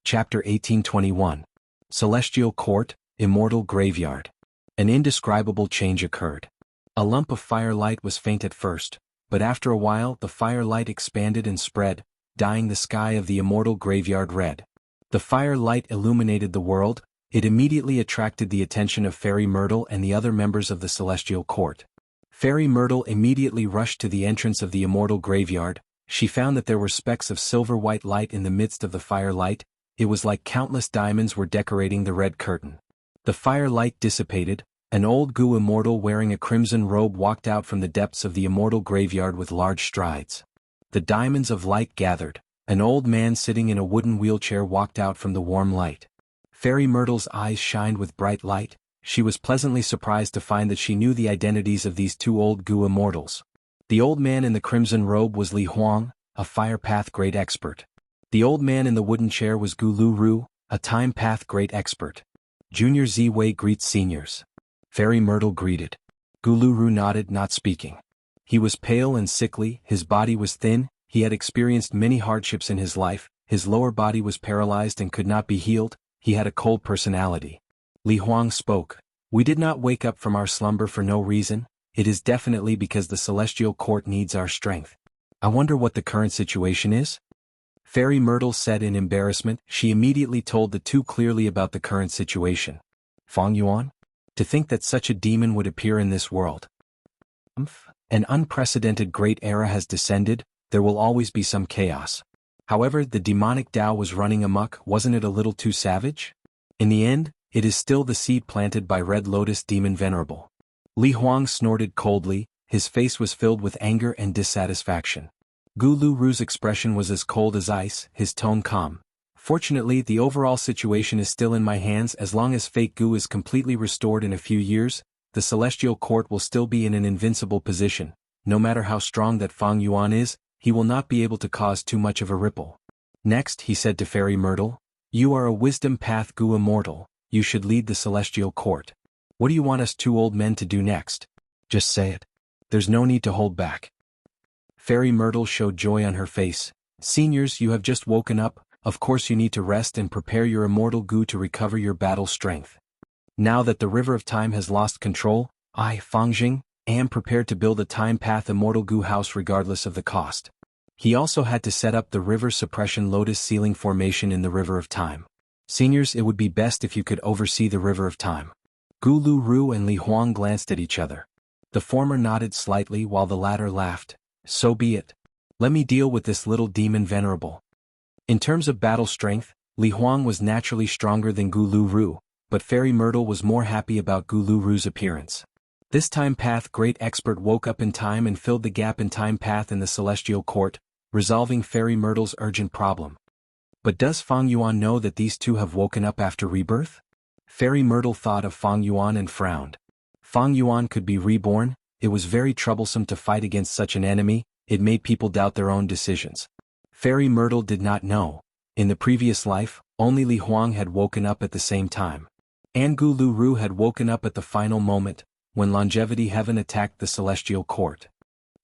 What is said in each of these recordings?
Chapter 1821. Celestial Court, Immortal Graveyard. An indescribable change occurred. A lump of firelight was faint at first, but after a while the firelight expanded and spread, dyeing the sky of the immortal graveyard red. The firelight illuminated the world. It immediately attracted the attention of Fairy Myrtle and the other members of the Celestial Court. Fairy Myrtle immediately rushed to the entrance of the immortal graveyard. She found that there were specks of silver-white light in the midst of the firelight. It was like countless diamonds were decorating the red curtain. The firelight dissipated. An old Gu immortal wearing a crimson robe walked out from the depths of the immortal graveyard with large strides. The diamonds of light gathered. An old man sitting in a wooden wheelchair walked out from the warm light. Fairy Myrtle's eyes shined with bright light. She was pleasantly surprised to find that she knew the identities of these two old Gu immortals. The old man in the crimson robe was Li Huang, a fire path great expert. The old man in the wooden chair was Gu Lu Ru, a time path great expert. Junior Ziwei greets seniors. Fairy Myrtle greeted. Gu Lu Ru nodded, not speaking. He was pale and sickly, his body was thin, he had experienced many hardships in his life, his lower body was paralyzed and could not be healed, he had a cold personality. Li Huang spoke. We did not wake up from our slumber for no reason, it is definitely because the Celestial Court needs our strength. I wonder what the current situation is? Fairy Myrtle said in embarrassment. She immediately told the two clearly about the current situation. Fang Yuan? To think that such a demon would appear in this world. An unprecedented great era has descended, there will always be some chaos. However, the demonic Tao was running amok, wasn't it a little too savage? In the end, it is still the seed planted by Red Lotus Demon Venerable. Li Huang snorted coldly, his face was filled with anger and dissatisfaction. Gu Lu Ru's expression was as cold as ice, his tone calm. Fortunately, the overall situation is still in my hands. As long as Fake Gu is completely restored in a few years, the Celestial Court will still be in an invincible position. No matter how strong that Fang Yuan is, he will not be able to cause too much of a ripple. Next, he said to Fairy Myrtle, you are a wisdom path Gu immortal, you should lead the Celestial Court. What do you want us two old men to do next? Just say it. There's no need to hold back. Fairy Myrtle showed joy on her face. Seniors, you have just woken up, of course you need to rest and prepare your immortal Gu to recover your battle strength. Now that the River of Time has lost control, I, Fangjing, am prepared to build a time path immortal Gu house regardless of the cost. He also had to set up the river suppression lotus ceiling formation in the River of Time. Seniors, it would be best if you could oversee the River of Time. Gu Lu Ru and Li Huang glanced at each other. The former nodded slightly while the latter laughed. So be it. Let me deal with this little demon venerable. In terms of battle strength, Li Huang was naturally stronger than Gu Lu Ru, but Fairy Myrtle was more happy about Gu Lu Ru's appearance. This time path great expert woke up in time and filled the gap in time path in the Celestial Court, resolving Fairy Myrtle's urgent problem. But does Fang Yuan know that these two have woken up after rebirth? Fairy Myrtle thought of Fang Yuan and frowned. Fang Yuan could be reborn. It was very troublesome to fight against such an enemy, it made people doubt their own decisions. Fairy Myrtle did not know. In the previous life, only Li Huang had woken up at the same time. And Gu Lu Ru had woken up at the final moment, when Longevity Heaven attacked the Celestial Court.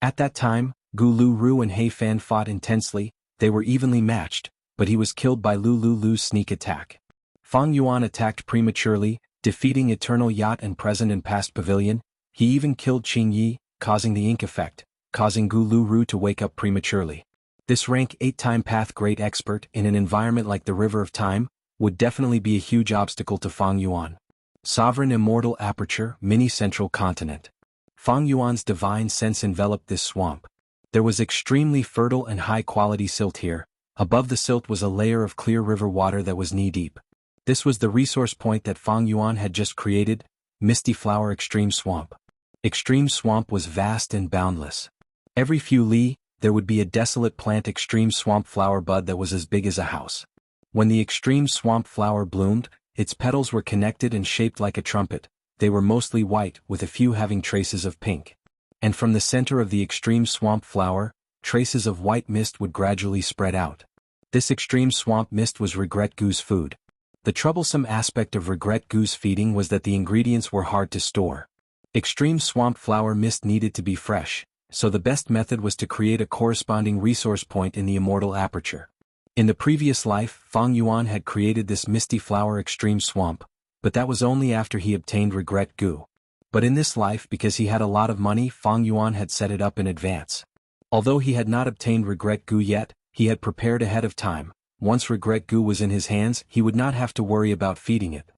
At that time, Gu Lu Ru and Hei Fan fought intensely, they were evenly matched, but he was killed by Lu Lu Lu's sneak attack. Fang Yuan attacked prematurely, defeating Eternal Yacht and Present and Past Pavilion. He even killed Qing Yi, causing the ink effect, causing Gu Lu Ru to wake up prematurely. This rank 8 time path great expert in an environment like the River of Time would definitely be a huge obstacle to Fang Yuan. Sovereign Immortal Aperture, Mini Central Continent. Fang Yuan's divine sense enveloped this swamp. There was extremely fertile and high-quality silt here. Above the silt was a layer of clear river water that was knee-deep. This was the resource point that Fang Yuan had just created, Misty Flower Extreme Swamp. Extreme Swamp was vast and boundless. Every few li, there would be a desolate plant Extreme Swamp flower bud that was as big as a house. When the Extreme Swamp flower bloomed, its petals were connected and shaped like a trumpet. They were mostly white, with a few having traces of pink. And from the center of the Extreme Swamp flower, traces of white mist would gradually spread out. This Extreme Swamp mist was Regret Gu's food. The troublesome aspect of Regret Gu's feeding was that the ingredients were hard to store. Extreme Swamp flower mist needed to be fresh, so the best method was to create a corresponding resource point in the Immortal Aperture. In the previous life, Fang Yuan had created this misty flower extreme swamp, but that was only after he obtained regret goo. But in this life, because he had a lot of money, Fang Yuan had set it up in advance. Although he had not obtained regret goo yet, he had prepared ahead of time. Once regret goo was in his hands, he would not have to worry about feeding it.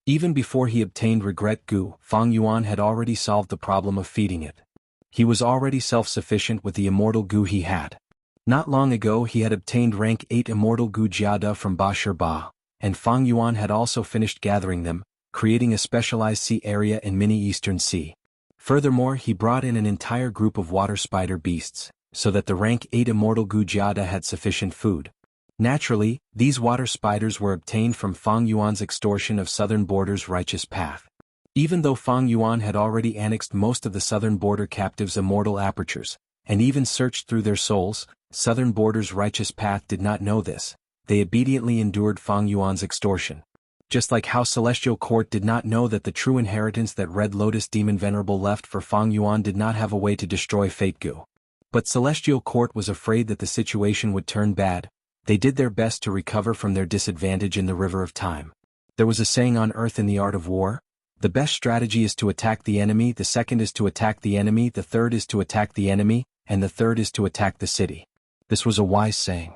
Even before he obtained regret goo, Fang Yuan had already solved the problem of feeding it. He was already self-sufficient with the immortal goo he had. Not long ago he had obtained rank 8 immortal goo jiada from Ba Shi Ba, and Fang Yuan had also finished gathering them, creating a specialized sea area in Mini Eastern Sea. Furthermore, he brought in an entire group of water spider beasts, so that the rank 8 immortal goo jiada had sufficient food. Naturally, these water spiders were obtained from Fang Yuan's extortion of Southern Border's righteous path. Even though Fang Yuan had already annexed most of the Southern Border captives' immortal apertures, and even searched through their souls, Southern Border's righteous path did not know this. They obediently endured Fang Yuan's extortion. Just like how Celestial Court did not know that the true inheritance that Red Lotus Demon Venerable left for Fang Yuan did not have a way to destroy Fate Goo. But Celestial Court was afraid that the situation would turn bad. They did their best to recover from their disadvantage in the River of Time. There was a saying on Earth in the art of war: the best strategy is to attack the enemy, the second is to attack the enemy, the third is to attack the enemy, and the third is to attack the city. This was a wise saying.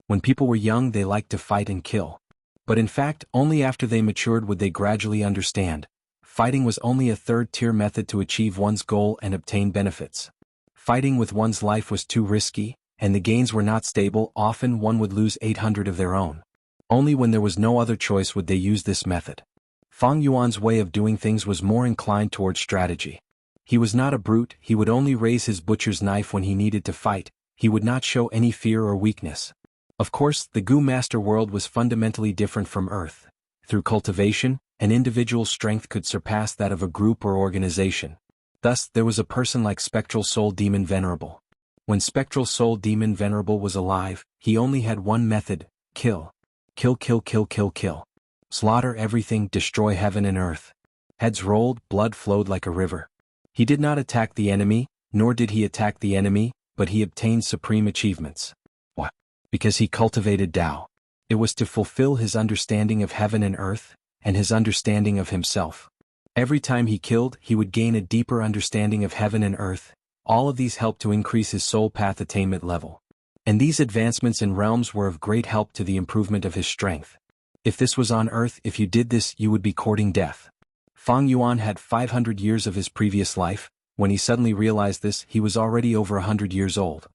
When people were young they liked to fight and kill. But in fact, only after they matured would they gradually understand. Fighting was only a third-tier method to achieve one's goal and obtain benefits. Fighting with one's life was too risky, and the gains were not stable. Often one would lose 800 of their own. Only when there was no other choice would they use this method. Fang Yuan's way of doing things was more inclined toward strategy. He was not a brute, he would only raise his butcher's knife when he needed to fight, he would not show any fear or weakness. Of course, the Goo Master world was fundamentally different from Earth. Through cultivation, an individual's strength could surpass that of a group or organization. Thus, there was a person like Spectral Soul Demon Venerable. When Spectral Soul Demon Venerable was alive, he only had one method: kill. Kill, kill, kill, kill, kill. Slaughter everything, destroy heaven and earth. Heads rolled, blood flowed like a river. He did not attack the enemy, nor did he attack the enemy, but he obtained supreme achievements. Why? Because he cultivated Tao. It was to fulfill his understanding of heaven and earth, and his understanding of himself. Every time he killed, he would gain a deeper understanding of heaven and earth. All of these helped to increase his soul path attainment level. And these advancements in realms were of great help to the improvement of his strength. If this was on earth, if you did this, you would be courting death. Fang Yuan had 500 years of his previous life. When he suddenly realized this, he was already over 100 years old.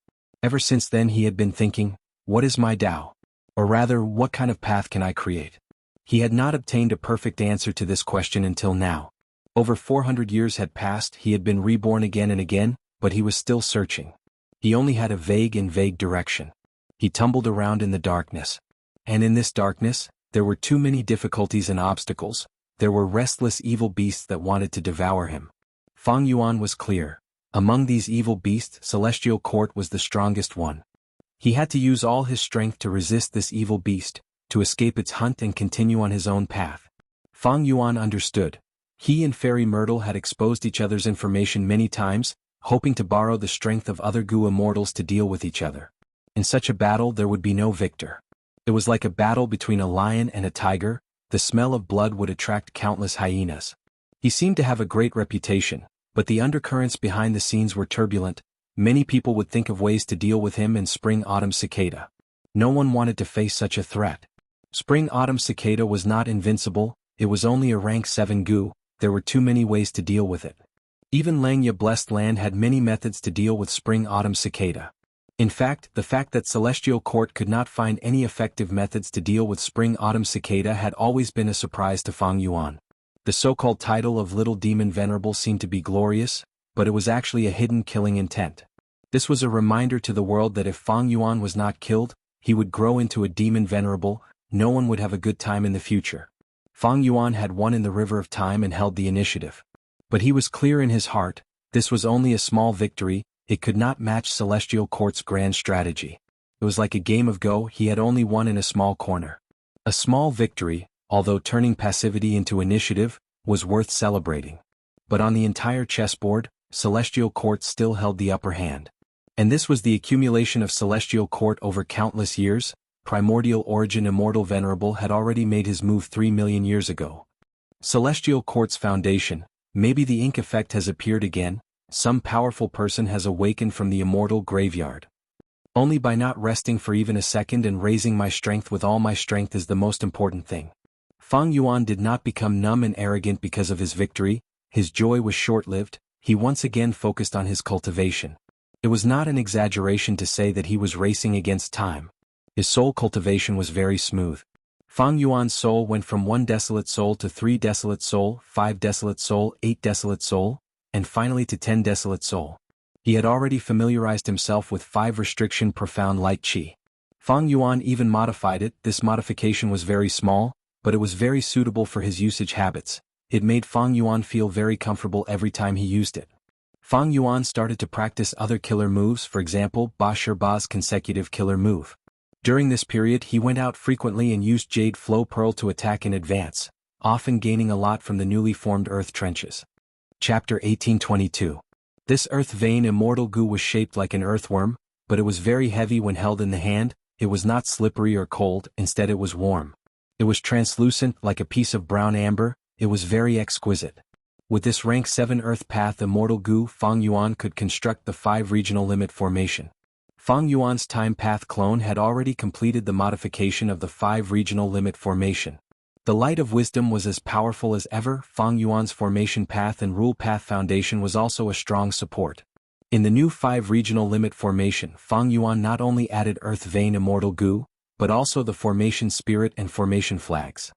Ever since then he had been thinking, what is my Tao? Or rather, what kind of path can I create? He had not obtained a perfect answer to this question until now. Over 400 years had passed, he had been reborn again and again, but he was still searching. He only had a vague direction. He tumbled around in the darkness. And in this darkness, there were too many difficulties and obstacles. There were restless evil beasts that wanted to devour him. Fang Yuan was clear. Among these evil beasts, Celestial Court was the strongest one. He had to use all his strength to resist this evil beast, to escape its hunt and continue on his own path. Fang Yuan understood. He and Fairy Myrtle had exposed each other's information many times, hoping to borrow the strength of other Goo Immortals to deal with each other. In such a battle there would be no victor. It was like a battle between a lion and a tiger. The smell of blood would attract countless hyenas. He seemed to have a great reputation, but the undercurrents behind the scenes were turbulent. Many people would think of ways to deal with him and Spring-Autumn Cicada. No one wanted to face such a threat. Spring-Autumn Cicada was not invincible, it was only a rank 7 Goo, there were too many ways to deal with it. Even Langya Blessed Land had many methods to deal with Spring-Autumn Cicada. In fact, the fact that Celestial Court could not find any effective methods to deal with Spring-Autumn Cicada had always been a surprise to Fang Yuan. The so-called title of Little Demon Venerable seemed to be glorious, but it was actually a hidden killing intent. This was a reminder to the world that if Fang Yuan was not killed, he would grow into a Demon Venerable. No one would have a good time in the future. Fang Yuan had won in the River of Time and held the initiative. But he was clear in his heart, this was only a small victory, it could not match Celestial Court's grand strategy. It was like a game of Go, he had only won in a small corner. A small victory, although turning passivity into initiative, was worth celebrating. But on the entire chessboard, Celestial Court still held the upper hand. And this was the accumulation of Celestial Court over countless years, primordial origin Immortal Venerable had already made his move 3 million years ago. Celestial Quartz Foundation, maybe the ink effect has appeared again, some powerful person has awakened from the immortal graveyard. Only by not resting for even a second and raising my strength with all my strength is the most important thing. Fang Yuan did not become numb and arrogant because of his victory, his joy was short-lived, he once again focused on his cultivation. It was not an exaggeration to say that he was racing against time. His soul cultivation was very smooth. Fang Yuan's soul went from 1 desolate soul to 3 desolate soul, 5 desolate soul, 8 desolate soul, and finally to 10 desolate soul. He had already familiarized himself with 5 restriction profound light qi. Fang Yuan even modified it. This modification was very small, but it was very suitable for his usage habits. It made Fang Yuan feel very comfortable every time he used it. Fang Yuan started to practice other killer moves, for example, Ba Shiba's consecutive killer move. During this period he went out frequently and used Jade Flow Pearl to attack in advance, often gaining a lot from the newly formed earth trenches. Chapter 1822. This earth vein Immortal Goo was shaped like an earthworm, but it was very heavy when held in the hand. It was not slippery or cold, instead it was warm. It was translucent like a piece of brown amber, it was very exquisite. With this rank 7 earth path Immortal Goo, Fang Yuan could construct the 5 regional limit formation. Fang Yuan's time path clone had already completed the modification of the 5 regional limit formation. The light of wisdom was as powerful as ever. Fang Yuan's formation path and rule path foundation was also a strong support. In the new 5 regional limit formation, Fang Yuan not only added earth vein Immortal Goo, but also the formation spirit and formation flags.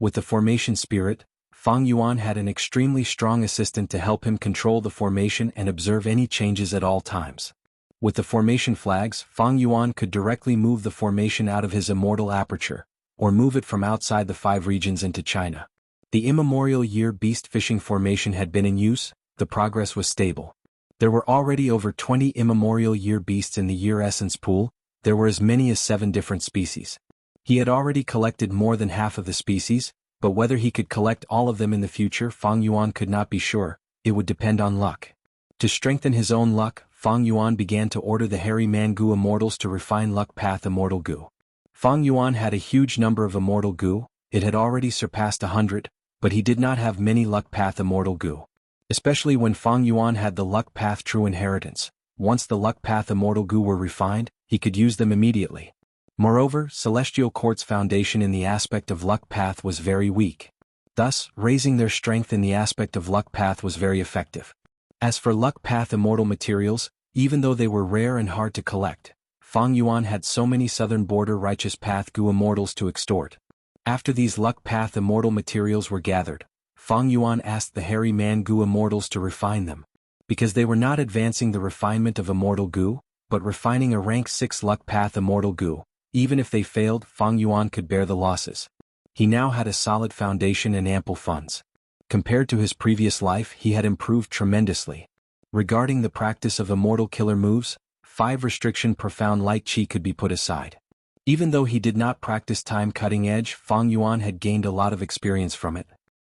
With the formation spirit, Fang Yuan had an extremely strong assistant to help him control the formation and observe any changes at all times. With the formation flags, Fang Yuan could directly move the formation out of his immortal aperture, or move it from outside the 5 regions into China. The immemorial year beast fishing formation had been in use, the progress was stable. There were already over 20 immemorial year beasts in the year essence pool, there were as many as 7 different species. He had already collected more than half of the species, but whether he could collect all of them in the future Fang Yuan could not be sure, it would depend on luck. To strengthen his own luck, Fang Yuan began to order the Hairy Man Goo Immortals to refine luck path Immortal Goo. Fang Yuan had a huge number of Immortal Goo, it had already surpassed 100, but he did not have many luck path Immortal Goo. Especially when Fang Yuan had the luck path true inheritance, once the luck path Immortal Goo were refined, he could use them immediately. Moreover, Celestial Quartz Foundation in the aspect of luck path was very weak. Thus, raising their strength in the aspect of luck path was very effective. As for luck path immortal materials, even though they were rare and hard to collect, Fang Yuan had so many southern border righteous path Goo immortals to extort. After these luck path immortal materials were gathered, Fang Yuan asked the Hairy Man Goo immortals to refine them. Because they were not advancing the refinement of Immortal Goo, but refining a rank 6 luck path Immortal Goo, even if they failed, Fang Yuan could bear the losses. He now had a solid foundation and ample funds. Compared to his previous life, he had improved tremendously. Regarding the practice of immortal killer moves, 5 restriction profound light qi could be put aside. Even though he did not practice time cutting edge, Fang Yuan had gained a lot of experience from it.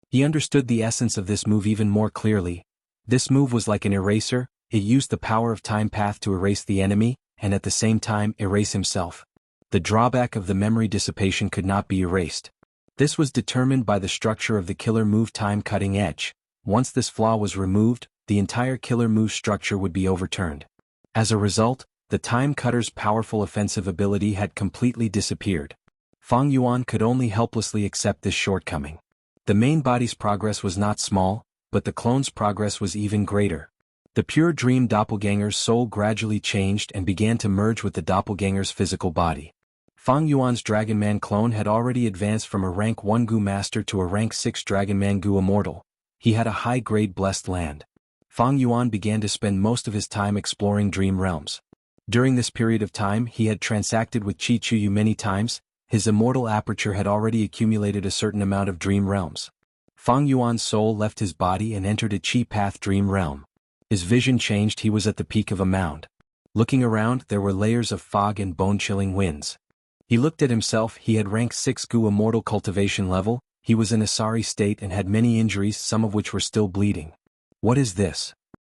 He understood the essence of this move even more clearly. This move was like an eraser, it used the power of time path to erase the enemy, and at the same time erase himself. The drawback of the memory dissipation could not be erased. This was determined by the structure of the killer move time cutting edge. Once this flaw was removed, the entire killer move structure would be overturned. As a result, the time cutter's powerful offensive ability had completely disappeared. Fang Yuan could only helplessly accept this shortcoming. The main body's progress was not small, but the clone's progress was even greater. The pure dream doppelganger's soul gradually changed and began to merge with the doppelganger's physical body. Fang Yuan's Dragon Man clone had already advanced from a rank 1 Goo Master to a rank 6 Dragon Man Goo Immortal. He had a high-grade blessed land. Fang Yuan began to spend most of his time exploring dream realms. During this period of time he had transacted with Chi Chuyu many times, his immortal aperture had already accumulated a certain amount of dream realms. Fang Yuan's soul left his body and entered a Chi Path dream realm. His vision changed, he was at the peak of a mound. Looking around, there were layers of fog and bone-chilling winds. He looked at himself, he had rank 6 Goo Immortal cultivation level, he was in a sorry state and had many injuries, some of which were still bleeding. What is this?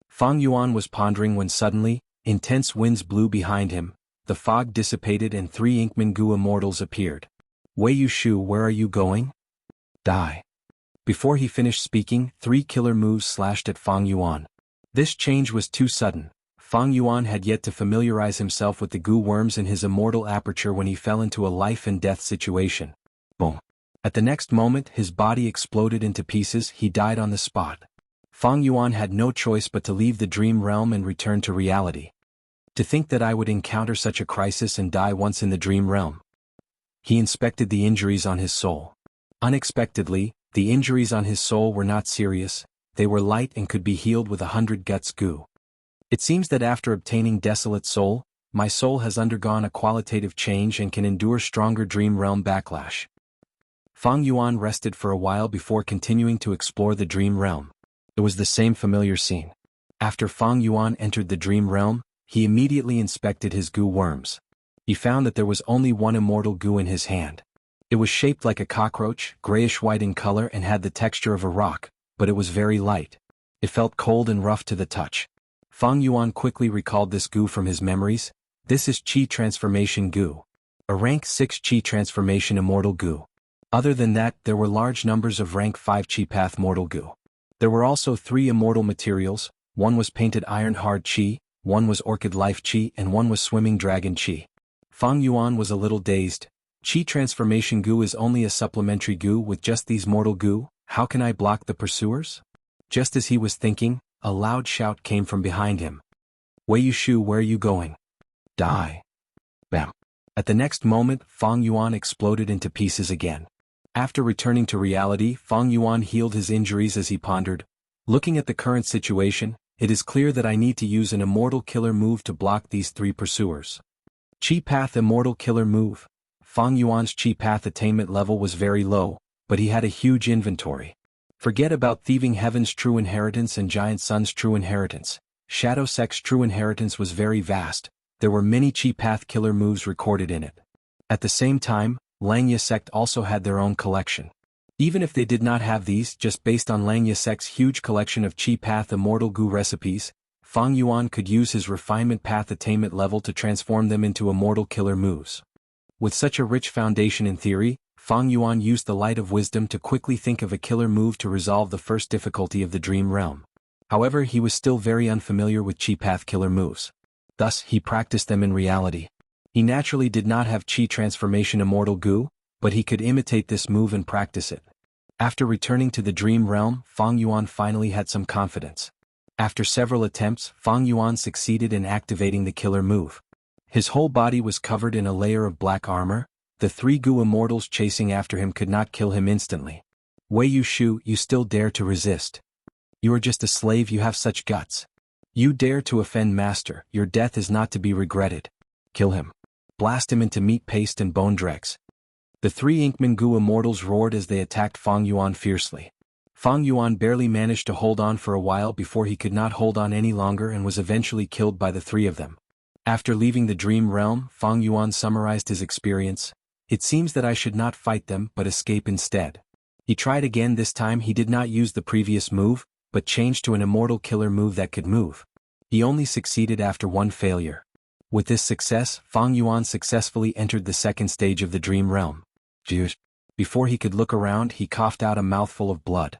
Fang Yuan was pondering when suddenly, intense winds blew behind him, the fog dissipated and 3 Inkman Gu immortals appeared. Wei Yushu, where are you going? Die. Before he finished speaking, 3 killer moves slashed at Fang Yuan. This change was too sudden. Fang Yuan had yet to familiarize himself with the Gu worms in his immortal aperture when he fell into a life-and-death situation. Boom. At the next moment, his body exploded into pieces. He died on the spot. Fang Yuan had no choice but to leave the dream realm and return to reality. To think that I would encounter such a crisis and die once in the dream realm. He inspected the injuries on his soul. Unexpectedly, the injuries on his soul were not serious, they were light and could be healed with 100 guts Gu. It seems that after obtaining Desolate Soul, my soul has undergone a qualitative change and can endure stronger dream realm backlash. Fang Yuan rested for a while before continuing to explore the dream realm. It was the same familiar scene. After Fang Yuan entered the dream realm, he immediately inspected his Gu worms. He found that there was only one immortal Gu in his hand. It was shaped like a cockroach, grayish-white in color and had the texture of a rock, but it was very light. It felt cold and rough to the touch. Fang Yuan quickly recalled this Gu from his memories. This is Qi Transformation Gu. A rank 6 Qi Transformation Immortal Gu. Other than that, there were large numbers of rank 5 Qi Path Mortal Gu. There were also 3 immortal materials, one was Painted Iron Hard Qi, one was Orchid Life Qi and one was Swimming Dragon Qi. Fang Yuan was a little dazed. Qi Transformation Gu is only a supplementary Gu with just these mortal Gu, how can I block the pursuers? Just as he was thinking, a loud shout came from behind him. Wei Yushu, where are you going? Die. Bam. At the next moment, Fang Yuan exploded into pieces again. After returning to reality, Fang Yuan healed his injuries as he pondered. Looking at the current situation, it is clear that I need to use an immortal killer move to block these 3 pursuers. Qi Path Immortal Killer Move. Fang Yuan's Qi Path attainment level was very low, but he had a huge inventory. Forget about Thieving Heaven's true inheritance and Giant Sun's true inheritance. Shadow Sect's true inheritance was very vast. There were many Qi Path killer moves recorded in it. At the same time, Langya Sect also had their own collection. Even if they did not have these, just based on Langya Sect's huge collection of Qi Path Immortal Gu recipes, Fang Yuan could use his refinement path attainment level to transform them into immortal killer moves. With such a rich foundation in theory, Fang Yuan used the light of wisdom to quickly think of a killer move to resolve the first difficulty of the dream realm. However, he was still very unfamiliar with Qi Path killer moves. Thus, he practiced them in reality. He naturally did not have Qi Transformation Immortal Gu, but he could imitate this move and practice it. After returning to the dream realm, Fang Yuan finally had some confidence. After several attempts, Fang Yuan succeeded in activating the killer move. His whole body was covered in a layer of black armor. The 3 Gu immortals chasing after him could not kill him instantly. Wei Yushu, you still dare to resist. You are just a slave, you have such guts. You dare to offend master, your death is not to be regretted. Kill him. Blast him into meat paste and bone dregs. The 3 Inkman Gu immortals roared as they attacked Fang Yuan fiercely. Fang Yuan barely managed to hold on for a while before he could not hold on any longer and was eventually killed by the 3 of them. After leaving the dream realm, Fang Yuan summarized his experience. It seems that I should not fight them but escape instead. He tried again. This time he did not use the previous move, but changed to an immortal killer move that could move. He only succeeded after 1 failure. With this success, Fang Yuan successfully entered the second stage of the dream realm. Before he could look around, he coughed out a mouthful of blood.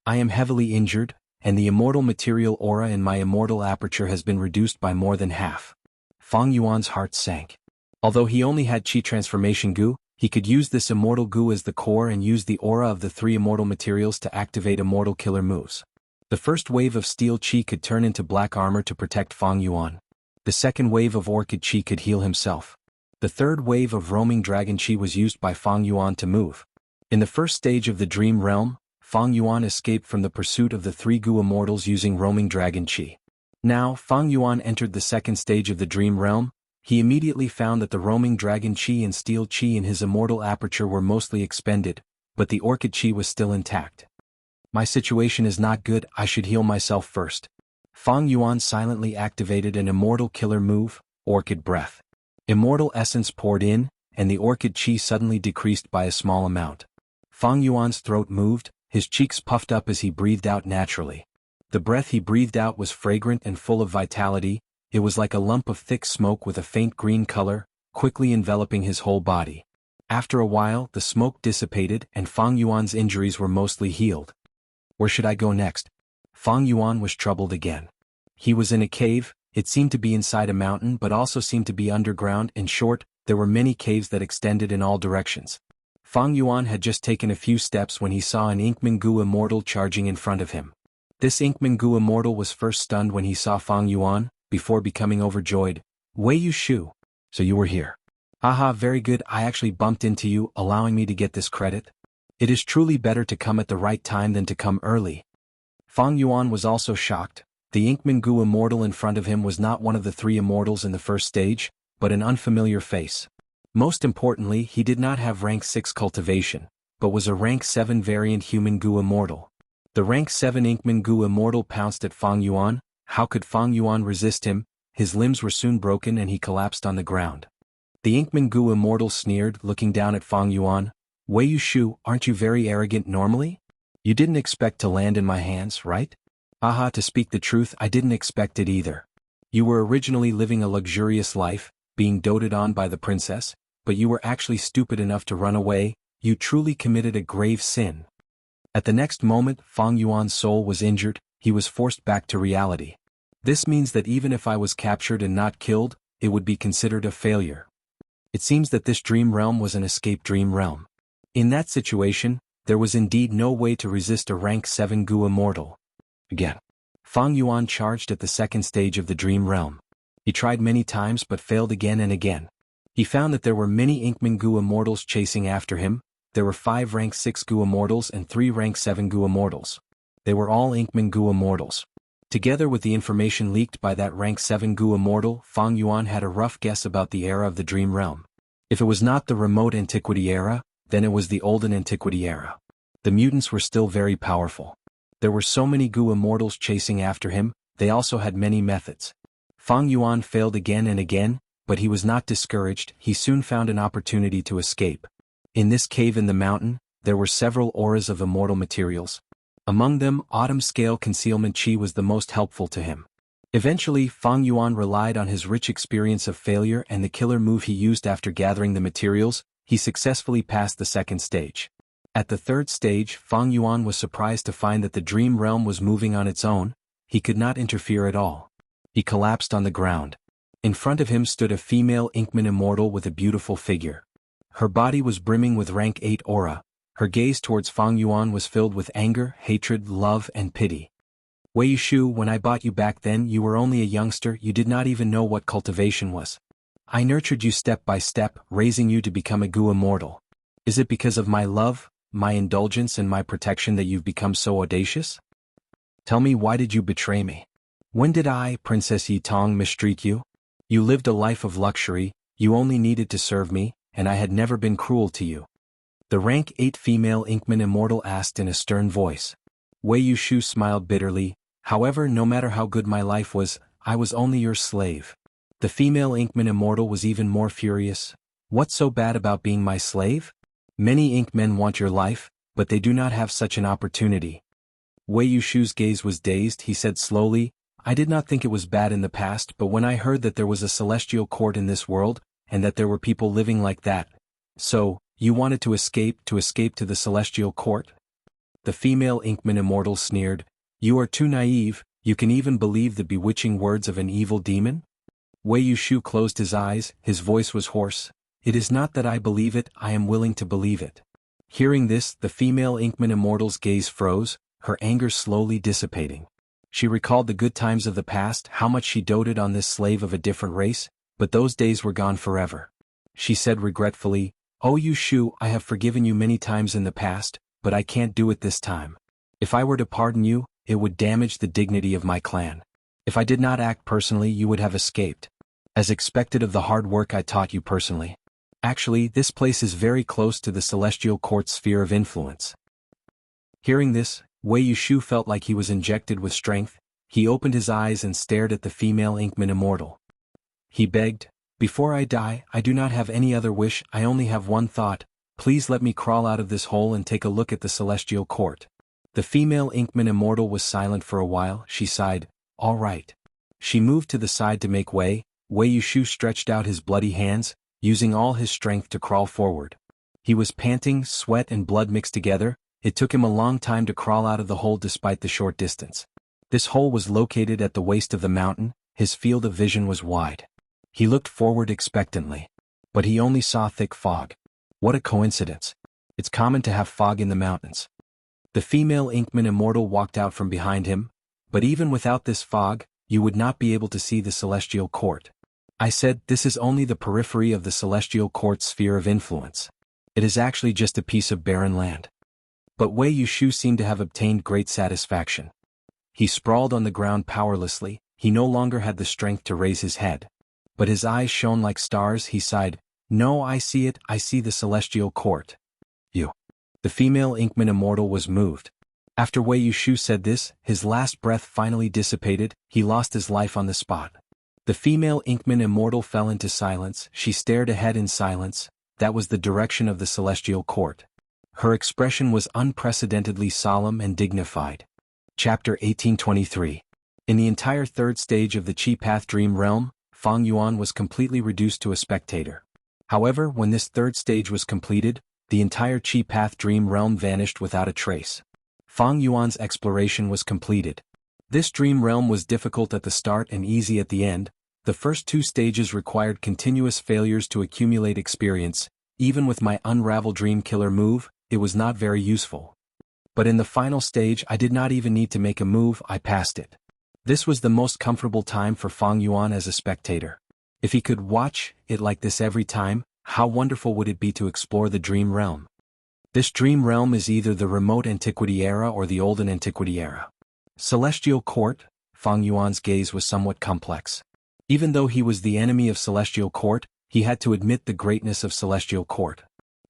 I am heavily injured, and the immortal material aura in my immortal aperture has been reduced by more than half. Fang Yuan's heart sank. Although he only had Qi Transformation Gu, he could use this immortal Gu as the core and use the aura of the 3 immortal materials to activate immortal killer moves. The first wave of steel Qi could turn into black armor to protect Fang Yuan. The second wave of orchid Qi could heal himself. The third wave of roaming dragon Qi was used by Fang Yuan to move. In the first stage of the dream realm, Fang Yuan escaped from the pursuit of the 3 Gu immortals using roaming dragon Qi. Now, Fang Yuan entered the second stage of the dream realm. He immediately found that the roaming dragon Qi and steel Qi in his immortal aperture were mostly expended, but the orchid Qi was still intact. My situation is not good, I should heal myself first. Fang Yuan silently activated an immortal killer move, Orchid Breath. Immortal essence poured in, and the orchid Qi suddenly decreased by a small amount. Fang Yuan's throat moved, his cheeks puffed up as he breathed out naturally. The breath he breathed out was fragrant and full of vitality. it was like a lump of thick smoke with a faint green color, quickly enveloping his whole body. After a while, the smoke dissipated and Fang Yuan's injuries were mostly healed. Where should I go next? Fang Yuan was troubled again. He was in a cave. It seemed to be inside a mountain but also seemed to be underground. In short, there were many caves that extended in all directions. Fang Yuan had just taken a few steps when he saw an Inkmingu Immortal charging in front of him. This Inkmingu Immortal was first stunned when he saw Fang Yuan, before becoming overjoyed. Wei Yushu. So you were here. Haha, very good, I actually bumped into you, allowing me to get this credit. It is truly better to come at the right time than to come early. Fang Yuan was also shocked. The Inkmingu Immortal in front of him was not one of the 3 immortals in the first stage, but an unfamiliar face. Most importantly, he did not have rank 6 cultivation, but was a rank 7 variant human Gu Immortal. The rank 7 Inkmingu Immortal pounced at Fang Yuan. How could Fang Yuan resist him? His limbs were soon broken and he collapsed on the ground. The Inkmingu Immortal sneered, looking down at Fang Yuan. Wei Yushu, aren't you very arrogant normally? You didn't expect to land in my hands, right? Haha, to speak the truth, I didn't expect it either. You were originally living a luxurious life, being doted on by the princess, but you were actually stupid enough to run away. You truly committed a grave sin. At the next moment, Fang Yuan's soul was injured. He was forced back to reality. This means that even if I was captured and not killed, it would be considered a failure. It seems that this dream realm was an escape dream realm. In that situation, there was indeed no way to resist a rank 7 Gu Immortal. Again, Fang Yuan charged at the second stage of the dream realm. He tried many times but failed again and again. He found that there were many Inkmingu Immortals chasing after him. There were 5 rank 6 Gu Immortals and 3 rank 7 Gu Immortals. They were all Inkmingu Immortals. Together with the information leaked by that rank 7 Gu Immortal, Fang Yuan had a rough guess about the era of the Dream Realm. If it was not the remote antiquity era, then it was the olden antiquity era. The mutants were still very powerful. There were so many Gu Immortals chasing after him, they also had many methods. Fang Yuan failed again and again, but he was not discouraged. He soon found an opportunity to escape. In this cave in the mountain, there were several auras of immortal materials. Among them, Autumn Scale Concealment Chi was the most helpful to him. Eventually, Fang Yuan relied on his rich experience of failure and the killer move he used after gathering the materials. He successfully passed the second stage. At the third stage, Fang Yuan was surprised to find that the dream realm was moving on its own. He could not interfere at all. He collapsed on the ground. In front of him stood a female Inkman Immortal with a beautiful figure. Her body was brimming with rank 8 aura. Her gaze towards Fang Yuan was filled with anger, hatred, love, and pity. Wei Yushu, when I bought you back then, you were only a youngster. You did not even know what cultivation was. I nurtured you step by step, raising you to become a Gu Immortal. Is it because of my love, my indulgence, and my protection that you've become so audacious? Tell me, why did you betray me? When did I, Princess Yitong, mistreat you? You lived a life of luxury, you only needed to serve me, and I had never been cruel to you. The rank 8 female Inkman Immortal asked in a stern voice. Wei Yushu smiled bitterly. However, no matter how good my life was, I was only your slave. The female Inkman Immortal was even more furious. What's so bad about being my slave? Many Inkmen want your life, but they do not have such an opportunity. Wei Yushu's gaze was dazed. He said slowly, I did not think it was bad in the past, but when I heard that there was a celestial court in this world, and that there were people living like that. So, you wanted to escape to the celestial court? The female Inkman Immortal sneered. You are too naive. You can even believe the bewitching words of an evil demon? Wei Yushu closed his eyes. His voice was hoarse. It is not that I believe it, I am willing to believe it. Hearing this, the female Inkman Immortal's gaze froze, her anger slowly dissipating. She recalled the good times of the past, how much she doted on this slave of a different race, but those days were gone forever. She said regretfully, Oh Yushu, I have forgiven you many times in the past, but I can't do it this time. If I were to pardon you, it would damage the dignity of my clan. If I did not act personally, you would have escaped. As expected of the hard work I taught you personally. Actually, this place is very close to the celestial court's sphere of influence. Hearing this, Wei Yushu felt like he was injected with strength. He opened his eyes and stared at the female Inkman Immortal. He begged, Before I die, I do not have any other wish, I only have one thought, please let me crawl out of this hole and take a look at the celestial court. The female Inkman Immortal was silent for a while. She sighed, All right. She moved to the side to make way. Wei Yushu stretched out his bloody hands, using all his strength to crawl forward. He was panting, sweat and blood mixed together. It took him a long time to crawl out of the hole despite the short distance. This hole was located at the waist of the mountain. His field of vision was wide. He looked forward expectantly. But he only saw thick fog. What a coincidence. It's common to have fog in the mountains. The female Inkman Immortal walked out from behind him, but even without this fog, you would not be able to see the celestial court. I said, this is only the periphery of the celestial court's sphere of influence. It is actually just a piece of barren land. But Wei Yushu seemed to have obtained great satisfaction. He sprawled on the ground powerlessly. He no longer had the strength to raise his head. But his eyes shone like stars. He sighed, "No, I see it, I see the celestial court." You. The female Inkman Immortal was moved. After Wei Yushu said this, his last breath finally dissipated. He lost his life on the spot. The female Inkman Immortal fell into silence. She stared ahead in silence. That was the direction of the celestial court. Her expression was unprecedentedly solemn and dignified. Chapter 1823. In the entire third stage of the Chi Path Dream Realm, Fang Yuan was completely reduced to a spectator. However, when this third stage was completed, the entire Chi Path Dream Realm vanished without a trace. Fang Yuan's exploration was completed. This dream realm was difficult at the start and easy at the end. The first two stages required continuous failures to accumulate experience. Even with my Unravel Dream Killer move, it was not very useful. But in the final stage I did not even need to make a move, I passed it. This was the most comfortable time for Fang Yuan as a spectator. If he could watch it like this every time, how wonderful would it be to explore the dream realm? This dream realm is either the remote antiquity era or the olden antiquity era. Celestial Court, Fang Yuan's gaze was somewhat complex. Even though he was the enemy of Celestial Court, he had to admit the greatness of Celestial Court.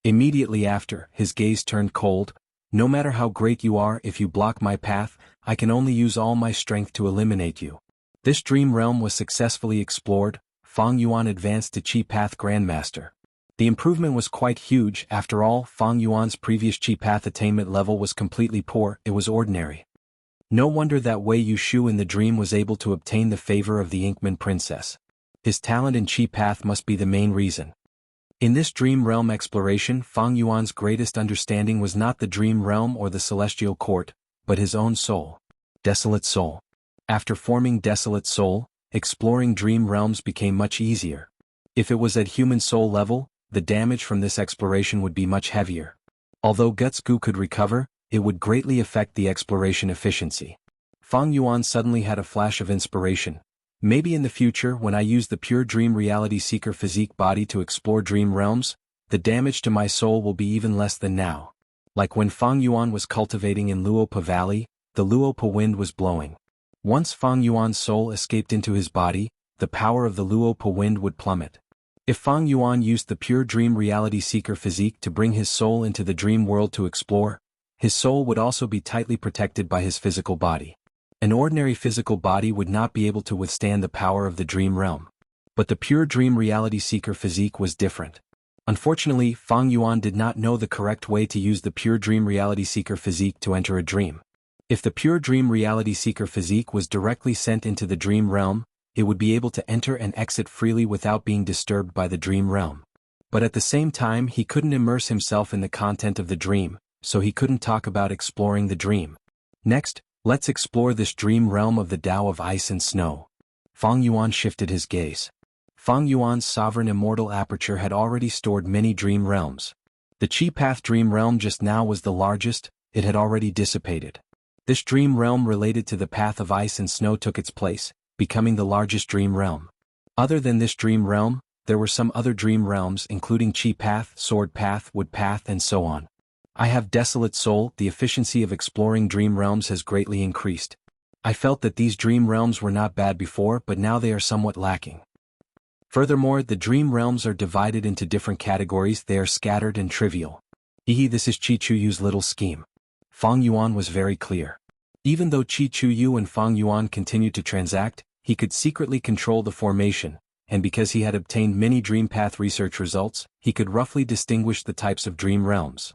Immediately after, his gaze turned cold. No matter how great you are, if you block my path, I can only use all my strength to eliminate you. This dream realm was successfully explored. Fang Yuan advanced to Chi Path Grandmaster. The improvement was quite huge. After all, Fang Yuan's previous Chi Path attainment level was completely poor. It was ordinary. No wonder that Wei Yushu in the dream was able to obtain the favor of the Inkman Princess. His talent in Chi Path must be the main reason. In this dream realm exploration, Fang Yuan's greatest understanding was not the dream realm or the celestial court, but his own soul. Desolate Soul. After forming Desolate Soul, exploring dream realms became much easier. If it was at human soul level, the damage from this exploration would be much heavier. Although Guts Gu could recover, it would greatly affect the exploration efficiency. Fang Yuan suddenly had a flash of inspiration. Maybe in the future, when I use the pure dream reality seeker physique body to explore dream realms, the damage to my soul will be even less than now. Like when Fang Yuan was cultivating in Luopa Valley, the Luopa wind was blowing. Once Fang Yuan's soul escaped into his body, the power of the Luopa wind would plummet. If Fang Yuan used the pure dream reality seeker physique to bring his soul into the dream world to explore, his soul would also be tightly protected by his physical body. An ordinary physical body would not be able to withstand the power of the dream realm. But the pure dream reality seeker physique was different. Unfortunately, Fang Yuan did not know the correct way to use the pure dream reality seeker physique to enter a dream. If the pure dream reality seeker physique was directly sent into the dream realm, it would be able to enter and exit freely without being disturbed by the dream realm. But at the same time, he couldn't immerse himself in the content of the dream, so he couldn't talk about exploring the dream. Next, let's explore this dream realm of the Tao of Ice and Snow. Fang Yuan shifted his gaze. Fang Yuan's sovereign immortal aperture had already stored many dream realms. The Chi Path dream realm just now was the largest. It had already dissipated. This dream realm related to the path of ice and snow took its place, becoming the largest dream realm. Other than this dream realm, there were some other dream realms including Chi Path, Sword Path, Wood Path and so on. I have Desolate Soul. The efficiency of exploring dream realms has greatly increased. I felt that these dream realms were not bad before, but now they are somewhat lacking. Furthermore, the dream realms are divided into different categories. They are scattered and trivial. This is Chi Chuyu's little scheme. Fang Yuan was very clear. Even though Chi Chuyu and Fang Yuan continued to transact, he could secretly control the formation, and because he had obtained many dream path research results, he could roughly distinguish the types of dream realms.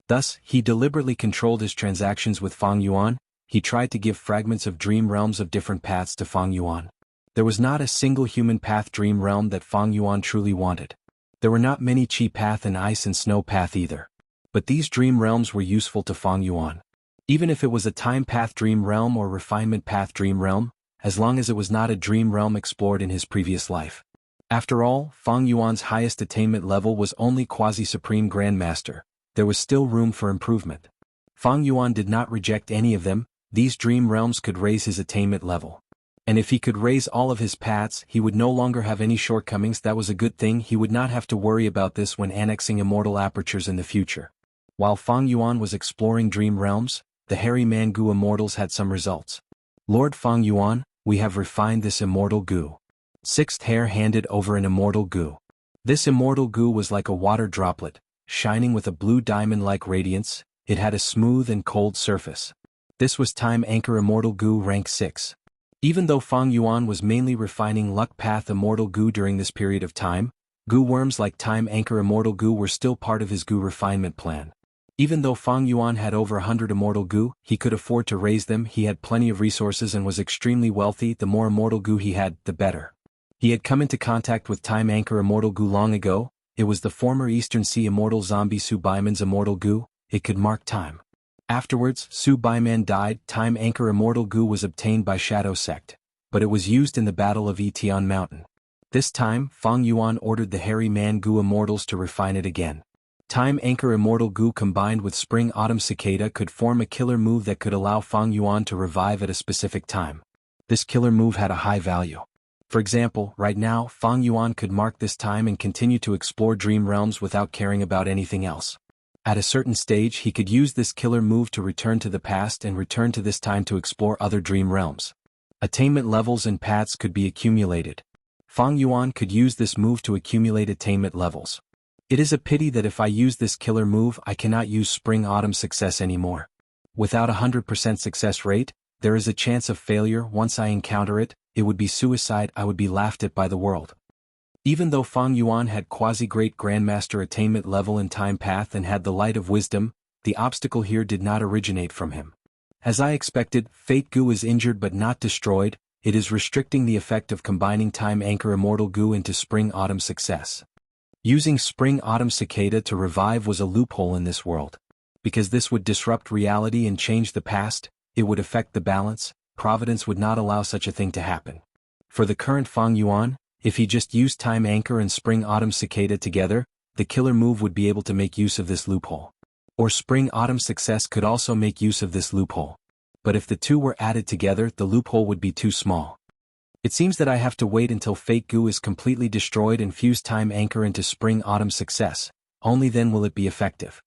Thus, he deliberately controlled his transactions with Fang Yuan. He tried to give fragments of dream realms of different paths to Fang Yuan. There was not a single human path dream realm that Fang Yuan truly wanted. There were not many Qi path and ice and snow path either. But these dream realms were useful to Fang Yuan. Even if it was a time path dream realm or refinement path dream realm, as long as it was not a dream realm explored in his previous life. After all, Fang Yuan's highest attainment level was only quasi-supreme grandmaster. There was still room for improvement. Fang Yuan did not reject any of them. These dream realms could raise his attainment level. And if he could raise all of his paths, he would no longer have any shortcomings. That was a good thing. He would not have to worry about this when annexing immortal apertures in the future. While Fang Yuan was exploring dream realms, the hairy man Gu immortals had some results. Lord Fang Yuan, we have refined this immortal Gu. Sixth hair handed over an immortal Gu. This immortal Gu was like a water droplet, shining with a blue diamond-like radiance. It had a smooth and cold surface. This was Time Anchor Immortal Gu rank 6. Even though Fang Yuan was mainly refining Luck Path Immortal Gu during this period of time, Gu worms like Time Anchor Immortal Gu were still part of his Gu refinement plan. Even though Fang Yuan had over 100 Immortal Gu, he could afford to raise them. He had plenty of resources and was extremely wealthy. The more Immortal Gu he had, the better. He had come into contact with Time Anchor Immortal Gu long ago. It was the former Eastern Sea Immortal Zombie Su Baiman's Immortal Gu. It could mark time. Afterwards, Su Baiman died. Time Anchor Immortal Gu was obtained by Shadow Sect, but it was used in the Battle of Yitian Mountain. This time, Fang Yuan ordered the hairy man Gu immortals to refine it again. Time Anchor Immortal Gu combined with Spring Autumn Cicada could form a killer move that could allow Fang Yuan to revive at a specific time. This killer move had a high value. For example, right now, Fang Yuan could mark this time and continue to explore dream realms without caring about anything else. At a certain stage, he could use this killer move to return to the past and return to this time to explore other dream realms. Attainment levels and paths could be accumulated. Fang Yuan could use this move to accumulate attainment levels. It is a pity that if I use this killer move, I cannot use Spring-Autumn Success anymore. Without 100% success rate, there is a chance of failure. Once I encounter it, it would be suicide. I would be laughed at by the world. Even though Fang Yuan had quasi-great grandmaster attainment level in time path and had the light of wisdom, the obstacle here did not originate from him. As I expected, Fate Gu is injured but not destroyed. It is restricting the effect of combining Time Anchor Immortal Gu into Spring-Autumn Success. Using Spring-Autumn Cicada to revive was a loophole in this world. Because this would disrupt reality and change the past, it would affect the balance. Providence would not allow such a thing to happen. For the current Fang Yuan, if he just used Time Anchor and Spring-Autumn Cicada together, the killer move would be able to make use of this loophole. Or Spring-Autumn Success could also make use of this loophole. But if the two were added together, the loophole would be too small. It seems that I have to wait until Fate Gu is completely destroyed and fuse Time Anchor into Spring-Autumn Success. Only then will it be effective.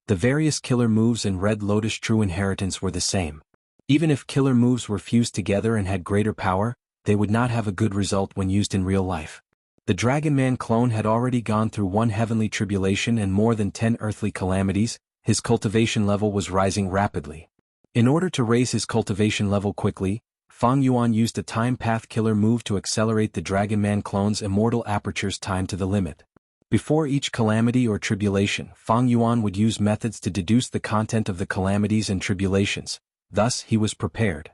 The various killer moves in Red Lotus True Inheritance were the same. Even if killer moves were fused together and had greater power, they would not have a good result when used in real life. The Dragon Man clone had already gone through one heavenly tribulation and more than 10 earthly calamities. His cultivation level was rising rapidly. In order to raise his cultivation level quickly, Fang Yuan used a time path killer move to accelerate the Dragon Man clone's immortal aperture's time to the limit. Before each calamity or tribulation, Fang Yuan would use methods to deduce the content of the calamities and tribulations. Thus, he was prepared.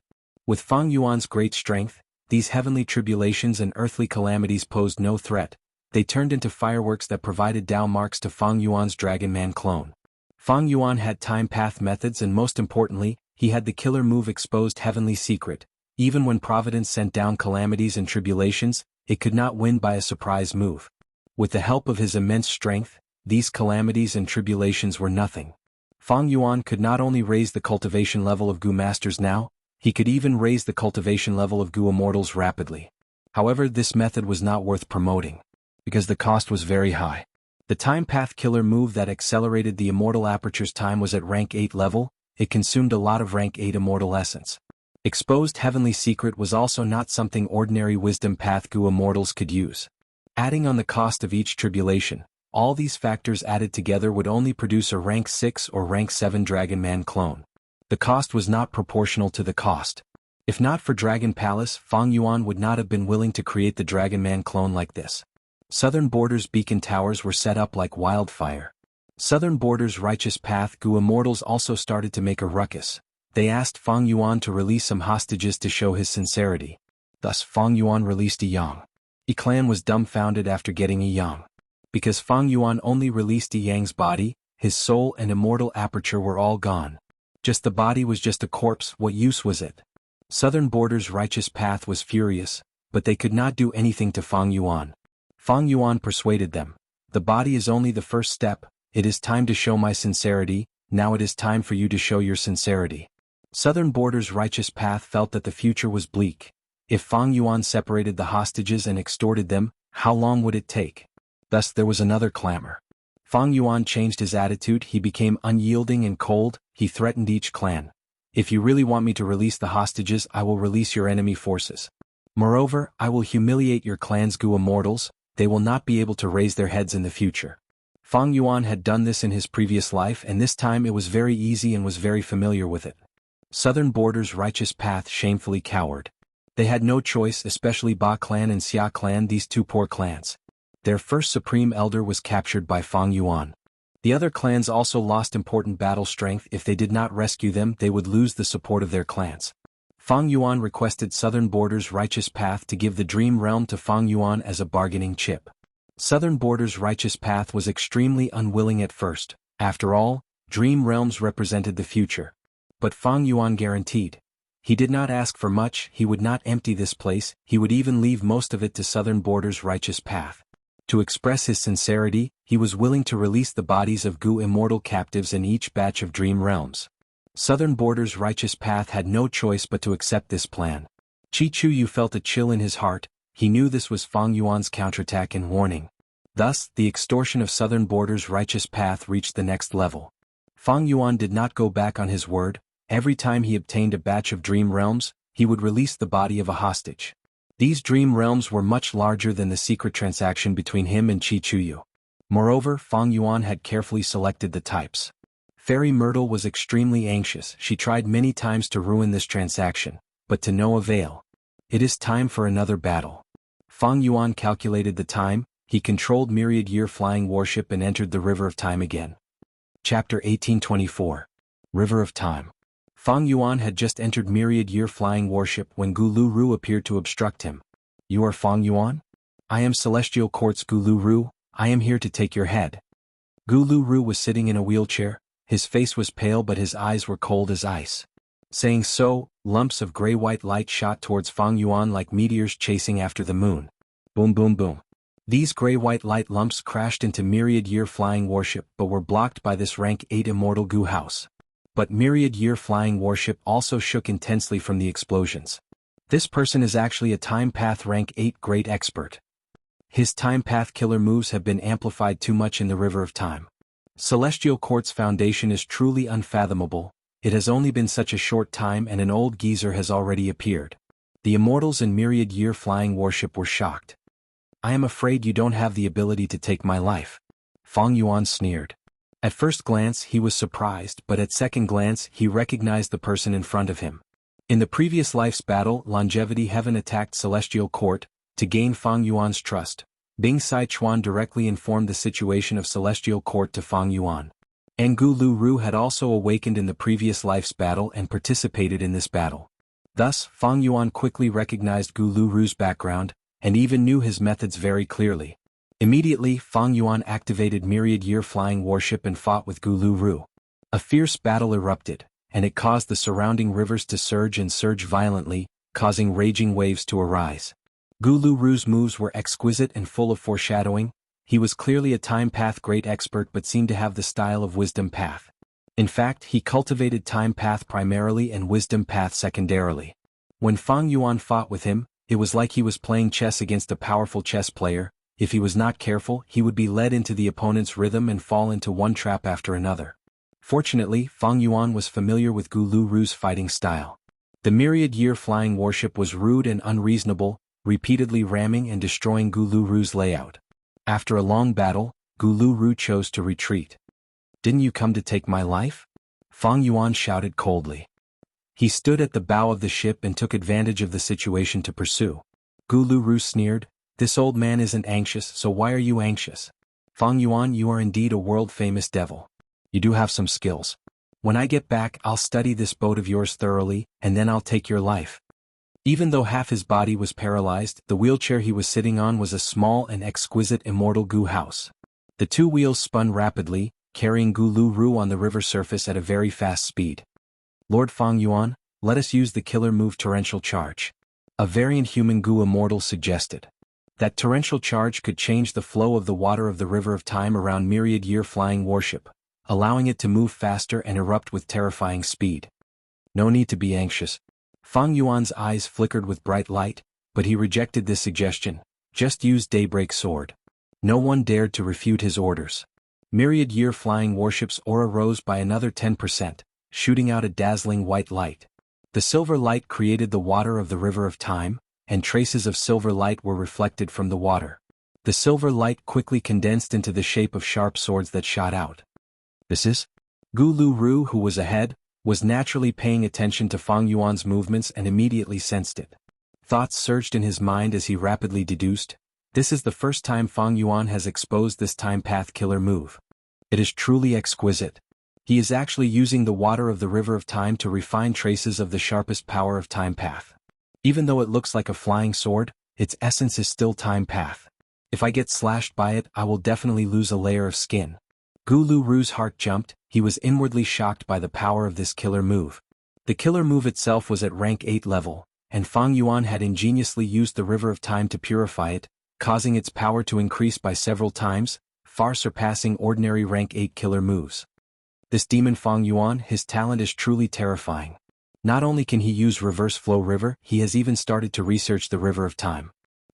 With Fang Yuan's great strength, these heavenly tribulations and earthly calamities posed no threat. They turned into fireworks that provided Dao marks to Fang Yuan's Dragon Man clone. Fang Yuan had time path methods and most importantly, he had the killer move Exposed Heavenly Secret. Even when Providence sent down calamities and tribulations, it could not win by a surprise move. With the help of his immense strength, these calamities and tribulations were nothing. Fang Yuan could not only raise the cultivation level of Gu Masters now, he could even raise the cultivation level of Gu Immortals rapidly. However, this method was not worth promoting, because the cost was very high. The time path killer move that accelerated the immortal aperture's time was at rank 8 level. It consumed a lot of rank 8 immortal essence. Exposed Heavenly Secret was also not something ordinary wisdom path Gu Immortals could use. Adding on the cost of each tribulation, all these factors added together would only produce a rank 6 or rank 7 Dragon Man clone. The cost was not proportional to the cost. If not for Dragon Palace, Fang Yuan would not have been willing to create the Dragon Man clone like this. Southern Border's beacon towers were set up like wildfire. Southern Border's righteous path Gu Immortals also started to make a ruckus. They asked Fang Yuan to release some hostages to show his sincerity. Thus Fang Yuan released a Yang. Yi clan was dumbfounded after getting a Yang. Because Fang Yuan only released a Yang's body, his soul and immortal aperture were all gone. Just the body was just a corpse, what use was it? Southern Border's righteous path was furious, but they could not do anything to Fang Yuan. Fang Yuan persuaded them. The body is only the first step, it is time to show my sincerity, now it is time for you to show your sincerity. Southern Border's righteous path felt that the future was bleak. If Fang Yuan separated the hostages and extorted them, how long would it take? Thus there was another clamor. Fang Yuan changed his attitude, he became unyielding and cold, he threatened each clan. If you really want me to release the hostages, I will release your enemy forces. Moreover, I will humiliate your clan's Gu immortals, they will not be able to raise their heads in the future. Fang Yuan had done this in his previous life and this time it was very easy and was very familiar with it. Southern Border's righteous path shamefully cowered. They had no choice, especially Ba clan and Xia clan, these two poor clans. Their first supreme elder was captured by Fang Yuan. The other clans also lost important battle strength. If they did not rescue them, they would lose the support of their clans. Fang Yuan requested Southern Border's righteous path to give the Dream Realm to Fang Yuan as a bargaining chip. Southern Border's righteous path was extremely unwilling at first. After all, Dream Realms represented the future. But Fang Yuan guaranteed. He did not ask for much, he would not empty this place, he would even leave most of it to Southern Border's righteous path. To express his sincerity, he was willing to release the bodies of Gu immortal captives in each batch of Dream Realms. Southern Border's righteous path had no choice but to accept this plan. Chi Chuyu felt a chill in his heart, he knew this was Fang Yuan's counterattack and warning. Thus, the extortion of Southern Border's righteous path reached the next level. Fang Yuan did not go back on his word, every time he obtained a batch of Dream Realms, he would release the body of a hostage. These Dream Realms were much larger than the secret transaction between him and Chi Chuyu. Moreover, Fang Yuan had carefully selected the types. Fairy Myrtle was extremely anxious, she tried many times to ruin this transaction, but to no avail. It is time for another battle. Fang Yuan calculated the time, he controlled Myriad Year Flying Warship and entered the River of Time again. Chapter 1824. River of Time. Fang Yuan had just entered Myriad Year Flying Warship when Gu Lu Ru appeared to obstruct him. You are Fang Yuan? I am Celestial Court's Gu Lu Ru, I am here to take your head. Gu Lu Ru was sitting in a wheelchair, his face was pale but his eyes were cold as ice. Saying so, lumps of gray-white light shot towards Fang Yuan like meteors chasing after the moon. Boom boom boom. These gray-white light lumps crashed into Myriad Year Flying Warship but were blocked by this rank 8 immortal Gu house. But Myriad Year Flying Warship also shook intensely from the explosions. This person is actually a Time Path rank 8 great expert. His Time Path killer moves have been amplified too much in the River of Time. Celestial Court's foundation is truly unfathomable, it has only been such a short time and an old geezer has already appeared. The Immortals in Myriad Year Flying Warship were shocked. I am afraid you don't have the ability to take my life. Fang Yuan sneered. At first glance he was surprised but at second glance he recognized the person in front of him. In the previous life's battle, Longevity Heaven attacked Celestial Court. To gain Fang Yuan's trust, Bing Sai Chuan directly informed the situation of Celestial Court to Fang Yuan. And Gu Lu Ru had also awakened in the previous life's battle and participated in this battle. Thus, Fang Yuan quickly recognized Gu Lu Ru's background, and even knew his methods very clearly. Immediately, Fang Yuan activated Myriad Year Flying Warship and fought with Gu Lu Ru. A fierce battle erupted, and it caused the surrounding rivers to surge and surge violently, causing raging waves to arise. Gu Lu Ru's moves were exquisite and full of foreshadowing. He was clearly a Time Path great expert but seemed to have the style of Wisdom Path. In fact, he cultivated Time Path primarily and Wisdom Path secondarily. When Fang Yuan fought with him, it was like he was playing chess against a powerful chess player. If he was not careful, he would be led into the opponent's rhythm and fall into one trap after another. Fortunately, Fang Yuan was familiar with Gu Lu Ru's fighting style. The Myriad Year Flying Warship was rude and unreasonable, repeatedly ramming and destroying Gu Lu Ru's layout. After a long battle, Gu Lu Ru chose to retreat. Didn't you come to take my life? Fang Yuan shouted coldly. He stood at the bow of the ship and took advantage of the situation to pursue. Gu Lu Ru sneered, this old man isn't anxious, so why are you anxious? Fang Yuan, you are indeed a world-famous devil. You do have some skills. When I get back, I'll study this boat of yours thoroughly, and then I'll take your life. Even though half his body was paralyzed, the wheelchair he was sitting on was a small and exquisite immortal goo house. The two wheels spun rapidly, carrying Gu Lu Ru on the river surface at a very fast speed. Lord Fang Yuan, let us use the killer move Torrential Charge. A variant human Gu Immortal suggested. That torrential charge could change the flow of the water of the River of Time around myriad-year flying warship, allowing it to move faster and erupt with terrifying speed. No need to be anxious. Fang Yuan's eyes flickered with bright light, but he rejected this suggestion. Just use Daybreak Sword. No one dared to refute his orders. Myriad-year flying warship's aura rose by another 10%, shooting out a dazzling white light. The silver light created the water of the River of Time, and traces of silver light were reflected from the water. The silver light quickly condensed into the shape of sharp swords that shot out. This is? Gu Lu Ru, who was ahead, was naturally paying attention to Fang Yuan's movements and immediately sensed it. Thoughts surged in his mind as he rapidly deduced, this is the first time Fang Yuan has exposed this time path killer move. It is truly exquisite. He is actually using the water of the River of Time to refine traces of the sharpest power of time path. Even though it looks like a flying sword, its essence is still time path. If I get slashed by it, I will definitely lose a layer of skin. Gu Lu Ru's heart jumped. He was inwardly shocked by the power of this killer move. The killer move itself was at rank 8 level, and Fang Yuan had ingeniously used the River of Time to purify it, causing its power to increase by several times, far surpassing ordinary rank 8 killer moves. This demon Fang Yuan, his talent is truly terrifying. Not only can he use reverse flow river, he has even started to research the River of Time.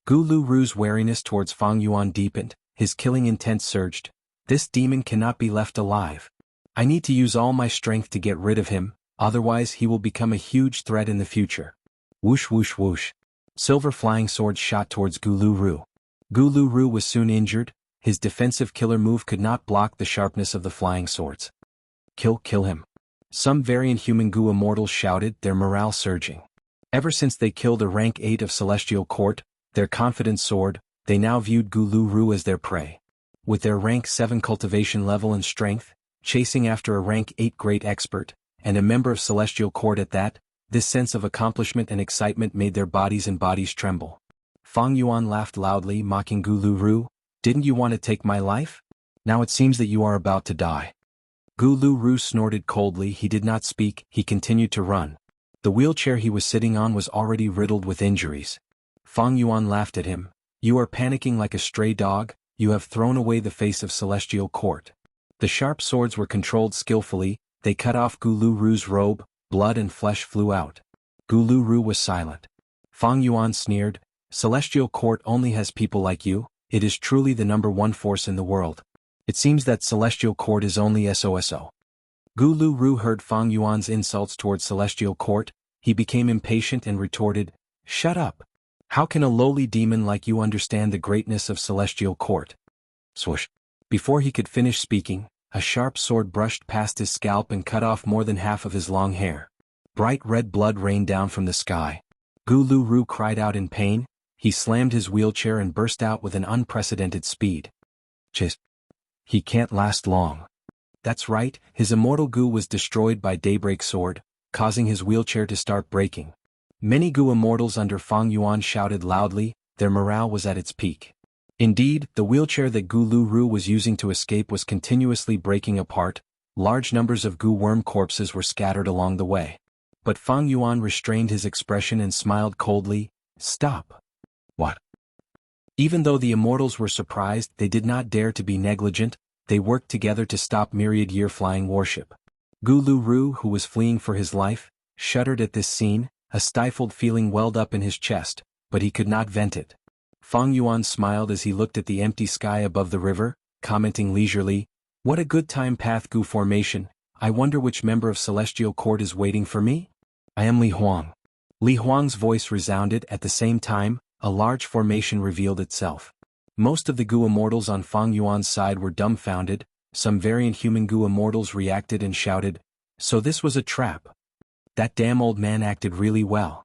Gu Lu Ru's wariness towards Fang Yuan deepened, his killing intent surged. This demon cannot be left alive. I need to use all my strength to get rid of him, otherwise he will become a huge threat in the future. Whoosh whoosh whoosh. Silver flying swords shot towards Gu Lu Ru. Gu Lu Ru was soon injured. His defensive killer move could not block the sharpness of the flying swords. Kill him. Some variant human Gu Immortals shouted, their morale surging. Ever since they killed a rank 8 of Celestial Court, their confidence soared. They now viewed Gu Lu Ru as their prey. With their rank 7 cultivation level and strength, chasing after a rank 8 great expert, and a member of Celestial Court at that, this sense of accomplishment and excitement made their bodies tremble. Fang Yuan laughed loudly, mocking Gu Lu Ru. Didn't you want to take my life? Now it seems that you are about to die. Gu Lu Ru snorted coldly. He did not speak, he continued to run. The wheelchair he was sitting on was already riddled with injuries. Fang Yuan laughed at him. You are panicking like a stray dog, you have thrown away the face of Celestial Court. The sharp swords were controlled skillfully, they cut off Gu Lu Ru's robe, blood and flesh flew out. Gu Lu Ru was silent. Fang Yuan sneered, Celestial Court only has people like you, it is truly the #1 force in the world. It seems that Celestial Court is only SOSO. Gu Lu Ru heard Fang Yuan's insults towards Celestial Court, he became impatient and retorted, Shut up! How can a lowly demon like you understand the greatness of Celestial Court? Swoosh! Before he could finish speaking, a sharp sword brushed past his scalp and cut off more than half of his long hair. Bright red blood rained down from the sky. Gu Lu Ru cried out in pain, he slammed his wheelchair and burst out with an unprecedented speed. Chis! He can't last long. That's right, his immortal Gu was destroyed by Daybreak Sword, causing his wheelchair to start breaking. Many Gu Immortals under Fang Yuan shouted loudly, their morale was at its peak. Indeed, the wheelchair that Gu Lu Ru was using to escape was continuously breaking apart, large numbers of Gu worm corpses were scattered along the way. But Fang Yuan restrained his expression and smiled coldly, Stop. What? Even though the Immortals were surprised, they did not dare to be negligent, they worked together to stop myriad-year flying warship. Gu Lu Ru, who was fleeing for his life, shuddered at this scene, a stifled feeling welled up in his chest, but he could not vent it. Fang Yuan smiled as he looked at the empty sky above the river, commenting leisurely, What a good time path Gu formation, I wonder which member of Celestial Court is waiting for me? I am Li Huang. Li Huang's voice resounded at the same time, a large formation revealed itself. Most of the Gu Immortals on Fang Yuan's side were dumbfounded, some variant human Gu Immortals reacted and shouted, So this was a trap. That damn old man acted really well.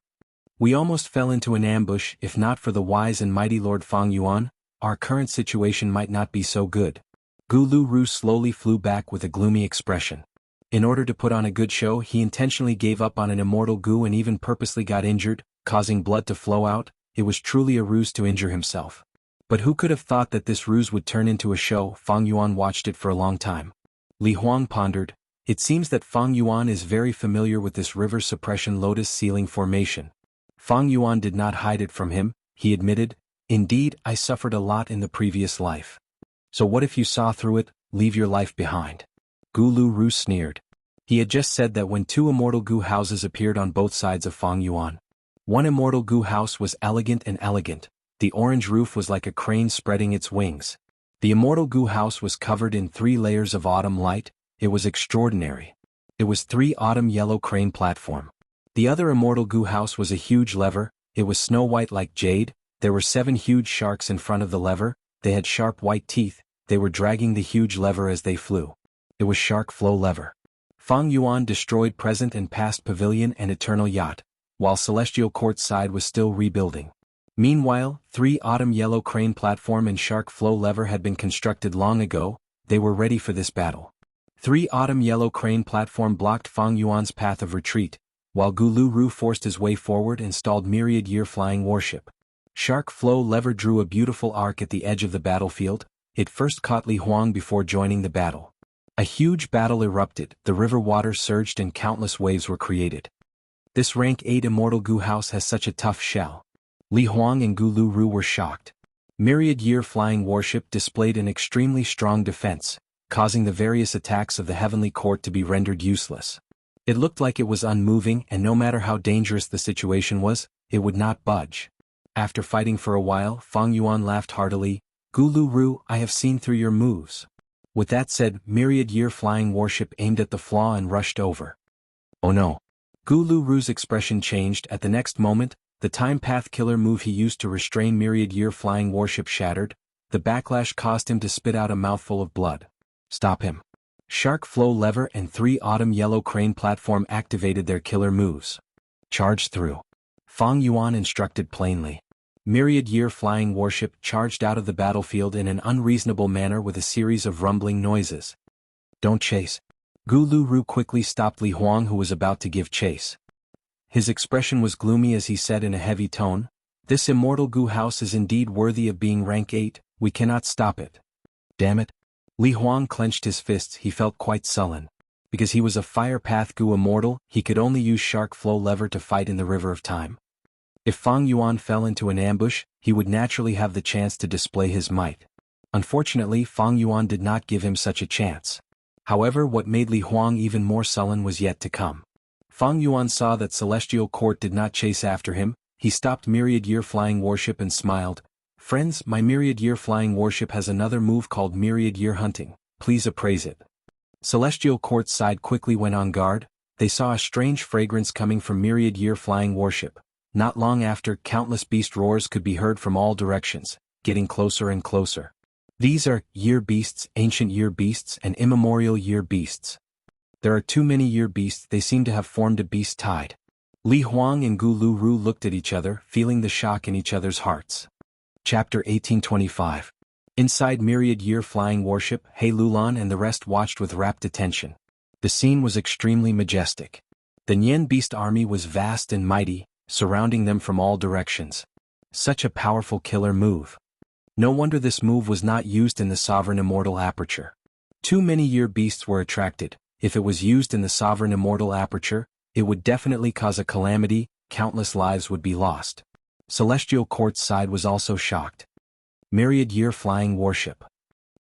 We almost fell into an ambush. If not for the wise and mighty Lord Fang Yuan, our current situation might not be so good. Gu Lu Ru slowly flew back with a gloomy expression. In order to put on a good show, he intentionally gave up on an immortal Gu and even purposely got injured, causing blood to flow out. It was truly a ruse to injure himself. But who could have thought that this ruse would turn into a show? Fang Yuan watched it for a long time. Li Huang pondered. It seems that Fang Yuan is very familiar with this river suppression lotus ceiling formation. Fang Yuan did not hide it from him. He admitted, "Indeed, I suffered a lot in the previous life." "So what if you saw through it? Leave your life behind." Gu Lu Ru sneered. He had just said that when two immortal Gu houses appeared on both sides of Fang Yuan. One immortal Gu house was elegant and elegant. The orange roof was like a crane spreading its wings. The immortal Gu house was covered in 3 layers of autumn light. It was extraordinary. It was 3 autumn yellow crane platform. The other immortal Gu house was a huge lever. It was snow white like jade. There were 7 huge sharks in front of the lever. They had sharp white teeth. They were dragging the huge lever as they flew. It was shark flow lever. Fang Yuan destroyed present and past pavilion and eternal yacht, while Celestial Court side was still rebuilding. Meanwhile, 3 autumn yellow crane platform and shark flow lever had been constructed long ago. They were ready for this battle. 3 autumn yellow crane platform blocked Fang Yuan's path of retreat, while Gu Lu Ru forced his way forward and stalled myriad year flying warship. Shark flow lever drew a beautiful arc at the edge of the battlefield. It first caught Li Huang before joining the battle. A huge battle erupted, the river water surged and countless waves were created. This rank 8 immortal Gu house has such a tough shell. Li Huang and Gu Lu Ru were shocked. Myriad year flying warship displayed an extremely strong defense, causing the various attacks of the heavenly court to be rendered useless. It looked like it was unmoving, and no matter how dangerous the situation was, it would not budge. After fighting for a while, Fang Yuan laughed heartily. "Gu Lu Ru, I have seen through your moves." With that said, myriad year flying warship aimed at the flaw and rushed over. "Oh no." Gu Lu Ru's expression changed. At the next moment, the time path killer move he used to restrain myriad year flying warship shattered. The backlash caused him to spit out a mouthful of blood. "Stop him." Shark flow lever and 3 autumn yellow crane platform activated their killer moves. "Charge through." Fang Yuan instructed plainly. Myriad year flying warship charged out of the battlefield in an unreasonable manner with a series of rumbling noises. "Don't chase." Gu Lu Ru quickly stopped Li Huang, who was about to give chase. His expression was gloomy as he said in a heavy tone, "This immortal Gu house is indeed worthy of being rank 8, we cannot stop it." "Damn it." Li Huang clenched his fists. He felt quite sullen. Because he was a fire path Gu immortal, he could only use shark flow lever to fight in the river of time. If Fang Yuan fell into an ambush, he would naturally have the chance to display his might. Unfortunately, Fang Yuan did not give him such a chance. However, what made Li Huang even more sullen was yet to come. Fang Yuan saw that Celestial Court did not chase after him. He stopped myriad year flying warship and smiled. "Friends, my myriad year flying warship has another move called myriad year hunting. Please appraise it." Celestial Court's side quickly went on guard. They saw a strange fragrance coming from myriad year flying warship. Not long after, countless beast roars could be heard from all directions, getting closer and closer. These are year beasts, ancient year beasts, and immemorial year beasts. There are too many year beasts. They seem to have formed a beast tide. Li Huang and Gu Lu Ru looked at each other, feeling the shock in each other's hearts. Chapter 1825. Inside myriad year flying warship, He Lulan and the rest watched with rapt attention. The scene was extremely majestic. The Nian beast army was vast and mighty, surrounding them from all directions. Such a powerful killer move. No wonder this move was not used in the Sovereign Immortal Aperture. Too many year beasts were attracted. If it was used in the Sovereign Immortal Aperture, it would definitely cause a calamity. Countless lives would be lost. Celestial Court's side was also shocked. Myriad year flying warship.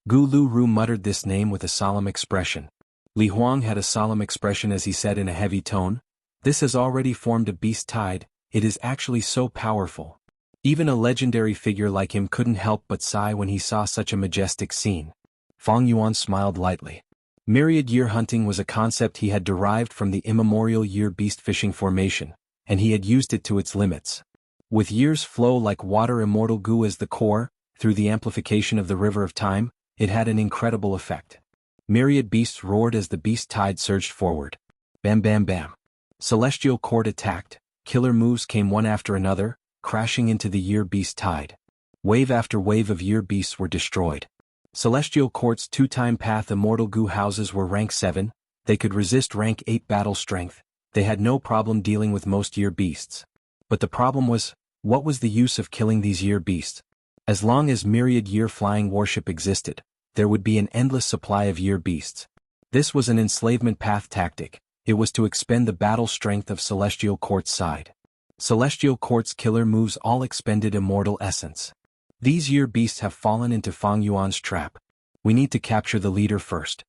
Gu Lu Ru muttered this name with a solemn expression. Li Huang had a solemn expression as he said in a heavy tone, "This has already formed a beast tide. It is actually so powerful." Even a legendary figure like him couldn't help but sigh when he saw such a majestic scene. Fang Yuan smiled lightly. Myriad year hunting was a concept he had derived from the immemorial year beast fishing formation, and he had used it to its limits. With years flow like water immortal Gu as the core, through the amplification of the river of time, it had an incredible effect. Myriad beasts roared as the beast tide surged forward. Bam bam bam. Celestial Court attacked. Killer moves came one after another, crashing into the year beast tide. Wave after wave of year beasts were destroyed. Celestial Court's 2-time path immortal Gu houses were rank 7, they could resist rank 8 battle strength, they had no problem dealing with most year beasts. But the problem was, what was the use of killing these year beasts? As long as myriad year flying warship existed, there would be an endless supply of year beasts. This was an enslavement path tactic. It was to expend the battle strength of Celestial Court's side. Celestial Court's killer moves all expended immortal essence. These year beasts have fallen into Fang Yuan's trap. We need to capture the leader first.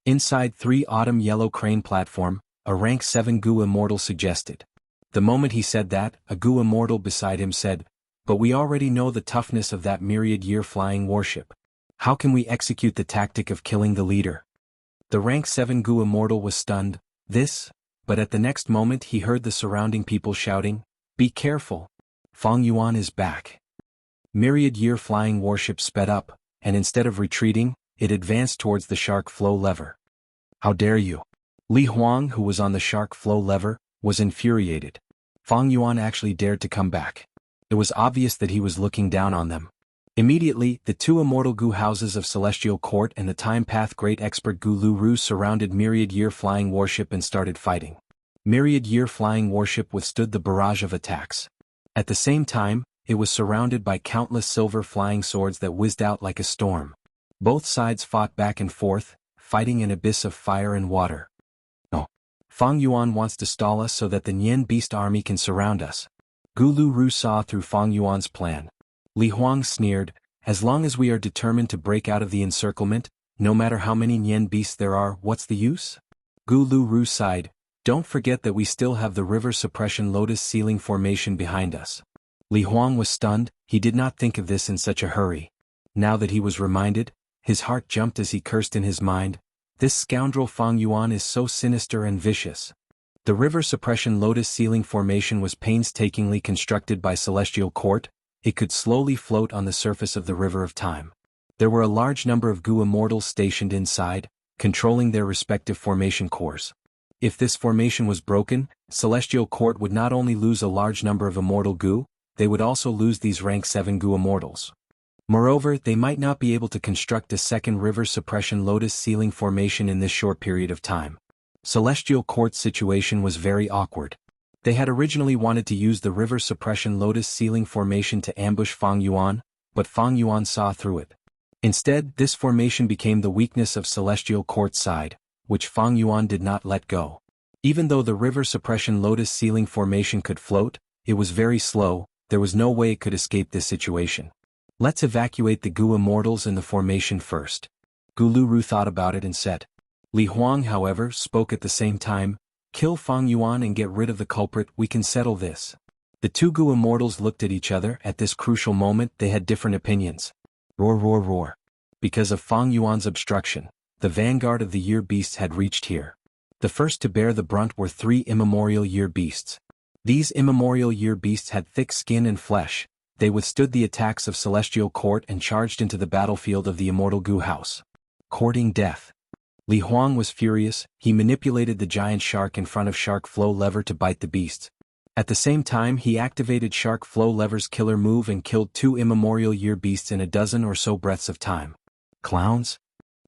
Inside 3 Autumn Yellow Crane platform, a rank 7 Gu Immortal suggested. The moment he said that, a Gu Immortal beside him said, "But we already know the toughness of that myriad year flying warship. How can we execute the tactic of killing the leader?" The rank 7 Gu Immortal was stunned. But at the next moment he heard the surrounding people shouting, "Be careful! Fang Yuan is back." Myriad year flying warship sped up, and instead of retreating, it advanced towards the shark flow lever. "How dare you!" Li Huang, who was on the shark flow lever, was infuriated. Fang Yuan actually dared to come back. It was obvious that he was looking down on them. Immediately, the 2 immortal Gu houses of Celestial Court and the Time Path Great Expert Gu Lu Ru surrounded Myriad Year Flying Warship and started fighting. Myriad Year Flying Warship withstood the barrage of attacks. At the same time, it was surrounded by countless silver flying swords that whizzed out like a storm. Both sides fought back and forth, fighting an abyss of fire and water. "No. Fang Yuan wants to stall us so that the Nian Beast army can surround us." Gu Lu Ru saw through Fang Yuan's plan. Li Huang sneered, "As long as we are determined to break out of the encirclement, no matter how many Nian beasts there are, what's the use?" Gu Lu Ru sighed, "Don't forget that we still have the river suppression lotus ceiling formation behind us." Li Huang was stunned. He did not think of this in such a hurry. Now that he was reminded, his heart jumped as he cursed in his mind, "This scoundrel Fang Yuan is so sinister and vicious." The river suppression lotus ceiling formation was painstakingly constructed by Celestial Court. It could slowly float on the surface of the river of time. There were a large number of Gu Immortals stationed inside, controlling their respective formation cores. If this formation was broken, Celestial Court would not only lose a large number of Immortal Gu, they would also lose these rank 7 Gu Immortals. Moreover, they might not be able to construct a second river suppression lotus ceiling formation in this short period of time. Celestial Court's situation was very awkward. They had originally wanted to use the river suppression lotus ceiling formation to ambush Fang Yuan, but Fang Yuan saw through it. Instead, this formation became the weakness of Celestial Court's side, which Fang Yuan did not let go. Even though the river suppression lotus ceiling formation could float, it was very slow. There was no way it could escape this situation. "Let's evacuate the Gu Immortals in the formation first." Gu Lu Ru thought about it and said. Li Huang, however, spoke at the same time, "Kill Fang Yuan and get rid of the culprit, we can settle this." The 2 Gu Immortals looked at each other. At this crucial moment they had different opinions. Roar roar roar. Because of Fang Yuan's obstruction, the vanguard of the year beasts had reached here. The first to bear the brunt were 3 immemorial year beasts. These immemorial year beasts had thick skin and flesh. They withstood the attacks of Celestial Court and charged into the battlefield of the Immortal Gu House. Courting death. Li Huang was furious. He manipulated the giant shark in front of Shark Flow Lever to bite the beasts. At the same time he activated Shark Flow Lever's killer move and killed 2 immemorial year beasts in a dozen or so breaths of time. Clowns?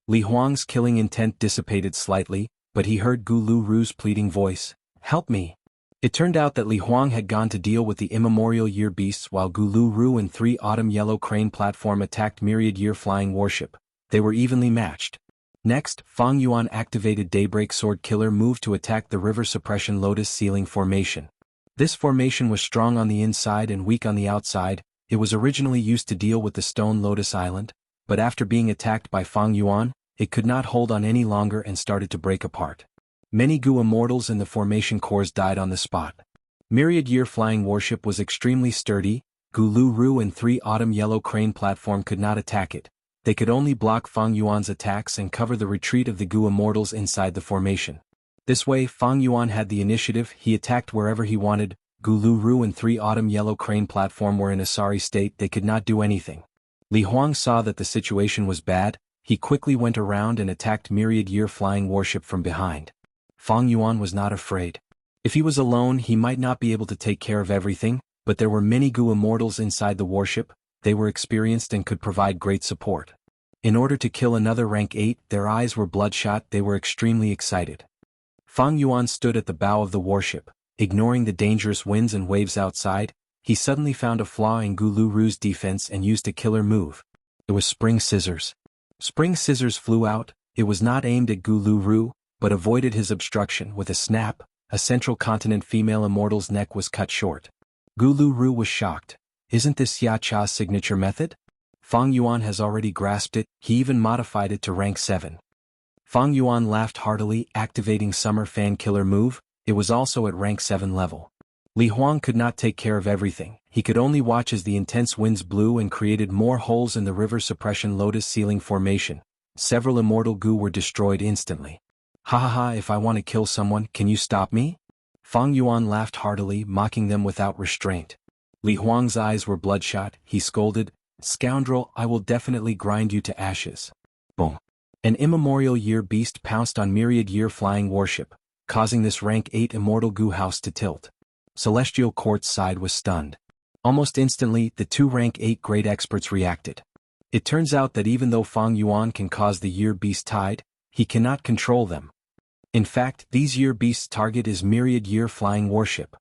Li Huang's killing intent dissipated slightly, but he heard Gu Lu Ru's pleading voice, "Help me." It turned out that Li Huang had gone to deal with the immemorial year beasts while Gu Lu Ru and 3 Autumn Yellow Crane platform attacked Myriad Year Flying Warship. They were evenly matched. Next, Fang Yuan activated Daybreak Sword Killer move to attack the River Suppression Lotus Ceiling formation. This formation was strong on the inside and weak on the outside. It was originally used to deal with the Stone Lotus Island, but after being attacked by Fang Yuan, it could not hold on any longer and started to break apart. Many Gu Immortals in the formation cores died on the spot. Myriad Year Flying Warship was extremely sturdy. Gu Lu Ru and 3 Autumn Yellow Crane platform could not attack it. They could only block Fang Yuan's attacks and cover the retreat of the Gu Immortals inside the formation. This way Fang Yuan had the initiative. He attacked wherever he wanted. Gu Lu Ru and 3 Autumn Yellow Crane platform were in a sorry state. They could not do anything. Li Huang saw that the situation was bad. He quickly went around and attacked Myriad Year Flying Warship from behind. Fang Yuan was not afraid. If he was alone he might not be able to take care of everything, but there were many Gu Immortals inside the warship. They were experienced and could provide great support. In order to kill another rank 8, their eyes were bloodshot. They were extremely excited. Fang Yuan stood at the bow of the warship. ignoring the dangerous winds and waves outside, he suddenly found a flaw in Gu Luru's defense and used a killer move. It was Spring Scissors. Spring Scissors flew out. It was not aimed at Gu Luru, but avoided his obstruction. With a snap, a Central Continent female immortal's neck was cut short. Gu Luru was shocked. Isn't this Xiaxia's signature method? Fang Yuan has already grasped it, he even modified it to rank 7. Fang Yuan laughed heartily, activating Summer Fan Killer move. It was also at rank 7 level. Li Huang could not take care of everything. He could only watch as the intense winds blew and created more holes in the river suppression lotus ceiling formation. Several immortal Gu were destroyed instantly. Ha ha ha, if I want to kill someone, can you stop me? Fang Yuan laughed heartily, mocking them without restraint. Li Huang's eyes were bloodshot. He scolded, "Scoundrel, I will definitely grind you to ashes." Boom. An immemorial year beast pounced on myriad year flying warship, causing this rank 8 immortal Gu house to tilt. Celestial Court's side was stunned. Almost instantly, the 2 rank 8 great experts reacted. It turns out that even though Fang Yuan can cause the year beast tide, he cannot control them. In fact, these year beasts' target is myriad year flying warship.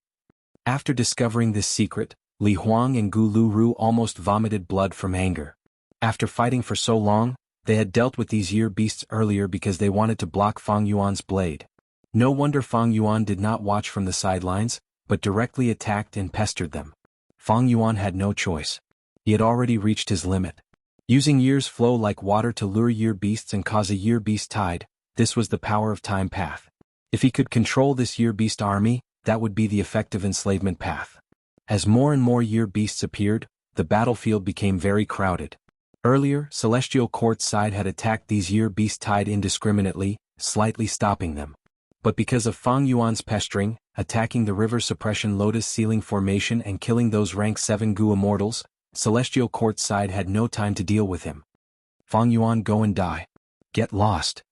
After discovering this secret, Li Huang and Gu Luru almost vomited blood from anger. After fighting for so long, they had dealt with these year beasts earlier because they wanted to block Fang Yuan's blade. No wonder Fang Yuan did not watch from the sidelines, but directly attacked and pestered them. Fang Yuan had no choice. He had already reached his limit. Using year's flow like water to lure year beasts and cause a year beast tide, this was the power of time path. If he could control this year beast army, that would be the effective enslavement path. As more and more year beasts appeared, the battlefield became very crowded. Earlier, Celestial Court's side had attacked these year beast tide indiscriminately, slightly stopping them. But because of Fang Yuan's pestering, attacking the river suppression lotus ceiling formation and killing those rank 7 Gu immortals, Celestial Court's side had no time to deal with him. Fang Yuan, go and die. Get lost.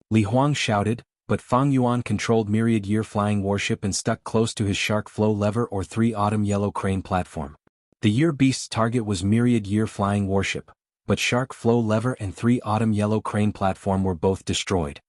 Li Huang shouted, but Fang Yuan controlled myriad year flying warship and stuck close to his shark flow lever or 3 autumn yellow crane platform. The year beast's target was myriad year flying warship, but shark flow lever and 3 autumn yellow crane platform were both destroyed.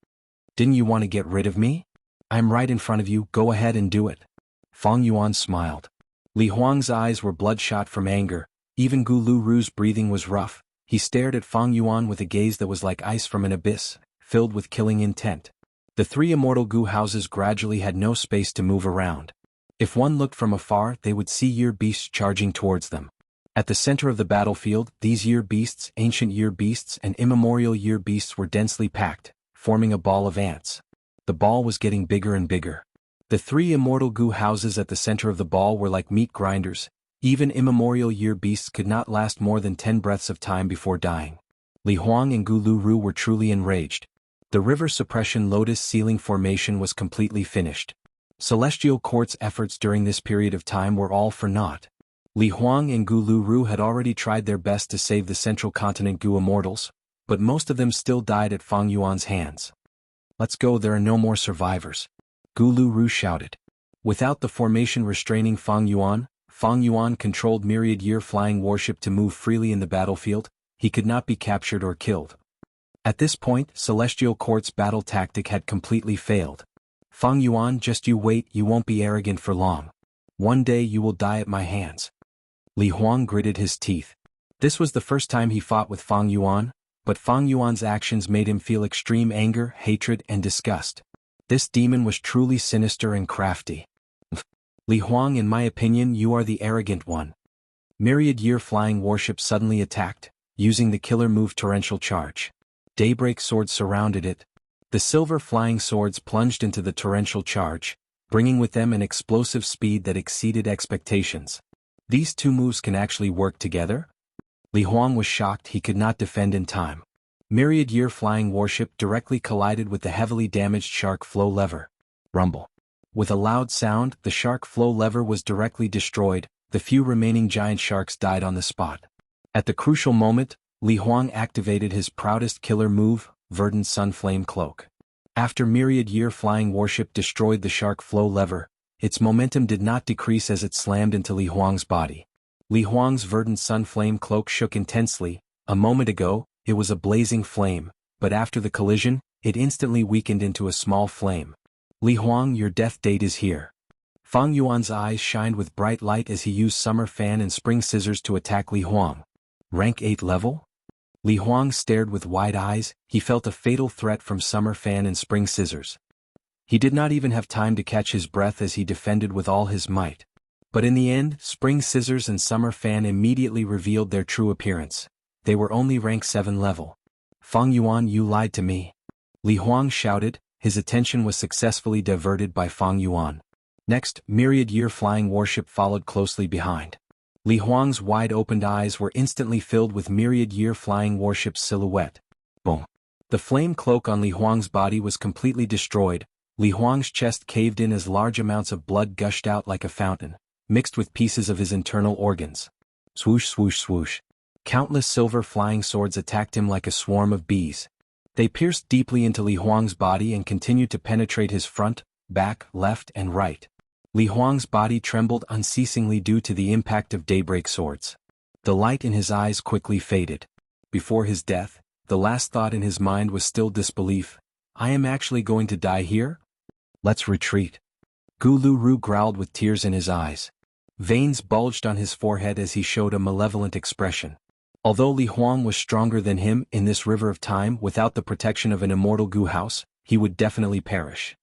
Didn't you want to get rid of me? I'm right in front of you, go ahead and do it. Fang Yuan smiled. Li Huang's eyes were bloodshot from anger. Even Gu Luru's breathing was rough. He stared at Fang Yuan with a gaze that was like ice from an abyss, filled with killing intent. The 3 immortal Gu houses gradually had no space to move around. If one looked from afar, they would see year beasts charging towards them. At the center of the battlefield, these year beasts, ancient year beasts and immemorial year beasts were densely packed, forming a ball of ants. The ball was getting bigger and bigger. The 3 immortal Gu houses at the center of the ball were like meat grinders. Even immemorial year beasts could not last more than 10 breaths of time before dying. Li Huang and Gu Luru were truly enraged. The river suppression lotus ceiling formation was completely finished. Celestial Court's efforts during this period of time were all for naught. Li Huang and Gu Luru had already tried their best to save the Central Continent Gu immortals, but most of them still died at Fang Yuan's hands. Let's go, there are no more survivors. Gu Luru shouted. Without the formation restraining Fang Yuan controlled myriad year flying warship to move freely in the battlefield. He could not be captured or killed. At this point, Celestial Court's battle tactic had completely failed. Fang Yuan, just you wait, you won't be arrogant for long. One day you will die at my hands. Li Huang gritted his teeth. This was the first time he fought with Fang Yuan, but Fang Yuan's actions made him feel extreme anger, hatred, and disgust. This demon was truly sinister and crafty. Li Huang, in my opinion, you are the arrogant one. Myriad year flying warship suddenly attacked, using the killer move Torrential Charge. Daybreak swords surrounded it. The silver flying swords plunged into the Torrential Charge, bringing with them an explosive speed that exceeded expectations. These 2 moves can actually work together? Li Huang was shocked he could not defend in time. Myriad year flying warship directly collided with the heavily damaged shark flow lever. Rumble. With a loud sound, the shark flow lever was directly destroyed. The few remaining giant sharks died on the spot. At the crucial moment, Li Huang activated his proudest killer move, Verdant Sun Flame Cloak. After myriad year flying warship destroyed the shark flow lever, its momentum did not decrease as it slammed into Li Huang's body. Li Huang's Verdant Sun Flame Cloak shook intensely. A moment ago, it was a blazing flame, but after the collision, it instantly weakened into a small flame. Li Huang, your death date is here. Fang Yuan's eyes shined with bright light as he used summer fan and spring scissors to attack Li Huang. Rank 8 level? Li Huang stared with wide eyes. He felt a fatal threat from summer fan and spring scissors. He did not even have time to catch his breath as he defended with all his might. But in the end, spring scissors and summer fan immediately revealed their true appearance. They were only rank 7 level. Fang Yuan, you lied to me. Li Huang shouted. His attention was successfully diverted by Fang Yuan. Next, myriad year flying warship followed closely behind. Li Huang's wide-opened eyes were instantly filled with myriad year flying warship's silhouette. Boom. The flame cloak on Li Huang's body was completely destroyed. Li Huang's chest caved in as large amounts of blood gushed out like a fountain, mixed with pieces of his internal organs. Swoosh swoosh swoosh. Countless silver flying swords attacked him like a swarm of bees. They pierced deeply into Li Huang's body and continued to penetrate his front, back, left, and right. Li Huang's body trembled unceasingly due to the impact of daybreak swords. The light in his eyes quickly faded. Before his death, the last thought in his mind was still disbelief. I am actually going to die here? Let's retreat. Gu Lu growled with tears in his eyes. Veins bulged on his forehead as he showed a malevolent expression. Although Li Huang was stronger than him in this river of time, without the protection of an immortal Gu house, he would definitely perish.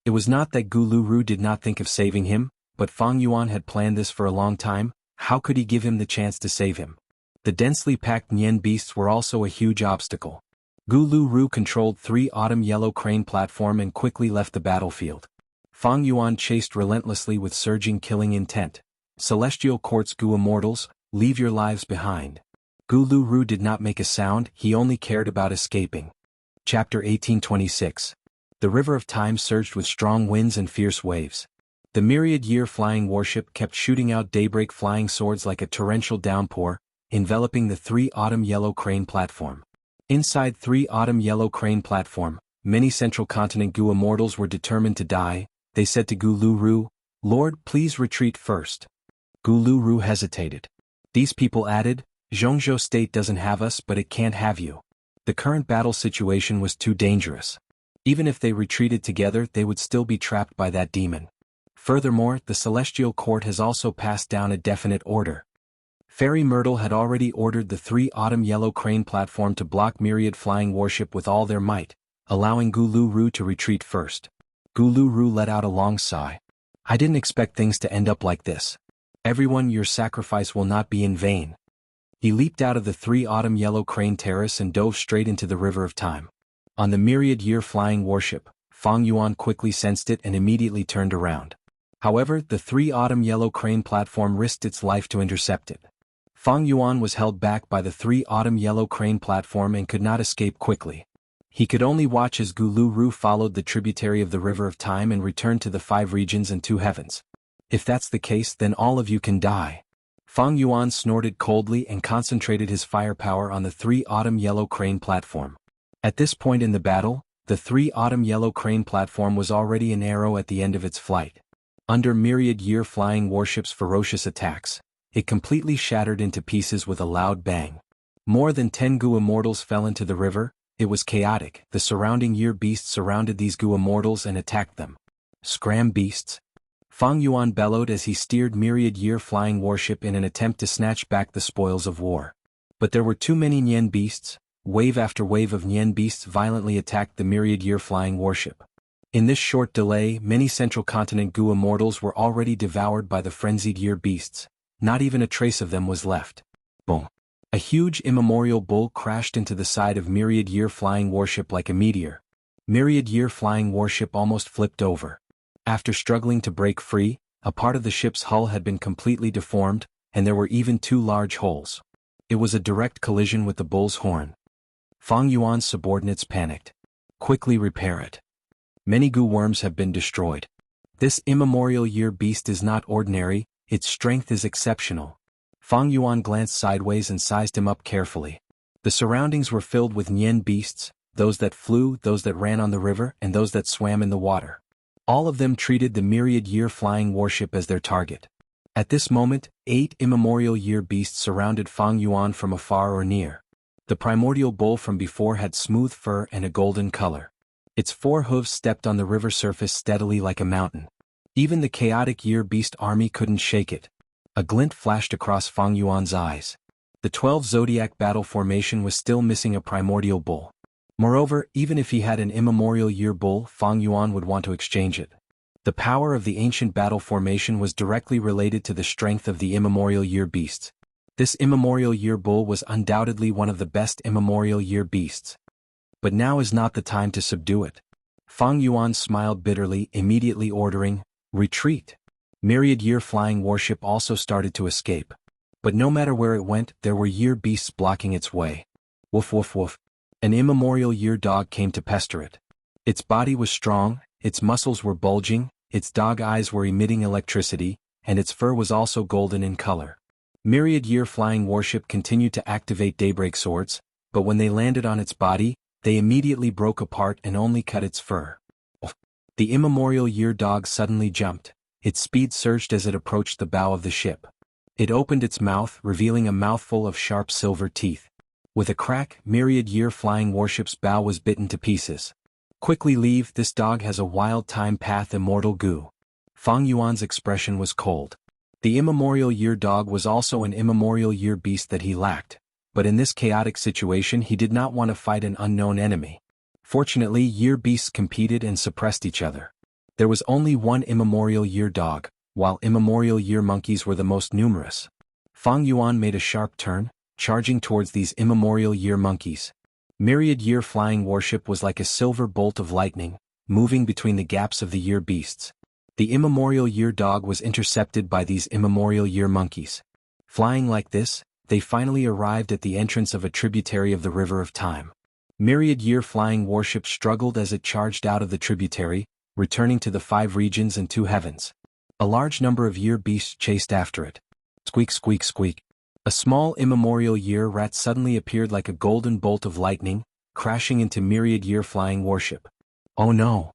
It was not that Gu Lu did not think of saving him, but Fang Yuan had planned this for a long time. How could he give him the chance to save him? The densely packed Nian beasts were also a huge obstacle. Gu Lu controlled 3 autumn yellow crane platform and quickly left the battlefield. Fang Yuan chased relentlessly with surging killing intent. Celestial Court's Gu Immortals, leave your lives behind. Gu Lu did not make a sound, he only cared about escaping. Chapter 1826. The river of time surged with strong winds and fierce waves. The myriad year flying warship kept shooting out daybreak flying swords like a torrential downpour, enveloping the 3 autumn yellow crane platform. Inside 3 autumn yellow crane platform, many central continent Gu Immortals were determined to die. They said to Gu Lu, Lord, please retreat first. Gu Lu hesitated. These people added, Jianghu state doesn't have us, but it can't have you. The current battle situation was too dangerous. Even if they retreated together, they would still be trapped by that demon. Furthermore, the Celestial Court has also passed down a definite order. Fairy Myrtle had already ordered the 3 autumn yellow crane platform to block myriad flying warship with all their might, allowing Gu Lu to retreat first. Gu Lu let out a long sigh. I didn't expect things to end up like this. Everyone, your sacrifice will not be in vain. He leaped out of the 3 autumn yellow crane terrace and dove straight into the river of time. On the myriad year flying warship, Fang Yuan quickly sensed it and immediately turned around. However, the 3 autumn yellow crane platform risked its life to intercept it. Fang Yuan was held back by the 3 autumn yellow crane platform and could not escape quickly. He could only watch as Gu Lu followed the tributary of the river of time and returned to the 5 regions and 2 heavens. If that's the case, then all of you can die. Fang Yuan snorted coldly and concentrated his firepower on the 3 autumn yellow crane platform. At this point in the battle, the 3 autumn yellow crane platform was already an arrow at the end of its flight. Under myriad year flying warship's ferocious attacks, it completely shattered into pieces with a loud bang. More than 10 Gu Immortals fell into the river. It was chaotic. The surrounding year beasts surrounded these Gu Immortals and attacked them. Scram beasts! Fang Yuan bellowed as he steered myriad year flying warship in an attempt to snatch back the spoils of war. But there were too many Nian beasts. Wave after wave of Nian beasts violently attacked the myriad year flying warship. In this short delay, many central continent Gu Immortals were already devoured by the frenzied year beasts. Not even a trace of them was left. Boom! A huge immemorial bull crashed into the side of myriad year flying warship like a meteor. Myriad year flying warship almost flipped over. After struggling to break free, a part of the ship's hull had been completely deformed, and there were even 2 large holes. It was a direct collision with the bull's horn. Fang Yuan's subordinates panicked. Quickly repair it. Many Gu worms have been destroyed. This immemorial year beast is not ordinary, its strength is exceptional. Fang Yuan glanced sideways and sized him up carefully. The surroundings were filled with Nian beasts, those that flew, those that ran on the river, and those that swam in the water. All of them treated the myriad year flying warship as their target. At this moment, 8 immemorial year beasts surrounded Fang Yuan from afar or near. The primordial bull from before had smooth fur and a golden color. Its 4 hooves stepped on the river surface steadily like a mountain. Even the chaotic Year Beast army couldn't shake it. A glint flashed across Fang Yuan's eyes. The 12 Zodiac battle formation was still missing a primordial bull. Moreover, even if he had an immemorial year bull, Fang Yuan would want to exchange it. The power of the ancient battle formation was directly related to the strength of the immemorial year beasts. This immemorial year bull was undoubtedly one of the best immemorial year beasts. But now is not the time to subdue it. Fang Yuan smiled bitterly, immediately ordering, "Retreat." Myriad year flying warship also started to escape. But no matter where it went, there were year beasts blocking its way. Woof woof woof. An immemorial year dog came to pester it. Its body was strong, its muscles were bulging, its dog eyes were emitting electricity, and its fur was also golden in color. Myriad year flying warship continued to activate daybreak swords, but when they landed on its body, they immediately broke apart and only cut its fur. The immemorial year dog suddenly jumped. Its speed surged as it approached the bow of the ship. It opened its mouth, revealing a mouthful of sharp silver teeth. With a crack, Myriad year flying warship's bow was bitten to pieces. "Quickly leave, this dog has a wild time path immortal goo." Fang Yuan's expression was cold. The immemorial year dog was also an immemorial year beast that he lacked, but in this chaotic situation he did not want to fight an unknown enemy. Fortunately, year beasts competed and suppressed each other. There was only one immemorial year dog, while immemorial year monkeys were the most numerous. Fang Yuan made a sharp turn, charging towards these immemorial year monkeys. Myriad year flying warship was like a silver bolt of lightning, moving between the gaps of the year beasts. The immemorial year dog was intercepted by these immemorial year monkeys. Flying like this, they finally arrived at the entrance of a tributary of the River of Time. Myriad year flying warship struggled as it charged out of the tributary, returning to the 5 regions and 2 heavens. A large number of year beasts chased after it. Squeak squeak squeak. A small immemorial year rat suddenly appeared like a golden bolt of lightning, crashing into myriad year flying warship. "Oh no!"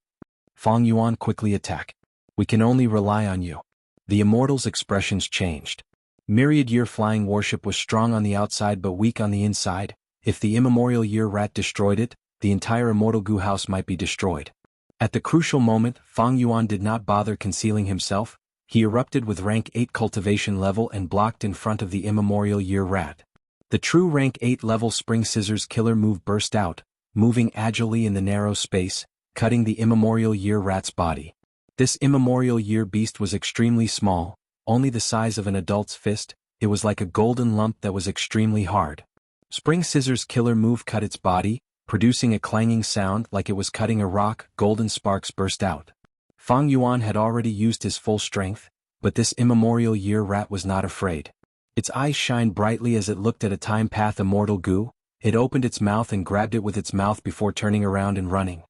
Fang Yuan quickly attacked. "We can only rely on you." The Immortal's expressions changed. Myriad year flying warship was strong on the outside but weak on the inside. If the immemorial year rat destroyed it, the entire Immortal Goo house might be destroyed. At the crucial moment, Fang Yuan did not bother concealing himself. He erupted with rank 8 cultivation level and blocked in front of the immemorial year rat. The true rank 8 level spring scissors killer move burst out, moving agilely in the narrow space, cutting the immemorial year rat's body. This immemorial year beast was extremely small, only the size of an adult's fist. It was like a golden lump that was extremely hard. Spring scissors killer move cut its body, producing a clanging sound like it was cutting a rock. Golden sparks burst out. Fang Yuan had already used his full strength, but this immemorial year rat was not afraid. Its eyes shined brightly as it looked at a time path immortal goo. It opened its mouth and grabbed it with its mouth before turning around and running.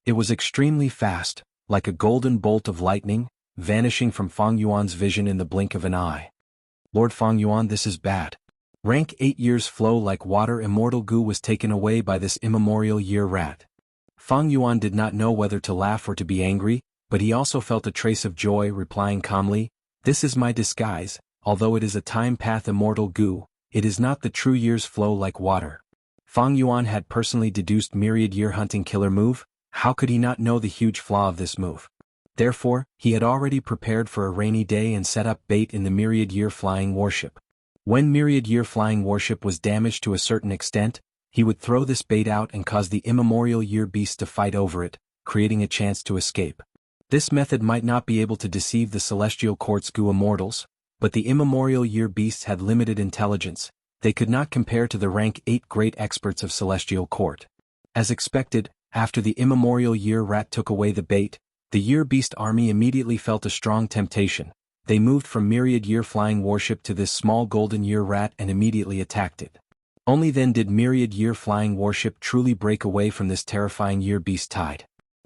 It was extremely fast, like a golden bolt of lightning, vanishing from Fang Yuan's vision in the blink of an eye. "Lord Fang Yuan, this is bad." Rank 8 years flow like water. Immortal goo was taken away by this immemorial year rat. Fang Yuan did not know whether to laugh or to be angry, but he also felt a trace of joy, replying calmly, "This is my disguise. Although it is a time path immortal goo, it is not the true years flow like water." Fang Yuan had personally deduced myriad year hunting killer move. How could he not know the huge flaw of this move? Therefore, he had already prepared for a rainy day and set up bait in the myriad year flying warship. When myriad year flying warship was damaged to a certain extent, he would throw this bait out and cause the immemorial year beast to fight over it, creating a chance to escape. This method might not be able to deceive the celestial court's goo immortals, but the immemorial year beasts had limited intelligence. They could not compare to the rank 8 great experts of celestial court. As expected, after the immemorial year rat took away the bait, the year beast army immediately felt a strong temptation. They moved from myriad year flying warship to this small golden year rat and immediately attacked it. Only then did myriad year flying warship truly break away from this terrifying year beast tide.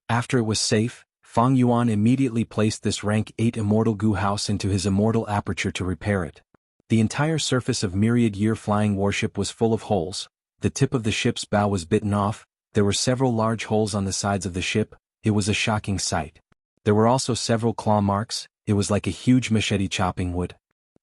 After it was safe, Fang Yuan immediately placed this rank 8 immortal goo house into his immortal aperture to repair it. The entire surface of myriad year flying warship was full of holes. The tip of the ship's bow was bitten off. There were several large holes on the sides of the ship. It was a shocking sight. There were also several claw marks. It was like a huge machete chopping wood.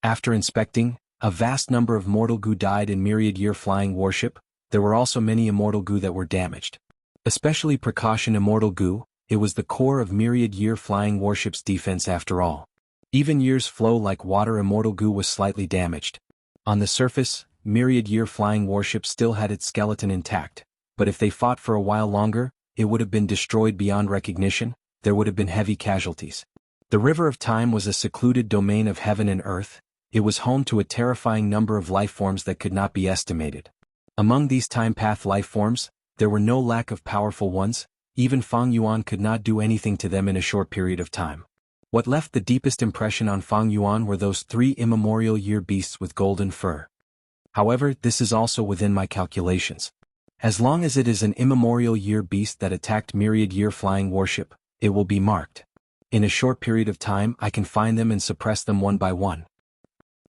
After inspecting, a vast number of mortal goo died in myriad year flying warship. There were also many immortal goo that were damaged. Especially precaution immortal goo. it was the core of myriad-year flying warships' defense after all. Even years flow like water. Immortal Gu was slightly damaged. On the surface, myriad-year flying warship still had its skeleton intact, but if they fought for a while longer, it would have been destroyed beyond recognition. There would have been heavy casualties. The River of Time was a secluded domain of heaven and earth. It was home to a terrifying number of life forms that could not be estimated. Among these time path life forms, there were no lack of powerful ones. Even Fang Yuan could not do anything to them in a short period of time. What left the deepest impression on Fang Yuan were those 3 immemorial year beasts with golden fur. However, this is also within my calculations. As long as it is an immemorial year beast that attacked myriad-year flying warship, it will be marked. In a short period of time I can find them and suppress them one by one.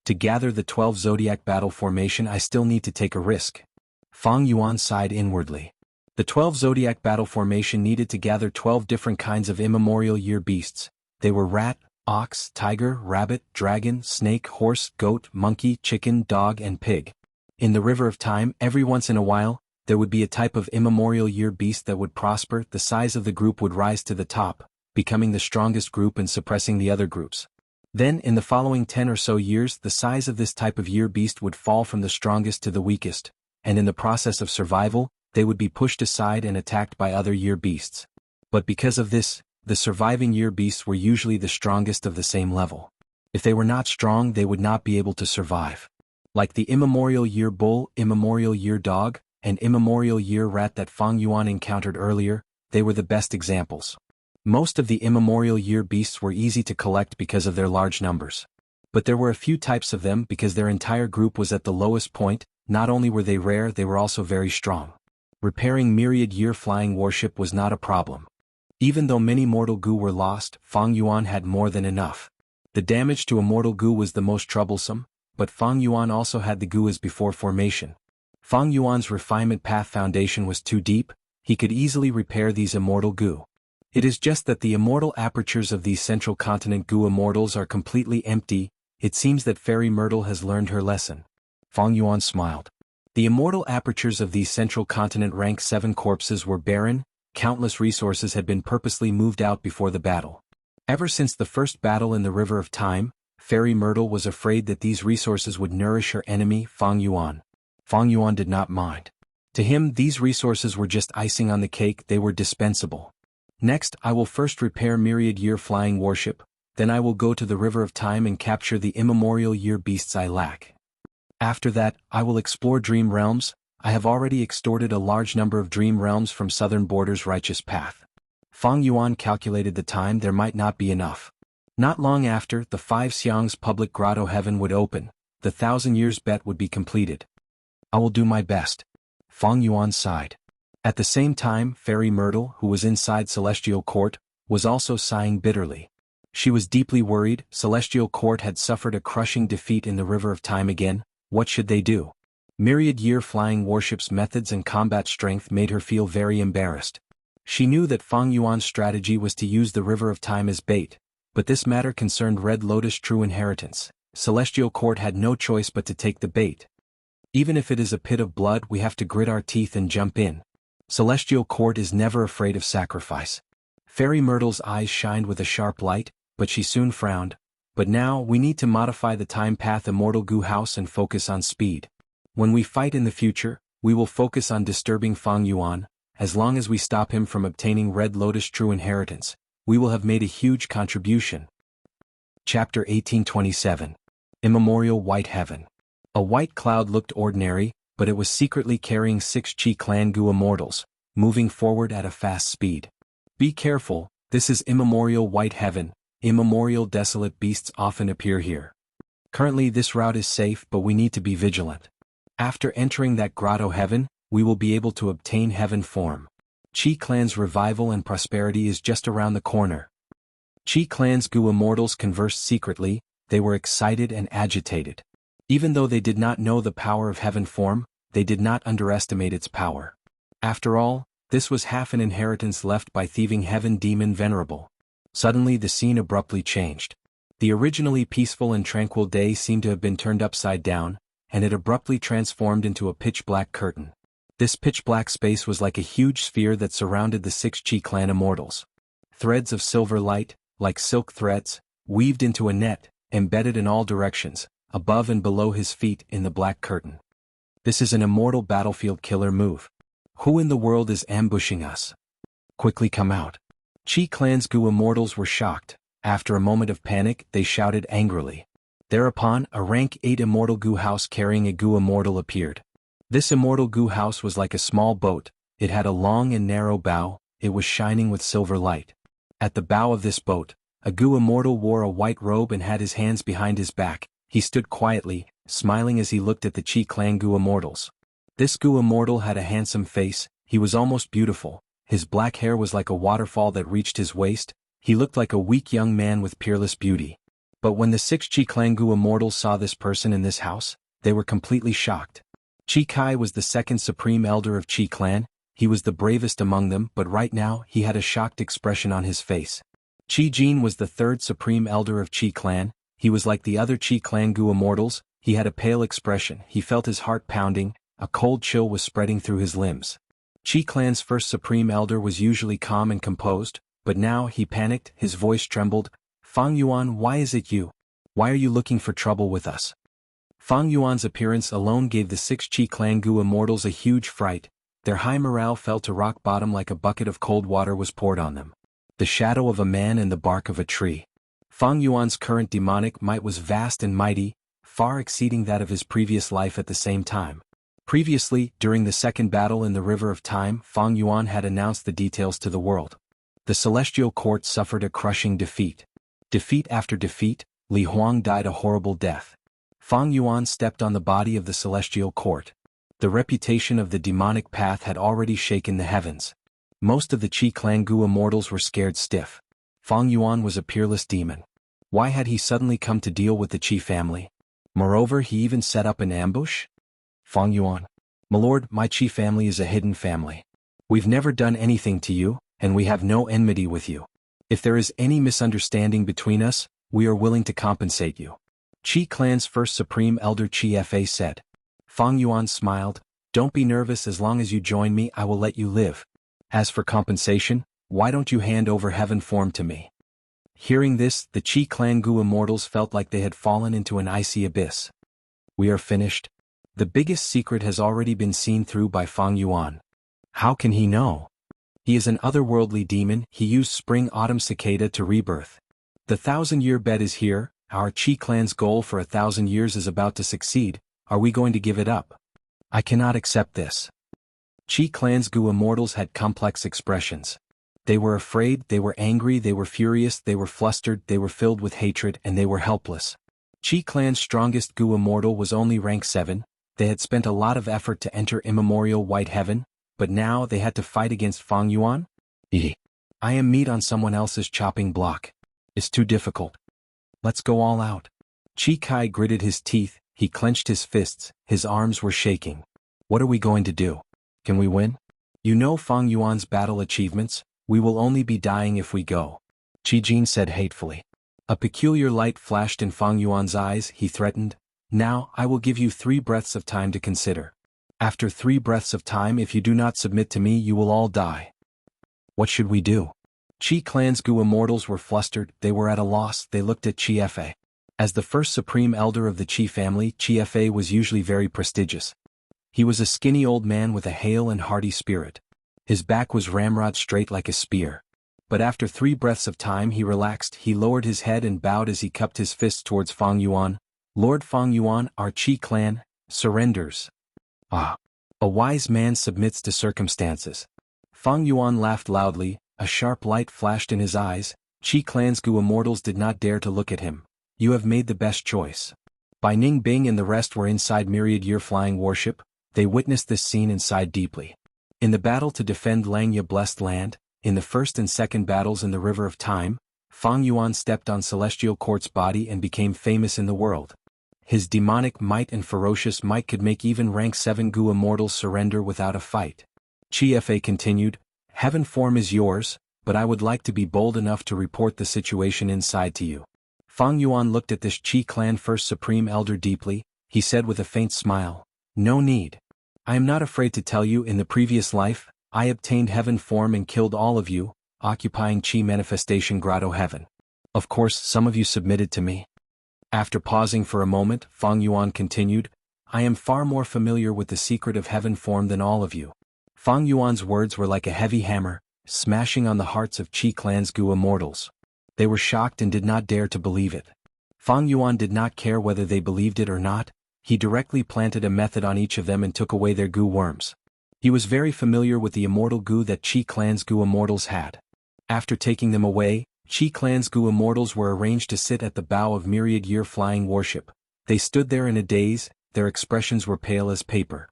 To gather the 12 zodiac battle formation I still need to take a risk. Fang Yuan sighed inwardly. The 12 zodiac battle formation needed to gather 12 different kinds of immemorial year beasts. They were rat, ox, tiger, rabbit, dragon, snake, horse, goat, monkey, chicken, dog and pig. In the River of Time, every once in a while, there would be a type of immemorial year beast that would prosper. The size of the group would rise to the top, becoming the strongest group and suppressing the other groups. Then in the following 10 or so years the size of this type of year beast would fall from the strongest to the weakest, and in the process of survival, they would be pushed aside and attacked by other year beasts. But because of this, the surviving year beasts were usually the strongest of the same level. If they were not strong they would not be able to survive. Like the immemorial year bull, immemorial year dog, and immemorial year rat that Fang Yuan encountered earlier, they were the best examples. Most of the immemorial year beasts were easy to collect because of their large numbers. But there were a few types of them because their entire group was at the lowest point. Not only were they rare, they were also very strong. Repairing myriad-year flying warship was not a problem. Even though many mortal Gu were lost, Fang Yuan had more than enough. The damage to a mortal Gu was the most troublesome, but Fang Yuan also had the Gu as before formation. Fang Yuan's refinement path foundation was too deep. He could easily repair these immortal Gu. It is just that the immortal apertures of these central continent Gu immortals are completely empty. It seems that Fairy Myrtle has learned her lesson. Fang Yuan smiled. The immortal apertures of these central continent rank 7 corpses were barren. Countless resources had been purposely moved out before the battle. Ever since the first battle in the River of Time, Fairy Myrtle was afraid that these resources would nourish her enemy, Fang Yuan. Fang Yuan did not mind. To him, these resources were just icing on the cake. They were dispensable. Next, I will first repair myriad-year flying warship, then I will go to the River of Time and capture the immemorial year beasts I lack. After that, I will explore dream realms. I have already extorted a large number of dream realms from Southern Border's righteous path. Fang Yuan calculated the time. There might not be enough. Not long after, the 5 Xiang's public grotto heaven would open. The 1,000 years bet would be completed. I will do my best. Fang Yuan sighed. At the same time, Fairy Myrtle, who was inside Celestial Court, was also sighing bitterly. She was deeply worried. Celestial Court had suffered a crushing defeat in the River of Time again. What should they do? Myriad-year flying warships' methods and combat strength made her feel very embarrassed. She knew that Fang Yuan's strategy was to use the River of Time as bait, but this matter concerned Red Lotus' true inheritance. Celestial Court had no choice but to take the bait. Even if it is a pit of blood, we have to grit our teeth and jump in. Celestial Court is never afraid of sacrifice. Fairy Myrtle's eyes shined with a sharp light, but she soon frowned. But now, we need to modify the time path Immortal Gu House and focus on speed. When we fight in the future, we will focus on disturbing Fang Yuan. As long as we stop him from obtaining Red Lotus' true inheritance, we will have made a huge contribution. Chapter 1827. Immemorial White Heaven. A white cloud looked ordinary, but it was secretly carrying 6 Qi clan Gu immortals, moving forward at a fast speed. Be careful, this is immemorial White Heaven. Immemorial desolate beasts often appear here. Currently this route is safe, but we need to be vigilant. After entering that grotto heaven, we will be able to obtain heaven form. Qi clan's revival and prosperity is just around the corner. Qi clan's Gu immortals conversed secretly. They were excited and agitated. Even though they did not know the power of heaven form, they did not underestimate its power. After all, this was half an inheritance left by thieving heaven demon Venerable. Suddenly the scene abruptly changed. The originally peaceful and tranquil day seemed to have been turned upside down, and it abruptly transformed into a pitch-black curtain. This pitch-black space was like a huge sphere that surrounded the 6 Qi clan immortals. Threads of silver light, like silk threads, weaved into a net, embedded in all directions, above and below his feet in the black curtain. This is an immortal battlefield killer move. Who in the world is ambushing us? Quickly come out. Qi Clan's Gu immortals were shocked. After a moment of panic, they shouted angrily. Thereupon, a rank 8 immortal Gu house carrying a Gu immortal appeared. This immortal Gu house was like a small boat. It had a long and narrow bow. It was shining with silver light. At the bow of this boat, a Gu immortal wore a white robe and had his hands behind his back. He stood quietly, smiling as he looked at the Qi Clan Gu immortals. This Gu immortal had a handsome face. He was almost beautiful. His black hair was like a waterfall that reached his waist. He looked like a weak young man with peerless beauty. But when the 6 Qi Clan Gu immortals saw this person in this house, they were completely shocked. Qi Kai was the second supreme elder of Qi Clan. He was the bravest among them, but right now he had a shocked expression on his face. Qi Jin was the third supreme elder of Qi Clan. He was like the other Qi Clan Gu immortals. He had a pale expression. He felt his heart pounding. A cold chill was spreading through his limbs. Qi Clan's first supreme elder was usually calm and composed, but now he panicked. His voice trembled. Fang Yuan, why is it you? Why are you looking for trouble with us? Fang Yuan's appearance alone gave the 6 Qi Clan Gu immortals a huge fright. Their high morale fell to rock bottom like a bucket of cold water was poured on them. The shadow of a man and the bark of a tree. Fang Yuan's current demonic might was vast and mighty, far exceeding that of his previous life at the same time. Previously, during the second battle in the River of Time, Fang Yuan had announced the details to the world. The Celestial Court suffered a crushing defeat. Defeat after defeat, Li Huang died a horrible death. Fang Yuan stepped on the body of the Celestial Court. The reputation of the demonic path had already shaken the heavens. Most of the Qi Clan Gu immortals were scared stiff. Fang Yuan was a peerless demon. Why had he suddenly come to deal with the Qi family? Moreover, he even set up an ambush? Fang Yuan. My lord, my Qi family is a hidden family. We've never done anything to you, and we have no enmity with you. If there is any misunderstanding between us, we are willing to compensate you. Qi Clan's first supreme elder Qi Fa said. Fang Yuan smiled. Don't be nervous, as long as you join me I will let you live. As for compensation, why don't you hand over heaven form to me? Hearing this, the Qi Clan Gu immortals felt like they had fallen into an icy abyss. We are finished. The biggest secret has already been seen through by Fang Yuan. How can he know? He is an otherworldly demon. He used spring-autumn cicada to rebirth. The 1,000-year bet is here. Our Qi Clan's goal for 1,000 years is about to succeed. Are we going to give it up? I cannot accept this. Qi Clan's Gu immortals had complex expressions. They were afraid, they were angry, they were furious, they were flustered, they were filled with hatred, and they were helpless. Qi Clan's strongest Gu immortal was only rank 7. They had spent a lot of effort to enter immemorial white heaven, but now they had to fight against Fang Yuan? I am meat on someone else's chopping block. It's too difficult. Let's go all out. Qi Kai gritted his teeth, he clenched his fists, his arms were shaking. What are we going to do? Can we win? You know Fang Yuan's battle achievements. We will only be dying if we go. Qi Jin said hatefully. A peculiar light flashed in Fang Yuan's eyes. He threatened. Now, I will give you 3 breaths of time to consider. After 3 breaths of time, if you do not submit to me, you will all die. What should we do? Qi Clan's Gu immortals were flustered. They were at a loss. They looked at Qi Fa. As the first supreme elder of the Qi family, Qi Fa was usually very prestigious. He was a skinny old man with a hale and hearty spirit. His back was ramrod straight like a spear. But after 3 breaths of time he relaxed. He lowered his head and bowed as he cupped his fists towards Fang Yuan. Lord Fang Yuan, our Qi clan, surrenders. Ah. A wise man submits to circumstances. Fang Yuan laughed loudly. A sharp light flashed in his eyes. Qi Clan's Gu immortals did not dare to look at him. You have made the best choice. Bai Ning Bing and the rest were inside myriad-year flying warship. They witnessed this scene and sighed deeply. In the battle to defend Langya blessed land, in the first and second battles in the River of Time, Fang Yuan stepped on Celestial Court's body and became famous in the world. His demonic might and ferocious might could make even rank 7 Gu immortals surrender without a fight. Qi Fa continued, Heaven form is yours, but I would like to be bold enough to report the situation inside to you. Fang Yuan looked at this Qi clan first supreme elder deeply. He said with a faint smile, No need. I am not afraid to tell you, in the previous life, I obtained heaven form and killed all of you. occupying Qi Manifestation Grotto Heaven. Of course, some of you submitted to me. After pausing for a moment, Fang Yuan continued, I am far more familiar with the secret of heaven form than all of you. Fang Yuan's words were like a heavy hammer, smashing on the hearts of Qi Clan's Gu immortals. They were shocked and did not dare to believe it. Fang Yuan did not care whether they believed it or not. He directly planted a method on each of them and took away their Gu worms. He was very familiar with the immortal Gu that Qi Clan's Gu immortals had. After taking them away, Qi Clan's Gu immortals were arranged to sit at the bow of myriad-year flying warship. They stood there in a daze, their expressions were pale as paper.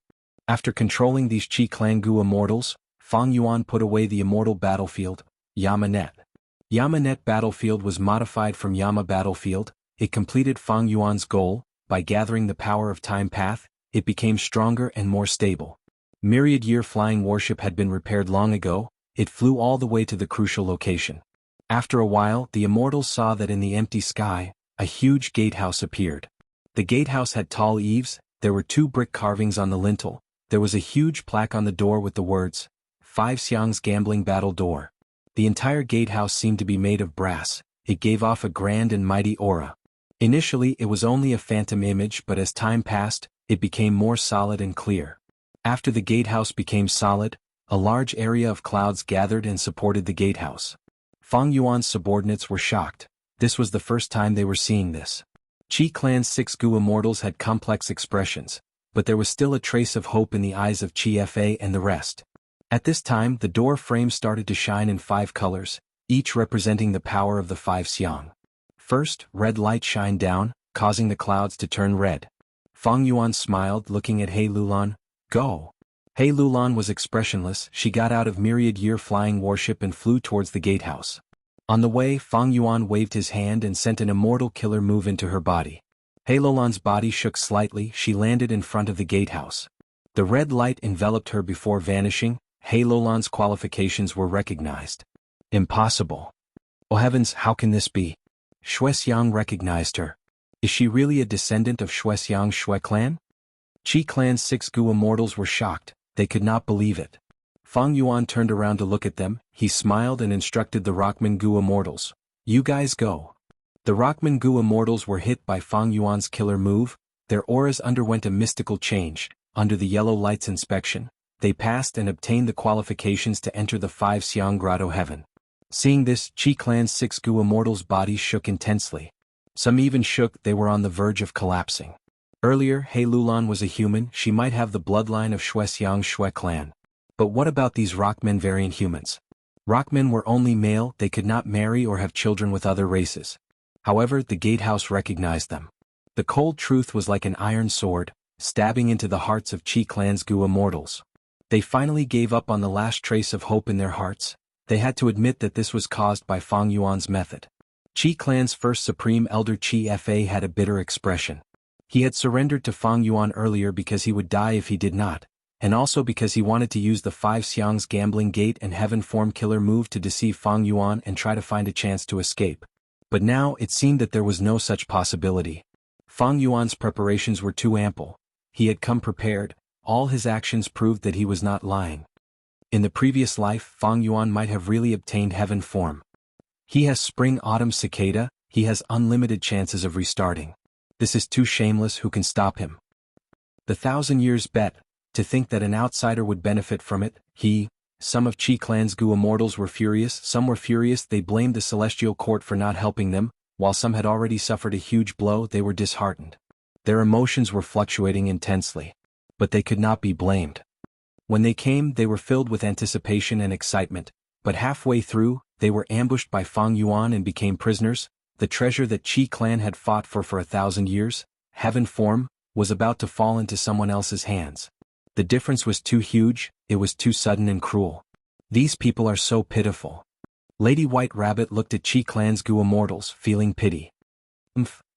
After controlling these Qi Clan Gu immortals, Fang Yuan put away the immortal battlefield, Yamanet. Yamanet battlefield was modified from Yama battlefield. It completed Fang Yuan's goal. By gathering the power of Time Path, it became stronger and more stable. Myriad-year flying warship had been repaired long ago. It flew all the way to the crucial location. After a while, the immortals saw that in the empty sky, a huge gatehouse appeared. The gatehouse had tall eaves, there were 2 brick carvings on the lintel, there was a huge plaque on the door with the words, 5 Xiang's Gambling Battle Door. The entire gatehouse seemed to be made of brass, it gave off a grand and mighty aura. Initially it was only a phantom image, but as time passed, it became more solid and clear. After the gatehouse became solid, a large area of clouds gathered and supported the gatehouse. Fang Yuan's subordinates were shocked. This was the first time they were seeing this. Qi Clan's 6 Gu immortals had complex expressions, but there was still a trace of hope in the eyes of Qi Fa and the rest. At this time the door frame started to shine in 5 colors, each representing the power of the 5 Xiang. First, red light shined down, causing the clouds to turn red. Fang Yuan smiled, looking at He Lulan. Go! He Lulan was expressionless. She got out of myriad-year flying warship and flew towards the gatehouse. On the way, Fang Yuan waved his hand and sent an immortal killer move into her body. He Lulan's body shook slightly. She landed in front of the gatehouse. The red light enveloped her before vanishing. He Lulan's qualifications were recognized. Impossible. Oh heavens, how can this be? Xianxia recognized her. Is she really a descendant of Xianxia's Shui clan? Qi Clan's 6 Gu immortals were shocked, they could not believe it. Fang Yuan turned around to look at them, he smiled and instructed the Rockman Gu immortals. You guys go. The Rockman Gu immortals were hit by Fang Yuan's killer move, their auras underwent a mystical change. Under the yellow light's inspection, they passed and obtained the qualifications to enter the 5 Xiang Grotto Heaven. Seeing this, Qi Clan's 6 Gu immortals' bodies shook intensely. Some even shook, they were on the verge of collapsing. Earlier, He Lulan was a human, she might have the bloodline of Xianxia's Shui clan. But what about these Rockmen variant humans? Rockmen were only male, they could not marry or have children with other races. However, the gatehouse recognized them. The cold truth was like an iron sword, stabbing into the hearts of Qi Clan's Gu immortals. They finally gave up on the last trace of hope in their hearts. They had to admit that this was caused by Fang Yuan's method. Qi Clan's first supreme elder Qi Fa had a bitter expression. He had surrendered to Fang Yuan earlier because he would die if he did not, and also because he wanted to use the 5 Xiang's gambling gate and heaven form killer move to deceive Fang Yuan and try to find a chance to escape. But now it seemed that there was no such possibility. Fang Yuan's preparations were too ample. He had come prepared, all his actions proved that he was not lying. In the previous life, Fang Yuan might have really obtained heaven form. He has spring-autumn cicada, he has unlimited chances of restarting. This is too shameless, who can stop him? The 1,000 years bet, to think that an outsider would benefit from it, some of Qi Clan's Gu immortals were furious, some were furious, they blamed the celestial court for not helping them, while some had already suffered a huge blow, they were disheartened. Their emotions were fluctuating intensely. But they could not be blamed. When they came, they were filled with anticipation and excitement, but halfway through, they were ambushed by Fang Yuan and became prisoners. The treasure that Qi Clan had fought for 1,000 years, heaven form, was about to fall into someone else's hands. The difference was too huge, it was too sudden and cruel. These people are so pitiful. Lady White Rabbit looked at Qi Clan's Gu immortals, feeling pity.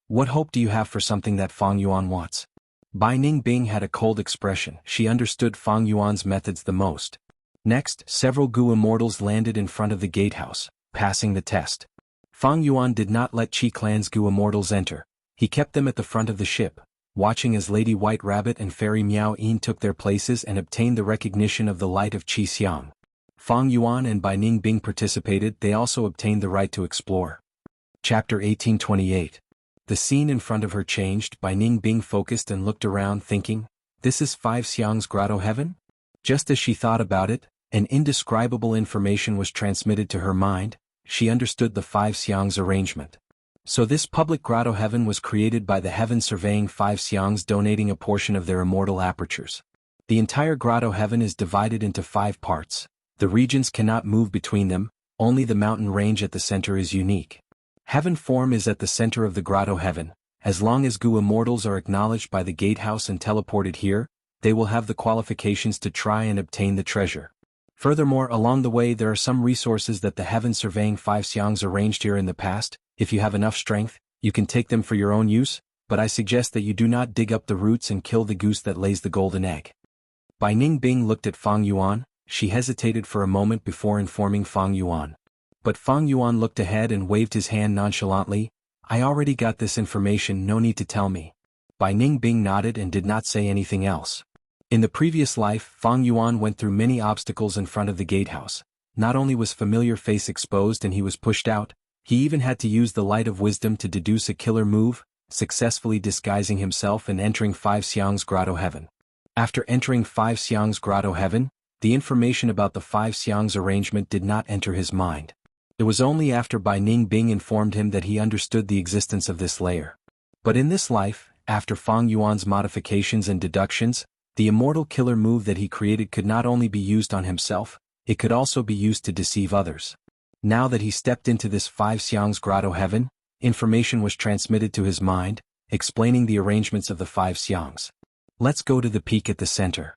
What hope do you have for something that Fang Yuan wants? Bai Ningbing had a cold expression, she understood Fang Yuan's methods the most. Next, several Gu immortals landed in front of the gatehouse, passing the test. Fang Yuan did not let Qi Clan's Gu immortals enter. He kept them at the front of the ship, watching as Lady White Rabbit and Fairy Miao Yin took their places and obtained the recognition of the light of Qi Xiang. Fang Yuan and Bai Ningbing participated. They also obtained the right to explore. Chapter 1828. The scene in front of her changed. Bai Ningbing focused and looked around thinking, this is Five Xiang's grotto heaven? Just as she thought about it, an indescribable information was transmitted to her mind. She understood the Five Xiang's arrangement. So this public grotto heaven was created by the heaven surveying Five Xiang's, donating a portion of their immortal apertures. The entire grotto heaven is divided into 5 parts. The regions cannot move between them, only the mountain range at the center is unique. Heaven form is at the center of the grotto heaven. As long as Gu immortals are acknowledged by the gatehouse and teleported here, they will have the qualifications to try and obtain the treasure. Furthermore, along the way there are some resources that the heaven surveying Five Xiang's arranged here in the past. If you have enough strength, you can take them for your own use, but I suggest that you do not dig up the roots and kill the goose that lays the golden egg. Bai Ningbing looked at Fang Yuan. She hesitated for a moment before informing Fang Yuan. But Fang Yuan looked ahead and waved his hand nonchalantly. I already got this information, no need to tell me. Bai Ningbing nodded and did not say anything else. In the previous life, Fang Yuan went through many obstacles in front of the gatehouse. Not only was familiar face exposed and he was pushed out, he even had to use the light of wisdom to deduce a killer move, successfully disguising himself and entering Five Xiang's grotto heaven. After entering Five Xiang's grotto heaven, the information about the Five Xiang's arrangement did not enter his mind. It was only after Bai Ningbing informed him that he understood the existence of this layer. But in this life, after Fang Yuan's modifications and deductions, the immortal killer move that he created could not only be used on himself, it could also be used to deceive others. Now that he stepped into this Five Xiang's grotto heaven, information was transmitted to his mind, explaining the arrangements of the Five Xiang's. Let's go to the peak at the center.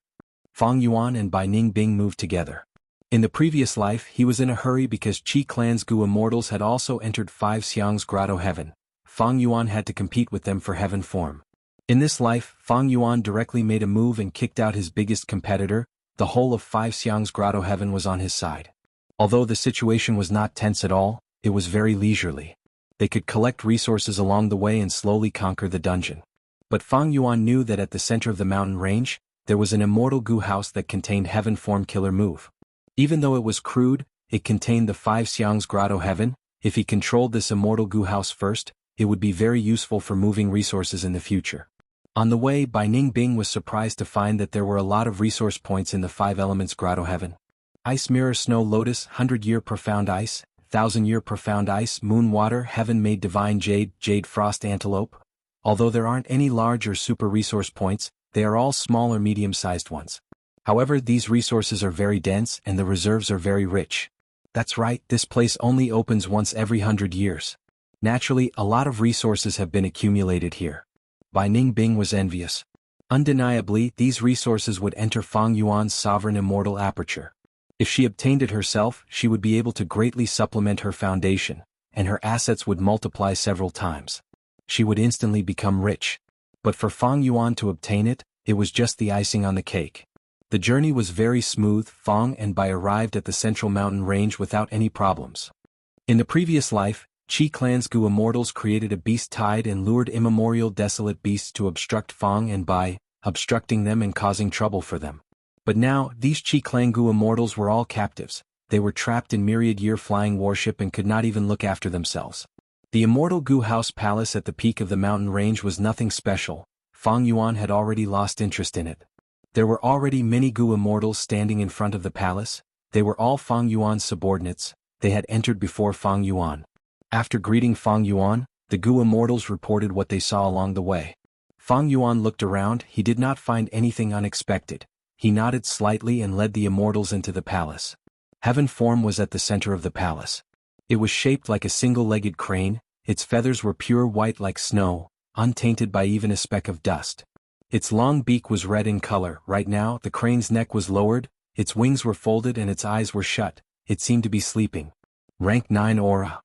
Fang Yuan and Bai Ningbing moved together. In the previous life he was in a hurry because Qi clan's Gu immortals had also entered Five Xiang's grotto heaven. Fang Yuan had to compete with them for heaven form. In this life, Fang Yuan directly made a move and kicked out his biggest competitor. The whole of Five Xiang's grotto heaven was on his side. Although the situation was not tense at all, it was very leisurely. They could collect resources along the way and slowly conquer the dungeon. But Fang Yuan knew that at the center of the mountain range, there was an immortal Gu house that contained heaven form killer move. Even though it was crude, it contained the Five Xiang's grotto heaven. If he controlled this immortal Gu house first, it would be very useful for moving resources in the future. On the way, Bai Ningbing was surprised to find that there were a lot of resource points in the Five Elements grotto heaven. Ice mirror, snow lotus, 100-year profound ice, 1000-year profound ice, moon water, heaven-made divine jade, jade frost antelope. Although there aren't any large or super resource points, they are all small or medium-sized ones. However, these resources are very dense and the reserves are very rich. That's right, this place only opens once every 100 years. Naturally, a lot of resources have been accumulated here. Bai Ningbing was envious. Undeniably, these resources would enter Fang Yuan's sovereign immortal aperture. If she obtained it herself, she would be able to greatly supplement her foundation, and her assets would multiply several times. She would instantly become rich. But for Fang Yuan to obtain it, it was just the icing on the cake. The journey was very smooth. Fang and Bai arrived at the central mountain range without any problems. In the previous life, Qi clan's Gu immortals created a beast tide and lured immemorial desolate beasts to obstruct Fang and Bai, obstructing them and causing trouble for them. But now, these Qi clan Gu immortals were all captives. They were trapped in myriad-year flying warship and could not even look after themselves. The immortal Gu house palace at the peak of the mountain range was nothing special. Fang Yuan had already lost interest in it. There were already many Gu immortals standing in front of the palace. They were all Fang Yuan's subordinates. They had entered before Fang Yuan. After greeting Fang Yuan, the Gu immortals reported what they saw along the way. Fang Yuan looked around. He did not find anything unexpected. He nodded slightly and led the immortals into the palace. Heaven form was at the center of the palace. It was shaped like a single-legged crane. Its feathers were pure white like snow, untainted by even a speck of dust. Its long beak was red in color. Right now, the crane's neck was lowered, its wings were folded and its eyes were shut. It seemed to be sleeping. Rank 9 aura.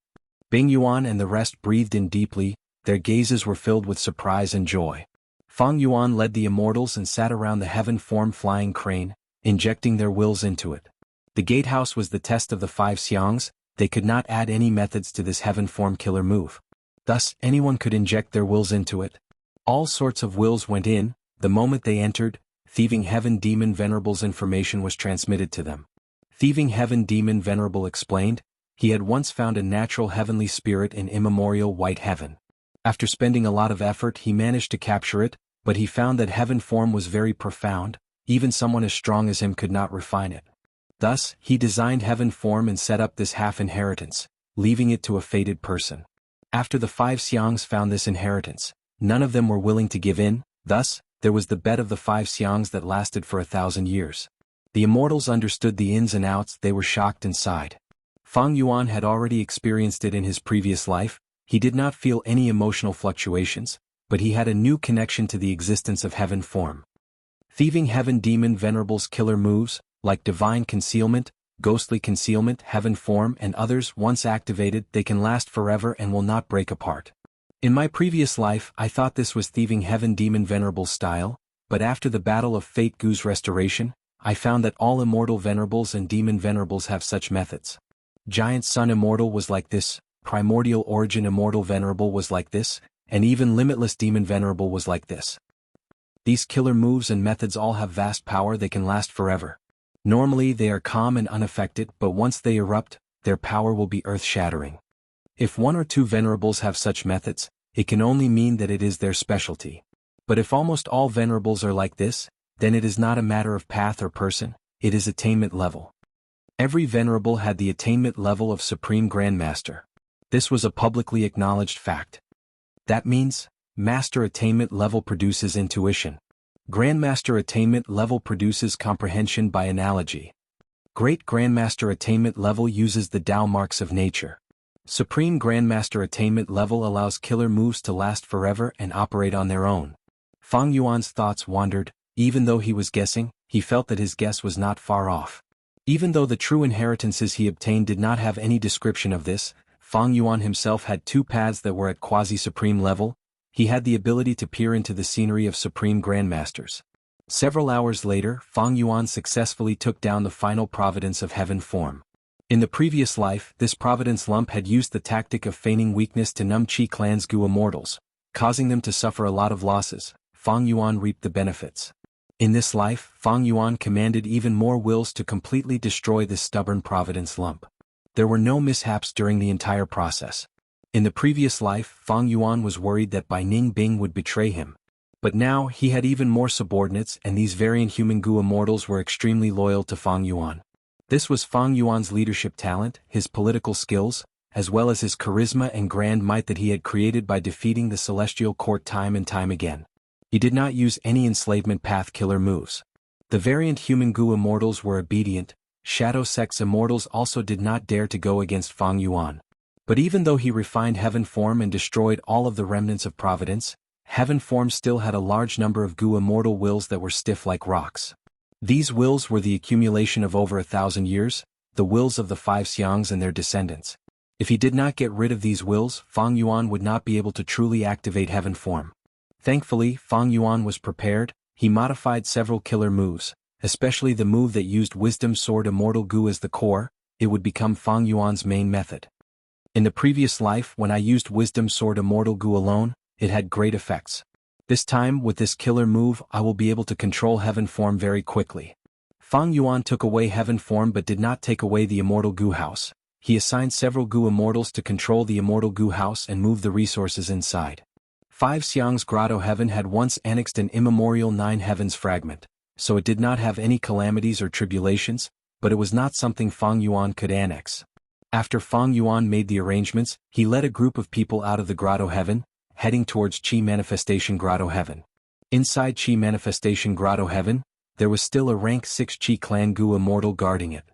Bing Yuan and the rest breathed in deeply. Their gazes were filled with surprise and joy. Fang Yuan led the immortals and sat around the heaven form flying crane, injecting their wills into it. The gatehouse was the test of the Five Xiang's. They could not add any methods to this heaven form killer move. Thus, anyone could inject their wills into it. All sorts of wills went in. The moment they entered, thieving heaven demon venerables information was transmitted to them. Thieving Heaven Demon Venerable explained, he had once found a natural heavenly spirit in immemorial white heaven. After spending a lot of effort he managed to capture it, but he found that heaven form was very profound, even someone as strong as him could not refine it. Thus, he designed heaven form and set up this half-inheritance, leaving it to a fated person. After the 5 Xiangs found this inheritance, none of them were willing to give in, thus, there was the bet of the 5 Xiangs that lasted for 1,000 years. The immortals understood the ins and outs, they were shocked and sighed. Fang Yuan had already experienced it in his previous life, he did not feel any emotional fluctuations, but he had a new connection to the existence of heaven form. Thieving Heaven Demon Venerable's killer moves, like Divine Concealment, Ghostly Concealment, Heaven Form and others, once activated they can last forever and will not break apart. In my previous life I thought this was Thieving Heaven Demon Venerable's style, but after the Battle of Fate Gu's restoration, I found that all Immortal Venerables and Demon Venerables have such methods. Giant Sun Immortal was like this, Primordial Origin Immortal Venerable was like this, and even Limitless Demon Venerable was like this. These killer moves and methods all have vast power, they can last forever. Normally they are calm and unaffected, but once they erupt, their power will be earth-shattering. If 1 or 2 Venerables have such methods, it can only mean that it is their specialty. But if almost all Venerables are like this, then it is not a matter of path or person, it is attainment level. Every Venerable had the attainment level of Supreme Grandmaster. This was a publicly acknowledged fact. That means, Master attainment level produces intuition. Grandmaster attainment level produces comprehension by analogy. Great Grandmaster attainment level uses the Tao marks of nature. Supreme Grandmaster attainment level allows killer moves to last forever and operate on their own. Fang Yuan's thoughts wandered. Even though he was guessing, he felt that his guess was not far off. Even though the true inheritances he obtained did not have any description of this, Fang Yuan himself had 2 paths that were at quasi-supreme level. He had the ability to peer into the scenery of Supreme Grandmasters. Several hours later, Fang Yuan successfully took down the final providence of heaven form. In the previous life, this providence lump had used the tactic of feigning weakness to numb Qi Clan's Gu immortals, causing them to suffer a lot of losses. Fang Yuan reaped the benefits. In this life, Fang Yuan commanded even more wills to completely destroy this stubborn providence lump. There were no mishaps during the entire process. In the previous life, Fang Yuan was worried that Bai Ning Bing would betray him. But now he had even more subordinates, and these variant human Gu immortals were extremely loyal to Fang Yuan. This was Fang Yuan's leadership talent, his political skills, as well as his charisma and grand might that he had created by defeating the Celestial Court time and time again. He did not use any enslavement path killer moves. The variant human Gu immortals were obedient. Shadow Sect's immortals also did not dare to go against Fang Yuan. But even though he refined heaven form and destroyed all of the remnants of providence, heaven form still had a large number of Gu immortal wills that were stiff like rocks. These wills were the accumulation of over 1,000 years, the wills of the 5 Xiangs and their descendants. If he did not get rid of these wills, Fang Yuan would not be able to truly activate heaven form. Thankfully, Fang Yuan was prepared. He modified several killer moves, especially the move that used Wisdom Sword Immortal Gu as the core. It would become Fang Yuan's main method. In the previous life, when I used Wisdom Sword Immortal Gu alone, it had great effects. This time, with this killer move, I will be able to control heaven form very quickly. Fang Yuan took away heaven form but did not take away the Immortal Gu house. He assigned several Gu immortals to control the Immortal Gu house and move the resources inside. 5 Xiang's Grotto Heaven had once annexed an immemorial 9 Heavens fragment, so it did not have any calamities or tribulations, but it was not something Fang Yuan could annex. After Fang Yuan made the arrangements, he led a group of people out of the Grotto Heaven, heading towards Qi Manifestation Grotto Heaven. Inside Qi Manifestation Grotto Heaven, there was still a rank 6 Qi Clan Gu immortal guarding it.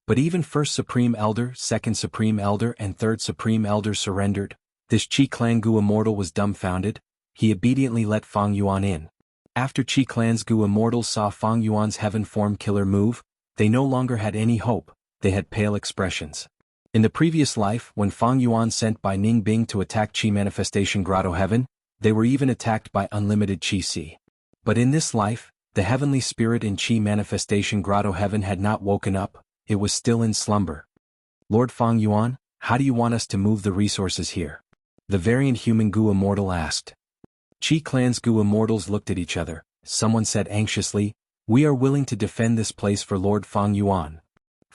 But even First Supreme Elder, Second Supreme Elder and Third Supreme Elder surrendered. This Qi Clan Gu immortal was dumbfounded. He obediently let Fang Yuan in. After Qi Clan's Gu immortals saw Fang Yuan's heaven form killer move, they no longer had any hope, they had pale expressions. In the previous life, when Fang Yuan sent Bai Ning Bing to attack Qi Manifestation Grotto Heaven, they were even attacked by unlimited Qi Si. But in this life, the heavenly spirit in Qi Manifestation Grotto Heaven had not woken up, it was still in slumber. Lord Fang Yuan, how do you want us to move the resources here? The variant human Gu immortal asked. Qi Clan's Gu immortals looked at each other. Someone said anxiously, "We are willing to defend this place for Lord Fang Yuan."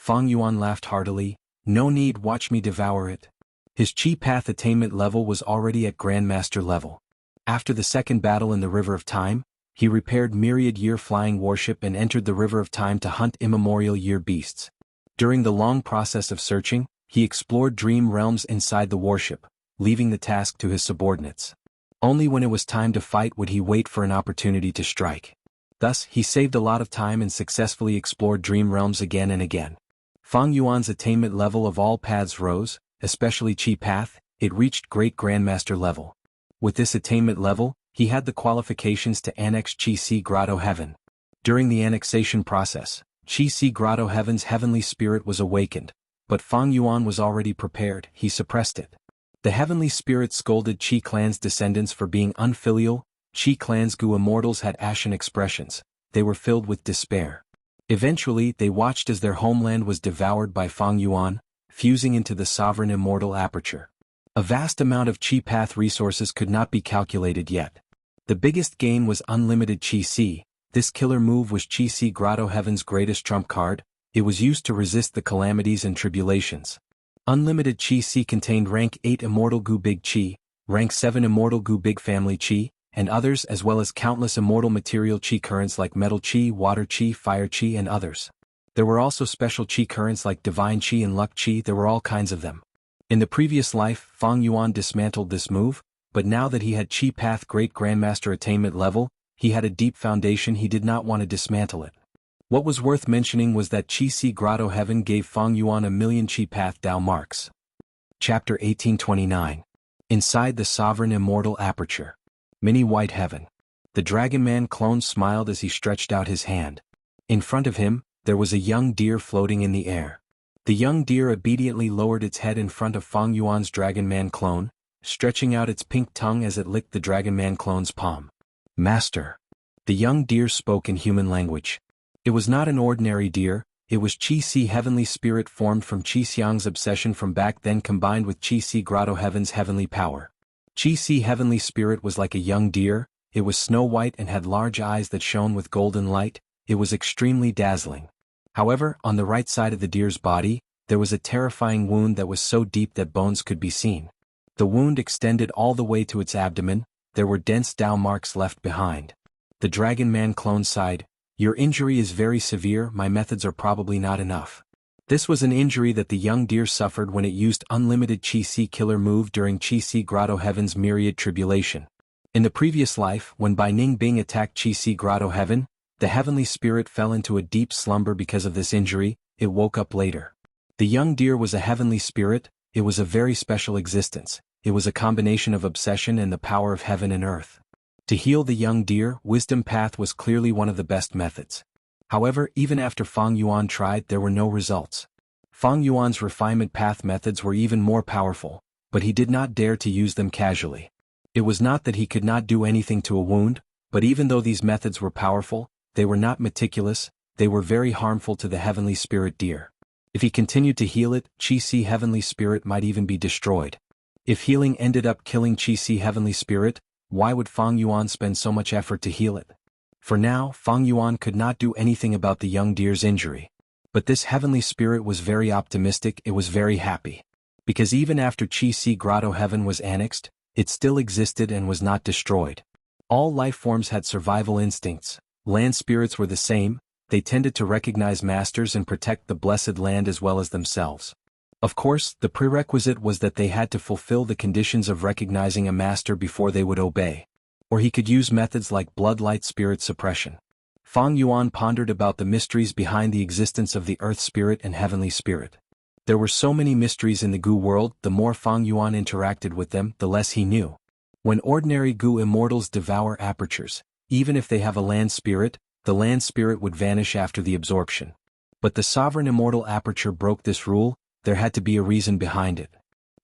Fang Yuan laughed heartily. No need, watch me devour it. His Chi Path attainment level was already at Grandmaster level. After the second battle in the River of Time, he repaired Myriad Year Flying Warship and entered the River of Time to hunt immemorial year beasts. During the long process of searching, he explored dream realms inside the warship, leaving the task to his subordinates. Only when it was time to fight would he wait for an opportunity to strike. Thus, he saved a lot of time and successfully explored dream realms again and again. Fang Yuan's attainment level of all paths rose, especially Chi Path. It reached Great Grandmaster level. With this attainment level, he had the qualifications to annex Chi Si Grotto Heaven. During the annexation process, Chi Si Grotto Heaven's heavenly spirit was awakened, but Fang Yuan was already prepared. He suppressed it. The heavenly spirit scolded Chi clan's descendants for being unfilial. Chi clan's Gu immortals had ashen expressions. They were filled with despair. Eventually, they watched as their homeland was devoured by Fang Yuan, fusing into the sovereign immortal aperture. A vast amount of Chi Path resources could not be calculated yet. The biggest gain was unlimited Chi Si. This killer move was Chi Si Grotto Heaven's greatest trump card. It was used to resist the calamities and tribulations. Unlimited Chi Si contained rank 8 Immortal Gu Big Chi, rank 7 Immortal Gu Big Family Chi, and others, as well as countless immortal material Chi currents like Metal Chi, Water Chi, Fire Chi, and others. There were also special Chi currents like Divine Chi and Luck Chi. There were all kinds of them. In the previous life, Fang Yuan dismantled this move, but now that he had Chi Path Great Grandmaster attainment level, he had a deep foundation. He did not want to dismantle it. What was worth mentioning was that Chi Si Grotto Heaven gave Fang Yuan 1,000,000 Chi Path Dao marks. Chapter 1829. Inside the Sovereign Immortal Aperture. Mini White Heaven. The Dragon Man clone smiled as he stretched out his hand. In front of him, there was a young deer floating in the air. The young deer obediently lowered its head in front of Fang Yuan's Dragon Man clone, stretching out its pink tongue as it licked the Dragon Man clone's palm. Master. The young deer spoke in human language. It was not an ordinary deer, it was Chi Si Heavenly Spirit formed from Chi Xiang's obsession from back then combined with Chi Si Grotto Heaven's heavenly power. Chi Si Heavenly Spirit was like a young deer. It was snow white and had large eyes that shone with golden light. It was extremely dazzling. However, on the right side of the deer's body, there was a terrifying wound that was so deep that bones could be seen. The wound extended all the way to its abdomen. There were dense Dao marks left behind. The Dragon Man clone sighed. Your injury is very severe. My methods are probably not enough. This was an injury that the young deer suffered when it used unlimited Chi Si killer move during Chi Si Grotto Heaven's myriad tribulation. In the previous life, when Bai Ning Bing attacked Chi Si Grotto Heaven, the heavenly spirit fell into a deep slumber because of this injury. It woke up later. The young deer was a heavenly spirit. It was a very special existence. It was a combination of obsession and the power of heaven and earth. To heal the young deer, Wisdom Path was clearly one of the best methods. However, even after Fang Yuan tried, there were no results. Fang Yuan's Refinement Path methods were even more powerful, but he did not dare to use them casually. It was not that he could not do anything to a wound, but even though these methods were powerful, they were not meticulous. They were very harmful to the heavenly spirit deer. If he continued to heal it, Chi Si Heavenly Spirit might even be destroyed. If healing ended up killing Chi Si Heavenly Spirit, why would Fang Yuan spend so much effort to heal it? For now, Fang Yuan could not do anything about the young deer's injury. But this heavenly spirit was very optimistic. It was very happy. Because even after Chi Si Grotto Heaven was annexed, it still existed and was not destroyed. All life forms had survival instincts. Land spirits were the same. They tended to recognize masters and protect the blessed land as well as themselves. Of course, the prerequisite was that they had to fulfill the conditions of recognizing a master before they would obey. Or he could use methods like bloodlight spirit suppression. Fang Yuan pondered about the mysteries behind the existence of the earth spirit and heavenly spirit. There were so many mysteries in the Gu world. The more Fang Yuan interacted with them, the less he knew. When ordinary Gu immortals devour apertures, even if they have a land spirit, the land spirit would vanish after the absorption. But the sovereign immortal aperture broke this rule. There had to be a reason behind it.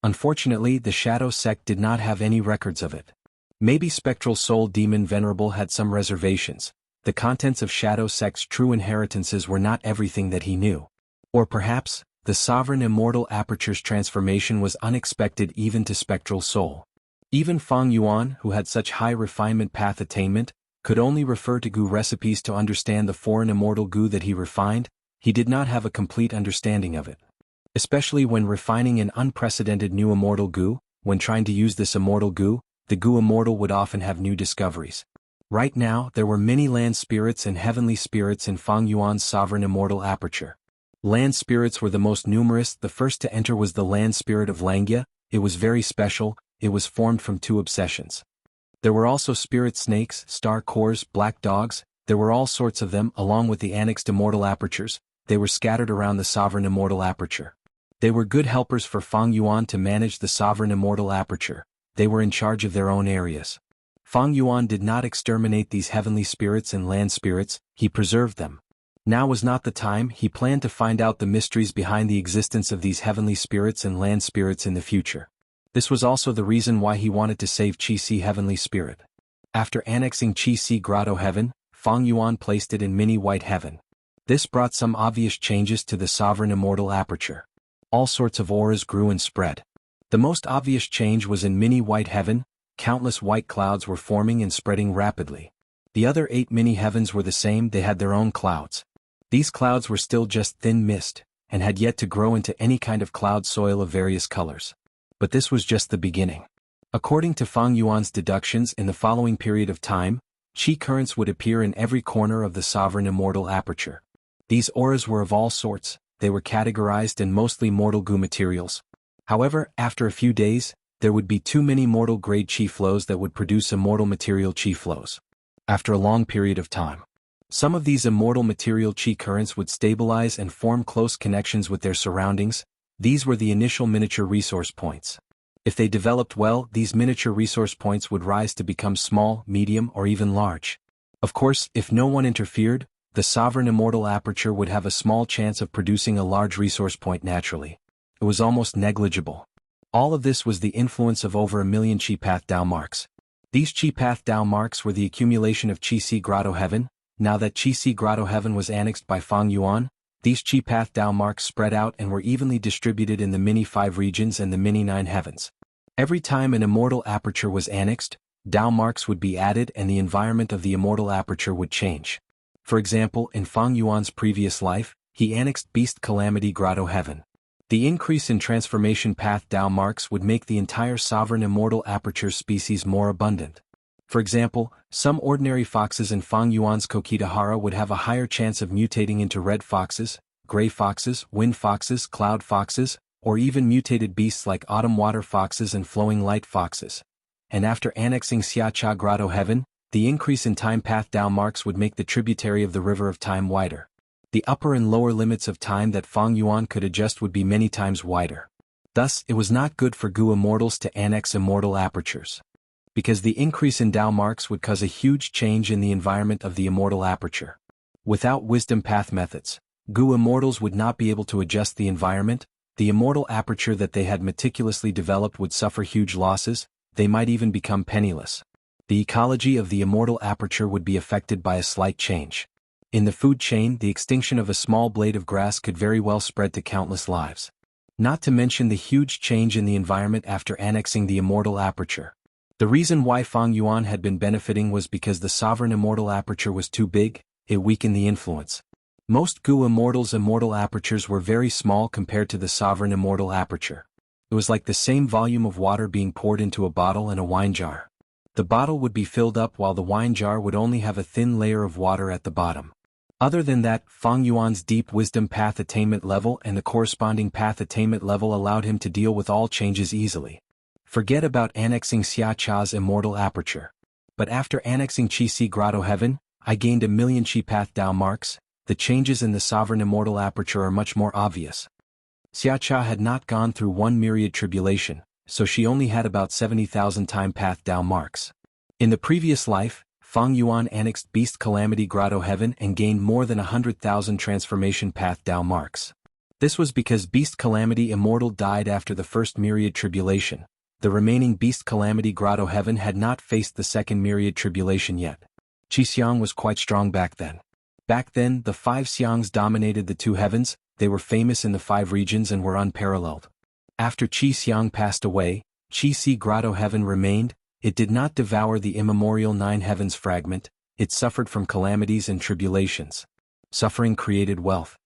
Unfortunately, the Shadow Sect did not have any records of it. Maybe Spectral Soul Demon Venerable had some reservations. The contents of Shadow Sect's true inheritances were not everything that he knew. Or perhaps, the sovereign immortal aperture's transformation was unexpected even to Spectral Soul. Even Fang Yuan, who had such high refinement path attainment, could only refer to Gu recipes to understand the foreign immortal Gu that he refined. he did not have a complete understanding of it. Especially when refining an unprecedented new immortal goo, when trying to use this immortal goo, the goo immortal would often have new discoveries. Right now, there were many land spirits and heavenly spirits in Fang Yuan's sovereign immortal aperture. Land spirits were the most numerous. The first to enter was the land spirit of Langia. It was very special. It was formed from 2 obsessions. There were also spirit snakes, star cores, black dogs. There were all sorts of them, along with the annexed immortal apertures. They were scattered around the sovereign immortal aperture. They were good helpers for Fang Yuan to manage the sovereign immortal aperture. They were in charge of their own areas. Fang Yuan did not exterminate these heavenly spirits and land spirits, he preserved them. Now was not the time. He planned to find out the mysteries behind the existence of these heavenly spirits and land spirits in the future. This was also the reason why he wanted to save Qi heavenly spirit. After annexing Qi Grotto Heaven, Fang Yuan placed it in Mini White Heaven. This brought some obvious changes to the sovereign immortal aperture. All sorts of auras grew and spread. The most obvious change was in Mini White Heaven. Countless white clouds were forming and spreading rapidly. The other 8 mini heavens were the same. They had their own clouds. These clouds were still just thin mist, and had yet to grow into any kind of cloud soil of various colors. But this was just the beginning. According to Fang Yuan's deductions, in the following period of time, qi currents would appear in every corner of the sovereign immortal aperture. These auras were of all sorts. They were categorized in mostly mortal goo materials. However, after a few days, there would be too many mortal-grade qi flows that would produce immortal material qi flows. After a long period of time, some of these immortal material qi currents would stabilize and form close connections with their surroundings. These were the initial miniature resource points. If they developed well, these miniature resource points would rise to become small, medium, or even large. Of course, if no one interfered, the sovereign immortal aperture would have a small chance of producing a large resource point naturally. It was almost negligible. All of this was the influence of over 1 million Qi Path Dao marks. These Qi Path Dao marks were the accumulation of Qi Grotto Heaven. Now that Qi Grotto Heaven was annexed by Fang Yuan, these Qi Path Dao marks spread out and were evenly distributed in the Mini 5 regions and the Mini 9 heavens. Every time an immortal aperture was annexed, Dao marks would be added and the environment of the immortal aperture would change. For example, in Fang Yuan's previous life, he annexed Beast Calamity Grotto Heaven. The increase in transformation path Dao marks would make the entire sovereign immortal aperture species more abundant. For example, some ordinary foxes in Fang Yuan's Kokitahara would have a higher chance of mutating into red foxes, gray foxes, wind foxes, cloud foxes, or even mutated beasts like autumn water foxes and flowing light foxes. And after annexing Xianxia Grotto Heaven, the increase in time path Dao marks would make the tributary of the river of time wider. The upper and lower limits of time that Fang Yuan could adjust would be many times wider. Thus, it was not good for Gu immortals to annex immortal apertures. Because the increase in Dao marks would cause a huge change in the environment of the immortal aperture. Without wisdom path methods, Gu immortals would not be able to adjust the environment. The immortal aperture that they had meticulously developed would suffer huge losses. They might even become penniless. The ecology of the immortal aperture would be affected by a slight change. In the food chain, the extinction of a small blade of grass could very well spread to countless lives. Not to mention the huge change in the environment after annexing the immortal aperture. The reason why Fang Yuan had been benefiting was because the sovereign immortal aperture was too big. It weakened the influence. Most Gu immortals' immortal apertures were very small compared to the sovereign immortal aperture. It was like the same volume of water being poured into a bottle and a wine jar. The bottle would be filled up while the wine jar would only have a thin layer of water at the bottom. Other than that, Fang Yuan's deep wisdom path attainment level and the corresponding path attainment level allowed him to deal with all changes easily. Forget about annexing Xiacha's immortal aperture. But after annexing Qi Grotto Heaven, I gained 1 million Qi Path Dao marks. The changes in the sovereign immortal aperture are much more obvious. Xiacha had not gone through 1 myriad tribulation, so she only had about 70,000 time path Dao marks. In the previous life, Fang Yuan annexed Beast Calamity Grotto Heaven and gained more than 100,000 transformation path Dao marks. This was because Beast Calamity Immortal died after the first myriad tribulation. The remaining Beast Calamity Grotto Heaven had not faced the second myriad tribulation yet. Xiang was quite strong back then. Back then, the 5 Xiangs dominated the 2 heavens. They were famous in the 5 regions and were unparalleled. After Xiang passed away, Qi Grotto Heaven remained. It did not devour the immemorial 9 heavens fragment. It suffered from calamities and tribulations. Suffering created wealth.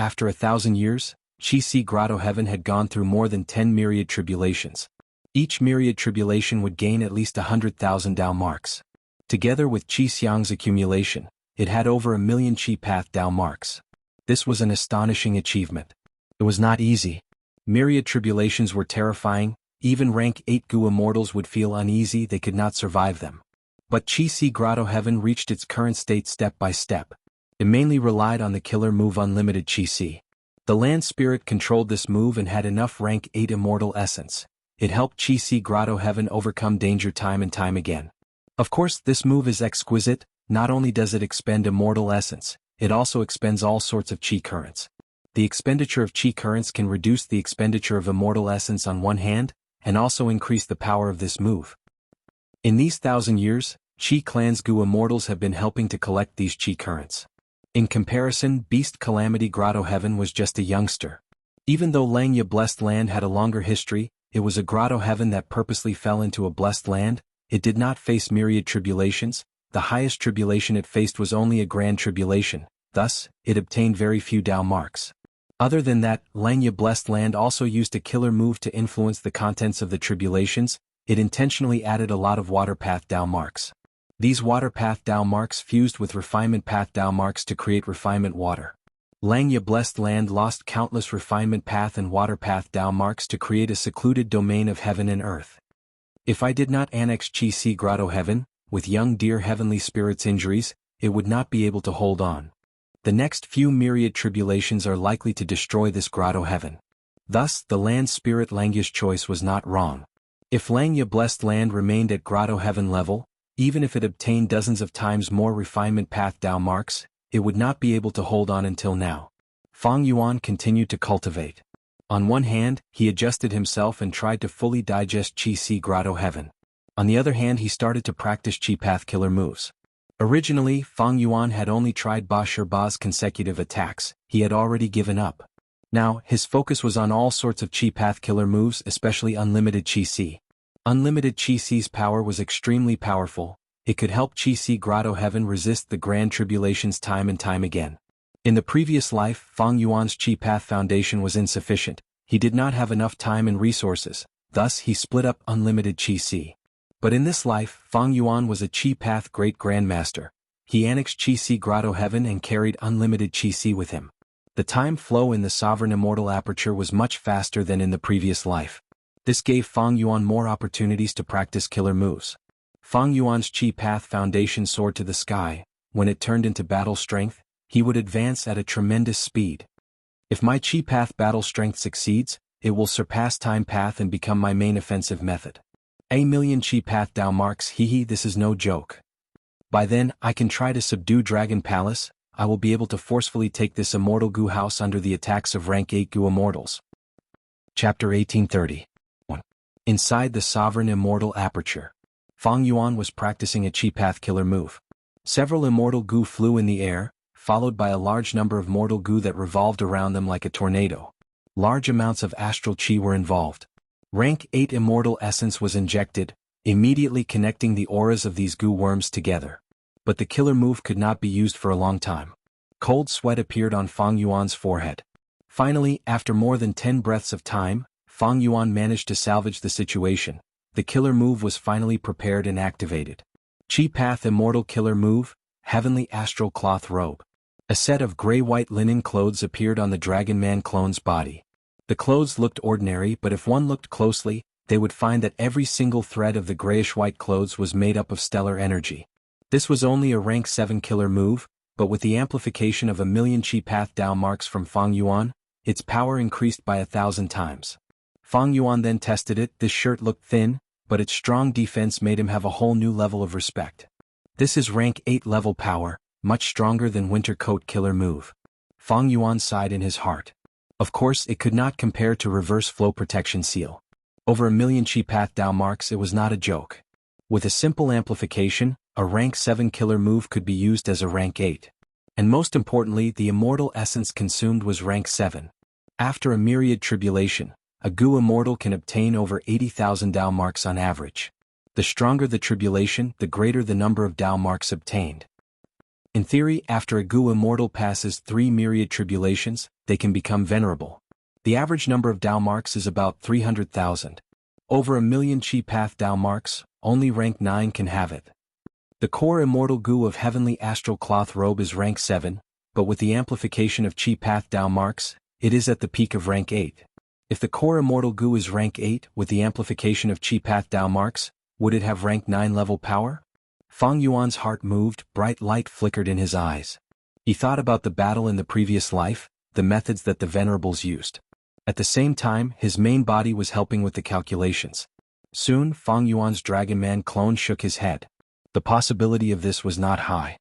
After 1,000 years, Qi Grotto Heaven had gone through more than 10 myriad tribulations. Each myriad tribulation would gain at least 100,000 Dao marks. Together with Xiang's accumulation, it had over 1,000,000 Qi Path Dao marks. This was an astonishing achievement. It was not easy. Myriad tribulations were terrifying, even rank 8 Gu immortals would feel uneasy they could not survive them. But Qi Grotto Heaven reached its current state step by step. It mainly relied on the killer move Unlimited Qi. The land spirit controlled this move and had enough rank 8 immortal essence. It helped Qi Grotto Heaven overcome danger time and time again. Of course, this move is exquisite. Not only does it expend immortal essence, it also expends all sorts of Qi currents. The expenditure of Qi currents can reduce the expenditure of immortal essence on one hand, and also increase the power of this move. In these 1,000 years, Qi Clan's Gu immortals have been helping to collect these Qi currents. In comparison, Beast Calamity Grotto Heaven was just a youngster. Even though Langya Blessed Land had a longer history, it was a Grotto Heaven that purposely fell into a blessed land. It did not face myriad tribulations. The highest tribulation it faced was only a grand tribulation, thus, it obtained very few Dao marks. Other than that, Langya Blessed Land also used a killer move to influence the contents of the tribulations. It intentionally added a lot of Water Path Dao marks. These Water Path Dao marks fused with Refinement Path Dao marks to create Refinement Water. Langya Blessed Land lost countless Refinement Path and Water Path Dao marks to create a secluded domain of heaven and earth. If I did not annex Qi Grotto Heaven, with young dear heavenly spirits' injuries, it would not be able to hold on. The next few myriad tribulations are likely to destroy this Grotto Heaven. Thus, the land spirit Langya's choice was not wrong. If Langya Blessed Land remained at Grotto Heaven level, even if it obtained dozens of times more Refinement Path Dao marks, it would not be able to hold on until now. Feng Yuan continued to cultivate. On one hand, he adjusted himself and tried to fully digest Qi Grotto Heaven. On the other hand, he started to practice Qi Path killer moves. Originally, Feng Yuan had only tried Ba Shiba's consecutive attacks. He had already given up. Now, his focus was on all sorts of Qi Path killer moves, especially Unlimited Qi. Unlimited Qi's power was extremely powerful. It could help Qi Grotto Heaven resist the grand tribulations time and time again. In the previous life, Feng Yuan's Qi Path foundation was insufficient. He did not have enough time and resources, thus he split up Unlimited Qi. But in this life, Feng Yuan was a Qi Path Great Grandmaster. He annexed Qi Grotto Heaven and carried Unlimited Qi with him. The time flow in the Sovereign Immortal Aperture was much faster than in the previous life. This gave Feng Yuan more opportunities to practice killer moves. Feng Yuan's Qi Path foundation soared to the sky. When it turned into battle strength, he would advance at a tremendous speed. If my Qi Path battle strength succeeds, it will surpass Time Path and become my main offensive method. 1,000,000 Qi Path Dao marks, this is no joke. By then, I can try to subdue Dragon Palace. I will be able to forcefully take this immortal Gu house under the attacks of rank 8 Gu immortals. Chapter 1830. 1. Inside the Sovereign Immortal Aperture. Feng Yuan was practicing a Qi Path killer move. Several immortal Gu flew in the air, followed by a large number of mortal Gu that revolved around them like a tornado. Large amounts of astral Qi were involved. Rank 8 immortal essence was injected, immediately connecting the auras of these Gu worms together. But the killer move could not be used for a long time. Cold sweat appeared on Feng Yuan's forehead. Finally, after more than 10 breaths of time, Feng Yuan managed to salvage the situation. The killer move was finally prepared and activated. Qi Path Immortal Killer Move, Heavenly Astral Cloth Robe. A set of gray-white linen clothes appeared on the Dragon Man clone's body. The clothes looked ordinary, but if one looked closely, they would find that every single thread of the grayish-white clothes was made up of stellar energy. This was only a rank 7 killer move, but with the amplification of 1,000,000 Qi Path Dao marks from Feng Yuan, its power increased by 1,000 times. Feng Yuan then tested it. This shirt looked thin, but its strong defense made him have a whole new level of respect. This is rank 8 level power, much stronger than Winter Coat killer move. Feng Yuan sighed in his heart. Of course, it could not compare to Reverse Flow Protection Seal. Over 1,000,000 Qi Path Dao marks, it was not a joke. With a simple amplification, a rank 7 killer move could be used as a rank 8. And most importantly, the immortal essence consumed was rank 7. After a myriad tribulation, a Gu immortal can obtain over 80,000 Dao marks on average. The stronger the tribulation, the greater the number of Dao marks obtained. In theory, after a Gu immortal passes 3 myriad tribulations, they can become venerable. The average number of Dao marks is about 300,000. Over 1,000,000 Chi Path Dao marks, only rank 9 can have it. The core immortal Gu of heavenly astral cloth robe is rank 7, but with the amplification of Chi Path Dao marks, it is at the peak of rank 8. If the core immortal Gu is rank 8 with the amplification of Chi Path Dao marks, would it have rank 9 level power? Fang Yuan's heart moved, bright light flickered in his eyes. He thought about the battle in the previous life, the methods that the venerables used. At the same time, his main body was helping with the calculations. Soon, Fang Yuan's Dragon Man clone shook his head. The possibility of this was not high.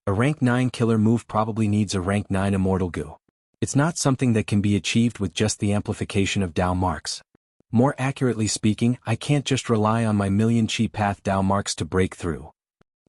A rank 9 killer move probably needs a rank 9 immortal Gu. It's not something that can be achieved with just the amplification of Dao marks. More accurately speaking, I can't just rely on my 1,000,000 Chi Path Dao marks to break through.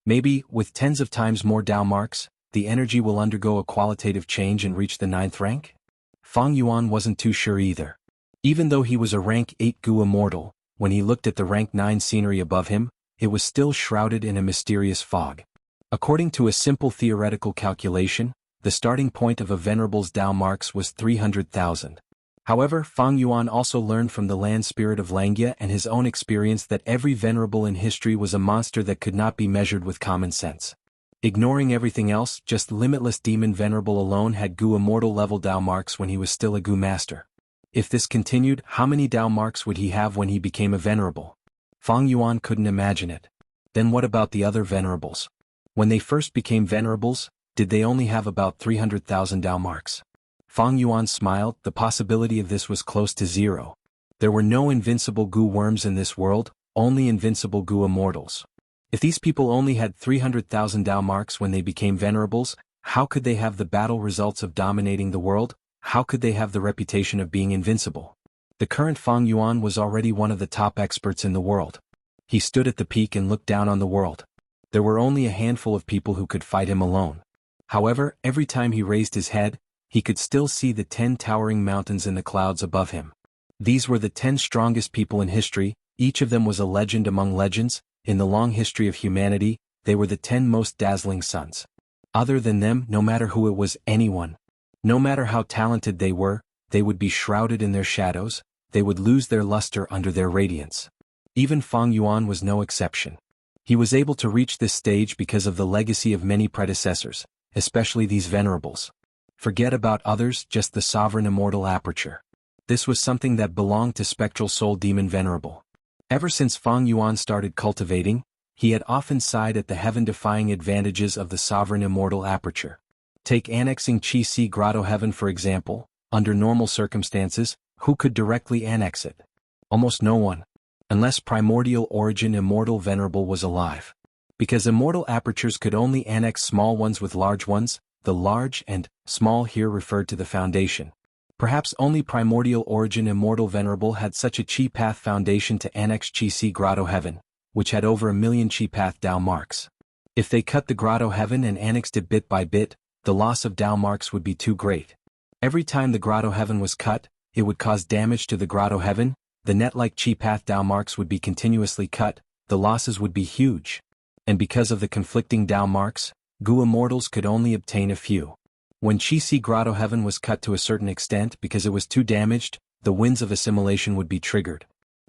Maybe, with tens of times more Dao marks, the energy will undergo a qualitative change and reach the 9th rank? Fang Yuan wasn't too sure either. Even though he was a rank 8 Gu immortal, when he looked at the rank 9 scenery above him, it was still shrouded in a mysterious fog. According to a simple theoretical calculation, the starting point of a venerable's Dao marks was 300,000. However, Fang Yuan also learned from the land spirit of Xianxia and his own experience that every venerable in history was a monster that could not be measured with common sense. Ignoring everything else, just limitless demon venerable alone had Gu immortal level Dao marks when he was still a Gu master. If this continued, how many Dao marks would he have when he became a venerable? Fang Yuan couldn't imagine it. Then what about the other venerables? When they first became venerables, did they only have about 300,000 Dao marks? Fang Yuan smiled, the possibility of this was close to zero. There were no invincible Gu worms in this world, only invincible Gu immortals. If these people only had 300,000 Dao marks when they became venerables, how could they have the battle results of dominating the world? How could they have the reputation of being invincible? The current Fang Yuan was already one of the top experts in the world. He stood at the peak and looked down on the world. There were only a handful of people who could fight him alone. However, every time he raised his head, he could still see the 10 towering mountains in the clouds above him. These were the 10 strongest people in history, each of them was a legend among legends. In the long history of humanity, they were the 10 most dazzling suns. Other than them, no matter who it was, anyone. No matter how talented they were, they would be shrouded in their shadows, they would lose their luster under their radiance. Even Fang Yuan was no exception. He was able to reach this stage because of the legacy of many predecessors, especially these venerables. Forget about others, just the sovereign immortal aperture. This was something that belonged to Spectral Soul Demon Venerable. Ever since Fang Yuan started cultivating, he had often sighed at the heaven-defying advantages of the sovereign immortal aperture. Take annexing Chi Si Grotto Heaven for example. Under normal circumstances, who could directly annex it? Almost no one. Unless primordial origin immortal venerable was alive. Because immortal apertures could only annex small ones with large ones, the large and small here referred to the foundation. Perhaps only primordial origin immortal venerable had such a Chi Path foundation to annex Chi Si Grotto Heaven, which had over 1,000,000 Chi Path Dao marks. If they cut the Grotto Heaven and annexed it bit by bit, the loss of Dao marks would be too great. Every time the Grotto Heaven was cut, it would cause damage to the Grotto Heaven, the net-like Chi Path Dao marks would be continuously cut, the losses would be huge. And because of the conflicting Dao marks, Gu immortals could only obtain a few. When Chi Si Grotto Heaven was cut to a certain extent because it was too damaged, the winds of assimilation would be triggered.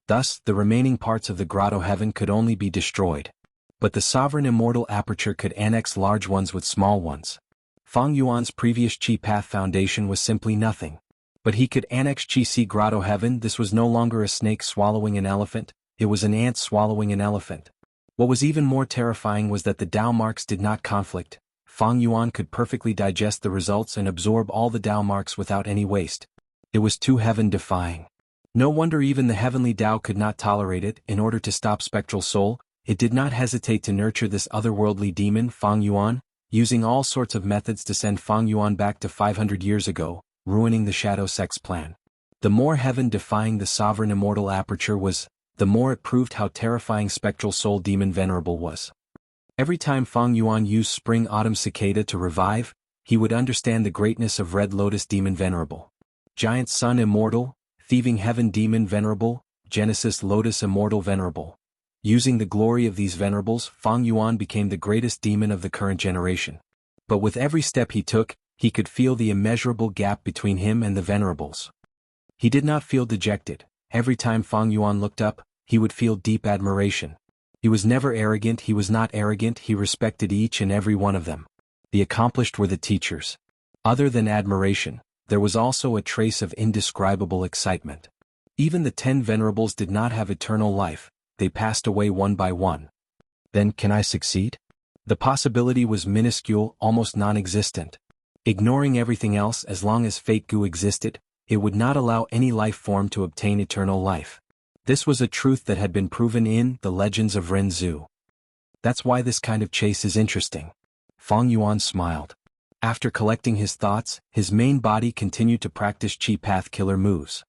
Thus, the remaining parts of the Grotto Heaven could only be destroyed. But the sovereign immortal aperture could annex large ones with small ones. Fang Yuan's previous Chi Path foundation was simply nothing. But he could annex Chi Si Grotto Heaven. This was no longer a snake swallowing an elephant, it was an ant swallowing an elephant. What was even more terrifying was that the Dao marks did not conflict. Fang Yuan could perfectly digest the results and absorb all the Dao marks without any waste. It was too heaven-defying. No wonder even the heavenly Dao could not tolerate it. In order to stop Spectral Soul, it did not hesitate to nurture this otherworldly demon, Fang Yuan, using all sorts of methods to send Fang Yuan back to 500 years ago, ruining the Shadow Sect's plan. The more heaven-defying the sovereign immortal aperture was, the more it proved how terrifying Spectral Soul Demon Venerable was. Every time Fang Yuan used Spring Autumn Cicada to revive, he would understand the greatness of Red Lotus Demon Venerable. Giant Sun Immortal, Thieving Heaven Demon Venerable, Genesis Lotus Immortal Venerable. Using the glory of these venerables, Fang Yuan became the greatest demon of the current generation. But with every step he took, he could feel the immeasurable gap between him and the venerables. He did not feel dejected. Every time Fang Yuan looked up, he would feel deep admiration. He was never arrogant, he was not arrogant, he respected each and every one of them. The accomplished were the teachers. Other than admiration, there was also a trace of indescribable excitement. Even the 10 venerables did not have eternal life, they passed away one by one. Then can I succeed? The possibility was minuscule, almost non-existent. Ignoring everything else, as long as Fate Gu existed, it would not allow any life form to obtain eternal life. This was a truth that had been proven in the legends of Ren Zhu. That's why this kind of chase is interesting. Fang Yuan smiled. After collecting his thoughts, his main body continued to practice Chi Path killer moves.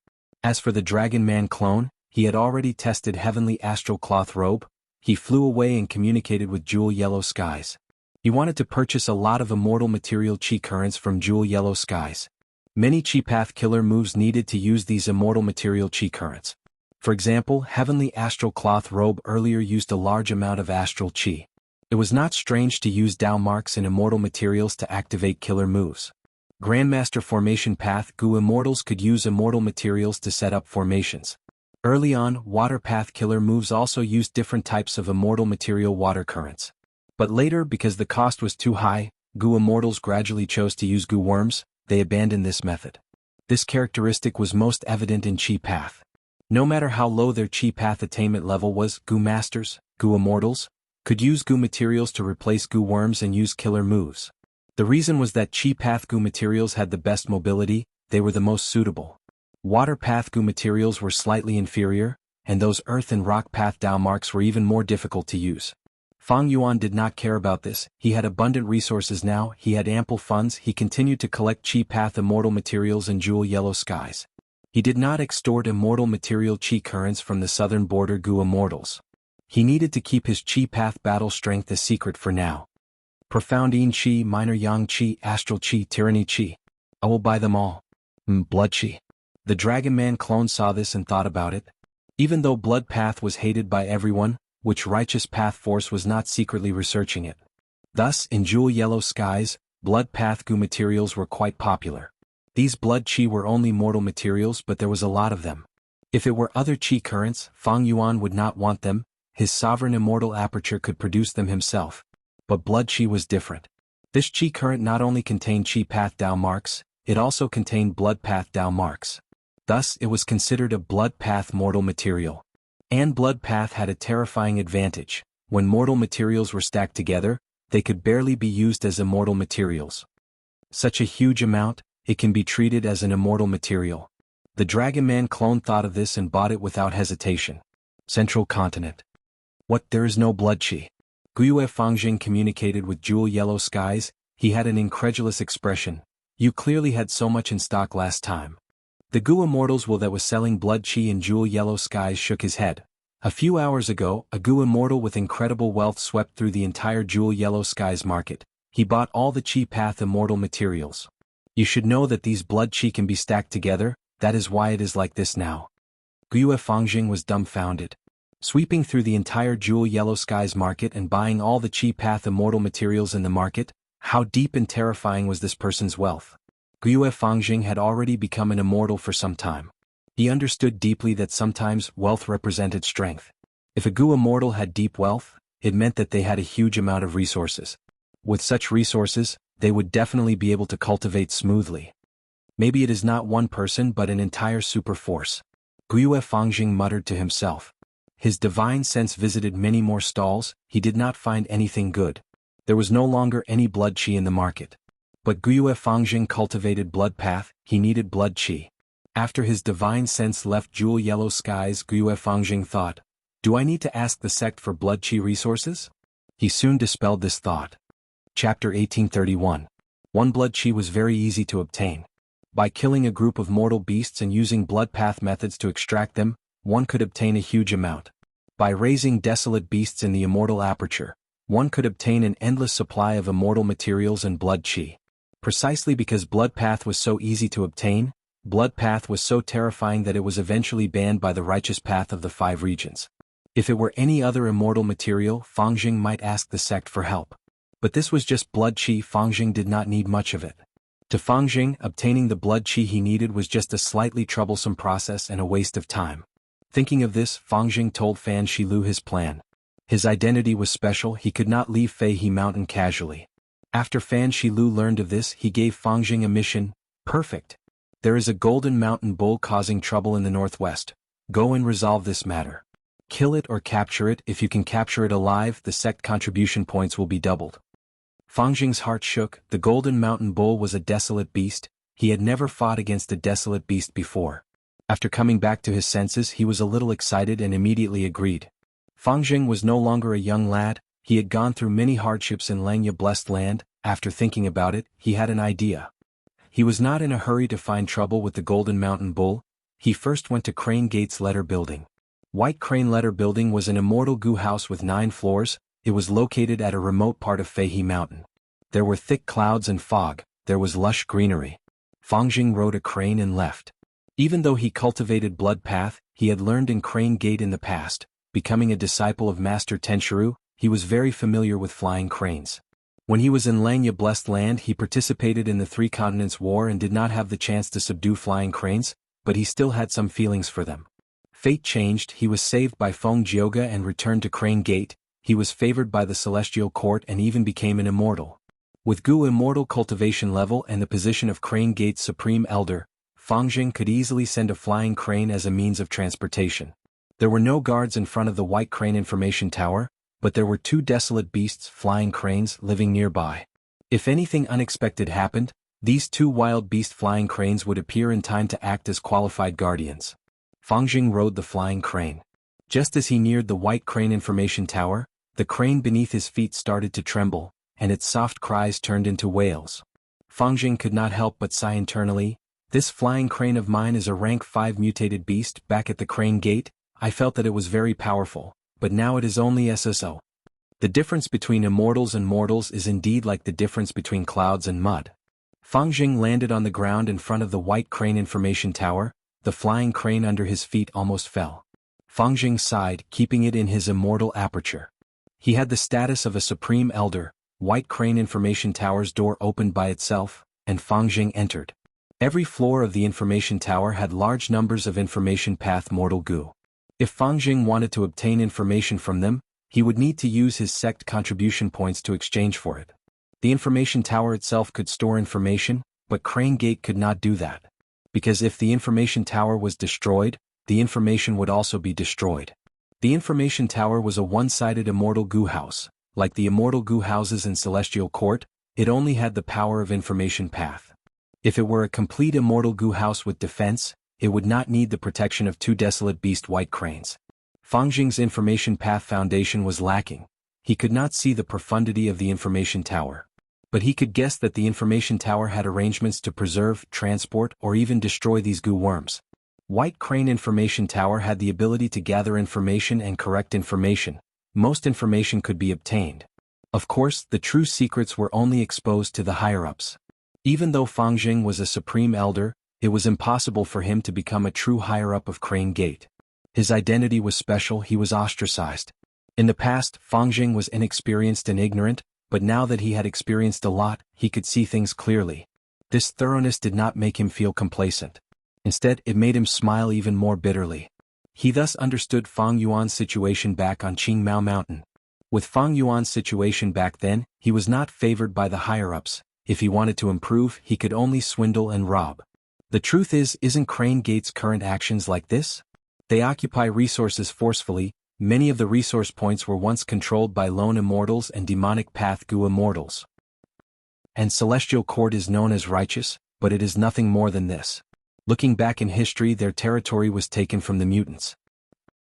As for the Dragon Man clone, he had already tested Heavenly Astral Cloth Robe. He flew away and communicated with Jewel Yellow Skies. He wanted to purchase a lot of immortal material Chi currents from Jewel Yellow Skies. Many Chi Path killer moves needed to use these immortal material Chi currents. For example, Heavenly Astral Cloth Robe earlier used a large amount of astral Chi. It was not strange to use Dao marks and immortal materials to activate killer moves. Grandmaster Formation Path Gu Immortals could use immortal materials to set up formations. Early on, Water Path killer moves also used different types of immortal material water currents. But later, because the cost was too high, Gu Immortals gradually chose to use Gu Worms. They abandoned this method. This characteristic was most evident in Chi Path. No matter how low their Chi Path attainment level was, Gu Masters, Gu Immortals, could use Gu materials to replace Gu Worms and use killer moves. The reason was that Chi Path Gu materials had the best mobility, they were the most suitable. Water Path Gu materials were slightly inferior, and those Earth and Rock Path Dao marks were even more difficult to use. Fang Yuan did not care about this, he had abundant resources now, he had ample funds, he continued to collect Chi Path immortal materials and Jewel Yellow Skies. He did not extort immortal material Chi currents from the southern border Gu Immortals. He needed to keep his Chi Path battle strength a secret for now. Profound Yin Chi, Minor Yang Chi, Astral Chi, Tyranny Chi. I will buy them all. Blood Chi. The Dragon Man clone saw this and thought about it. Even though Blood Path was hated by everyone, which Righteous Path Force was not secretly researching it. Thus, in Jewel Yellow Skies, Blood Path Gu materials were quite popular. These Blood Chi were only mortal materials, but there was a lot of them. If it were other Chi currents, Fang Yuan would not want them, his sovereign immortal aperture could produce them himself. But Blood Chi was different. This Chi current not only contained Chi Path Dao marks, it also contained Blood Path Dao marks. Thus, it was considered a Blood Path mortal material. And Blood Path had a terrifying advantage. When mortal materials were stacked together, they could barely be used as immortal materials. Such a huge amount, it can be treated as an immortal material. The Dragon Man clone thought of this and bought it without hesitation. Central Continent. What, there is no Blood Chi? Guyue Fangjing communicated with Jewel Yellow Skies, he had an incredulous expression. You clearly had so much in stock last time. The Gu Immortals that was selling Blood Chi in Jewel Yellow Skies shook his head. A few hours ago, a Gu Immortal with incredible wealth swept through the entire Jewel Yellow Skies market. He bought all the Chi Path immortal materials. You should know that these Blood Chi can be stacked together, that is why it is like this now. Guyue Fangjing was dumbfounded. Sweeping through the entire Jewel Yellow Skies market and buying all the Chi Path immortal materials in the market, how deep and terrifying was this person's wealth? Guyue Fangjing had already become an immortal for some time. He understood deeply that sometimes wealth represented strength. If a Gu Immortal had deep wealth, it meant that they had a huge amount of resources. With such resources, they would definitely be able to cultivate smoothly. Maybe it is not one person but an entire super force. Guyue Fangjing muttered to himself. His divine sense visited many more stalls, he did not find anything good. There was no longer any Blood Chi in the market. But Guyue Fangjing cultivated Blood Path, he needed Blood Chi. After his divine sense left Jewel Yellow Skies, Guyue Fangjing thought, do I need to ask the sect for Blood Chi resources? He soon dispelled this thought. Chapter 1831. One Blood Chi was very easy to obtain. By killing a group of mortal beasts and using Blood Path methods to extract them, one could obtain a huge amount. By raising desolate beasts in the immortal aperture, one could obtain an endless supply of immortal materials and Blood Chi. Precisely because Blood Path was so easy to obtain, Blood Path was so terrifying that it was eventually banned by the Righteous Path of the 5 regions. If it were any other immortal material, Fangjing might ask the sect for help. But this was just blood qi. Fangjing did not need much of it. To Fangjing, obtaining the blood qi he needed was just a slightly troublesome process and a waste of time. Thinking of this, Fangjing told Fan Shilu his plan. His identity was special, he could not leave Fei He Mountain casually. After Fan Shilu learned of this, he gave Fangjing a mission. Perfect. There is a golden mountain bull causing trouble in the northwest. Go and resolve this matter. Kill it or capture it. If you can capture it alive, the sect contribution points will be doubled. Fangjing's heart shook. The golden mountain bull was a desolate beast. He had never fought against a desolate beast before. After coming back to his senses, he was a little excited and immediately agreed. Fangjing was no longer a young lad. He had gone through many hardships in Langya Blessed Land. After thinking about it, he had an idea. He was not in a hurry to find trouble with the golden mountain bull. He first went to Crane Gate's letter building. White Crane Letter Building was an immortal goo house with 9 floors. It was located at a remote part of Fei He Mountain. There were thick clouds and fog. There was lush greenery. Fangjing rode a crane and left. Even though he cultivated Blood Path, he had learned in Crane Gate in the past. Becoming a disciple of Master Tenshiro, he was very familiar with flying cranes. When he was in Langya Blessed Land, he participated in the Three Continents War and did not have the chance to subdue flying cranes, but he still had some feelings for them. Fate changed. He was saved by Feng Jioga and returned to Crane Gate. He was favored by the Celestial Court and even became an immortal. With Gu Immortal cultivation level and the position of Crane Gate's Supreme Elder, Fangjing could easily send a flying crane as a means of transportation. There were no guards in front of the White Crane Information Tower, but there were 2 desolate beasts, flying cranes, living nearby. If anything unexpected happened, these 2 wild beast flying cranes would appear in time to act as qualified guardians. Fangjing rode the flying crane. Just as he neared the White Crane Information Tower, the crane beneath his feet started to tremble, and its soft cries turned into wails. Fangjing could not help but sigh internally. This flying crane of mine is a rank 5 mutated beast. Back at the Crane Gate, I felt that it was very powerful, but now it is only SSO. The difference between immortals and mortals is indeed like the difference between clouds and mud. Fangjing landed on the ground in front of the White Crane Information Tower. The flying crane under his feet almost fell. Fangjing sighed, keeping it in his immortal aperture. He had the status of a Supreme Elder. White Crane Information Tower's door opened by itself, and Fangjing entered. Every floor of the information tower had large numbers of information path mortal goo. If Fangjing wanted to obtain information from them, he would need to use his sect contribution points to exchange for it. The information tower itself could store information, but Crane Gate could not do that. Because if the information tower was destroyed, the information would also be destroyed. The information tower was a one-sided immortal goo house. Like the immortal goo houses in Celestial Court, it only had the power of information path. If it were a complete immortal goo house with defense, it would not need the protection of 2 desolate beast white cranes. Fangjing's information path foundation was lacking. He could not see the profundity of the information tower. But he could guess that the information tower had arrangements to preserve, transport, or even destroy these goo worms. White Crane Information Tower had the ability to gather information and correct information. Most information could be obtained. Of course, the true secrets were only exposed to the higher-ups. Even though Fangjing was a Supreme Elder, it was impossible for him to become a true higher-up of Crane Gate. His identity was special. He was ostracized. In the past, Fangjing was inexperienced and ignorant, but now that he had experienced a lot, he could see things clearly. This thoroughness did not make him feel complacent. Instead, it made him smile even more bitterly. He thus understood Fang Yuan's situation back on Qingmao Mountain. With Fang Yuan's situation back then, he was not favored by the higher-ups. If he wanted to improve, he could only swindle and rob. The truth is, isn't Crane Gate's current actions like this? They occupy resources forcefully. Many of the resource points were once controlled by lone immortals and demonic path goo immortals. And Celestial Court is known as righteous, but it is nothing more than this. Looking back in history, their territory was taken from the mutants.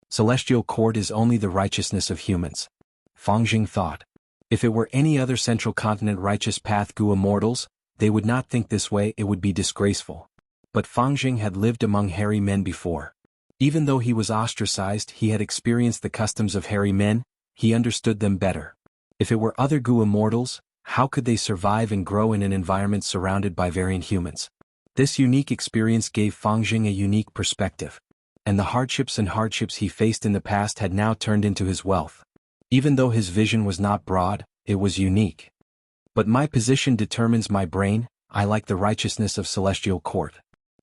Celestial Court is only the righteousness of humans. Fangjing thought. If it were any other central continent righteous path goo immortals, they would not think this way. It would be disgraceful. But Fangjing had lived among hairy men before. Even though he was ostracized, he had experienced the customs of hairy men. He understood them better. If it were other goo immortals, how could they survive and grow in an environment surrounded by variant humans? This unique experience gave Fangjing a unique perspective. And the hardships he faced in the past had now turned into his wealth. Even though his vision was not broad, it was unique. But my position determines my brain. I like the righteousness of celestial court.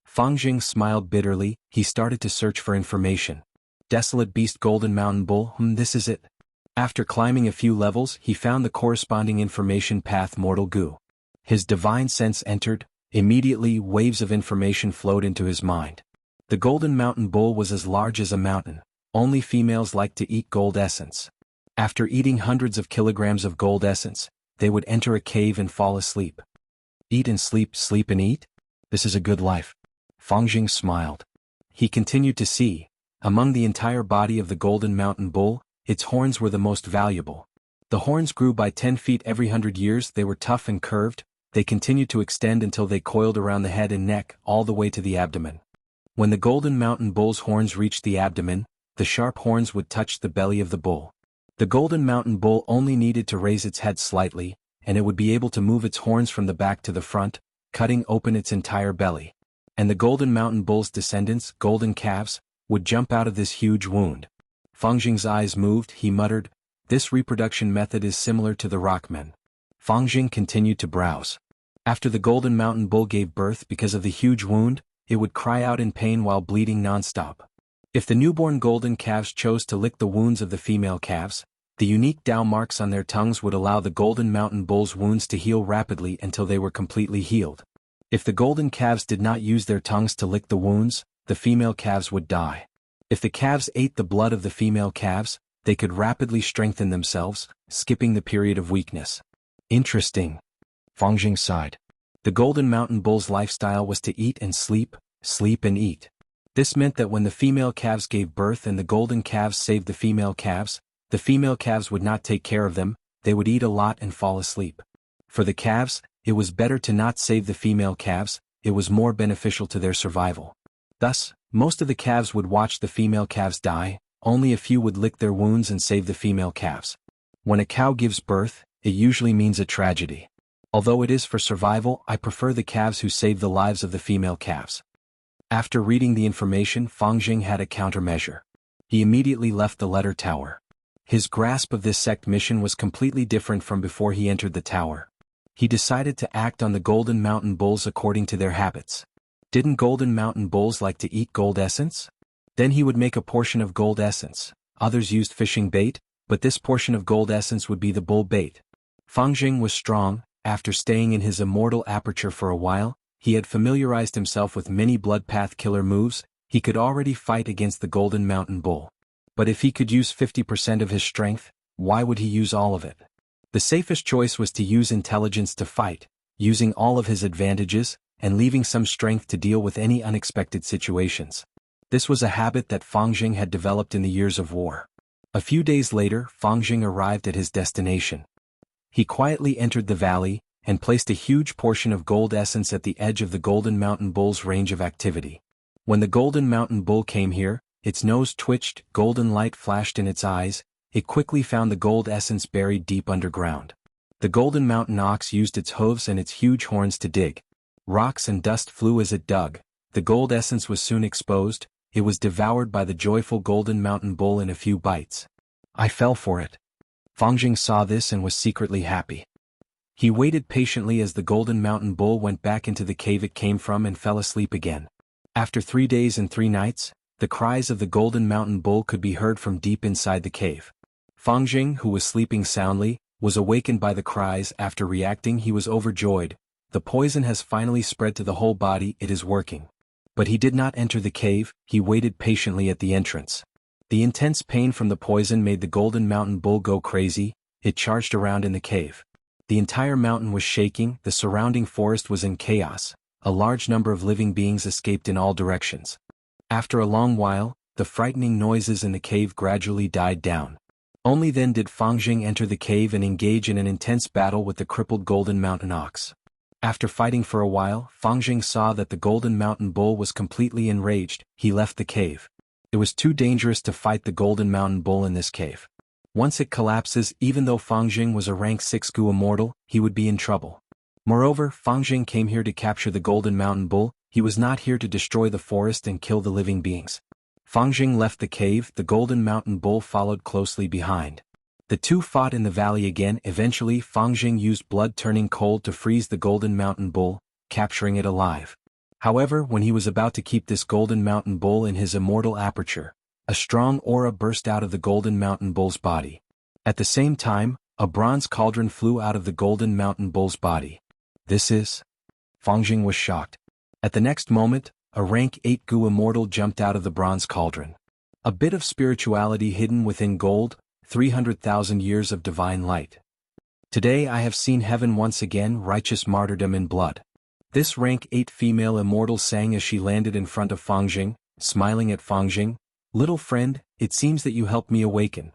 Fangjing smiled bitterly. He started to search for information. Desolate beast golden mountain bull, this is it. After climbing a few levels, he found the corresponding information path mortal goo. His divine sense entered. Immediately, waves of information flowed into his mind. The golden mountain bull was as large as a mountain. Only females liked to eat gold essence. After eating hundreds of kilograms of gold essence, they would enter a cave and fall asleep. Eat and sleep, sleep and eat? This is a good life. Fangjing smiled. He continued to see. Among the entire body of the golden mountain bull, its horns were the most valuable. The horns grew by 10 feet every 100 years. They were tough and curved. They continued to extend until they coiled around the head and neck, all the way to the abdomen. When the golden mountain bull's horns reached the abdomen, the sharp horns would touch the belly of the bull. The golden mountain bull only needed to raise its head slightly, and it would be able to move its horns from the back to the front, cutting open its entire belly. And the golden mountain bull's descendants, golden calves, would jump out of this huge wound. Fangjing's eyes moved. He muttered, "This reproduction method is similar to the rockmen." Fangjing continued to browse. After the golden mountain bull gave birth, because of the huge wound, it would cry out in pain while bleeding non-stop. If the newborn golden calves chose to lick the wounds of the female calves, the unique Dao marks on their tongues would allow the golden mountain bull's wounds to heal rapidly until they were completely healed. If the golden calves did not use their tongues to lick the wounds, the female calves would die. If the calves ate the blood of the female calves, they could rapidly strengthen themselves, skipping the period of weakness. Interesting. Fangjing sighed. The golden mountain bull's lifestyle was to eat and sleep, sleep and eat. This meant that when the female calves gave birth and the golden calves saved the female calves would not take care of them. They would eat a lot and fall asleep. For the calves, it was better to not save the female calves. It was more beneficial to their survival. Thus, most of the calves would watch the female calves die. Only a few would lick their wounds and save the female calves. When a cow gives birth, it usually means a tragedy. Although it is for survival, I prefer the calves who save the lives of the female calves. After reading the information, Fangjing had a countermeasure. He immediately left the letter tower. His grasp of this sect mission was completely different from before he entered the tower. He decided to act on the golden mountain bulls according to their habits. Didn't golden mountain bulls like to eat gold essence? Then he would make a portion of gold essence. Others used fishing bait, but this portion of gold essence would be the bull bait. Fangjing was strong. After staying in his immortal aperture for a while, he had familiarized himself with many blood path killer moves. He could already fight against the golden mountain bull. But if he could use 50% of his strength, why would he use all of it? The safest choice was to use intelligence to fight, using all of his advantages, and leaving some strength to deal with any unexpected situations. This was a habit that Fangjing had developed in the years of war. A few days later, Fangjing arrived at his destination. He quietly entered the valley, and placed a huge portion of gold essence at the edge of the golden mountain bull's range of activity. When the golden mountain bull came here, its nose twitched, golden light flashed in its eyes. It quickly found the gold essence buried deep underground. The golden mountain ox used its hooves and its huge horns to dig. Rocks and dust flew as it dug. The gold essence was soon exposed. It was devoured by the joyful golden mountain bull in a few bites. I fell for it. Fangjing saw this and was secretly happy. He waited patiently as the golden mountain bull went back into the cave it came from and fell asleep again. After 3 days and 3 nights, the cries of the golden mountain bull could be heard from deep inside the cave. Fangjing, who was sleeping soundly, was awakened by the cries. After reacting, he was overjoyed. The poison has finally spread to the whole body. It is working. But he did not enter the cave. He waited patiently at the entrance. The intense pain from the poison made the golden mountain bull go crazy. It charged around in the cave. The entire mountain was shaking. The surrounding forest was in chaos. A large number of living beings escaped in all directions. After a long while, the frightening noises in the cave gradually died down. Only then did Fangjing enter the cave and engage in an intense battle with the crippled golden mountain ox. After fighting for a while, Fangjing saw that the golden mountain bull was completely enraged. He left the cave. It was too dangerous to fight the golden mountain bull in this cave. Once it collapses, even though Fangjing was a rank 6 Gu immortal, he would be in trouble. Moreover, Fangjing came here to capture the golden mountain bull. He was not here to destroy the forest and kill the living beings. Fangjing left the cave. The golden mountain bull followed closely behind. The two fought in the valley again. Eventually Fang Jing used blood turning cold to freeze the golden mountain bull, capturing it alive. However, when he was about to keep this golden mountain bull in his immortal aperture, a strong aura burst out of the golden mountain bull's body. At the same time, a bronze cauldron flew out of the golden mountain bull's body. This is... Fang Jing was shocked. At the next moment, a rank 8 Gu Immortal jumped out of the bronze cauldron. A bit of spirituality hidden within gold, 300,000 years of divine light. Today I have seen heaven once again, righteous martyrdom in blood. This rank 8 female immortal sang as she landed in front of Fang Jing, smiling at Fang Jing. Little friend, it seems that you helped me awaken.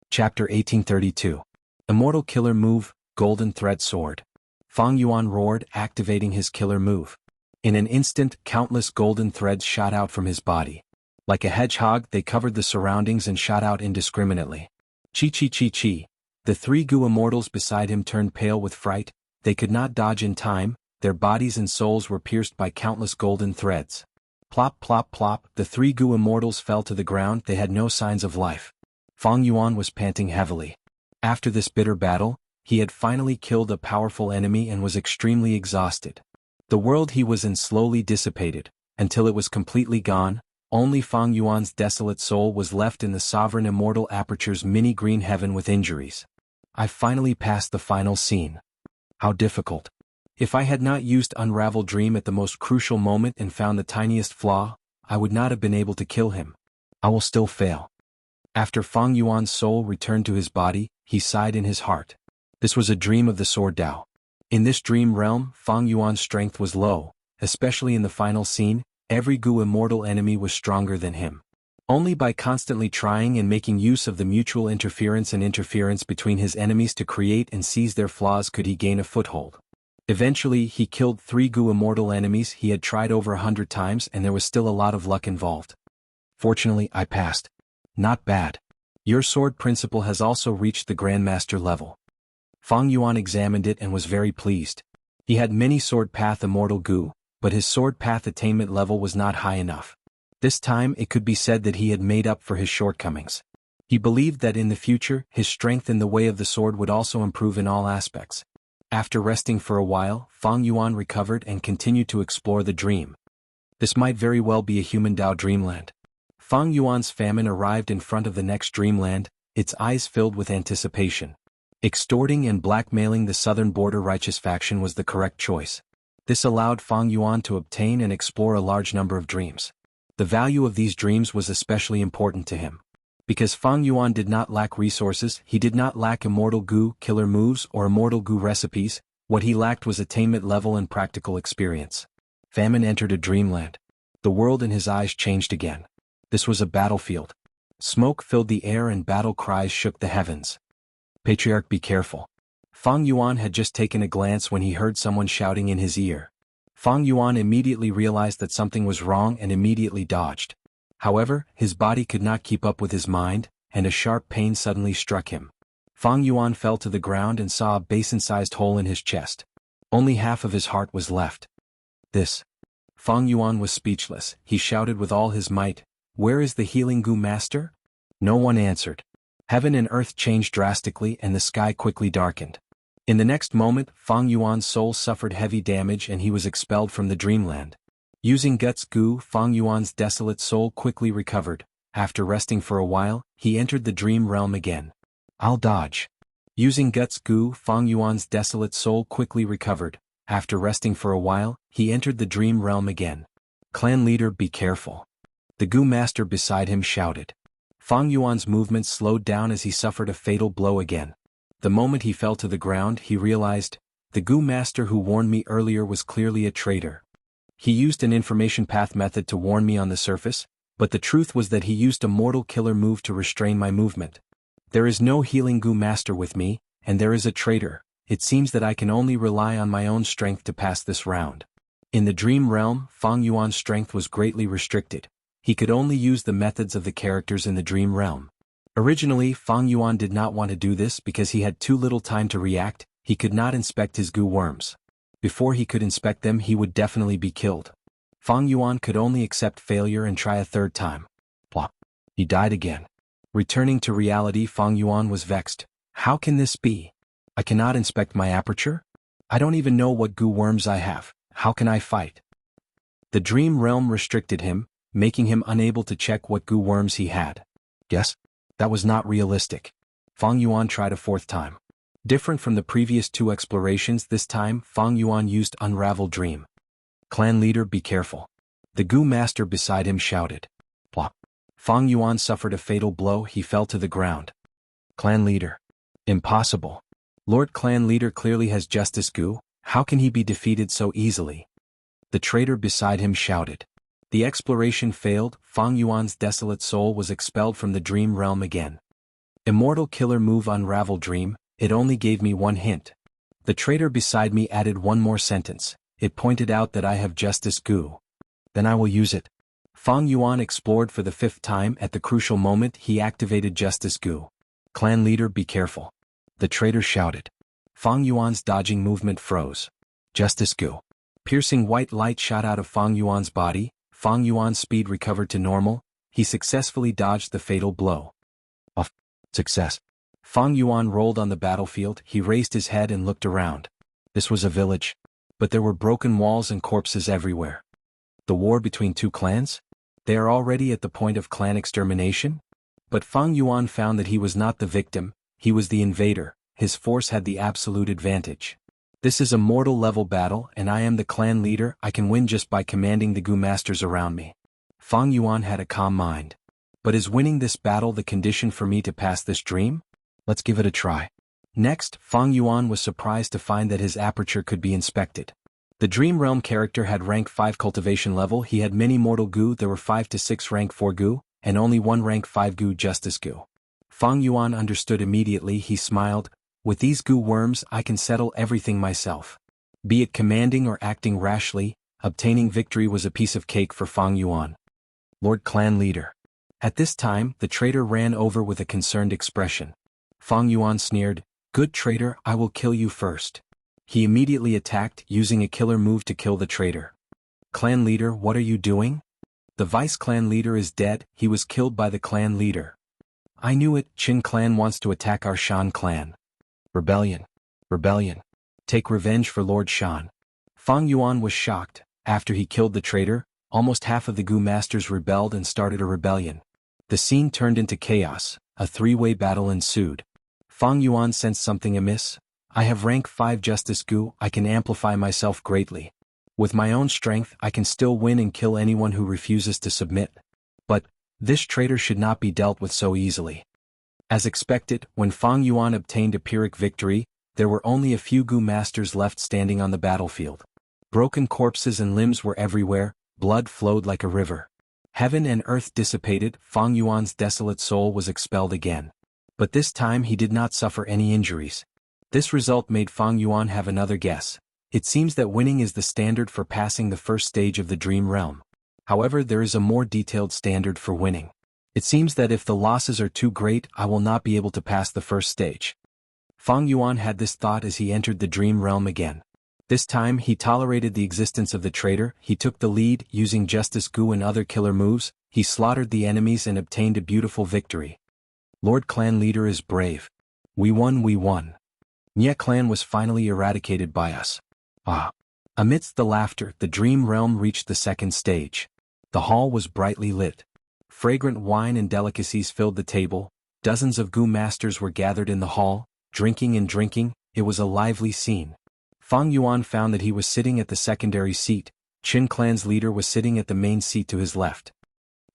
Chapter 1832. Immortal Killer Move, Golden Thread Sword. Fang Yuan roared, activating his killer move. In an instant, countless golden threads shot out from his body. Like a hedgehog, they covered the surroundings and shot out indiscriminately. Chi. The 3 Gu immortals beside him turned pale with fright. They could not dodge in time, their bodies and souls were pierced by countless golden threads. Plop plop plop, the 3 Gu immortals fell to the ground. They had no signs of life. Fang Yuan was panting heavily. After this bitter battle, he had finally killed a powerful enemy and was extremely exhausted. The world he was in slowly dissipated, until it was completely gone. Only Fang Yuan's desolate soul was left in the sovereign immortal aperture's mini-green heaven with injuries. I finally passed the final scene. How difficult. If I had not used Unravel Dream at the most crucial moment and found the tiniest flaw, I would not have been able to kill him. I will still fail. After Fang Yuan's soul returned to his body, he sighed in his heart. This was a dream of the Sword Dao. In this dream realm, Fang Yuan's strength was low, especially in the final scene. Every Gu immortal enemy was stronger than him. Only by constantly trying and making use of the mutual interference and interference between his enemies to create and seize their flaws could he gain a foothold. Eventually, he killed 3 Gu immortal enemies. He had tried over 100 times and there was still a lot of luck involved. Fortunately, I passed. Not bad. Your sword principle has also reached the Grandmaster level. Fang Yuan examined it and was very pleased. He had many sword path immortal Gu, but his sword path attainment level was not high enough. This time it could be said that he had made up for his shortcomings. He believed that in the future, his strength in the way of the sword would also improve in all aspects. After resting for a while, Fang Yuan recovered and continued to explore the dream. This might very well be a human Dao dreamland. Fang Yuan's famine arrived in front of the next dreamland, its eyes filled with anticipation. Extorting and blackmailing the southern border righteous faction was the correct choice. This allowed Fang Yuan to obtain and explore a large number of dreams. The value of these dreams was especially important to him. Because Fang Yuan did not lack resources, he did not lack immortal Gu killer moves or immortal Gu recipes. What he lacked was attainment level and practical experience. Famine entered a dreamland. The world in his eyes changed again. This was a battlefield. Smoke filled the air and battle cries shook the heavens. Patriarch, be careful. Fang Yuan had just taken a glance when he heard someone shouting in his ear. Fang Yuan immediately realized that something was wrong and immediately dodged. However, his body could not keep up with his mind, and a sharp pain suddenly struck him. Fang Yuan fell to the ground and saw a basin-sized hole in his chest. Only half of his heart was left. This. Fang Yuan was speechless. He shouted with all his might, "Where is the healing Gu master?" No one answered. Heaven and earth changed drastically and the sky quickly darkened. In the next moment, Fang Yuan's soul suffered heavy damage and he was expelled from the dreamland. Using Guts Gu, Fang Yuan's desolate soul quickly recovered. After resting for a while, he entered the dream realm again. I'll dodge. Using Guts Gu, Fang Yuan's desolate soul quickly recovered. After resting for a while, he entered the dream realm again. Clan leader, be careful. The Gu master beside him shouted. Fang Yuan's movements slowed down as he suffered a fatal blow again. The moment he fell to the ground, he realized, the Gu master who warned me earlier was clearly a traitor. He used an information path method to warn me on the surface, but the truth was that he used a mortal killer move to restrain my movement. There is no healing Gu master with me, and there is a traitor. It seems that I can only rely on my own strength to pass this round. In the dream realm, Fang Yuan's strength was greatly restricted. He could only use the methods of the characters in the dream realm. Originally, Fang Yuan did not want to do this because he had too little time to react. He could not inspect his Gu worms. Before he could inspect them, he would definitely be killed. Fang Yuan could only accept failure and try a third time. Plop. He died again. Returning to reality, Fang Yuan was vexed. How can this be? I cannot inspect my aperture? I don't even know what goo worms I have. How can I fight? The dream realm restricted him, making him unable to check what goo worms he had. Yes? That was not realistic. Fang Yuan tried a fourth time. Different from the previous two explorations, this time Fang Yuan used Unravel Dream. Clan leader, be careful. The goo master beside him shouted. Plop. Fang Yuan suffered a fatal blow, he fell to the ground. Clan leader. Impossible. Lord Clan leader clearly has justice goo, how can he be defeated so easily? The traitor beside him shouted. The exploration failed, Fang Yuan's desolate soul was expelled from the dream realm again. Immortal killer move Unravel Dream, it only gave me one hint. The traitor beside me added one more sentence, it pointed out that I have justice goo. Then I will use it. Fang Yuan explored for the fifth time, at the crucial moment he activated justice goo. Clan leader, be careful. The traitor shouted. Fang Yuan's dodging movement froze. Justice goo. Piercing white light shot out of Fang Yuan's body, Fang Yuan's speed recovered to normal, he successfully dodged the fatal blow. Off. Success. Fang Yuan rolled on the battlefield, he raised his head and looked around. This was a village. But there were broken walls and corpses everywhere. The war between two clans? They are already at the point of clan extermination? But Fang Yuan found that he was not the victim, he was the invader, his force had the absolute advantage. This is a mortal level battle and I am the clan leader, I can win just by commanding the goo masters around me. Fang Yuan had a calm mind. But is winning this battle the condition for me to pass this dream? Let's give it a try. Next, Fang Yuan was surprised to find that his aperture could be inspected. The Dream Realm character had rank 5 cultivation level, he had many mortal goo, there were 5 to 6 rank 4 goo, and only 1 rank 5 goo justice goo. Fang Yuan understood immediately, he smiled, with these goo worms I can settle everything myself. Be it commanding or acting rashly, obtaining victory was a piece of cake for Fang Yuan. Lord Clan Leader. At this time, the traitor ran over with a concerned expression. Fang Yuan sneered, good traitor, I will kill you first. He immediately attacked, using a killer move to kill the traitor. Clan leader, what are you doing? The vice clan leader is dead, he was killed by the clan leader. I knew it, Qin clan wants to attack our Shan clan. Rebellion. Rebellion. Take revenge for Lord Shan. Fang Yuan was shocked, after he killed the traitor, almost half of the goo masters rebelled and started a rebellion. The scene turned into chaos, a three-way battle ensued. Fang Yuan sensed something amiss. I have rank 5 justice goo, I can amplify myself greatly. With my own strength I can still win and kill anyone who refuses to submit. But, this traitor should not be dealt with so easily. As expected, when Fang Yuan obtained a Pyrrhic victory, there were only a few goo masters left standing on the battlefield. Broken corpses and limbs were everywhere, blood flowed like a river. Heaven and earth dissipated, Fang Yuan's desolate soul was expelled again. But this time he did not suffer any injuries. This result made Fang Yuan have another guess. It seems that winning is the standard for passing the first stage of the Dream Realm. However, there is a more detailed standard for winning. It seems that if the losses are too great, I will not be able to pass the first stage. Fang Yuan had this thought as he entered the Dream Realm again. This time he tolerated the existence of the traitor, he took the lead, using Justice Goo and other killer moves, he slaughtered the enemies and obtained a beautiful victory. Lord Clan Leader is brave. We won, we won. Nye clan was finally eradicated by us. Ah. Amidst the laughter, the Dream Realm reached the second stage. The hall was brightly lit. Fragrant wine and delicacies filled the table, dozens of goo masters were gathered in the hall, drinking and drinking, it was a lively scene. Fang Yuan found that he was sitting at the secondary seat, Qin clan's leader was sitting at the main seat to his left.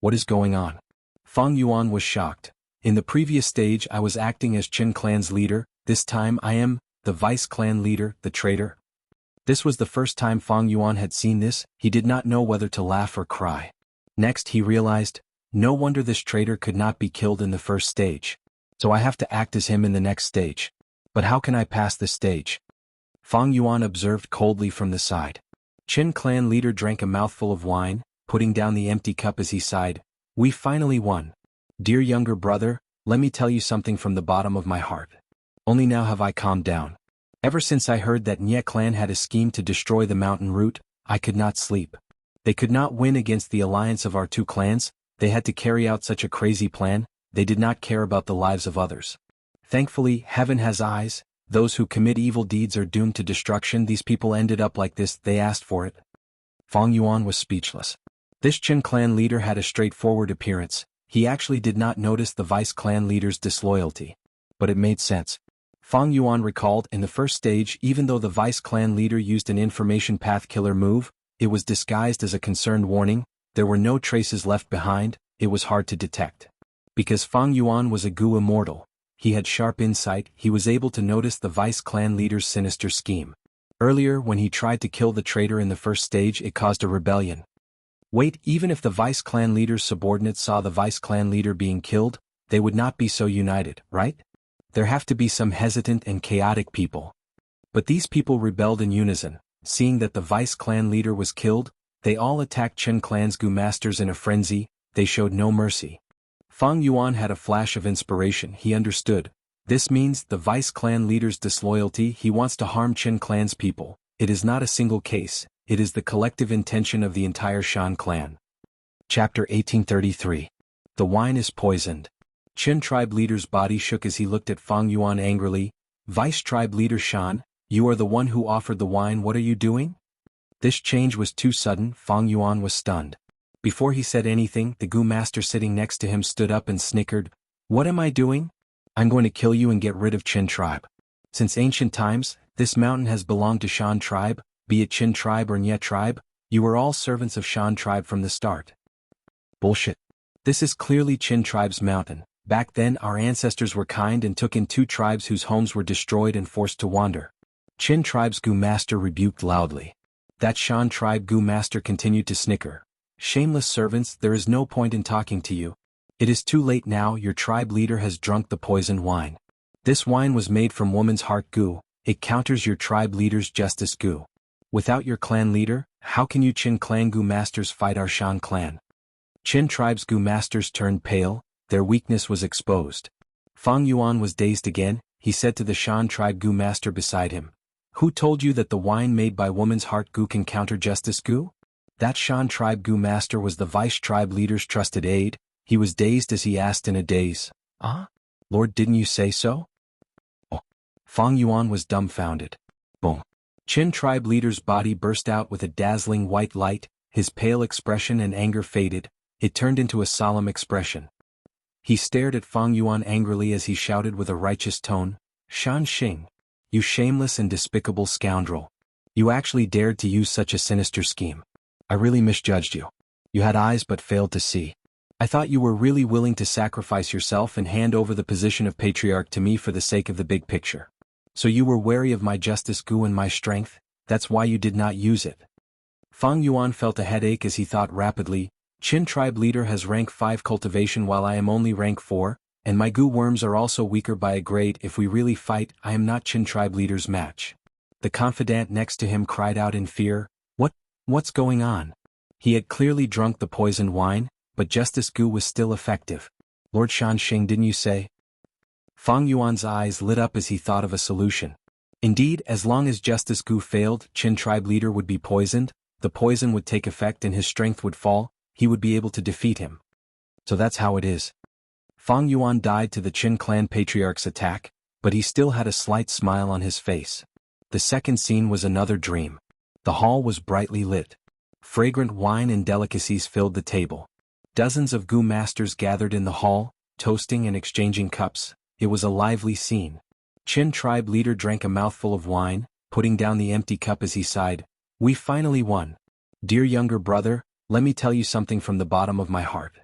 What is going on? Fang Yuan was shocked. In the previous stage I was acting as Qin clan's leader, this time I am the vice clan leader, the traitor. This was the first time Fang Yuan had seen this, he did not know whether to laugh or cry. Next he realized, no wonder this traitor could not be killed in the first stage. So I have to act as him in the next stage. But how can I pass this stage? Fang Yuan observed coldly from the side. Qin clan leader drank a mouthful of wine, putting down the empty cup as he sighed. We finally won. Dear younger brother, let me tell you something from the bottom of my heart. Only now have I calmed down. Ever since I heard that Nye clan had a scheme to destroy the mountain route, I could not sleep. They could not win against the alliance of our two clans, they had to carry out such a crazy plan, they did not care about the lives of others. Thankfully, heaven has eyes. Those who commit evil deeds are doomed to destruction. These people ended up like this, they asked for it. Fang Yuan was speechless. This Qin clan leader had a straightforward appearance. He actually did not notice the vice clan leader's disloyalty. But it made sense. Fang Yuan recalled, in the first stage, even though the vice clan leader used an information path killer move, it was disguised as a concerned warning. There were no traces left behind. It was hard to detect. Because Fang Yuan was a Gu immortal, he had sharp insight. He was able to notice the vice clan leader's sinister scheme. Earlier, when he tried to kill the traitor in the first stage, it caused a rebellion. Wait, even if the vice clan leader's subordinates saw the vice clan leader being killed, they would not be so united, right? There have to be some hesitant and chaotic people. But these people rebelled in unison. Seeing that the vice clan leader was killed, they all attacked Qin clan's Gu masters in a frenzy. They showed no mercy. Fang Yuan had a flash of inspiration. He understood. This means the vice clan leader's disloyalty. He wants to harm Qin clan's people. It is not a single case. It is the collective intention of the entire Shan clan. Chapter 1833. The wine is poisoned. Qin tribe leader's body shook as he looked at Fang Yuan angrily. Vice tribe leader Shan, you are the one who offered the wine. What are you doing? This change was too sudden. Fang Yuan was stunned. Before he said anything, the Gu master sitting next to him stood up and snickered. What am I doing? I'm going to kill you and get rid of Qin tribe. Since ancient times, this mountain has belonged to Shan tribe, be it Qin tribe or Nye tribe. You were all servants of Shan tribe from the start. Bullshit. This is clearly Qin tribe's mountain. Back then our ancestors were kind and took in 2 tribes whose homes were destroyed and forced to wander. Qin tribe's Gu master rebuked loudly. That Shan tribe Gu master continued to snicker. Shameless servants, there is no point in talking to you. It is too late now. Your tribe leader has drunk the poisoned wine. This wine was made from woman's heart Gu. It counters your tribe leader's justice Gu. Without your clan leader, how can you Qin clan Gu masters fight our Shan clan? Qin tribe's Gu masters turned pale. Their weakness was exposed. Fang Yuan was dazed again. He said to the Shan tribe Gu master beside him. Who told you that the wine made by woman's heart Gu can counter justice Gu? That Shan tribe Gu master was the vice tribe leader's trusted aide. He was dazed as he asked in a daze. Lord, didn't you say so? Oh. Fang Yuan was dumbfounded. Boom. Qin tribe leader's body burst out with a dazzling white light. His pale expression and anger faded. It turned into a solemn expression. He stared at Fang Yuan angrily as he shouted with a righteous tone. Shan Xing. You shameless and despicable scoundrel. You actually dared to use such a sinister scheme. I really misjudged you. You had eyes but failed to see. I thought you were really willing to sacrifice yourself and hand over the position of patriarch to me for the sake of the big picture. So you were wary of my justice Gu and my strength, that's why you did not use it. Fang Yuan felt a headache as he thought rapidly. Qin tribe leader has rank 5 cultivation while I am only rank 4, and my Gu worms are also weaker by a grade. If we really fight, I am not Qin tribe leader's match. The confidant next to him cried out in fear. What's going on? He had clearly drunk the poisoned wine, but Justice Gu was still effective. Lord Shanxing, didn't you say? Fang Yuan's eyes lit up as he thought of a solution. Indeed, as long as Justice Gu failed, Qin tribe leader would be poisoned, the poison would take effect and his strength would fall, he would be able to defeat him. So that's how it is. Fang Yuan died to the Qin clan patriarch's attack, but he still had a slight smile on his face. The second scene was another dream. The hall was brightly lit. Fragrant wine and delicacies filled the table. Dozens of Gu masters gathered in the hall, toasting and exchanging cups. It was a lively scene. Qin tribe leader drank a mouthful of wine, putting down the empty cup as he sighed. We finally won. Dear younger brother, let me tell you something from the bottom of my heart.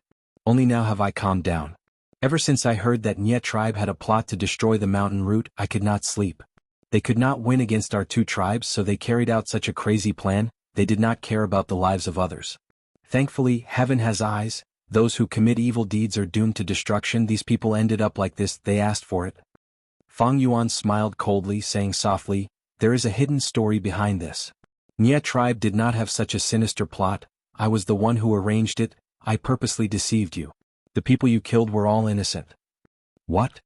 Only now have I calmed down. Ever since I heard that Nye tribe had a plot to destroy the mountain route, I could not sleep. They could not win against our 2 tribes, so they carried out such a crazy plan. They did not care about the lives of others. Thankfully, heaven has eyes. Those who commit evil deeds are doomed to destruction. These people ended up like this, they asked for it. Fang Yuan smiled coldly, saying softly, there is a hidden story behind this. Nye tribe did not have such a sinister plot. I was the one who arranged it. I purposely deceived you. The people you killed were all innocent. What?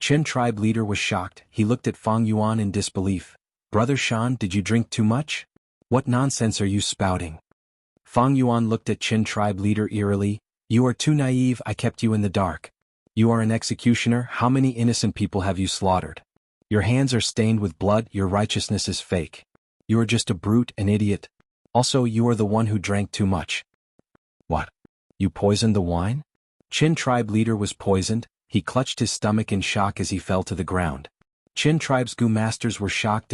Qin tribe leader was shocked. He looked at Fang Yuan in disbelief. Brother Shan, did you drink too much? What nonsense are you spouting? Fang Yuan looked at Qin tribe leader eerily. You are too naive. I kept you in the dark. You are an executioner. How many innocent people have you slaughtered? Your hands are stained with blood. Your righteousness is fake. You are just a brute, an idiot. Also, you are the one who drank too much. What? You poisoned the wine? Qin tribe leader was poisoned. He clutched his stomach in shock as he fell to the ground. Qin tribe's Gu masters were shocked.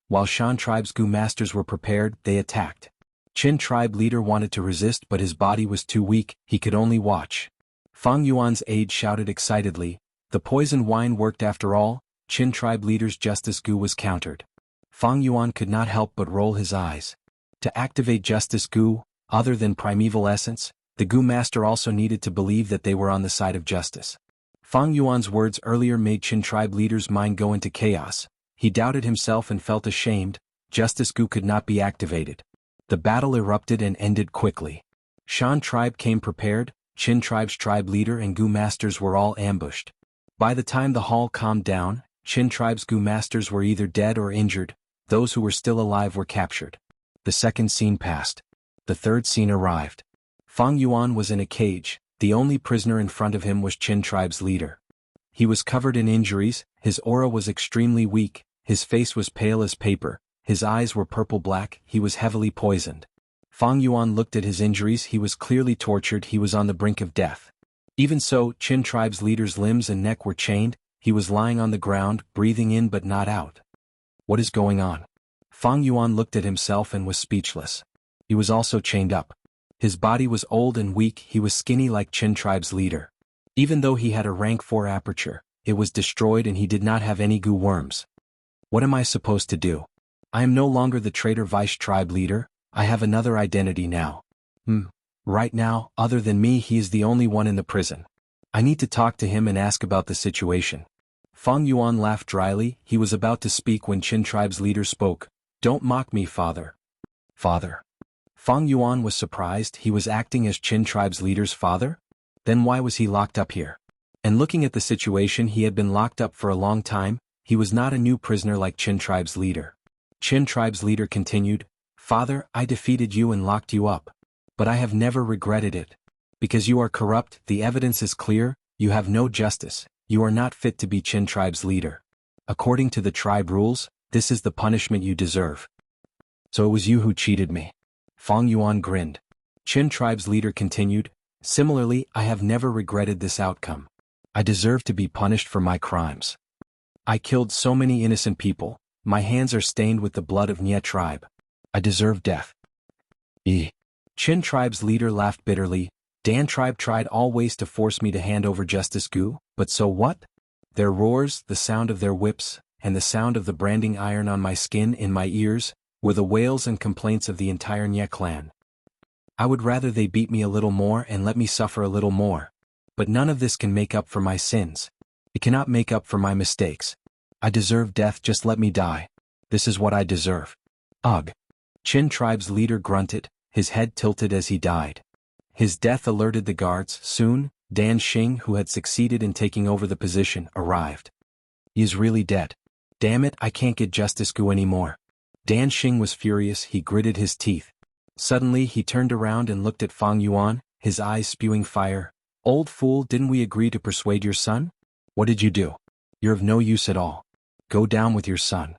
While Shan tribe's Gu masters were prepared, they attacked. Qin tribe leader wanted to resist, but his body was too weak. He could only watch. Fang Yuan's aide shouted excitedly, "The poisoned wine worked after all." Qin tribe leader's Justice Gu was countered. Fang Yuan could not help but roll his eyes. To activate Justice Gu, other than primeval essence, the Gu master also needed to believe that they were on the side of justice. Fang Yuan's words earlier made Qin tribe leader's mind go into chaos. He doubted himself and felt ashamed. Justice Gu could not be activated. The battle erupted and ended quickly. Shan tribe came prepared. Qin tribe's tribe leader and Gu masters were all ambushed. By the time the hall calmed down, Qin tribe's Gu masters were either dead or injured. Those who were still alive were captured. The second scene passed. The third scene arrived. Fang Yuan was in a cage. The only prisoner in front of him was Qin tribe's leader. He was covered in injuries. His aura was extremely weak. His face was pale as paper. His eyes were purple-black. He was heavily poisoned. Fang Yuan looked at his injuries. He was clearly tortured. He was on the brink of death. Even so, Qin tribe's leader's limbs and neck were chained. He was lying on the ground, breathing in but not out. What is going on? Fang Yuan looked at himself and was speechless. He was also chained up. His body was old and weak. He was skinny like Qin tribe's leader. Even though he had a rank 4 aperture, it was destroyed and he did not have any Gu worms. What am I supposed to do? I am no longer the traitor vice tribe leader. I have another identity now. Right now, other than me, he is the only one in the prison. I need to talk to him and ask about the situation. Fang Yuan laughed dryly. He was about to speak when Qin tribe's leader spoke. Don't mock me, father. Father? Fang Yuan was surprised. He was acting as Qin tribe's leader's father? Then why was he locked up here? And looking at the situation, he had been locked up for a long time. He was not a new prisoner like Qin tribe's leader. Qin tribe's leader continued, Father, I defeated you and locked you up. But I have never regretted it. Because you are corrupt, the evidence is clear, you have no justice, you are not fit to be Qin tribe's leader. According to the tribe rules, this is the punishment you deserve. So it was you who cheated me. Fang Yuan grinned. Qin tribe's leader continued, Similarly, I have never regretted this outcome. I deserve to be punished for my crimes. I killed so many innocent people, my hands are stained with the blood of Nye tribe. I deserve death. Qin tribe's leader laughed bitterly. Dan tribe tried all ways to force me to hand over Justice Gu, but so what? Their roars, the sound of their whips, and the sound of the branding iron on my skin in my ears, were the wails and complaints of the entire Nye clan. I would rather they beat me a little more and let me suffer a little more. But none of this can make up for my sins. It cannot make up for my mistakes. I deserve death, just let me die. This is what I deserve. Ugh. Qin tribe's leader grunted, his head tilted as he died. His death alerted the guards. Soon, Dan Xing, who had succeeded in taking over the position, arrived. He is really dead. Damn it, I can't get Justice Gu anymore. Dan Xing was furious. He gritted his teeth. Suddenly he turned around and looked at Fang Yuan, his eyes spewing fire. Old fool, didn't we agree to persuade your son? What did you do? You're of no use at all. Go down with your son.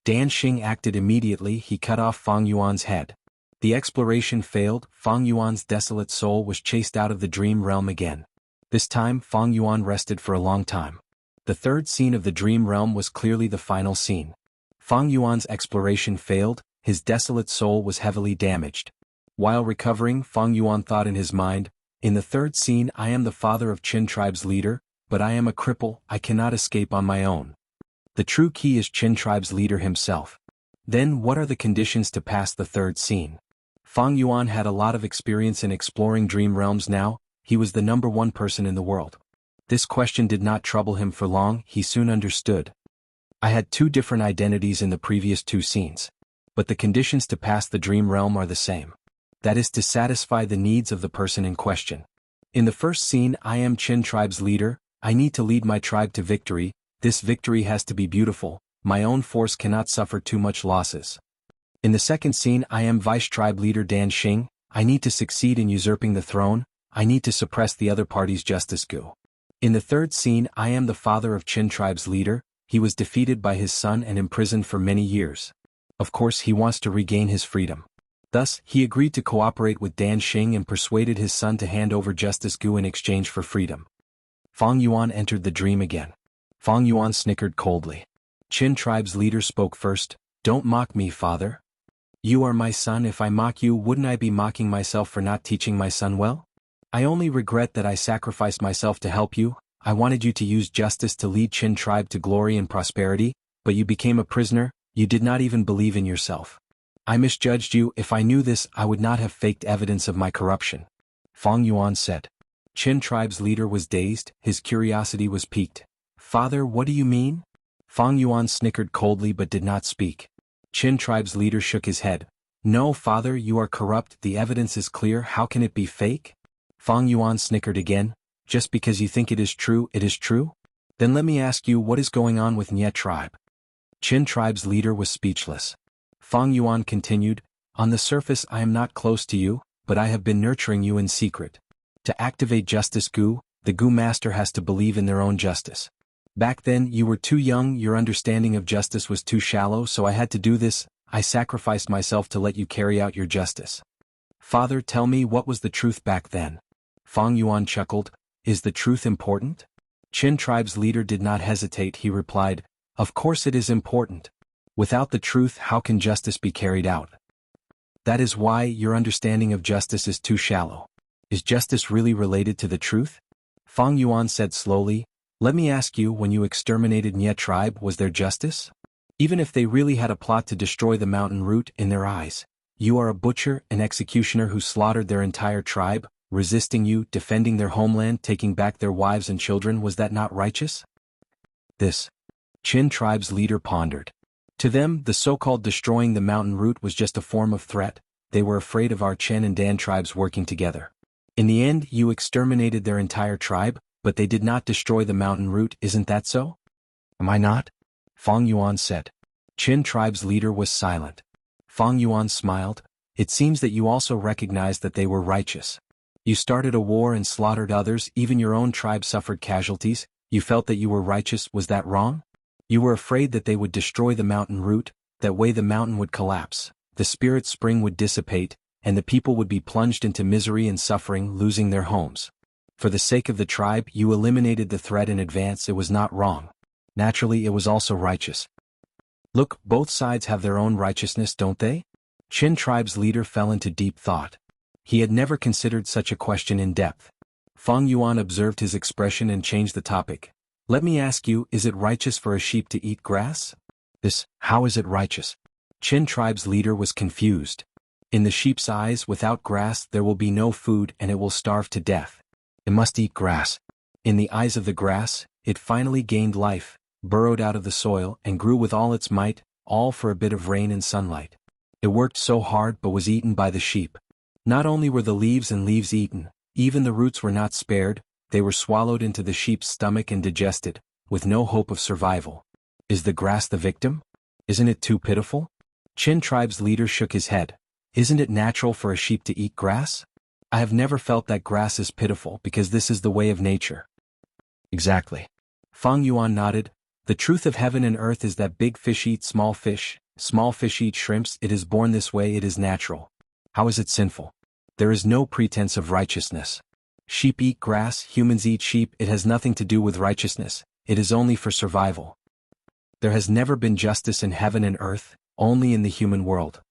Dan Xing acted immediately. He cut off Fang Yuan's head. The exploration failed. Fang Yuan's desolate soul was chased out of the dream realm again. This time Fang Yuan rested for a long time. The third scene of the dream realm was clearly the final scene. Fang Yuan's exploration failed. His desolate soul was heavily damaged. While recovering, Fang Yuan thought in his mind, in the third scene I am the father of Qin tribe's leader, but I am a cripple, I cannot escape on my own. The true key is Qin tribe's leader himself. Then what are the conditions to pass the third scene? Fang Yuan had a lot of experience in exploring dream realms now. He was the #1 person in the world. This question did not trouble him for long. He soon understood. I had 2 different identities in the previous 2 scenes. But the conditions to pass the dream realm are the same. That is to satisfy the needs of the person in question. In the first scene, I am Qin tribe's leader. I need to lead my tribe to victory. This victory has to be beautiful. My own force cannot suffer too much losses. In the second scene, I am vice tribe leader Dan Xing. I need to succeed in usurping the throne. I need to suppress the other party's justice goo. In the third scene, I am the father of Qin tribe's leader. He was defeated by his son and imprisoned for many years. Of course he wants to regain his freedom. Thus, he agreed to cooperate with Dan Xing and persuaded his son to hand over Justice Gu in exchange for freedom. Fang Yuan entered the dream again. Fang Yuan snickered coldly. Qin tribe's leader spoke first. Don't mock me, father. You are my son. If I mock you, wouldn't I be mocking myself for not teaching my son well? I only regret that I sacrificed myself to help you. I wanted you to use justice to lead Qin tribe to glory and prosperity, but you became a prisoner. You did not even believe in yourself. I misjudged you. If I knew this, I would not have faked evidence of my corruption. Fang Yuan said. Qin tribe's leader was dazed. His curiosity was piqued. Father, what do you mean? Fang Yuan snickered coldly but did not speak. Qin tribe's leader shook his head. No, father, you are corrupt. The evidence is clear. How can it be fake? Fang Yuan snickered again. Just because you think it is true, it is true? Then let me ask you, what is going on with Nye tribe? Qin tribe's leader was speechless. Fang Yuan continued, on the surface I am not close to you, but I have been nurturing you in secret. To activate Justice Gu, the Gu master has to believe in their own justice. Back then you were too young, your understanding of justice was too shallow, so I had to do this. I sacrificed myself to let you carry out your justice. Father, tell me, what was the truth back then? Fang Yuan chuckled. Is the truth important? Qin tribe's leader did not hesitate. He replied, of course it is important. Without the truth, how can justice be carried out? That is why your understanding of justice is too shallow. Is justice really related to the truth? Fang Yuan said slowly, let me ask you, when you exterminated Nye tribe, was there justice? Even if they really had a plot to destroy the mountain root, in their eyes, you are a butcher, an executioner who slaughtered their entire tribe, resisting you, defending their homeland, taking back their wives and children. Was that not righteous? This. Qin tribe's leader pondered. To them, the so-called destroying the mountain root was just a form of threat. They were afraid of our Chen and Dan tribes working together. In the end, you exterminated their entire tribe, but they did not destroy the mountain root, isn't that so? Am I not? Fang Yuan said. Qin tribe's leader was silent. Fang Yuan smiled. It seems that you also recognized that they were righteous. You started a war and slaughtered others, even your own tribe suffered casualties. You felt that you were righteous. Was that wrong? You were afraid that they would destroy the mountain root, that way the mountain would collapse, the spirit spring would dissipate, and the people would be plunged into misery and suffering, losing their homes. For the sake of the tribe, you eliminated the threat in advance. It was not wrong. Naturally, it was also righteous. Look, both sides have their own righteousness, don't they? Qin tribe's leader fell into deep thought. He had never considered such a question in depth. Fang Yuan observed his expression and changed the topic. Let me ask you, is it righteous for a sheep to eat grass? How is it righteous? Qin tribe's leader was confused. In the sheep's eyes, without grass there will be no food and it will starve to death. It must eat grass. In the eyes of the grass, it finally gained life, burrowed out of the soil and grew with all its might, all for a bit of rain and sunlight. It worked so hard but was eaten by the sheep. Not only were the leaves and leaves eaten, even the roots were not spared. They were swallowed into the sheep's stomach and digested, with no hope of survival. Is the grass the victim? Isn't it too pitiful? Qin tribe's leader shook his head. Isn't it natural for a sheep to eat grass? I have never felt that grass is pitiful because this is the way of nature. Exactly. Fang Yuan nodded. The truth of heaven and earth is that big fish eat small fish eat shrimps. It is born this way, it is natural. How is it sinful? There is no pretense of righteousness. Sheep eat grass, humans eat sheep. It has nothing to do with righteousness, it is only for survival. There has never been justice in heaven and earth, only in the human world.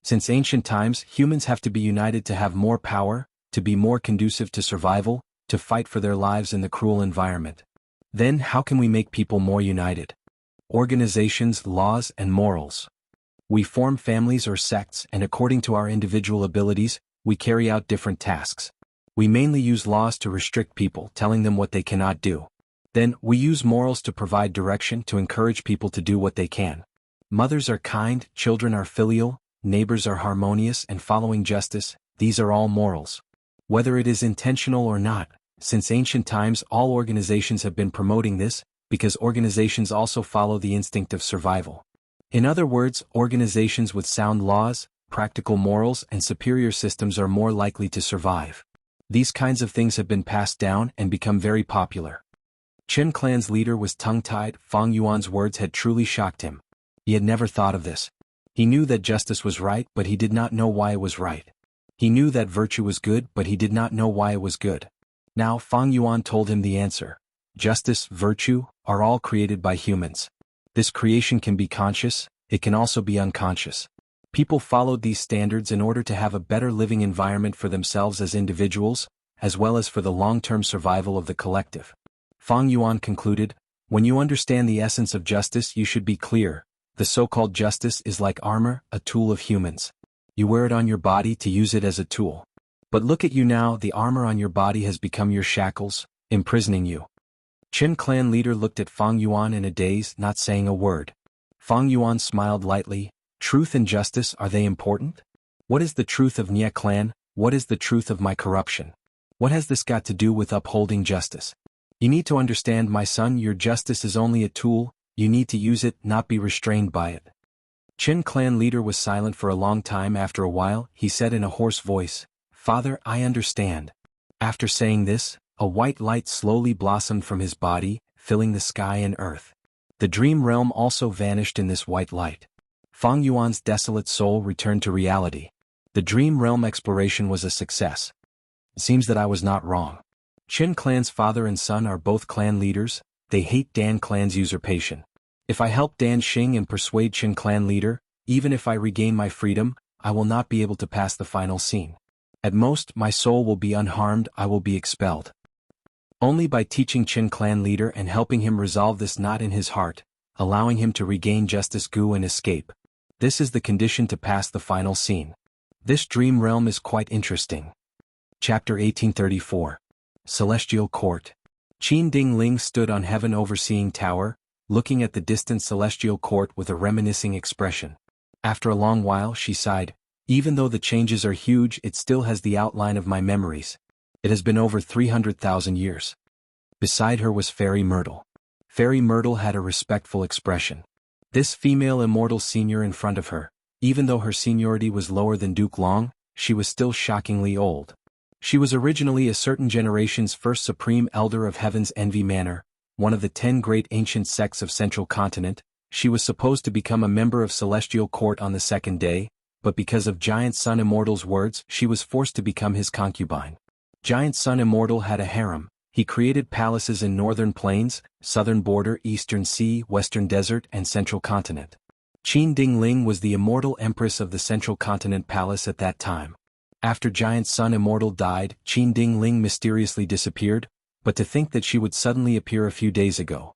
Since ancient times, humans have to be united to have more power, to be more conducive to survival, to fight for their lives in the cruel environment. Then how can we make people more united? Organizations, laws, and morals. We form families or sects, and according to our individual abilities, we carry out different tasks. We mainly use laws to restrict people, telling them what they cannot do. Then, we use morals to provide direction, to encourage people to do what they can. Mothers are kind, children are filial, neighbors are harmonious and following justice. These are all morals. Whether it is intentional or not, since ancient times all organizations have been promoting this, because organizations also follow the instinct of survival. In other words, organizations with sound laws, practical morals, and superior systems are more likely to survive. These kinds of things have been passed down and become very popular. Qin clan's leader was tongue-tied. Fang Yuan's words had truly shocked him. He had never thought of this. He knew that justice was right, but he did not know why it was right. He knew that virtue was good, but he did not know why it was good. Now Fang Yuan told him the answer. Justice, virtue, are all created by humans. This creation can be conscious, it can also be unconscious. People followed these standards in order to have a better living environment for themselves as individuals, as well as for the long-term survival of the collective. Fang Yuan concluded, when you understand the essence of justice, you should be clear. The so-called justice is like armor, a tool of humans. You wear it on your body to use it as a tool. But look at you now, the armor on your body has become your shackles, imprisoning you. Qin clan leader looked at Fang Yuan in a daze, not saying a word. Fang Yuan smiled lightly. Truth and justice, are they important? What is the truth of Nie clan? What is the truth of my corruption? What has this got to do with upholding justice? You need to understand, my son, your justice is only a tool, you need to use it, not be restrained by it. Qin clan leader was silent for a long time. After a while, he said in a hoarse voice, Father, I understand. After saying this, a white light slowly blossomed from his body, filling the sky and earth. The dream realm also vanished in this white light. Fang Yuan's desolate soul returned to reality. The dream realm exploration was a success. It seems that I was not wrong. Qin clan's father and son are both clan leaders. They hate Dan clan's usurpation. If I help Dan Xing and persuade Qin clan leader, even if I regain my freedom, I will not be able to pass the final scene. At most, my soul will be unharmed, I will be expelled. Only by teaching Qin clan leader and helping him resolve this knot in his heart, allowing him to regain justice Gu and escape. This is the condition to pass the final scene. This dream realm is quite interesting. Chapter 1834. Celestial Court. Qin Ding Ling stood on heaven overseeing tower, looking at the distant celestial court with a reminiscing expression. After a long while she sighed, even though the changes are huge, it still has the outline of my memories. It has been over 300,000 years. Beside her was Fairy Myrtle. Fairy Myrtle had a respectful expression. This female immortal senior in front of her, even though her seniority was lower than Duke Long, she was still shockingly old. She was originally a certain generation's first supreme elder of Heaven's Envy Manor, one of the 10 great ancient sects of Central Continent. She was supposed to become a member of Celestial Court on the second day, but because of Giant Sun Immortal's words, she was forced to become his concubine. Giant Sun Immortal had a harem. He created palaces in Northern Plains, Southern Border, Eastern Sea, Western Desert, and Central Continent. Qin Ding Ling was the immortal empress of the Central Continent Palace at that time. After Giant Sun Immortal died, Qin Ding Ling mysteriously disappeared, but to think that she would suddenly appear a few days ago.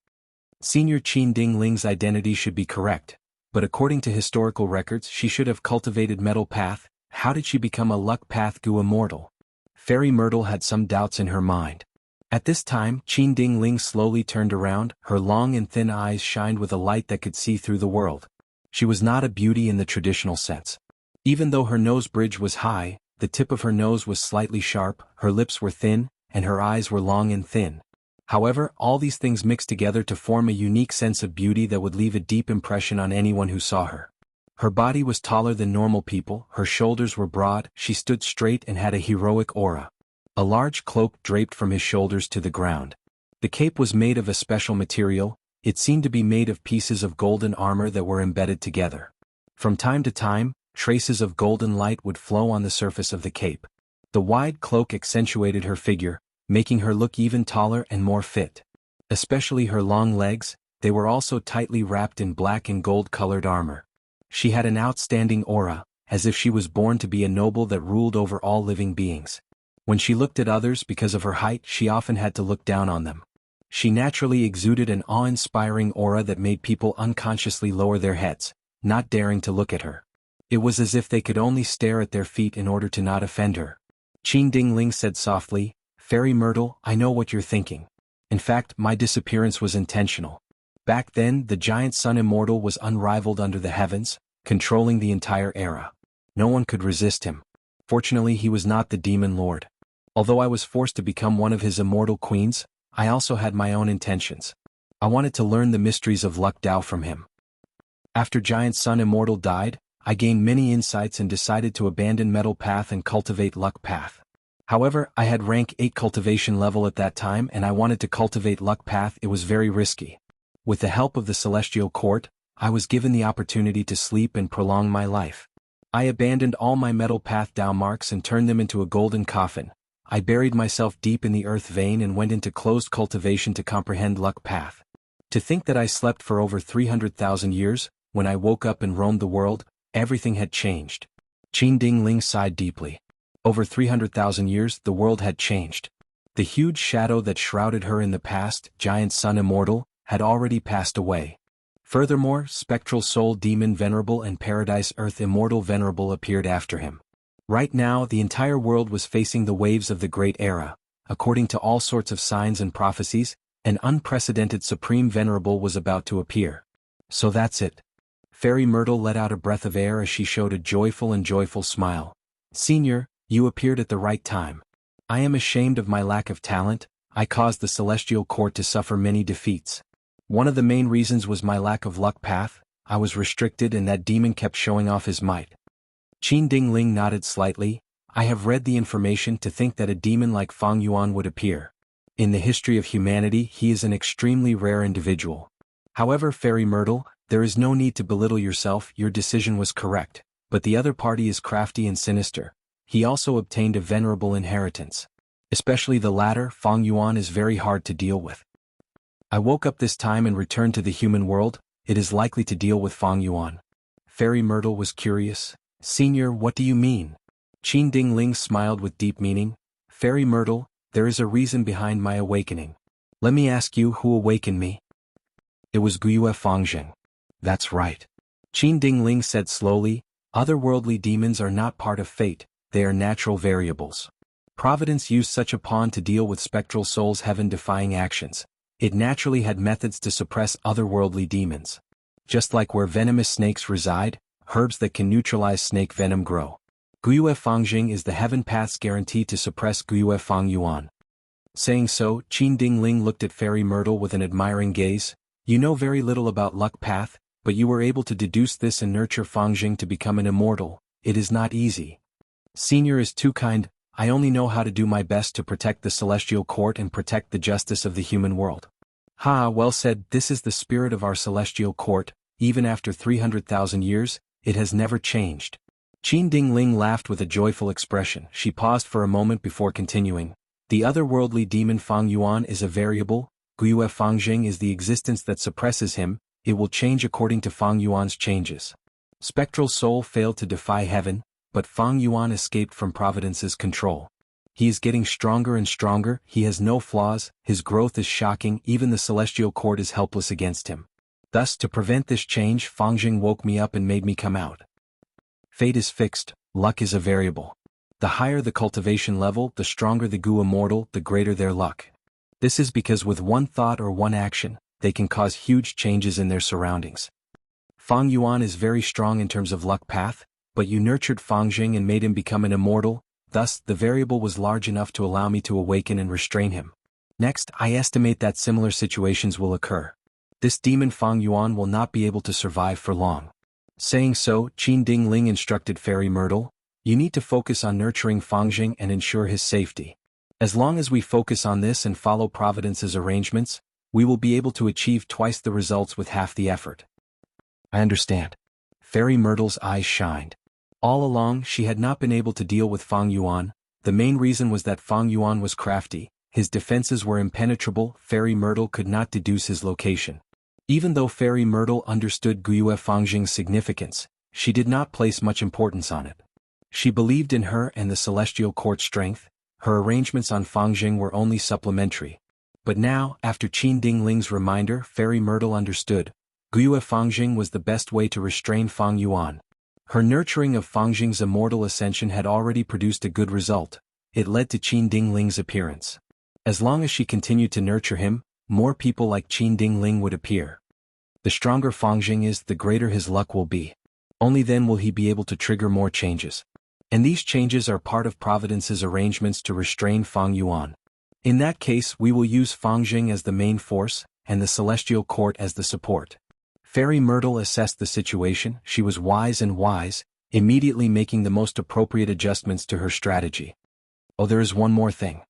Senior Qin Ding Ling's identity should be correct, but according to historical records she should have cultivated Metal Path. How did she become a Luck Path Gu Immortal? Fairy Myrtle had some doubts in her mind. At this time, Qin Ding Ling slowly turned around, her long and thin eyes shined with a light that could see through the world. She was not a beauty in the traditional sense. Even though her nose bridge was high, the tip of her nose was slightly sharp, her lips were thin, and her eyes were long and thin. However, all these things mixed together to form a unique sense of beauty that would leave a deep impression on anyone who saw her. Her body was taller than normal people, her shoulders were broad, she stood straight and had a heroic aura. A large cloak draped from his shoulders to the ground. The cape was made of a special material, it seemed to be made of pieces of golden armor that were embedded together. From time to time, traces of golden light would flow on the surface of the cape. The wide cloak accentuated her figure, making her look even taller and more fit. Especially her long legs, they were also tightly wrapped in black and gold-colored armor. She had an outstanding aura, as if she was born to be a noble that ruled over all living beings. When she looked at others because of her height, she often had to look down on them. She naturally exuded an awe-inspiring aura that made people unconsciously lower their heads, not daring to look at her. It was as if they could only stare at their feet in order to not offend her. Qin Ding Ling said softly, Fairy Myrtle, I know what you're thinking. In fact, my disappearance was intentional. Back then, the Giant Sun Immortal was unrivaled under the heavens, controlling the entire era. No one could resist him. Fortunately, he was not the Demon Lord. Although I was forced to become one of his immortal queens, I also had my own intentions. I wanted to learn the mysteries of Luck Dao from him. After Giant Sun Immortal died, I gained many insights and decided to abandon Metal Path and cultivate Luck Path. However, I had rank 8 cultivation level at that time and I wanted to cultivate luck path. It was very risky. With the help of the celestial court, I was given the opportunity to sleep and prolong my life. I abandoned all my metal path down marks and turned them into a golden coffin. I buried myself deep in the earth vein and went into closed cultivation to comprehend luck path. To think that I slept for over 300,000 years, when I woke up and roamed the world, everything had changed. Qin Dingling sighed deeply. Over 300,000 years, the world had changed. The huge shadow that shrouded her in the past, giant sun Immortal, had already passed away. Furthermore, spectral soul demon Venerable and paradise earth Immortal Venerable appeared after him. Right now, the entire world was facing the waves of the Great Era. According to all sorts of signs and prophecies, an unprecedented Supreme Venerable was about to appear. So that's it. Fairy Myrtle let out a breath of air as she showed a joyful smile. Senior, you appeared at the right time. I am ashamed of my lack of talent. I caused the Celestial Court to suffer many defeats. One of the main reasons was my lack of luck path. I was restricted and that demon kept showing off his might. Qin Dingling nodded slightly. I have read the information to think that a demon like Fang Yuan would appear. In the history of humanity, he is an extremely rare individual. However, Fairy Myrtle, there is no need to belittle yourself. Your decision was correct, but the other party is crafty and sinister. He also obtained a venerable inheritance. Especially the latter, Fang Yuan is very hard to deal with. I woke up this time and returned to the human world. It is likely to deal with Fang Yuan. Fairy Myrtle was curious. Senior, what do you mean? Qin Dingling smiled with deep meaning. Fairy Myrtle, there is a reason behind my awakening. Let me ask you, who awakened me? It was Guiyue Fangjing. That's right. Qin Dingling said slowly. Otherworldly demons are not part of fate, they are natural variables. Providence used such a pawn to deal with spectral souls' heaven-defying actions. It naturally had methods to suppress otherworldly demons. Just like where venomous snakes reside, herbs that can neutralize snake venom grow. Guiyue Fangjing is the heaven path's guarantee to suppress Guiyue Fang Yuan. Saying so, Qin Dingling looked at Fairy Myrtle with an admiring gaze. You know very little about luck path, but you were able to deduce this and nurture Fangjing to become an immortal. It is not easy. Senior is too kind. I only know how to do my best to protect the celestial court and protect the justice of the human world. Ha, well said. This is the spirit of our celestial court. Even after 300,000 years, it has never changed. Qin Dingling laughed with a joyful expression. She paused for a moment before continuing. The otherworldly demon Fang Yuan is a variable. Guiyue Fangjing is the existence that suppresses him. It will change according to Fang Yuan's changes. Spectral soul failed to defy heaven, but Fang Yuan escaped from Providence's control. He is getting stronger and stronger. He has no flaws. His growth is shocking. Even the celestial court is helpless against him. Thus, to prevent this change, Fangjing woke me up and made me come out. Fate is fixed, luck is a variable. The higher the cultivation level, the stronger the Gu Immortal, the greater their luck. This is because with one thought or one action, they can cause huge changes in their surroundings. Fang Yuan is very strong in terms of luck path, but you nurtured Fangjing and made him become an immortal, thus the variable was large enough to allow me to awaken and restrain him. Next, I estimate that similar situations will occur. This demon Fang Yuan will not be able to survive for long. Saying so, Qin Dingling instructed Fairy Myrtle, you need to focus on nurturing Fangjing and ensure his safety. As long as we focus on this and follow Providence's arrangements, we will be able to achieve twice the results with half the effort. I understand. Fairy Myrtle's eyes shined. All along, she had not been able to deal with Fang Yuan. The main reason was that Fang Yuan was crafty. His defenses were impenetrable. Fairy Myrtle could not deduce his location. Even though Fairy Myrtle understood Guiyue Fangjing's significance, she did not place much importance on it. She believed in her and the celestial court's strength. Her arrangements on Fangjing were only supplementary. But now, after Qin Dingling's reminder, Fairy Myrtle understood. Guiyue Fangjing was the best way to restrain Fang Yuan. Her nurturing of Fangjing's immortal ascension had already produced a good result. It led to Qin Dingling's appearance. As long as she continued to nurture him, more people like Qin Dingling would appear. The stronger Fangjing is, the greater his luck will be. Only then will he be able to trigger more changes. And these changes are part of Providence's arrangements to restrain Fang Yuan. In that case, we will use Fangjing as the main force, and the Celestial Court as the support. Fairy Myrtle assessed the situation. She was wise, immediately making the most appropriate adjustments to her strategy. Oh, there is one more thing.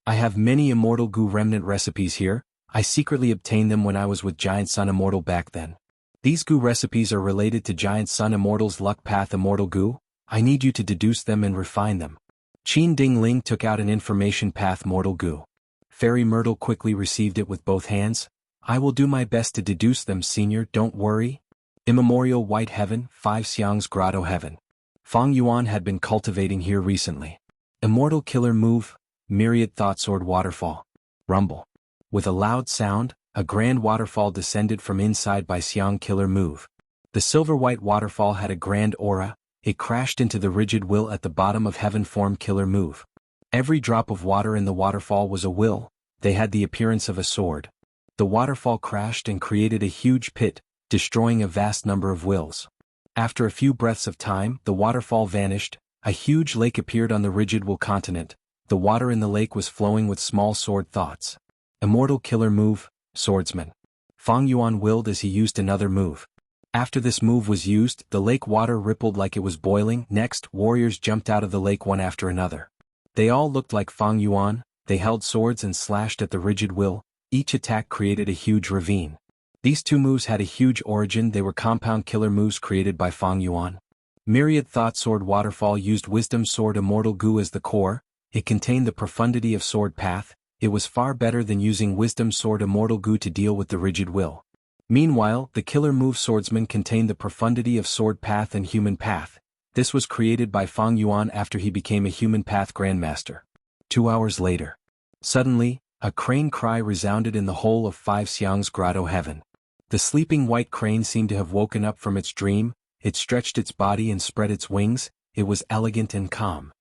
I have many Immortal Goo remnant recipes here. I secretly obtained them when I was with Giant Sun Immortal back then. These Goo recipes are related to Giant Sun Immortal's luck path Immortal Goo. I need you to deduce them and refine them. Qin Ding Ling took out an information path Mortal Goo. Fairy Myrtle quickly received it with both hands. I will do my best to deduce them, senior, don't worry. Immemorial White Heaven, 5 Xiang's Grotto Heaven. Fang Yuan had been cultivating here recently. Immortal Killer Move, Myriad Thought Sword Waterfall. Rumble. With a loud sound, a grand waterfall descended from inside by Xiang Killer Move. The silver-white waterfall had a grand aura. It crashed into the rigid will at the bottom of Heaven Form Killer Move. Every drop of water in the waterfall was a will. They had the appearance of a sword. The waterfall crashed and created a huge pit, destroying a vast number of wills. After a few breaths of time, the waterfall vanished. A huge lake appeared on the rigid will continent. The water in the lake was flowing with small sword thoughts. Immortal Killer Move, Swordsman. Fang Yuan willed as he used another move. After this move was used, the lake water rippled like it was boiling. Next, warriors jumped out of the lake one after another. They all looked like Fang Yuan. They held swords and slashed at the rigid will. Each attack created a huge ravine. These two moves had a huge origin. They were compound killer moves created by Fang Yuan. Myriad Thought Sword Waterfall used Wisdom Sword Immortal Goo as the core. It contained the profundity of Sword Path. It was far better than using Wisdom Sword Immortal Goo to deal with the rigid will. Meanwhile, the killer move Swordsman contained the profundity of Sword Path and Human Path. This was created by Fang Yuan after he became a Human Path Grandmaster. 2 hours later. Suddenly, a crane cry resounded in the whole of 5 Xiang's Grotto Heaven. The sleeping white crane seemed to have woken up from its dream. It stretched its body and spread its wings. It was elegant and calm.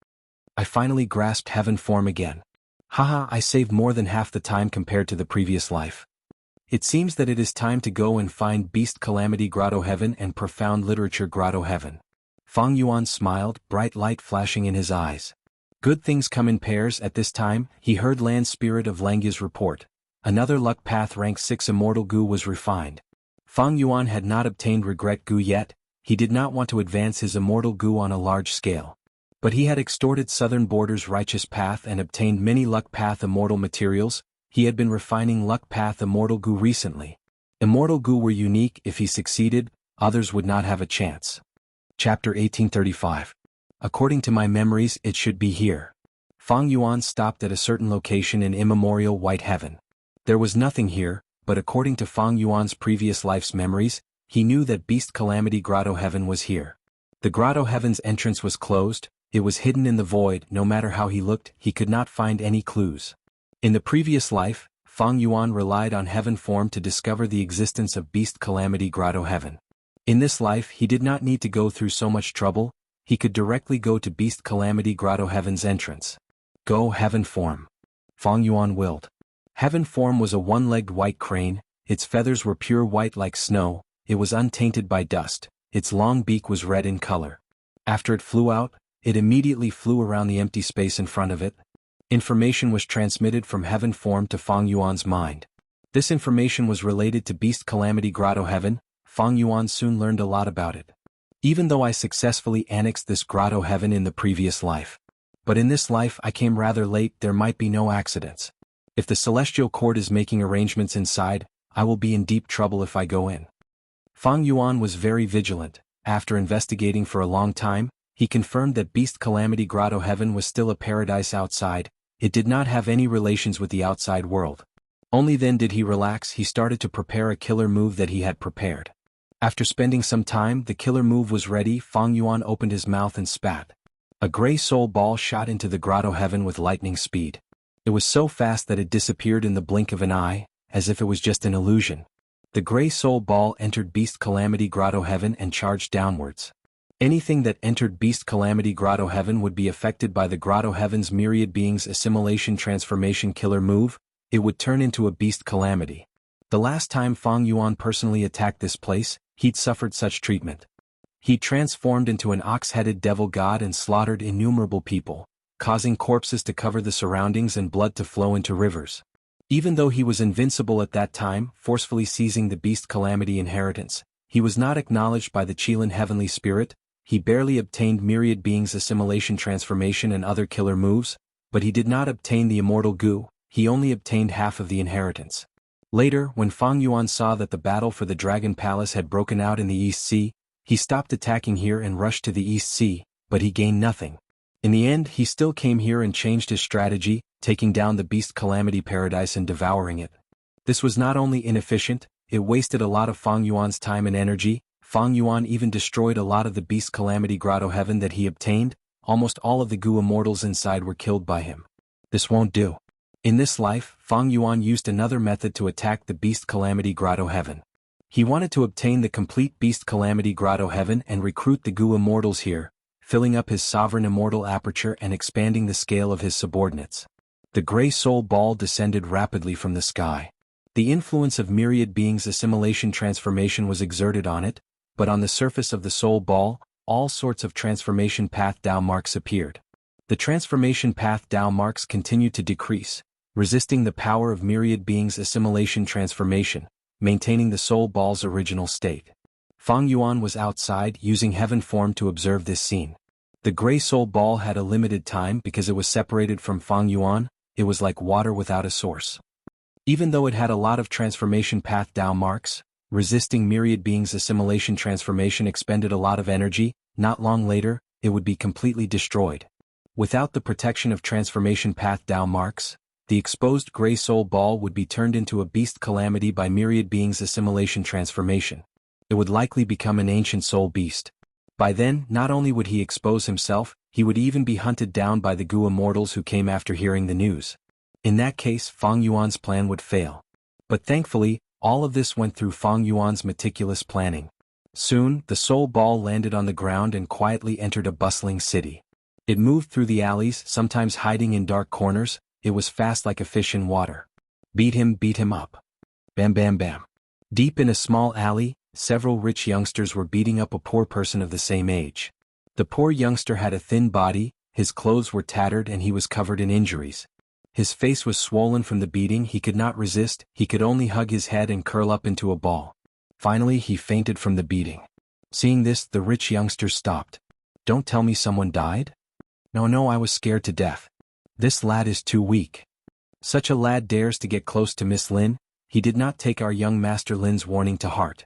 I finally grasped Heaven Form again. Haha, I saved more than half the time compared to the previous life. It seems that it is time to go and find Beast Calamity Grotto Heaven and Profound Literature Grotto Heaven. Fang Yuan smiled, bright light flashing in his eyes. Good things come in pairs. At this time, he heard Land Spirit of Langya's report. Another luck path rank 6 Immortal Goo was refined. Fang Yuan had not obtained Regret Goo yet. He did not want to advance his Immortal Goo on a large scale. But he had extorted Southern Border's Righteous Path and obtained many Luck Path Immortal materials. He had been refining Luck Path Immortal Goo recently. Immortal Goo were unique. If he succeeded, others would not have a chance. Chapter 1835. According to my memories, it should be here. Fang Yuan stopped at a certain location in Immemorial White Heaven. There was nothing here, but according to Fang Yuan's previous life's memories, he knew that Beast Calamity Grotto Heaven was here. The Grotto Heaven's entrance was closed. It was hidden in the void. No matter how he looked, he could not find any clues. In the previous life, Fang Yuan relied on Heaven Form to discover the existence of Beast Calamity Grotto Heaven. In this life, he did not need to go through so much trouble. He could directly go to Beast Calamity Grotto Heaven's entrance. Go Heaven Form. Fang Yuan willed. Heaven Form was a one-legged white crane. Its feathers were pure white like snow. It was untainted by dust. Its long beak was red in color. After it flew out, it immediately flew around the empty space in front of it. Information was transmitted from Heaven Form to Fang Yuan's mind. This information was related to Beast Calamity Grotto Heaven. Fang Yuan soon learned a lot about it. Even though I successfully annexed this Grotto Heaven in the previous life. But in this life I came rather late. There might be no accidents. If the Celestial Court is making arrangements inside, I will be in deep trouble if I go in. Fang Yuan was very vigilant. After investigating for a long time, he confirmed that Beast Calamity Grotto Heaven was still a paradise outside. It did not have any relations with the outside world. Only then did he relax. He started to prepare a killer move that he had prepared. After spending some time, the killer move was ready. Fang Yuan opened his mouth and spat. A gray soul ball shot into the Grotto Heaven with lightning speed. It was so fast that it disappeared in the blink of an eye, as if it was just an illusion. The gray soul ball entered Beast Calamity Grotto Heaven and charged downwards. Anything that entered Beast Calamity Grotto Heaven would be affected by the Grotto Heaven's myriad beings assimilation transformation killer move. It would turn into a Beast Calamity. The last time Fang Yuan personally attacked this place, he'd suffered such treatment. He transformed into an ox-headed devil god and slaughtered innumerable people, causing corpses to cover the surroundings and blood to flow into rivers. Even though he was invincible at that time, forcefully seizing the Beast Calamity inheritance, he was not acknowledged by the Qilin Heavenly Spirit. He barely obtained myriad beings assimilation transformation and other killer moves. but he did not obtain the immortal goo, he only obtained half of the inheritance. Later, when Fang Yuan saw that the battle for the Dragon Palace had broken out in the East Sea, he stopped attacking here and rushed to the East Sea, but he gained nothing. In the end, he still came here and changed his strategy, taking down the Beast Calamity Paradise and devouring it. This was not only inefficient, it wasted a lot of Fang Yuan's time and energy. Fang Yuan even destroyed a lot of the Beast Calamity Grotto Heaven that he obtained. Almost all of the Gu immortals inside were killed by him. This won't do. In this life, Fang Yuan used another method to attack the Beast Calamity Grotto Heaven. He wanted to obtain the complete Beast Calamity Grotto Heaven and recruit the Gu immortals here, filling up his sovereign immortal aperture and expanding the scale of his subordinates. The Grey Soul Ball descended rapidly from the sky. The influence of myriad beings' assimilation transformation was exerted on it, but on the surface of the Soul Ball, all sorts of transformation path Dao marks appeared. The transformation path Dao marks continued to decrease, resisting the power of myriad beings' assimilation transformation, maintaining the Soul Ball's original state. Fang Yuan was outside using heaven form to observe this scene. The Grey Soul Ball had a limited time because it was separated from Fang Yuan. It was like water without a source. Even though it had a lot of transformation path Dao marks, resisting myriad beings' assimilation transformation expended a lot of energy. Not long later, it would be completely destroyed. Without the protection of transformation path Dao marks, the exposed Grey Soul Ball would be turned into a beast calamity by myriad beings' assimilation transformation. It would likely become an ancient soul beast. By then, not only would he expose himself, he would even be hunted down by the Gu immortals who came after hearing the news. In that case, Fang Yuan's plan would fail. But thankfully, all of this went through Fang Yuan's meticulous planning. Soon, the Soul Ball landed on the ground and quietly entered a bustling city. It moved through the alleys, sometimes hiding in dark corners. It was fast like a fish in water. Beat him up. Bam bam bam. Deep in a small alley, several rich youngsters were beating up a poor person of the same age. The poor youngster had a thin body, his clothes were tattered and he was covered in injuries. His face was swollen from the beating. He could not resist, he could only hug his head and curl up into a ball. Finally, he fainted from the beating. Seeing this, the rich youngster stopped. Don't tell me someone died? No, I was scared to death. This lad is too weak. Such a lad dares to get close to Miss Lin. He did not take our young Master Lin's warning to heart.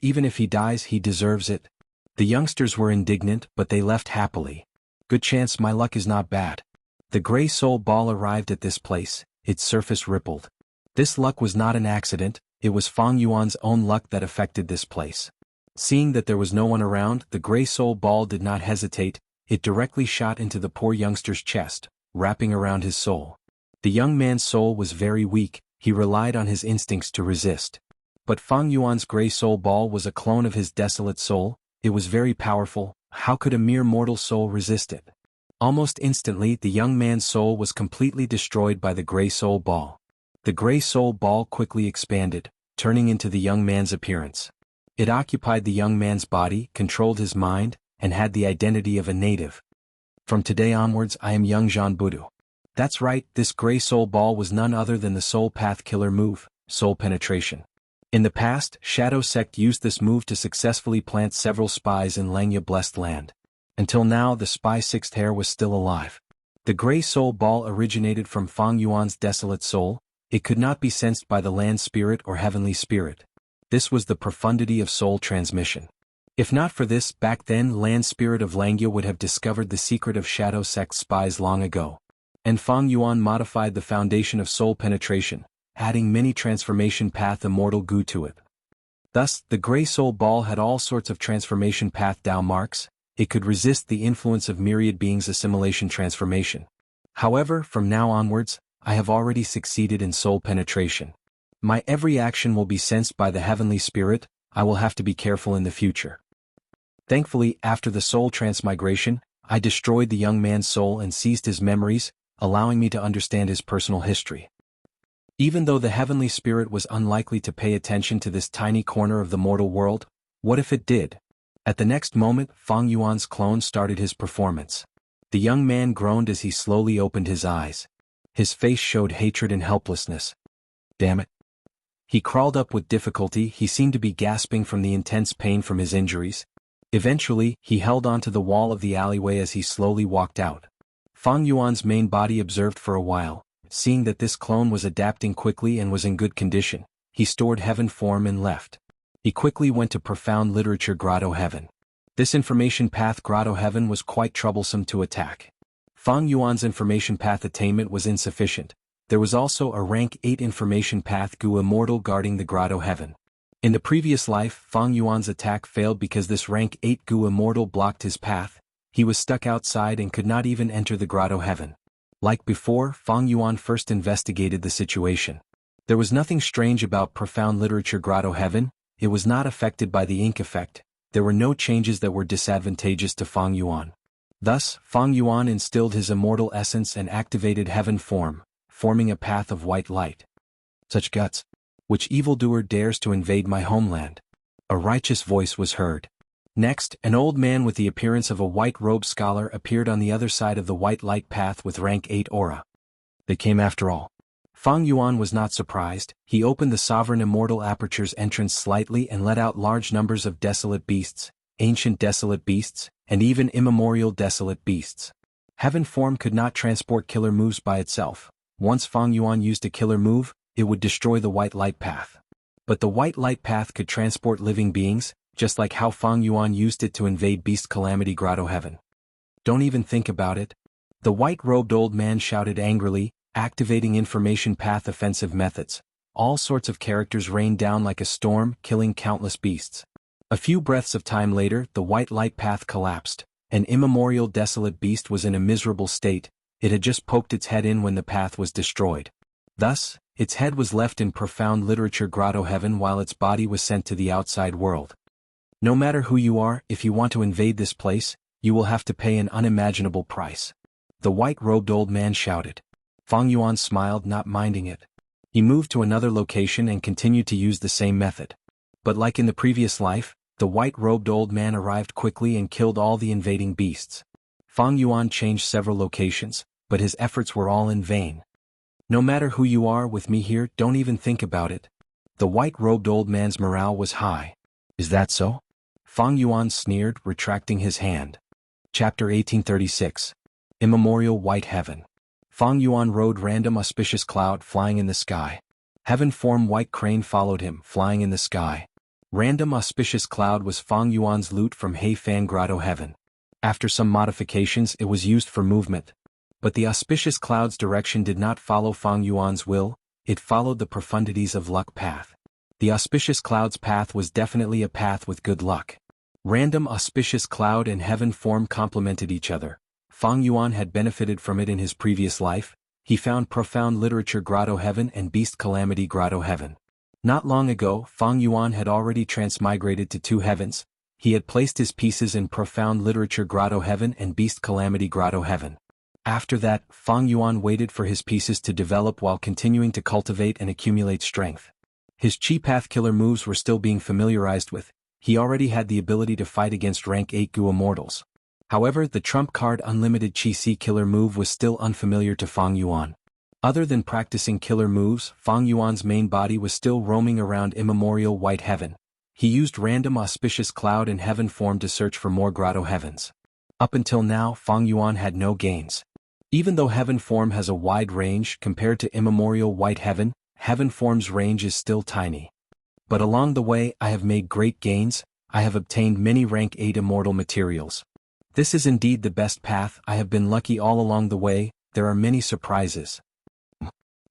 Even if he dies, he deserves it. The youngsters were indignant, but they left happily. Good chance my luck is not bad. The Grey Soul Ball arrived at this place, its surface rippled. This luck was not an accident, it was Fang Yuan's own luck that affected this place. Seeing that there was no one around, the Grey Soul Ball did not hesitate, it directly shot into the poor youngster's chest, wrapping around his soul. The young man's soul was very weak, he relied on his instincts to resist. But Fang Yuan's Grey Soul Ball was a clone of his desolate soul, it was very powerful. How could a mere mortal soul resist it? Almost instantly, the young man's soul was completely destroyed by the Grey Soul Ball. The Grey Soul Ball quickly expanded, turning into the young man's appearance. It occupied the young man's body, controlled his mind, and had the identity of a native. From today onwards, I am young Jean Budu. That's right, this Grey Soul Ball was none other than the Soul Path Killer move, Soul Penetration. In the past, Shadow Sect used this move to successfully plant several spies in Langya Blessed Land. Until now, the spy Sixth Hair was still alive. The Grey Soul Ball originated from Fang Yuan's desolate soul. It could not be sensed by the land spirit or heavenly spirit. This was the profundity of soul transmission. If not for this, back then land spirit of Langya would have discovered the secret of Shadow Sect spies long ago. And Fang Yuan modified the foundation of soul penetration, adding many transformation path immortal goo to it. Thus, the Grey Soul Ball had all sorts of transformation path Dao marks. It could resist the influence of myriad beings' assimilation transformation. However, from now onwards, I have already succeeded in soul penetration. My every action will be sensed by the heavenly spirit. I will have to be careful in the future. Thankfully, after the soul transmigration, I destroyed the young man's soul and seized his memories, allowing me to understand his personal history. Even though the heavenly spirit was unlikely to pay attention to this tiny corner of the mortal world, what if it did? At the next moment, Fang Yuan's clone started his performance. The young man groaned as he slowly opened his eyes. His face showed hatred and helplessness. Damn it. He crawled up with difficulty. He seemed to be gasping from the intense pain from his injuries. Eventually, he held onto the wall of the alleyway as he slowly walked out. Fang Yuan's main body observed for a while. Seeing that this clone was adapting quickly and was in good condition, he stored heaven form and left. He quickly went to profound literature Grotto Heaven. This information path Grotto Heaven was quite troublesome to attack. Fang Yuan's information path attainment was insufficient. There was also a rank 8 information path Gu Immortal guarding the Grotto Heaven. In the previous life, Fang Yuan's attack failed because this rank 8 Gu Immortal blocked his path. He was stuck outside and could not even enter the Grotto Heaven. Like before, Fang Yuan first investigated the situation. There was nothing strange about profound literature Grotto Heaven. It was not affected by the ink effect. There were no changes that were disadvantageous to Fang Yuan. Thus, Fang Yuan instilled his immortal essence and activated heaven form, forming a path of white light. Such guts! Which evildoer dares to invade my homeland? A righteous voice was heard. Next, an old man with the appearance of a white-robed scholar appeared on the other side of the white light path with rank 8 aura. They came after all. Fang Yuan was not surprised. He opened the sovereign immortal aperture's entrance slightly and let out large numbers of desolate beasts, ancient desolate beasts, and even immemorial desolate beasts. Heaven form could not transport killer moves by itself. Once Fang Yuan used a killer move, it would destroy the white light path. But the white light path could transport living beings, just like how Fang Yuan used it to invade Beast Calamity Grotto Heaven. Don't even think about it. The white-robed old man shouted angrily, activating information path offensive methods. All sorts of characters rained down like a storm, killing countless beasts. A few breaths of time later, the white light path collapsed. An immemorial desolate beast was in a miserable state. It had just poked its head in when the path was destroyed. Thus, its head was left in profound literature Grotto Heaven while its body was sent to the outside world. No matter who you are, if you want to invade this place, you will have to pay an unimaginable price. The white-robed old man shouted. Fang Yuan smiled, not minding it. He moved to another location and continued to use the same method. But like in the previous life, the white-robed old man arrived quickly and killed all the invading beasts. Fang Yuan changed several locations, but his efforts were all in vain. No matter who you are with me here, don't even think about it. The white-robed old man's morale was high. Is that so? Fang Yuan sneered, retracting his hand. Chapter 1836. Immemorial White Heaven. Fang Yuan rode random auspicious cloud flying in the sky. Heaven form white crane followed him, flying in the sky. Random auspicious cloud was Fang Yuan's loot from Heifan Grotto Heaven. After some modifications it was used for movement. But the auspicious cloud's direction did not follow Fang Yuan's will, it followed the profundities of luck path. The auspicious cloud's path was definitely a path with good luck. Random auspicious cloud and heaven form complemented each other. Fang Yuan had benefited from it in his previous life. He found profound literature Grotto Heaven and Beast Calamity Grotto Heaven. Not long ago, Fang Yuan had already transmigrated to 2 heavens. He had placed his pieces in profound literature Grotto Heaven and Beast Calamity Grotto Heaven. After that, Fang Yuan waited for his pieces to develop while continuing to cultivate and accumulate strength. His Chi Path killer moves were still being familiarized with. He already had the ability to fight against rank 8 Gu Immortals. However, the trump card Unlimited Chi Si killer move was still unfamiliar to Fang Yuan. Other than practicing killer moves, Fang Yuan's main body was still roaming around immemorial White Heaven. He used random auspicious cloud and heaven form to search for more Grotto Heavens. Up until now, Fang Yuan had no gains. Even though heaven form has a wide range compared to immemorial White Heaven, heaven form's range is still tiny. But along the way I have made great gains. I have obtained many rank 8 immortal materials. This is indeed the best path. I have been lucky all along the way. There are many surprises.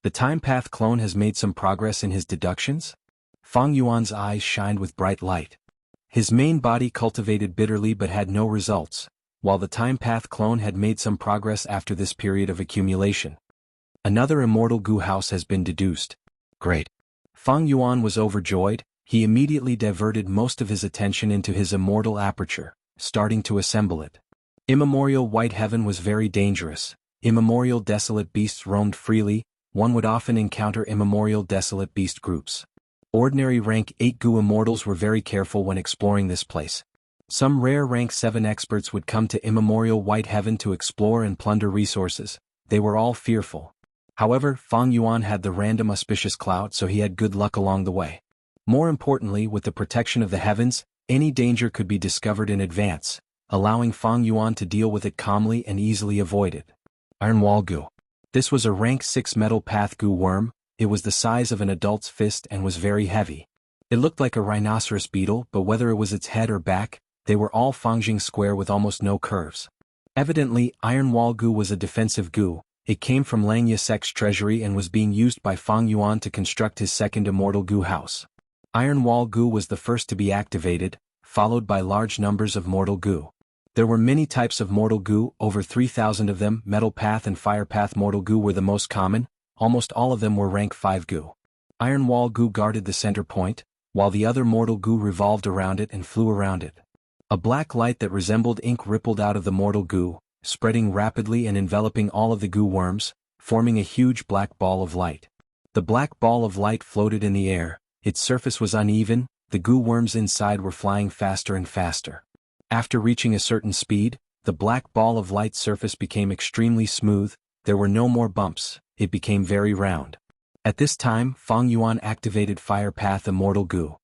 The time path clone has made some progress in his deductions? Fang Yuan's eyes shined with bright light. His main body cultivated bitterly but had no results, while the time path clone had made some progress after this period of accumulation. Another immortal Gu house has been deduced. Great. Fang Yuan was overjoyed. He immediately diverted most of his attention into his immortal aperture, starting to assemble it. Immemorial White Heaven was very dangerous. Immemorial desolate beasts roamed freely. One would often encounter immemorial desolate beast groups. Ordinary rank 8 Gu Immortals were very careful when exploring this place. Some rare rank 7 experts would come to immemorial White Heaven to explore and plunder resources. They were all fearful. However, Fang Yuan had the random auspicious cloud, so he had good luck along the way. More importantly, with the protection of the heavens, any danger could be discovered in advance, allowing Fang Yuan to deal with it calmly and easily avoid it. Iron Wall Goo. This was a rank 6 metal path goo worm. It was the size of an adult's fist and was very heavy. It looked like a rhinoceros beetle, but whether it was its head or back, they were all Fangjing square with almost no curves. Evidently, Iron Wall Goo was a defensive goo. It came from Lang Yasek's treasury and was being used by Fang Yuan to construct his second Immortal Goo house. Iron Wall Goo was the first to be activated, followed by large numbers of Mortal Goo. There were many types of Mortal Goo, over 3,000 of them. Metal Path and Fire Path Mortal Goo were the most common, almost all of them were rank 5 Goo. Iron Wall Goo guarded the center point, while the other Mortal Goo revolved around it and flew around it. A black light that resembled ink rippled out of the Mortal Goo, spreading rapidly and enveloping all of the goo worms, forming a huge black ball of light. The black ball of light floated in the air, its surface was uneven, the goo worms inside were flying faster and faster. After reaching a certain speed, the black ball of light surface became extremely smooth, there were no more bumps, it became very round. At this time, Fang Yuan activated Fire Path Immortal Goo.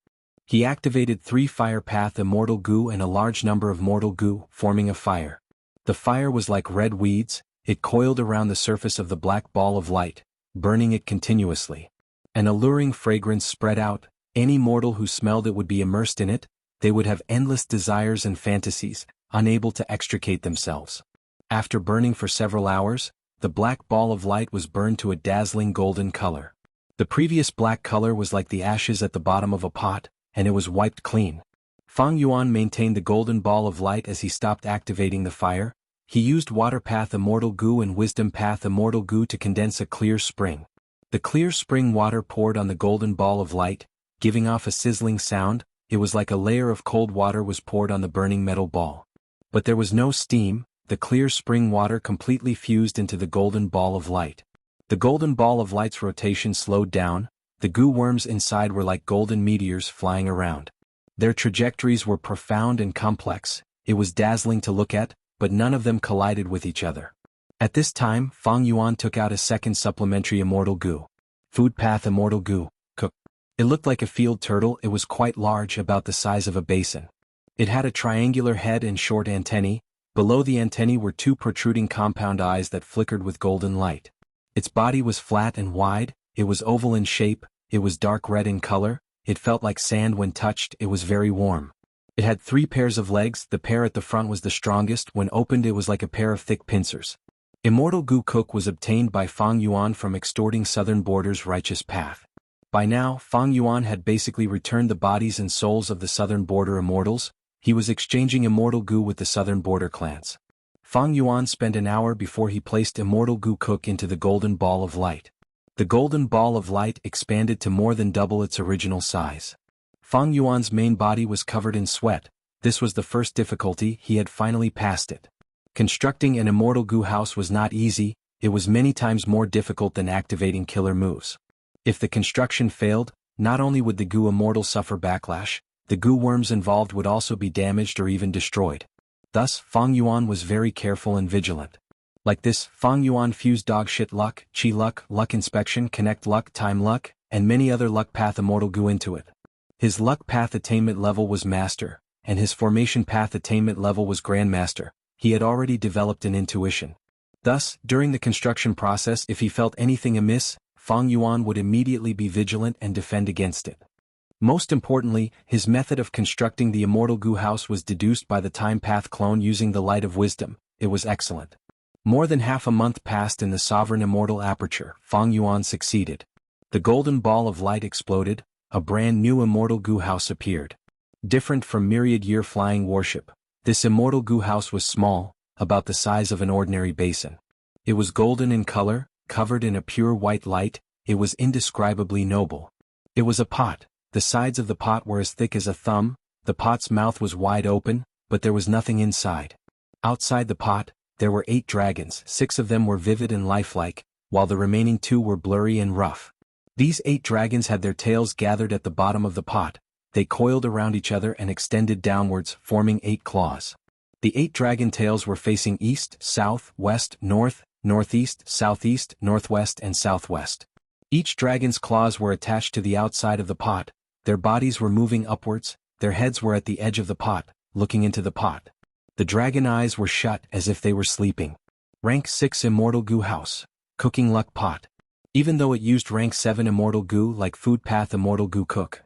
He activated 3 Fire Path Immortal Goo and a large number of Mortal Goo, forming a fire. The fire was like red weeds, it coiled around the surface of the black ball of light, burning it continuously. An alluring fragrance spread out, any mortal who smelled it would be immersed in it, they would have endless desires and fantasies, unable to extricate themselves. After burning for several hours, the black ball of light was burned to a dazzling golden color. The previous black color was like the ashes at the bottom of a pot, and it was wiped clean. Fang Yuan maintained the golden ball of light as he stopped activating the fire. He used Water Path Immortal Goo and Wisdom Path Immortal Goo to condense a clear spring. The clear spring water poured on the golden ball of light, giving off a sizzling sound. It was like a layer of cold water was poured on the burning metal ball. But there was no steam, the clear spring water completely fused into the golden ball of light. The golden ball of light's rotation slowed down, the goo worms inside were like golden meteors flying around. Their trajectories were profound and complex, it was dazzling to look at, but none of them collided with each other. At this time, Fang Yuan took out a second supplementary Immortal Goo. Food Path Immortal Goo, Cook. It looked like a field turtle, it was quite large, about the size of a basin. It had a triangular head and short antennae, below the antennae were 2 protruding compound eyes that flickered with golden light. Its body was flat and wide, it was oval in shape, it was dark red in color, it felt like sand when touched, it was very warm. It had 3 pairs of legs, the pair at the front was the strongest, when opened it was like a pair of thick pincers. Immortal Goo Cook was obtained by Fang Yuan from extorting Southern Border's righteous path. By now, Fang Yuan had basically returned the bodies and souls of the Southern Border immortals, he was exchanging Immortal Goo with the Southern Border clans. Fang Yuan spent an hour before he placed Immortal Goo Cook into the golden ball of light. The golden ball of light expanded to more than double its original size. Fang Yuan's main body was covered in sweat, this was the first difficulty, he had finally passed it. Constructing an Immortal Goo house was not easy, it was many times more difficult than activating killer moves. If the construction failed, not only would the Goo Immortal suffer backlash, the goo worms involved would also be damaged or even destroyed. Thus, Fang Yuan was very careful and vigilant. Like this, Fang Yuan fused Dogshit Luck, Chi Luck, Luck Inspection, Connect Luck, Time Luck, and many other Luck Path Immortal Goo into it. His Luck Path attainment level was Master, and his Formation Path attainment level was Grandmaster. He had already developed an intuition. Thus, during the construction process, if he felt anything amiss, Fang Yuan would immediately be vigilant and defend against it. Most importantly, his method of constructing the Immortal Goo house was deduced by the Time Path clone using the Light of Wisdom. It was excellent. More than half a month passed in the Sovereign Immortal Aperture. Fang Yuan succeeded. The golden ball of light exploded, a brand new Immortal Goo house appeared. Different from myriad-year flying warship, this Immortal Goo house was small, about the size of an ordinary basin. It was golden in color, covered in a pure white light, it was indescribably noble. It was a pot, the sides of the pot were as thick as a thumb, the pot's mouth was wide open, but there was nothing inside. Outside the pot, there were 8 dragons, 6 of them were vivid and lifelike, while the remaining 2 were blurry and rough. These 8 dragons had their tails gathered at the bottom of the pot, they coiled around each other and extended downwards, forming 8 claws. The 8 dragon tails were facing east, south, west, north, northeast, southeast, northwest and southwest. Each dragon's claws were attached to the outside of the pot, their bodies were moving upwards, their heads were at the edge of the pot, looking into the pot. The dragon eyes were shut as if they were sleeping. Rank 6 Immortal Goo House. Cooking Luck Pot. Even though it used rank 7 Immortal Goo like Food Path Immortal Goo Cook.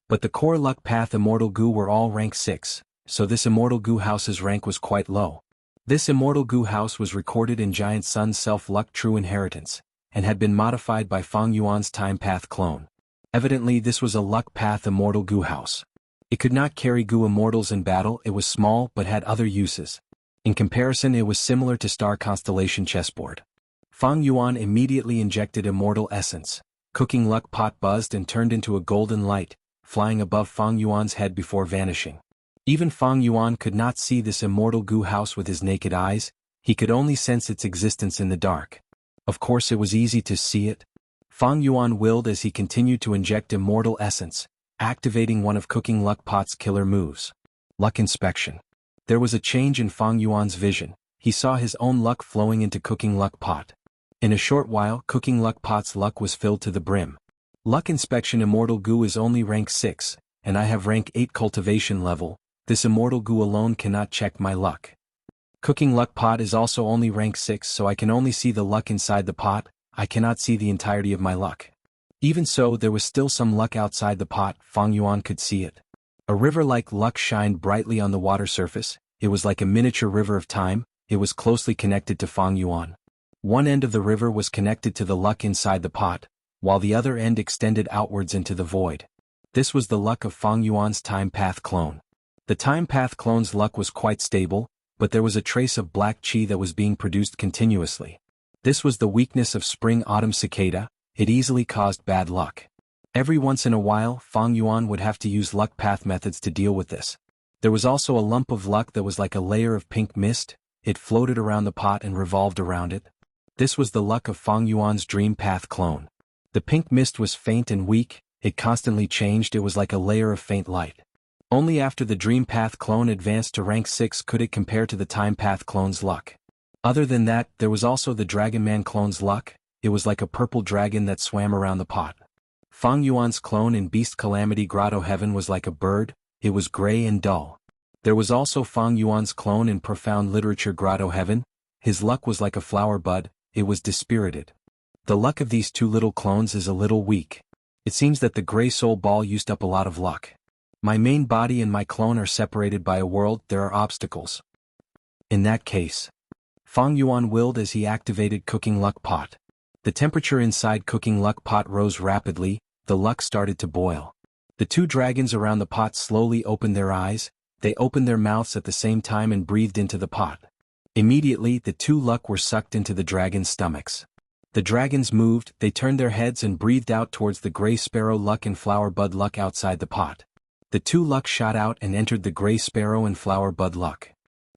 But the core Luck Path Immortal Goo were all rank 6, so this Immortal Goo House's rank was quite low. This Immortal Goo House was recorded in Giant Sun's Self-Luck True Inheritance, and had been modified by Fang Yuan's Time Path clone. Evidently this was a Luck Path Immortal Goo House. It could not carry Goo Immortals in battle, it was small but had other uses. In comparison it was similar to Star Constellation chessboard. Fang Yuan immediately injected Immortal Essence. Cooking Luck Pot buzzed and turned into a golden light, flying above Fang Yuan's head before vanishing. Even Fang Yuan could not see this Immortal Goo House with his naked eyes, he could only sense its existence in the dark. Of course it was easy to see it. Fang Yuan willed as he continued to inject Immortal Essence, activating one of Cooking Luck Pot's killer moves. Luck Inspection. There was a change in Fang Yuan's vision, he saw his own luck flowing into Cooking Luck Pot. In a short while Cooking Luck Pot's luck was filled to the brim. Luck Inspection Immortal Goo is only rank 6, and I have rank 8 cultivation level, this Immortal Goo alone cannot check my luck. Cooking Luck Pot is also only rank 6 so I can only see the luck inside the pot, I cannot see the entirety of my luck. Even so there was still some luck outside the pot, Fang Yuan could see it. A river-like luck shined brightly on the water surface, it was like a miniature river of time, it was closely connected to Fang Yuan. One end of the river was connected to the luck inside the pot, while the other end extended outwards into the void. This was the luck of Fang Yuan's Time Path clone. The Time Path clone's luck was quite stable, but there was a trace of black chi that was being produced continuously. This was the weakness of Spring-Autumn Cicada, it easily caused bad luck. Every once in a while Fang Yuan would have to use luck path methods to deal with this. There was also a lump of luck that was like a layer of pink mist, it floated around the pot and revolved around it. This was the luck of Fang Yuan's Dream Path clone. The pink mist was faint and weak, it constantly changed, it was like a layer of faint light. Only after the Dream Path clone advanced to rank 6 could it compare to the Time Path clone's luck. Other than that, there was also the Dragon Man clone's luck, it was like a purple dragon that swam around the pot. Fang Yuan's clone in Beast Calamity Grotto Heaven was like a bird, it was gray and dull. There was also Fang Yuan's clone in Profound Literature Grotto Heaven, his luck was like a flower bud, it was dispirited. The luck of these two little clones is a little weak. It seems that the gray soul ball used up a lot of luck. My main body and my clone are separated by a world, there are obstacles. In that case, Fang Yuan willed as he activated Cooking Luck Pot. The temperature inside Cooking Luck Pot rose rapidly, the luck started to boil. The two dragons around the pot slowly opened their eyes, they opened their mouths at the same time and breathed into the pot. Immediately the two luck were sucked into the dragons' stomachs. The dragons moved, they turned their heads and breathed out towards the gray sparrow luck and flower bud luck outside the pot. The two luck shot out and entered the gray sparrow and flower bud luck.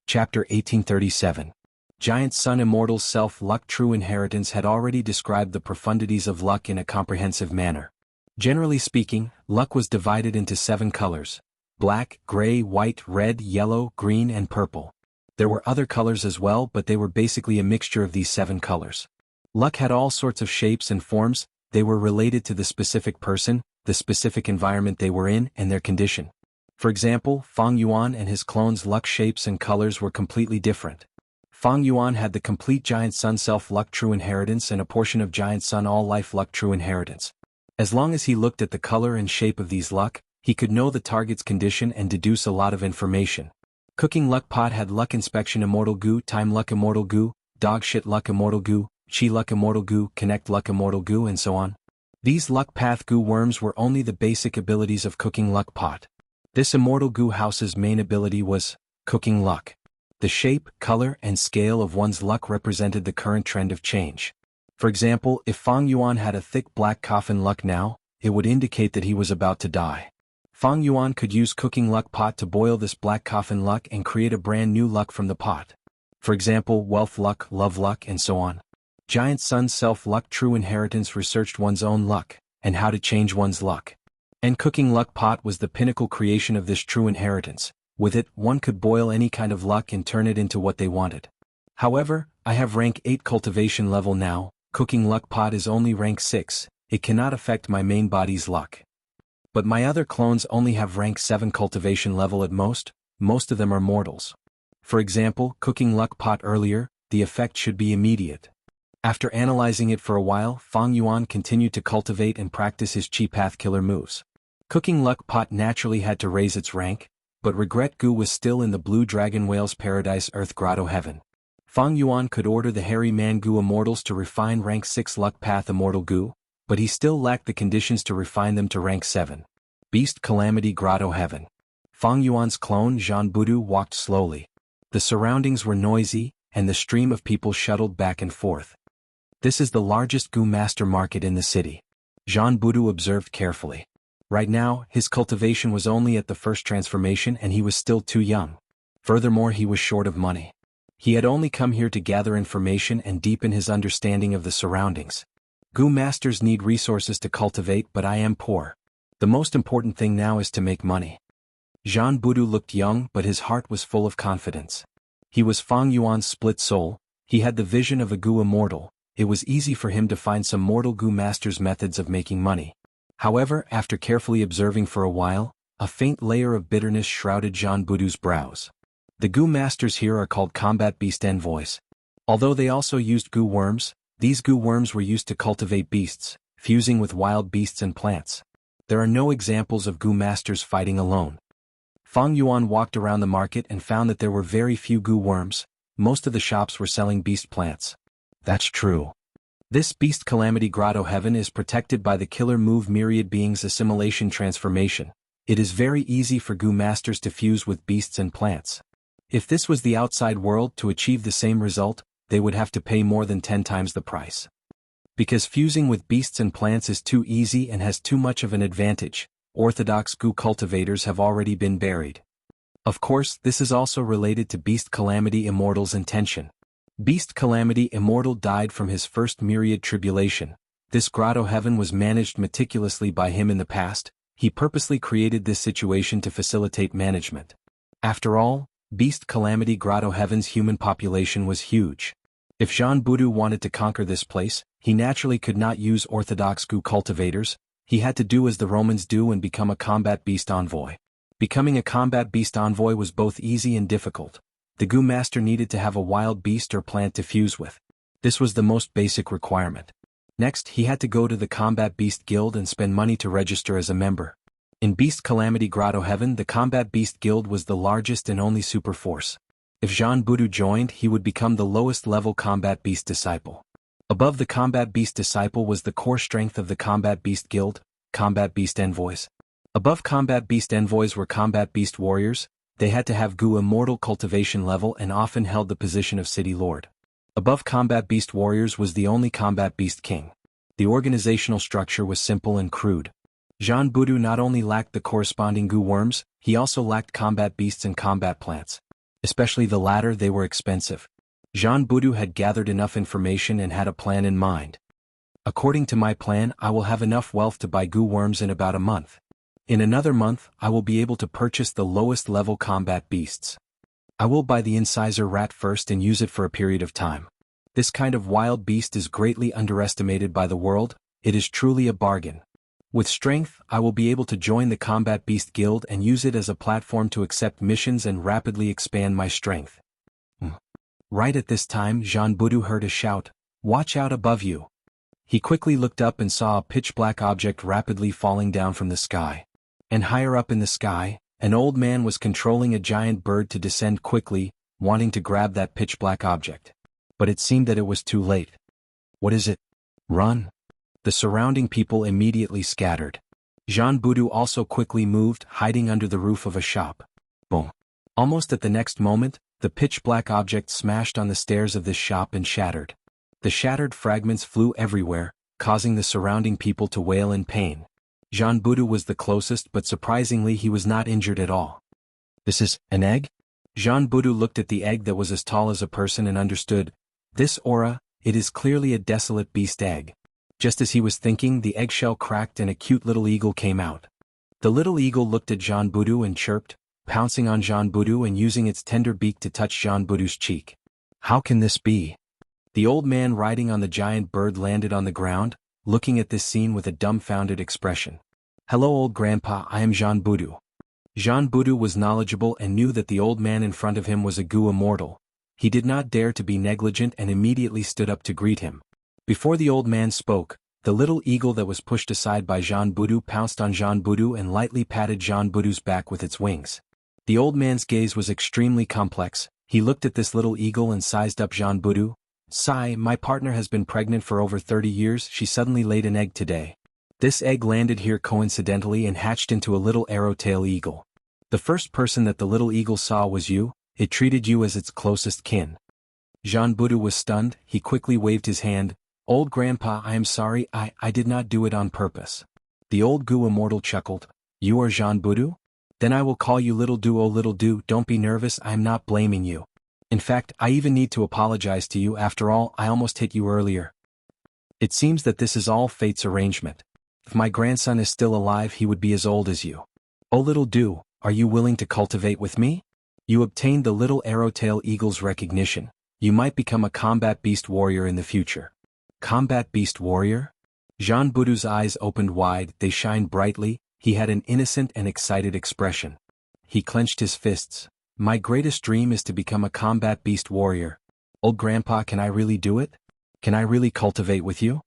Chapter 1837. Giant Sun Immortal's Self-Luck True Inheritance had already described the profundities of luck in a comprehensive manner. Generally speaking, luck was divided into 7 colors: black, gray, white, red, yellow, green and purple. There were other colors as well, but they were basically a mixture of these 7 colors. Luck had all sorts of shapes and forms, they were related to the specific person, the specific environment they were in, and their condition. For example, Fang Yuan and his clones' luck shapes and colors were completely different. Fang Yuan had the complete Giant Sun Self-Luck True Inheritance and a portion of Giant Sun All-Life Luck True Inheritance. As long as he looked at the color and shape of these luck, he could know the target's condition and deduce a lot of information. Cooking Luck Pot had Luck Inspection Immortal Goo, Time Luck Immortal Goo, Dog Shit Luck Immortal Goo, Chi Luck Immortal Goo, Connect Luck Immortal Goo and so on. These Luck Path Goo worms were only the basic abilities of Cooking Luck Pot. This Immortal Goo House's main ability was Cooking Luck. The shape, color, and scale of one's luck represented the current trend of change. For example, if Fang Yuan had a thick black coffin luck now, it would indicate that he was about to die. Fang Yuan could use Cooking Luck Pot to boil this black coffin luck and create a brand new luck from the pot. For example, wealth luck, love luck, and so on. Giant Sun Self-Luck True Inheritance researched one's own luck, and how to change one's luck. And Cooking Luck Pot was the pinnacle creation of this true inheritance. With it, one could boil any kind of luck and turn it into what they wanted. However, I have rank 8 cultivation level now, Cooking Luck Pot is only rank 6, it cannot affect my main body's luck. But my other clones only have rank 7 cultivation level at most of them are mortals. For example, Cooking Luck Pot earlier, the effect should be immediate. After analyzing it for a while, Fang Yuan continued to cultivate and practice his chi path killer moves. Cooking Luck Pot naturally had to raise its rank, but Regret Gu was still in the Blue Dragon Whale's Paradise Earth Grotto Heaven. Fang Yuan could order the Hairy Man Gu Immortals to refine rank 6 Luck Path Immortal Gu, but he still lacked the conditions to refine them to rank 7. Beast Calamity Grotto Heaven. Fang Yuan's clone Zhan Budu walked slowly. The surroundings were noisy, and the stream of people shuttled back and forth. This is the largest Gu Master market in the city. Zhan Budu observed carefully. Right now, his cultivation was only at the first transformation and he was still too young. Furthermore, he was short of money. He had only come here to gather information and deepen his understanding of the surroundings. Gu Masters need resources to cultivate, but I am poor. The most important thing now is to make money. Zhan Budu looked young, but his heart was full of confidence. He was Fang Yuan's split soul. He had the vision of a Gu Immortal. It was easy for him to find some mortal Gu Masters' methods of making money. However, after carefully observing for a while, a faint layer of bitterness shrouded Zhan Budu's brows. The Gu Masters here are called Combat Beast Envoys. Although they also used Gu Worms, these Gu Worms were used to cultivate beasts, fusing with wild beasts and plants. There are no examples of Gu Masters fighting alone. Fang Yuan walked around the market and found that there were very few Gu Worms. Most of the shops were selling beast plants. That's true. This Beast Calamity Grotto Heaven is protected by the Killer Move Myriad Beings Assimilation Transformation. It is very easy for Gu Masters to fuse with beasts and plants. If this was the outside world, to achieve the same result, they would have to pay more than 10 times the price. Because fusing with beasts and plants is too easy and has too much of an advantage, orthodox Gu cultivators have already been buried. Of course, this is also related to Beast Calamity Immortal's intention. Beast Calamity Immortal died from his first myriad tribulation. This grotto heaven was managed meticulously by him in the past. He purposely created this situation to facilitate management. After all, Beast Calamity Grotto Heaven's human population was huge. If Zhan Budu wanted to conquer this place, he naturally could not use orthodox Gu cultivators. He had to do as the Romans do and become a combat beast envoy. Becoming a combat beast envoy was both easy and difficult. The Gu Master needed to have a wild beast or plant to fuse with. This was the most basic requirement. Next, he had to go to the Combat Beast Guild and spend money to register as a member. In Beast Calamity Grotto Heaven, the Combat Beast Guild was the largest and only super force. If Zhan Budu joined, he would become the lowest level Combat Beast Disciple. Above the Combat Beast Disciple was the core strength of the Combat Beast Guild, Combat Beast Envoys. Above Combat Beast Envoys were Combat Beast Warriors. They had to have Gu Immortal cultivation level and often held the position of City Lord. Above Combat Beast Warriors was the only Combat Beast King. The organizational structure was simple and crude. Zhan Budu not only lacked the corresponding Gu Worms, he also lacked combat beasts and combat plants. Especially the latter, they were expensive. Zhan Budu had gathered enough information and had a plan in mind. According to my plan, I will have enough wealth to buy Gu Worms in about a month. In another month, I will be able to purchase the lowest level combat beasts. I will buy the incisor rat first and use it for a period of time. This kind of wild beast is greatly underestimated by the world. It is truly a bargain. With strength, I will be able to join the Combat Beast Guild and use it as a platform to accept missions and rapidly expand my strength. Right at this time, Zhan Budu heard a shout, "Watch out above you!" He quickly looked up and saw a pitch-black object rapidly falling down from the sky. And higher up in the sky, an old man was controlling a giant bird to descend quickly, wanting to grab that pitch-black object. But it seemed that it was too late. "What is it? Run!" The surrounding people immediately scattered. Zhan Budu also quickly moved, hiding under the roof of a shop. Boom! Almost at the next moment, the pitch-black object smashed on the stairs of this shop and shattered. The shattered fragments flew everywhere, causing the surrounding people to wail in pain. Zhan Budu was the closest, but surprisingly he was not injured at all. "This is an egg?" Zhan Budu looked at the egg that was as tall as a person and understood. This aura, it is clearly a desolate beast egg. Just as he was thinking, the eggshell cracked and a cute little eagle came out. The little eagle looked at Zhan Budu and chirped, pouncing on Zhan Budu and using its tender beak to touch Zhan Budu's cheek. "How can this be?" The old man riding on the giant bird landed on the ground, looking at this scene with a dumbfounded expression. "Hello old grandpa, I am Zhan Budu." Zhan Budu was knowledgeable and knew that the old man in front of him was a Gu Immortal. he did not dare to be negligent and immediately stood up to greet him. Before the old man spoke, the little eagle that was pushed aside by Jean Budu pounced on Jean Budu and lightly patted Jean Budu's back with its wings. The old man's gaze was extremely complex. He looked at this little eagle and sized up Jean Budu. "Sigh, my partner has been pregnant for over 30 years, she suddenly laid an egg today. This egg landed here coincidentally and hatched into a little arrow-tail eagle. The first person that the little eagle saw was you, it treated you as its closest kin." Jean Budu was stunned, he quickly waved his hand. "Old grandpa, I am sorry, I did not do it on purpose." The old Gu Immortal chuckled. "You are Jean Budu? Then I will call you Little Du. Oh Little Du, don't be nervous, I am not blaming you. In fact, I even need to apologize to you, after all, I almost hit you earlier. It seems that this is all fate's arrangement. If my grandson is still alive he would be as old as you. Oh Little Du, are you willing to cultivate with me? You obtained the little arrow-tail eagle's recognition. You might become a combat beast warrior in the future." Combat beast warrior? Jean Budu's eyes opened wide, they shined brightly, he had an innocent and excited expression. He clenched his fists. "My greatest dream is to become a combat beast warrior. Old grandpa, can I really do it? Can I really cultivate with you?"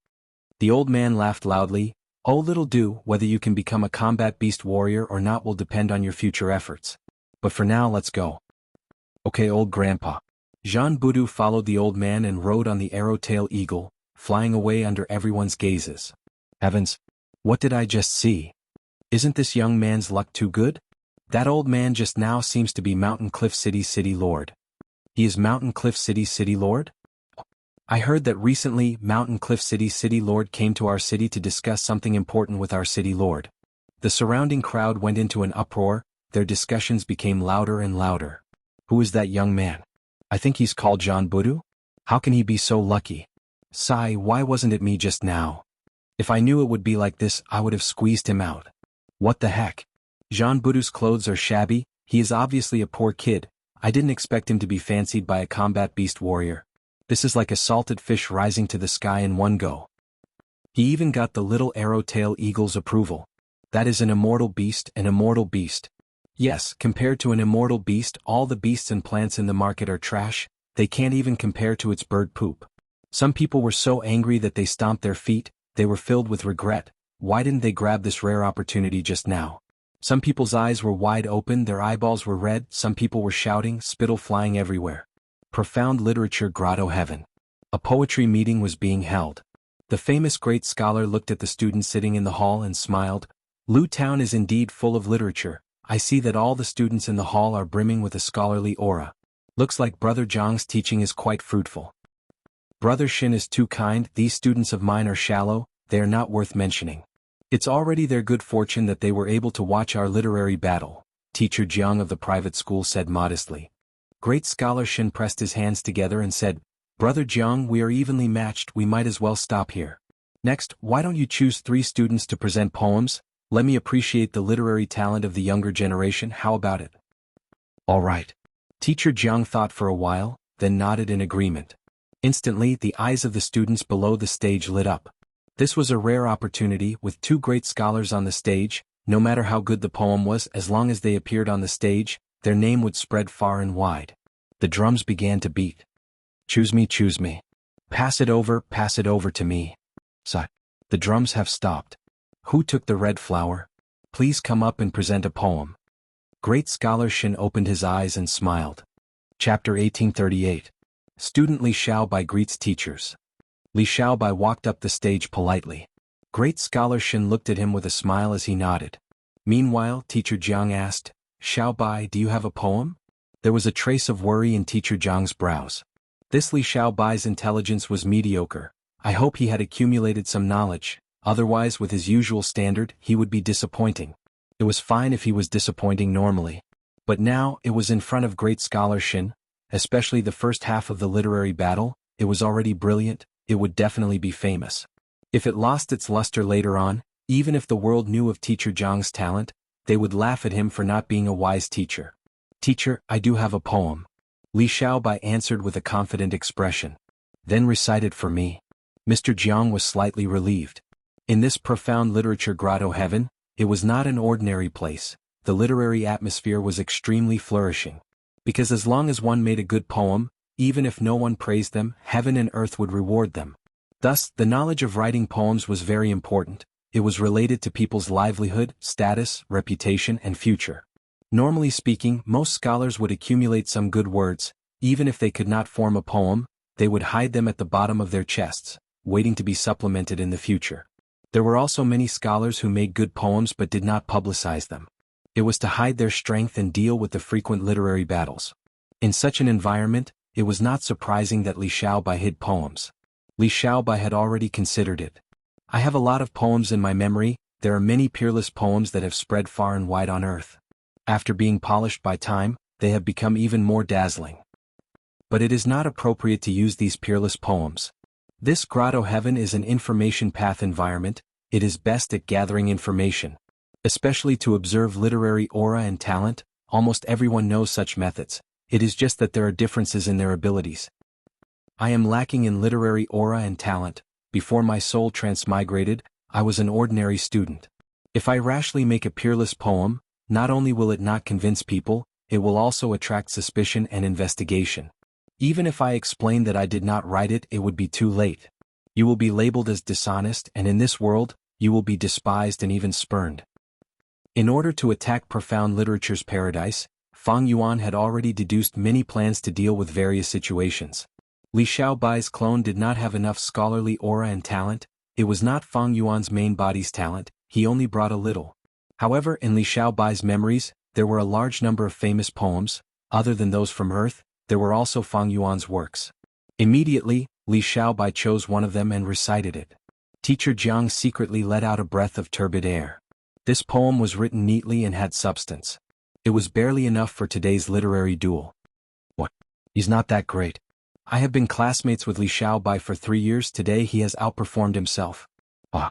The old man laughed loudly. "Oh Little Du, whether you can become a combat beast warrior or not will depend on your future efforts. But for now let's go." "Okay old grandpa." Jean Budu followed the old man and rode on the arrow-tail eagle, flying away under everyone's gazes. Heavens! What did I just see? Isn't this young man's luck too good? That old man just now seems to be Mountain Cliff City's city lord. He is Mountain Cliff City's city lord? I heard that recently Mountain Cliff City's city lord came to our city to discuss something important with our city lord. The surrounding crowd went into an uproar, their discussions became louder and louder. Who is that young man? I think he's called Jean Budu? How can he be so lucky? Sigh, why wasn't it me just now? If I knew it would be like this, I would have squeezed him out. What the heck? Jean Budu's clothes are shabby, he is obviously a poor kid, I didn't expect him to be fancied by a combat beast warrior. This is like a salted fish rising to the sky in one go. He even got the little arrow-tail eagle's approval. That is an immortal beast, an immortal beast. Yes, compared to an immortal beast, all the beasts and plants in the market are trash, they can't even compare to its bird poop. Some people were so angry that they stomped their feet, they were filled with regret. Why didn't they grab this rare opportunity just now? Some people's eyes were wide open, their eyeballs were red, some people were shouting, spittle flying everywhere. Profound literature grotto heaven. A poetry meeting was being held. The famous great scholar looked at the students sitting in the hall and smiled. Lu Town is indeed full of literature. I see that all the students in the hall are brimming with a scholarly aura. Looks like Brother Jiang's teaching is quite fruitful. Brother Shin is too kind, these students of mine are shallow, they are not worth mentioning. It's already their good fortune that they were able to watch our literary battle, Teacher Jiang of the private school said modestly. Great Scholar Shin pressed his hands together and said, Brother Jiang, we are evenly matched, we might as well stop here. Next, why don't you choose 3 students to present poems? Let me appreciate the literary talent of the younger generation, how about it? All right. Teacher Jiang thought for a while, then nodded in agreement. Instantly, the eyes of the students below the stage lit up. This was a rare opportunity, with 2 great scholars on the stage, no matter how good the poem was, as long as they appeared on the stage, their name would spread far and wide. The drums began to beat. Choose me, choose me. Pass it over to me. Sigh. The drums have stopped. Who took the red flower? Please come up and present a poem. Great Scholar Shin opened his eyes and smiled. Chapter 1838. Student Li Xiaobai greets teachers. Li Xiaobai walked up the stage politely. Great Scholar Shin looked at him with a smile as he nodded. Meanwhile, Teacher Jiang asked, Xiaobai, do you have a poem? There was a trace of worry in Teacher Jiang's brows. This Li Xiaobai's intelligence was mediocre. I hope he had accumulated some knowledge, otherwise with his usual standard, he would be disappointing. It was fine if he was disappointing normally. But now, it was in front of Great Scholar Shin, especially the first half of the literary battle, it was already brilliant, it would definitely be famous. If it lost its luster later on, even if the world knew of Teacher Jiang's talent, they would laugh at him for not being a wise teacher. Teacher, I do have a poem. Li Xiaobai answered with a confident expression. Then recite it for me. Mr. Jiang was slightly relieved. In this profound literature grotto heaven, it was not an ordinary place, the literary atmosphere was extremely flourishing. Because as long as one made a good poem, even if no one praised them, heaven and earth would reward them. Thus, the knowledge of writing poems was very important. It was related to people's livelihood, status, reputation, and future. Normally speaking, most scholars would accumulate some good words. Even if they could not form a poem, they would hide them at the bottom of their chests, waiting to be supplemented in the future. There were also many scholars who made good poems but did not publicize them. It was to hide their strength and deal with the frequent literary battles. In such an environment, it was not surprising that Li Xiaobai hid poems. Li Xiaobai had already considered it. I have a lot of poems in my memory. There are many peerless poems that have spread far and wide on earth. After being polished by time, they have become even more dazzling. But it is not appropriate to use these peerless poems. This grotto heaven is an information path environment. It is best at gathering information. Especially to observe literary aura and talent, almost everyone knows such methods. It is just that there are differences in their abilities. I am lacking in literary aura and talent. Before my soul transmigrated, I was an ordinary student. If I rashly make a peerless poem, not only will it not convince people, it will also attract suspicion and investigation. Even if I explain that I did not write it, it would be too late. You will be labeled as dishonest, and in this world, you will be despised and even spurned. In order to attack profound literature's paradise, Fang Yuan had already deduced many plans to deal with various situations. Li Xiaobai's clone did not have enough scholarly aura and talent. It was not Fang Yuan's main body's talent, he only brought a little. However, in Li Xiaobai's memories, there were a large number of famous poems. Other than those from Earth, there were also Fang Yuan's works. Immediately, Li Xiaobai chose one of them and recited it. Teacher Jiang secretly let out a breath of turbid air. This poem was written neatly and had substance. It was barely enough for today's literary duel. What? He's not that great. I have been classmates with Li Xiaobai for 3 years. Today he has outperformed himself. Ah.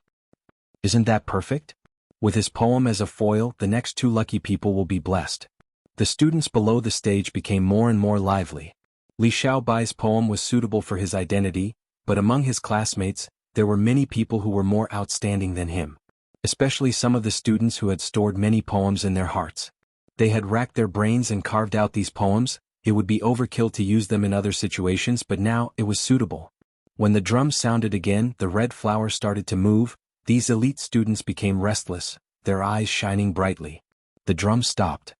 Isn't that perfect? With his poem as a foil, the next 2 lucky people will be blessed. The students below the stage became more and more lively. Li Xiaobai's poem was suitable for his identity, but among his classmates, there were many people who were more outstanding than him. Especially some of the students who had stored many poems in their hearts. They had racked their brains and carved out these poems. It would be overkill to use them in other situations, but now it was suitable. When the drum sounded again, the red flower started to move. These elite students became restless, their eyes shining brightly. The drum stopped.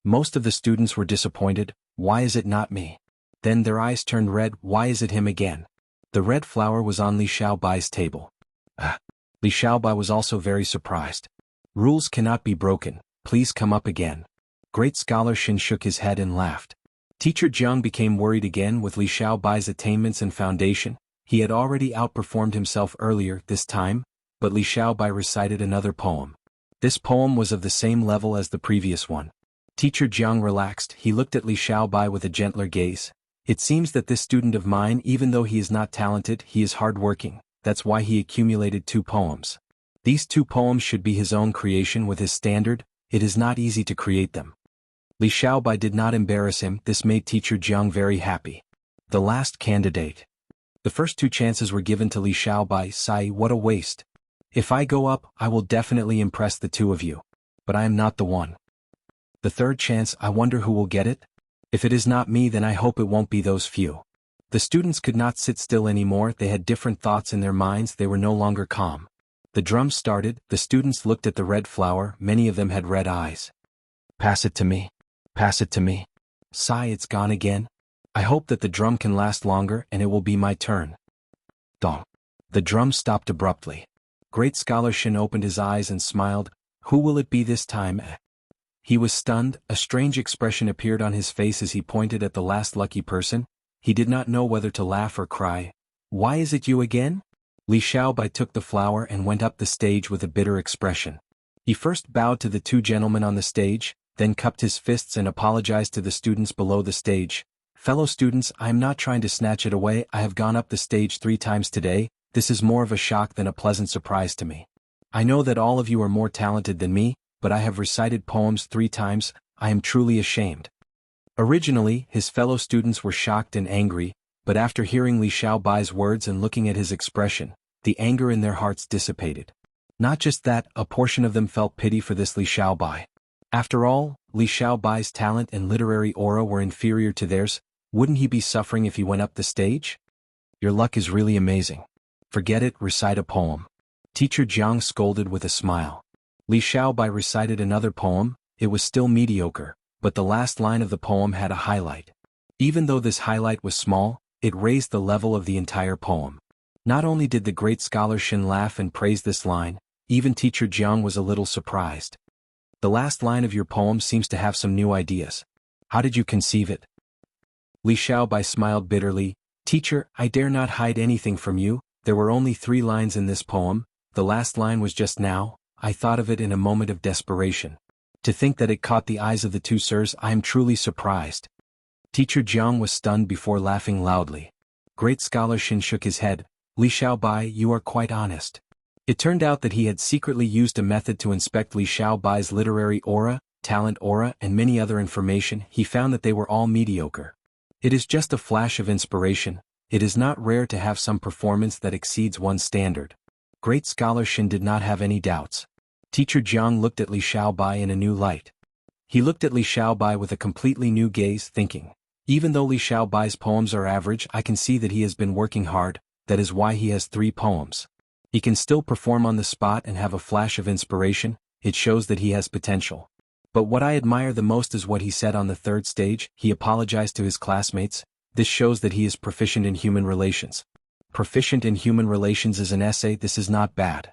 Most of the students were disappointed. Why is it not me? Then their eyes turned red. Why is it him again? The red flower was on Li Xiaobai's table. Li Xiaobai was also very surprised. Rules cannot be broken. Please come up again. Great scholar Xin shook his head and laughed. Teacher Jiang became worried again with Li Xiaobai's attainments and foundation. He had already outperformed himself earlier this time, but Li Xiaobai recited another poem. This poem was of the same level as the previous one. Teacher Jiang relaxed. He looked at Li Xiaobai with a gentler gaze. It seems that this student of mine, even though he is not talented, he is hardworking. That's why he accumulated 2 poems. These 2 poems should be his own creation with his standard. It is not easy to create them. Li Xiaobai did not embarrass him. This made Teacher Jiang very happy. The last candidate. The first 2 chances were given to Li Xiaobai. Sigh, what a waste. If I go up, I will definitely impress the 2 of you. But I am not the one. The third chance, I wonder who will get it? If it is not me, then I hope it won't be those few. The students could not sit still anymore. They had different thoughts in their minds. They were no longer calm. The drum started. The students looked at the red flower. Many of them had red eyes. Pass it to me. Pass it to me. Sigh, it's gone again. I hope that the drum can last longer and it will be my turn. Dong. The drum stopped abruptly. Great scholar Xin opened his eyes and smiled. Who will it be this time? He was stunned. A strange expression appeared on his face as he pointed at the last lucky person. He did not know whether to laugh or cry. Why is it you again? Li Xiaobai took the flower and went up the stage with a bitter expression. He first bowed to the 2 gentlemen on the stage, then cupped his fists and apologized to the students below the stage. Fellow students, I am not trying to snatch it away. I have gone up the stage 3 times today. This is more of a shock than a pleasant surprise to me. I know that all of you are more talented than me, but I have recited poems 3 times. I am truly ashamed. Originally, his fellow students were shocked and angry, but after hearing Li Xiaobai's words and looking at his expression, the anger in their hearts dissipated. Not just that, a portion of them felt pity for this Li Xiaobai. After all, Li Xiaobai's talent and literary aura were inferior to theirs. Wouldn't he be suffering if he went up the stage? Your luck is really amazing. Forget it, recite a poem. Teacher Jiang scolded with a smile. Li Xiaobai recited another poem. It was still mediocre, but the last line of the poem had a highlight. Even though this highlight was small, it raised the level of the entire poem. Not only did the great scholar Xin laugh and praise this line, even teacher Jiang was a little surprised. The last line of your poem seems to have some new ideas. How did you conceive it? Li Xiaobai smiled bitterly. Teacher, I dare not hide anything from you. There were only 3 lines in this poem. The last line was just now. I thought of it in a moment of desperation. To think that it caught the eyes of the 2 sirs, I am truly surprised. Teacher Jiang was stunned before laughing loudly. Great scholar Xin shook his head. Li Xiaobai, you are quite honest. It turned out that he had secretly used a method to inspect Li Xiaobai's literary aura, talent aura, and many other information. He found that they were all mediocre. It is just a flash of inspiration. It is not rare to have some performance that exceeds one's standard. Great scholar Xin did not have any doubts. Teacher Jiang looked at Li Xiaobai in a new light. He looked at Li Xiaobai with a completely new gaze, thinking, even though Li Xiaobai's poems are average, I can see that he has been working hard. That is why he has 3 poems. He can still perform on the spot and have a flash of inspiration. It shows that he has potential. But what I admire the most is what he said on the 3rd stage. He apologized to his classmates. This shows that he is proficient in human relations. Proficient in human relations is an essay. This is not bad.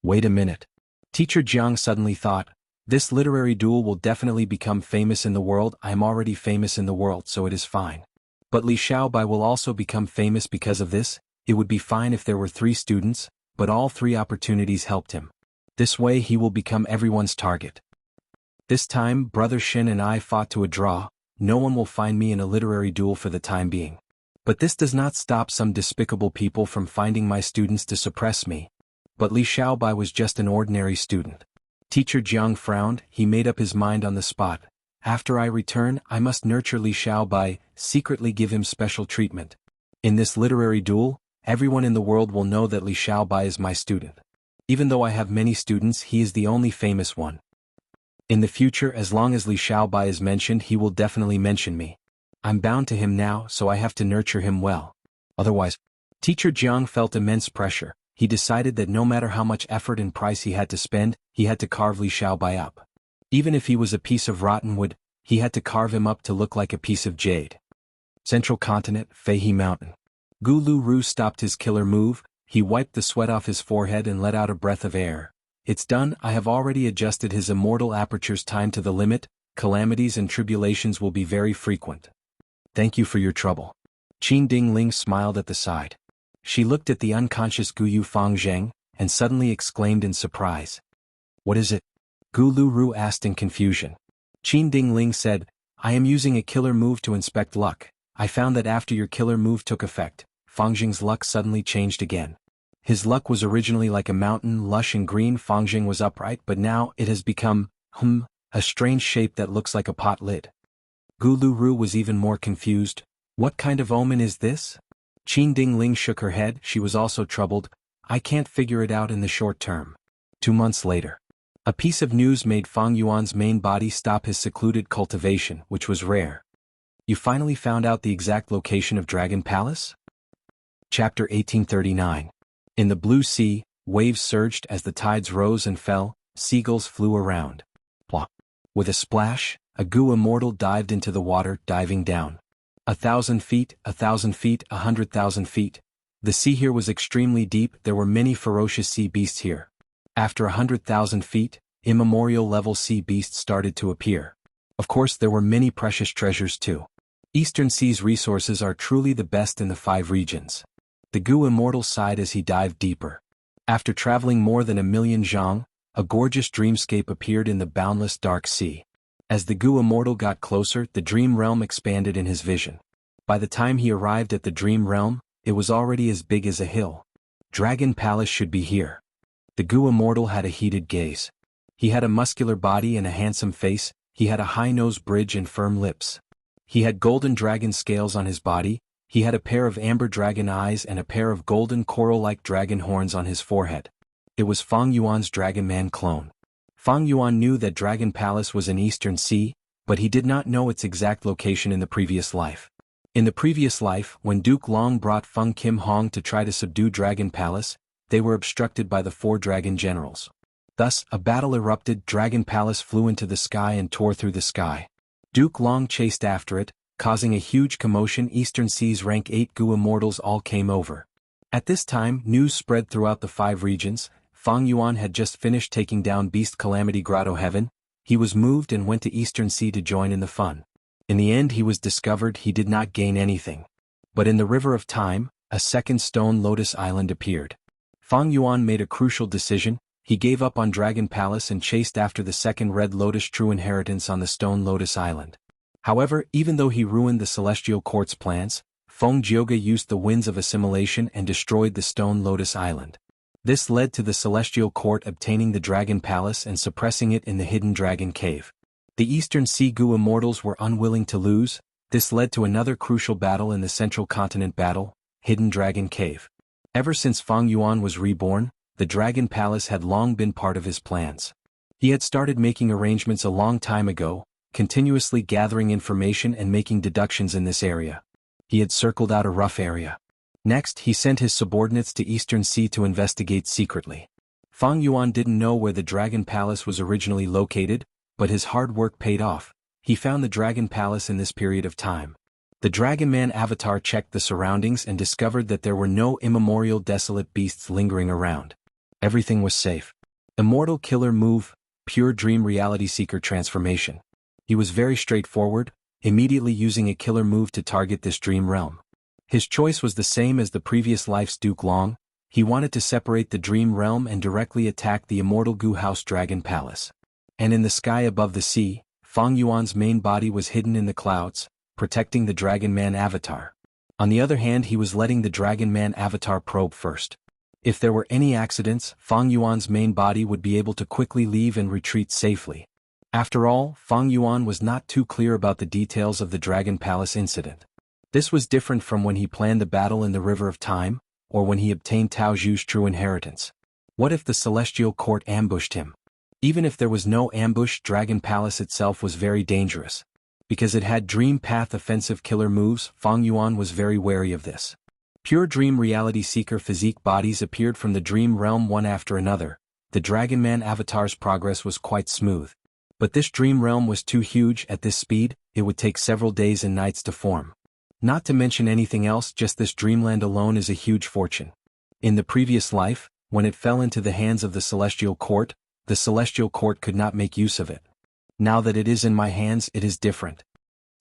Wait a minute. Teacher Jiang suddenly thought, this literary duel will definitely become famous in the world. I am already famous in the world, so it is fine. But Li Xiaobai will also become famous because of this. It would be fine if there were 3 students, but all 3 opportunities helped him. This way he will become everyone's target. This time, Brother Xin and I fought to a draw. No one will find me in a literary duel for the time being. But this does not stop some despicable people from finding my students to suppress me. But Li Xiaobai was just an ordinary student. Teacher Jiang frowned. He made up his mind on the spot. After I return, I must nurture Li Xiaobai, secretly give him special treatment. In this literary duel, everyone in the world will know that Li Xiaobai is my student. Even though I have many students, he is the only famous one. In the future, as long as Li Xiaobai is mentioned, he will definitely mention me. I'm bound to him now, so I have to nurture him well. Otherwise, Teacher Jiang felt immense pressure. He decided that no matter how much effort and price he had to spend, he had to carve Li Xiaobai up. Even if he was a piece of rotten wood, he had to carve him up to look like a piece of jade. Central Continent, Feihe Mountain. Gu Lu Ru stopped his killer move. He wiped the sweat off his forehead and let out a breath of air. It's done. I have already adjusted his immortal aperture's time to the limit. Calamities and tribulations will be very frequent. Thank you for your trouble. Qin Dingling smiled at the side. She looked at the unconscious Guyu Fangzheng, and suddenly exclaimed in surprise. What is it? Gu Lu Ru asked in confusion. Qin Dingling said, I am using a killer move to inspect luck. I found that after your killer move took effect, Fangzheng's luck suddenly changed again. His luck was originally like a mountain, lush and green. Fangzheng was upright, but now it has become, a strange shape that looks like a pot lid. Gu Lu Ru was even more confused. What kind of omen is this? Qin Dingling shook her head. She was also troubled. I can't figure it out in the short term. 2 months later. A piece of news made Fang Yuan's main body stop his secluded cultivation, which was rare. You finally found out the exact location of Dragon Palace? Chapter 1839. In the blue sea, waves surged as the tides rose and fell, seagulls flew around. Plop. With a splash, a Gu Immortal dived into the water, diving down. 1,000 feet, 1,000 feet, 100,000 feet. The sea here was extremely deep. There were many ferocious sea beasts here. After 100,000 feet, immemorial level sea beasts started to appear. Of course, there were many precious treasures too. Eastern Sea's resources are truly the best in the 5 regions. The Gu Immortal sighed as he dived deeper. After traveling more than 1,000,000 zhang, a gorgeous dreamscape appeared in the boundless dark sea. As the Gu Immortal got closer, the dream realm expanded in his vision. By the time he arrived at the dream realm, it was already as big as a hill. Dragon Palace should be here. The Gu Immortal had a heated gaze. He had a muscular body and a handsome face. He had a high nose bridge and firm lips. He had golden dragon scales on his body. He had a pair of amber dragon eyes and a pair of golden coral-like dragon horns on his forehead. It was Fang Yuan's Dragon Man clone. Fang Yuan knew that Dragon Palace was in Eastern Sea, but he did not know its exact location in the previous life. In the previous life, when Duke Long brought Feng Kim Hong to try to subdue Dragon Palace, they were obstructed by the 4 dragon generals. Thus, a battle erupted, Dragon Palace flew into the sky and tore through the sky. Duke Long chased after it, causing a huge commotion. Eastern Sea's rank 8 Gu immortals all came over. At this time, news spread throughout the 5 regions. Fang Yuan had just finished taking down Beast Calamity Grotto Heaven. He was moved and went to Eastern Sea to join in the fun. In the end he was discovered he did not gain anything. But in the River of Time, a second Stone Lotus Island appeared. Fang Yuan made a crucial decision. He gave up on Dragon Palace and chased after the second Red Lotus True Inheritance on the Stone Lotus Island. However, even though he ruined the Celestial Court's plans, Feng Jioge used the winds of assimilation and destroyed the Stone Lotus Island. This led to the Celestial Court obtaining the Dragon Palace and suppressing it in the Hidden Dragon Cave. The Eastern Sea Gu immortals were unwilling to lose. This led to another crucial battle in the Central Continent Battle, Hidden Dragon Cave. Ever since Fang Yuan was reborn, the Dragon Palace had long been part of his plans. He had started making arrangements a long time ago, continuously gathering information and making deductions in this area. He had circled out a rough area. Next, he sent his subordinates to Eastern Sea to investigate secretly. Fang Yuan didn't know where the Dragon Palace was originally located, but his hard work paid off. He found the Dragon Palace in this period of time. The Dragon Man avatar checked the surroundings and discovered that there were no immemorial desolate beasts lingering around. Everything was safe. Immortal Killer Move, Pure Dream Reality Seeker Transformation. He was very straightforward, immediately using a killer move to target this dream realm. His choice was the same as the previous life's Duke Long. He wanted to separate the dream realm and directly attack the Immortal Gu House Dragon Palace. And in the sky above the sea, Fang Yuan's main body was hidden in the clouds, protecting the Dragon Man avatar. On the other hand, he was letting the Dragon Man avatar probe first. If there were any accidents, Fang Yuan's main body would be able to quickly leave and retreat safely. After all, Fang Yuan was not too clear about the details of the Dragon Palace incident. This was different from when he planned the battle in the River of Time, or when he obtained Tao Zhu's true inheritance. What if the Celestial Court ambushed him? Even if there was no ambush, Dragon Palace itself was very dangerous. Because it had Dream Path offensive killer moves, Fang Yuan was very wary of this. Pure Dream Reality Seeker physique bodies appeared from the dream realm one after another. The Dragon Man avatar's progress was quite smooth. But this dream realm was too huge. At this speed, it would take several days and nights to form. Not to mention anything else, just this dreamland alone is a huge fortune. In the previous life, when it fell into the hands of the Celestial Court could not make use of it. Now that it is in my hands, it is different.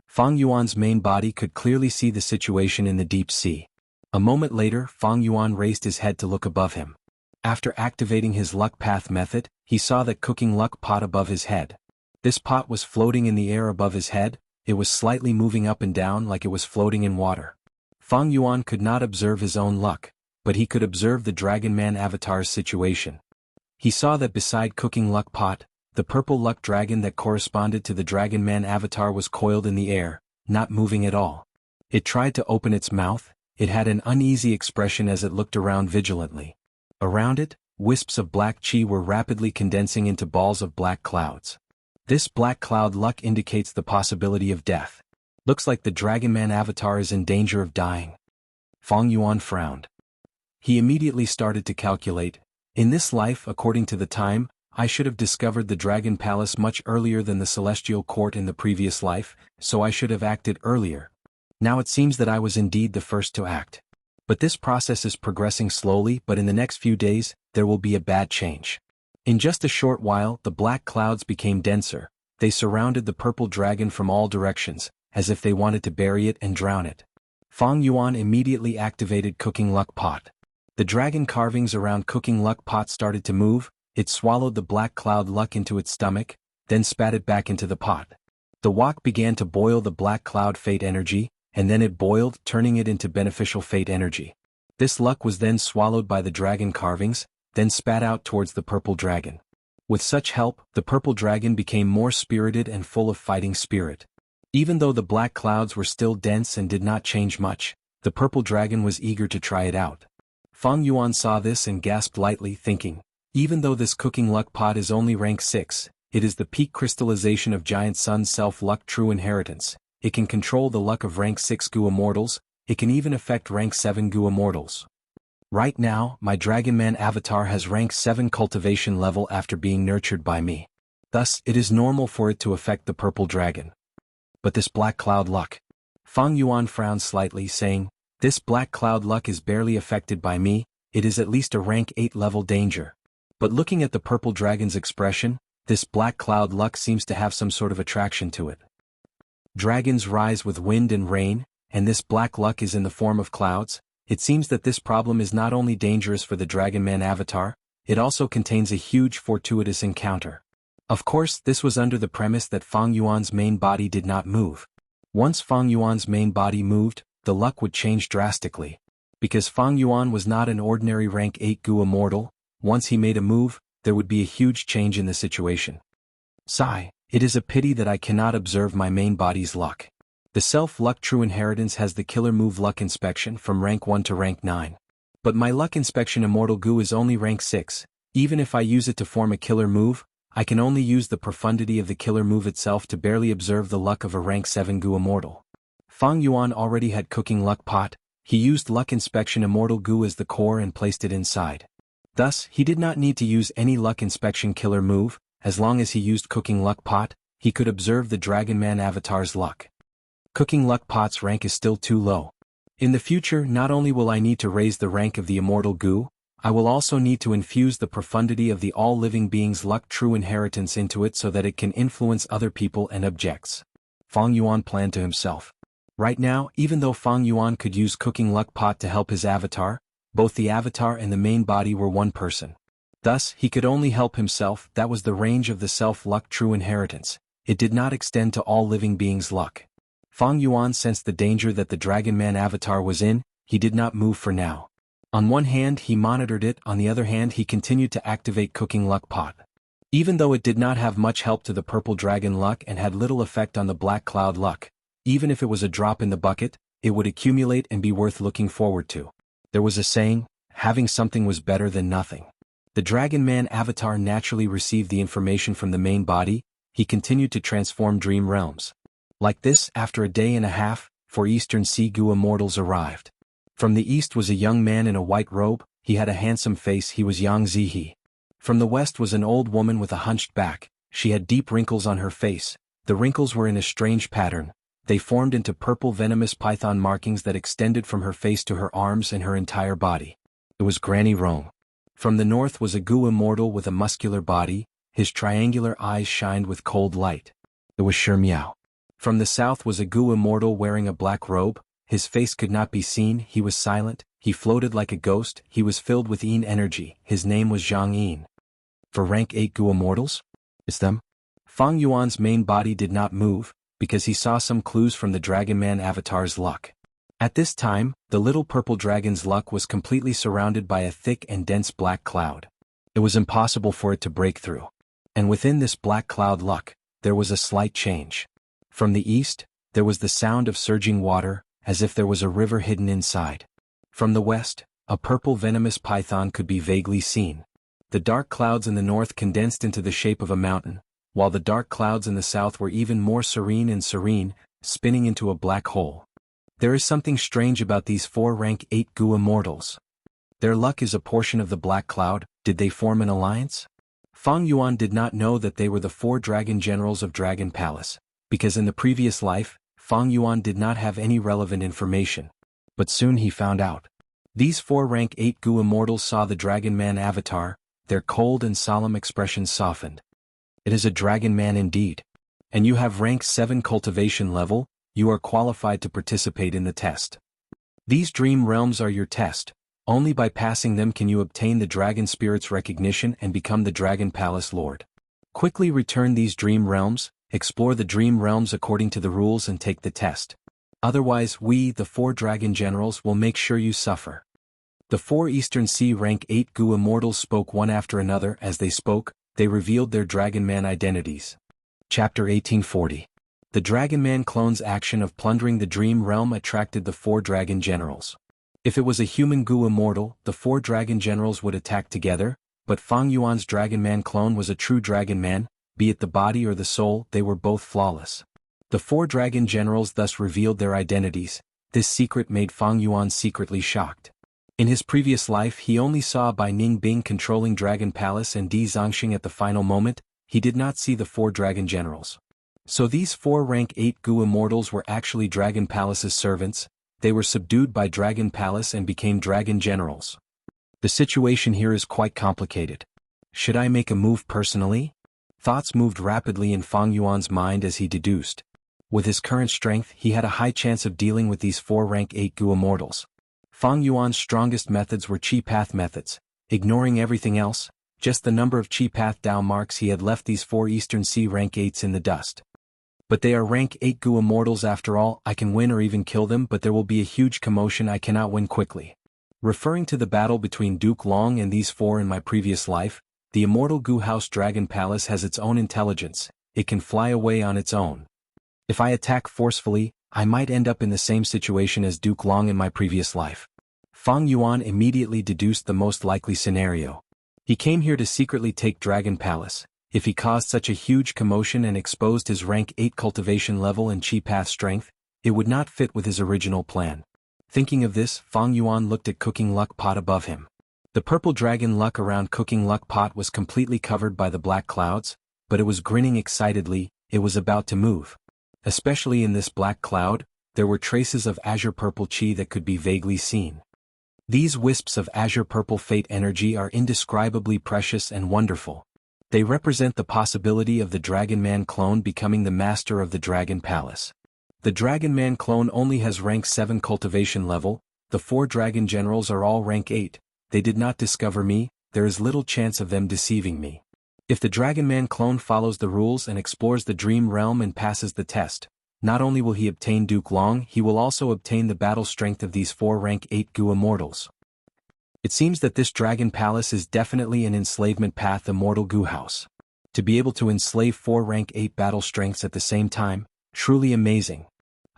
Fang Yuan's main body could clearly see the situation in the deep sea. A moment later, Fang Yuan raised his head to look above him. After activating his luck path method, he saw that cooking luck pot above his head. This pot was floating in the air above his head. It was slightly moving up and down like it was floating in water. Fang Yuan could not observe his own luck, but he could observe the Dragon Man avatar's situation. He saw that beside cooking luck pot, the purple luck dragon that corresponded to the Dragon Man avatar was coiled in the air, not moving at all. It tried to open its mouth. It had an uneasy expression as it looked around vigilantly. Around it, wisps of black chi were rapidly condensing into balls of black clouds. This black cloud luck indicates the possibility of death. Looks like the Dragon Man avatar is in danger of dying. Fang Yuan frowned. He immediately started to calculate. In this life, according to the time, I should have discovered the Dragon Palace much earlier than the Celestial Court in the previous life, so I should have acted earlier. Now it seems that I was indeed the first to act. But this process is progressing slowly, but in the next few days, there will be a bad change. In just a short while, the black clouds became denser. They surrounded the purple dragon from all directions, as if they wanted to bury it and drown it. Fang Yuan immediately activated Cooking Luck Pot. The dragon carvings around Cooking Luck Pot started to move. It swallowed the black cloud luck into its stomach, then spat it back into the pot. The wok began to boil the black cloud fate energy, and then it boiled, turning it into beneficial fate energy. This luck was then swallowed by the dragon carvings, then spat out towards the purple dragon. With such help, the purple dragon became more spirited and full of fighting spirit. Even though the black clouds were still dense and did not change much, the purple dragon was eager to try it out. Fang Yuan saw this and gasped lightly, thinking, even though this cooking luck pot is only rank 6, it is the peak crystallization of Giant Sun's self-luck true inheritance. it can control the luck of rank 6 Gu Immortals, it can even affect rank 7 Gu Immortals. Right now, my Dragon Man avatar has rank 7 cultivation level after being nurtured by me. Thus, it is normal for it to affect the purple dragon. But this black cloud luck. Feng Yuan frowned slightly, saying, this black cloud luck is barely affected by me, it is at least a rank 8 level danger. But looking at the purple dragon's expression, this black cloud luck seems to have some sort of attraction to it. Dragons rise with wind and rain, and this black luck is in the form of clouds. It seems that this problem is not only dangerous for the Dragon Man avatar, it also contains a huge fortuitous encounter. Of course, this was under the premise that Feng Yuan's main body did not move. Once Feng Yuan's main body moved, the luck would change drastically. Because Feng Yuan was not an ordinary rank 8 Gu Immortal, once he made a move, there would be a huge change in the situation. Sigh, it is a pity that I cannot observe my main body's luck. The self-luck true inheritance has the killer move luck inspection from rank 1 to rank 9. But my luck inspection Immortal Gu is only rank 6, even if I use it to form a killer move, I can only use the profundity of the killer move itself to barely observe the luck of a rank 7 Gu Immortal. Feng Yuan already had cooking luck pot, he used luck inspection Immortal Gu as the core and placed it inside. Thus, he did not need to use any luck inspection killer move, as long as he used cooking luck pot, he could observe the Dragon Man avatar's luck. Cooking luck pot's rank is still too low. In the future, not only will I need to raise the rank of the Immortal Gu, I will also need to infuse the profundity of the all living beings' luck true inheritance into it so that it can influence other people and objects. Feng Yuan planned to himself. Right now, even though Feng Yuan could use cooking luck pot to help his avatar, both the avatar and the main body were one person. Thus, he could only help himself, that was the range of the self-luck true inheritance. It did not extend to all living beings' luck. Feng Yuan sensed the danger that the Dragon Man avatar was in, he did not move for now. On one hand he monitored it, on the other hand he continued to activate cooking luck pot. Even though it did not have much help to the purple dragon luck and had little effect on the black cloud luck, even if it was a drop in the bucket, it would accumulate and be worth looking forward to. There was a saying, having something was better than nothing. The Dragon Man avatar naturally received the information from the main body, he continued to transform dream realms. Like this, after a day and a half, 4 Eastern Sea Gu Immortals arrived. From the east was a young man in a white robe, he had a handsome face, he was Xianxia. From the west was an old woman with a hunched back, she had deep wrinkles on her face, the wrinkles were in a strange pattern, they formed into purple venomous python markings that extended from her face to her arms and her entire body. It was Granny Rong. From the north was a Gu Immortal with a muscular body, his triangular eyes shined with cold light. It was Miao. From the south was a Gu Immortal wearing a black robe, his face could not be seen, he was silent, he floated like a ghost, he was filled with Yin energy, his name was Zhang Yin. For rank 8 Gu Immortals? It's them? Feng Yuan's main body did not move, because he saw some clues from the Dragon Man avatar's luck. At this time, the little purple dragon's luck was completely surrounded by a thick and dense black cloud. It was impossible for it to break through. And within this black cloud luck, there was a slight change. From the east, there was the sound of surging water, as if there was a river hidden inside. From the west, a purple venomous python could be vaguely seen. The dark clouds in the north condensed into the shape of a mountain, while the dark clouds in the south were even more serene and serene, spinning into a black hole. There is something strange about these 4 rank 8 Gu Immortals. Their luck is a portion of the black cloud, did they form an alliance? Feng Yuan did not know that they were the 4 dragon generals of Dragon Palace, because in the previous life, Feng Yuan did not have any relevant information. But soon he found out. These 4 rank 8 Gu Immortals saw the Dragon Man avatar, their cold and solemn expressions softened. It is a Dragon Man indeed. And you have rank 7 cultivation level, you are qualified to participate in the test. These dream realms are your test, only by passing them can you obtain the Dragon Spirit's recognition and become the Dragon Palace Lord. Quickly return these dream realms, explore the dream realms according to the rules and take the test. Otherwise we, the 4 dragon generals, will make sure you suffer. The 4 Eastern Sea rank 8 Gu Immortals spoke one after another. As they spoke, they revealed their Dragon Man identities. Chapter 1840. The Dragon Man clone's action of plundering the dream realm attracted the 4 dragon generals. If it was a human Gu Immortal, the 4 dragon generals would attack together, but Feng Yuan's Dragon Man clone was a true Dragon Man, be it the body or the soul, they were both flawless. The four dragon generals thus revealed their identities. This secret made Fang Yuan secretly shocked. In his previous life he only saw Bai Ningbing controlling Dragon Palace and Di Zongxing at the final moment. He did not see the four dragon generals. So these four rank 8 Gu immortals were actually Dragon Palace's servants. They were subdued by Dragon Palace and became dragon generals. The situation here is quite complicated. Should I make a move personally? Thoughts moved rapidly in Fang Yuan's mind as he deduced. With his current strength he had a high chance of dealing with these four rank 8 Gu immortals. Fang Yuan's strongest methods were Chi Path methods. Ignoring everything else, just the number of Chi Path Dao marks, he had left these four Eastern Sea rank 8s in the dust. But they are rank 8 Gu immortals after all. I can win or even kill them, but there will be a huge commotion. I cannot win quickly. Referring to the battle between Duke Long and these four in my previous life, the immortal Gu House Dragon Palace has its own intelligence. It can fly away on its own. If I attack forcefully, I might end up in the same situation as Duke Long in my previous life. Fang Yuan immediately deduced the most likely scenario. He came here to secretly take Dragon Palace. If he caused such a huge commotion and exposed his rank 8 cultivation level and Chi Path strength, it would not fit with his original plan. Thinking of this, Fang Yuan looked at Cooking Luck Pot above him. The purple dragon luck around Cooking Luck Pot was completely covered by the black clouds, but it was grinning excitedly. It was about to move. Especially in this black cloud, there were traces of azure purple chi that could be vaguely seen. These wisps of azure purple fate energy are indescribably precious and wonderful. They represent the possibility of the Dragon Man clone becoming the master of the Dragon Palace. The Dragon Man clone only has rank 7 cultivation level. The four dragon generals are all rank 8. They did not discover me. There is little chance of them deceiving me. If the Dragon Man clone follows the rules and explores the dream realm and passes the test, not only will he obtain Duke Long, he will also obtain the battle strength of these four rank 8 Gu immortals. It seems that this Dragon Palace is definitely an enslavement path immortal Gu House. To be able to enslave four rank 8 battle strengths at the same time, truly amazing.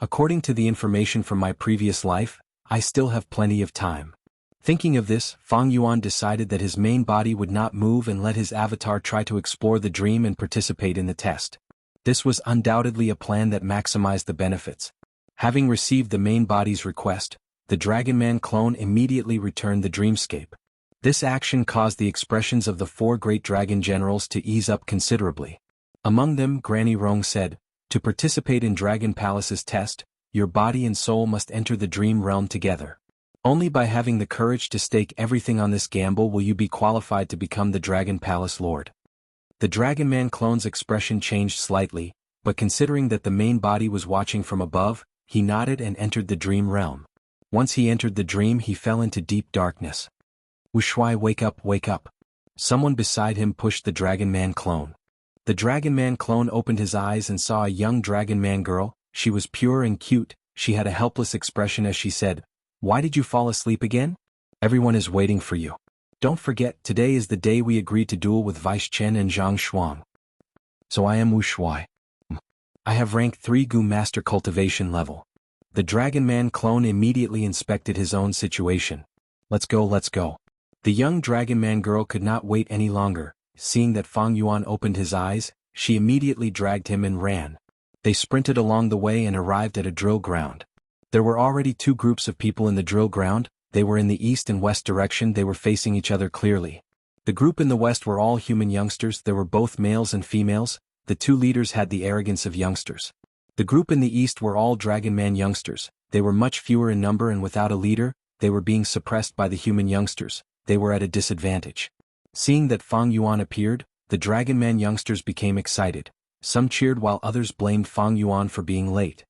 According to the information from my previous life, I still have plenty of time. Thinking of this, Fang Yuan decided that his main body would not move and let his avatar try to explore the dream and participate in the test. This was undoubtedly a plan that maximized the benefits. Having received the main body's request, the Dragon Man clone immediately returned the dreamscape. This action caused the expressions of the four great dragon generals to ease up considerably. Among them, Granny Rong said, "To participate in Dragon Palace's test, your body and soul must enter the dream realm together. Only by having the courage to stake everything on this gamble will you be qualified to become the Dragon Palace Lord." The Dragon Man clone's expression changed slightly, but considering that the main body was watching from above, he nodded and entered the dream realm. Once he entered the dream, he fell into deep darkness. "Wuxia, wake up, wake up." Someone beside him pushed the Dragon Man clone. The Dragon Man clone opened his eyes and saw a young Dragon Man girl. She was pure and cute. She had a helpless expression as she said, "Why did you fall asleep again? Everyone is waiting for you. Don't forget, today is the day we agreed to duel with Vice Chen and Zhang Shuang." "So I am Wuxia. I have rank 3 Gu Master Cultivation level." The Dragon Man clone immediately inspected his own situation. "Let's go, let's go." The young Dragon Man girl could not wait any longer. Seeing that Fang Yuan opened his eyes, she immediately dragged him and ran. They sprinted along the way and arrived at a drill ground. There were already two groups of people in the drill ground. They were in the east and west direction. They were facing each other clearly. The group in the west were all human youngsters. There were both males and females. The two leaders had the arrogance of youngsters. The group in the east were all Dragon Man youngsters. They were much fewer in number and without a leader. They were being suppressed by the human youngsters. They were at a disadvantage. Seeing that Fang Yuan appeared, the Dragon Man youngsters became excited. Some cheered while others blamed Fang Yuan for being late.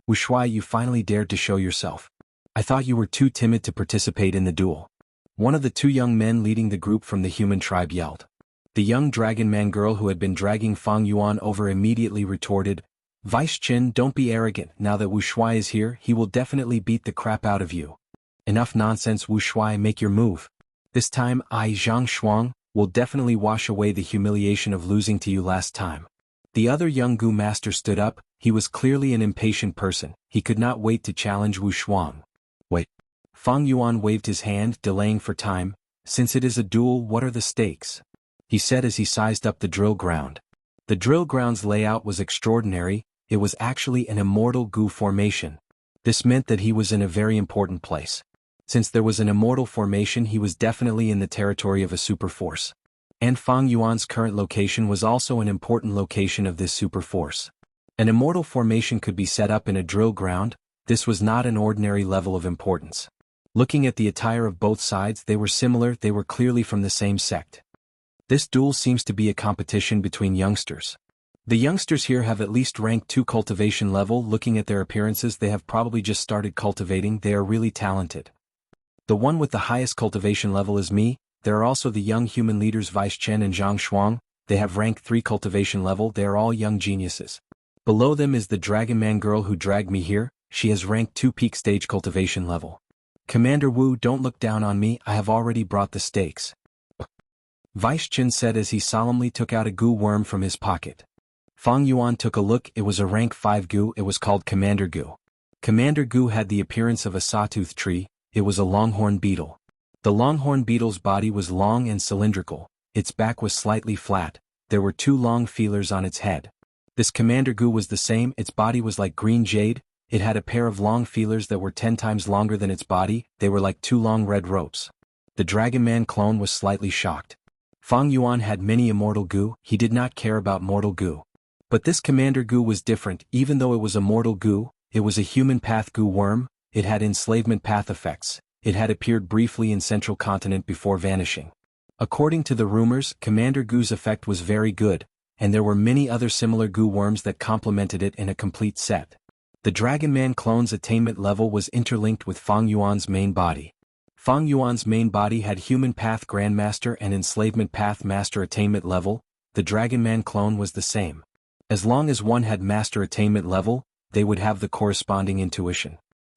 "Wuxia, you finally dared to show yourself. I thought you were too timid to participate in the duel." One of the two young men leading the group from the human tribe yelled. The young Dragon Man girl who had been dragging Fang Yuan over immediately retorted, "Vice Chen, don't be arrogant. Now that Wuxia is here, he will definitely beat the crap out of you." "Enough nonsense, Wuxia, make your move. This time I, Zhang Shuang, will definitely wash away the humiliation of losing to you last time." The other young Gu master stood up. He was clearly an impatient person. He could not wait to challenge Wu Shuang. "Wait." Fang Yuan waved his hand, delaying for time. "Since it is a duel, what are the stakes?" he said as he sized up the drill ground. The drill ground's layout was extraordinary. it was actually an immortal goo formation. This meant that he was in a very important place. Since there was an immortal formation, he was definitely in the territory of a super force. And Fang Yuan's current location was also an important location of this super force. An immortal formation could be set up in a drill ground. This was not an ordinary level of importance. Looking at the attire of both sides, they were similar, they were clearly from the same sect. This duel seems to be a competition between youngsters. The youngsters here have at least rank 2 cultivation level. Looking at their appearances, they have probably just started cultivating. They are really talented. The one with the highest cultivation level is me. There are also the young human leaders Vice Chen and Zhang Shuang. They have rank 3 cultivation level. They are all young geniuses. Below them is the Dragon Man girl who dragged me here. She has rank 2 peak stage cultivation level. Commander Wu, don't look down on me, I have already brought the stakes. Vice Chen said as he solemnly took out a goo worm from his pocket. Fang Yuan took a look. It was a rank 5 goo. It was called Commander Goo. Commander Goo had the appearance of a sawtooth tree. It was a longhorn beetle. The longhorn beetle's body was long and cylindrical. Its back was slightly flat. There were 2 long feelers on its head. This Commander Goo was the same. Its body was like green jade. It had a pair of long feelers that were 10 times longer than its body. They were like 2 long red ropes. The Dragon Man clone was slightly shocked. Fang Yuan had many immortal goo. He did not care about mortal goo. But this Commander Goo was different. Even though it was a mortal goo, it was a human path goo worm. It had enslavement path effects. It had appeared briefly in Central Continent before vanishing. According to the rumors, Commander Goo's effect was very good, and there were many other similar goo worms that complemented it in a complete set. The Dragon Man clone's attainment level was interlinked with Fang Yuan's main body. Fang Yuan's main body had Human Path Grandmaster and Enslavement Path Master attainment level. The Dragon Man clone was the same. As long as one had Master attainment level, they would have the corresponding intuition.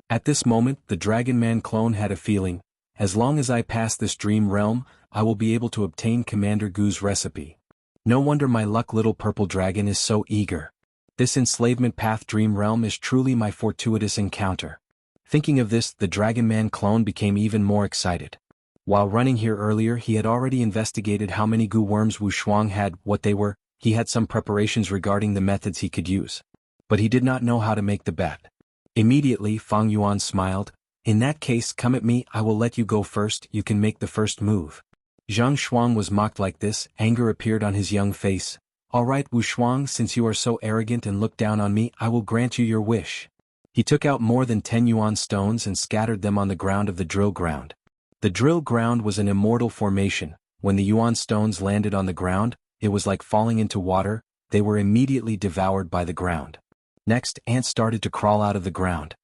At this moment, the Dragon Man clone had a feeling, as long as I pass this dream realm, I will be able to obtain Commander Goo's recipe. No wonder my luck little purple dragon is so eager. This enslavement path dream realm is truly my fortuitous encounter. Thinking of this, the Dragon Man clone became even more excited. While running here earlier, he had already investigated how many goo worms Wu Shuang had, what they were. He had some preparations regarding the methods he could use. But he did not know how to make the bet. Immediately, Fang Yuan smiled. In that case, come at me, I will let you go first, you can make the first move. Zhang Shuang was mocked like this. Anger appeared on his young face. Alright Wu Shuang, since you are so arrogant and look down on me, I will grant you your wish. He took out more than 10 yuan stones and scattered them on the ground of the drill ground. The drill ground was an immortal formation. When the yuan stones landed on the ground, it was like falling into water. They were immediately devoured by the ground. Next, ants started to crawl out of the ground.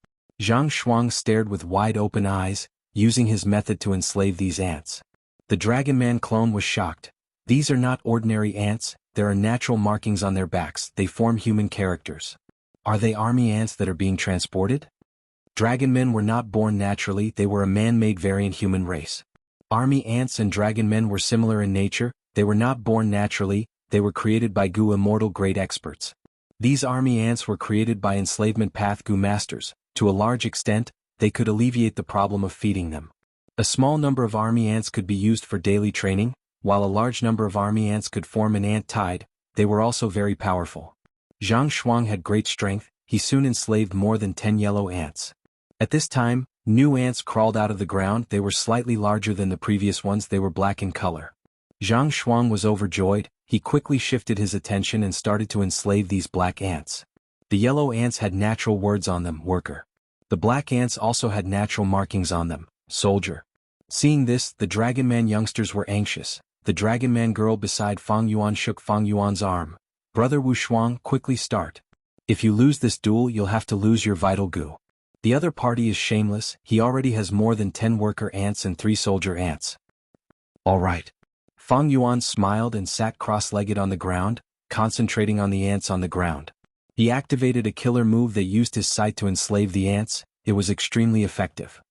Zhang Shuang stared with wide open eyes, using his method to enslave these ants. The Dragon Man clone was shocked. These are not ordinary ants, there are natural markings on their backs, they form human characters. Are they army ants that are being transported? Dragon men were not born naturally, they were a man-made variant human race. Army ants and dragon men were similar in nature, they were not born naturally, they were created by Goo immortal great experts. These army ants were created by enslavement path Goo masters. To a large extent, they could alleviate the problem of feeding them. A small number of army ants could be used for daily training, while a large number of army ants could form an ant tide. They were also very powerful. Zhang Shuang had great strength, he soon enslaved more than 10 yellow ants. At this time, new ants crawled out of the ground, they were slightly larger than the previous ones, they were black in color. Zhang Shuang was overjoyed, he quickly shifted his attention and started to enslave these black ants. The yellow ants had natural words on them, worker. The black ants also had natural markings on them, soldier. Seeing this, the Dragon Man youngsters were anxious. The Dragon Man girl beside Fang Yuan shook Fang Yuan's arm. Brother Wu Shuang, quickly start. If you lose this duel, you'll have to lose your vital goo. The other party is shameless, he already has more than 10 worker ants and 3 soldier ants. Alright. Fang Yuan smiled and sat cross-legged on the ground, concentrating on the ants on the ground. He activated a killer move that used his sight to enslave the ants. It was extremely effective.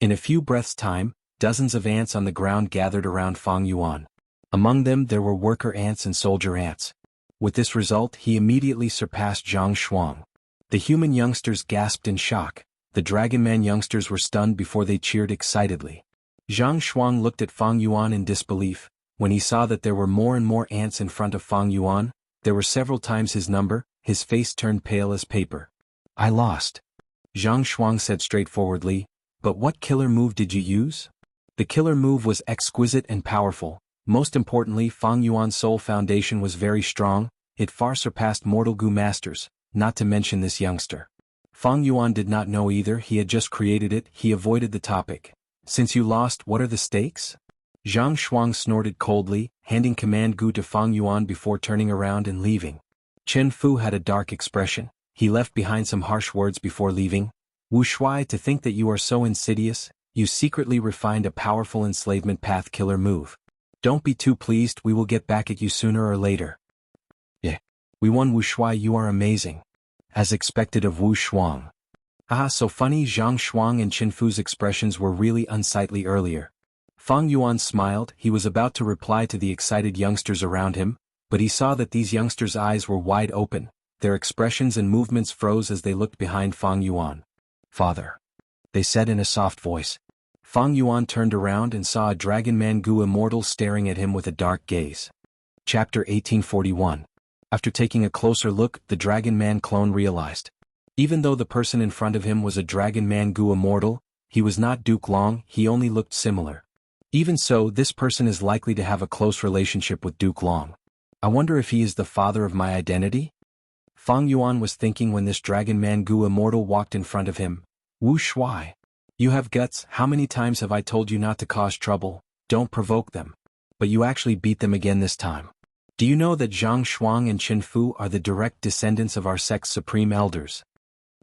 In a few breaths' time, dozens of ants on the ground gathered around Fang Yuan. Among them there were worker ants and soldier ants. With this result, he immediately surpassed Zhang Shuang. The human youngsters gasped in shock. The Dragon Man youngsters were stunned before they cheered excitedly. Zhang Shuang looked at Fang Yuan in disbelief. When he saw that there were more and more ants in front of Fang Yuan, there were several times his number, his face turned pale as paper. I lost. Zhang Shuang said straightforwardly, but what killer move did you use? The killer move was exquisite and powerful. Most importantly, Fang Yuan's soul foundation was very strong, it far surpassed mortal Gu masters, not to mention this youngster. Fang Yuan did not know either, he had just created it, he avoided the topic. Since you lost, what are the stakes? Zhang Shuang snorted coldly, handing command Gu to Fang Yuan before turning around and leaving. Chen Fu had a dark expression, he left behind some harsh words before leaving. Wu Shuai, to think that you are so insidious, you secretly refined a powerful enslavement path killer move. Don't be too pleased, we will get back at you sooner or later. Yeah. We won Wu Shuai, you are amazing. As expected of Wu Shuang. Ah, so funny, Zhang Shuang and Chen Fu's expressions were really unsightly earlier. Fang Yuan smiled, he was about to reply to the excited youngsters around him, but he saw that these youngsters' eyes were wide open, their expressions and movements froze as they looked behind Fang Yuan. Father. They said in a soft voice. Fang Yuan turned around and saw a Dragon Man Gu Immortal staring at him with a dark gaze. Chapter 1841. After taking a closer look, the Dragon Man clone realized. Even though the person in front of him was a Dragon Man Gu Immortal, he was not Duke Long, he only looked similar. Even so, this person is likely to have a close relationship with Duke Long. I wonder if he is the father of my identity? Fang Yuan was thinking when this Dragon Man Gu Immortal walked in front of him. Wu Shuai. You have guts, how many times have I told you not to cause trouble, don't provoke them. But you actually beat them again this time. Do you know that Zhang Shuang and Chen Fu are the direct descendants of our sect's supreme elders?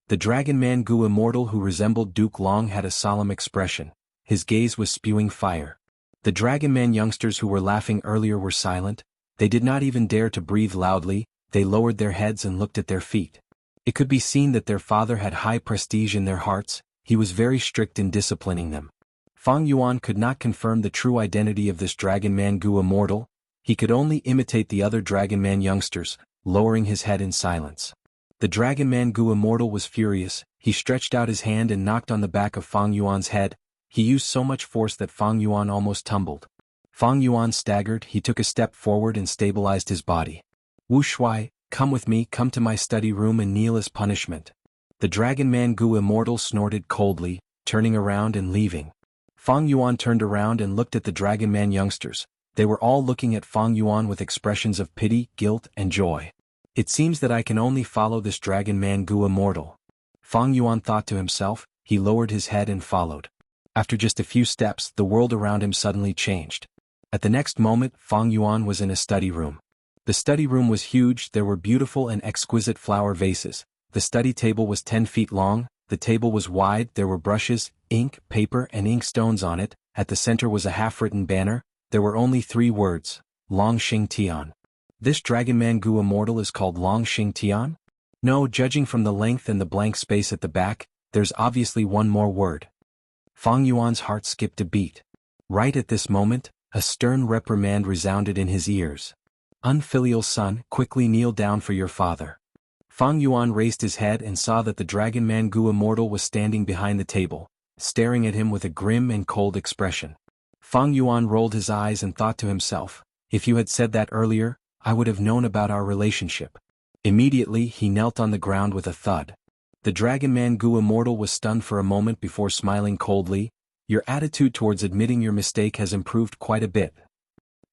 The Dragon Man Gu Immortal who resembled Duke Long had a solemn expression, his gaze was spewing fire. The Dragon Man youngsters who were laughing earlier were silent, they did not even dare to breathe loudly, they lowered their heads and looked at their feet. It could be seen that their father had high prestige in their hearts, he was very strict in disciplining them. Fang Yuan could not confirm the true identity of this Dragon Man Gu Immortal, he could only imitate the other Dragon Man youngsters, lowering his head in silence. The Dragon Man Gu Immortal was furious, he stretched out his hand and knocked on the back of Fang Yuan's head, he used so much force that Fang Yuan almost tumbled. Fang Yuan staggered, he took a step forward and stabilized his body. Wu Shuai, come with me, come to my study room and kneel as punishment. The Dragon Man Gu Immortal snorted coldly, turning around and leaving. Fang Yuan turned around and looked at the Dragon Man youngsters. They were all looking at Fang Yuan with expressions of pity, guilt, and joy. It seems that I can only follow this Dragon Man Gu Immortal. Fang Yuan thought to himself, he lowered his head and followed. After just a few steps, the world around him suddenly changed. At the next moment, Fang Yuan was in a study room. The study room was huge, there were beautiful and exquisite flower vases. The study table was 10 feet long, the table was wide, there were brushes, ink, paper and ink stones on it, at the center was a half-written banner, there were only 3 words, Long Xing Tian. This Dragon Man Gu Immortal is called Long Xing Tian? No, judging from the length and the blank space at the back, there's obviously one more word. Fang Yuan's heart skipped a beat. Right at this moment, a stern reprimand resounded in his ears. Unfilial son, quickly kneel down for your father. Fang Yuan raised his head and saw that the Dragon Man Gu Immortal was standing behind the table, staring at him with a grim and cold expression. Fang Yuan rolled his eyes and thought to himself, if you had said that earlier, I would have known about our relationship. Immediately he knelt on the ground with a thud. The Dragon Man Gu Immortal was stunned for a moment before smiling coldly. Your attitude towards admitting your mistake has improved quite a bit.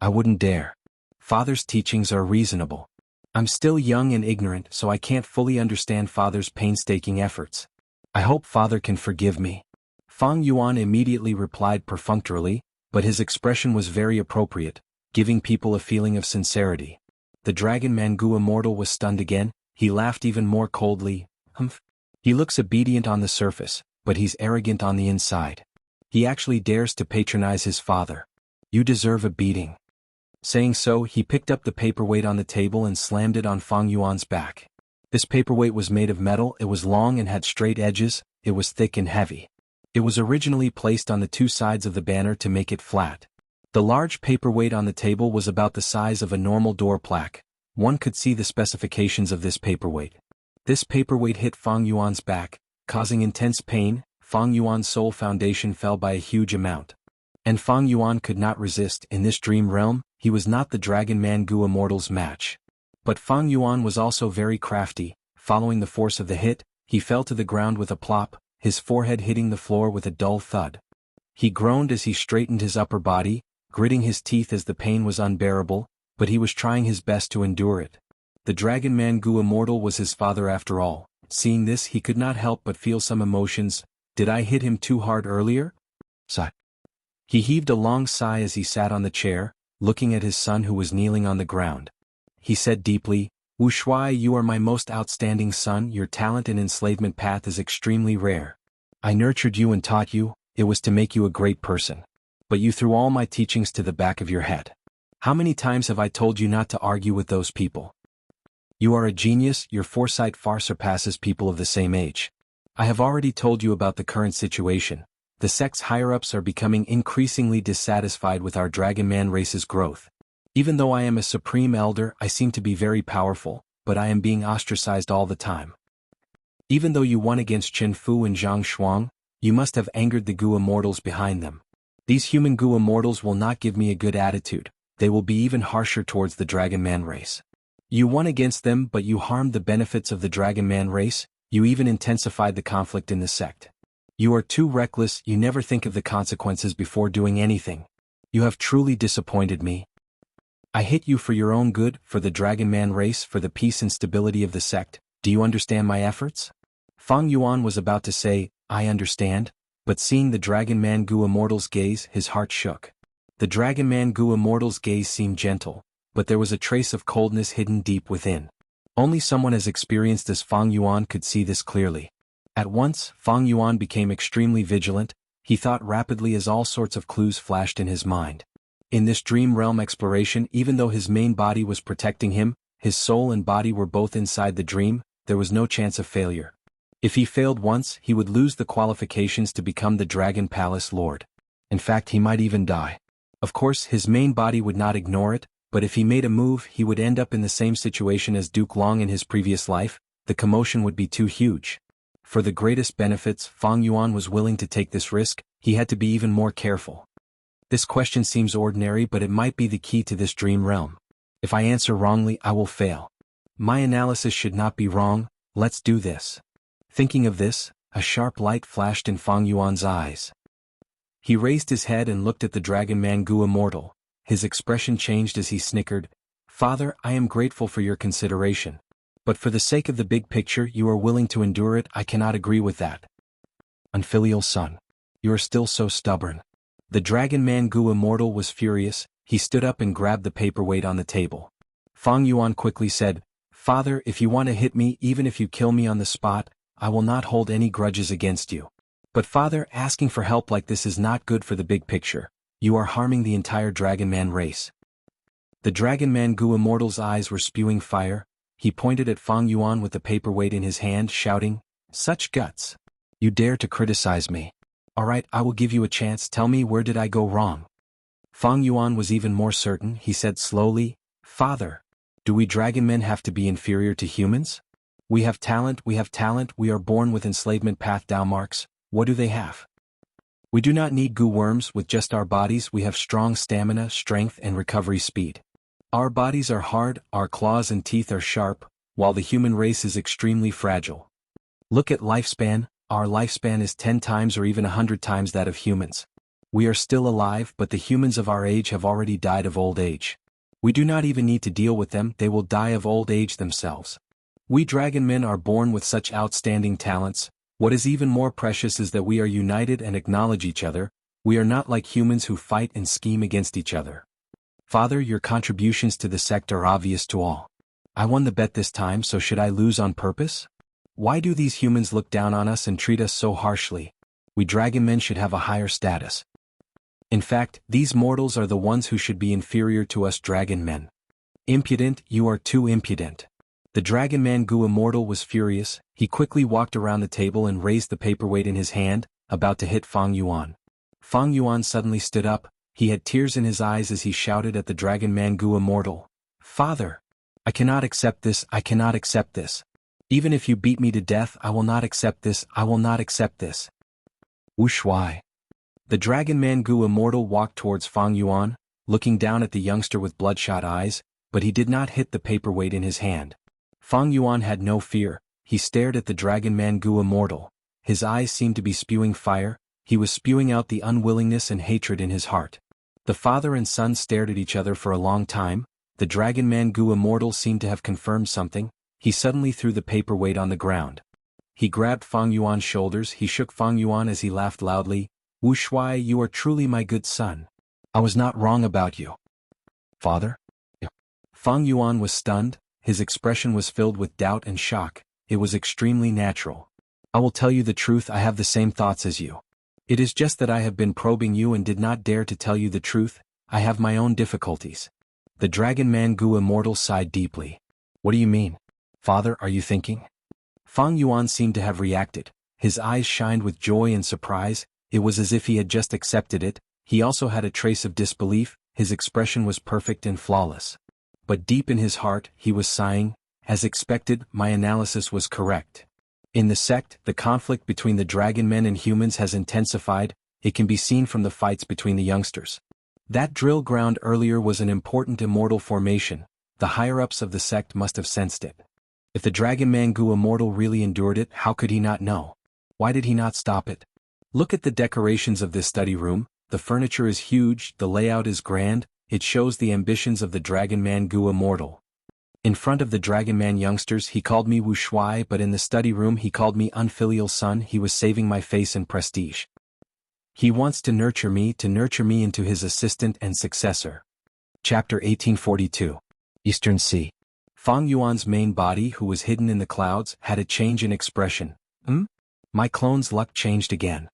I wouldn't dare. Father's teachings are reasonable. I'm still young and ignorant, so I can't fully understand Father's painstaking efforts. I hope Father can forgive me. Fang Yuan immediately replied perfunctorily, but his expression was very appropriate, giving people a feeling of sincerity. The Dragon Man Gu Immortal was stunned again, he laughed even more coldly. Humph. He looks obedient on the surface, but he's arrogant on the inside. He actually dares to patronize his father. You deserve a beating. Saying so, he picked up the paperweight on the table and slammed it on Fang Yuan's back. This paperweight was made of metal, it was long and had straight edges, it was thick and heavy. It was originally placed on the 2 sides of the banner to make it flat. The large paperweight on the table was about the size of a normal door plaque. One could see the specifications of this paperweight. This paperweight hit Fang Yuan's back, causing intense pain. Fang Yuan's soul foundation fell by a huge amount. And Fang Yuan could not resist. In this dream realm, he was not the Dragon Man Gu Immortal's match. But Fang Yuan was also very crafty. Following the force of the hit, he fell to the ground with a plop, his forehead hitting the floor with a dull thud. He groaned as he straightened his upper body, gritting his teeth as the pain was unbearable, but he was trying his best to endure it. The Dragon Man Gu Immortal was his father after all. Seeing this, he could not help but feel some emotions. Did I hit him too hard earlier? Sigh. He heaved a long sigh as he sat on the chair, looking at his son who was kneeling on the ground. He said deeply, Wuxia, you are my most outstanding son. Your talent and enslavement path is extremely rare. I nurtured you and taught you, it was to make you a great person. But you threw all my teachings to the back of your head. How many times have I told you not to argue with those people? You are a genius, your foresight far surpasses people of the same age. I have already told you about the current situation. The sect's higher-ups are becoming increasingly dissatisfied with our Dragon Man race's growth. Even though I am a supreme elder, I seem to be very powerful, but I am being ostracized all the time. Even though you won against Chen Fu and Zhang Shuang, you must have angered the Gu Immortals behind them. These human Gu Immortals will not give me a good attitude. They will be even harsher towards the Dragon Man race. You won against them, but you harmed the benefits of the Dragon Man race. You even intensified the conflict in the sect. You are too reckless, you never think of the consequences before doing anything. You have truly disappointed me. I hit you for your own good, for the Dragon Man race, for the peace and stability of the sect. Do you understand my efforts? Fang Yuan was about to say, I understand, but seeing the Dragon Man Gu Immortal's gaze, his heart shook. The Dragon Man Gu Immortal's gaze seemed gentle, but there was a trace of coldness hidden deep within. Only someone as experienced as Fang Yuan could see this clearly. At once, Fang Yuan became extremely vigilant. He thought rapidly as all sorts of clues flashed in his mind. In this dream realm exploration, even though his main body was protecting him, his soul and body were both inside the dream, there was no chance of failure. If he failed once, he would lose the qualifications to become the Dragon Palace Lord. In fact, he might even die. Of course, his main body would not ignore it, but if he made a move, he would end up in the same situation as Duke Long in his previous life. The commotion would be too huge. For the greatest benefits, Fang Yuan was willing to take this risk. He had to be even more careful. This question seems ordinary, but it might be the key to this dream realm. If I answer wrongly, I will fail. My analysis should not be wrong. Let's do this. Thinking of this, a sharp light flashed in Fang Yuan's eyes. He raised his head and looked at the Dragon Man Gu Immortal. His expression changed as he snickered. Father, I am grateful for your consideration. But for the sake of the big picture, you are willing to endure it. I cannot agree with that. Unfilial son. You are still so stubborn. The Dragon Man Gu Immortal was furious. He stood up and grabbed the paperweight on the table. Fang Yuan quickly said, Father, if you want to hit me, even if you kill me on the spot, I will not hold any grudges against you. But Father, asking for help like this is not good for the big picture. You are harming the entire Dragon Man race. The Dragon Man Gu Immortal's eyes were spewing fire. He pointed at Fang Yuan with the paperweight in his hand, shouting, Such guts! You dare to criticize me. Alright, I will give you a chance. Tell me, where did I go wrong? Fang Yuan was even more certain. He said slowly, Father, do we Dragon Men have to be inferior to humans? We have talent, we are born with enslavement path down marks. What do they have? We do not need goo worms. With just our bodies we have strong stamina, strength and recovery speed. Our bodies are hard, our claws and teeth are sharp, while the human race is extremely fragile. Look at lifespan. Our lifespan is 10 times or even 100 times that of humans. We are still alive, but the humans of our age have already died of old age. We do not even need to deal with them, they will die of old age themselves. We Dragon Men are born with such outstanding talents. What is even more precious is that we are united and acknowledge each other. We are not like humans who fight and scheme against each other. Father, your contributions to the sect are obvious to all. I won the bet this time, so should I lose on purpose? Why do these humans look down on us and treat us so harshly? We Dragon Men should have a higher status. In fact, these mortals are the ones who should be inferior to us Dragon Men. Impudent, you are too impudent. The Dragon Man Gu Immortal was furious. He quickly walked around the table and raised the paperweight in his hand, about to hit Fang Yuan. Fang Yuan suddenly stood up. He had tears in his eyes as he shouted at the Dragon Man Gu Immortal. Father! I cannot accept this, I cannot accept this. Even if you beat me to death, I will not accept this, I will not accept this. Wuxia. The Dragon Man Gu Immortal walked towards Fang Yuan, looking down at the youngster with bloodshot eyes. but he did not hit the paperweight in his hand. Fang Yuan had no fear. He stared at the Dragon Man Gu Immortal. His eyes seemed to be spewing fire. He was spewing out the unwillingness and hatred in his heart. The father and son stared at each other for a long time. The Dragon Man Gu Immortal seemed to have confirmed something. He suddenly threw the paperweight on the ground. He grabbed Fang Yuan's shoulders. He shook Fang Yuan as he laughed loudly. Wuxia, you are truly my good son. I was not wrong about you. Father? Fang Yuan was stunned. His expression was filled with doubt and shock. It was extremely natural. I will tell you the truth, I have the same thoughts as you. It is just that I have been probing you and did not dare to tell you the truth. I have my own difficulties. The Dragon Man Gu Immortal sighed deeply. What do you mean? Father, are you thinking? Fang Yuan seemed to have reacted. His eyes shined with joy and surprise. It was as if he had just accepted it. He also had a trace of disbelief. His expression was perfect and flawless. But deep in his heart, he was sighing. As expected, my analysis was correct. In the sect, the conflict between the dragon men and humans has intensified. It can be seen from the fights between the youngsters. That drill ground earlier was an important immortal formation. The higher-ups of the sect must have sensed it. If the Dragon Man Gu Immortal really endured it, how could he not know? Why did he not stop it? Look at the decorations of this study room. The furniture is huge, the layout is grand. It shows the ambitions of the Dragon Man Gu Immortal. In front of the Dragon Man youngsters he called me Wu Shuai, but in the study room he called me unfilial son. He was saving my face and prestige. He wants to nurture me into his assistant and successor. Chapter 1842. Eastern Sea. Fang Yuan's main body, who was hidden in the clouds, had a change in expression. My clone's luck changed again.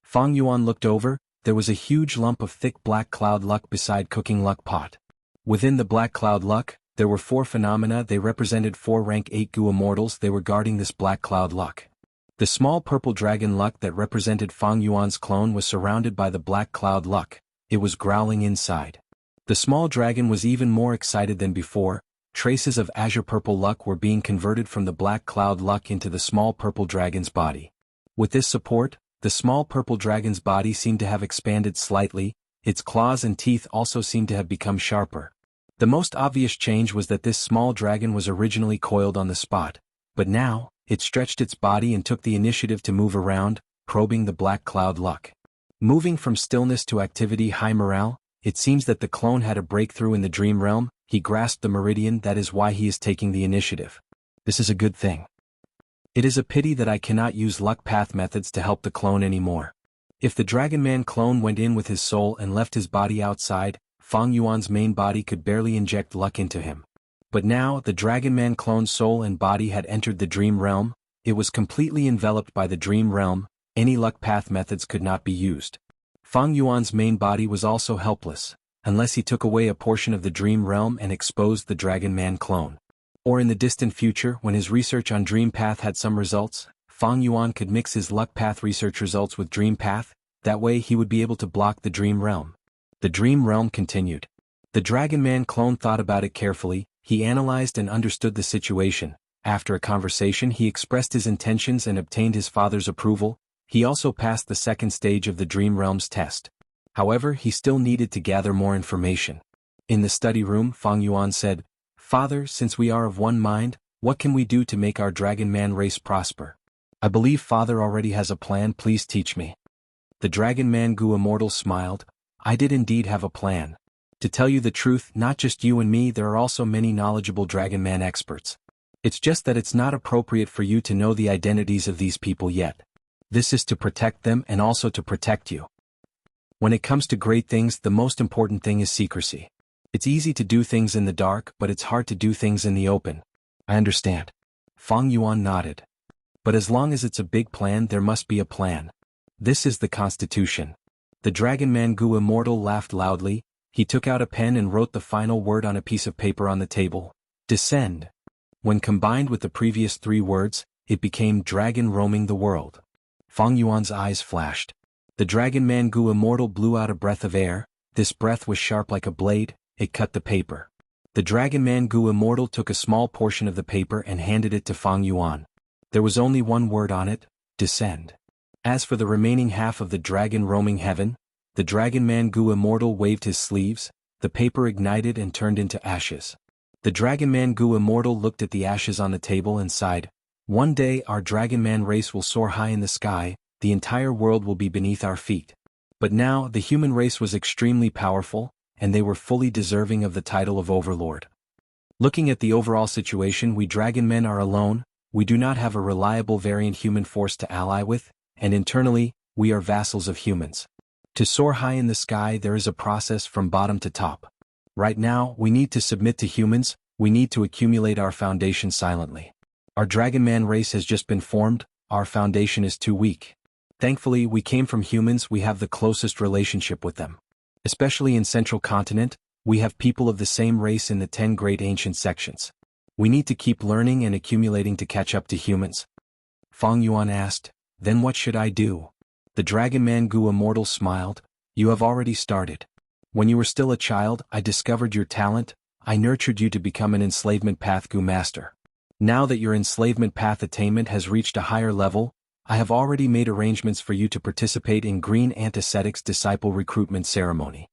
Fang Yuan looked over. There was a huge lump of thick black cloud luck beside cooking luck pot. Within the black cloud luck, there were 4 phenomena. They represented 4 rank 8 Gu Immortals. They were guarding this black cloud luck. The small purple dragon luck that represented Fang Yuan's clone was surrounded by the black cloud luck. It was growling inside. The small dragon was even more excited than before. Traces of azure purple luck were being converted from the black cloud luck into the small purple dragon's body. With this support, the small purple dragon's body seemed to have expanded slightly. Its claws and teeth also seemed to have become sharper. The most obvious change was that this small dragon was originally coiled on the spot, but now, it stretched its body and took the initiative to move around, probing the black cloud luck. Moving from stillness to activity, high morale. It seems that the clone had a breakthrough in the dream realm. He grasped the meridian. That is why he is taking the initiative. This is a good thing. It is a pity that I cannot use luck path methods to help the clone anymore. If the Dragon Man clone went in with his soul and left his body outside, Fang Yuan's main body could barely inject luck into him. But now, the Dragon Man clone's soul and body had entered the dream realm. It was completely enveloped by the dream realm. Any luck path methods could not be used. Fang Yuan's main body was also helpless, unless he took away a portion of the dream realm and exposed the Dragon Man clone. Or in the distant future, when his research on Dream Path had some results, Fang Yuan could mix his luck path research results with Dream Path. That way he would be able to block the dream realm. The dream realm continued. The Dragon Man clone thought about it carefully. He analyzed and understood the situation. After a conversation, he expressed his intentions and obtained his father's approval. He also passed the second stage of the dream realm's test. However, he still needed to gather more information. In the study room, Fang Yuan said, "Father, since we are of one mind, what can we do to make our Dragon Man race prosper? I believe Father already has a plan. Please teach me." The Dragon Man Gu Immortal smiled. I did indeed have a plan. To tell you the truth, not just you and me, there are also many knowledgeable Dragon Man experts. It's just that it's not appropriate for you to know the identities of these people yet. This is to protect them and also to protect you. When it comes to great things, the most important thing is secrecy. It's easy to do things in the dark, but it's hard to do things in the open. I understand. Fang Yuan nodded. But as long as it's a big plan, there must be a plan. This is the Constitution. The Dragon Man Gu Immortal laughed loudly. He took out a pen and wrote the final word on a piece of paper on the table. Descend. When combined with the previous 3 words, it became Dragon Roaming the World. Fang Yuan's eyes flashed. The Dragon Man Gu Immortal blew out a breath of air. This breath was sharp like a blade. It cut the paper. The Dragon Man Gu Immortal took a small portion of the paper and handed it to Fang Yuan. There was only one word on it: descend. As for the remaining half of the Dragon Roaming Heaven, the Dragon Man Gu Immortal waved his sleeves. The paper ignited and turned into ashes. The Dragon Man Gu Immortal looked at the ashes on the table and sighed. One day our Dragon Man race will soar high in the sky, the entire world will be beneath our feet. But now the human race was extremely powerful, and they were fully deserving of the title of Overlord. Looking at the overall situation, we Dragon Men are alone, we do not have a reliable variant human force to ally with, and internally, we are vassals of humans. To soar high in the sky there is a process from bottom to top. Right now, we need to submit to humans, we need to accumulate our foundation silently. Our Dragon Man race has just been formed, our foundation is too weak. Thankfully, we came from humans, we have the closest relationship with them. Especially in Central Continent, we have people of the same race in the 10 great ancient sections. We need to keep learning and accumulating to catch up to humans. Fang Yuan asked, then what should I do? The Dragon Man Gu Immortal smiled, you have already started. When you were still a child, I discovered your talent, I nurtured you to become an enslavement path Gu Master. Now that your enslavement path attainment has reached a higher level, I have already made arrangements for you to participate in Green Antisthetic's disciple recruitment ceremony.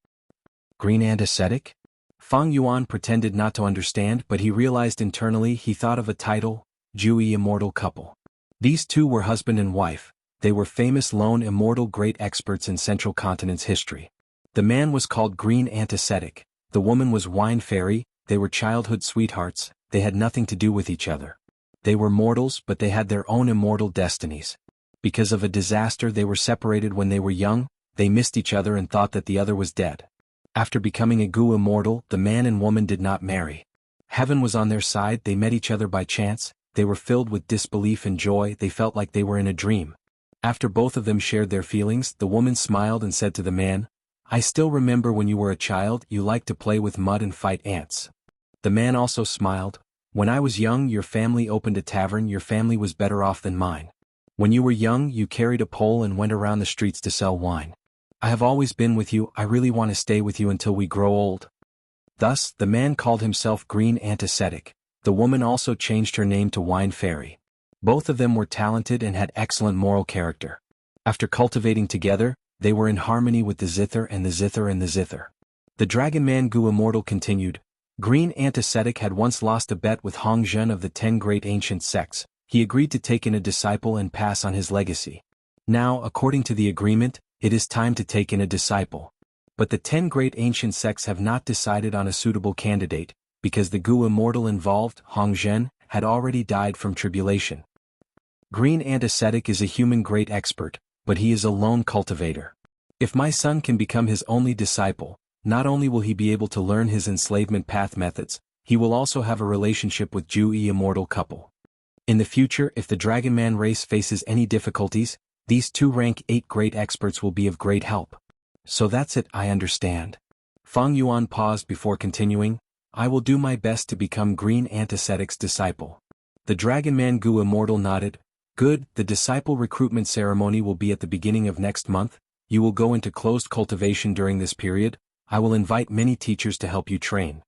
Green Antisthetic? Fang Yuan pretended not to understand, but he realized internally he thought of a title, Jianghu Immortal Couple. These two were husband and wife, they were famous lone immortal great experts in Central Continent's history. The man was called Green Antisthetic, the woman was Wine Fairy, they were childhood sweethearts, they had nothing to do with each other. They were mortals but they had their own immortal destinies. Because of a disaster they were separated when they were young, they missed each other and thought that the other was dead. After becoming a Gu Immortal, the man and woman did not marry. Heaven was on their side, they met each other by chance, they were filled with disbelief and joy, they felt like they were in a dream. After both of them shared their feelings, the woman smiled and said to the man, I still remember when you were a child, you liked to play with mud and fight ants. The man also smiled, when I was young your family opened a tavern, your family was better off than mine. When you were young you carried a pole and went around the streets to sell wine. I have always been with you, I really want to stay with you until we grow old. Thus, the man called himself Green Antisthetic, the woman also changed her name to Wine Fairy. Both of them were talented and had excellent moral character. After cultivating together, they were in harmony with the zither and the zither and the zither. The Dragon Man Gu Immortal continued, Green Antisthetic had once lost a bet with Hong Zhen of the 10 great ancient sects. He agreed to take in a disciple and pass on his legacy. Now, according to the agreement, it is time to take in a disciple. But the 10 great ancient sects have not decided on a suitable candidate, because the Gu Immortal involved, Hong Zhen, had already died from tribulation. Green Antisthetic is a human great expert, but he is a lone cultivator. If my son can become his only disciple, not only will he be able to learn his enslavement path methods, he will also have a relationship with Jianghu Immortal Couple. In the future, if the Dragon Man race faces any difficulties, these two rank 8 great experts will be of great help. So that's it, I understand. Fang Yuan paused before continuing, I will do my best to become Green Antisthetic's disciple. The Dragon Man Gu Immortal nodded, good, the disciple recruitment ceremony will be at the beginning of next month, you will go into closed cultivation during this period, I will invite many teachers to help you train.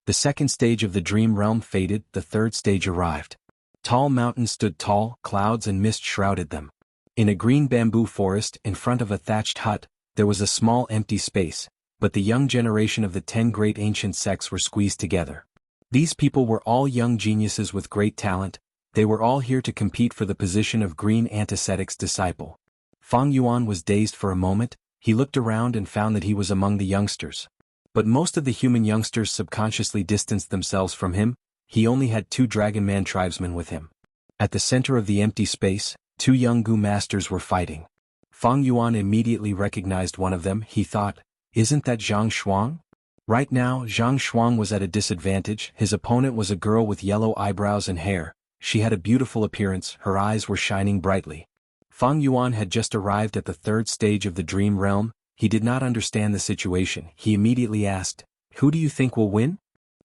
The second stage of the dream realm faded, the third stage arrived. Tall mountains stood tall, clouds and mist shrouded them. In a green bamboo forest, in front of a thatched hut, there was a small empty space, but the young generation of the 10 great ancient sects were squeezed together. These people were all young geniuses with great talent, they were all here to compete for the position of Green Antisthetic's disciple. Fang Yuan was dazed for a moment, he looked around and found that he was among the youngsters. But most of the human youngsters subconsciously distanced themselves from him, he only had 2 Dragon Man tribesmen with him. At the center of the empty space, 2 young Gu masters were fighting. Fang Yuan immediately recognized one of them, he thought, isn't that Zhang Shuang? Right now, Zhang Shuang was at a disadvantage, his opponent was a girl with yellow eyebrows and hair, she had a beautiful appearance, her eyes were shining brightly. Fang Yuan had just arrived at the 3rd stage of the dream realm, he did not understand the situation, he immediately asked, who do you think will win?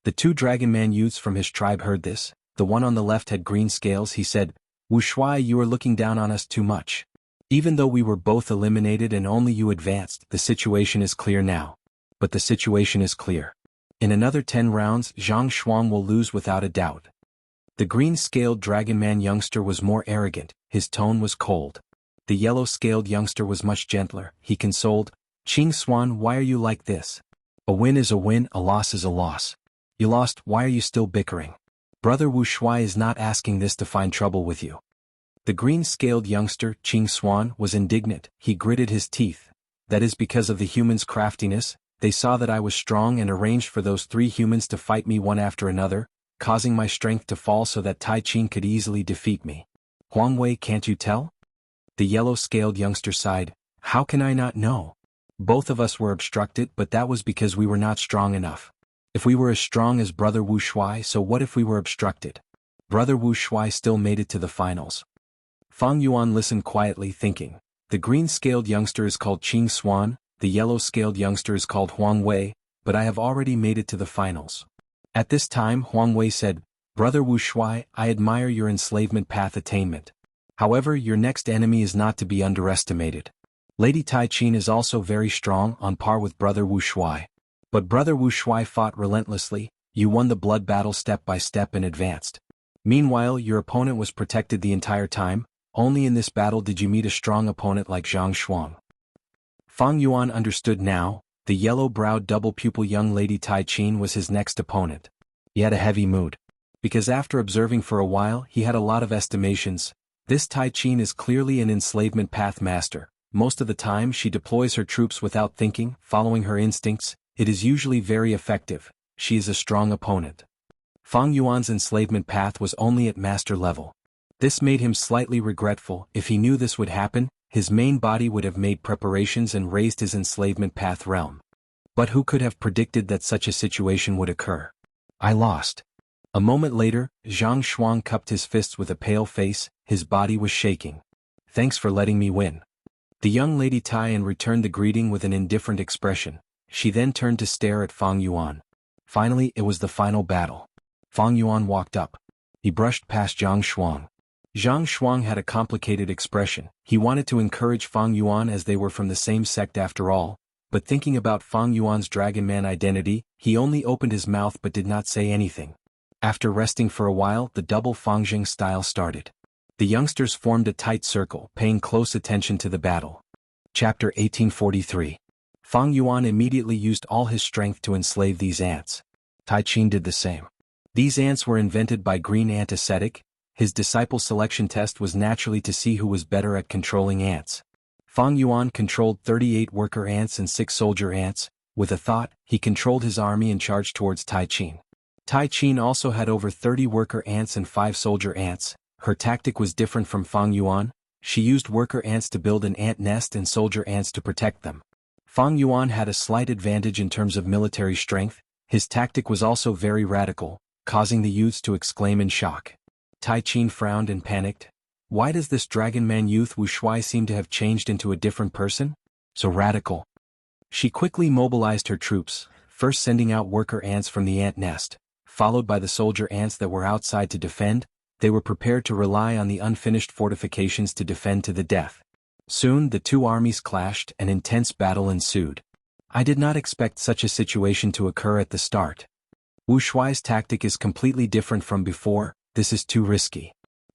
The 2 Dragon Man youths from his tribe heard this, the one on the left had green scales, he said, Wuxia, you are looking down on us too much. Even though we were both eliminated and only you advanced, the situation is clear now. But the situation is clear. In another 10 rounds, Zhang Shuang will lose without a doubt. The green-scaled Dragon Man youngster was more arrogant, his tone was cold. The yellow-scaled youngster was much gentler, he consoled, Qing Xuan, why are you like this? A win is a win, a loss is a loss. You lost, why are you still bickering? Brother Wu Shuai is not asking this to find trouble with you. The green-scaled youngster, Qing Xuan, was indignant. He gritted his teeth. That is because of the humans' craftiness. They saw that I was strong and arranged for those 3 humans to fight me one after another, causing my strength to fall so that Tai Qin could easily defeat me. Huang Wei, can't you tell? The yellow-scaled youngster sighed. How can I not know? Both of us were obstructed, but that was because we were not strong enough. If we were as strong as Brother Wu Shuai, so what if we were obstructed? Brother Wu Shuai still made it to the finals. Fang Yuan listened quietly, thinking. The green-scaled youngster is called Qing Xuan, the yellow-scaled youngster is called Huang Wei, but I have already made it to the finals. At this time Huang Wei said, Brother Wu Shuai, I admire your enslavement path attainment. However, your next enemy is not to be underestimated. Lady Tai Qin is also very strong, on par with Brother Wu Shuai. But Brother Wu Shuai fought relentlessly. You won the blood battle step by step and advanced. Meanwhile, your opponent was protected the entire time. Only in this battle did you meet a strong opponent like Zhang Shuang. Fang Yuan understood now. The yellow-browed double-pupil young lady Tai Qin was his next opponent. He had a heavy mood. Because after observing for a while he had a lot of estimations. This Tai Qin is clearly an enslavement path master. Most of the time she deploys her troops without thinking, following her instincts. It is usually very effective. She is a strong opponent. Fang Yuan's enslavement path was only at master level. This made him slightly regretful. If he knew this would happen, his main body would have made preparations and raised his enslavement path realm. But who could have predicted that such a situation would occur? I lost. A moment later, Zhang Shuang cupped his fists with a pale face. His body was shaking. Thanks for letting me win. The young lady Taiyan returned the greeting with an indifferent expression. She then turned to stare at Fang Yuan. Finally, it was the final battle. Fang Yuan walked up. He brushed past Zhang Shuang. Zhang Shuang had a complicated expression. He wanted to encourage Fang Yuan as they were from the same sect after all, but thinking about Fang Yuan's Dragon Man identity, he only opened his mouth but did not say anything. After resting for a while, the double Fangjing style started. The youngsters formed a tight circle, paying close attention to the battle. Chapter 1843. Fang Yuan immediately used all his strength to enslave these ants. Tai Qin did the same. These ants were invented by Green Ant Ascetic. His disciple selection test was naturally to see who was better at controlling ants. Fang Yuan controlled 38 worker ants and 6 soldier ants. With a thought, he controlled his army and charged towards Tai Qin. Tai Qin also had over 30 worker ants and 5 soldier ants. Her tactic was different from Fang Yuan. She used worker ants to build an ant nest and soldier ants to protect them. Fang Yuan had a slight advantage in terms of military strength. His tactic was also very radical, causing the youths to exclaim in shock. Tai Qin frowned and panicked. Why does this Dragon Man youth Wu Shuai seem to have changed into a different person? So radical. She quickly mobilized her troops, first sending out worker ants from the ant nest, followed by the soldier ants that were outside to defend. They were prepared to rely on the unfinished fortifications to defend to the death. Soon the two armies clashed and intense battle ensued. I did not expect such a situation to occur at the start. Wu Shuai's tactic is completely different from before. This is too risky.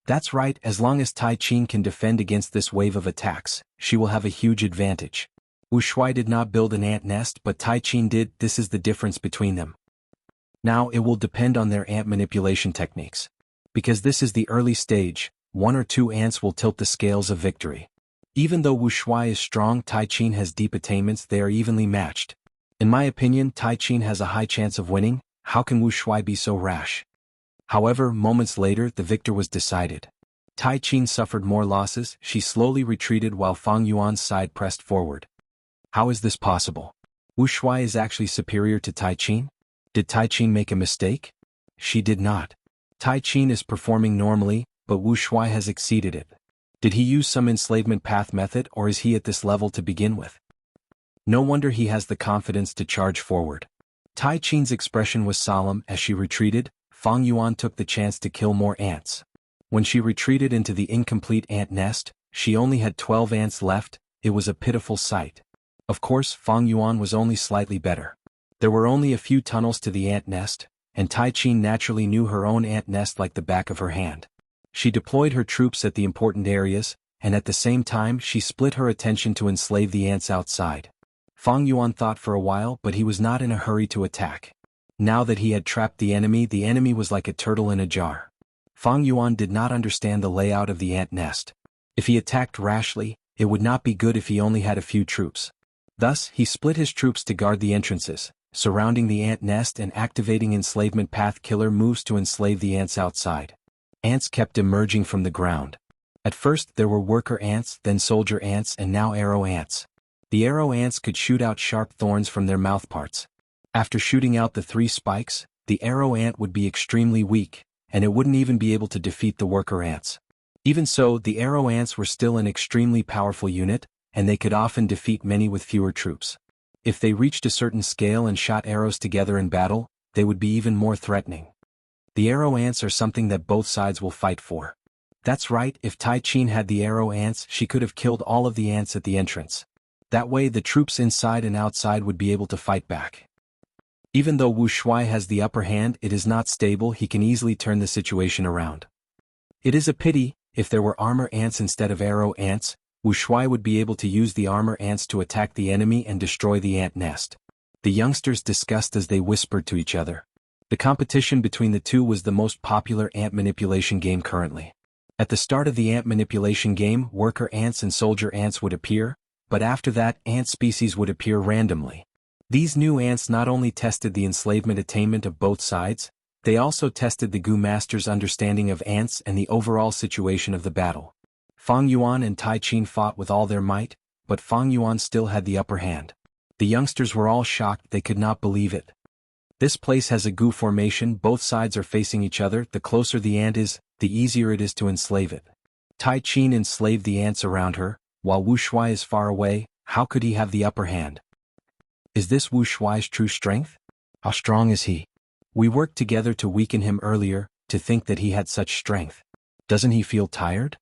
That's right, as long as Tai Qin can defend against this wave of attacks, she will have a huge advantage. Wu Shuai did not build an ant nest but Tai Qin did. This is the difference between them. Now it will depend on their ant manipulation techniques. Because this is the early stage, 1 or 2 ants will tilt the scales of victory. Even though Wu Shuai is strong, Tai Qin has deep attainments. They are evenly matched. In my opinion, Tai Qin has a high chance of winning. How can Wu Shuai be so rash? However, moments later the victor was decided. Tai Qin suffered more losses. She slowly retreated while Fang Yuan's side pressed forward. How is this possible? Wu Shuai is actually superior to Tai Qin? Did Tai Qin make a mistake? She did not. Tai Qin is performing normally, but Wu Shuai has exceeded it. Did he use some enslavement path method or is he at this level to begin with? No wonder he has the confidence to charge forward. Tai Qin's expression was solemn as she retreated. Fang Yuan took the chance to kill more ants. When she retreated into the incomplete ant nest, she only had 12 ants left. It was a pitiful sight. Of course, Fang Yuan was only slightly better. There were only a few tunnels to the ant nest, and Tai Qin naturally knew her own ant nest like the back of her hand. She deployed her troops at the important areas, and at the same time she split her attention to enslave the ants outside. Fang Yuan thought for a while but he was not in a hurry to attack. Now that he had trapped the enemy was like a turtle in a jar. Fang Yuan did not understand the layout of the ant nest. If he attacked rashly, it would not be good if he only had a few troops. Thus, he split his troops to guard the entrances, surrounding the ant nest and activating enslavement path killer moves to enslave the ants outside. Ants kept emerging from the ground. At first there were worker ants, then soldier ants, and now arrow ants. The arrow ants could shoot out sharp thorns from their mouthparts. After shooting out the 3 spikes, the arrow ant would be extremely weak, and it wouldn't even be able to defeat the worker ants. Even so, the arrow ants were still an extremely powerful unit, and they could often defeat many with fewer troops. If they reached a certain scale and shot arrows together in battle, they would be even more threatening. The arrow ants are something that both sides will fight for. That's right, if Tai Qin had the arrow ants, she could have killed all of the ants at the entrance. That way the troops inside and outside would be able to fight back. Even though Wu Shuai has the upper hand, it is not stable. He can easily turn the situation around. It is a pity, if there were armor ants instead of arrow ants, Wu Shuai would be able to use the armor ants to attack the enemy and destroy the ant nest. The youngsters discussed as they whispered to each other. The competition between the two was the most popular ant manipulation game currently. At the start of the ant manipulation game, worker ants and soldier ants would appear, but after that, ant species would appear randomly. These new ants not only tested the enslavement attainment of both sides, they also tested the Gu Master's understanding of ants and the overall situation of the battle. Fang Yuan and Tai Qin fought with all their might, but Fang Yuan still had the upper hand. The youngsters were all shocked, they could not believe it. This place has a Gu formation, both sides are facing each other, the closer the ant is, the easier it is to enslave it. Tai Qin enslaved the ants around her, while Wu Shuai is far away. How could he have the upper hand? Is this Wu Shuai's true strength? How strong is he? We worked together to weaken him earlier, to think that he had such strength. Doesn't he feel tired?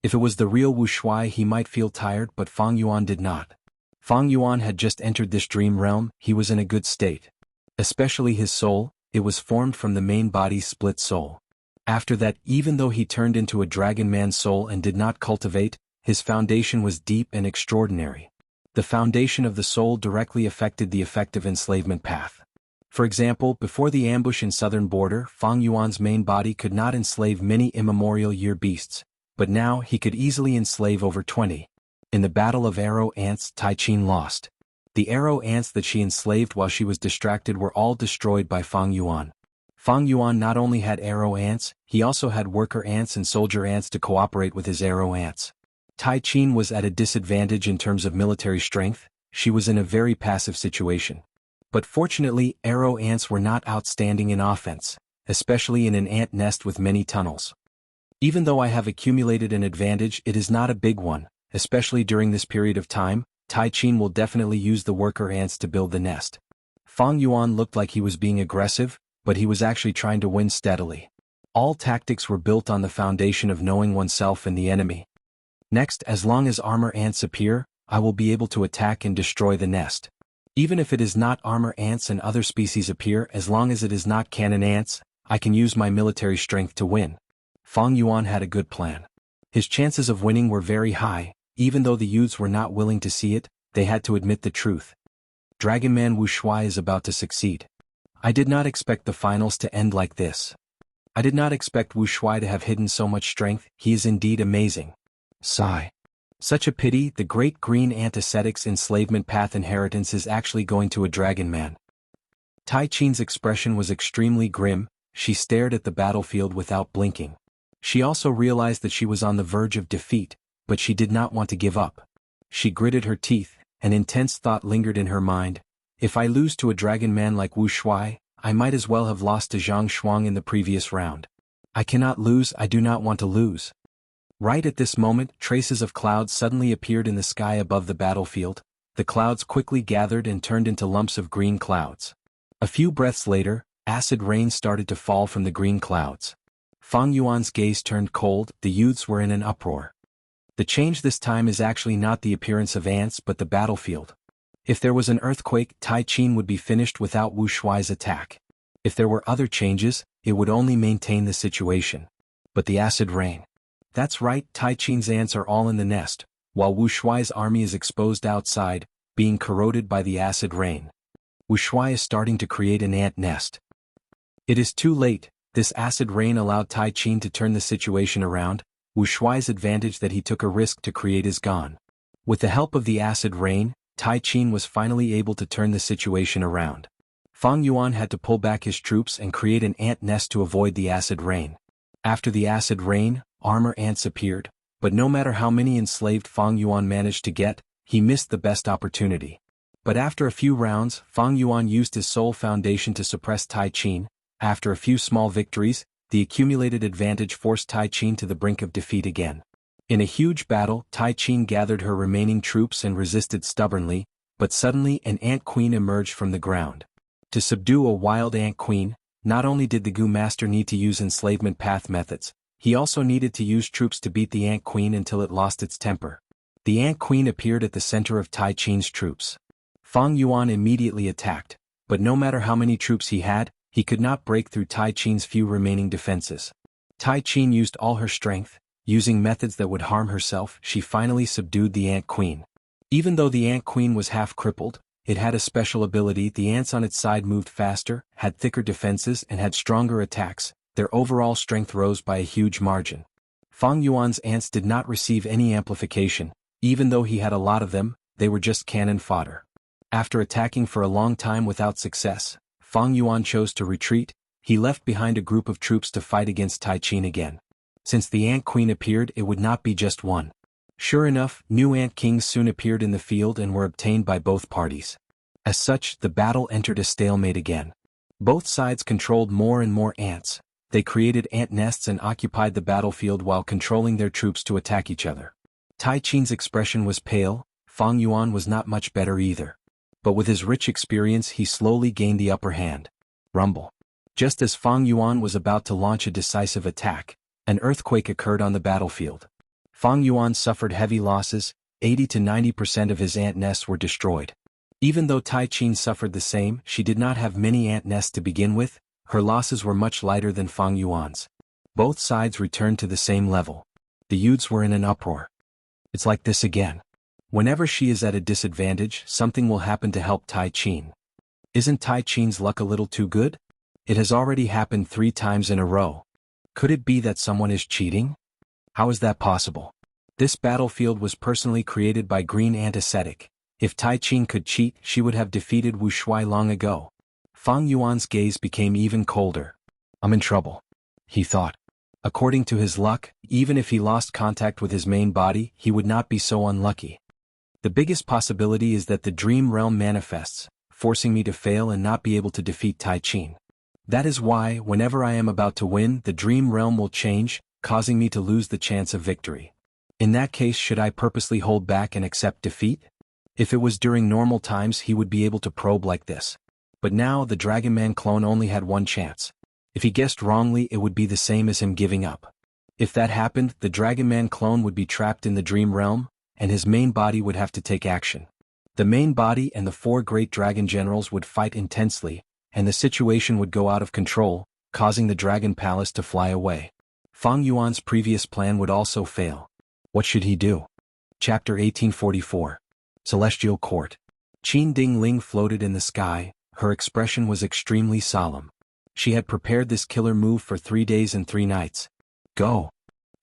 If it was the real Wu Shuai he might feel tired, but Fang Yuan did not. Fang Yuan had just entered this dream realm, he was in a good state. Especially his soul, it was formed from the main body's split soul. After that, even though he turned into a dragon man's soul and did not cultivate, his foundation was deep and extraordinary. The foundation of the soul directly affected the effective enslavement path. For example, before the ambush in southern border, Fang Yuan's main body could not enslave many immemorial year beasts, but now he could easily enslave over 20. In the battle of arrow ants, Tai Qin lost. The arrow ants that she enslaved while she was distracted were all destroyed by Fang Yuan. Fang Yuan not only had arrow ants, he also had worker ants and soldier ants to cooperate with his arrow ants. Tai Qin was at a disadvantage in terms of military strength, she was in a very passive situation. But fortunately, arrow ants were not outstanding in offense, especially in an ant nest with many tunnels. Even though I have accumulated an advantage, it is not a big one, especially during this period of time. Tai Qin will definitely use the worker ants to build the nest. Fang Yuan looked like he was being aggressive, but he was actually trying to win steadily. All tactics were built on the foundation of knowing oneself and the enemy. Next, as long as armor ants appear, I will be able to attack and destroy the nest. Even if it is not armor ants and other species appear, as long as it is not cannon ants, I can use my military strength to win. Fang Yuan had a good plan. His chances of winning were very high. Even though the youths were not willing to see it, they had to admit the truth. Dragon Man Wu Shuai is about to succeed. I did not expect the finals to end like this. I did not expect Wu Shuai to have hidden so much strength, he is indeed amazing. Sigh. Such a pity, the great green ant ascetics enslavement path inheritance is actually going to a dragon man. Tai Qin's expression was extremely grim, she stared at the battlefield without blinking. She also realized that she was on the verge of defeat, but she did not want to give up. She gritted her teeth, an intense thought lingered in her mind. If I lose to a dragon man like Wu Shuai, I might as well have lost to Zhang Shuang in the previous round. I cannot lose, I do not want to lose. Right at this moment, traces of clouds suddenly appeared in the sky above the battlefield. The clouds quickly gathered and turned into lumps of green clouds. A few breaths later, acid rain started to fall from the green clouds. Fang Yuan's gaze turned cold, the youths were in an uproar. The change this time is actually not the appearance of ants but the battlefield. If there was an earthquake, Tai Qin would be finished without Wu Shuai's attack. If there were other changes, it would only maintain the situation. But the acid rain. That's right, Tai Qin's ants are all in the nest, while Wu Shuai's army is exposed outside, being corroded by the acid rain. Wuxia is starting to create an ant nest. It is too late. This acid rain allowed Tai Qin to turn the situation around. Wuxia's advantage that he took a risk to create is gone. With the help of the acid rain, Tai Qin was finally able to turn the situation around. Fang Yuan had to pull back his troops and create an ant nest to avoid the acid rain. After the acid rain, armor ants appeared, but no matter how many enslaved Fang Yuan managed to get, he missed the best opportunity. But after a few rounds, Fang Yuan used his soul foundation to suppress Tai Qin. After a few small victories, the accumulated advantage forced Tai Qin to the brink of defeat again. In a huge battle, Tai Qin gathered her remaining troops and resisted stubbornly, but suddenly an ant queen emerged from the ground. To subdue a wild ant queen, not only did the Gu master need to use enslavement path methods, he also needed to use troops to beat the ant queen until it lost its temper. The ant queen appeared at the center of Tai Qin's troops. Fang Yuan immediately attacked, but no matter how many troops he had, he could not break through Tai Qin's few remaining defenses. Tai Qin used all her strength. Using methods that would harm herself, she finally subdued the ant queen. Even though the ant queen was half crippled, it had a special ability. The ants on its side moved faster, had thicker defenses and had stronger attacks. Their overall strength rose by a huge margin. Fang Yuan's ants did not receive any amplification. Even though he had a lot of them, they were just cannon fodder. After attacking for a long time without success, Fang Yuan chose to retreat. He left behind a group of troops to fight against Tai Qin again. Since the ant queen appeared, it would not be just one. Sure enough, new ant kings soon appeared in the field and were obtained by both parties. As such, the battle entered a stalemate again. Both sides controlled more and more ants. They created ant nests and occupied the battlefield while controlling their troops to attack each other. Tai Qin's expression was pale. Fang Yuan was not much better either. But with his rich experience, he slowly gained the upper hand. Rumble. Just as Fang Yuan was about to launch a decisive attack, an earthquake occurred on the battlefield. Fang Yuan suffered heavy losses. 80 to 90% of his ant nests were destroyed. Even though Tai Qin suffered the same, she did not have many ant nests to begin with. Her losses were much lighter than Fang Yuan's. Both sides returned to the same level. The youths were in an uproar. It's like this again. Whenever she is at a disadvantage, something will happen to help Tai Qin. Isn't Tai Qin's luck a little too good? It has already happened 3 times in a row. Could it be that someone is cheating? How is that possible? This battlefield was personally created by Green Ant Ascetic. If Tai Qin could cheat, she would have defeated Wuxia long ago. Fang Yuan's gaze became even colder. I'm in trouble, he thought. According to his luck, even if he lost contact with his main body, he would not be so unlucky. The biggest possibility is that the dream realm manifests, forcing me to fail and not be able to defeat Tai Qin. That is why, whenever I am about to win, the dream realm will change, causing me to lose the chance of victory. In that case, should I purposely hold back and accept defeat? If it was during normal times, he would be able to probe like this. But now, the Dragon Man clone only had one chance. If he guessed wrongly, it would be the same as him giving up. If that happened, the Dragon Man clone would be trapped in the dream realm, and his main body would have to take action. The main body and the 4 great dragon generals would fight intensely, and the situation would go out of control, causing the Dragon Palace to fly away. Fang Yuan's previous plan would also fail. What should he do? Chapter 1844. Celestial Court. Qin Ding Ling floated in the sky. Her expression was extremely solemn. She had prepared this killer move for 3 days and 3 nights. Go!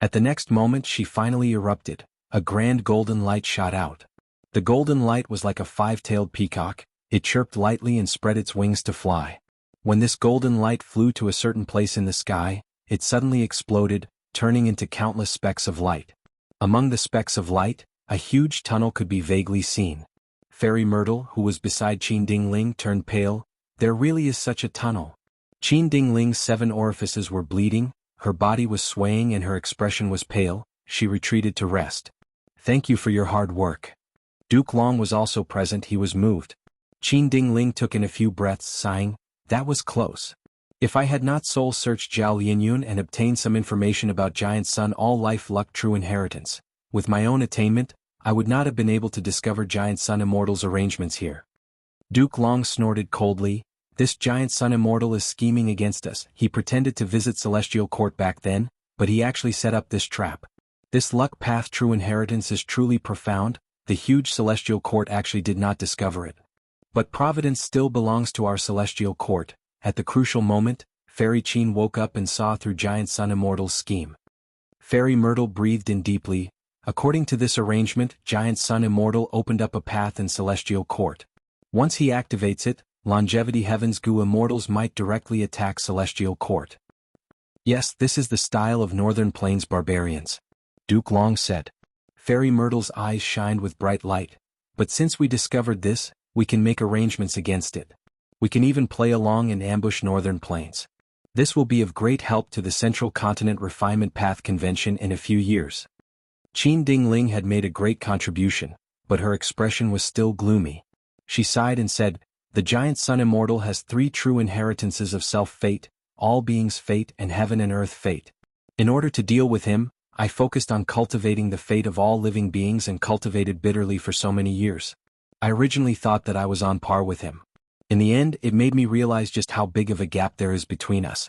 At the next moment she finally erupted. A grand golden light shot out. The golden light was like a 5-tailed peacock. It chirped lightly and spread its wings to fly. When this golden light flew to a certain place in the sky, it suddenly exploded, turning into countless specks of light. Among the specks of light, a huge tunnel could be vaguely seen. Fairy Myrtle, who was beside Qin Ding Ling, turned pale. There really is such a tunnel. Qin Ding Ling's 7 orifices were bleeding, her body was swaying and her expression was pale. She retreated to rest. Thank you for your hard work. Duke Long was also present. He was moved. Qin Ding Ling took in a few breaths, sighing, that was close. If I had not soul-searched Zhao Lianyun and obtained some information about Giant Sun All-Life Luck True Inheritance, with my own attainment, I would not have been able to discover Giant Sun Immortal's arrangements here. Duke Long snorted coldly. This Giant Sun Immortal is scheming against us. He pretended to visit Celestial Court back then, but he actually set up this trap. This luck path true inheritance is truly profound. The huge Celestial Court actually did not discover it. But providence still belongs to our celestial court. At the crucial moment, Fairy Qin woke up and saw through Giant Sun Immortal's scheme. Fairy Myrtle breathed in deeply. According to this arrangement, Giant Sun Immortal opened up a path in celestial court. Once he activates it, Longevity Heaven's Gu Immortals might directly attack celestial court. Yes, this is the style of Northern Plains barbarians, Duke Long said. Fairy Myrtle's eyes shined with bright light. But since we discovered this, we can make arrangements against it. We can even play along and ambush Northern Plains. This will be of great help to the Central Continent Refinement Path Convention in a few years. Qin Dingling had made a great contribution, but her expression was still gloomy. She sighed and said, "The Giant Sun Immortal has 3 true inheritances of self-fate, all beings' fate and heaven and earth fate. In order to deal with him, I focused on cultivating the fate of all living beings and cultivated bitterly for so many years. I originally thought that I was on par with him. In the end, it made me realize just how big of a gap there is between us."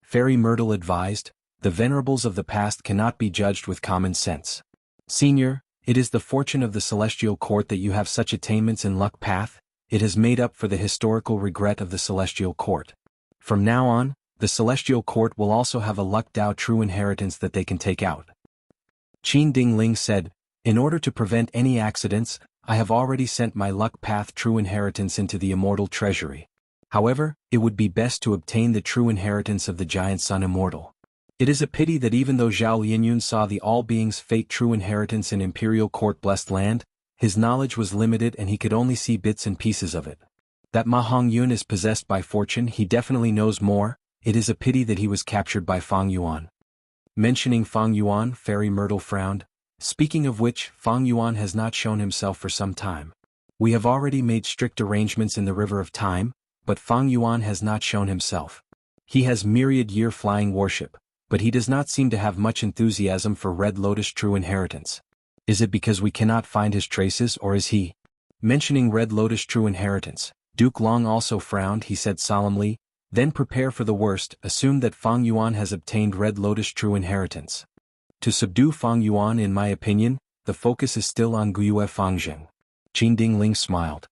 Fairy Myrtle advised, "The venerables of the past cannot be judged with common sense. Senior, it is the fortune of the Celestial Court that you have such attainments in luck path. It has made up for the historical regret of the Celestial Court. From now on, the Celestial Court will also have a luck Dao true inheritance that they can take out." Qin Dingling said, "In order to prevent any accidents, I have already sent my luck path true inheritance into the Immortal Treasury. However, it would be best to obtain the true inheritance of the Giant Sun Immortal. It is a pity that even though Zhao Lianyun saw the all beings' fate true inheritance in Imperial Court Blessed Land, his knowledge was limited and he could only see bits and pieces of it. That Ma Hongyun is possessed by fortune, he definitely knows more. It is a pity that he was captured by Fang Yuan." Mentioning Fang Yuan, Fairy Myrtle frowned. "Speaking of which, Fang Yuan has not shown himself for some time. We have already made strict arrangements in the River of Time, but Fang Yuan has not shown himself. He has myriad year flying worship, but he does not seem to have much enthusiasm for Red Lotus true inheritance. Is it because we cannot find his traces, or is he?" Mentioning Red Lotus true inheritance, Duke Long also frowned. He said solemnly, "Then prepare for the worst. Assume that Fang Yuan has obtained Red Lotus true inheritance. To subdue Fang Yuan, in my opinion, the focus is still on Guyue Fangjing." Qin Dingling smiled.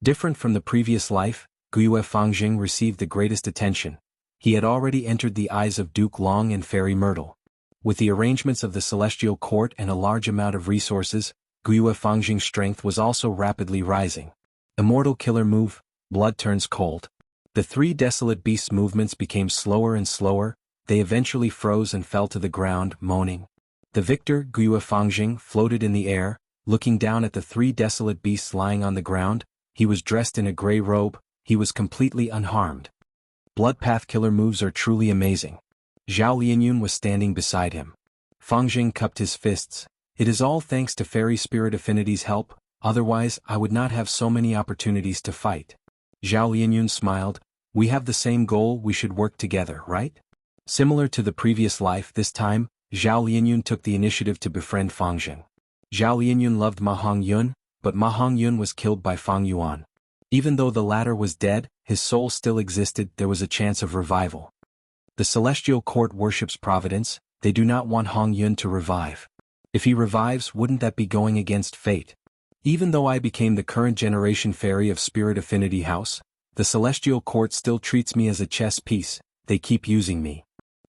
Different from the previous life, Guyue Fangjing received the greatest attention. He had already entered the eyes of Duke Long and Fairy Myrtle. With the arrangements of the Celestial Court and a large amount of resources, Guyue Fangjing's strength was also rapidly rising. Immortal Killer Move, Blood Turns Cold. The 3 desolate beasts' movements became slower and slower. They eventually froze and fell to the ground, moaning. The victor, Guyue Fangjing, floated in the air, looking down at the 3 desolate beasts lying on the ground. He was dressed in a gray robe. He was completely unharmed. Bloodpath killer moves are truly amazing. Zhao Lianyun was standing beside him. Fangjing cupped his fists. "It is all thanks to Fairy Spirit Affinity's help, otherwise I would not have so many opportunities to fight." Zhao Lianyun smiled. "We have the same goal, we should work together, right?" Similar to the previous life, this time, Zhao Lianyun took the initiative to befriend Fangjing. Zhao Lianyun loved Ma Hongyun, but Ma Hongyun was killed by Fang Yuan. Even though the latter was dead, his soul still existed. There was a chance of revival. The Celestial Court worships providence. They do not want Hongyun to revive. If he revives, wouldn't that be going against fate? Even though I became the current generation fairy of Spirit Affinity House, the Celestial Court still treats me as a chess piece. They keep using me.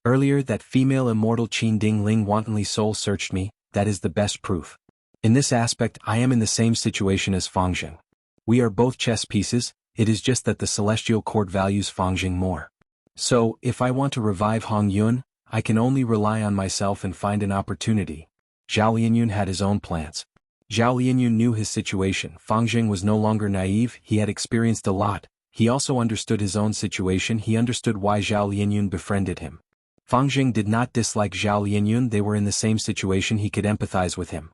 Earlier, that female immortal Qin Dingling wantonly soul-searched me. That is the best proof. In this aspect, I am in the same situation as Fangjing. We are both chess pieces. It is just that the Celestial Court values Fangjing more. So, if I want to revive Hongyun, I can only rely on myself and find an opportunity. Zhao Lianyun had his own plans. Zhao Lianyun knew his situation. Fangjing was no longer naive. He had experienced a lot. He also understood his own situation. He understood why Zhao Lianyun befriended him. Fangjing did not dislike Zhao Lianyun. They were in the same situation. He could empathize with him.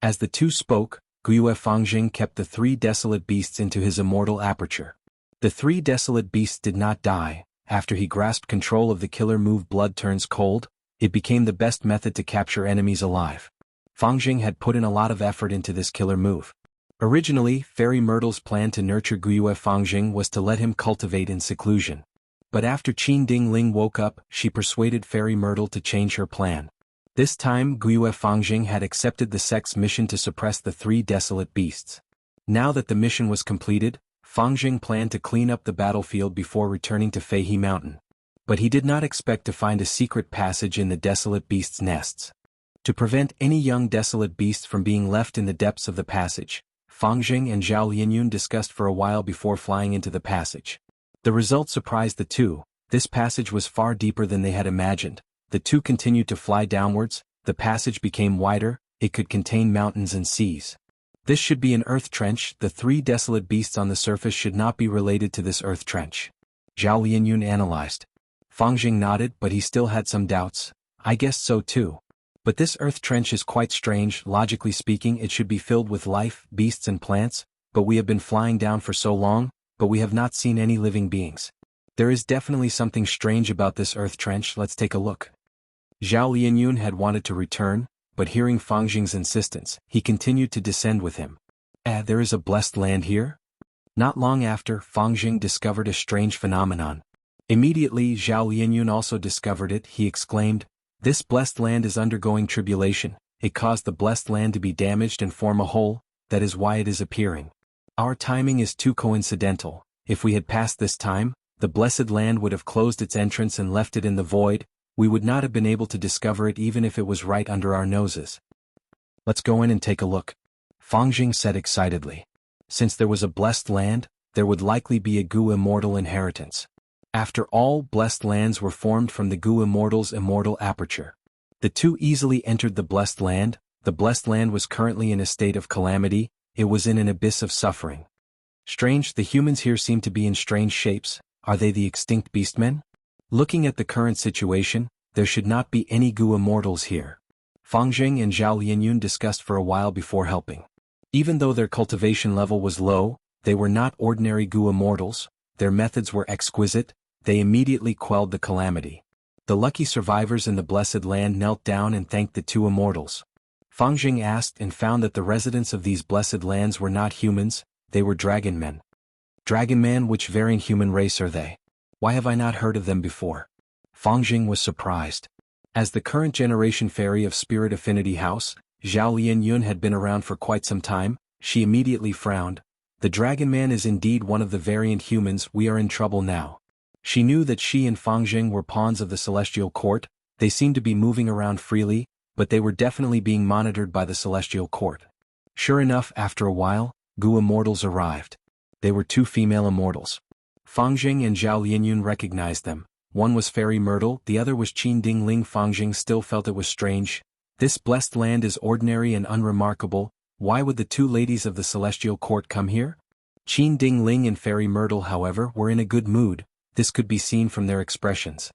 As the two spoke, Guyue Fangjing kept the 3 desolate beasts into his immortal aperture. The 3 desolate beasts did not die. After he grasped control of the killer move Blood Turns Cold, it became the best method to capture enemies alive. Fangjing had put in a lot of effort into this killer move. Originally, Fairy Myrtle's plan to nurture Guyue Fangjing was to let him cultivate in seclusion. But after Qin Dingling woke up, she persuaded Fairy Myrtle to change her plan. This time, Guyue Fangjing had accepted the sect's mission to suppress the 3 desolate beasts. Now that the mission was completed, Fang Jing planned to clean up the battlefield before returning to Feihe Mountain. But he did not expect to find a secret passage in the desolate beasts' nests. To prevent any young desolate beasts from being left in the depths of the passage, Fang Jing and Zhao Lianyun discussed for a while before flying into the passage. The result surprised the two. This passage was far deeper than they had imagined. The two continued to fly downwards. The passage became wider. It could contain mountains and seas. This should be an earth trench. The three desolate beasts on the surface should not be related to this earth trench. Zhao Lianyun analyzed. Fang Jing nodded, but he still had some doubts. I guessed so too. But this earth trench is quite strange. Logically speaking, it should be filled with life, beasts and plants, but we have been flying down for so long, but we have not seen any living beings. There is definitely something strange about this earth trench. Let's take a look. Zhao Lianyun had wanted to return, but hearing Fang Jing's insistence, he continued to descend with him. There is a blessed land here? Not long after, Fang Jing discovered a strange phenomenon. Immediately, Zhao Lianyun also discovered it. He exclaimed, "This blessed land is undergoing tribulation. It caused the blessed land to be damaged and form a hole, that is why it is appearing. Our timing is too coincidental. If we had passed this time, the blessed land would have closed its entrance and left it in the void. We would not have been able to discover it even if it was right under our noses." "Let's go in and take a look," Fang Jing said excitedly. Since there was a blessed land, there would likely be a Gu Immortal inheritance. After all, blessed lands were formed from the Gu Immortal's immortal aperture. The two easily entered the blessed land. The blessed land was currently in a state of calamity. It was in an abyss of suffering. Strange, the humans here seem to be in strange shapes. Are they the extinct beastmen? Looking at the current situation, there should not be any Gu Immortals here. Fang Jing and Zhao Lianyun discussed for a while before helping. Even though their cultivation level was low, they were not ordinary Gu Immortals. Their methods were exquisite. They immediately quelled the calamity. The lucky survivors in the blessed land knelt down and thanked the two immortals. Fang Jing asked and found that the residents of these blessed lands were not humans, they were dragon men. Dragon men, which variant human race are they? Why have I not heard of them before? Fang Jing was surprised. As the current generation fairy of Spirit Affinity House, Zhao Lianyun had been around for quite some time. She immediately frowned. The dragon man is indeed one of the variant humans. We are in trouble now. She knew that she and Fang Jing were pawns of the celestial court. They seemed to be moving around freely, but they were definitely being monitored by the celestial court. Sure enough, after a while, Gu Immortals arrived. They were two female immortals. Fang Jing and Zhao Lianyun recognized them. One was Fairy Myrtle, the other was Qin Dingling. Fang Jing still felt it was strange. This blessed land is ordinary and unremarkable. Why would the two ladies of the celestial court come here? Qin Dingling and Fairy Myrtle, however, were in a good mood. This could be seen from their expressions.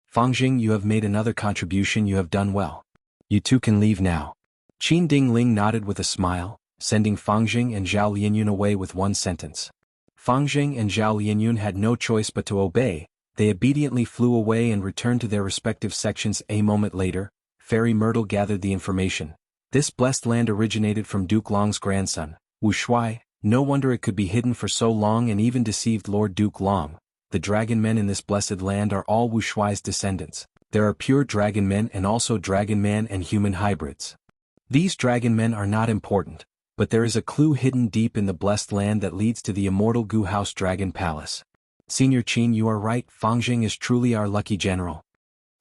"Fang Jing, you have made another contribution. You have done well. You two can leave now." Qin Dingling nodded with a smile, sending Fang Jing and Zhao Lianyun away with one sentence. Fang Jing and Zhao Lianyun had no choice but to obey. They obediently flew away and returned to their respective sections. A moment later, Fairy Myrtle gathered the information. This blessed land originated from Duke Long's grandson, Wu Shuai. No wonder it could be hidden for so long and even deceived Lord Duke Long. The dragon men in this blessed land are all Wu Shuai's descendants. There are pure dragon men and also dragon man and human hybrids. These dragon men are not important, but there is a clue hidden deep in the blessed land that leads to the immortal Gu House Dragon Palace. Senior Qin, you are right. Fang Jing is truly our lucky general.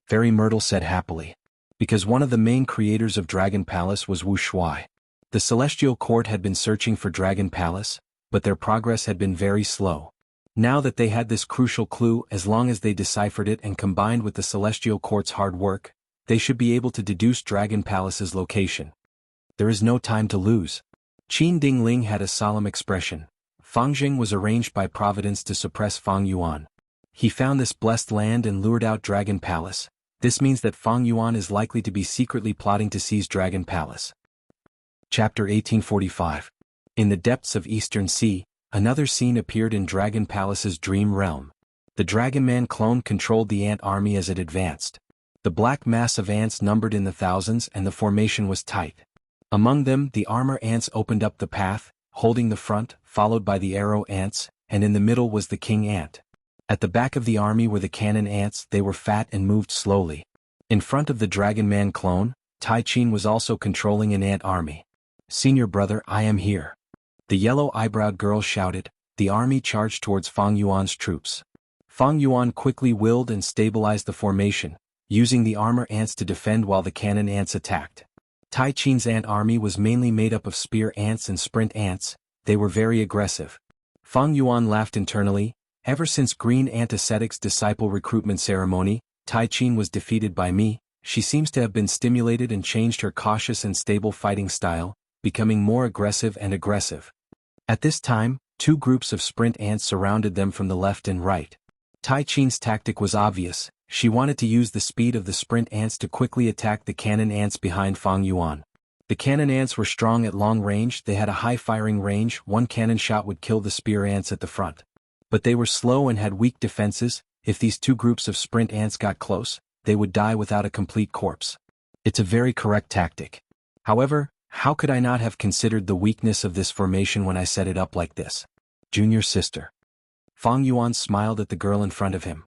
Fairy Myrtle said happily. Because one of the main creators of Dragon Palace was Wu Shuai. The Celestial Court had been searching for Dragon Palace, but their progress had been very slow. Now that they had this crucial clue, as long as they deciphered it and combined with the Celestial Court's hard work, they should be able to deduce Dragon Palace's location. There is no time to lose. Qin Dingling had a solemn expression. Fang Jing was arranged by Providence to suppress Fang Yuan. He found this blessed land and lured out Dragon Palace. This means that Fang Yuan is likely to be secretly plotting to seize Dragon Palace. Chapter 1845. In the depths of Eastern Sea, another scene appeared in Dragon Palace's dream realm. The Dragon Man clone controlled the ant army as it advanced. The black mass of ants numbered in the thousands and the formation was tight. Among them, the armor ants opened up the path, holding the front, followed by the arrow ants, and in the middle was the king ant. At the back of the army were the cannon ants. They were fat and moved slowly. In front of the Dragon Man clone, Tai Qin was also controlling an ant army. "Senior brother, I am here." The yellow-eyebrow girl shouted. the army charged towards Fang Yuan's troops. Fang Yuan quickly willed and stabilized the formation, using the armor ants to defend while the cannon ants attacked. Tai Qin's ant army was mainly made up of spear ants and sprint ants. They were very aggressive. Fang Yuan laughed internally. Ever since Green Ant Ascetic's disciple recruitment ceremony, Tai Qin was defeated by me. She seems to have been stimulated and changed her cautious and stable fighting style, becoming more aggressive and aggressive. At this time, two groups of sprint ants surrounded them from the left and right. Tai Qin's tactic was obvious. She wanted to use the speed of the sprint ants to quickly attack the cannon ants behind Fang Yuan. The cannon ants were strong at long range. They had a high firing range. One cannon shot would kill the spear ants at the front. But they were slow and had weak defenses. If these two groups of sprint ants got close, they would die without a complete corpse. It's a very correct tactic. However, how could I not have considered the weakness of this formation when I set it up like this? Junior sister. Fang Yuan smiled at the girl in front of him.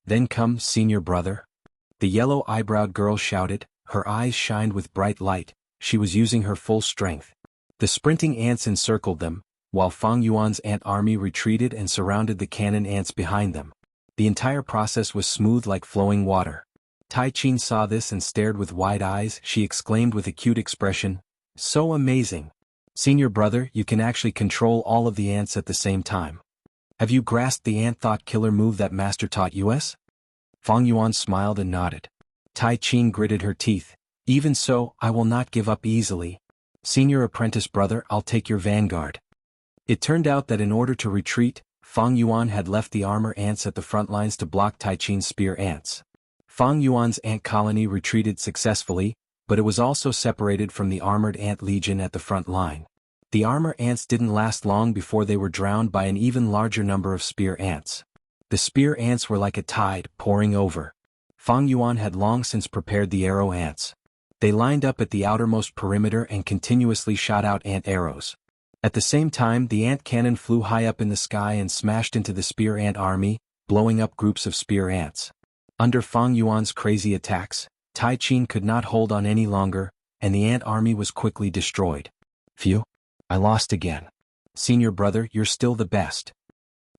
Then come, senior brother. The yellow-eyebrowed girl shouted. Her eyes shined with bright light. She was using her full strength. The sprinting ants encircled them, while Fang Yuan's ant army retreated and surrounded the cannon ants behind them. The entire process was smooth like flowing water. Tai Qin saw this and stared with wide eyes. She exclaimed with a cute expression, "So amazing! Senior brother, you can actually control all of the ants at the same time. Have you grasped the ant thought killer move that master taught us?" Fang Yuan smiled and nodded. Tai Qin gritted her teeth. "Even so, I will not give up easily. Senior apprentice brother, I'll take your vanguard." It turned out that in order to retreat, Fang Yuan had left the armor ants at the front lines to block Tai Qin's spear ants. Fang Yuan's ant colony retreated successfully, but it was also separated from the armored ant legion at the front line. The armor ants didn't last long before they were drowned by an even larger number of spear ants. The spear ants were like a tide pouring over. Fang Yuan had long since prepared the arrow ants. They lined up at the outermost perimeter and continuously shot out ant arrows. At the same time, the ant cannon flew high up in the sky and smashed into the spear ant army, blowing up groups of spear ants. Under Fang Yuan's crazy attacks, Tai Qin could not hold on any longer, and the ant army was quickly destroyed. Phew! I lost again. Senior brother, you're still the best.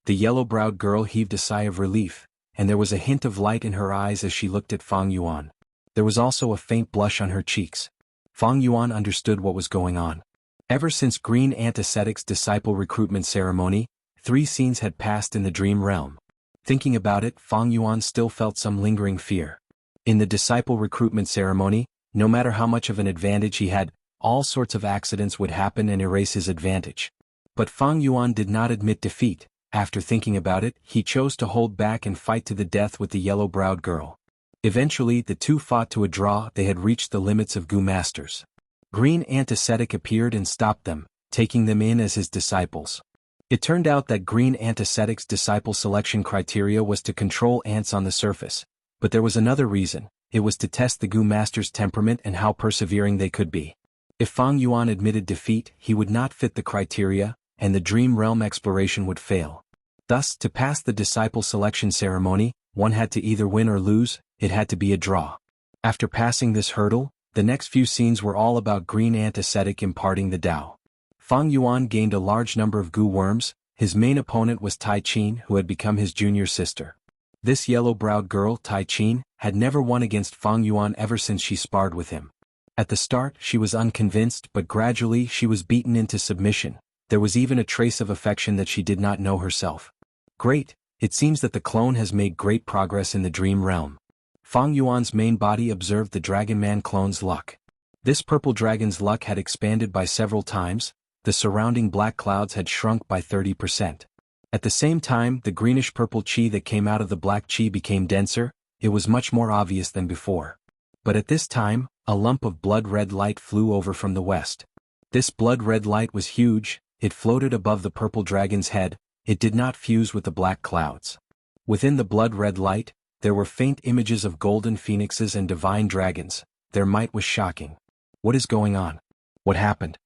The yellow-browed girl heaved a sigh of relief, and there was a hint of light in her eyes as she looked at Fang Yuan. There was also a faint blush on her cheeks. Fang Yuan understood what was going on. Ever since Green Ant Ascetic's disciple recruitment ceremony, 3 scenes had passed in the dream realm. Thinking about it, Fang Yuan still felt some lingering fear. In the disciple recruitment ceremony, no matter how much of an advantage he had, all sorts of accidents would happen and erase his advantage. But Fang Yuan did not admit defeat. After thinking about it, he chose to hold back and fight to the death with the yellow-browed girl. Eventually, the two fought to a draw. They had reached the limits of Gu Masters. Green Ant Ascetic appeared and stopped them, taking them in as his disciples. It turned out that Green Ant Ascetic's disciple selection criteria was to control ants on the surface, but there was another reason. It was to test the Gu Master's temperament and how persevering they could be. If Fang Yuan admitted defeat, he would not fit the criteria, and the dream realm exploration would fail. Thus, to pass the disciple selection ceremony, one had to either win or lose. It had to be a draw. After passing this hurdle, the next few scenes were all about Green Ant Ascetic imparting the Tao. Fang Yuan gained a large number of Gu worms. His main opponent was Tai Qin, who had become his junior sister. This yellow-browed girl, Tai Qin, had never won against Fang Yuan ever since she sparred with him. At the start, she was unconvinced, but gradually she was beaten into submission. There was even a trace of affection that she did not know herself. Great! It seems that the clone has made great progress in the dream realm. Fang Yuan's main body observed the Dragon Man clone's luck. This purple dragon's luck had expanded by several times. The surrounding black clouds had shrunk by 30%. At the same time, the greenish-purple qi that came out of the black qi became denser. It was much more obvious than before. But at this time, a lump of blood-red light flew over from the west. This blood-red light was huge. It floated above the purple dragon's head. It did not fuse with the black clouds. Within the blood-red light, there were faint images of golden phoenixes and divine dragons. Their might was shocking. What is going on? What happened?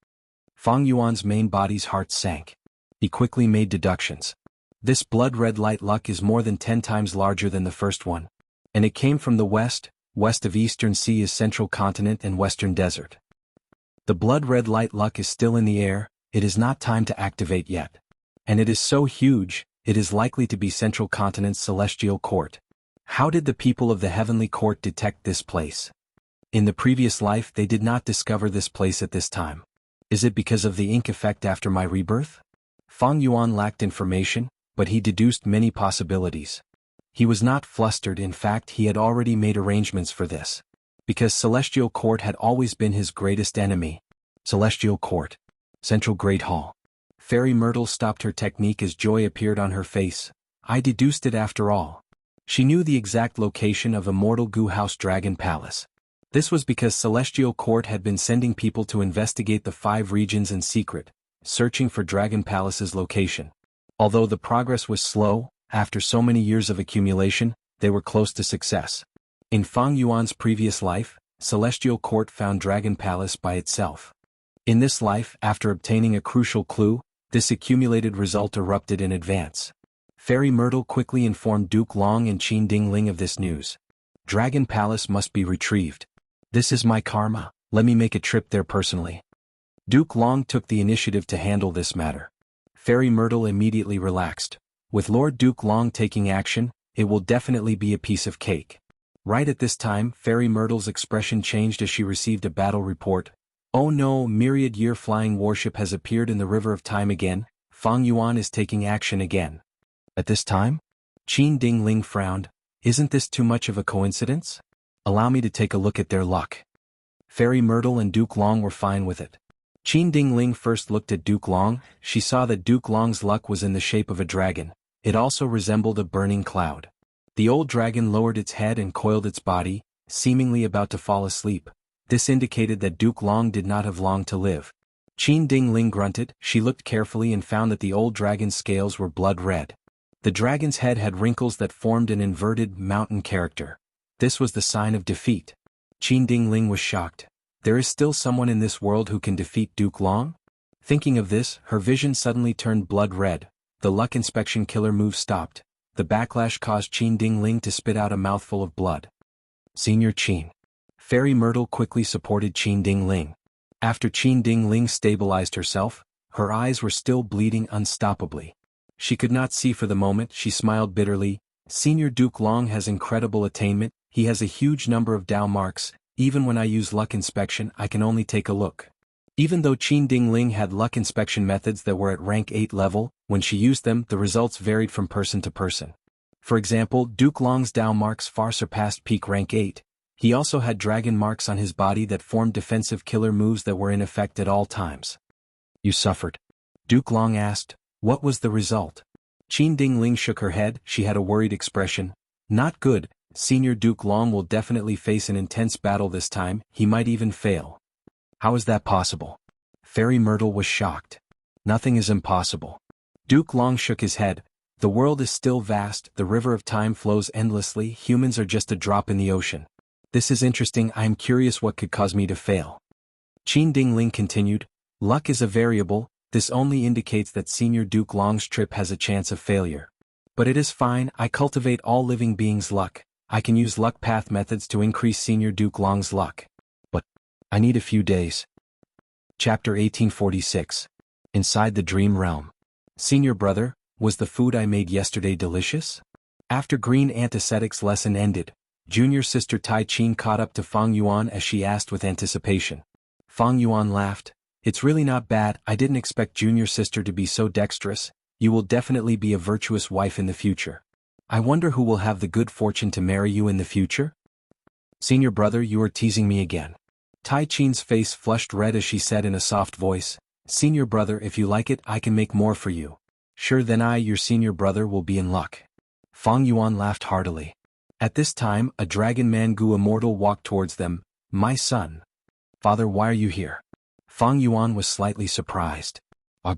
Fang Yuan's main body's heart sank. He quickly made deductions. This blood-red light luck is more than 10 times larger than the first one. And it came from the west. West of Eastern Sea is Central Continent and Western Desert. The blood-red light luck is still in the air. It is not time to activate yet. And it is so huge, it is likely to be Central Continent's celestial court. How did the people of the heavenly court detect this place? In the previous life they did not discover this place at this time. Is it because of the ink effect after my rebirth? Fang Yuan lacked information, but he deduced many possibilities. He was not flustered, in fact he had already made arrangements for this. Because Celestial Court had always been his greatest enemy. Celestial Court. Central Great Hall. Fairy Myrtle stopped her technique as joy appeared on her face. I deduced it after all. She knew the exact location of Immortal Goo House Dragon Palace. This was because Celestial Court had been sending people to investigate the 5 regions in secret, searching for Dragon Palace's location. Although the progress was slow, after so many years of accumulation, they were close to success. In Fang Yuan's previous life, Celestial Court found Dragon Palace by itself. In this life, after obtaining a crucial clue, this accumulated result erupted in advance. Fairy Myrtle quickly informed Duke Long and Qin Dingling of this news. Dragon Palace must be retrieved. This is my karma, let me make a trip there personally. Duke Long took the initiative to handle this matter. Fairy Myrtle immediately relaxed. With Lord Duke Long taking action, it will definitely be a piece of cake. Right at this time, Fairy Myrtle's expression changed as she received a battle report. Oh no, myriad year flying warship has appeared in the River of Time again, Fang Yuan is taking action again. At this time? Qin Dingling frowned. Isn't this too much of a coincidence? Allow me to take a look at their luck. Fairy Myrtle and Duke Long were fine with it. Qin Dingling first looked at Duke Long. She saw that Duke Long's luck was in the shape of a dragon. It also resembled a burning cloud. The old dragon lowered its head and coiled its body, seemingly about to fall asleep. This indicated that Duke Long did not have long to live. Qin Dingling grunted. She looked carefully and found that the old dragon's scales were blood red. The dragon's head had wrinkles that formed an inverted mountain character. This was the sign of defeat. Qin Dingling was shocked. There is still someone in this world who can defeat Duke Long? Thinking of this, her vision suddenly turned blood red. The luck inspection killer move stopped. The backlash caused Qin Dingling to spit out a mouthful of blood. Senior Qin. Fairy Myrtle quickly supported Qin Dingling. After Qin Dingling stabilized herself, her eyes were still bleeding unstoppably. She could not see for the moment. She smiled bitterly. Senior Duke Long has incredible attainment. He has a huge number of Dao marks. Even when I use luck inspection, I can only take a look. Even though Qin Dingling had luck inspection methods that were at rank 8 level, when she used them, the results varied from person to person. For example, Duke Long's Dao marks far surpassed peak rank 8. He also had dragon marks on his body that formed defensive killer moves that were in effect at all times. You suffered? Duke Long asked. What was the result? Qin Dingling shook her head. She had a worried expression. Not good. Senior Duke Long will definitely face an intense battle this time. He might even fail. How is that possible? Fairy Myrtle was shocked. Nothing is impossible. Duke Long shook his head. The world is still vast. The river of time flows endlessly. Humans are just a drop in the ocean. This is interesting. I am curious what could cause me to fail. Qin Dingling continued. Luck is a variable. This only indicates that Senior Duke Long's trip has a chance of failure. But it is fine. I cultivate all living beings' luck. I can use luck path methods to increase Senior Duke Long's luck. But I need a few days. Chapter 1846. Inside the Dream Realm. Senior brother, was the food I made yesterday delicious? After Green Antiseptic's lesson ended, junior sister Tai Qin caught up to Fang Yuan as she asked with anticipation. Fang Yuan laughed. It's really not bad. I didn't expect junior sister to be so dexterous. You will definitely be a virtuous wife in the future. I wonder who will have the good fortune to marry you in the future? Senior brother, you are teasing me again. Tai Qin's face flushed red as she said in a soft voice, Senior brother, if you like it, I can make more for you. Sure, then I, your senior brother, will be in luck. Fang Yuan laughed heartily. At this time, a dragon man Gu Immortal walked towards them. My son. Father, why are you here? Fang Yuan was slightly surprised.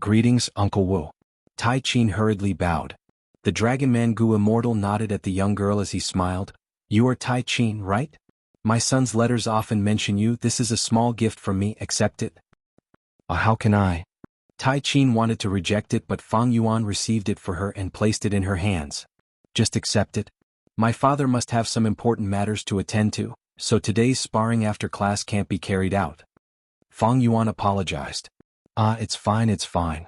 Greetings, Uncle Wu. Tai Qin hurriedly bowed. The dragon man Gu Immortal nodded at the young girl as he smiled. You are Tai Qin, right? My son's letters often mention you. This is a small gift from me. Accept it. How can I? Tai Qin wanted to reject it, but Fang Yuan received it for her and placed it in her hands. Just accept it. My father must have some important matters to attend to, so today's sparring after class can't be carried out. Fang Yuan apologized. It's fine, it's fine.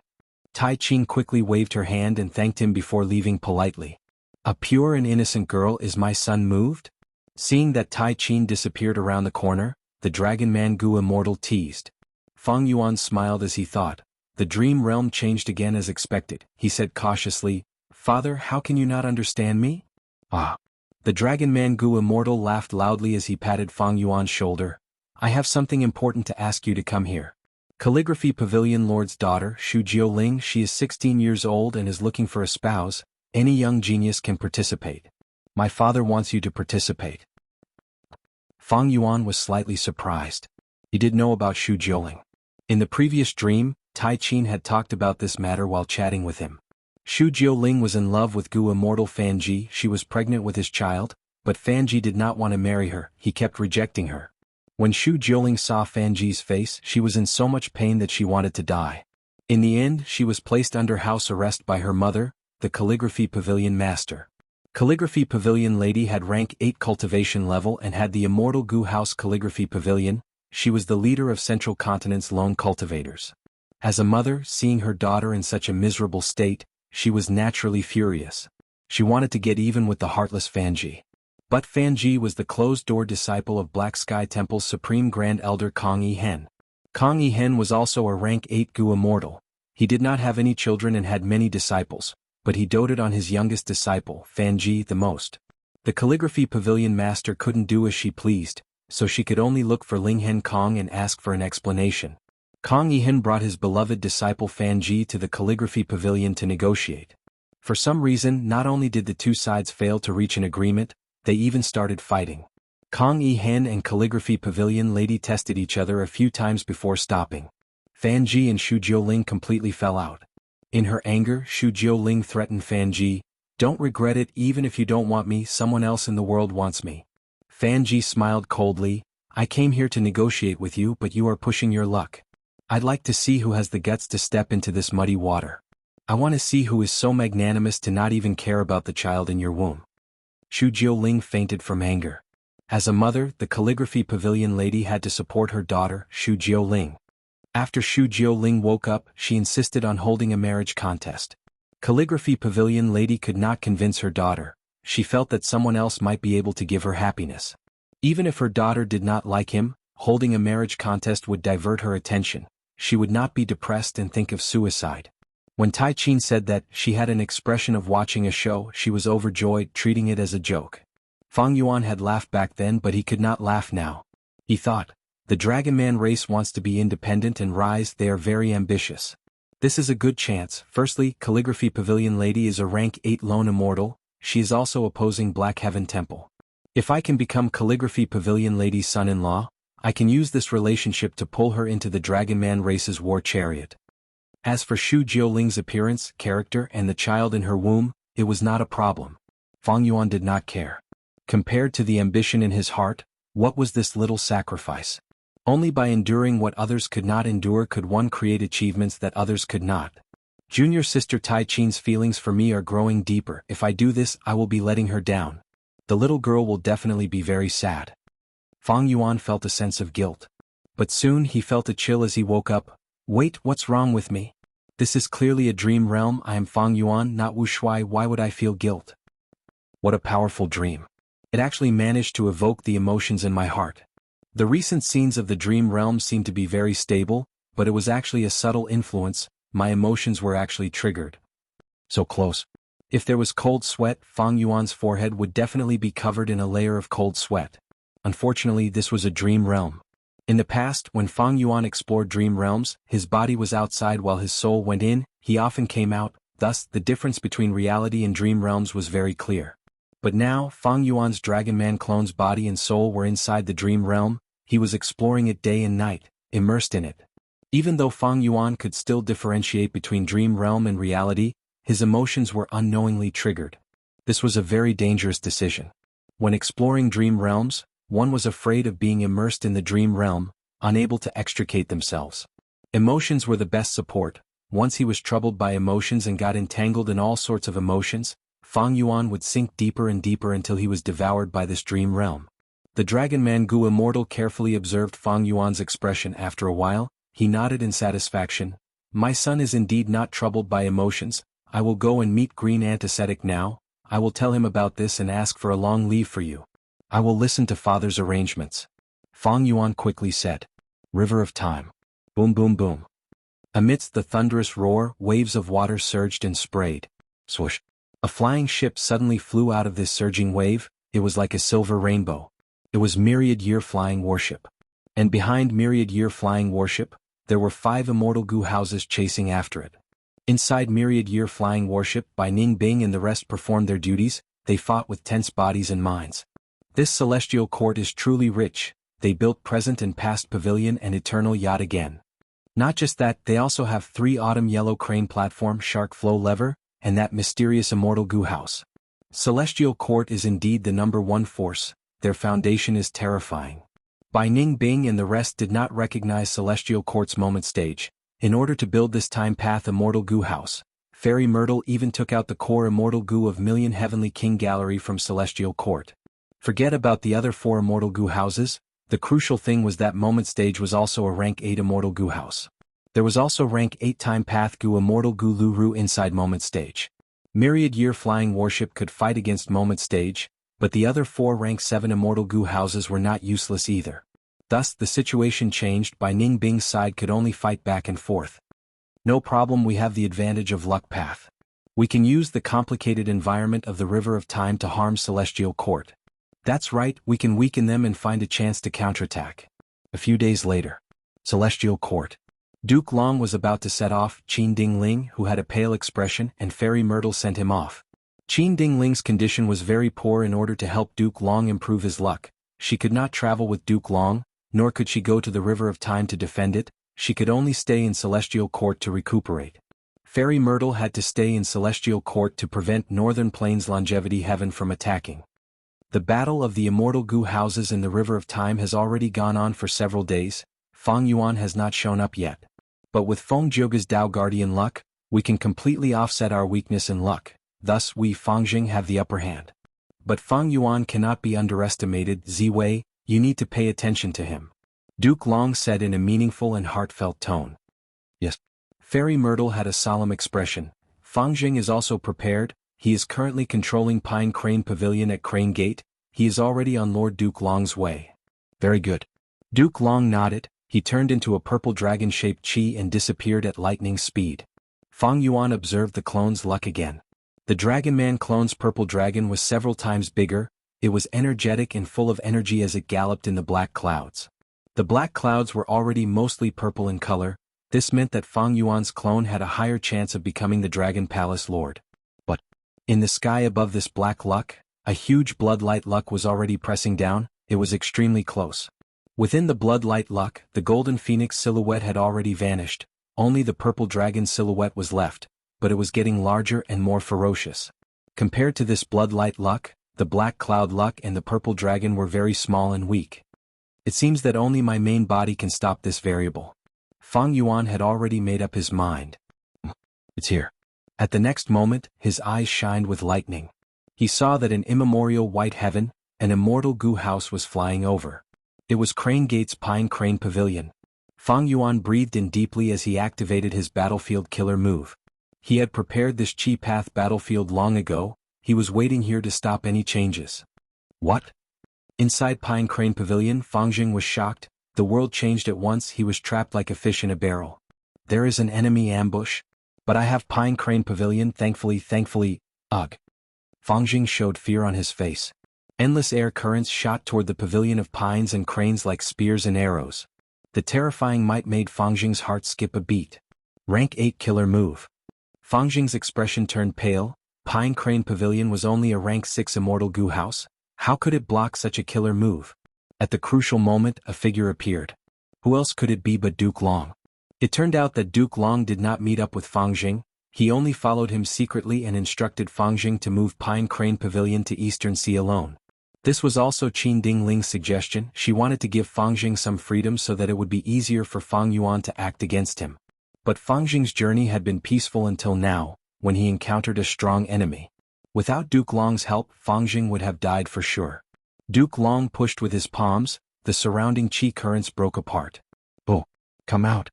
Tai Qin quickly waved her hand and thanked him before leaving politely. A pure and innocent girl, is my son moved? Seeing that Tai Qin disappeared around the corner, the Dragon Man Gu Immortal teased. Fang Yuan smiled as he thought. The dream realm changed again as expected. He said cautiously, "Father, how can you not understand me?" Ah. The Dragon Man Gu Immortal laughed loudly as he patted Fang Yuan's shoulder. "I have something important to ask you to come here. Calligraphy Pavilion Lord's daughter, Shu Jiuling, she is 16 years old and is looking for a spouse. Any young genius can participate. My father wants you to participate." Fang Yuan was slightly surprised. He did know about Shu Jiuling. In the previous dream, Tai Qin had talked about this matter while chatting with him. Shu Jiuling was in love with Gu Immortal Fanji. She was pregnant with his child, but Fanji did not want to marry her. He kept rejecting her. When Shu Jiuling saw Fanji's face, she was in so much pain that she wanted to die. In the end, she was placed under house arrest by her mother, the Calligraphy Pavilion Master. Calligraphy Pavilion Lady had rank 8 cultivation level and had the Immortal Gu House Calligraphy Pavilion. She was the leader of Central Continent's lone cultivators. As a mother, seeing her daughter in such a miserable state, she was naturally furious. She wanted to get even with the heartless Fanji. But Fanji was the closed-door disciple of Black Sky Temple's Supreme Grand Elder Kong Yi Hen. Kong Yi Hen was also a rank 8 Gu Immortal. He did not have any children and had many disciples, but he doted on his youngest disciple, Fanji, the most. The Calligraphy Pavilion Master couldn't do as she pleased, so she could only look for Ling Hen Kong and ask for an explanation. Kong Yi Hen brought his beloved disciple Fanji to the Calligraphy Pavilion to negotiate. For some reason, not only did the two sides fail to reach an agreement, they even started fighting. Kong Yi Hen and Calligraphy Pavilion Lady tested each other a few times before stopping. Fanji and Shu Jiuling completely fell out. In her anger, Shu Jiuling threatened Fanji, "Don't regret it. Even if you don't want me, someone else in the world wants me." Fanji smiled coldly, "I came here to negotiate with you, but you are pushing your luck. I'd like to see who has the guts to step into this muddy water. I want to see who is so magnanimous to not even care about the child in your womb." Shu Jiuling fainted from anger. As a mother, the Calligraphy Pavilion Lady had to support her daughter, Shu Jiuling. After Shu Jiuling woke up, she insisted on holding a marriage contest. Calligraphy Pavilion Lady could not convince her daughter. She felt that someone else might be able to give her happiness. Even if her daughter did not like him, holding a marriage contest would divert her attention. She would not be depressed and think of suicide. When Tai Qin said that, she had an expression of watching a show. She was overjoyed, treating it as a joke. Fang Yuan had laughed back then, but he could not laugh now. He thought, the Dragon Man race wants to be independent and rise. They are very ambitious. This is a good chance. Firstly, Calligraphy Pavilion Lady is a rank 8 lone immortal. She is also opposing Black Heaven Temple. If I can become Calligraphy Pavilion Lady's son-in-law, I can use this relationship to pull her into the Dragon Man race's war chariot. As for Shu Jiuling's appearance, character, and the child in her womb, it was not a problem. Fang Yuan did not care. Compared to the ambition in his heart, what was this little sacrifice? Only by enduring what others could not endure could one create achievements that others could not. Junior sister Tai Qin's feelings for me are growing deeper. If I do this, I will be letting her down. The little girl will definitely be very sad. Fang Yuan felt a sense of guilt. But soon he felt a chill as he woke up. Wait, what's wrong with me? This is clearly a dream realm. I am Fang Yuan, not Wu Shuai. Why would I feel guilt? What a powerful dream. It actually managed to evoke the emotions in my heart. The recent scenes of the dream realm seemed to be very stable, but it was actually a subtle influence. My emotions were actually triggered. So close. If there was cold sweat, Fang Yuan's forehead would definitely be covered in a layer of cold sweat. Unfortunately, this was a dream realm. In the past, when Fang Yuan explored dream realms, his body was outside while his soul went in. He often came out. Thus, the difference between reality and dream realms was very clear. But now, Fang Yuan's Dragon Man clone's body and soul were inside the dream realm. He was exploring it day and night, immersed in it. Even though Fang Yuan could still differentiate between dream realm and reality, his emotions were unknowingly triggered. This was a very dangerous decision. When exploring dream realms, one was afraid of being immersed in the dream realm, unable to extricate themselves. Emotions were the best support. Once he was troubled by emotions and got entangled in all sorts of emotions, Fang Yuan would sink deeper and deeper until he was devoured by this dream realm. The Dragon Man Gu Immortal carefully observed Fang Yuan's expression. After a while, he nodded in satisfaction. My son is indeed not troubled by emotions. I will go and meet Green Antiseptic now. I will tell him about this and ask for a long leave for you. I will listen to father's arrangements. Fang Yuan quickly said. River of Time. Boom boom boom. Amidst the thunderous roar, waves of water surged and sprayed. Swoosh. A flying ship suddenly flew out of this surging wave. It was like a silver rainbow. It was Myriad-Year Flying Warship. And behind Myriad-Year Flying Warship, there were 5 immortal goo houses chasing after it. Inside Myriad-Year Flying Warship, Bai Ning Bing and the rest performed their duties. They fought with tense bodies and minds. This celestial court is truly rich. They built present and past pavilion and eternal yacht again. Not just that, they also have 3 autumn yellow crane platform shark flow lever, and that mysterious immortal goo house. Celestial court is indeed the #1 force. Their foundation is terrifying. Bai Ning Bing and the rest did not recognize Celestial Court's moment stage. In order to build this time path immortal goo house, Fairy Myrtle even took out the core immortal goo of Million Heavenly King Gallery from Celestial Court. Forget about the other 4 immortal goo houses. The crucial thing was that moment stage was also a rank 8 immortal goo house. There was also rank 8 time path goo immortal goo Luru inside moment stage. Myriad-Year Flying Warship could fight against moment stage, but the other 4 rank 7 immortal goo houses were not useless either. Thus the situation changed. Bai Ning Bing's side could only fight back and forth. No problem, we have the advantage of luck path. We can use the complicated environment of the River of Time to harm Celestial Court. That's right, we can weaken them and find a chance to counterattack. A few days later. Celestial Court. Duke Long was about to set off. Qin Dingling, who had a pale expression, and Fairy Myrtle sent him off. Qin Dingling's condition was very poor. In order to help Duke Long improve his luck, she could not travel with Duke Long, nor could she go to the River of Time to defend it. She could only stay in Celestial Court to recuperate. Fairy Myrtle had to stay in Celestial Court to prevent Northern Plains Longevity Heaven from attacking. The battle of the immortal goo houses in the River of Time has already gone on for several days. Fang Yuan has not shown up yet. But with Feng Jioge's Dao Guardian luck, we can completely offset our weakness in luck. Thus we Fangjing have the upper hand. But Fang Yuan cannot be underestimated. Ziwei, you need to pay attention to him. Duke Long said in a meaningful and heartfelt tone. Yes. Fairy Myrtle had a solemn expression. Fangjing is also prepared. He is currently controlling Pine Crane Pavilion at Crane Gate. He is already on Lord Duke Long's way. Very good. Duke Long nodded. He turned into a purple dragon-shaped chi and disappeared at lightning speed. Fang Yuan observed the clone's luck again. The Dragon Man clone's purple dragon was several times bigger. It was energetic and full of energy as it galloped in the black clouds. The black clouds were already mostly purple in color. This meant that Fang Yuan's clone had a higher chance of becoming the Dragon Palace Lord. But in the sky above this black luck, a huge bloodlight luck was already pressing down. It was extremely close. Within the bloodlight luck, the golden phoenix silhouette had already vanished. Only the purple dragon silhouette was left, but it was getting larger and more ferocious. Compared to this bloodlight luck, the black cloud luck and the purple dragon were very small and weak. It seems that only my main body can stop this variable. Fang Yuan had already made up his mind. It's here. At the next moment, his eyes shined with lightning. He saw that an immemorial white heaven, an immortal goo house was flying over. It was Crane Gate's Pine Crane Pavilion. Fang Yuan breathed in deeply as he activated his battlefield killer move. He had prepared this Chi Path battlefield long ago. He was waiting here to stop any changes. What? Inside Pine Crane Pavilion, Fangjing was shocked. The world changed at once. He was trapped like a fish in a barrel. There is an enemy ambush. But I have Pine Crane Pavilion, thankfully. Ugh. Fangjing showed fear on his face. Endless air currents shot toward the pavilion of pines and cranes like spears and arrows. The terrifying might made Fangjing's heart skip a beat. Rank 8 killer move. Fangjing's expression turned pale. Pine Crane Pavilion was only a rank 6 immortal goo house. How could it block such a killer move? At the crucial moment, a figure appeared. Who else could it be but Duke Long? It turned out that Duke Long did not meet up with Fangjing. He only followed him secretly and instructed Fangjing to move Pine Crane Pavilion to Eastern Sea alone. This was also Qin Dingling's suggestion. She wanted to give Fangjing some freedom so that it would be easier for Fang Yuan to act against him. But Fangjing's journey had been peaceful until now, when he encountered a strong enemy. Without Duke Long's help, Fangjing would have died for sure. Duke Long pushed with his palms. The surrounding chi currents broke apart. Oh, come out!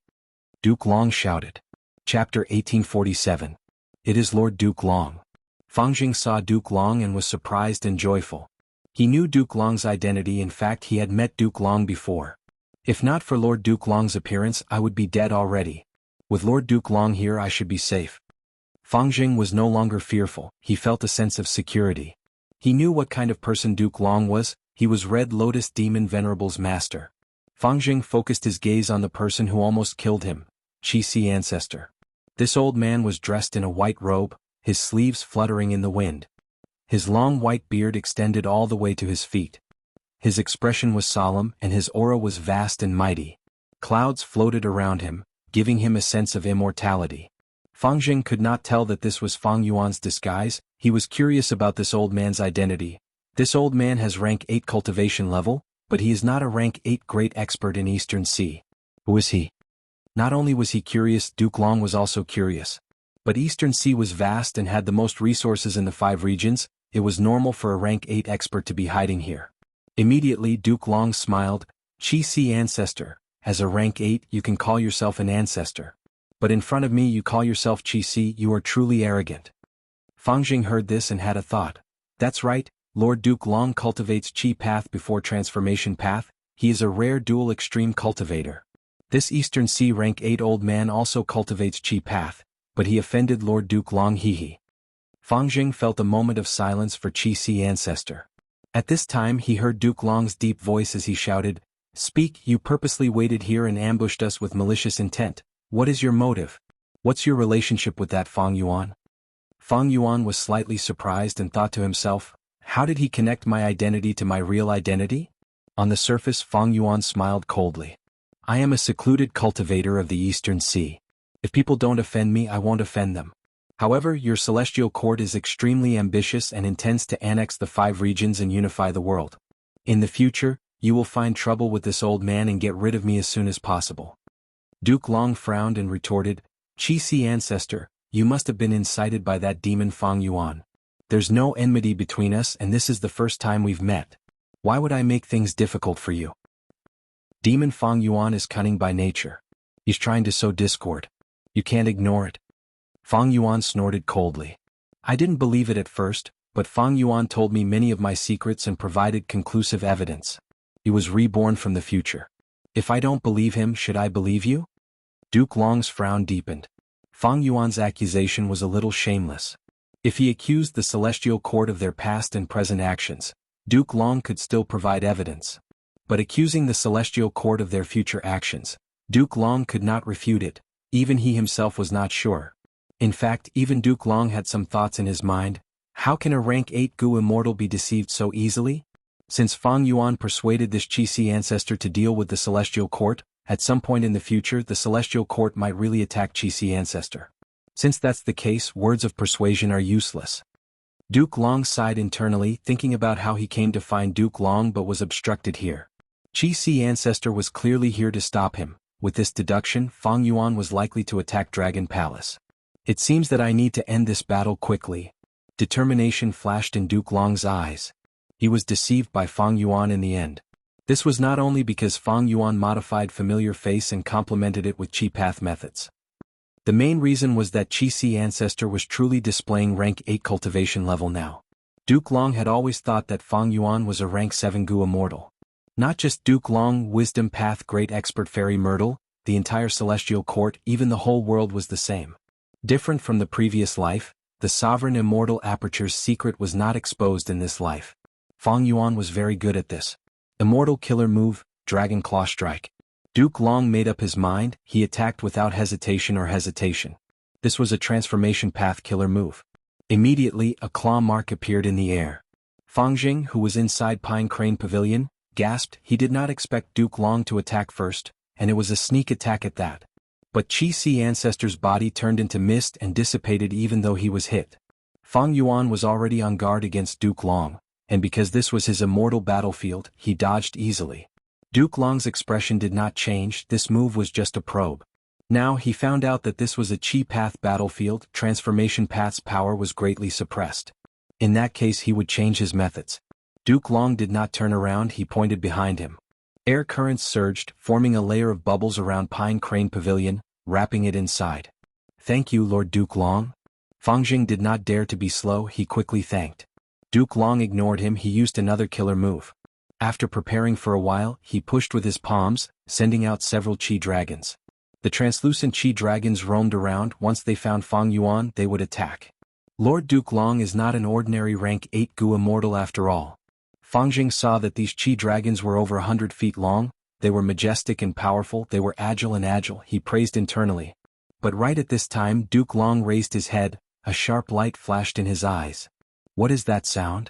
Duke Long shouted. Chapter 1847. It is Lord Duke Long. Fang Jing saw Duke Long and was surprised and joyful. He knew Duke Long's identity, in fact he had met Duke Long before. If not for Lord Duke Long's appearance I would be dead already. With Lord Duke Long here I should be safe. Fang Jing was no longer fearful, he felt a sense of security. He knew what kind of person Duke Long was, he was Red Lotus Demon Venerable's master. Fang Jing focused his gaze on the person who almost killed him, Qixi ancestor. This old man was dressed in a white robe, his sleeves fluttering in the wind. His long white beard extended all the way to his feet. His expression was solemn and his aura was vast and mighty. Clouds floated around him, giving him a sense of immortality. Fang Jing could not tell that this was Fang Yuan's disguise. He was curious about this old man's identity. This old man has rank 8 cultivation level, but he is not a rank 8 great expert in Eastern Sea. Who is he? Not only was he curious, Duke Long was also curious. But Eastern Sea was vast and had the most resources in the 5 regions. It was normal for a rank 8 expert to be hiding here. Immediately Duke Long smiled. Qixi ancestor, as a rank 8 you can call yourself an ancestor. But in front of me you call yourself Qixi, you are truly arrogant. Fang Jing heard this and had a thought. That's right, Lord Duke Long cultivates Qi path before transformation path. He is a rare dual extreme cultivator. This Eastern Sea rank 8 old man also cultivates Qi path, but he offended Lord Duke Long hehe. Fang Jing felt a moment of silence for Qixi ancestor. At this time he heard Duke Long's deep voice as he shouted, "Speak, you purposely waited here and ambushed us with malicious intent. What is your motive? What's your relationship with that Fang Yuan?" Fang Yuan was slightly surprised and thought to himself, how did he connect my identity to my real identity? On the surface Fang Yuan smiled coldly. I am a secluded cultivator of the Eastern Sea. If people don't offend me I won't offend them. However, your celestial court is extremely ambitious and intends to annex the 5 regions and unify the world. In the future, you will find trouble with this old man and get rid of me as soon as possible. Duke Long frowned and retorted, Qixi ancestor, you must have been incited by that demon Fang Yuan. There's no enmity between us and this is the first time we've met. Why would I make things difficult for you? Demon Fang Yuan is cunning by nature. He's trying to sow discord. You can't ignore it. Fang Yuan snorted coldly. I didn't believe it at first, but Fang Yuan told me many of my secrets and provided conclusive evidence. He was reborn from the future. If I don't believe him, should I believe you? Duke Long's frown deepened. Fang Yuan's accusation was a little shameless. If he accused the Celestial Court of their past and present actions, Duke Long could still provide evidence. But accusing the Celestial Court of their future actions, Duke Long could not refute it, even he himself was not sure. In fact, even Duke Long had some thoughts in his mind. How can a rank 8 Gu Immortal be deceived so easily? Since Fang Yuan persuaded this Qixi ancestor to deal with the Celestial Court, at some point in the future the Celestial Court might really attack Qixi ancestor. Since that's the case, words of persuasion are useless. Duke Long sighed internally, thinking about how he came to find Duke Long but was obstructed here. Qixi ancestor was clearly here to stop him. With this deduction, Fang Yuan was likely to attack Dragon Palace. It seems that I need to end this battle quickly. Determination flashed in Duke Long's eyes. He was deceived by Fang Yuan in the end. This was not only because Fang Yuan modified familiar face and complemented it with Qi path methods. The main reason was that Qixi ancestor was truly displaying rank 8 cultivation level now. Duke Long had always thought that Fang Yuan was a rank 7 Gu Immortal. Not just Duke Long, Wisdom Path Great Expert Fairy Myrtle, the entire Celestial Court, even the whole world was the same. Different from the previous life, the Sovereign Immortal Aperture's secret was not exposed in this life. Fang Yuan was very good at this. Immortal Killer Move, Dragon Claw Strike. Duke Long made up his mind, he attacked without hesitation or hesitation. This was a transformation path killer move. Immediately, a claw mark appeared in the air. Fang Jing, who was inside Pine Crane Pavilion, gasped. He did not expect Duke Long to attack first, and it was a sneak attack at that. But Qixi ancestor's body turned into mist and dissipated even though he was hit. Fang Yuan was already on guard against Duke Long, and because this was his immortal battlefield, he dodged easily. Duke Long's expression did not change, this move was just a probe. Now he found out that this was a Qi path battlefield, transformation path's power was greatly suppressed. In that case he would change his methods. Duke Long did not turn around, he pointed behind him. Air currents surged, forming a layer of bubbles around Pine Crane Pavilion, wrapping it inside. Thank you, Lord Duke Long. Fangjing did not dare to be slow, he quickly thanked. Duke Long ignored him, he used another killer move. After preparing for a while, he pushed with his palms, sending out several Qi dragons. The translucent Qi dragons roamed around. Once they found Fang Yuan, they would attack. Lord Duke Long is not an ordinary rank 8 Gu immortal after all. Fangjing saw that these Qi dragons were over 100 feet long, they were majestic and powerful, they were agile, he praised internally. But right at this time Duke Long raised his head, a sharp light flashed in his eyes. What is that sound?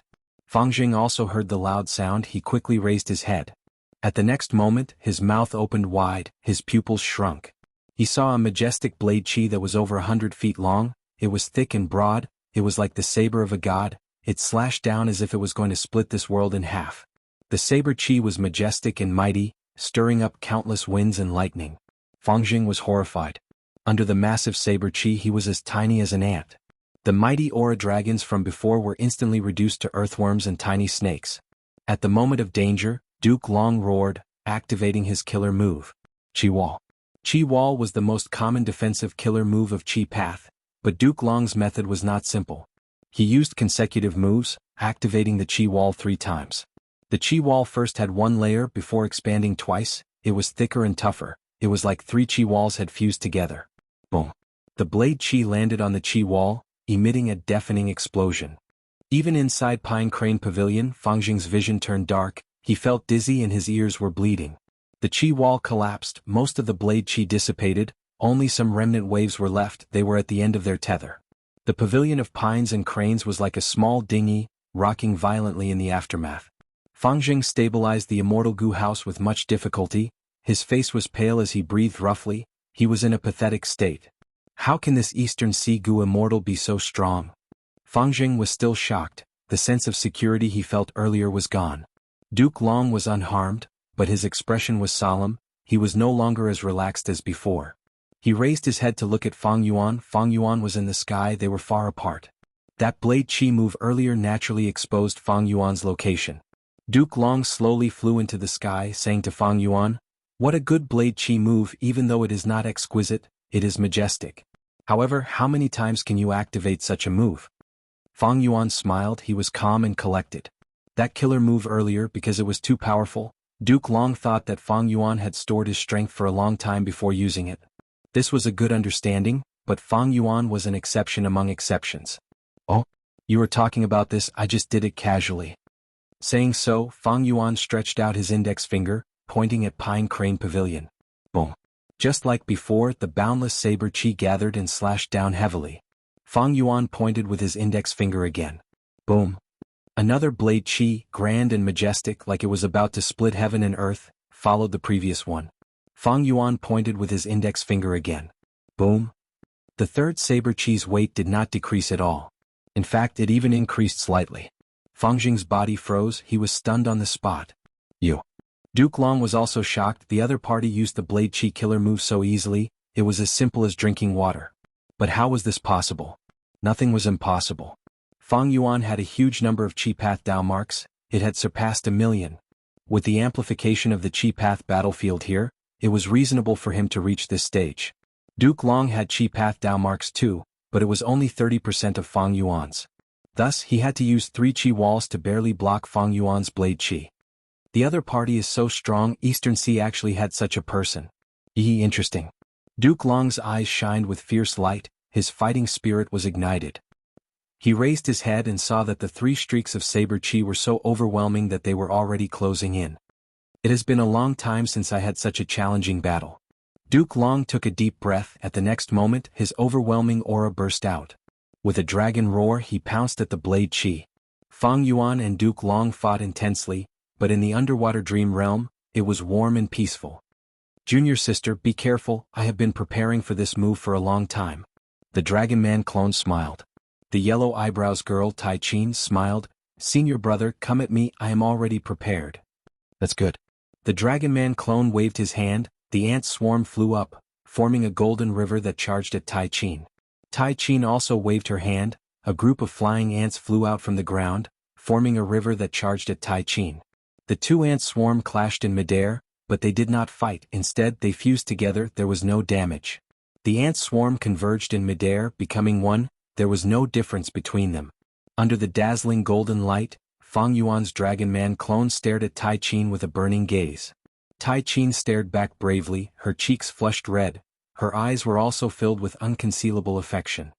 Fangjing also heard the loud sound, he quickly raised his head. At the next moment, his mouth opened wide, his pupils shrunk. He saw a majestic blade Qi that was over 100 feet long, it was thick and broad, it was like the saber of a god, it slashed down as if it was going to split this world in half. The saber Qi was majestic and mighty, stirring up countless winds and lightning. Fangjing was horrified. Under the massive saber Qi he was as tiny as an ant. The mighty aura dragons from before were instantly reduced to earthworms and tiny snakes. At the moment of danger, Duke Long roared, activating his killer move. Qi Wall. Qi Wall was the most common defensive killer move of Qi Path, but Duke Long's method was not simple. He used consecutive moves, activating the Qi Wall 3 times. The Qi Wall first had one layer before expanding twice, it was thicker and tougher, it was like 3 Qi Walls had fused together. Boom. The blade Qi landed on the Qi Wall, emitting a deafening explosion. Even inside Pine Crane Pavilion, Fangjing's vision turned dark, he felt dizzy and his ears were bleeding. The Qi Wall collapsed, most of the blade Qi dissipated, only some remnant waves were left, they were at the end of their tether. The pavilion of pines and cranes was like a small dinghy, rocking violently in the aftermath. Fangjing stabilized the Immortal Gu house with much difficulty, his face was pale as he breathed roughly, he was in a pathetic state. How can this Eastern Sea Gu immortal be so strong? Fangjing was still shocked, the sense of security he felt earlier was gone. Duke Long was unharmed, but his expression was solemn, he was no longer as relaxed as before. He raised his head to look at Fang Yuan was in the sky, they were far apart. That blade Qi move earlier naturally exposed Fang Yuan's location. Duke Long slowly flew into the sky, saying to Fang Yuan, "What a good blade Qi move, even though it is not exquisite, it is majestic. However, how many times can you activate such a move?" Fang Yuan smiled, he was calm and collected. That killer move earlier, because it was too powerful, Duke Long thought that Fang Yuan had stored his strength for a long time before using it. This was a good understanding, but Fang Yuan was an exception among exceptions. "Oh, you were talking about this, I just did it casually." Saying so, Fang Yuan stretched out his index finger, pointing at Pine Crane Pavilion. Boom. Just like before, the boundless saber Qi gathered and slashed down heavily. Fang Yuan pointed with his index finger again. Boom. Another blade Qi, grand and majestic like it was about to split heaven and earth, followed the previous one. Fang Yuan pointed with his index finger again. Boom. The third saber Qi's weight did not decrease at all. In fact, it even increased slightly. Fangjing's body froze, he was stunned on the spot. You. Duke Long was also shocked, the other party used the blade Qi killer move so easily, it was as simple as drinking water. But how was this possible? Nothing was impossible. Fang Yuan had a huge number of Qi Path Dao marks, it had surpassed 1,000,000. With the amplification of the Qi Path battlefield here, it was reasonable for him to reach this stage. Duke Long had Qi Path Dao marks too, but it was only 30% of Fang Yuan's. Thus, he had to use 3 Qi walls to barely block Fang Yuan's blade Qi. The other party is so strong, Eastern Sea actually had such a person. Interesting. Duke Long's eyes shined with fierce light, his fighting spirit was ignited. He raised his head and saw that the 3 streaks of saber Qi were so overwhelming that they were already closing in. It has been a long time since I had such a challenging battle. Duke Long took a deep breath, at the next moment, his overwhelming aura burst out. With a dragon roar, he pounced at the blade Qi. Fang Yuan and Duke Long fought intensely, but in the underwater dream realm, it was warm and peaceful. "Junior sister, be careful, I have been preparing for this move for a long time." The Dragon Man clone smiled. The yellow eyebrows girl Tai Chin smiled, "Senior brother, come at me, I am already prepared." "That's good." The Dragon Man clone waved his hand, the ant swarm flew up, forming a golden river that charged at Tai Chin. Tai Chin also waved her hand, a group of flying ants flew out from the ground, forming a river that charged at Tai Chin. The 2 ant swarm clashed in midair, but they did not fight, instead they fused together, there was no damage. The ant swarm converged in midair, becoming one. There was no difference between them. Under the dazzling golden light, Fang Yuan's Dragon Man clone stared at Tai Qin with a burning gaze. Tai Qin stared back bravely, her cheeks flushed red. Her eyes were also filled with unconcealable affection.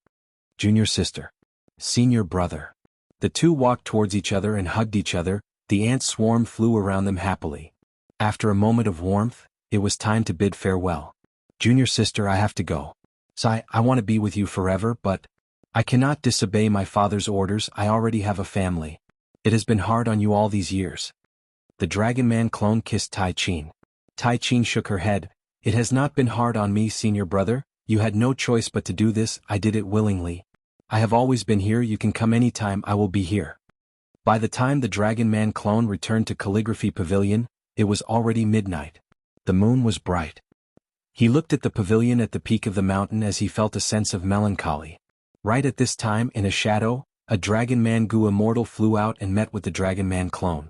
Junior sister. Senior brother. The two walked towards each other and hugged each other. The ant swarm flew around them happily. After a moment of warmth, it was time to bid farewell. Junior sister, I have to go. Sai, I want to be with you forever, but I cannot disobey my father's orders. I already have a family. It has been hard on you all these years. The Dragon Man clone kissed Tai Qin. Tai Qin shook her head. It has not been hard on me, senior brother. You had no choice but to do this. I did it willingly. I have always been here. You can come anytime. I will be here. By the time the Dragon Man clone returned to Calligraphy Pavilion, it was already midnight. The moon was bright. He looked at the pavilion at the peak of the mountain as he felt a sense of melancholy. Right at this time, in a shadow, a Dragon Man Gu Immortal flew out and met with the Dragon Man clone.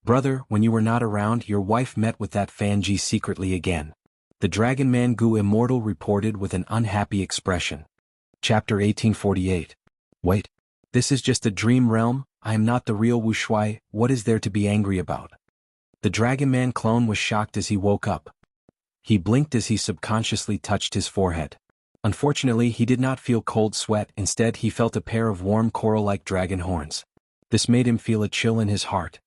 Brother, when you were not around, your wife met with that Fanji secretly again. The Dragon Man Gu Immortal reported with an unhappy expression. Chapter 1848. Wait. This is just a dream realm. I am not the real Wuxia. What is there to be angry about? The Dragon Man clone was shocked as he woke up. He blinked as he subconsciously touched his forehead. Unfortunately, he did not feel cold sweat. Instead, he felt a pair of warm coral-like dragon horns. This made him feel a chill in his heart.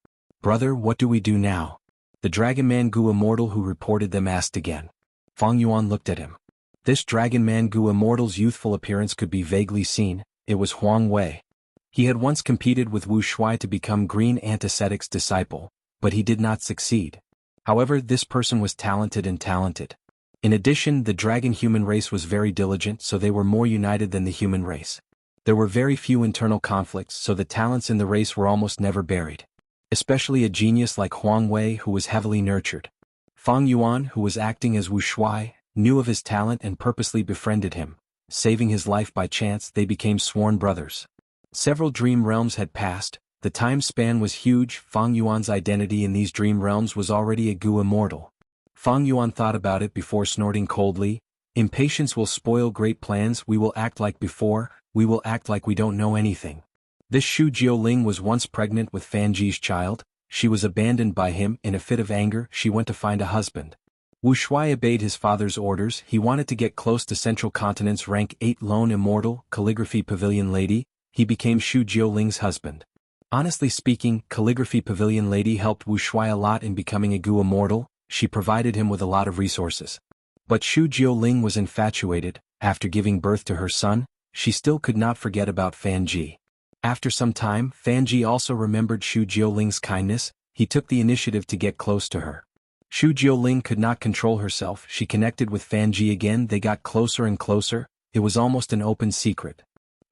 Brother, what do we do now? The Dragon Man Gu Immortal who reported them asked again. Fang Yuan looked at him. This Dragon Man Gu Immortal's youthful appearance could be vaguely seen. It was Huang Wei. He had once competed with Wu Shui to become Green Antiseptic's disciple, but he did not succeed. However, this person was talented. In addition, the dragon-human race was very diligent, so they were more united than the human race. There were very few internal conflicts, so the talents in the race were almost never buried. Especially a genius like Huang Wei who was heavily nurtured. Fang Yuan, who was acting as Wu Shui, knew of his talent and purposely befriended him. Saving his life by chance, they became sworn brothers. Several dream realms had passed. The time span was huge. Fang Yuan's identity in these dream realms was already a Gu Immortal. Fang Yuan thought about it before snorting coldly. Impatience will spoil great plans. We will act like before. We will act like we don't know anything. This Shu Jiuling was once pregnant with Fanji's child. She was abandoned by him. In a fit of anger, she went to find a husband. Wu Shui obeyed his father's orders. He wanted to get close to Central Continent's rank 8 lone immortal, Calligraphy Pavilion Lady. He became Shu Jiuling's husband. Honestly speaking, Calligraphy Pavilion Lady helped Wu Shui a lot in becoming a Gu Immortal. She provided him with a lot of resources. But Shu Jiuling was infatuated. After giving birth to her son, she still could not forget about Fanji. After some time, Fanji also remembered Shu Jiuling's kindness. He took the initiative to get close to her. Shu Jiuling could not control herself. She connected with Fanji again. They got closer and closer. It was almost an open secret.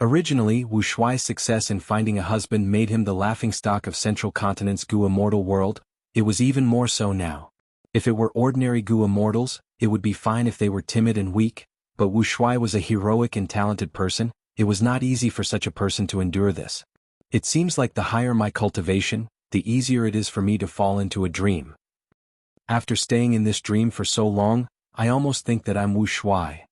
Originally, Wu Shui's success in finding a husband made him the laughingstock of Central Continent's Gu Immortal world. It was even more so now. If it were ordinary Gu Immortals, it would be fine if they were timid and weak, but Wu Shui was a heroic and talented person. It was not easy for such a person to endure this. It seems like the higher my cultivation, the easier it is for me to fall into a dream. After staying in this dream for so long, I almost think that I'm Wu Shui.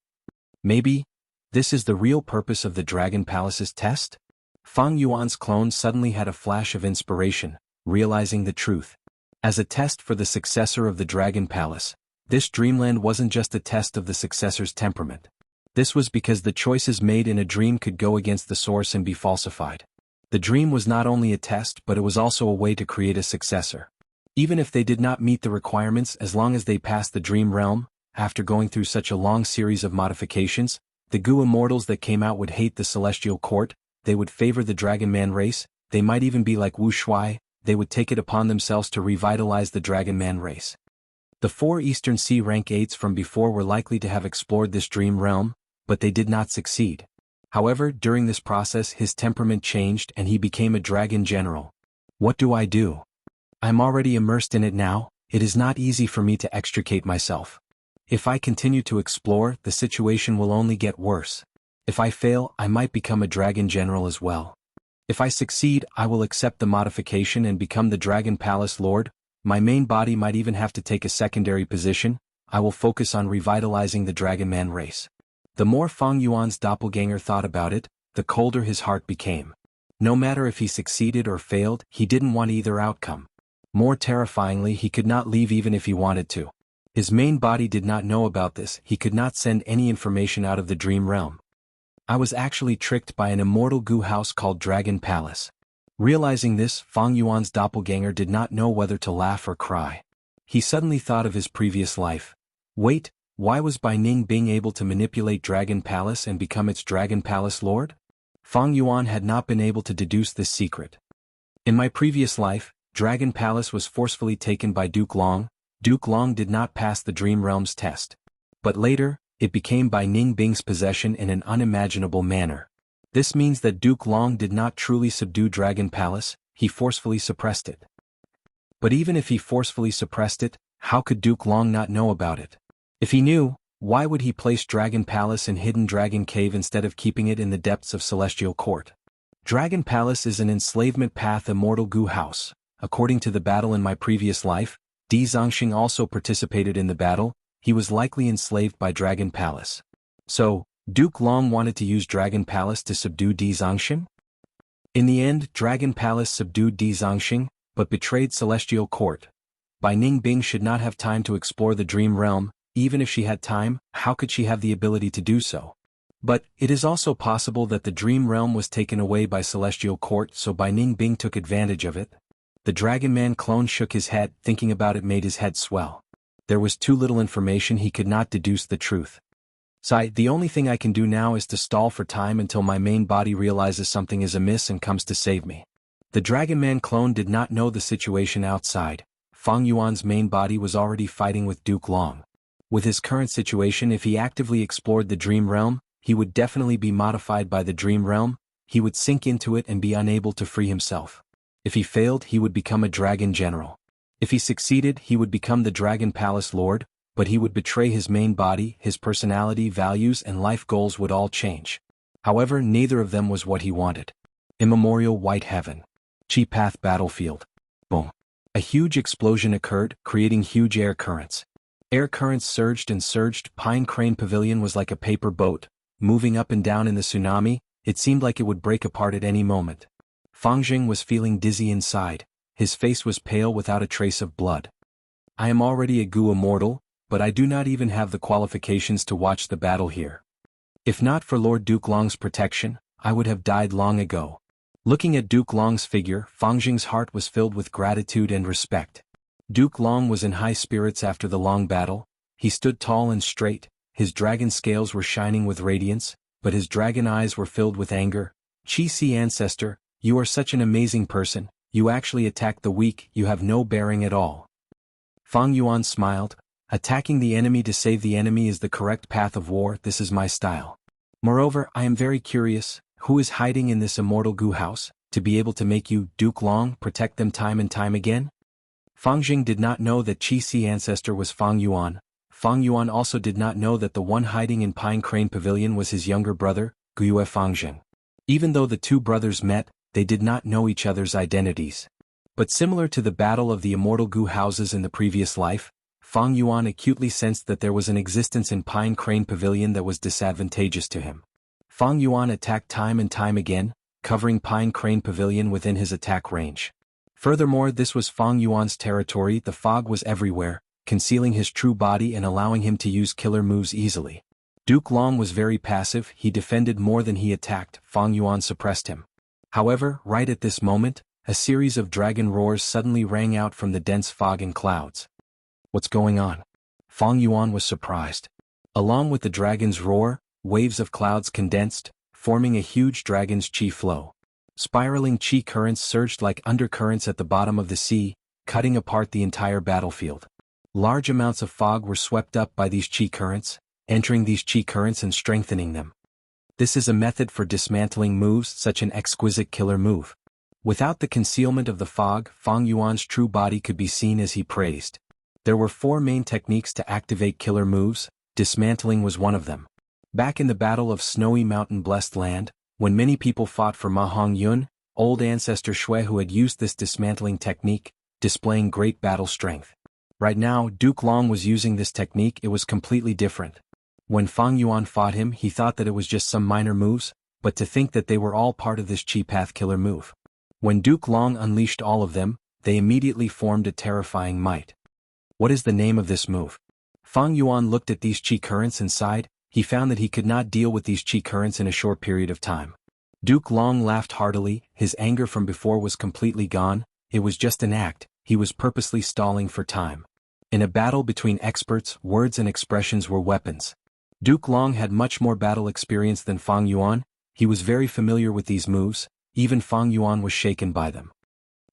Maybe this is the real purpose of the Dragon Palace's test? Fang Yuan's clone suddenly had a flash of inspiration, realizing the truth. As a test for the successor of the Dragon Palace, this dreamland wasn't just a test of the successor's temperament. This was because the choices made in a dream could go against the source and be falsified. The dream was not only a test, but it was also a way to create a successor. Even if they did not meet the requirements, as long as they passed the dream realm, after going through such a long series of modifications, the Gu Immortals that came out would hate the Celestial Court. They would favor the Dragon Man race. They might even be like Wu Shui. They would take it upon themselves to revitalize the Dragon Man race. The 4 Eastern Sea rank 8s from before were likely to have explored this dream realm, but they did not succeed. However, during this process his temperament changed and he became a dragon general. What do? I'm already immersed in it now. It is not easy for me to extricate myself. If I continue to explore, the situation will only get worse. If I fail, I might become a dragon general as well. If I succeed, I will accept the modification and become the Dragon Palace Lord. My main body might even have to take a secondary position. I will focus on revitalizing the Dragon Man race. The more Fang Yuan's doppelganger thought about it, the colder his heart became. No matter if he succeeded or failed, he didn't want either outcome. More terrifyingly, he could not leave even if he wanted to. His main body did not know about this, he could not send any information out of the dream realm. I was actually tricked by an immortal goo house called Dragon Palace. Realizing this, Fang Yuan's doppelganger did not know whether to laugh or cry. He suddenly thought of his previous life. Wait, why was Bai Ning being able to manipulate Dragon Palace and become its Dragon Palace Lord? Fang Yuan had not been able to deduce this secret. In my previous life, Dragon Palace was forcefully taken by Duke Long. Duke Long did not pass the Dream Realm's test. But later, it became Bai Ning Bing's possession in an unimaginable manner. This means that Duke Long did not truly subdue Dragon Palace, he forcefully suppressed it. But even if he forcefully suppressed it, how could Duke Long not know about it? If he knew, why would he place Dragon Palace in Hidden Dragon Cave instead of keeping it in the depths of Celestial Court? Dragon Palace is an enslavement path immortal goo house. According to the battle in my previous life, Di Zongxing also participated in the battle, he was likely enslaved by Dragon Palace. So, Duke Long wanted to use Dragon Palace to subdue Di Zongxing? In the end, Dragon Palace subdued Di Zongxing, but betrayed Celestial Court. Bai Ning Bing should not have time to explore the Dream Realm. Even if she had time, how could she have the ability to do so? But, it is also possible that the Dream Realm was taken away by Celestial Court, so Bai Ning Bing took advantage of it. The Dragon Man clone shook his head, thinking about it made his head swell. There was too little information, he could not deduce the truth. The only thing I can do now is to stall for time until my main body realizes something is amiss and comes to save me. The Dragon Man clone did not know the situation outside. Fang Yuan's main body was already fighting with Duke Long. With his current situation, if he actively explored the Dream Realm, he would definitely be modified by the Dream Realm, he would sink into it and be unable to free himself. If he failed, he would become a Dragon General. If he succeeded, he would become the Dragon Palace Lord, but he would betray his main body, his personality, values and life goals would all change. However, neither of them was what he wanted. Immemorial White Heaven. Chi Path Battlefield. Boom. A huge explosion occurred, creating huge air currents. Air currents surged and surged. Pine Crane Pavilion was like a paper boat, moving up and down in the tsunami. It seemed like it would break apart at any moment. Fang Jing was feeling dizzy inside. His face was pale without a trace of blood. I am already a Goo Immortal, but I do not even have the qualifications to watch the battle here. If not for Lord Duke Long's protection, I would have died long ago. Looking at Duke Long's figure, Fang Jing's heart was filled with gratitude and respect. Duke Long was in high spirits after the long battle. He stood tall and straight, his dragon scales were shining with radiance, but his dragon eyes were filled with anger. Chi Si Ancestor, you are such an amazing person, you actually attack the weak, you have no bearing at all. Fang Yuan smiled. Attacking the enemy to save the enemy is the correct path of war, this is my style. Moreover, I am very curious, who is hiding in this immortal goo house, to be able to make you, Duke Long, protect them time and time again? Fang Jing did not know that Chi Si Ancestor was Fang Yuan. Fang Yuan also did not know that the one hiding in Pine Crane Pavilion was his younger brother, Guyue Fang Jing. Even though the two brothers met, they did not know each other's identities. But similar to the battle of the immortal goo houses in the previous life, Fang Yuan acutely sensed that there was an existence in Pine Crane Pavilion that was disadvantageous to him. Fang Yuan attacked time and time again, covering Pine Crane Pavilion within his attack range. Furthermore, this was Fang Yuan's territory, the fog was everywhere, concealing his true body and allowing him to use killer moves easily. Duke Long was very passive, he defended more than he attacked, Fang Yuan suppressed him. However, right at this moment, a series of dragon roars suddenly rang out from the dense fog and clouds. What's going on? Fang Yuan was surprised. Along with the dragon's roar, waves of clouds condensed, forming a huge dragon's chi flow. Spiraling chi currents surged like undercurrents at the bottom of the sea, cutting apart the entire battlefield. Large amounts of fog were swept up by these chi currents, entering these chi currents and strengthening them. This is a method for dismantling moves, such an exquisite killer move. Without the concealment of the fog, Fang Yuan's true body could be seen as he praised. There were 4 main techniques to activate killer moves, dismantling was one of them. Back in the Battle of Snowy Mountain Blessed Land, when many people fought for Ma Hong Yun, old ancestor Shui who had used this dismantling technique, displaying great battle strength. Right now, Duke Long was using this technique, it was completely different. When Fang Yuan fought him, he thought that it was just some minor moves, but to think that they were all part of this chi path killer move. When Duke Long unleashed all of them, they immediately formed a terrifying might. What is the name of this move? Fang Yuan looked at these chi currents and sighed. He found that he could not deal with these chi currents in a short period of time. Duke Long laughed heartily. His anger from before was completely gone. It was just an act. He was purposely stalling for time. In a battle between experts, words and expressions were weapons. Duke Long had much more battle experience than Fang Yuan. He was very familiar with these moves. Even Fang Yuan was shaken by them.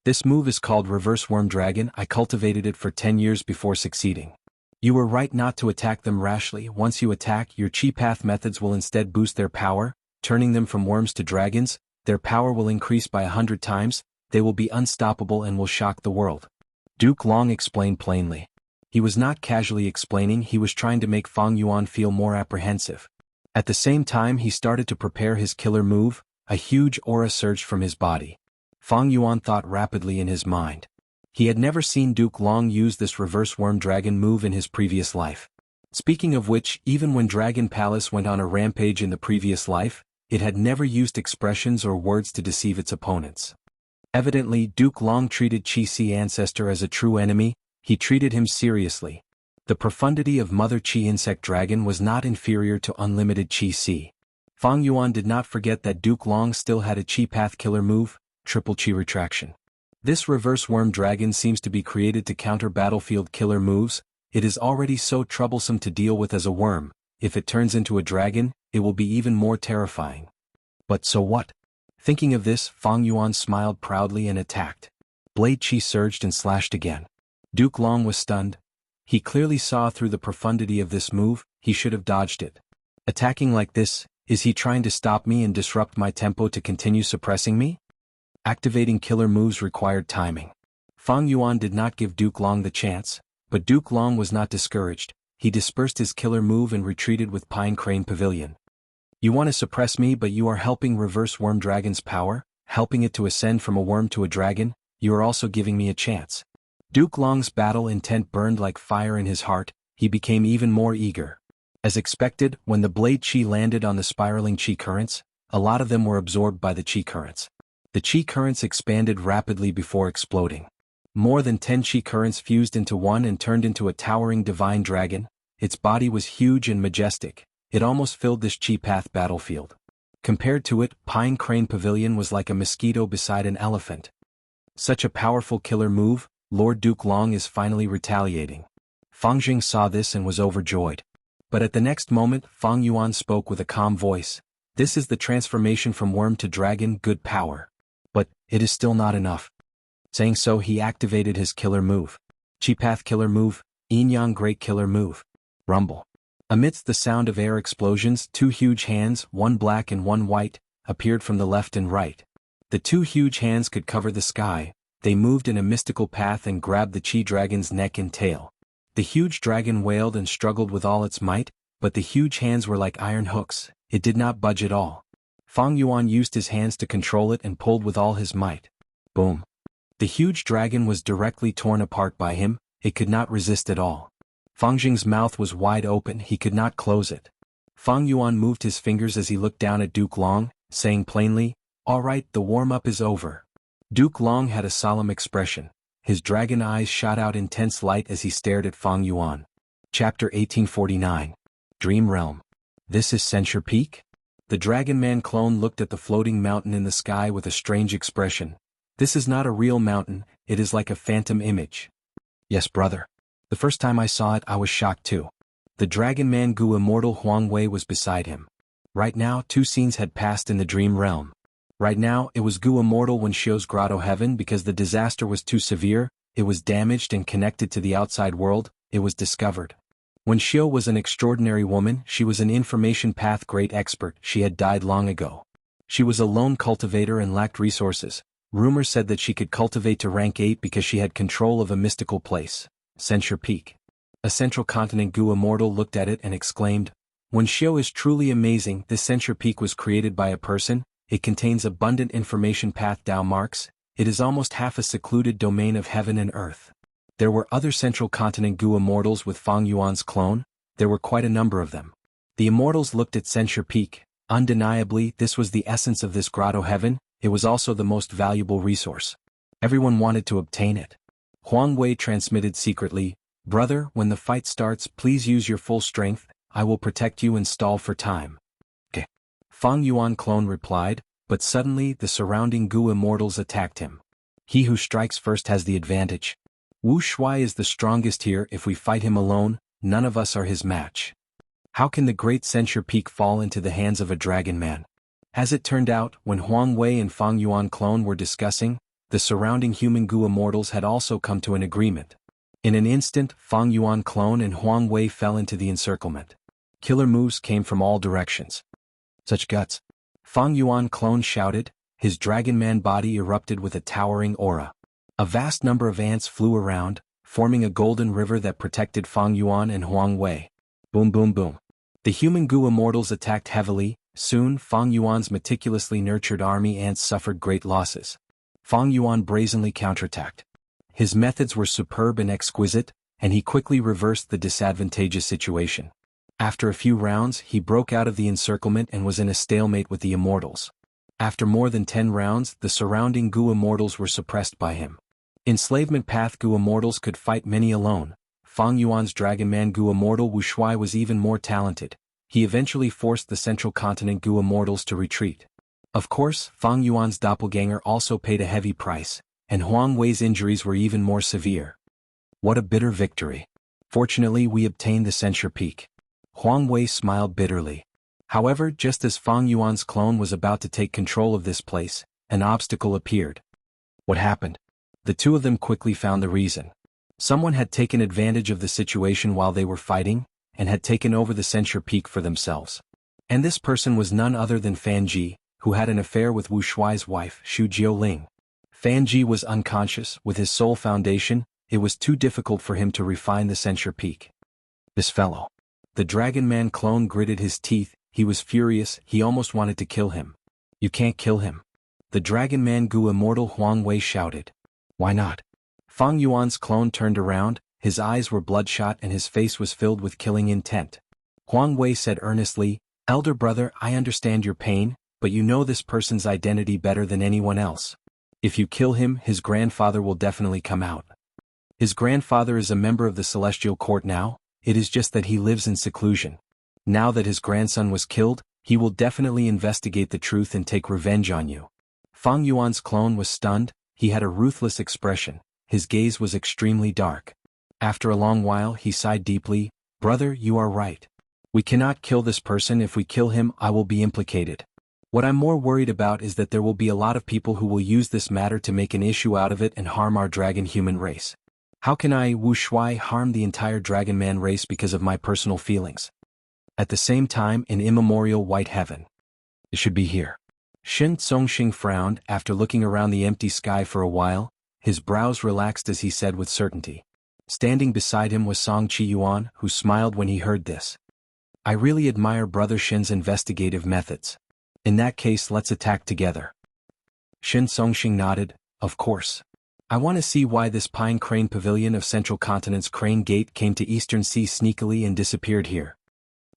This move is called Reverse Worm Dragon. I cultivated it for 10 years before succeeding. You were right not to attack them rashly. Once you attack, your chi path methods will instead boost their power, turning them from worms to dragons. Their power will increase by 100 times, they will be unstoppable and will shock the world. Duke Long explained plainly. He was not casually explaining, he was trying to make Fang Yuan feel more apprehensive. At the same time he started to prepare his killer move. A huge aura surged from his body. Fang Yuan thought rapidly in his mind. He had never seen Duke Long use this reverse worm dragon move in his previous life. Speaking of which, even when Dragon Palace went on a rampage in the previous life, it had never used expressions or words to deceive its opponents. Evidently, Duke Long treated Chi-Si ancestor as a true enemy. He treated him seriously. The profundity of Mother Chi Insect Dragon was not inferior to unlimited Chi-Si. Fang Yuan did not forget that Duke Long still had a Chi Path killer move, Triple Chi Retraction. This reverse worm dragon seems to be created to counter battlefield killer moves. It is already so troublesome to deal with as a worm. If it turns into a dragon, it will be even more terrifying. But so what? Thinking of this, Fang Yuan smiled proudly and attacked. Blade Chi surged and slashed again. Duke Long was stunned. He clearly saw through the profundity of this move. He should have dodged it. Attacking like this, is he trying to stop me and disrupt my tempo to continue suppressing me? Activating killer moves required timing. Fang Yuan did not give Duke Long the chance, but Duke Long was not discouraged. He dispersed his killer move and retreated with Pine Crane Pavilion. You want to suppress me, but you are helping reverse worm dragon's power, helping it to ascend from a worm to a dragon. You are also giving me a chance. Duke Long's battle intent burned like fire in his heart. He became even more eager. As expected, when the blade chi landed on the spiraling chi currents, a lot of them were absorbed by the chi currents. The chi currents expanded rapidly before exploding. More than 10 chi currents fused into one and turned into a towering divine dragon. Its body was huge and majestic. It almost filled this chi path battlefield. Compared to it, Pine Crane Pavilion was like a mosquito beside an elephant. Such a powerful killer move, Lord Duke Long is finally retaliating. Fang Jing saw this and was overjoyed. But at the next moment, Fang Yuan spoke with a calm voice. This is the transformation from worm to dragon, good power. But it is still not enough. Saying so, he activated his killer move. Chi Path killer move, Yin Yang Great killer move. Rumble. Amidst the sound of air explosions, two huge hands, one black and one white, appeared from the left and right. The two huge hands could cover the sky. They moved in a mystical path and grabbed the Chi Dragon's neck and tail. The huge dragon wailed and struggled with all its might, but the huge hands were like iron hooks. It did not budge at all. Fang Yuan used his hands to control it and pulled with all his might. Boom. The huge dragon was directly torn apart by him. It could not resist at all. Fang Jing's mouth was wide open. He could not close it. Fang Yuan moved his fingers as he looked down at Duke Long, saying plainly, "All right, the warm-up is over." Duke Long had a solemn expression. His dragon eyes shot out intense light as he stared at Fang Yuan. Chapter 1849. Dream Realm. This is Xianxia Peak? The Dragon Man clone looked at the floating mountain in the sky with a strange expression. This is not a real mountain, it is like a phantom image. Yes, brother. The first time I saw it, I was shocked too. The Dragon Man Gu Immortal Huang Wei was beside him. Right now, two scenes had passed in the Dream Realm. Right now, it was Gu Immortal when Xiu's Grotto Heaven because the disaster was too severe, it was damaged and connected to the outside world, it was discovered. When Xiu was an extraordinary woman, she was an information path great expert. She had died long ago. She was a lone cultivator and lacked resources. Rumors said that she could cultivate to rank 8 because she had control of a mystical place, Xianxia Peak. A central continent Gu Immortal looked at it and exclaimed, "When Xiu is truly amazing, this Xianxia Peak was created by a person, it contains abundant information path Dao marks, it is almost half a secluded domain of heaven and earth." There were other central continent Gu Immortals with Fang Yuan's clone, there were quite a number of them. The immortals looked at Censure Peak. Undeniably, this was the essence of this grotto heaven. It was also the most valuable resource. Everyone wanted to obtain it. Huang Wei transmitted secretly, "Brother, when the fight starts, please use your full strength. I will protect you and stall for time." "Okay." Fang Yuan clone replied, but suddenly the surrounding Gu immortals attacked him. "He who strikes first has the advantage. Wu Shuai is the strongest here. If we fight him alone, none of us are his match. How can the great Censure Peak fall into the hands of a dragon man?" As it turned out, when Huang Wei and Fang Yuan clone were discussing, the surrounding human Gu immortals had also come to an agreement. In an instant, Fang Yuan clone and Huang Wei fell into the encirclement. Killer moves came from all directions. "Such guts!" Fang Yuan clone shouted. His dragon man body erupted with a towering aura. A vast number of ants flew around, forming a golden river that protected Fang Yuan and Huang Wei. Boom boom boom. The human Gu immortals attacked heavily. Soon, Fang Yuan's meticulously nurtured army ants suffered great losses. Fang Yuan brazenly counterattacked. His methods were superb and exquisite, and he quickly reversed the disadvantageous situation. After a few rounds, he broke out of the encirclement and was in a stalemate with the immortals. After more than 10 rounds, the surrounding Gu immortals were suppressed by him. Enslavement path Gu immortals could fight many alone. Fang Yuan's Dragon Man Gu immortal Wu Shuai was even more talented. He eventually forced the central continent Gu immortals to retreat. Of course, Fang Yuan's doppelganger also paid a heavy price, and Huang Wei's injuries were even more severe. What a bitter victory. Fortunately, we obtained the Censure Peak. Huang Wei smiled bitterly. However, just as Fang Yuan's clone was about to take control of this place, an obstacle appeared. What happened? The two of them quickly found the reason. Someone had taken advantage of the situation while they were fighting, and had taken over the Censure Peak for themselves. And this person was none other than Fan Ji, who had an affair with Wu Shuai's wife, Xu Jiuling. Fan Ji was unconscious. With his soul foundation, it was too difficult for him to refine the Censure Peak. This fellow. The Dragon Man clone gritted his teeth. He was furious. He almost wanted to kill him. "You can't kill him." The Dragon Man Gu immortal Huang Wei shouted. "Why not?" Fang Yuan's clone turned around. His eyes were bloodshot and his face was filled with killing intent. Huang Wei said earnestly, "Elder brother, I understand your pain, but you know this person's identity better than anyone else. If you kill him, his grandfather will definitely come out. His grandfather is a member of the Celestial Court now. It is just that he lives in seclusion. Now that his grandson was killed, he will definitely investigate the truth and take revenge on you." Fang Yuan's clone was stunned. He had a ruthless expression. His gaze was extremely dark. After a long while, he sighed deeply. "Brother, you are right. We cannot kill this person. If we kill him, I will be implicated. What I'm more worried about is that there will be a lot of people who will use this matter to make an issue out of it and harm our dragon human race. How can I, Wu Shuai, harm the entire Dragon Man race because of my personal feelings? At the same time, in immemorial white heaven. It should be here." Shen Zongxing frowned. After looking around the empty sky for a while, his brows relaxed as he said with certainty. Standing beside him was Song Qiyuan, who smiled when he heard this. "I really admire Brother Shen's investigative methods. In that case, let's attack together." Shen Zongxing nodded. "Of course. I want to see why this Pine Crane Pavilion of Central Continent's Crane Gate came to Eastern Sea sneakily and disappeared here."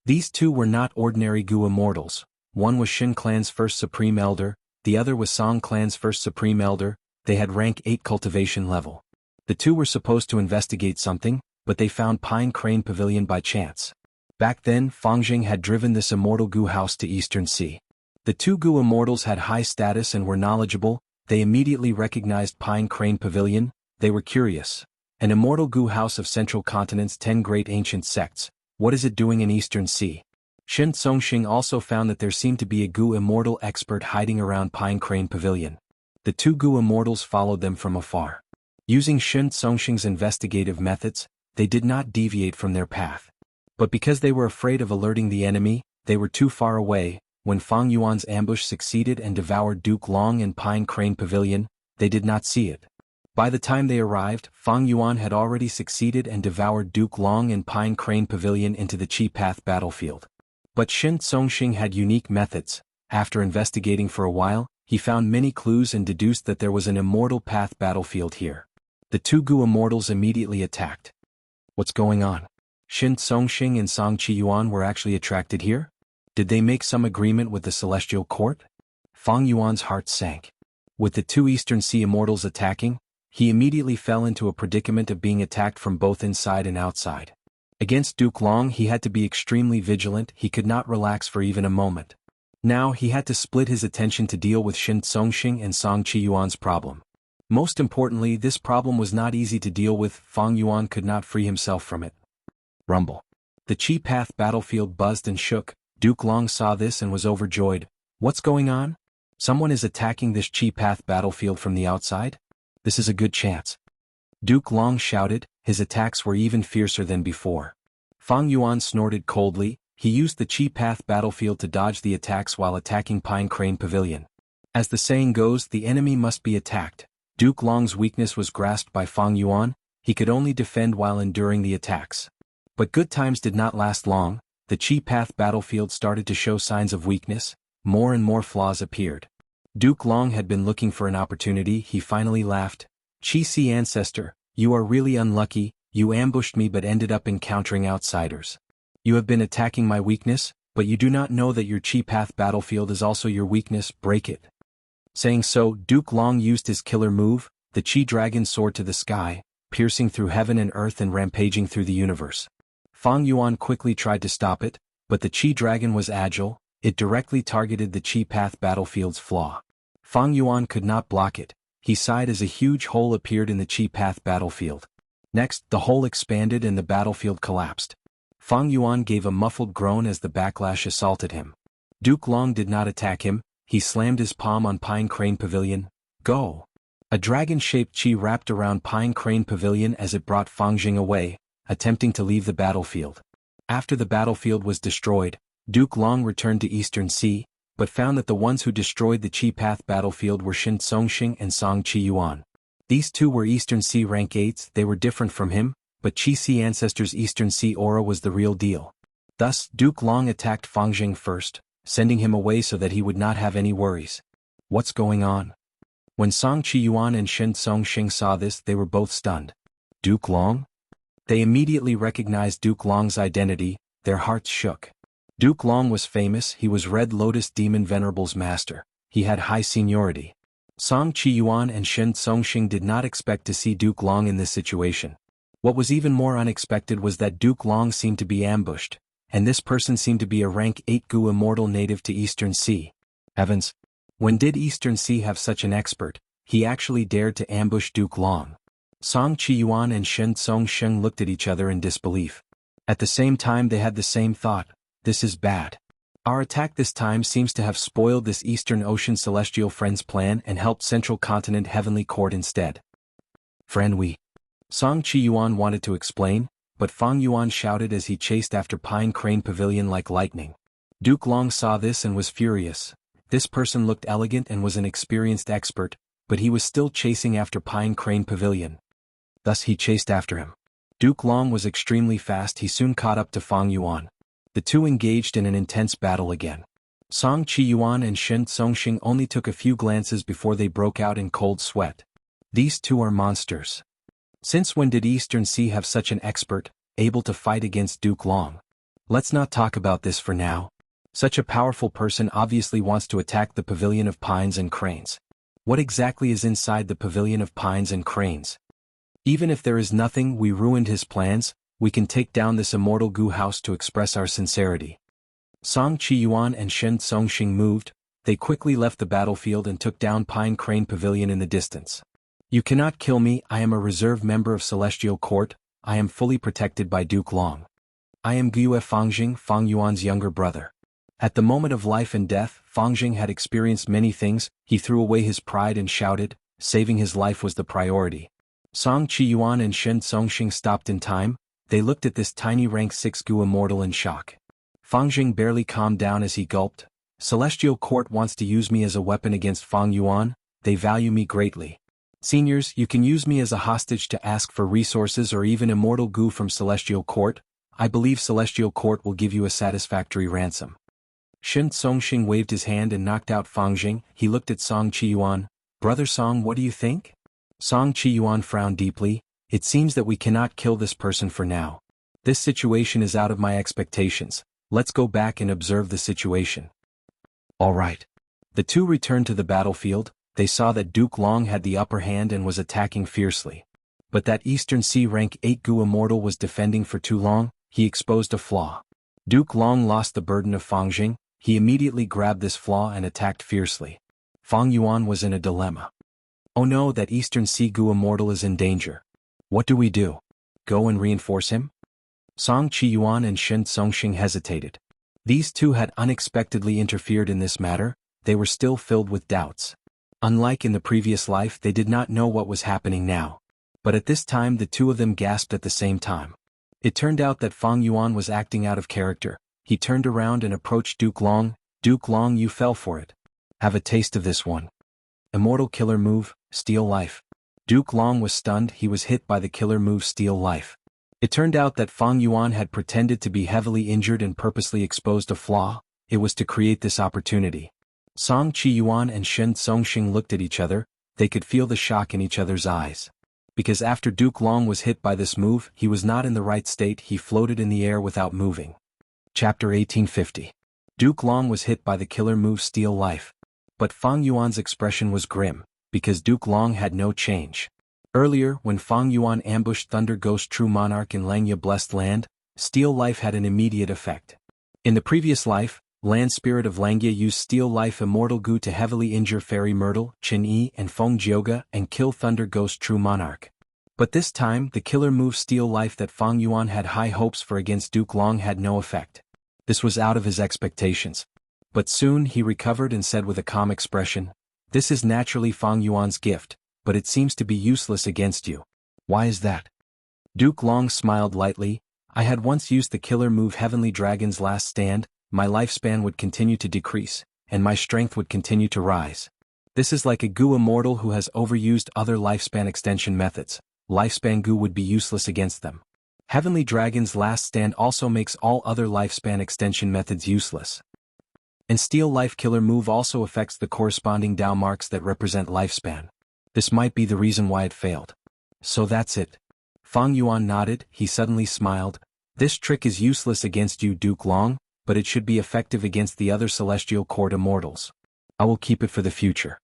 These two were not ordinary Gu immortals. One was Shen Clan's first Supreme Elder, the other was Song Clan's first Supreme Elder. They had rank 8 cultivation level. The two were supposed to investigate something, but they found Pine Crane Pavilion by chance. Back then, Fangjing had driven this immortal Gu house to Eastern Sea. The two Gu immortals had high status and were knowledgeable. They immediately recognized Pine Crane Pavilion. They were curious. An immortal Gu house of Central Continent's 10 great ancient sects. What is it doing in Eastern Sea? Shen Zongxing also found that there seemed to be a Gu immortal expert hiding around Pine Crane Pavilion. The two Gu immortals followed them from afar. Using Shen Zongxing's investigative methods, they did not deviate from their path. But because they were afraid of alerting the enemy, they were too far away. When Fang Yuan's ambush succeeded and devoured Duke Long in Pine Crane Pavilion, they did not see it. By the time they arrived, Fang Yuan had already succeeded and devoured Duke Long in Pine Crane Pavilion into the Chi Path battlefield. But Shen Zongxing had unique methods. After investigating for a while, he found many clues and deduced that there was an immortal path battlefield here. The two Gu immortals immediately attacked. "What's going on?" Shin Songxing and Song Qiyuan were actually attracted here? Did they make some agreement with the celestial court? Fang Yuan's heart sank. With the two Eastern Sea immortals attacking, he immediately fell into a predicament of being attacked from both inside and outside. Against Duke Long he had to be extremely vigilant, he could not relax for even a moment. Now he had to split his attention to deal with Shin Songxing and Song Qiyuan's problem. Most importantly, this problem was not easy to deal with, Fang Yuan could not free himself from it. Rumble. The Qi Path battlefield buzzed and shook. Duke Long saw this and was overjoyed. What's going on? Someone is attacking this Qi Path battlefield from the outside? This is a good chance. Duke Long shouted, his attacks were even fiercer than before. Fang Yuan snorted coldly, he used the Qi Path battlefield to dodge the attacks while attacking Pine Crane Pavilion. As the saying goes, the enemy must be attacked. Duke Long's weakness was grasped by Fang Yuan, he could only defend while enduring the attacks. But good times did not last long, the Qi Path battlefield started to show signs of weakness, more and more flaws appeared. Duke Long had been looking for an opportunity, he finally laughed. Qi Si ancestor, you are really unlucky, you ambushed me but ended up encountering outsiders. You have been attacking my weakness, but you do not know that your Qi Path battlefield is also your weakness, break it. Saying so, Duke Long used his killer move, the Qi Dragon soared to the sky, piercing through heaven and earth and rampaging through the universe. Fang Yuan quickly tried to stop it, but the Qi Dragon was agile, it directly targeted the Qi Path battlefield's flaw. Fang Yuan could not block it, he sighed as a huge hole appeared in the Qi Path battlefield. Next, the hole expanded and the battlefield collapsed. Fang Yuan gave a muffled groan as the backlash assaulted him. Duke Long did not attack him, he slammed his palm on Pine Crane Pavilion. Go! A dragon-shaped Qi wrapped around Pine Crane Pavilion as it brought Fang Jing away, attempting to leave the battlefield. After the battlefield was destroyed, Duke Long returned to Eastern Sea, but found that the ones who destroyed the Qi Path battlefield were Shin Songxing and Song Qiyuan. These two were Eastern Sea rank 8s, they were different from him, but Qi Si ancestor's Eastern Sea aura was the real deal. Thus, Duke Long attacked Fang Jing first, sending him away so that he would not have any worries. What's going on? When Song Qiyuan and Shin Songxing saw this, they were both stunned. Duke Long? They immediately recognized Duke Long's identity, their hearts shook. Duke Long was famous, he was Red Lotus Demon Venerable's master, he had high seniority. Song Qiyuan and Shin Songxing did not expect to see Duke Long in this situation. What was even more unexpected was that Duke Long seemed to be ambushed, and this person seemed to be a rank 8 Gu immortal native to Eastern Sea. Heavens! When did Eastern Sea have such an expert? He actually dared to ambush Duke Long. Song Qiyuan and Shin Songxing looked at each other in disbelief. At the same time they had the same thought, this is bad. Our attack this time seems to have spoiled this Eastern Ocean Celestial Friends plan and helped Central Continent Heavenly Court instead. Friend we. Song Qiyuan wanted to explain, but Fang Yuan shouted as he chased after Pine Crane Pavilion like lightning. Duke Long saw this and was furious. This person looked elegant and was an experienced expert, but he was still chasing after Pine Crane Pavilion. Thus he chased after him. Duke Long was extremely fast, he soon caught up to Fang Yuan. The two engaged in an intense battle again. Song Qiyuan and Shin Songxing only took a few glances before they broke out in cold sweat. These two are monsters. Since when did Eastern Sea have such an expert, able to fight against Duke Long? Let's not talk about this for now. Such a powerful person obviously wants to attack the Pavilion of Pines and Cranes. What exactly is inside the Pavilion of Pines and Cranes? Even if there is nothing, we ruined his plans, we can take down this immortal Gu house to express our sincerity. Song Qiyuan and Shin Songxing moved, they quickly left the battlefield and took down Pine Crane Pavilion in the distance. You cannot kill me, I am a reserve member of Celestial Court, I am fully protected by Duke Long. I am Gue Fangjing, Fang Yuan's younger brother. At the moment of life and death, Fangjing had experienced many things, he threw away his pride and shouted, saving his life was the priority. Song Qiyuan and Shin Songxing stopped in time, they looked at this tiny rank 6 Gu immortal in shock. Fangjing barely calmed down as he gulped. Celestial Court wants to use me as a weapon against Fang Yuan, they value me greatly. Seniors, you can use me as a hostage to ask for resources or even immortal Gu from Celestial Court, I believe Celestial Court will give you a satisfactory ransom. Shin Songxing waved his hand and knocked out Fangjing, he looked at Song Qiyuan. Brother Song, what do you think? Song Qiyuan frowned deeply. It seems that we cannot kill this person for now. This situation is out of my expectations. Let's go back and observe the situation. All right. The two returned to the battlefield. They saw that Duke Long had the upper hand and was attacking fiercely. But that Eastern Sea rank 8 Gu Immortal was defending for too long. He exposed a flaw. Duke Long lost the burden of Fang Jing. He immediately grabbed this flaw and attacked fiercely. Fang Yuan was in a dilemma. Oh no, that Eastern Sea Gu Immortal is in danger. What do we do? Go and reinforce him? Song Qiyuan and Shen Songxing hesitated. These two had unexpectedly interfered in this matter. They were still filled with doubts. Unlike in the previous life, they did not know what was happening now. But at this time the two of them gasped at the same time. It turned out that Fang Yuan was acting out of character. He turned around and approached Duke Long. Duke Long, you fell for it. Have a taste of this one. Immortal killer move, steal life. Duke Long was stunned. He was hit by the killer move steal life. It turned out that Fang Yuan had pretended to be heavily injured and purposely exposed a flaw. It was to create this opportunity. Song Qiyuan and Shen Songxing looked at each other. They could feel the shock in each other's eyes. Because after Duke Long was hit by this move, he was not in the right state. He floated in the air without moving. Chapter 1850. Duke Long was hit by the killer move steal life. But Fang Yuan's expression was grim, because Duke Long had no change. Earlier, when Fang Yuan ambushed Thunder Ghost True Monarch in Xianxia Blessed Land, steal life had an immediate effect. In the previous life, Land Spirit of Xianxia used steal life Immortal Gu to heavily injure Fairy Myrtle, Chen Yi and Feng Jioga and kill Thunder Ghost True Monarch. But this time, the killer move steal life that Fang Yuan had high hopes for against Duke Long had no effect. This was out of his expectations. But soon he recovered and said with a calm expression, "This is naturally Fang Yuan's gift, but it seems to be useless against you. Why is that?" Duke Long smiled lightly. "I had once used the killer move Heavenly Dragon's Last Stand. My lifespan would continue to decrease, and my strength would continue to rise. This is like a Gu Immortal who has overused other lifespan extension methods. Lifespan Gu would be useless against them. Heavenly Dragon's Last Stand also makes all other lifespan extension methods useless. And Steal Life Killer move also affects the corresponding Dao marks that represent lifespan. This might be the reason why it failed. So that's it." Fang Yuan nodded. He suddenly smiled. "This trick is useless against you, Duke Long, but it should be effective against the other Celestial Court Immortals. I will keep it for the future."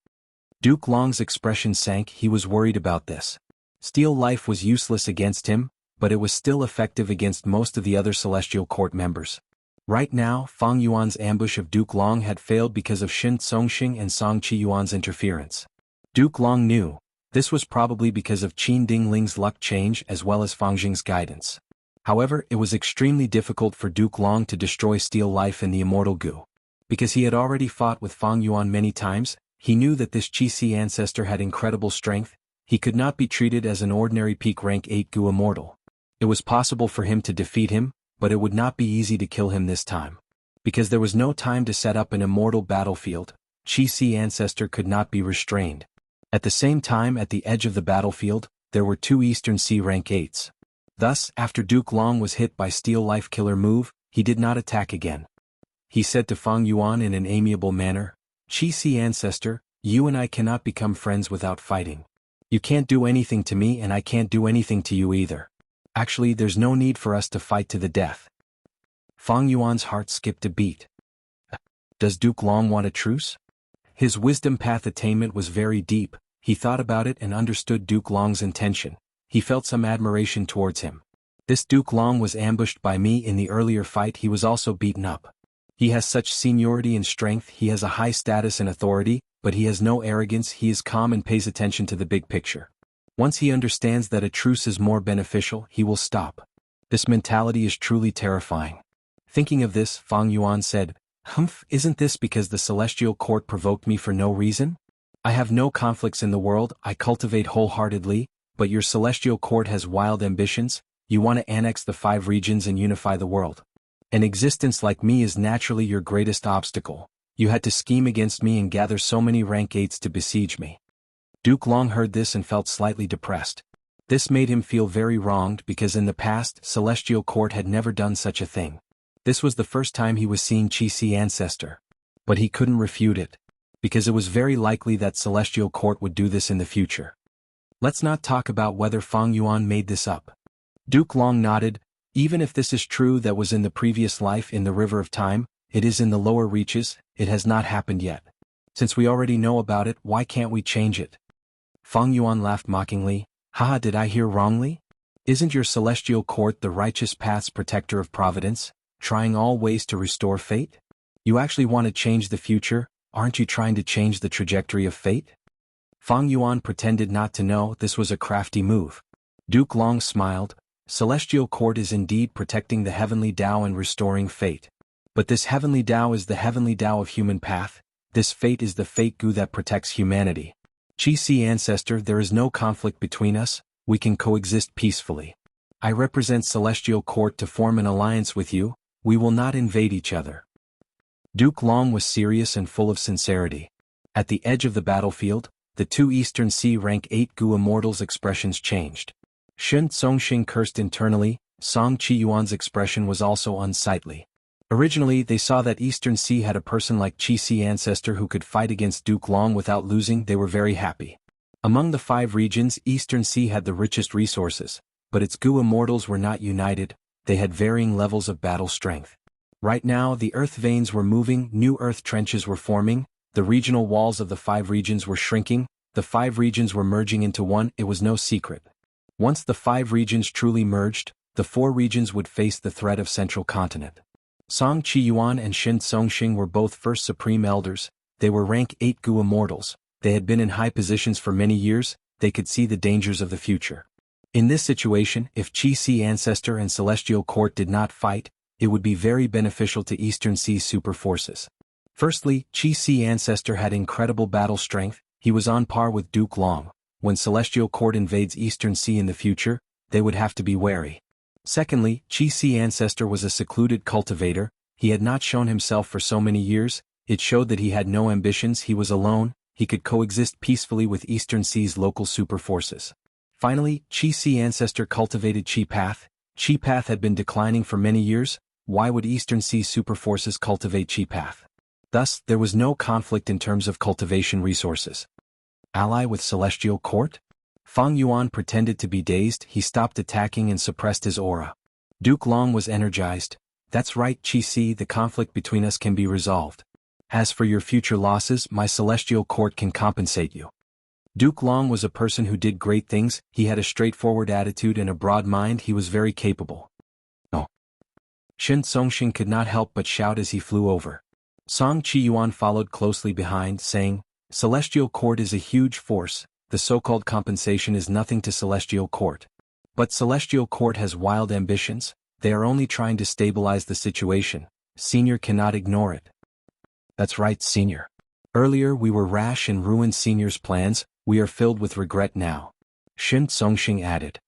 Duke Long's expression sank. He was worried about this. Steal Life was useless against him, but it was still effective against most of the other Celestial Court members. Right now, Fang Yuan's ambush of Duke Long had failed because of Shen Songxing and Song Qiyuan's interference. Duke Long knew. This was probably because of Qin Dingling's luck change as well as Fang Jing's guidance. However, it was extremely difficult for Duke Long to destroy Steal Life in the Immortal Gu. Because he had already fought with Fang Yuan many times, he knew that this Qi ancestor had incredible strength. He could not be treated as an ordinary peak rank 8 Gu Immortal. It was possible for him to defeat him, but it would not be easy to kill him this time. Because there was no time to set up an immortal battlefield, Qi ancestor could not be restrained. At the same time, at the edge of the battlefield, there were two Eastern Sea rank 8s. Thus, after Duke Long was hit by Steal Life Killer move, he did not attack again. He said to Fang Yuan in an amiable manner, "Qi ancestor, you and I cannot become friends without fighting. You can't do anything to me and I can't do anything to you either. Actually, there's no need for us to fight to the death." Fang Yuan's heart skipped a beat. Does Duke Long want a truce? His wisdom path attainment was very deep. He thought about it and understood Duke Long's intention. He felt some admiration towards him. This Duke Long was ambushed by me in the earlier fight. He was also beaten up. He has such seniority and strength. He has a high status and authority, but he has no arrogance. He is calm and pays attention to the big picture. Once he understands that a truce is more beneficial, he will stop. This mentality is truly terrifying. Thinking of this, Fang Yuan said, Isn't this because the Celestial Court provoked me for no reason? I have no conflicts in the world. I cultivate wholeheartedly, but your Celestial Court has wild ambitions. You want to annex the 5 regions and unify the world. An existence like me is naturally your greatest obstacle. You had to scheme against me and gather so many rank 8s to besiege me." Duke Long heard this and felt slightly depressed. This made him feel very wronged because in the past, Celestial Court had never done such a thing. This was the first time he was seeing Qi ancestor. But he couldn't refute it. Because it was very likely that Celestial Court would do this in the future. Let's not talk about whether Fang Yuan made this up. Duke Long nodded. Even if this is true that was in the previous life in the river of time, it is in the lower reaches, it has not happened yet. Since we already know about it, why can't we change it? Fang Yuan laughed mockingly. Haha, did I hear wrongly? Isn't your celestial court the righteous path's protector of providence, trying all ways to restore fate? You actually want to change the future, aren't you trying to change the trajectory of fate? Fang Yuan pretended not to know this was a crafty move. Duke Long smiled. Celestial court is indeed protecting the heavenly Tao and restoring fate. But this heavenly Tao is the heavenly Tao of human path, this fate is the fate Gu that protects humanity. Qi ancestor, there is no conflict between us, we can coexist peacefully. I represent celestial court to form an alliance with you, we will not invade each other. Duke Long was serious and full of sincerity. At the edge of the battlefield, the two Eastern Sea rank 8 Gu immortals' expressions changed. Shen Songxing cursed internally, Song Qiyuan's expression was also unsightly. Originally they saw that Eastern Sea had a person like Qi ancestor who could fight against Duke Long without losing, they were very happy. Among the 5 regions, Eastern Sea had the richest resources, but its Gu immortals were not united, they had varying levels of battle strength. Right now the earth veins were moving, new earth trenches were forming, the regional walls of the 5 regions were shrinking, the 5 regions were merging into one, it was no secret. Once the 5 regions truly merged, the 4 regions would face the threat of central continent. Song Qiyuan and Shen Songxing were both first supreme elders, they were rank 8 Gu immortals, they had been in high positions for many years, they could see the dangers of the future. In this situation, if Qi ancestor and celestial court did not fight, it would be very beneficial to Eastern Sea's super forces. Firstly, Qi ancestor had incredible battle strength, he was on par with Duke Long. When celestial court invades Eastern Sea in the future, they would have to be wary. Secondly, Qi ancestor was a secluded cultivator, he had not shown himself for so many years, it showed that he had no ambitions, he was alone, he could coexist peacefully with Eastern Sea's local super forces. Finally, Qi ancestor cultivated Qi path had been declining for many years, why would Eastern Sea super forces cultivate Qi path? Thus, there was no conflict in terms of cultivation resources. Ally with celestial court? Fang Yuan pretended to be dazed, he stopped attacking and suppressed his aura. Duke Long was energized. That's right, Qi, the conflict between us can be resolved. As for your future losses, my celestial court can compensate you. Duke Long was a person who did great things, he had a straightforward attitude and a broad mind, he was very capable. Oh. Shen Songxing could not help but shout as he flew over. Song Qiyuan followed closely behind, saying, Celestial court is a huge force, the so-called compensation is nothing to celestial court. But celestial court has wild ambitions, they are only trying to stabilize the situation, Senior cannot ignore it. That's right, Senior. Earlier we were rash and ruined Senior's plans, we are filled with regret now. Shen Songxing added.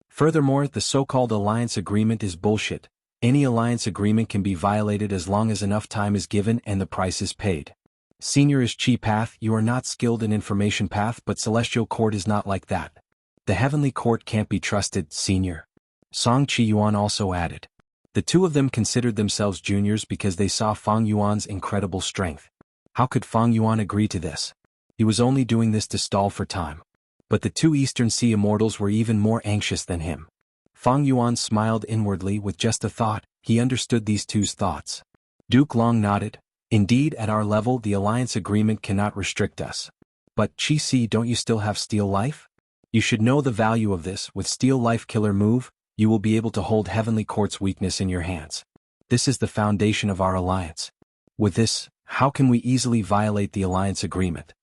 Furthermore, the so-called alliance agreement is bullshit, any alliance agreement can be violated as long as enough time is given and the price is paid. Senior is Qi path, you are not skilled in information path, but celestial court is not like that. The heavenly court can't be trusted, Senior. Song Qiyuan also added. The two of them considered themselves juniors because they saw Fang Yuan's incredible strength. How could Fang Yuan agree to this? He was only doing this to stall for time. But the two Eastern Sea immortals were even more anxious than him. Fang Yuan smiled inwardly with just a thought, he understood these two's thoughts. Duke Long nodded. Indeed, at our level the alliance agreement cannot restrict us. But Qi, don't you still have Steel Life? You should know the value of this, with Steel Life killer move, you will be able to hold Heavenly Court's weakness in your hands. This is the foundation of our alliance. With this, how can we easily violate the alliance agreement?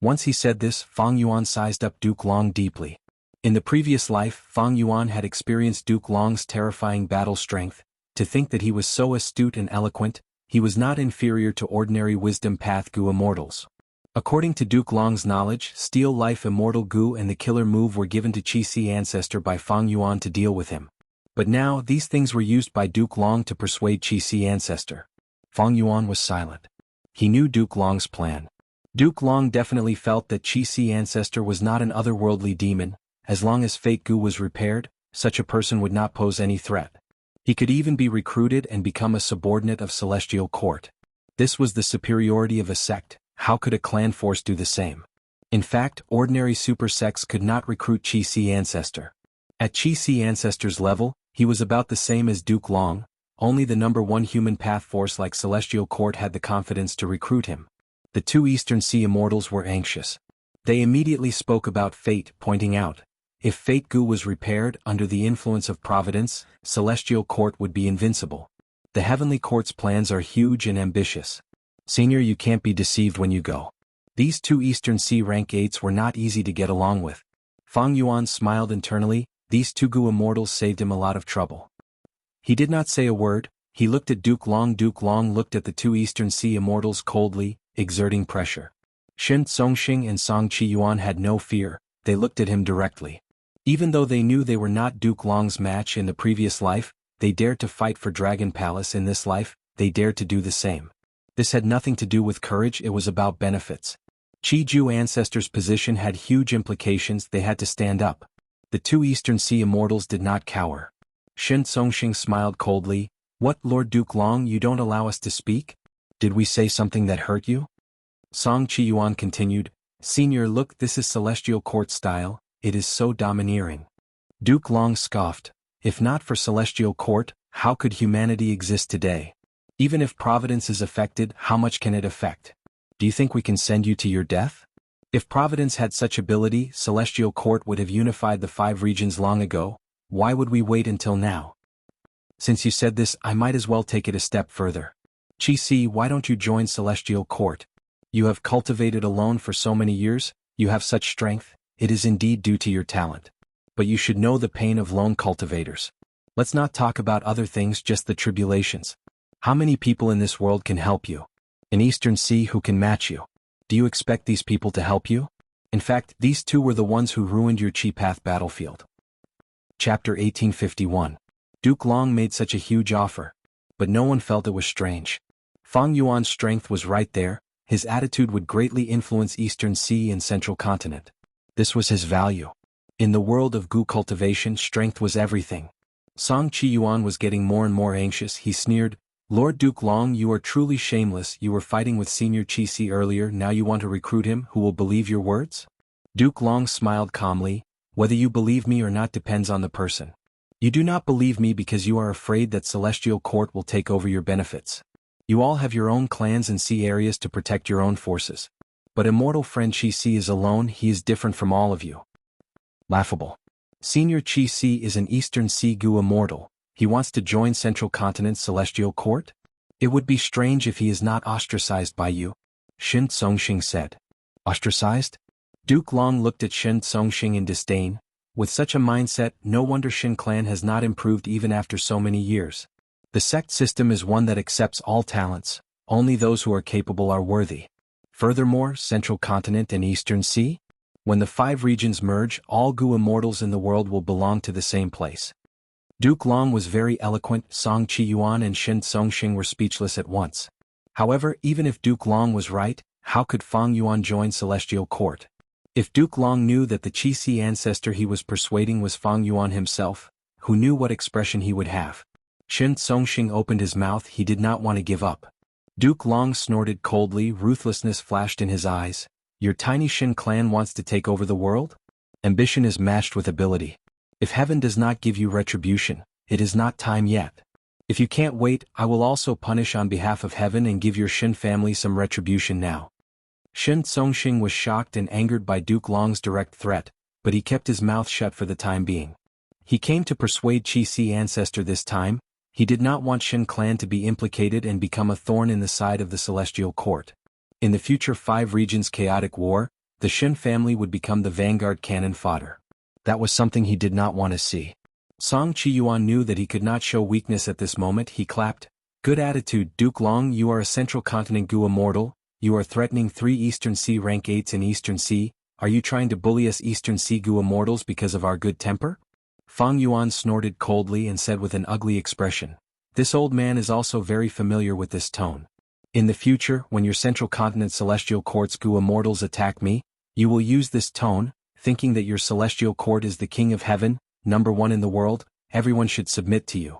Once he said this, Fang Yuan sized up Duke Long deeply. In the previous life, Fang Yuan had experienced Duke Long's terrifying battle strength. To think that he was so astute and eloquent, he was not inferior to ordinary wisdom path Gu immortals. According to Duke Long's knowledge, Steel Life Immortal Gu and the killer move were given to Qi ancestor by Fang Yuan to deal with him. But now, these things were used by Duke Long to persuade Qi ancestor. Fang Yuan was silent. He knew Duke Long's plan. Duke Long definitely felt that Qi ancestor was not an otherworldly demon, as long as fake Gu was repaired, such a person would not pose any threat. He could even be recruited and become a subordinate of celestial court. This was the superiority of a sect, how could a clan force do the same? In fact, ordinary super sects could not recruit Qi ancestor. At Qi ancestor's level, He was about the same as Duke Long, only the number one human path force like Celestial Court had the confidence to recruit him. The two Eastern Sea Immortals were anxious. They immediately spoke about fate, pointing out, if Fate Gu was repaired under the influence of Providence, Celestial Court would be invincible. The Heavenly Court's plans are huge and ambitious. Senior, you can't be deceived when you go. These two Eastern Sea rank 8s were not easy to get along with. Fang Yuan smiled internally. These two Gu Immortals saved him a lot of trouble. He did not say a word. He looked at Duke Long. Duke Long looked at the two Eastern Sea Immortals coldly, exerting pressure. Shen Songxing and Song Qiyuan had no fear. They looked at him directly. Even though they knew they were not Duke Long's match in the previous life, they dared to fight for Dragon Palace in this life. They dared to do the same. This had nothing to do with courage, it was about benefits. Qiju ancestors' position had huge implications. They had to stand up. The two Eastern Sea Immortals did not cower. Shen Songxing smiled coldly. What, Lord Duke Long, you don't allow us to speak? Did we say something that hurt you? Song Qiyuan continued, Senior, look, this is Celestial Court style, it is so domineering. Duke Long scoffed, if not for Celestial Court, how could humanity exist today? Even if Providence is affected, how much can it affect? Do you think we can send you to your death? If Providence had such ability, Celestial Court would have unified the 5 regions long ago. Why would we wait until now? Since you said this, I might as well take it a step further. Qi Si, why don't you join Celestial Court? You have cultivated alone for so many years, you have such strength, it is indeed due to your talent. But you should know the pain of lone cultivators. Let's not talk about other things, just the tribulations. How many people in this world can help you? An Eastern Sea who can match you? Do you expect these people to help you? In fact, these two were the ones who ruined your Qi Path battlefield. Chapter 1851. Duke Long made such a huge offer. But no one felt it was strange. Fang Yuan's strength was right there, his attitude would greatly influence Eastern Sea and Central Continent. This was his value. In the world of Gu cultivation, strength was everything. Song Qiyuan was getting more and more anxious. He sneered, Lord Duke Long, you are truly shameless. You were fighting with Senior Qi Si earlier, now you want to recruit him who will believe your words? Duke Long smiled calmly, whether you believe me or not depends on the person. You do not believe me because you are afraid that Celestial Court will take over your benefits. You all have your own clans and sea areas to protect your own forces. But immortal friend Qi Si is alone, he is different from all of you. Laughable. Senior Qi Si is an Eastern Sea Gu Immortal. He wants to join Central Continent's Celestial Court? It would be strange if he is not ostracized by you, Shen Songxing said. Ostracized? Duke Long looked at Shen Songxing in disdain. With such a mindset, no wonder Shen clan has not improved even after so many years. The sect system is one that accepts all talents, only those who are capable are worthy. Furthermore, Central Continent and Eastern Sea? When the 5 regions merge, all Gu Immortals in the world will belong to the same place. Duke Long was very eloquent. Song Qiyuan and Shen Songxing were speechless at once. However, even if Duke Long was right, how could Fang Yuan join Celestial Court? If Duke Long knew that the Qi Si ancestor he was persuading was Fang Yuan himself, who knew what expression he would have? Shen Songxing opened his mouth. He did not want to give up. Duke Long snorted coldly. Ruthlessness flashed in his eyes. Your tiny Shen clan wants to take over the world? Ambition is matched with ability. If heaven does not give you retribution, it is not time yet. If you can't wait, I will also punish on behalf of heaven and give your Shen family some retribution now. Shen Songxing was shocked and angered by Duke Long's direct threat, but he kept his mouth shut for the time being. He came to persuade Qi Si ancestor this time. He did not want Shen clan to be implicated and become a thorn in the side of the Celestial Court. In the future 5 regions chaotic war, the Shen family would become the vanguard cannon fodder. That was something he did not want to see. Song Qiyuan knew that he could not show weakness at this moment. He clapped. Good attitude, Duke Long. You are a Central Continent Gu Immortal. You are threatening 3 Eastern Sea rank 8s in Eastern Sea. Are you trying to bully us Eastern Sea Gu Immortals because of our good temper? Fang Yuan snorted coldly and said with an ugly expression. This old man is also very familiar with this tone. In the future, when your Central Continent Celestial Court's Gu Immortals attack me, you will use this tone, thinking that your Celestial Court is the King of Heaven, number 1 in the world, everyone should submit to you.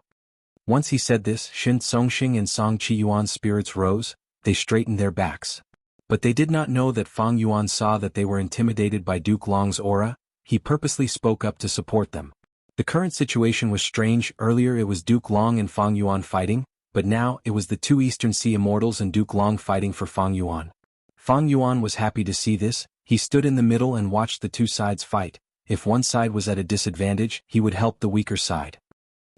Once he said this, Shen Songxing and Song Qiyuan's spirits rose, they straightened their backs. But they did not know that Fang Yuan saw that they were intimidated by Duke Long's aura. He purposely spoke up to support them. The current situation was strange. Earlier it was Duke Long and Fang Yuan fighting, but now it was the two Eastern Sea Immortals and Duke Long fighting for Fang Yuan. Fang Yuan was happy to see this. He stood in the middle and watched the two sides fight. If one side was at a disadvantage, he would help the weaker side.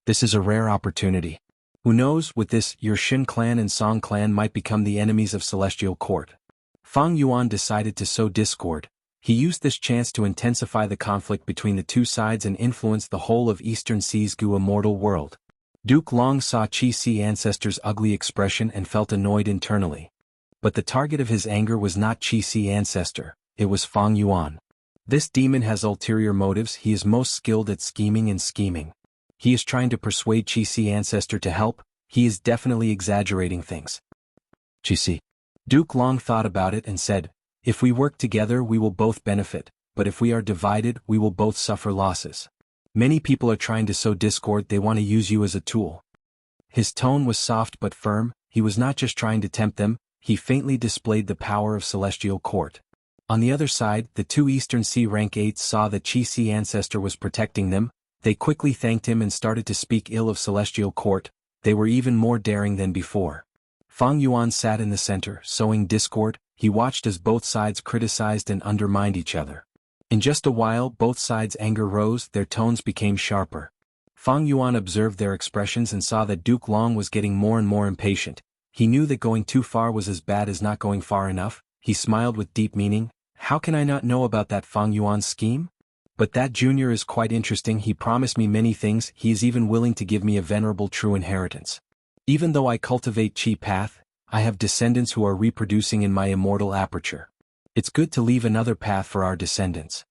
This is a rare opportunity. Who knows, with this, your Xin clan and Song clan might become the enemies of Celestial Court. Fang Yuan decided to sow discord. He used this chance to intensify the conflict between the two sides and influence the whole of Eastern Sea's Gu immortal world. Duke Long saw Qi Si ancestor's ugly expression and felt annoyed internally. But the target of his anger was not Qi Si ancestor, it was Fang Yuan. This demon has ulterior motives. He is most skilled at scheming and scheming. He is trying to persuade Qi Si ancestor to help. He is definitely exaggerating things. Qi Si. Duke Long thought about it and said, if we work together we will both benefit, but if we are divided we will both suffer losses. Many people are trying to sow discord. They want to use you as a tool. His tone was soft but firm. He was not just trying to tempt them, he faintly displayed the power of Celestial Court. On the other side, the two Eastern Sea rank 8s saw that Qi Si ancestor was protecting them. They quickly thanked him and started to speak ill of Celestial Court. They were even more daring than before. Fang Yuan sat in the center, sowing discord. He watched as both sides criticized and undermined each other. In just a while both sides' anger rose, their tones became sharper. Fang Yuan observed their expressions and saw that Duke Long was getting more and more impatient. He knew that going too far was as bad as not going far enough. He smiled with deep meaning. How can I not know about that Fang Yuan's scheme? But that junior is quite interesting. He promised me many things. He is even willing to give me a venerable true inheritance. Even though I cultivate Qi path, I have descendants who are reproducing in my immortal aperture. It's good to leave another path for our descendants.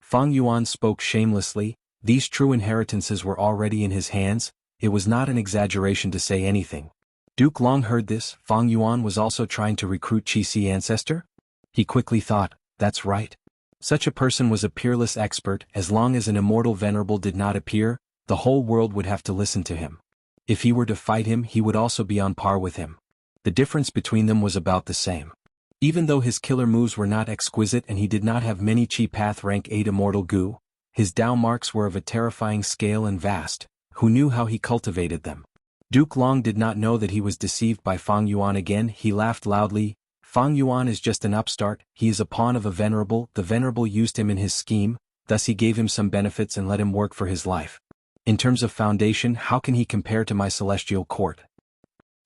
Fang Yuan spoke shamelessly. These true inheritances were already in his hands. It was not an exaggeration to say anything. Duke Long heard this. Fang Yuan was also trying to recruit Qi Si ancestor? He quickly thought, that's right. Such a person was a peerless expert. As long as an immortal venerable did not appear, the whole world would have to listen to him. If he were to fight him, he would also be on par with him. The difference between them was about the same. Even though his killer moves were not exquisite and he did not have many Qi path rank 8 immortal Gu, his Dao marks were of a terrifying scale and vast. Who knew how he cultivated them? Duke Long did not know that he was deceived by Fang Yuan again. He laughed loudly. Fang Yuan is just an upstart. He is a pawn of a venerable. The venerable used him in his scheme, thus he gave him some benefits and let him work for his life. In terms of foundation, how can he compare to my Celestial Court?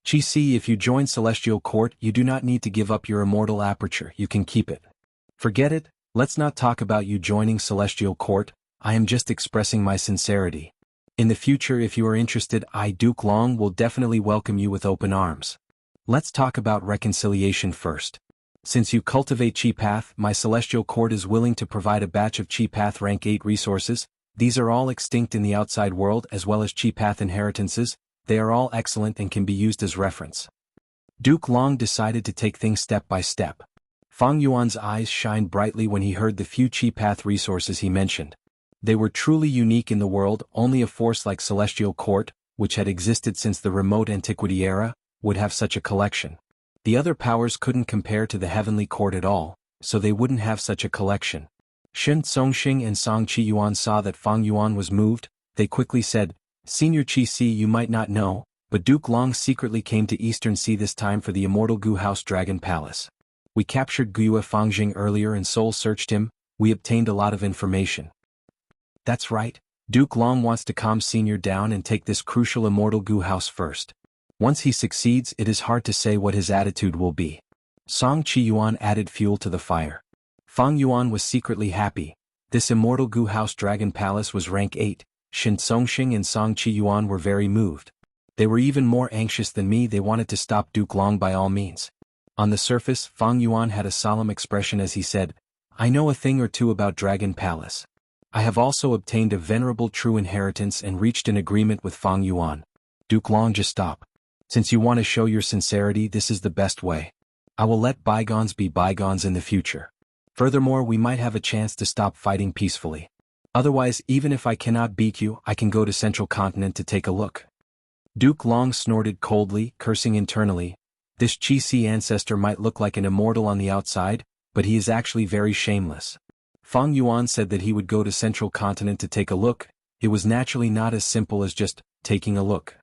Qi Si, if you join Celestial Court, you do not need to give up your immortal aperture. You can keep it. Forget it. Let's not talk about you joining Celestial Court. I am just expressing my sincerity. In the future, if you are interested, I, Duke Long, will definitely welcome you with open arms. Let's talk about reconciliation first. Since you cultivate Qi path, my Celestial Court is willing to provide a batch of Qi path rank 8 resources. These are all extinct in the outside world as well as Qi path inheritances. They are all excellent and can be used as reference. Duke Long decided to take things step by step. Fang Yuan's eyes shined brightly when he heard the few Qi path resources he mentioned. They were truly unique in the world. Only a force like Celestial Court, which had existed since the remote antiquity era, would have such a collection. The other powers couldn't compare to the Heavenly Court at all, so they wouldn't have such a collection. Shen Songxing and Song Qi Yuan saw that Fang Yuan was moved. They quickly said, Senior Qi Si, you might not know, but Duke Long secretly came to Eastern Sea this time for the Immortal Gu House Dragon Palace. We captured Guyue Fangjing earlier and soul-searched him. We obtained a lot of information. That's right. Duke Long wants to calm Senior down and take this crucial Immortal Gu House first. Once he succeeds, it is hard to say what his attitude will be. Song Qi Yuan added fuel to the fire. Fang Yuan was secretly happy. This Immortal Gu House Dragon Palace was rank 8. Shen Songxing and Song Qi Yuan were very moved. They were even more anxious than me. They wanted to stop Duke Long by all means. On the surface, Fang Yuan had a solemn expression as he said, I know a thing or two about Dragon Palace. I have also obtained a venerable true inheritance and reached an agreement with Fang Yuan. Duke Long, just stop. Since you want to show your sincerity, this is the best way. I will let bygones be bygones in the future. Furthermore, we might have a chance to stop fighting peacefully. Otherwise, even if I cannot beat you, I can go to Central Continent to take a look. Duke Long snorted coldly, cursing internally. This Qi Si ancestor might look like an immortal on the outside, but he is actually very shameless. Fang Yuan said that he would go to Central Continent to take a look. it was naturally not as simple as just taking a look.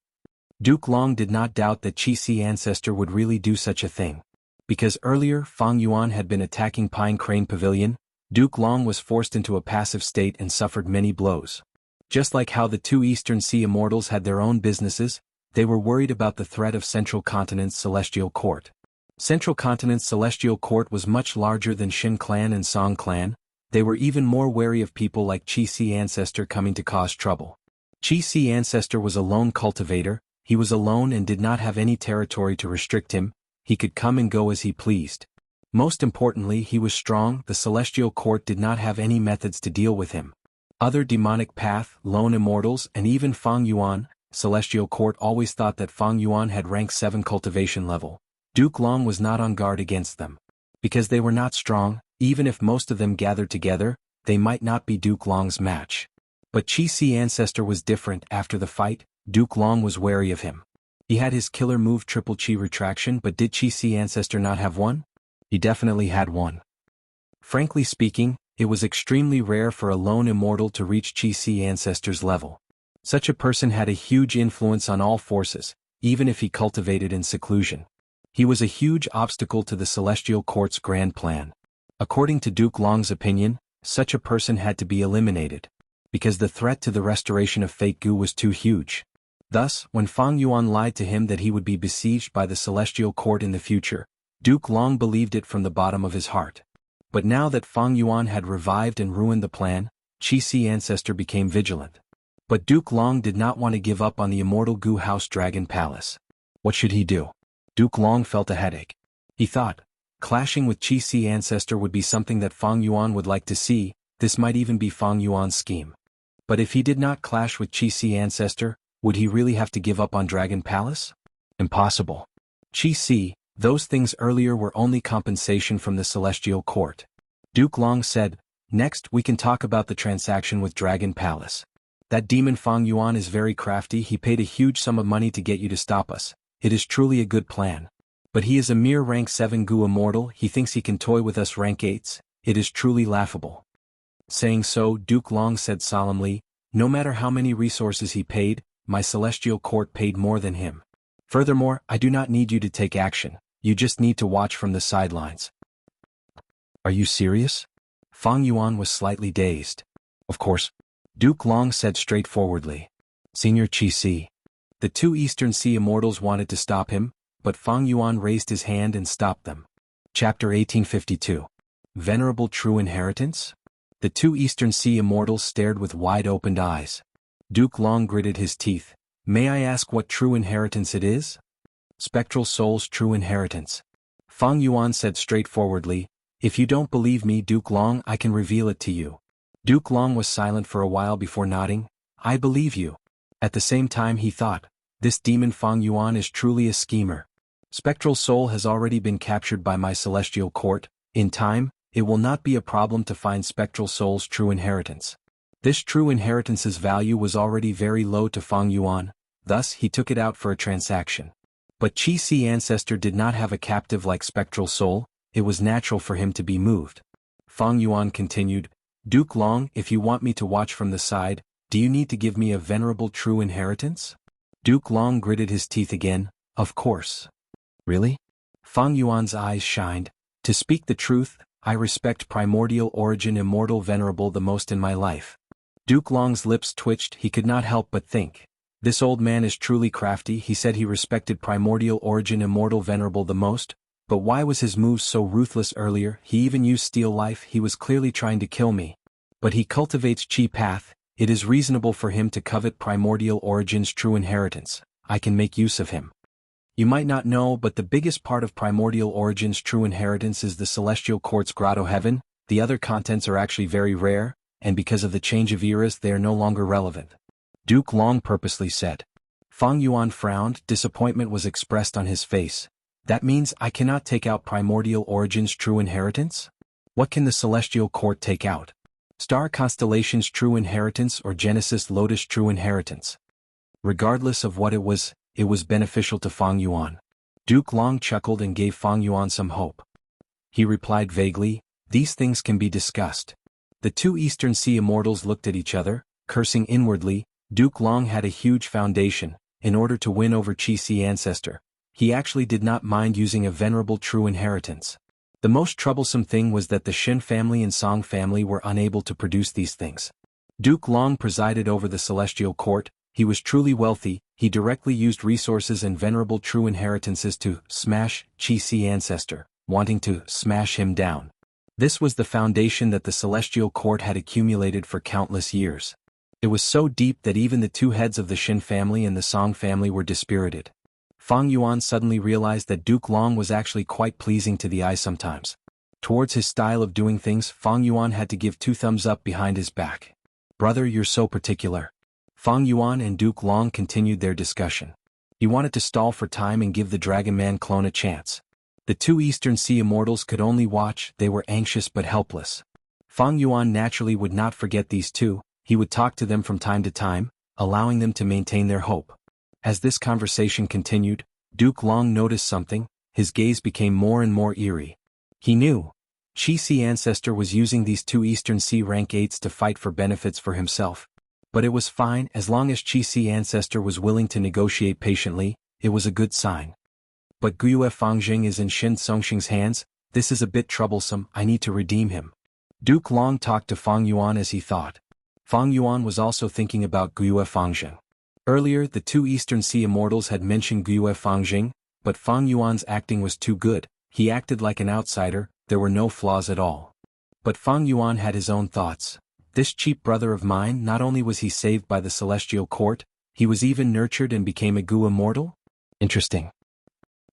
Duke Long did not doubt that Qi ancestor would really do such a thing. Because earlier Fang Yuan had been attacking Pine Crane Pavilion, Duke Long was forced into a passive state and suffered many blows. Just like how the two Eastern Sea Immortals had their own businesses, they were worried about the threat of Central Continent's Celestial Court. Central Continent's Celestial Court was much larger than Shin Clan and Song Clan. They were even more wary of people like Qi ancestor coming to cause trouble. Qi ancestor was a lone cultivator, he was alone and did not have any territory to restrict him, he could come and go as he pleased. Most importantly, he was strong, the Celestial Court did not have any methods to deal with him. Other demonic path, lone immortals, and even Fang Yuan, Celestial Court always thought that Fang Yuan had rank 7 cultivation level. Duke Long was not on guard against them. Because they were not strong, even if most of them gathered together, they might not be Duke Long's match. But Qi ancestor was different. After the fight, Duke Long was wary of him. He had his killer move Triple Qi Retraction, but did Qi ancestor not have one? He definitely had one. Frankly speaking, it was extremely rare for a lone immortal to reach Qi ancestor's level. Such a person had a huge influence on all forces, even if he cultivated in seclusion. He was a huge obstacle to the Celestial Court's grand plan. According to Duke Long's opinion, such a person had to be eliminated. Because the threat to the restoration of Fake Gu was too huge. Thus, when Fang Yuan lied to him that he would be besieged by the Celestial Court in the future, Duke Long believed it from the bottom of his heart. But now that Fang Yuan had revived and ruined the plan, Qi ancestor became vigilant. But Duke Long did not want to give up on the Immortal Gu House Dragon Palace. What should he do? Duke Long felt a headache. He thought, clashing with Qi ancestor would be something that Fang Yuan would like to see, this might even be Fang Yuan's scheme. But if he did not clash with Qi ancestor, would he really have to give up on Dragon Palace? Impossible. Qi, those things earlier were only compensation from the Celestial Court. Duke Long said, next we can talk about the transaction with Dragon Palace. That demon Fang Yuan is very crafty, he paid a huge sum of money to get you to stop us. It is truly a good plan. But he is a mere rank 7 Gu immortal, he thinks he can toy with us rank 8s, it is truly laughable. Saying so, Duke Long said solemnly, no matter how many resources he paid, my Celestial Court paid more than him. Furthermore, I do not need you to take action, you just need to watch from the sidelines. Are you serious? Fang Yuan was slightly dazed. Of course. Duke Long said straightforwardly. Senior Qi. The two Eastern Sea Immortals wanted to stop him, but Fang Yuan raised his hand and stopped them. Chapter 1852. Venerable True Inheritance? The two Eastern Sea Immortals stared with wide-opened eyes. Duke Long gritted his teeth. May I ask what true inheritance it is? Spectral Soul's true inheritance. Fang Yuan said straightforwardly, if you don't believe me, Duke Long, I can reveal it to you. Duke Long was silent for a while before nodding. I believe you. At the same time he thought, this demon Fang Yuan is truly a schemer. Spectral Soul has already been captured by my Celestial Court. In time, it will not be a problem to find Spectral Soul's true inheritance. This true inheritance's value was already very low to Fang Yuan, thus he took it out for a transaction. But Qi ancestor did not have a captive like Spectral Soul, it was natural for him to be moved. Fang Yuan continued, Duke Long, if you want me to watch from the side, do you need to give me a venerable true inheritance? Duke Long gritted his teeth again, of course. Really? Fang Yuan's eyes shined. To speak the truth, I respect primordial origin immortal venerable the most in my life. Duke Long's lips twitched, he could not help but think. This old man is truly crafty, he said he respected primordial origin immortal venerable the most, but why was his moves so ruthless earlier? He even used steel life, he was clearly trying to kill me. But he cultivates Qi path, it is reasonable for him to covet primordial origin's true inheritance, I can make use of him. You might not know, but the biggest part of primordial origin's true inheritance is the Celestial Court's Grotto Heaven, the other contents are actually very rare, and because of the change of eras they are no longer relevant. Duke Long purposely said. Fang Yuan frowned, disappointment was expressed on his face. That means I cannot take out primordial origin's true inheritance? What can the Celestial Court take out? Star Constellation's true inheritance or Genesis Lotus true inheritance? Regardless of what it was beneficial to Fang Yuan. Duke Long chuckled and gave Fang Yuan some hope. He replied vaguely, these things can be discussed. The two Eastern Sea Immortals looked at each other, Cursing inwardly, Duke Long had a huge foundation. In order to win over Qi ancestor, he actually did not mind using a venerable true inheritance. The most troublesome thing was that the Xin family and Song family were unable to produce these things. Duke Long presided over the celestial court. He was truly wealthy. He directly used resources and venerable true inheritances to smash Qi ancestor, wanting to smash him down. This was the foundation that the celestial court had accumulated for countless years. It was so deep that even the two heads of the Xin family and the Song family were dispirited. Fang Yuan suddenly realized that Duke Long was actually quite pleasing to the eye sometimes. Towards his style of doing things, Fang Yuan had to give 2 thumbs up behind his back. "Brother, you're so particular." Fang Yuan and Duke Long continued their discussion. He wanted to stall for time and give the Dragon Man clone a chance. The 2 Eastern Sea immortals could only watch. They were anxious but helpless. Fang Yuan naturally would not forget these 2. He would talk to them from time to time, allowing them to maintain their hope. As this conversation continued, Duke Long noticed something. His gaze became more and more eerie. He knew Qi ancestor was using these 2 Eastern Sea rank 8s to fight for benefits for himself. But it was fine as long as Qi ancestor was willing to negotiate patiently. It was a good sign. But Guyue Fangjing is in Xin Songxing's hands. This is a bit troublesome. I need to redeem him. Duke Long talked to Fang Yuan as he thought. Fang Yuan was also thinking about Guyue Fangjing. Earlier, the 2 Eastern Sea immortals had mentioned Guyue Fangjing, but Fang Yuan's acting was too good. He acted like an outsider. There were no flaws at all. But Fang Yuan had his own thoughts. This cheap brother of mine, not only was he saved by the celestial court, he was even nurtured and became a Gu immortal? Interesting.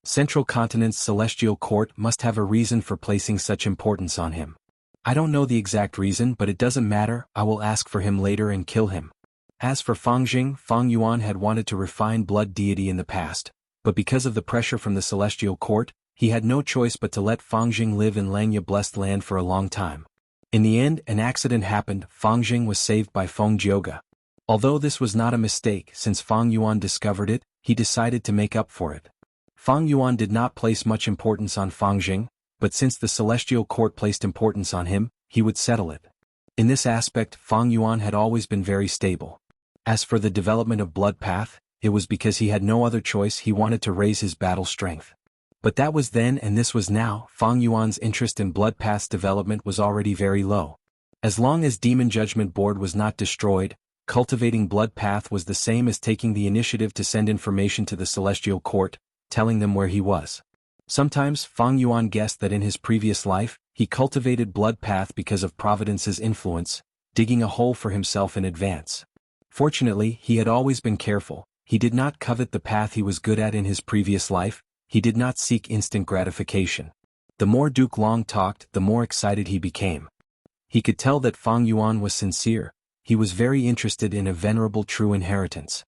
Central Continent's celestial court must have a reason for placing such importance on him. I don't know the exact reason, but it doesn't matter. I will ask for him later and kill him. As for Fangjing, Fang Yuan had wanted to refine blood deity in the past, but because of the pressure from the celestial court, he had no choice but to let Fangjing live in Langya blessed land for a long time. In the end, an accident happened. Fangjing was saved by Feng Jioge. Although this was not a mistake, since Fang Yuan discovered it, he decided to make up for it. Fang Yuan did not place much importance on Fangjing, but since the celestial court placed importance on him, he would settle it. In this aspect, Fang Yuan had always been very stable. As for the development of Blood Path, it was because he had no other choice. He wanted to raise his battle strength. But that was then and this was now. Fang Yuan's interest in Blood Path's development was already very low. As long as Demon Judgment Board was not destroyed, cultivating Blood Path was the same as taking the initiative to send information to the Celestial Court, telling them where he was. Sometimes Fang Yuan guessed that in his previous life, he cultivated Blood Path because of Providence's influence, digging a hole for himself in advance. Fortunately, he had always been careful. He did not covet the path he was good at in his previous life. He did not seek instant gratification. The more Duke Long talked, the more excited he became. He could tell that Fang Yuan was sincere. He was very interested in a venerable true inheritance.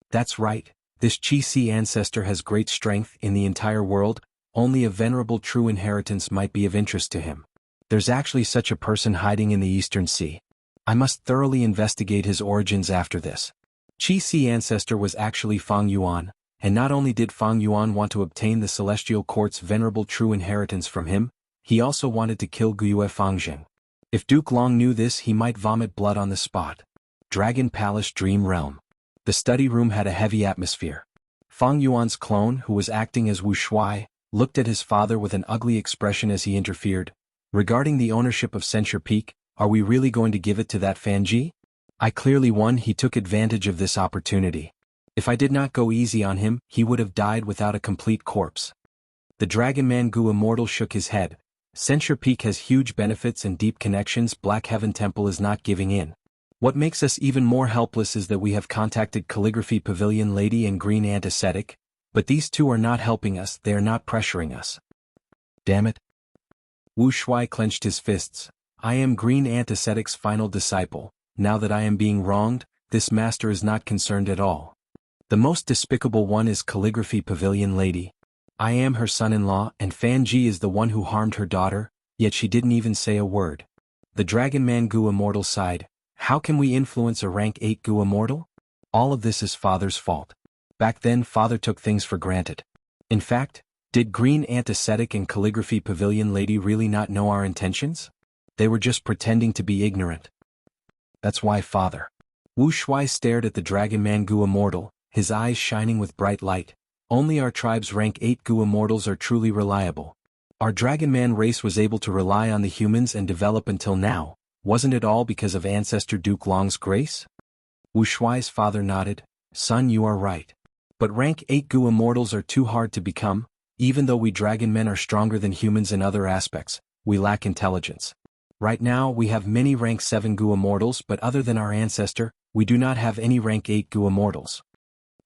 That's right, this Qi ancestor has great strength in the entire world. Only a venerable true inheritance might be of interest to him. There's actually such a person hiding in the Eastern Sea. I must thoroughly investigate his origins after this. Qi ancestor was actually Fang Yuan, and not only did Fang Yuan want to obtain the Celestial Court's venerable true inheritance from him, he also wanted to kill Guyue Fangjing. If Duke Long knew this, he might vomit blood on the spot. Dragon Palace Dream Realm. The study room had a heavy atmosphere. Fang Yuan's clone, who was acting as Wuxia, looked at his father with an ugly expression as he interfered. Regarding the ownership of Censure Peak, are we really going to give it to that Fanji? I clearly won. He took advantage of this opportunity. If I did not go easy on him, he would have died without a complete corpse. The Dragon Man Gu Immortal shook his head. Censure Peak has huge benefits and deep connections. Black Heaven Temple is not giving in. What makes us even more helpless is that we have contacted Calligraphy Pavilion Lady and Green Ant Ascetic, but these two are not helping us. They are not pressuring us. Damn it. Wu Shuai clenched his fists. I am Green Ant Ascetic's final disciple. Now that I am being wronged, this master is not concerned at all. The most despicable one is Calligraphy Pavilion Lady. I am her son-in-law, and Fanji is the one who harmed her daughter, yet she didn't even say a word. The Dragon Man Gu Immortal sighed. How can we influence a rank 8 Gu Immortal? All of this is Father's fault. Back then Father took things for granted. In fact, did Green Ant Ascetic and Calligraphy Pavilion Lady really not know our intentions? They were just pretending to be ignorant. That's why Father Wu Shuai stared at the Dragon Man Gu Immortal, his eyes shining with bright light. Only our tribe's rank 8 Gu Immortals are truly reliable. Our Dragon Man race was able to rely on the humans and develop until now. Wasn't it all because of ancestor Duke Long's grace? Wu Shuai's father nodded. Son, you are right. But rank 8 Gu Immortals are too hard to become. Even though we Dragon Men are stronger than humans in other aspects, we lack intelligence. Right now we have many rank 7 Gu Immortals, but other than our ancestor, we do not have any rank 8 Gu Immortals.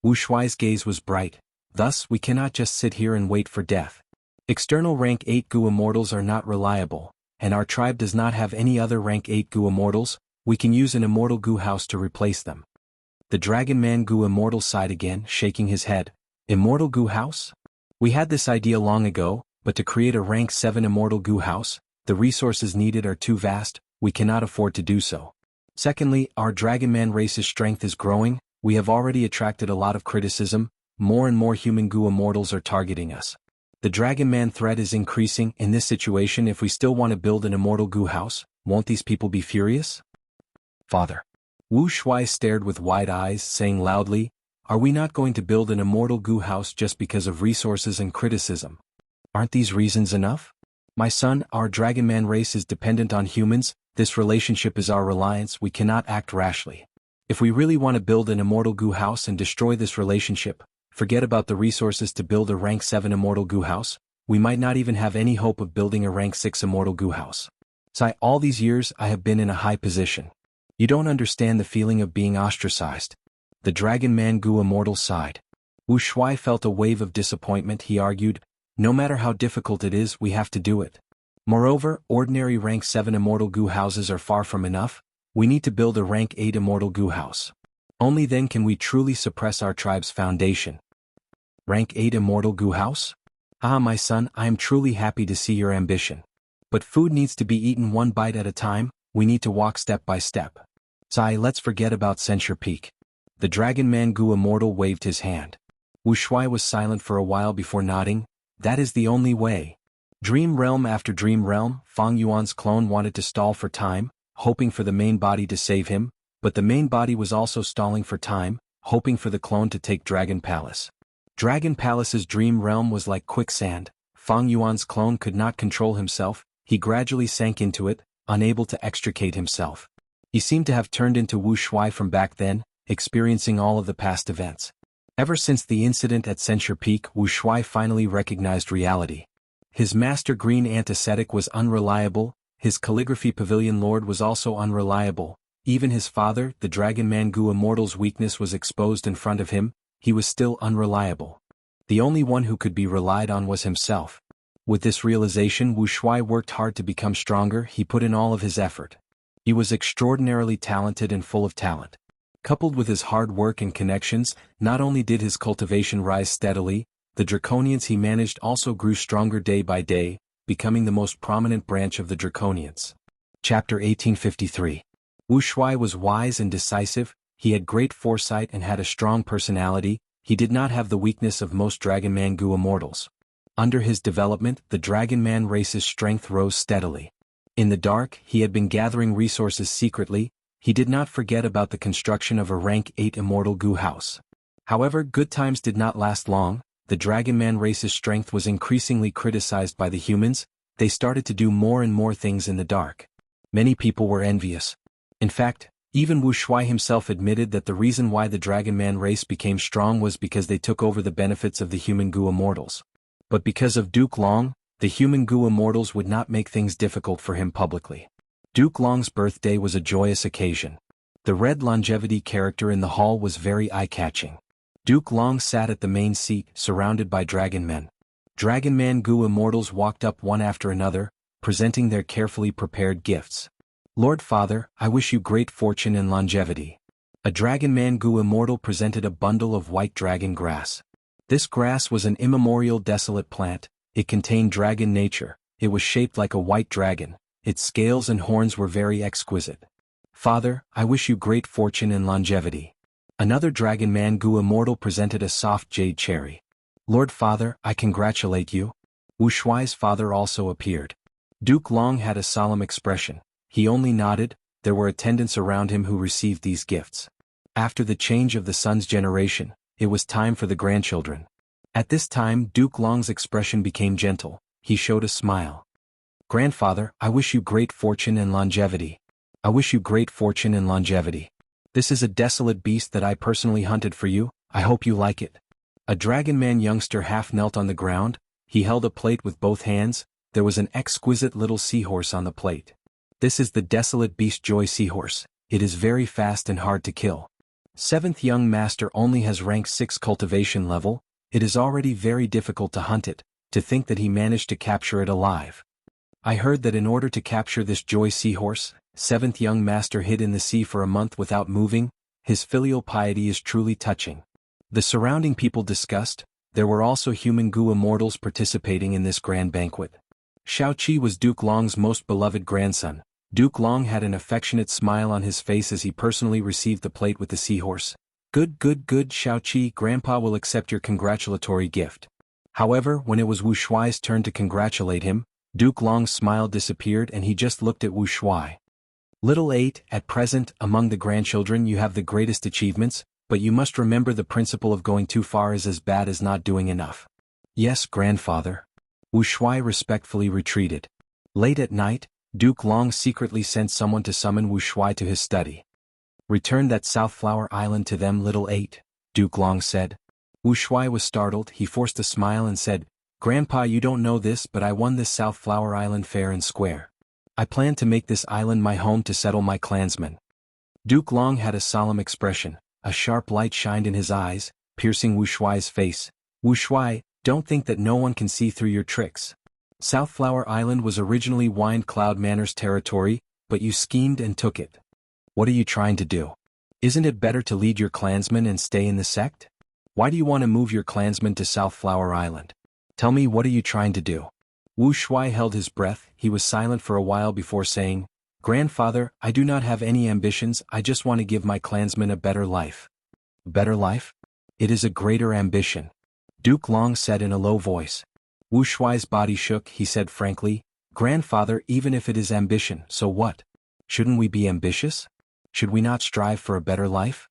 Wu Shuai's gaze was bright. Thus, we cannot just sit here and wait for death. External rank 8 Gu Immortals are not reliable, and our tribe does not have any other rank 8 Gu Immortals. We can use an Immortal Gu house to replace them. The Dragon Man Gu Immortal sighed again, shaking his head. Immortal Gu house? We had this idea long ago, but to create a rank 7 Immortal Gu house, the resources needed are too vast, we cannot afford to do so. Secondly, our Dragon Man race's strength is growing, we have already attracted a lot of criticism, more and more human Gu Immortals are targeting us. The Dragon Man threat is increasing. In this situation, if we still want to build an Immortal Gu house, won't these people be furious? Father. Wu Shuai stared with wide eyes, saying loudly, are we not going to build an Immortal Gu house just because of resources and criticism? Aren't these reasons enough? My son, our Dragon Man race is dependent on humans, this relationship is our reliance, we cannot act rashly. If we really want to build an Immortal Gu house and destroy this relationship, forget about the resources to build a rank 7 Immortal Gu house, we might not even have any hope of building a rank 6 Immortal Gu house. All these years I have been in a high position. You don't understand the feeling of being ostracized. The Dragon Man Gu Immortal sighed. Wu Shuai felt a wave of disappointment. He argued, no matter how difficult it is, we have to do it. Moreover, ordinary rank 7 Immortal Gu houses are far from enough, we need to build a rank 8 Immortal Gu house. Only then can we truly suppress our tribe's foundation. Rank 8 Immortal Gu house? Ah, my son, I am truly happy to see your ambition. But food needs to be eaten one bite at a time, we need to walk step by step. Let's forget about Xianxia Peak. The Dragon Man Gu Immortal waved his hand. Wu Shuai was silent for a while before nodding. That is the only way. Dream Realm after Dream Realm, Fang Yuan's clone wanted to stall for time, hoping for the main body to save him, but the main body was also stalling for time, hoping for the clone to take Dragon Palace. Dragon Palace's Dream Realm was like quicksand. Fang Yuan's clone could not control himself, he gradually sank into it, unable to extricate himself. He seemed to have turned into Wu Shuai from back then, experiencing all of the past events. Ever since the incident at Xianxia Peak, Wu Shuai finally recognized reality. His Master Green Ant ascetic was unreliable, his Calligraphy Pavilion Lord was also unreliable, even his father, the Dragon Man Gu Immortal's weakness was exposed in front of him, he was still unreliable. The only one who could be relied on was himself. With this realization, Wu Shuai worked hard to become stronger, he put in all of his effort. He was extraordinarily talented and full of talent. Coupled with his hard work and connections, not only did his cultivation rise steadily, the Draconians he managed also grew stronger day by day, becoming the most prominent branch of the Draconians. Chapter 1853. Wu Shuai was wise and decisive, he had great foresight and had a strong personality, he did not have the weakness of most Dragon Man Gu Immortals. Under his development, the Dragon Man race's strength rose steadily. In the dark, he had been gathering resources secretly, he did not forget about the construction of a rank 8 Immortal Gu house. However, good times did not last long, the Dragon Man race's strength was increasingly criticized by the humans, they started to do more and more things in the dark. Many people were envious. In fact, even Wu Shuai himself admitted that the reason why the Dragon Man race became strong was because they took over the benefits of the human Gu Immortals. But because of Duke Long, the human Gu Immortals would not make things difficult for him publicly. Duke Long's birthday was a joyous occasion. The red longevity character in the hall was very eye-catching. Duke Long sat at the main seat, surrounded by Dragon Men. Dragon Man Gu Immortals walked up one after another, presenting their carefully prepared gifts. Lord Father, I wish you great fortune and longevity. A Dragon Man Gu Immortal presented a bundle of white dragon grass. This grass was an immemorial desolate plant, it contained dragon nature, it was shaped like a white dragon, its scales and horns were very exquisite. Father, I wish you great fortune and longevity. Another Dragon Man Gu Immortal presented a soft jade cherry. Lord Father, I congratulate you. Wu Shuai's father also appeared. Duke Long had a solemn expression, he only nodded, there were attendants around him who received these gifts. After the change of the son's generation, it was time for the grandchildren. At this time Duke Long's expression became gentle. He showed a smile. "Grandfather, I wish you great fortune and longevity. I wish you great fortune and longevity. This is a desolate beast that I personally hunted for you. I hope you like it." A dragon man youngster half knelt on the ground. He held a plate with both hands. There was an exquisite little seahorse on the plate. "This is the desolate beast Joy Seahorse. It is very fast and hard to kill. Seventh young master only has rank 6 cultivation level. It is already very difficult to hunt it. To think that he managed to capture it alive. I heard that in order to capture this Joy Seahorse, 7th young master hid in the sea for a month without moving. His filial piety is truly touching." The surrounding people discussed. There were also human Gu immortals participating in this grand banquet. Xiaoqi was Duke Long's most beloved grandson. Duke Long had an affectionate smile on his face as he personally received the plate with the seahorse. Good, Xiaoqi, Grandpa will accept your congratulatory gift." However, when it was Wu Shuai's turn to congratulate him, Duke Long's smile disappeared and he just looked at Wu Shuai. "Little 8, at present, among the grandchildren you have the greatest achievements, but you must remember the principle of going too far is as bad as not doing enough." "Yes, grandfather." Wu Shuai respectfully retreated. Late at night, Duke Long secretly sent someone to summon Wu Shuai to his study. "Return that South Flower Island to them, little 8, Duke Long said. Wu Shuai was startled. He forced a smile and said, "Grandpa, you don't know this, but I won this South Flower Island fair and square. I plan to make this island my home to settle my clansmen." Duke Long had a solemn expression. A sharp light shined in his eyes, piercing Wu Shuai's face. "Wu Shuai, don't think that no one can see through your tricks. South Flower Island was originally Wind Cloud Manor's territory, but you schemed and took it. What are you trying to do? Isn't it better to lead your clansmen and stay in the sect? Why do you want to move your clansmen to South Flower Island? Tell me, what are you trying to do?" Wu Shuai held his breath. He was silent for a while before saying, "Grandfather, I do not have any ambitions. I just want to give my clansmen a better life." "Better life? It is a greater ambition," Duke Long said in a low voice. Wu Shuai's body shook. He said frankly, "Grandfather, even if it is ambition, so what? Shouldn't we be ambitious? Should we not strive for a better life?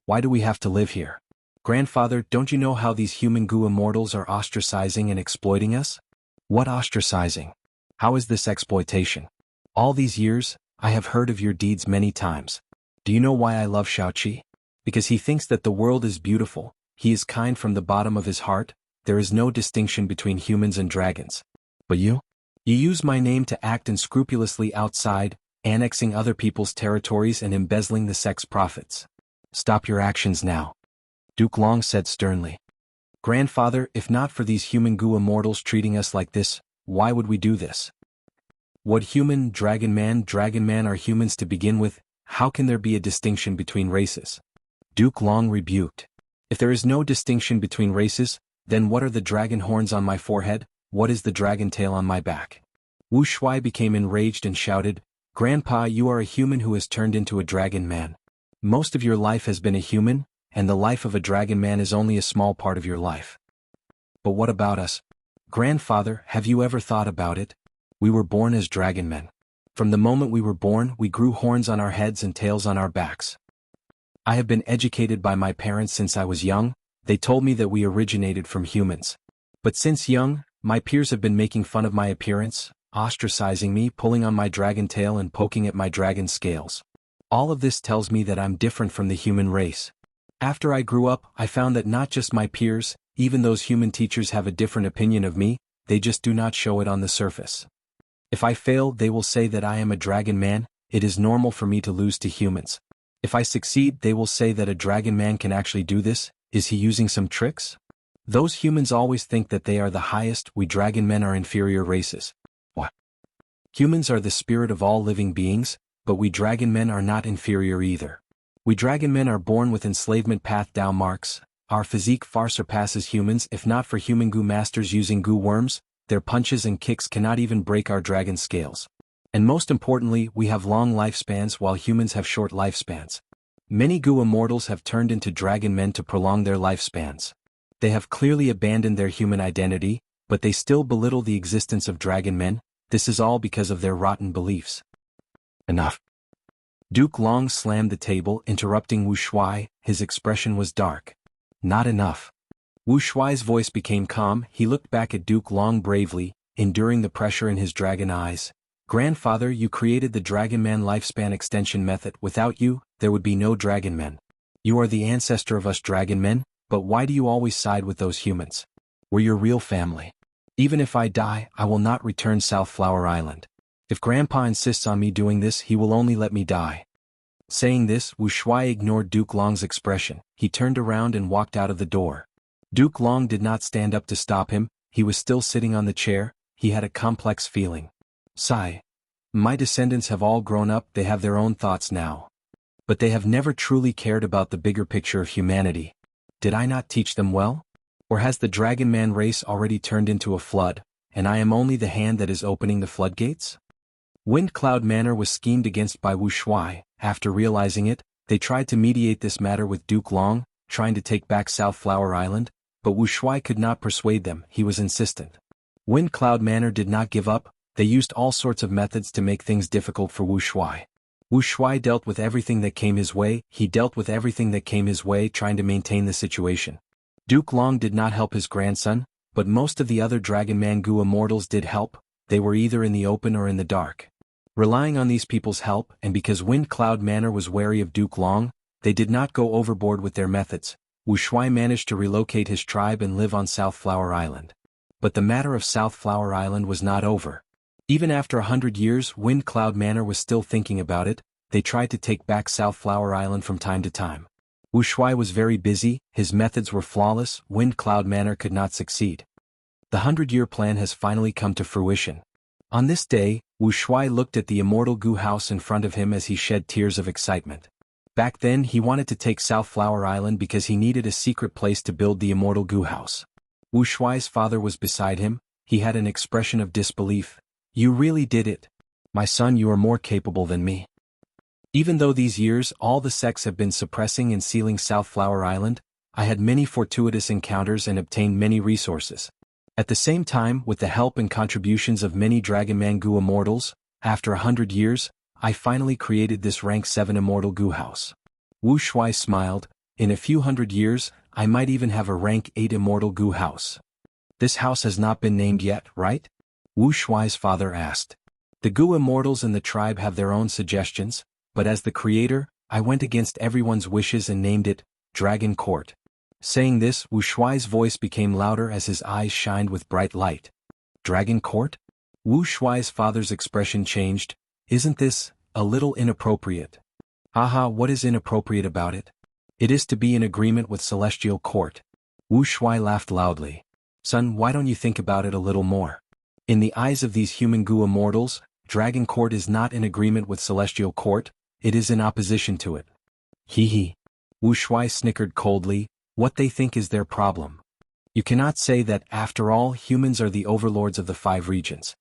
Why do we have to live here? Grandfather, don't you know how these human Gu immortals are ostracizing and exploiting us?" "What ostracizing? How is this exploitation? All these years, I have heard of your deeds many times. Do you know why I love Xiaoqi? Because he thinks that the world is beautiful. He is kind from the bottom of his heart. There is no distinction between humans and dragons. But you? You use my name to act unscrupulously outside, annexing other people's territories and embezzling the sect's profits. Stop your actions now," Duke Long said sternly. "Grandfather, if not for these human Gu immortals treating us like this, why would we do this? What human, dragon man are humans to begin with? How can there be a distinction between races?" Duke Long rebuked. "If there is no distinction between races, then what are the dragon horns on my forehead? What is the dragon tail on my back?" Wu Shuai became enraged and shouted, "Grandpa, you are a human who has turned into a dragon man. Most of your life has been a human, and the life of a dragon man is only a small part of your life. But what about us? Grandfather, have you ever thought about it? We were born as dragon men. From the moment we were born, we grew horns on our heads and tails on our backs. I have been educated by my parents since I was young. They told me that we originated from humans. But since young, my peers have been making fun of my appearance, ostracizing me, pulling on my dragon tail and poking at my dragon scales. All of this tells me that I'm different from the human race. After I grew up, I found that not just my peers, even those human teachers have a different opinion of me. They just do not show it on the surface. If I fail, they will say that I am a dragon man. It is normal for me to lose to humans. If I succeed, they will say that a dragon man can actually do this. Is he using some tricks? Those humans always think that they are the highest. We dragon men are inferior races. What? Humans are the spirit of all living beings, but we dragon men are not inferior either. We dragon men are born with enslavement path Dao marks. Our physique far surpasses humans. If not for human Gu masters using Gu worms, their punches and kicks cannot even break our dragon scales. And most importantly, we have long lifespans while humans have short lifespans. Many Gu immortals have turned into dragon men to prolong their lifespans. They have clearly abandoned their human identity, but they still belittle the existence of dragon men. This is all because of their rotten beliefs. Enough. Duke Long slammed the table, interrupting Wu Shuai. His expression was dark. Not enough. Wu Shuai's voice became calm. He looked back at Duke Long bravely, enduring the pressure in his dragon eyes. Grandfather, you created the Dragon Man lifespan extension method. Without you, there would be no Dragon Men. You are the ancestor of us Dragon Men, but why do you always side with those humans? We're your real family. Even if I die, I will not return South Flower Island. If Grandpa insists on me doing this, he will only let me die. Saying this, Wu Shuai ignored Duke Long's expression. He turned around and walked out of the door. Duke Long did not stand up to stop him. He was still sitting on the chair. He had a complex feeling. Sigh. My descendants have all grown up, they have their own thoughts now. But they have never truly cared about the bigger picture of humanity. Did I not teach them well? Or has the Dragon Man race already turned into a flood, and I am only the hand that is opening the floodgates? Wind Cloud Manor was schemed against by Wu Shuai. After realizing it, they tried to mediate this matter with Duke Long, trying to take back South Flower Island, but Wu Shuai could not persuade them. He was insistent. Wind Cloud Manor did not give up. They used all sorts of methods to make things difficult for Wu Shuai. Wu Shuai dealt with everything that came his way. He dealt with everything that came his way, trying to maintain the situation. Duke Long did not help his grandson, but most of the other Dragon Man Gu Immortals did help. They were either in the open or in the dark. Relying on these people's help, and because Wind Cloud Manor was wary of Duke Long, they did not go overboard with their methods. Wu Shuai managed to relocate his tribe and live on South Flower Island. But the matter of South Flower Island was not over. Even after 100 years, Wind Cloud Manor was still thinking about it. They tried to take back South Flower Island from time to time. Wu Shuai was very busy, his methods were flawless. Wind Cloud Manor could not succeed. The 100-year plan has finally come to fruition. On this day, Wu Shuai looked at the Immortal Gu house in front of him as he shed tears of excitement. Back then he wanted to take South Flower Island because he needed a secret place to build the Immortal Gu house. Wu Shuai's father was beside him. He had an expression of disbelief. You really did it. My son, you are more capable than me. Even though these years all the sects have been suppressing and sealing South Flower Island, I had many fortuitous encounters and obtained many resources. At the same time, with the help and contributions of many Dragon Man Gu Immortals, after 100 years, I finally created this rank 7 Immortal Gu house. Wu Shuai smiled. In a few hundred years, I might even have a rank 8 Immortal Gu house. This house has not been named yet, right? Wu Shuai's father asked. The Gu Immortals and the tribe have their own suggestions, but as the creator, I went against everyone's wishes and named it Dragon Court. Saying this, Wu Shuai's voice became louder as his eyes shined with bright light. Dragon Court? Wu Shuai's father's expression changed. Isn't this a little inappropriate? Haha, what is inappropriate about it? It is to be in agreement with Celestial Court. Wu Shuai laughed loudly. Son, why don't you think about it a little more? In the eyes of these human Gu Immortals, Dragon Court is not in agreement with Celestial Court, it is in opposition to it. Hee hee. Wu Shuai snickered coldly. What they think is their problem. You cannot say that, after all, humans are the overlords of the 5 regions.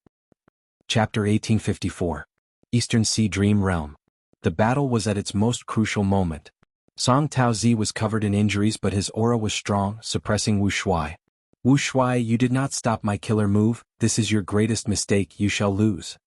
Chapter 1854. Eastern Sea Dream Realm. The battle was at its most crucial moment. Song Taozi was covered in injuries, but his aura was strong, suppressing Wu Shuai. Wu Shuai, you did not stop my killer move. This is your greatest mistake. You shall lose.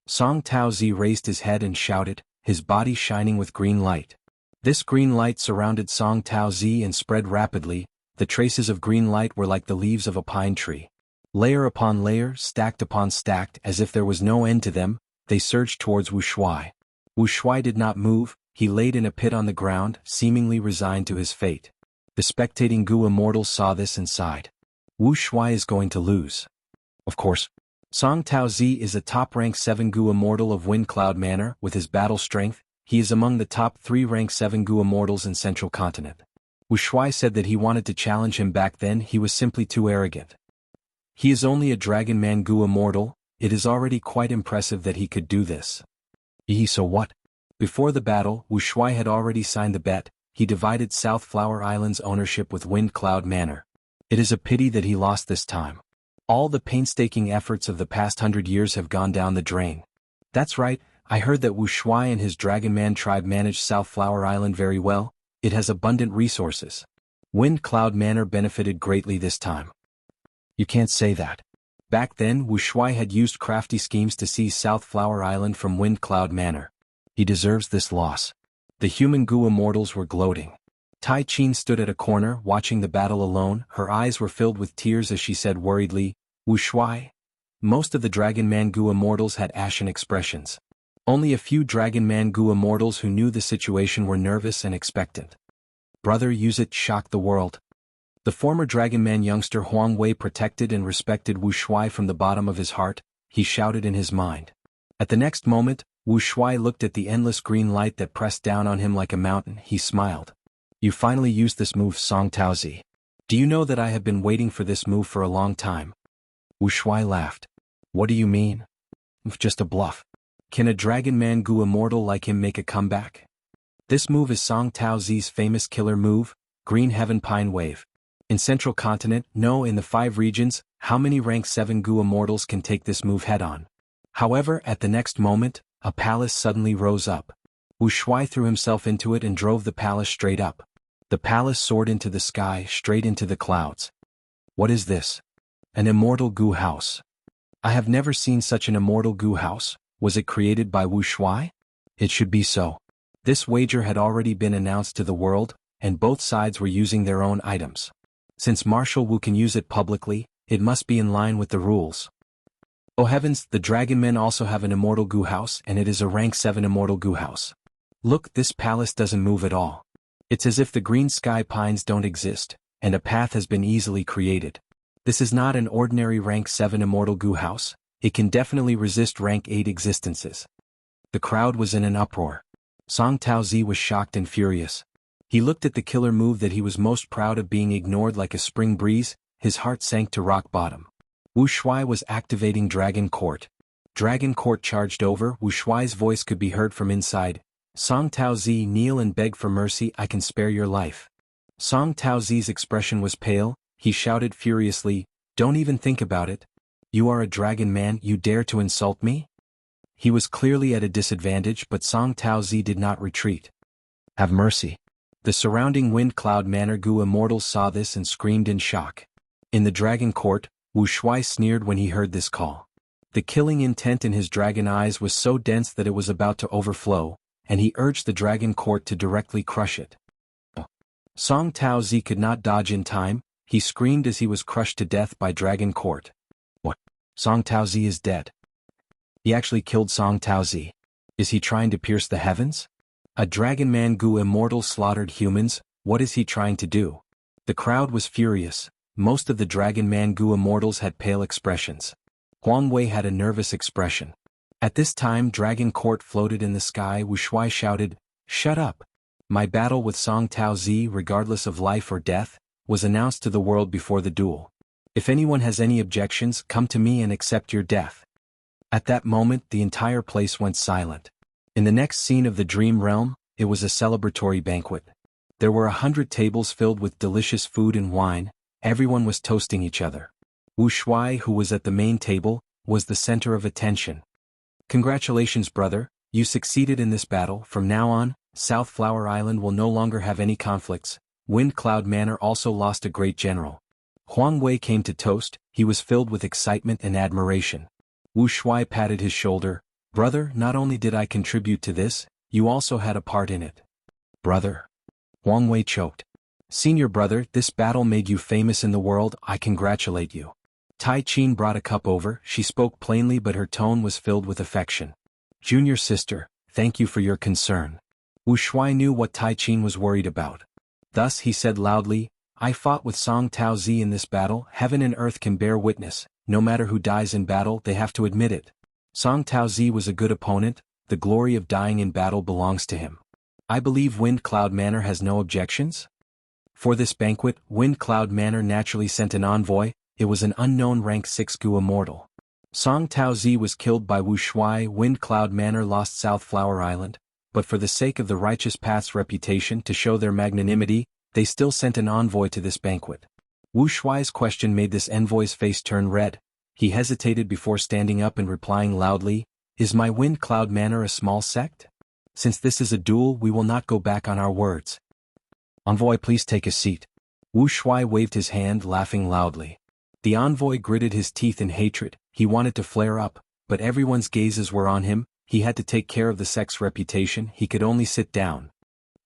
Song Taozi raised his head and shouted, his body shining with green light. This green light surrounded Song Taozi and spread rapidly. The traces of green light were like the leaves of a pine tree. Layer upon layer, stacked upon stacked, as if there was no end to them, they surged towards Wu Shuai. Wu Shuai did not move. He laid in a pit on the ground, seemingly resigned to his fate. The spectating Gu Immortals saw this and sighed. Wu Shuai is going to lose. Of course. Song Taozi is a top-rank 7 Gu Immortal of Wind Cloud Manor. With his battle strength, he is among the top 3 rank 7 Gu Immortals in Central Continent. Wu Shuai said that he wanted to challenge him back then. He was simply too arrogant. He is only a Dragon Man Gu Immortal. It is already quite impressive that he could do this. So what? Before the battle, Wu Shuai had already signed the bet. He divided South Flower Island's ownership with Wind Cloud Manor. It is a pity that he lost this time. All the painstaking efforts of the past 100 years have gone down the drain. That's right, I heard that Wu Shuai and his Dragon Man tribe manage South Flower Island very well. It has abundant resources. Wind Cloud Manor benefited greatly this time. You can't say that. Back then, Wu Shuai had used crafty schemes to seize South Flower Island from Wind Cloud Manor. He deserves this loss. The human Gu immortals were gloating. Tai Qin stood at a corner watching the battle alone. Her eyes were filled with tears as she said worriedly, Wu Shuai. Most of the Dragon Man Gu immortals had ashen expressions. Only a few Dragon Man Gu immortals who knew the situation were nervous and expectant. Brother, use it, shocked the world. The former Dragon Man youngster Huang Wei protected and respected Wu Shuai from the bottom of his heart. He shouted in his mind. At the next moment, Wu Shuai looked at the endless green light that pressed down on him like a mountain. He smiled. You finally used this move, Song Taozi. Do you know that I have been waiting for this move for a long time? Wu Shuai laughed. What do you mean? Just a bluff. Can a Dragon Man Gu immortal like him make a comeback? This move is Song Taozi's famous killer move, Green Heaven Pine Wave. In Central Continent, no, in the 5 regions, how many rank 7 Gu immortals can take this move head-on? However, at the next moment, a palace suddenly rose up. Wu Shuai threw himself into it and drove the palace straight up. The palace soared into the sky, straight into the clouds. What is this? An immortal Gu house. I have never seen such an immortal Gu house. Was it created by Wu Shuai? It should be so. This wager had already been announced to the world, and both sides were using their own items. Since Marshal Wu can use it publicly, it must be in line with the rules. Oh heavens, the Dragon Men also have an immortal Gu house, and it is a rank 7 immortal Gu house. Look, this palace doesn't move at all. It's as if the green sky pines don't exist, and a path has been easily created. This is not an ordinary rank 7 immortal Gu house. It can definitely resist rank 8 existences. The crowd was in an uproar. Song Taozi was shocked and furious. He looked at the killer move that he was most proud of being ignored like a spring breeze. His heart sank to rock bottom. Wu Shuai was activating Dragon Court. Dragon Court charged over. Wu Shuai's voice could be heard from inside. Song Taozi, kneel and beg for mercy, I can spare your life. Song Taozi's expression was pale. He shouted furiously, don't even think about it. You are a dragon man, you dare to insult me? He was clearly at a disadvantage, but Song Taozi did not retreat. Have mercy. The surrounding Wind Cloud Manor Gu immortals saw this and screamed in shock. In the Dragon Court, Wu Shuai sneered when he heard this call. The killing intent in his dragon eyes was so dense that it was about to overflow, and he urged the Dragon Court to directly crush it. Song Taozi could not dodge in time. He screamed as he was crushed to death by Dragon Court. What? Song Taozi is dead. He actually killed Song Taozi. Is he trying to pierce the heavens? A Dragon Man Gu immortal slaughtered humans, what is he trying to do? The crowd was furious. Most of the Dragon Man Gu immortals had pale expressions. Huang Wei had a nervous expression. At this time Dragon Court floated in the sky. Wu Shuai shouted, shut up. My battle with Song Taozi, regardless of life or death, was announced to the world before the duel. If anyone has any objections, come to me and accept your death. At that moment the entire place went silent. In the next scene of the Dream Realm, it was a celebratory banquet. There were 100 tables filled with delicious food and wine. Everyone was toasting each other. Wu Shuai, who was at the main table, was the center of attention. Congratulations, brother, you succeeded in this battle. From now on, South Flower Island will no longer have any conflicts. Wind Cloud Manor also lost a great general. Huang Wei came to toast. He was filled with excitement and admiration. Wu Shuai patted his shoulder. Brother, not only did I contribute to this, you also had a part in it. Brother. Huang Wei choked. Senior brother, this battle made you famous in the world. I congratulate you. Tai Qin brought a cup over. She spoke plainly, but her tone was filled with affection. Junior sister, thank you for your concern. Wu Shuai knew what Tai Qin was worried about. Thus he said loudly, I fought with Song Taozi in this battle. Heaven and earth can bear witness. No matter who dies in battle, they have to admit it. Song Taozi was a good opponent. The glory of dying in battle belongs to him. I believe Wind Cloud Manor has no objections? For this banquet, Wind Cloud Manor naturally sent an envoy. It was an unknown rank 6 Gu immortal. Song Taozi was killed by Wu Shuai. Wind Cloud Manor lost South Flower Island, but for the sake of the Righteous Path's reputation, to show their magnanimity, they still sent an envoy to this banquet. Wu Shuai's question made this envoy's face turn red. He hesitated before standing up and replying loudly, Is my Wind Cloud Manor a small sect? Since this is a duel, we will not go back on our words. Envoy, please take a seat. Wu Shuai waved his hand, laughing loudly. The envoy gritted his teeth in hatred. He wanted to flare up, but everyone's gazes were on him. he had to take care of the sect's reputation, he could only sit down.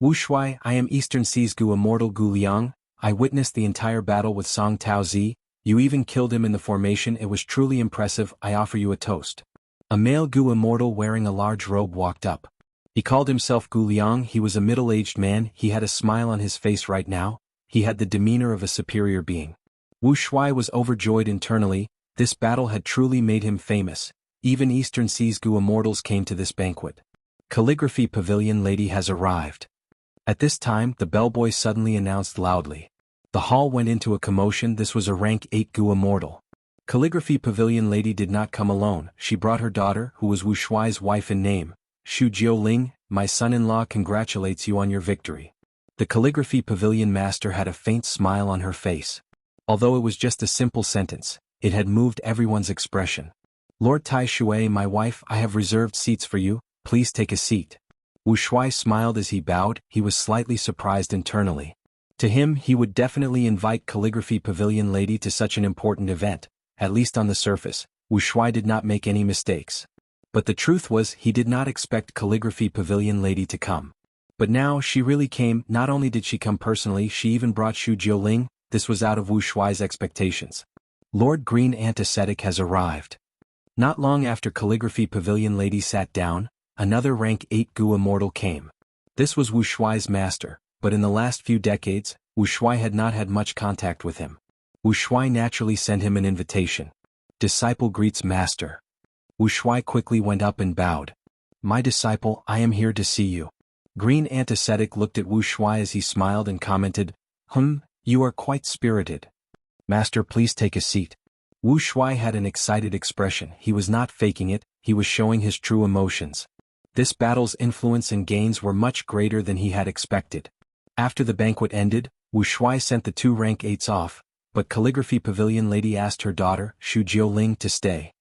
Wu Shuai, I am Eastern Sea's Gu Immortal Gu Liang, I witnessed the entire battle with Song Tao Zi, you even killed him in the formation, it was truly impressive, I offer you a toast. A male Gu Immortal wearing a large robe walked up. He called himself Gu Liang, he was a middle-aged man, he had a smile on his face right now, he had the demeanor of a superior being. Wu Shuai was overjoyed internally, this battle had truly made him famous, even Eastern Sea's Gu Immortals came to this banquet. Calligraphy Pavilion Lady has arrived. At this time, the bellboy suddenly announced loudly. The hall went into a commotion, this was a rank 8 Gu Immortal. Calligraphy Pavilion Lady did not come alone, she brought her daughter, who was Wu Shuai's wife in name. Xu Jiuling, my son-in-law congratulates you on your victory. The Calligraphy Pavilion Master had a faint smile on her face. Although it was just a simple sentence, it had moved everyone's expression. Lord Tai Shui, my wife, I have reserved seats for you, please take a seat. Wu Shuai smiled as he bowed, he was slightly surprised internally. To him, he would definitely invite Calligraphy Pavilion Lady to such an important event, at least on the surface, Wu Shuai did not make any mistakes. But the truth was, he did not expect Calligraphy Pavilion Lady to come. But now, she really came, not only did she come personally, she even brought Xu Jiuling, this was out of Wu Shuai's expectations. Lord Green Antiseptic has arrived. Not long after Calligraphy Pavilion Lady sat down, another rank 8 Gu Immortal came. This was Wu Shuai's master, but in the last few decades, Wu Shuai had not had much contact with him. Wu Shuai naturally sent him an invitation. Disciple greets master. Wu Shuai quickly went up and bowed. My disciple, I am here to see you. Green Antiseptic looked at Wu Shuai as he smiled and commented, you are quite spirited. Master, please take a seat. Wu Shuai had an excited expression, he was not faking it, he was showing his true emotions. This battle's influence and gains were much greater than he had expected. After the banquet ended, Wu Shuai sent the 2 rank 8s off, but Calligraphy Pavilion Lady asked her daughter, Xu Jiuling, to stay.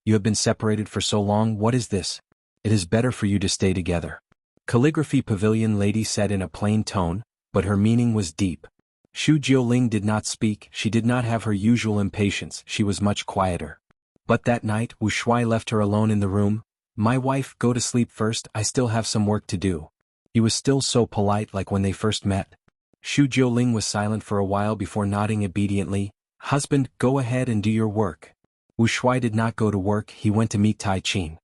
You have been separated for so long, what is this? It is better for you to stay together. Calligraphy Pavilion Lady said in a plain tone, but her meaning was deep. Xu Jiuling did not speak, she did not have her usual impatience, she was much quieter. But that night, Wu Shuai left her alone in the room. My wife, go to sleep first, I still have some work to do. He was still so polite like when they first met. Xu Jiuling was silent for a while before nodding obediently. Husband, go ahead and do your work. Wu Shuai did not go to work, he went to meet Tai Qin.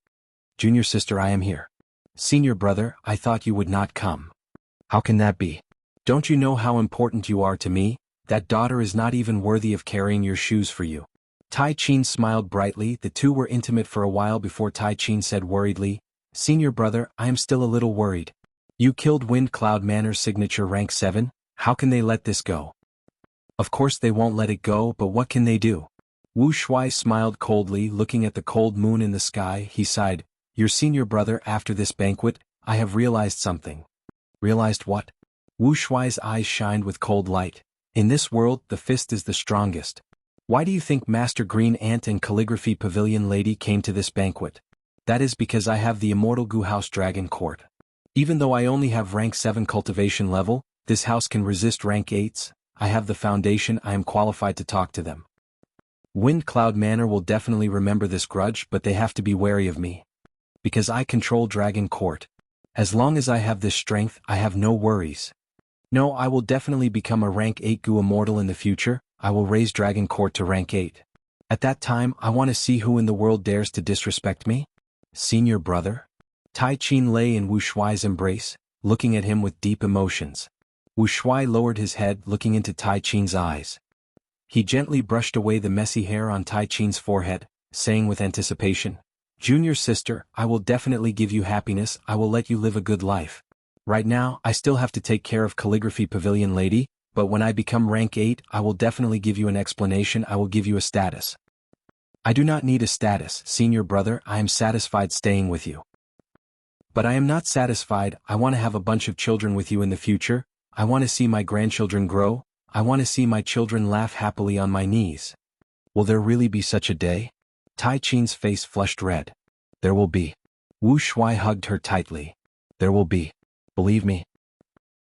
Junior sister, I am here. Senior brother, I thought you would not come. How can that be? Don't you know how important you are to me? That daughter is not even worthy of carrying your shoes for you. Tai Qin smiled brightly, the two were intimate for a while before Tai Qin said worriedly, Senior brother, I am still a little worried. You killed Wind Cloud Manor's signature rank 7, how can they let this go? Of course they won't let it go, but what can they do? Wu Shuai smiled coldly, looking at the cold moon in the sky, he sighed, Your senior brother, after this banquet, I have realized something. Realized what? Wu Shuai's eyes shined with cold light. In this world, the fist is the strongest. Why do you think Master Green Ant and Calligraphy Pavilion Lady came to this banquet? That is because I have the Immortal Gu House Dragon Court. Even though I only have rank 7 cultivation level, this house can resist rank 8s, I have the foundation, I am qualified to talk to them. Wind Cloud Manor will definitely remember this grudge, but they have to be wary of me. Because I control Dragon Court. As long as I have this strength, I have no worries. No, I will definitely become a rank 8 Gu Immortal in the future, I will raise Dragon Court to rank 8. At that time, I want to see who in the world dares to disrespect me? Senior brother? Tai Qin lay in Wu Shuai's embrace, looking at him with deep emotions. Wu Shuai lowered his head, looking into Tai Qin's eyes. He gently brushed away the messy hair on Tai Qin's forehead, saying with anticipation, Junior sister, I will definitely give you happiness, I will let you live a good life. Right now, I still have to take care of Calligraphy Pavilion Lady, but when I become rank 8, I will definitely give you an explanation, I will give you a status. I do not need a status, senior brother, I am satisfied staying with you. But I am not satisfied, I want to have a bunch of children with you in the future, I want to see my grandchildren grow, I want to see my children laugh happily on my knees. Will there really be such a day? Tai Qin's face flushed red. There will be. Wu Shuai hugged her tightly. There will be. Believe me.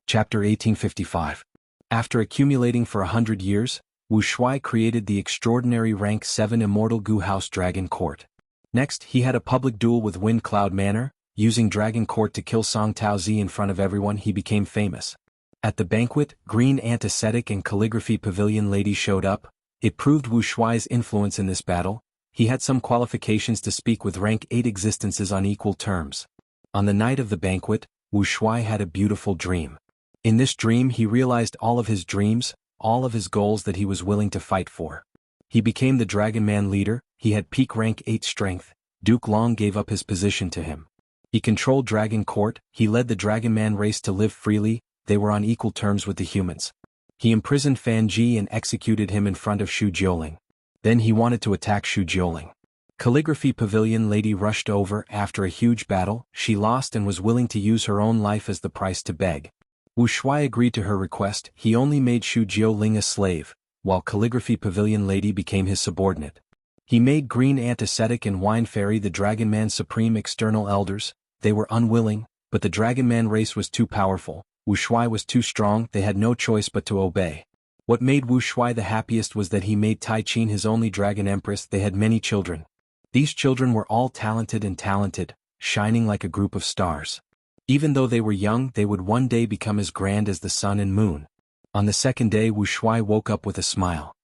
Chapter 1855. After accumulating for 100 years, Wu Shuai created the extraordinary rank 7 Immortal Gu House Dragon Court. Next, he had a public duel with Wind Cloud Manor. Using Dragon Court to kill Song Taozi in front of everyone, he became famous. At the banquet, Green Antiseptic and Calligraphy Pavilion Lady showed up. It proved Wu Shuai's influence in this battle. He had some qualifications to speak with rank 8 existences on equal terms. On the night of the banquet, Wu Shuai had a beautiful dream. In this dream he realized all of his dreams, all of his goals that he was willing to fight for. He became the Dragon Man leader. He had peak rank 8 strength. Duke Long gave up his position to him. He controlled Dragon Court. He led the Dragon Man race to live freely. They were on equal terms with the humans. He imprisoned Fan Ji and executed him in front of Shu Jiuling. Then he wanted to attack Shu Jiuling. Calligraphy Pavilion Lady rushed over. After a huge battle, she lost and was willing to use her own life as the price to beg. Wu Shuai agreed to her request. He only made Shu Jiuling a slave, while Calligraphy Pavilion Lady became his subordinate. He made Green Antiseptic and Wine Fairy the Dragon Man's supreme external elders. They were unwilling, but the Dragon Man race was too powerful. Wu Shuai was too strong. They had no choice but to obey. What made Wu Shuai the happiest was that he made Tai Qin his only Dragon Empress. They had many children. These children were all talented, shining like a group of stars. Even though they were young, they would one day become as grand as the sun and moon. On the second day, Wu Shuai woke up with a smile.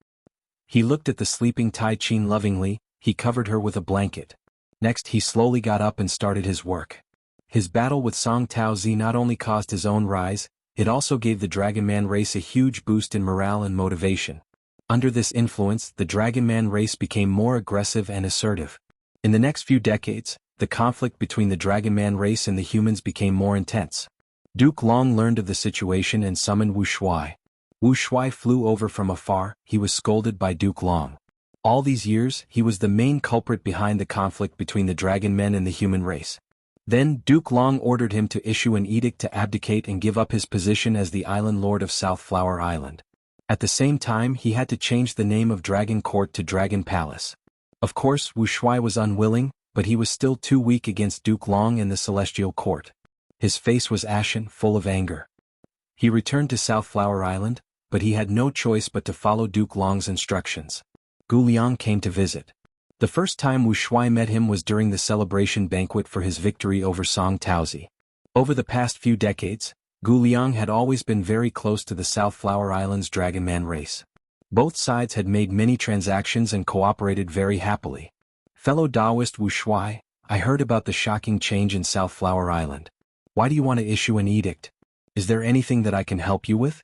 He looked at the sleeping Tai Qin lovingly. He covered her with a blanket. Next, he slowly got up and started his work. His battle with Song Taozi not only caused his own rise, it also gave the Dragon Man race a huge boost in morale and motivation. Under this influence, the Dragon Man race became more aggressive and assertive. In the next few decades, the conflict between the Dragon Man race and the humans became more intense. Duke Long learned of the situation and summoned Wu Shuai. Wu Shuai flew over from afar. He was scolded by Duke Long. All these years, he was the main culprit behind the conflict between the Dragon Men and the human race. Then, Duke Long ordered him to issue an edict to abdicate and give up his position as the Island Lord of South Flower Island. At the same time, he had to change the name of Dragon Court to Dragon Palace. Of course, Wu Shuai was unwilling, but he was still too weak against Duke Long and the Celestial Court. His face was ashen, full of anger. He returned to South Flower Island, but he had no choice but to follow Duke Long's instructions. Gu Liang came to visit. The first time Wu Shuai met him was during the celebration banquet for his victory over Song Taozi. Over the past few decades, Gu Liang had always been very close to the South Flower Island's Dragon Man race. Both sides had made many transactions and cooperated very happily. Fellow Taoist Wu Shuai, I heard about the shocking change in South Flower Island. Why do you want to issue an edict? Is there anything that I can help you with?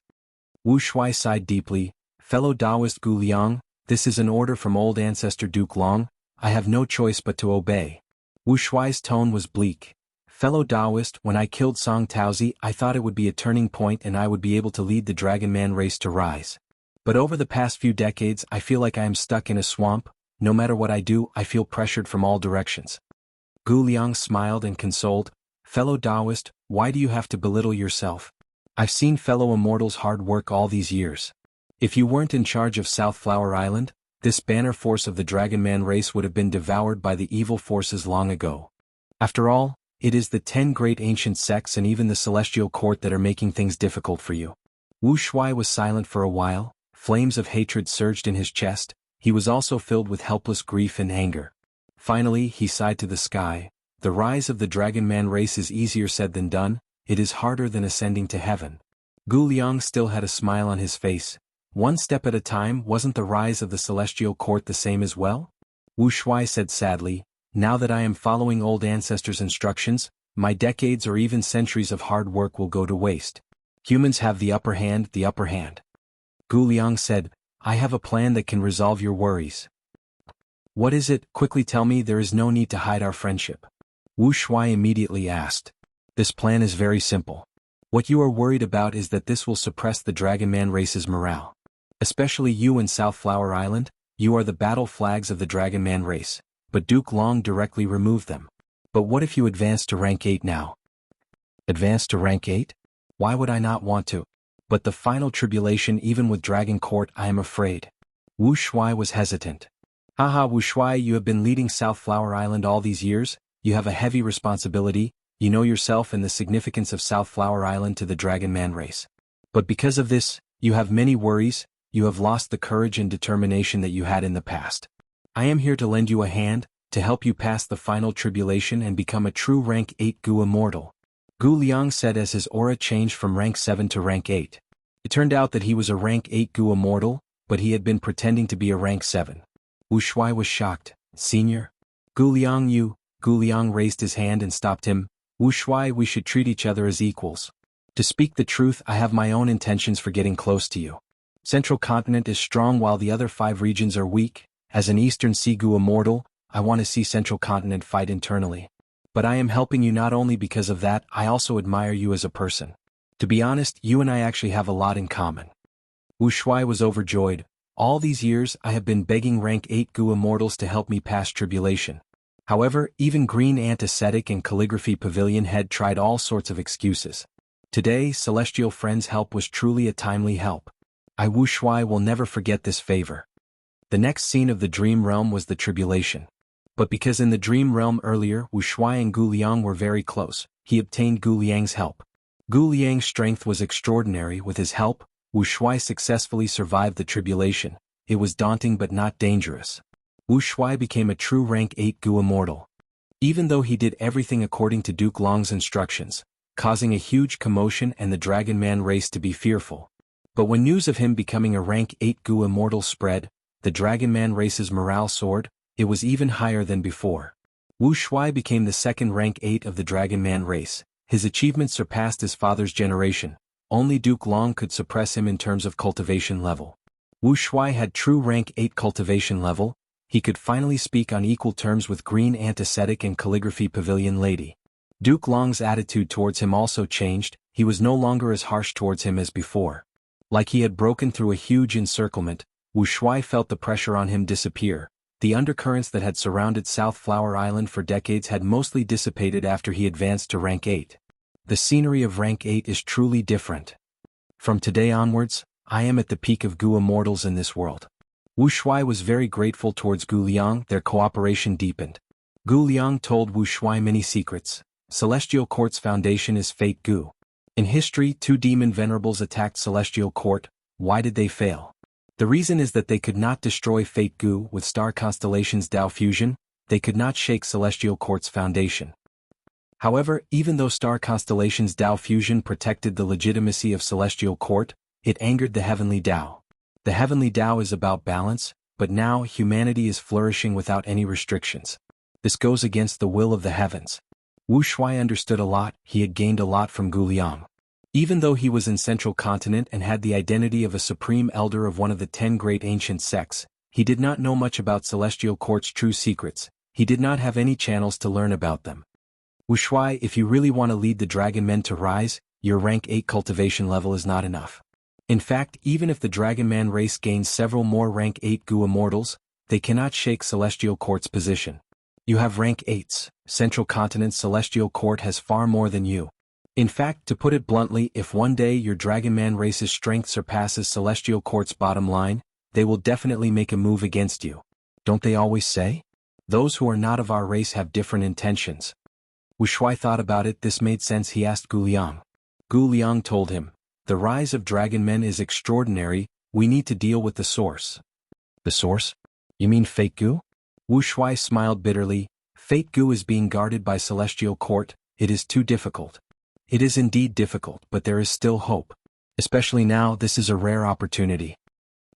Wu Shuai sighed deeply. Fellow Taoist Gu Liang, this is an order from old ancestor Duke Long. I have no choice but to obey. Wu Shuai's tone was bleak. Fellow Taoist, when I killed Song Taozi, I thought it would be a turning point and I would be able to lead the Dragon Man race to rise. But over the past few decades, I feel like I am stuck in a swamp. No matter what I do, I feel pressured from all directions. Gu Liang smiled and consoled. Fellow Taoist, why do you have to belittle yourself? I've seen fellow immortals hard work all these years. If you weren't in charge of South Flower Island, this banner force of the Dragon Man race would have been devoured by the evil forces long ago. After all, it is the 10 great ancient sects and even the Celestial Court that are making things difficult for you. Wu Shuai was silent for a while. Flames of hatred surged in his chest. He was also filled with helpless grief and anger. Finally, he sighed to the sky. The rise of the Dragon Man race is easier said than done. It is harder than ascending to heaven. Gu Liang still had a smile on his face. One step at a time. Wasn't the rise of the Celestial Court the same as well? Wu Shuai said sadly, now that I am following old ancestors' instructions, my decades or even centuries of hard work will go to waste. Humans have the upper hand. Gu Liang said, I have a plan that can resolve your worries. What is it? Quickly tell me. There is no need to hide our friendship. Wu Shuai immediately asked. This plan is very simple. What you are worried about is that this will suppress the Dragon Man race's morale. Especially you in South Flower Island, you are the battle flags of the Dragon Man race, but Duke Long directly removed them. But what if you advance to rank 8 now? Advance to rank 8? Why would I not want to? But the final tribulation even with Dragon Court, I am afraid. Wu Shuai was hesitant. Haha, Wu Shuai, you have been leading South Flower Island all these years. You have a heavy responsibility. You know yourself and the significance of South Flower Island to the Dragon Man race. But because of this, you have many worries. You have lost the courage and determination that you had in the past. I am here to lend you a hand. to help you pass the final tribulation and become a true rank 8 Gu Immortal. Gu Liang said as his aura changed from rank 7 to rank 8. It turned out that he was a rank 8 Gu Immortal, but he had been pretending to be a rank 7. Wu Shuai was shocked. Senior? Gu Liang raised his hand and stopped him. Wu Shuai, we should treat each other as equals. To speak the truth, I have my own intentions for getting close to you. Central Continent is strong while the other 5 regions are weak. As an Eastern Sea Gu Immortal, I want to see Central Continent fight internally. But I am helping you not only because of that, I also admire you as a person. To be honest, you and I actually have a lot in common. Wu Shuai was overjoyed. All these years I have been begging rank 8 Gu Immortals to help me pass tribulation. However, even Green Ant Ascetic and Calligraphy Pavilion had tried all sorts of excuses. Today, Celestial Friend's help was truly a timely help. I Wu Shuai will never forget this favor. The next scene of the Dream Realm was the tribulation. But because in the Dream Realm earlier Wu Shuai and Gu Liang were very close, he obtained Gu Liang's help. Gu Liang's strength was extraordinary. With his help, Wu Shuai successfully survived the tribulation. It was daunting but not dangerous. Wu Shuai became a true rank 8 Gu Immortal. Even though he did everything according to Duke Long's instructions, causing a huge commotion and the Dragon Man race to be fearful. But when news of him becoming a rank 8 Gu Immortal spread, the Dragon Man race's morale soared. It was even higher than before. Wu Shuai became the second rank 8 of the Dragon Man race. His achievements surpassed his father's generation. Only Duke Long could suppress him in terms of cultivation level. Wu Shuai had true rank 8 cultivation level. He could finally speak on equal terms with Green Ant Ascetic and Calligraphy Pavilion Lady. Duke Long's attitude towards him also changed. He was no longer as harsh towards him as before. Like he had broken through a huge encirclement, Wu Shuai felt the pressure on him disappear. The undercurrents that had surrounded South Flower Island for decades had mostly dissipated after he advanced to rank 8. The scenery of rank 8 is truly different. From today onwards, I am at the peak of Gu Immortals in this world. Wu Shuai was very grateful towards Gu Liang. Their cooperation deepened. Gu Liang told Wu Shuai many secrets. Celestial Court's foundation is Fate Gu. In history, 2 demon venerables attacked Celestial Court. Why did they fail? The reason is that they could not destroy Fate Gu with Star Constellation's Dao Fusion. They could not shake Celestial Court's foundation. However, even though Star Constellation's Dao Fusion protected the legitimacy of Celestial Court, it angered the Heavenly Dao. The Heavenly Dao is about balance, but now humanity is flourishing without any restrictions. This goes against the will of the heavens. Wu Shuai understood a lot. He had gained a lot from Gu Liang. Even though he was in Central Continent and had the identity of a supreme elder of one of the 10 great ancient sects, he did not know much about Celestial Court's true secrets. He did not have any channels to learn about them. Wu Shuai, if you really want to lead the Dragon Men to rise, your rank 8 cultivation level is not enough. In fact, even if the Dragon Man race gains several more rank 8 Gu Immortals, they cannot shake Celestial Court's position. You have rank 8s. Central Continent's Celestial Court has far more than you. In fact, to put it bluntly, if one day your Dragon Man race's strength surpasses Celestial Court's bottom line, they will definitely make a move against you. Don't they always say? Those who are not of our race have different intentions. Wu Shuai thought about it. This made sense. He asked Gu Liang. Gu Liang told him, the rise of Dragon Men is extraordinary. We need to deal with the source. The source? You mean Fate Gu? Wu Shuai smiled bitterly. Fate Gu is being guarded by Celestial Court. It is too difficult. It is indeed difficult, but there is still hope. Especially now, this is a rare opportunity.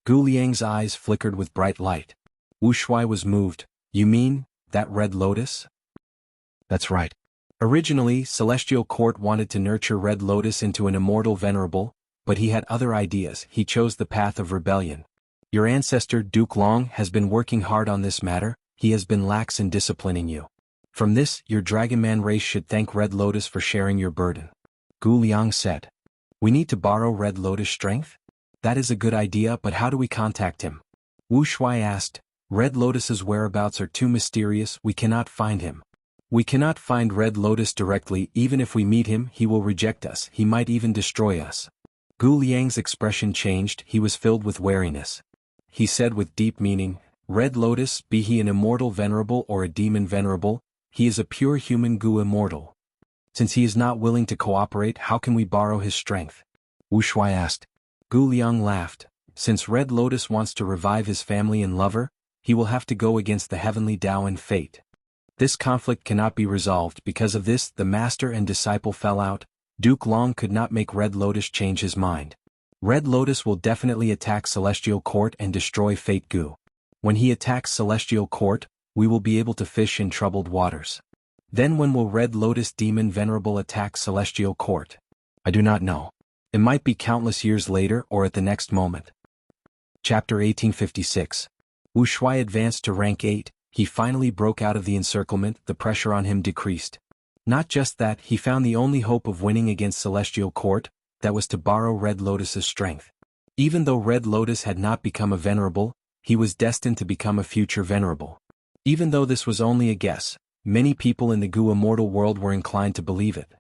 Gu Liang's eyes flickered with bright light. Wu Shuai was moved. You mean, that Red Lotus? That's right. Originally, Celestial Court wanted to nurture Red Lotus into an immortal venerable, but he had other ideas. He chose the path of rebellion. Your ancestor, Duke Long, has been working hard on this matter. He has been lax in disciplining you. From this, your Dragon Man race should thank Red Lotus for sharing your burden. Gu Liang said. We need to borrow Red Lotus' strength? That is a good idea, but how do we contact him? Wu Shuai asked. Red Lotus's whereabouts are too mysterious. We cannot find him. We cannot find Red Lotus directly. Even if we meet him, he will reject us. He might even destroy us. Gu Liang's expression changed. He was filled with wariness. He said with deep meaning, Red Lotus, be he an immortal venerable or a demon venerable, he is a pure human Gu Immortal. Since he is not willing to cooperate, how can we borrow his strength? Wu Shuai asked. Gu Liang laughed. Since Red Lotus wants to revive his family and lover, he will have to go against the Heavenly Dao and Fate. This conflict cannot be resolved. Because of this, the master and disciple fell out. Duke Long could not make Red Lotus change his mind. Red Lotus will definitely attack Celestial Court and destroy Fate Gu. When he attacks Celestial Court, we will be able to fish in troubled waters. Then when will Red Lotus Demon Venerable attack Celestial Court? I do not know. It might be countless years later or at the next moment. Chapter 1856. Wu Shuai advanced to rank 8, he finally broke out of the encirclement, the pressure on him decreased. Not just that, he found the only hope of winning against Celestial Court, that was to borrow Red Lotus's strength. Even though Red Lotus had not become a venerable, he was destined to become a future venerable. Even though this was only a guess, many people in the Gu Immortal world were inclined to believe it.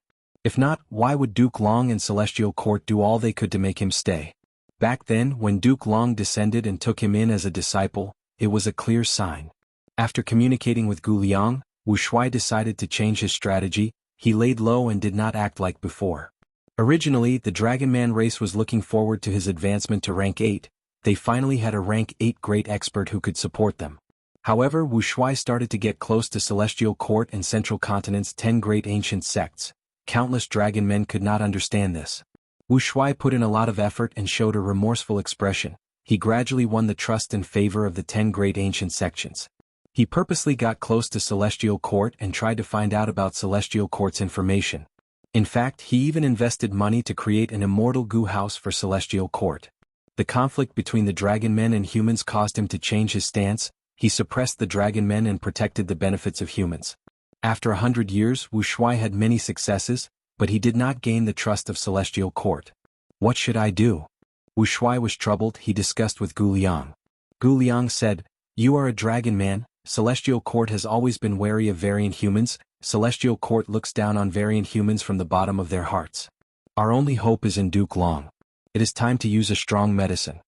If not, why would Duke Long and Celestial Court do all they could to make him stay? Back then, when Duke Long descended and took him in as a disciple, it was a clear sign. After communicating with Gu Liang, Wu Shuai decided to change his strategy. He laid low and did not act like before. Originally, the Dragon Man race was looking forward to his advancement to rank 8. They finally had a rank 8 great expert who could support them. However, Wu Shuai started to get close to Celestial Court and Central Continent's 10 great ancient sects. Countless dragon men could not understand this. Wu Shuai put in a lot of effort and showed a remorseful expression. He gradually won the trust and favor of the 10 great ancient sections. He purposely got close to Celestial Court and tried to find out about Celestial Court's information. In fact, he even invested money to create an immortal Gu house for Celestial Court. The conflict between the dragon men and humans caused him to change his stance. He suppressed the dragon men and protected the benefits of humans. After 100 years, Wu Shuai had many successes, but he did not gain the trust of Celestial Court. What should I do? Wu Shuai was troubled. He discussed with Gu Liang. Gu Liang said, "You are a dragon man. Celestial Court has always been wary of variant humans. Celestial Court looks down on variant humans from the bottom of their hearts. Our only hope is in Duke Long. It is time to use a strong medicine."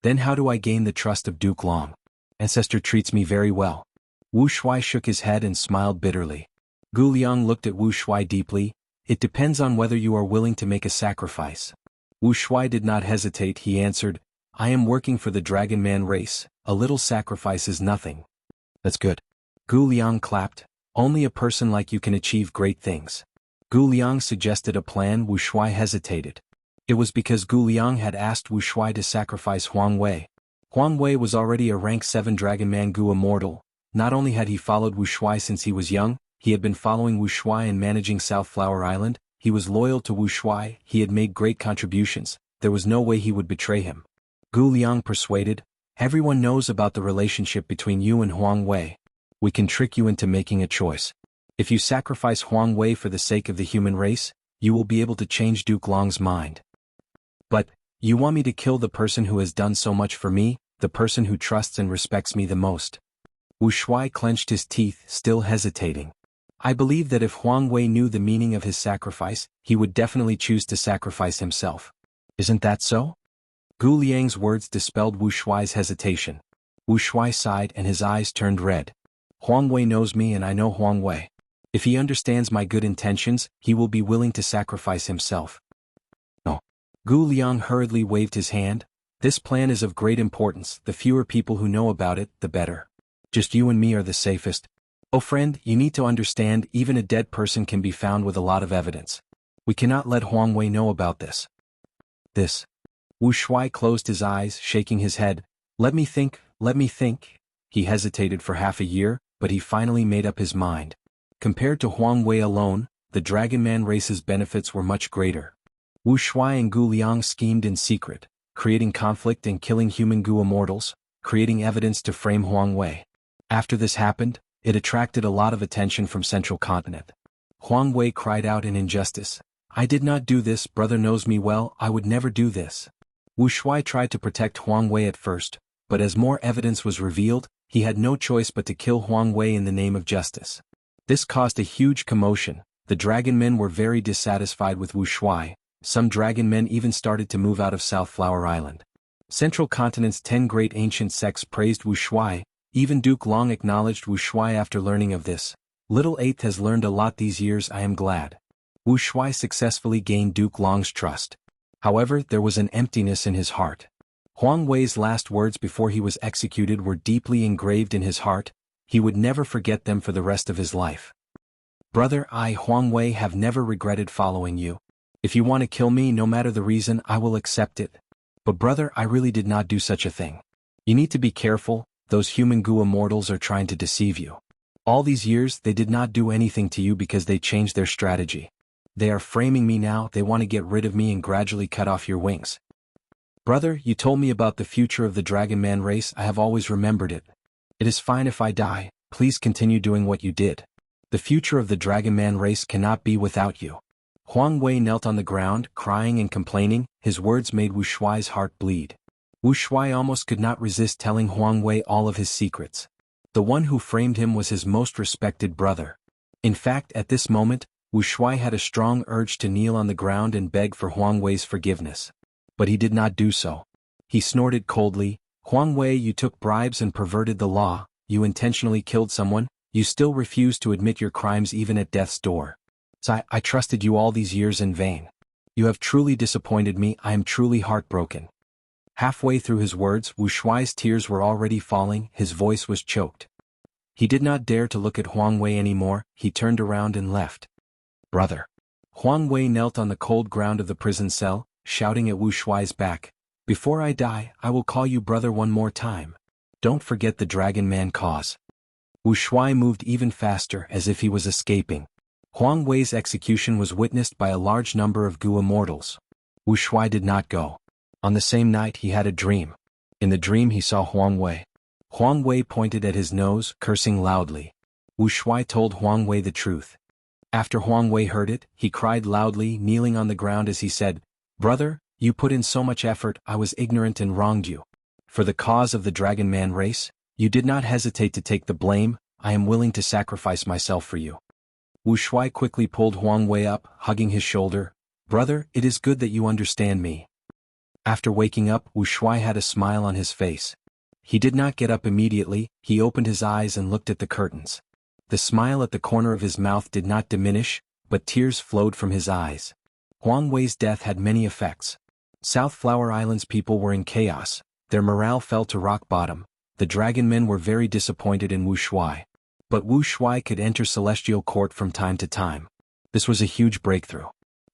Then how do I gain the trust of Duke Long? Ancestor treats me very well. Wu Shuai shook his head and smiled bitterly. Gu Liang looked at Wu Shuai deeply. It depends on whether you are willing to make a sacrifice. Wu Shuai did not hesitate. He answered, I am working for the Dragon Man race. A little sacrifice is nothing. That's good. Gu Liang clapped. Only a person like you can achieve great things. Gu Liang suggested a plan. Wu Shuai hesitated. It was because Gu Liang had asked Wu Shuai to sacrifice Huang Wei. Huang Wei was already a rank 7 Dragon Man Gu Immortal. Not only had he followed Wu Shuai since he was young, he had been following Wu Shuai and managing South Flower Island. He was loyal to Wu Shuai. He had made great contributions. There was no way he would betray him. Gu Liang persuaded, everyone knows about the relationship between you and Huang Wei. We can trick you into making a choice. If you sacrifice Huang Wei for the sake of the human race, you will be able to change Duke Long's mind. But, you want me to kill the person who has done so much for me, the person who trusts and respects me the most? Wu Shuai clenched his teeth, still hesitating. I believe that if Huang Wei knew the meaning of his sacrifice, he would definitely choose to sacrifice himself. Isn't that so? Gu Liang's words dispelled Wu Shuai's hesitation. Wu Shuai sighed and his eyes turned red. Huang Wei knows me and I know Huang Wei. If he understands my good intentions, he will be willing to sacrifice himself. No. Gu Liang hurriedly waved his hand. This plan is of great importance. The fewer people who know about it, the better. Just you and me are the safest. Oh friend, you need to understand, even a dead person can be found with a lot of evidence. We cannot let Huang Wei know about this. Wu Shuai closed his eyes, shaking his head. Let me think. He hesitated for half a year, but he finally made up his mind. Compared to Huang Wei alone, the Dragon Man race's benefits were much greater. Wu Shuai and Gu Liang schemed in secret, creating conflict and killing human Gu Immortals, creating evidence to frame Huang Wei. After this happened, it attracted a lot of attention from Central Continent. Huang Wei cried out in injustice. I did not do this, brother knows me well, I would never do this. Wu Shuai tried to protect Huang Wei at first, but as more evidence was revealed, he had no choice but to kill Huang Wei in the name of justice. This caused a huge commotion. The dragon men were very dissatisfied with Wu Shuai. Some dragon men even started to move out of South Flower Island. Central Continent's 10 great ancient sects praised Wu Shuai. Even Duke Long acknowledged Wu Shuai after learning of this. Little Eighth has learned a lot these years, I am glad. Wu Shuai successfully gained Duke Long's trust. However, there was an emptiness in his heart. Huang Wei's last words before he was executed were deeply engraved in his heart. he would never forget them for the rest of his life. Brother, I, Huang Wei, have never regretted following you. If you want to kill me, no matter the reason, I will accept it. But brother, I really did not do such a thing. You need to be careful, those human goo immortals are trying to deceive you. All these years, they did not do anything to you because they changed their strategy. They are framing me now, they want to get rid of me and gradually cut off your wings. Brother, you told me about the future of the Dragon Man race, I have always remembered it. It is fine if I die, please continue doing what you did. The future of the Dragon Man race cannot be without you. Huang Wei knelt on the ground, crying and complaining, his words made Wu Shuai's heart bleed. Wu Shuai almost could not resist telling Huang Wei all of his secrets. The one who framed him was his most respected brother. In fact, at this moment, Wu Shuai had a strong urge to kneel on the ground and beg for Huang Wei's forgiveness. But he did not do so. He snorted coldly, Huang Wei, you took bribes and perverted the law, you intentionally killed someone, you still refuse to admit your crimes even at death's door. I trusted you all these years in vain. You have truly disappointed me, I am truly heartbroken. Halfway through his words, Wu Shuai's tears were already falling, his voice was choked. He did not dare to look at Huang Wei anymore, he turned around and left. Brother. Huang Wei knelt on the cold ground of the prison cell, shouting at Wu Shuai's back. Before I die, I will call you brother one more time. Don't forget the Dragon Man cause. Wu Shuai moved even faster as if he was escaping. Huang Wei's execution was witnessed by a large number of Gu immortals. Wu Shuai did not go. On the same night he had a dream. In the dream he saw Huang Wei. Huang Wei pointed at his nose, cursing loudly. Wu Shuai told Huang Wei the truth. After Huang Wei heard it, he cried loudly, kneeling on the ground as he said, Brother, you put in so much effort, I was ignorant and wronged you. For the cause of the Dragon Man race, you did not hesitate to take the blame, I am willing to sacrifice myself for you. Wu Shuai quickly pulled Huang Wei up, hugging his shoulder. Brother, it is good that you understand me. After waking up, Wu Shuai had a smile on his face. He did not get up immediately, he opened his eyes and looked at the curtains. The smile at the corner of his mouth did not diminish, but tears flowed from his eyes. Huang Wei's death had many effects. South Flower Island's people were in chaos, their morale fell to rock bottom, the dragon men were very disappointed in Wu Shuai. But Wu Shuai could enter Celestial Court from time to time. This was a huge breakthrough.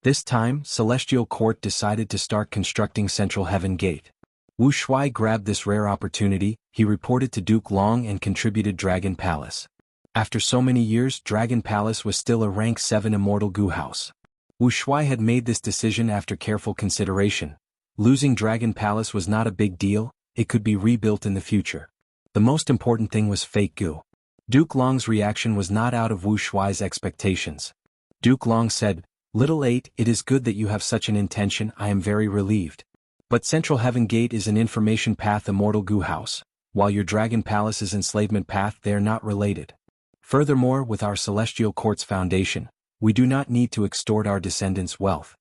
This time, Celestial Court decided to start constructing Central Heaven Gate. Wu Shuai grabbed this rare opportunity, he reported to Duke Long and contributed Dragon Palace. After so many years, Dragon Palace was still a rank 7 immortal Gu house. Wu Shuai had made this decision after careful consideration. Losing Dragon Palace was not a big deal, it could be rebuilt in the future. The most important thing was fake Gu. Duke Long's reaction was not out of Wu Shuai's expectations. Duke Long said, Little 8, it is good that you have such an intention, I am very relieved. But Central Heaven Gate is an information path immortal Gu house, while your Dragon Palace is enslavement path, they are not related. Furthermore, with our Celestial Court's foundation, we do not need to extort our descendants' wealth.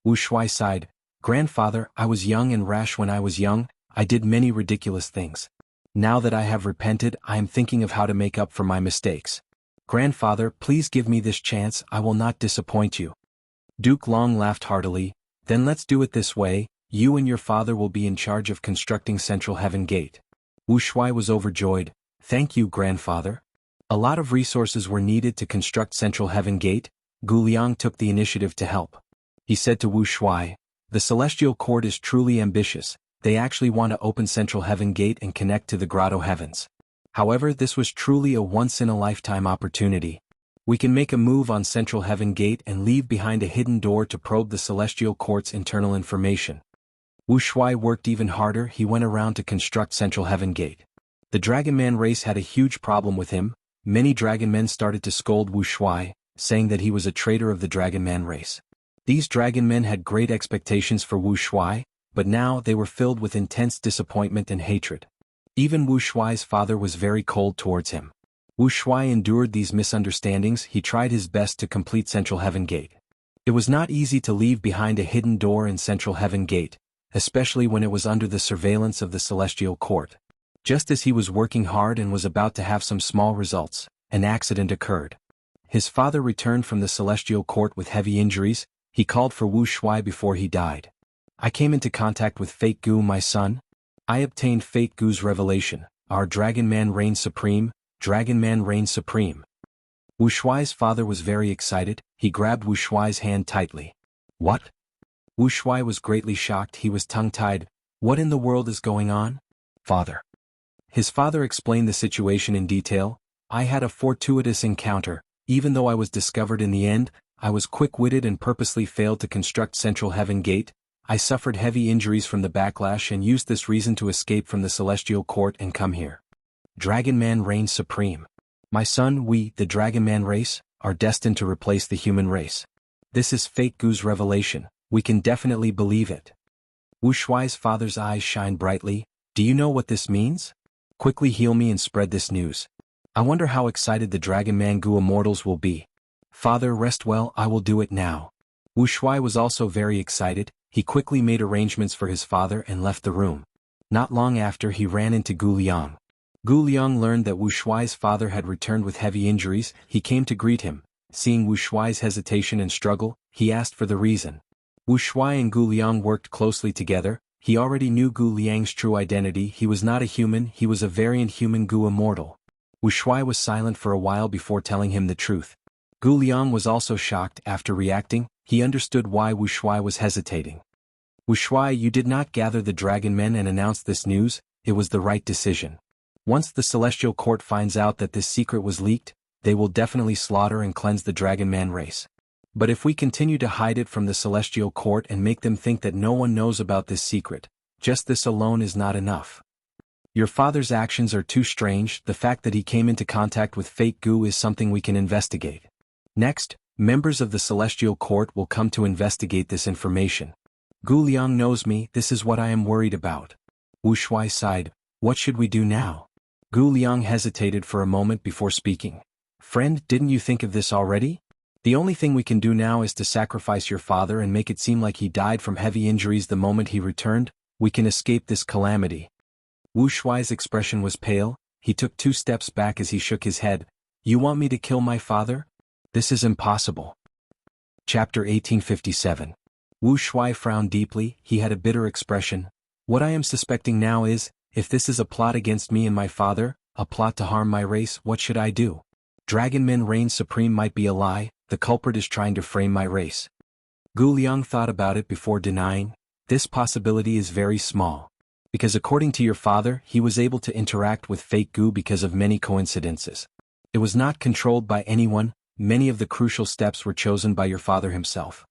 Wu Shuai sighed, Grandfather, I was young and rash when I was young, I did many ridiculous things. Now that I have repented, I am thinking of how to make up for my mistakes. Grandfather, please give me this chance, I will not disappoint you. Duke Long laughed heartily, then let's do it this way, you and your father will be in charge of constructing Central Heaven Gate. Wu Shuai was overjoyed, thank you, Grandfather. A lot of resources were needed to construct Central Heaven Gate, Gu Liang took the initiative to help. He said to Wu Shuai, the Celestial Court is truly ambitious. They actually want to open Central Heaven Gate and connect to the Grotto Heavens. However, this was truly a once-in-a-lifetime opportunity. We can make a move on Central Heaven Gate and leave behind a hidden door to probe the Celestial Court's internal information. Wu Shuai worked even harder, he went around to construct Central Heaven Gate. The Dragon Man race had a huge problem with him, many Dragon Men started to scold Wu Shuai, saying that he was a traitor of the Dragon Man race. These Dragon Men had great expectations for Wu Shuai, but now they were filled with intense disappointment and hatred. Even Wu Shuai's father was very cold towards him. Wu Shuai endured these misunderstandings, he tried his best to complete Central Heaven Gate. It was not easy to leave behind a hidden door in Central Heaven Gate, especially when it was under the surveillance of the Celestial Court. Just as he was working hard and was about to have some small results, an accident occurred. His father returned from the Celestial Court with heavy injuries, he called for Wu Shuai before he died. I came into contact with Fate Gu, my son. I obtained Fate Gu's revelation, our Dragon Man reigns supreme, Dragon Man reigns supreme. Wuxuai's father was very excited. He grabbed Wuxuai's hand tightly. What? Wuxuai was greatly shocked. He was tongue-tied. What in the world is going on? Father. His father explained the situation in detail. I had a fortuitous encounter. Even though I was discovered in the end, I was quick-witted and purposely failed to construct Central Heaven Gate. I suffered heavy injuries from the backlash and used this reason to escape from the Celestial Court and come here. Dragon Man reigns supreme. My son, we, the Dragon Man race, are destined to replace the human race. This is Fake Gu's revelation. We can definitely believe it. Wuxuai's father's eyes shine brightly. Do you know what this means? Quickly heal me and spread this news. I wonder how excited the Dragon Man Gu Immortals will be. Father, rest well, I will do it now. Wuxuai was also very excited. He quickly made arrangements for his father and left the room. Not long after, he ran into Gu Liang. Gu Liang learned that Wuxuai's father had returned with heavy injuries. He came to greet him. Seeing Wuxuai's hesitation and struggle, he asked for the reason. Wuxuai and Gu Liang worked closely together. He already knew Gu Liang's true identity. He was not a human, he was a variant human Gu Immortal. Wuxuai was silent for a while before telling him the truth. Gu Liang was also shocked. After reacting, he understood why Wuxuai was hesitating. Wuxuai, you did not gather the Dragon Men and announce this news. It was the right decision. Once the Celestial Court finds out that this secret was leaked, they will definitely slaughter and cleanse the Dragon Man race. But if we continue to hide it from the Celestial Court and make them think that no one knows about this secret, just this alone is not enough. Your father's actions are too strange. The fact that he came into contact with Fake Gu is something we can investigate. Next, members of the Celestial Court will come to investigate this information. Gu Liang knows me, this is what I am worried about. Wuxuai sighed. What should we do now? Gu Liang hesitated for a moment before speaking. Friend, didn't you think of this already? The only thing we can do now is to sacrifice your father and make it seem like he died from heavy injuries the moment he returned. We can escape this calamity. Wuxuai's expression was pale. He took 2 steps back as he shook his head. You want me to kill my father? This is impossible. Chapter 1857. Wuxuai frowned deeply. He had a bitter expression. What I am suspecting now is, if this is a plot against me and my father, a plot to harm my race, what should I do? Dragon Men reign supreme might be a lie. The culprit is trying to frame my race. Gu Liang thought about it before denying. This possibility is very small. Because according to your father, he was able to interact with Fake Gu because of many coincidences. It was not controlled by anyone. Many of the crucial steps were chosen by your father himself.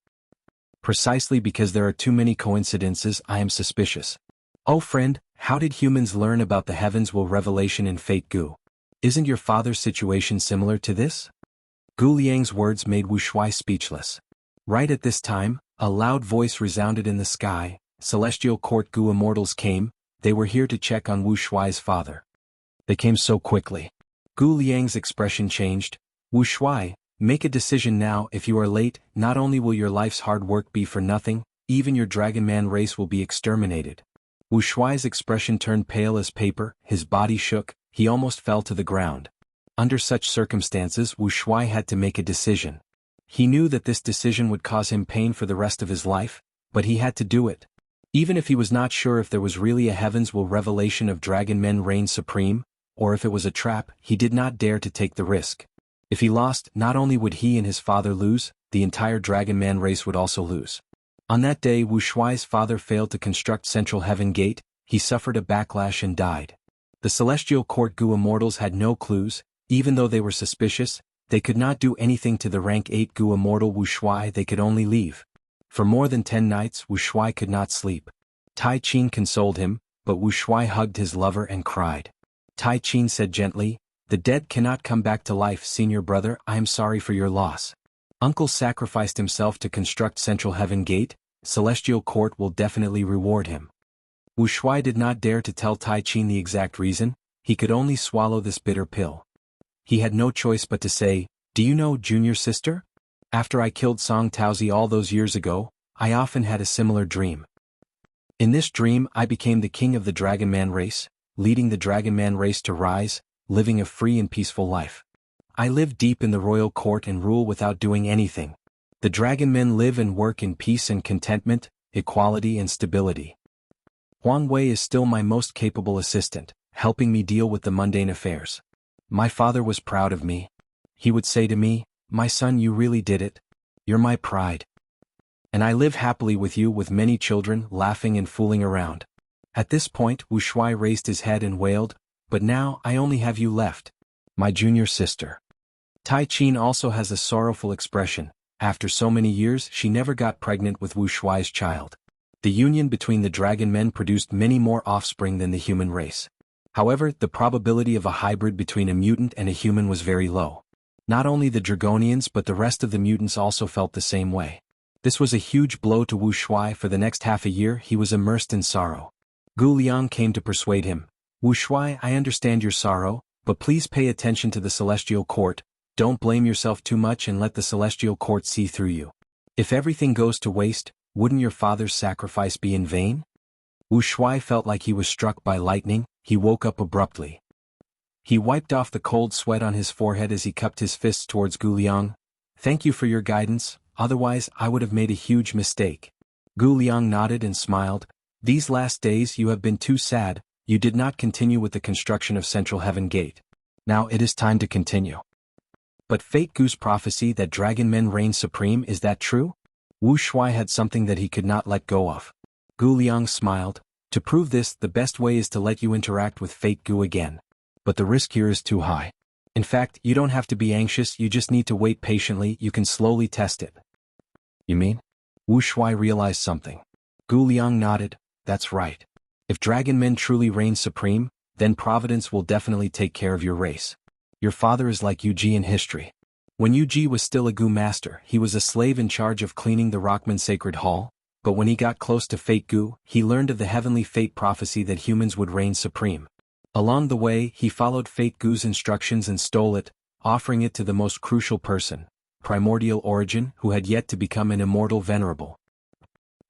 Precisely because there are too many coincidences, I am suspicious. Oh friend, how did humans learn about the heavens will revelation in Fake Gu? Isn't your father's situation similar to this? Gu Liang's words made Wuxuai speechless. Right at this time, a loud voice resounded in the sky. Celestial Court Gu Immortals came. They were here to check on Wuxuai's father. They came so quickly. Gu Liang's expression changed. Wuxuai, make a decision now. If you are late, not only will your life's hard work be for nothing, even your Dragon Man race will be exterminated. Wuxuai's expression turned pale as paper, his body shook, he almost fell to the ground. Under such circumstances, Wuxuai had to make a decision. He knew that this decision would cause him pain for the rest of his life, but he had to do it. Even if he was not sure if there was really a heavens will revelation of Dragon Men reign supreme, or if it was a trap, he did not dare to take the risk. If he lost, not only would he and his father lose, the entire Dragon Man race would also lose. On that day, Wuxuai's father failed to construct Central Heaven Gate. He suffered a backlash and died. The Celestial Court Gu Immortals had no clues. Even though they were suspicious, they could not do anything to the rank 8 Gu Immortal Wuxuai. They could only leave. For more than 10 nights, Wuxuai could not sleep. Tai Qin consoled him, but Wuxuai hugged his lover and cried. Tai Qin said gently, the dead cannot come back to life. Senior brother, I am sorry for your loss. Uncle sacrificed himself to construct Central Heaven Gate. Celestial Court will definitely reward him. Wuxuai did not dare to tell Tai Qin the exact reason. He could only swallow this bitter pill. He had no choice but to say, do you know, junior sister? After I killed Song Taozi all those years ago, I often had a similar dream. In this dream, I became the king of the Dragon Man race, leading the Dragon Man race to rise, living a free and peaceful life. I live deep in the royal court and rule without doing anything. The Dragon Men live and work in peace and contentment, equality and stability. Huang Wei is still my most capable assistant, helping me deal with the mundane affairs. My father was proud of me. He would say to me, "My son, you really did it. You're my pride. And I live happily with you with many children laughing and fooling around." At this point Wu Shuai raised his head and wailed, "But now I only have you left. My junior sister." Tai Qin also has a sorrowful expression. After so many years she never got pregnant with Wu Shuai's child. The union between the dragon men produced many more offspring than the human race. However, the probability of a hybrid between a mutant and a human was very low. Not only the Dragonians but the rest of the mutants also felt the same way. This was a huge blow to Wu Shuai. For the next half a year he was immersed in sorrow. Gu Liang came to persuade him. "Wu Shuai, I understand your sorrow, but please pay attention to the celestial court. Don't blame yourself too much and let the celestial court see through you. If everything goes to waste, wouldn't your father's sacrifice be in vain?" Wu Shuai felt like he was struck by lightning. He woke up abruptly. He wiped off the cold sweat on his forehead as he cupped his fists towards Gu Liang. "Thank you for your guidance, otherwise I would have made a huge mistake." Gu Liang nodded and smiled. "These last days you have been too sad. You did not continue with the construction of Central Heaven Gate. Now it is time to continue." "But Fate Gu's prophecy that dragon men reign supreme, is that true?" Wu Shuai had something that he could not let go of. Gu Liang smiled. "To prove this, the best way is to let you interact with Fate Gu again. But the risk here is too high. In fact, you don't have to be anxious, you just need to wait patiently, you can slowly test it." "You mean?" Wu Shuai realized something. Gu Liang nodded. "That's right. If dragon men truly reign supreme, then Providence will definitely take care of your race. Your father is like Yu Ji in history. When Yu Ji was still a Gu master, he was a slave in charge of cleaning the Rockman Sacred Hall, but when he got close to Fate Gu, he learned of the heavenly fate prophecy that humans would reign supreme. Along the way, he followed Fate Gu's instructions and stole it, offering it to the most crucial person, Primordial Origin, who had yet to become an immortal venerable.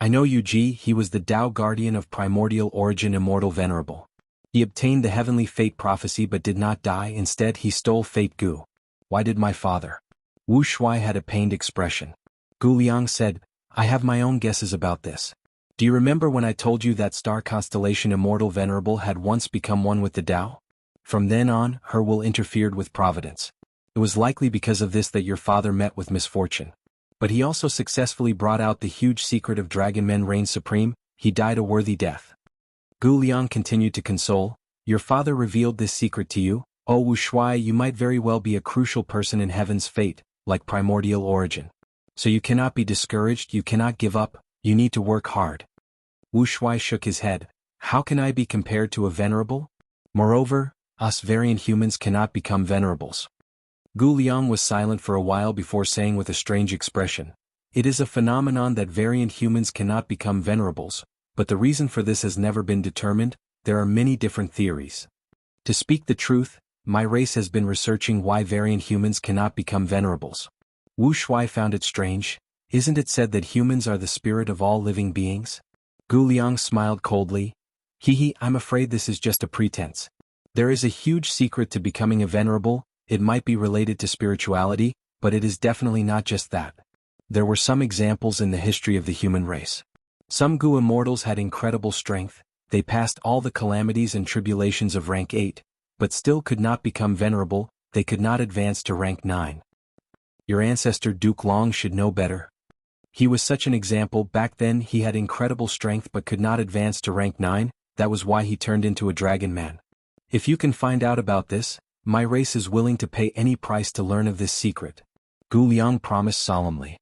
I know Yu Ji, he was the Tao guardian of Primordial Origin Immortal Venerable. He obtained the heavenly fate prophecy but did not die, instead he stole Fate Gu. Why did my father? Wu Shuai had a pained expression. Gu Liang said, "I have my own guesses about this. Do you remember when I told you that star constellation Immortal Venerable had once become one with the Tao? From then on, her will interfered with Providence. It was likely because of this that your father met with misfortune. But he also successfully brought out the huge secret of dragon men reign supreme. He died a worthy death." Gu Liang continued to console. "Your father revealed this secret to you? Oh Wu Shuai, you might very well be a crucial person in heaven's fate, like Primordial Origin. So you cannot be discouraged, you cannot give up, you need to work hard." Wu Shuai shook his head. "How can I be compared to a venerable? Moreover, us variant humans cannot become venerables." Gu Liang was silent for a while before saying with a strange expression, "It is a phenomenon that variant humans cannot become venerables, but the reason for this has never been determined. There are many different theories. To speak the truth, my race has been researching why variant humans cannot become venerables." Wu Shuai found it strange. "Isn't it said that humans are the spirit of all living beings?" Gu Liang smiled coldly. "Hehe, I'm afraid this is just a pretense. There is a huge secret to becoming a venerable. It might be related to spirituality, but it is definitely not just that. There were some examples in the history of the human race. Some Gu immortals had incredible strength, they passed all the calamities and tribulations of rank 8, but still could not become venerable, they could not advance to rank 9. Your ancestor Duke Long should know better. He was such an example. Back then he had incredible strength but could not advance to rank 9, that was why he turned into a dragon man. If you can find out about this, my race is willing to pay any price to learn of this secret." Gu Liang promised solemnly.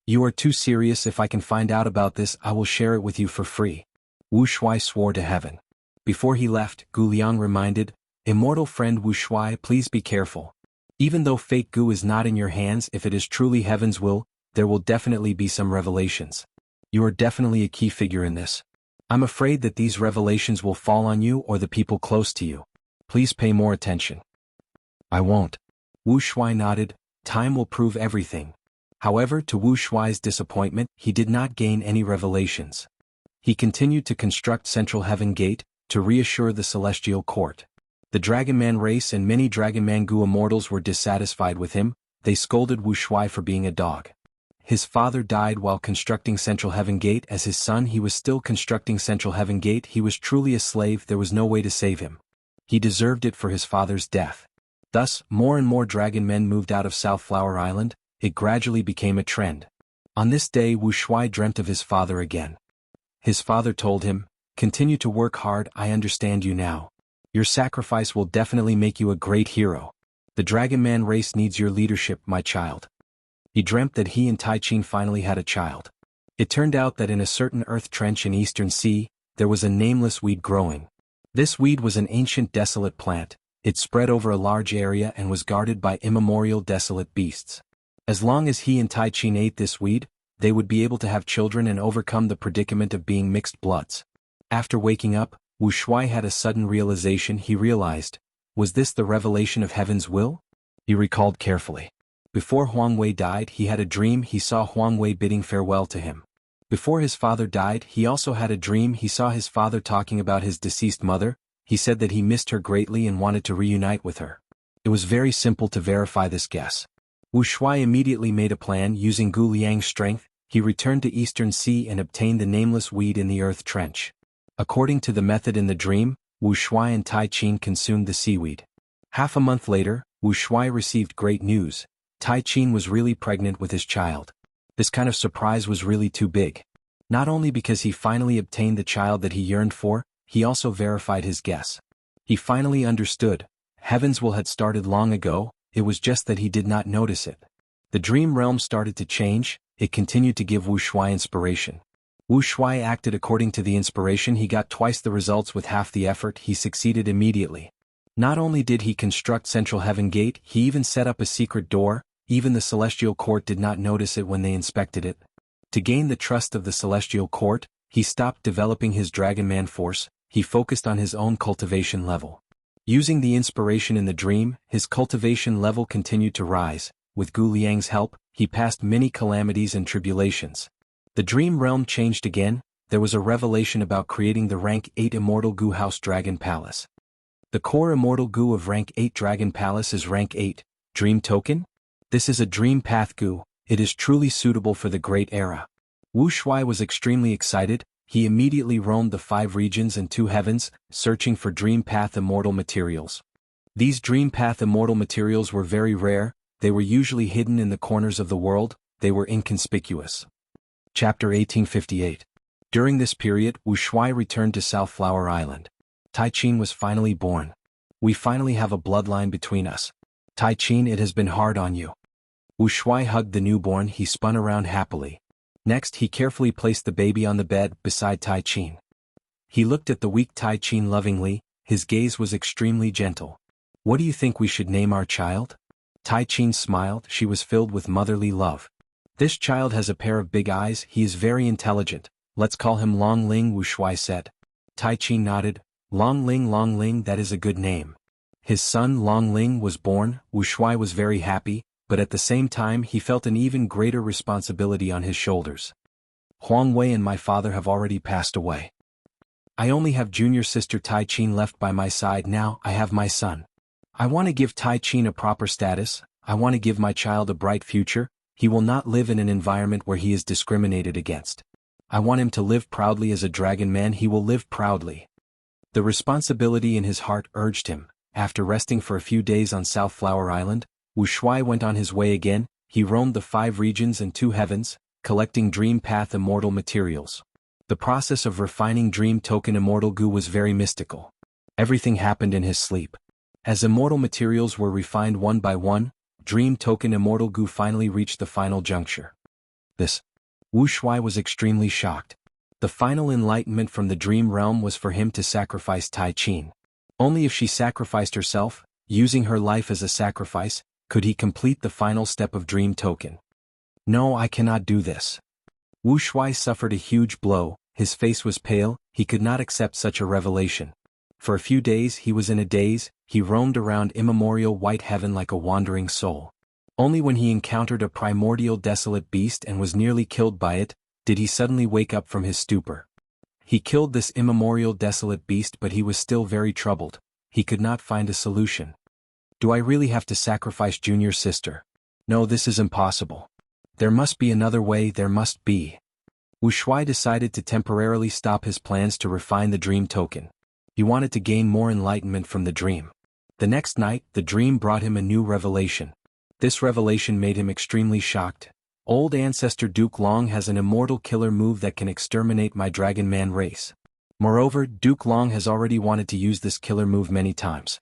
"You are too serious. If I can find out about this, I will share it with you for free." Wu Shuai swore to heaven. Before he left, Gu Liang reminded, "Immortal friend Wu Shuai, please be careful. Even though Fate Gu is not in your hands, if it is truly heaven's will, there will definitely be some revelations. You are definitely a key figure in this. I'm afraid that these revelations will fall on you or the people close to you. Please pay more attention." "I won't." Wu Shuai nodded. "Time will prove everything." However, to Wu Shuai's disappointment, he did not gain any revelations. He continued to construct Central Heaven Gate, to reassure the Celestial Court. The Dragon Man race and many Dragon Man Gu immortals were dissatisfied with him. They scolded Wu Shuai for being a dog. His father died while constructing Central Heaven Gate. As his son, he was still constructing Central Heaven Gate. He was truly a slave, there was no way to save him. He deserved it for his father's death. Thus, more and more dragon men moved out of South Flower Island. It gradually became a trend. On this day Wuxia dreamt of his father again. His father told him, "Continue to work hard, I understand you now. Your sacrifice will definitely make you a great hero. The Dragon Man race needs your leadership, my child." He dreamt that he and Tai Chin finally had a child. It turned out that in a certain earth trench in Eastern Sea, there was a nameless weed growing. This weed was an ancient desolate plant. It spread over a large area and was guarded by immemorial desolate beasts. As long as he and Tai Chin ate this weed, they would be able to have children and overcome the predicament of being mixed bloods. After waking up, Wuxia had a sudden realization. He realized, was this the revelation of heaven's will? He recalled carefully. Before Huang Wei died, he had a dream. He saw Huang Wei bidding farewell to him. Before his father died, he also had a dream. He saw his father talking about his deceased mother. He said that he missed her greatly and wanted to reunite with her. It was very simple to verify this guess. Wuxia immediately made a plan. Using Gu Liang's strength, he returned to Eastern Sea and obtained the nameless weed in the earth trench. According to the method in the dream, Wuxia and Tai Chin consumed the seaweed. Half a month later, Wuxia received great news. Tai Chin was really pregnant with his child. This kind of surprise was really too big. Not only because he finally obtained the child that he yearned for, he also verified his guess. He finally understood. Heaven's will had started long ago, it was just that he did not notice it. The dream realm started to change. It continued to give Wuxia inspiration. Wuxia acted according to the inspiration. He got twice the results with half the effort. He succeeded immediately. Not only did he construct Central Heaven Gate, he even set up a secret door. Even the Celestial Court did not notice it when they inspected it. To gain the trust of the Celestial Court, he stopped developing his Dragon Man force. He focused on his own cultivation level. Using the inspiration in the dream, his cultivation level continued to rise. With Gu Liang's help, he passed many calamities and tribulations. The dream realm changed again. There was a revelation about creating the rank 8 Immortal Gu House Dragon Palace. The core Immortal Gu of rank 8 Dragon Palace is rank 8, Dream Token? This is a Dream Path Gu. It is truly suitable for the Great Era. Wuxia was extremely excited. He immediately roamed the 5 regions and 2 heavens, searching for Dream Path Immortal materials. These Dream Path Immortal materials were very rare. They were usually hidden in the corners of the world. They were inconspicuous. Chapter 1858. During this period, Wuxia returned to South Flower Island. Tai Chin was finally born. We finally have a bloodline between us. Tai Chin, it has been hard on you. Wuxia hugged the newborn. He spun around happily. Next, he carefully placed the baby on the bed beside Tai Chin. He looked at the weak Tai Chin lovingly. His gaze was extremely gentle. What do you think we should name our child? Tai Chin smiled. She was filled with motherly love. This child has a pair of big eyes. He is very intelligent. Let's call him Long Ling, Wuxia said. Tai Chin nodded. Long Ling, that is a good name. His son Long Ling was born. Wuxia was very happy, but at the same time he felt an even greater responsibility on his shoulders. Huang Wei and my father have already passed away. I only have junior sister Tai Chin left by my side. Now I have my son. I want to give Tai Chin a proper status. I want to give my child a bright future. He will not live in an environment where he is discriminated against. I want him to live proudly as a dragon man. He will live proudly. The responsibility in his heart urged him. After resting for a few days on South Flower Island, Wuxia went on his way again. He roamed the 5 regions and 2 heavens, collecting Dream Path Immortal materials. The process of refining Dream Token Immortal Gu was very mystical. Everything happened in his sleep. As immortal materials were refined one by one, Dream Token Immortal Gu finally reached the final juncture. Wuxia was extremely shocked. The final enlightenment from the dream realm was for him to sacrifice Tai Chin. Only if she sacrificed herself, using her life as a sacrifice, could he complete the final step of Dream Token. No, I cannot do this. Wuxia suffered a huge blow. His face was pale. He could not accept such a revelation. For a few days he was in a daze. He roamed around immemorial white heaven like a wandering soul. Only when he encountered a primordial desolate beast and was nearly killed by it, did he suddenly wake up from his stupor. He killed this immemorial desolate beast, but he was still very troubled. He could not find a solution. Do I really have to sacrifice junior sister? No, this is impossible. There must be another way. There must be. Wuxia decided to temporarily stop his plans to refine the dream token. He wanted to gain more enlightenment from the dream. The next night, the dream brought him a new revelation. This revelation made him extremely shocked. Old ancestor Duke Long has an immortal killer move that can exterminate my Dragon Man race. Moreover, Duke Long has already wanted to use this killer move many times.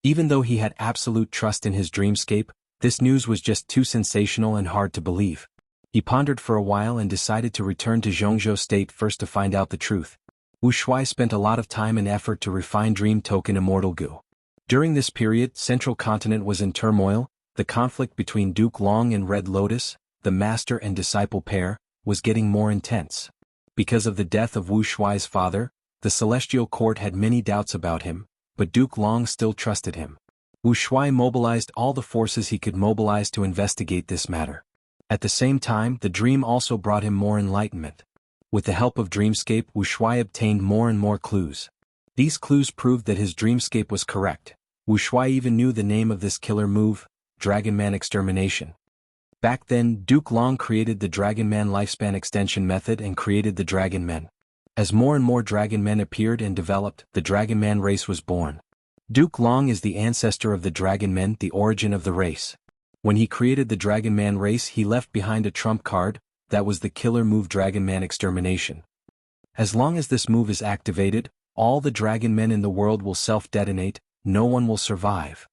Even though he had absolute trust in his dreamscape, this news was just too sensational and hard to believe. He pondered for a while and decided to return to Jianghu state first to find out the truth. Wuxia spent a lot of time and effort to refine Dream Token Immortal Goo. During this period, Central Continent was in turmoil. The conflict between Duke Long and Red Lotus, the master and disciple pair, was getting more intense. Because of the death of Wuxia's father, the Celestial Court had many doubts about him, but Duke Long still trusted him. Wuxia mobilized all the forces he could mobilize to investigate this matter. At the same time, the dream also brought him more enlightenment. With the help of Dreamscape, Wuxia obtained more and more clues. These clues proved that his dreamscape was correct. Wuxia even knew the name of this killer move, Dragon Man Extermination. Back then, Duke Long created the Dragon Man lifespan extension method and created the Dragon Men. As more and more Dragon Men appeared and developed, the Dragon Man race was born. Duke Long is the ancestor of the Dragon Men, the origin of the race. When he created the Dragon Man race, he left behind a trump card, that was the killer move Dragon Man Extermination. As long as this move is activated, all the Dragon Men in the world will self-detonate, no one will survive.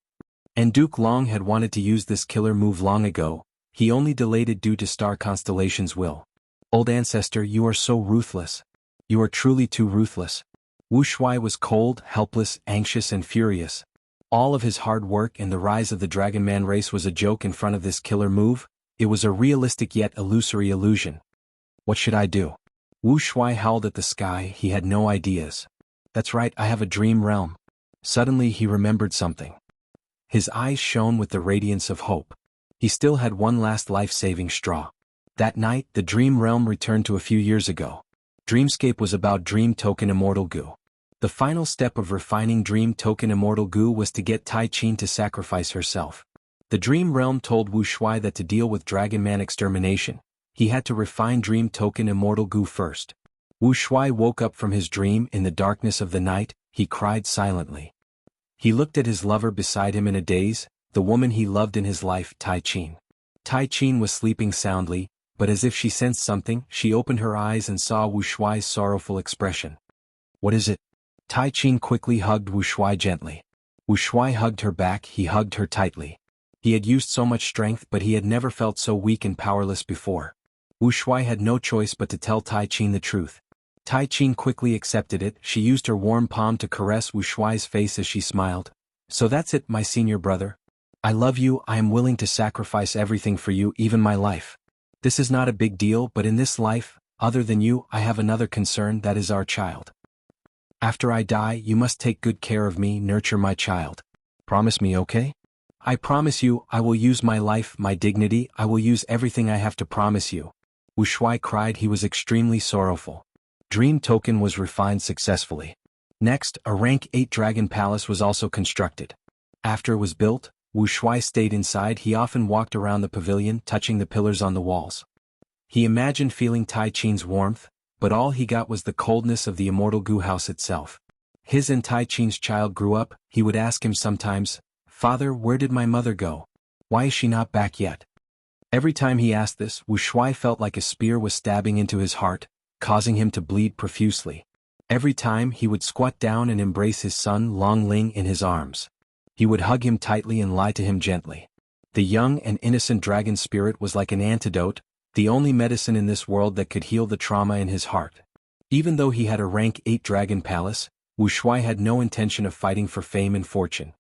And Duke Long had wanted to use this killer move long ago, he only delayed it due to Star Constellation's will. Old ancestor, you are so ruthless. You are truly too ruthless. Wuxia was cold, helpless, anxious and furious. All of his hard work and the rise of the Dragon Man race was a joke in front of this killer move. It was a realistic yet illusory illusion. What should I do? Wuxia howled at the sky, he had no ideas. That's right, I have a dream realm. Suddenly he remembered something. His eyes shone with the radiance of hope. He still had one last life-saving straw. That night, the dream realm returned to a few years ago. Dreamscape was about Dream Token Immortal Goo. The final step of refining Dream Token Immortal Goo was to get Tai Chin to sacrifice herself. The dream realm told Wuxia that to deal with Dragon Man Extermination, he had to refine Dream Token Immortal Goo first. Wuxia woke up from his dream in the darkness of the night, he cried silently. He looked at his lover beside him in a daze, the woman he loved in his life, Tai Chin. Tai Chin was sleeping soundly, but as if she sensed something, she opened her eyes and saw Wuxia's sorrowful expression. What is it? Tai Chin quickly hugged Wuxia gently. Wuxia hugged her back, he hugged her tightly. He had used so much strength but he had never felt so weak and powerless before. Wuxia had no choice but to tell Tai Chin the truth. Tai Chin quickly accepted it, she used her warm palm to caress Wuxia's face as she smiled. So that's it, my senior brother. I love you, I am willing to sacrifice everything for you, even my life. This is not a big deal, but in this life, other than you, I have another concern, that is our child. After I die, you must take good care of me, nurture my child. Promise me, okay? I promise you, I will use my life, my dignity, I will use everything I have to promise you. Wuxia cried, he was extremely sorrowful. Dream Token was refined successfully. Next, a rank 8 Dragon Palace was also constructed. After it was built, Wuxia stayed inside, he often walked around the pavilion, touching the pillars on the walls. He imagined feeling Tai Chin's warmth, but all he got was the coldness of the Immortal Goo house itself. His and Tai Chin's child grew up, he would ask him sometimes, Father, where did my mother go? Why is she not back yet? Every time he asked this, Wuxia felt like a spear was stabbing into his heart, causing him to bleed profusely. Every time he would squat down and embrace his son Long Ling in his arms. He would hug him tightly and lie to him gently. The young and innocent dragon spirit was like an antidote, the only medicine in this world that could heal the trauma in his heart. Even though he had a rank 8 Dragon Palace, Wuxia had no intention of fighting for fame and fortune.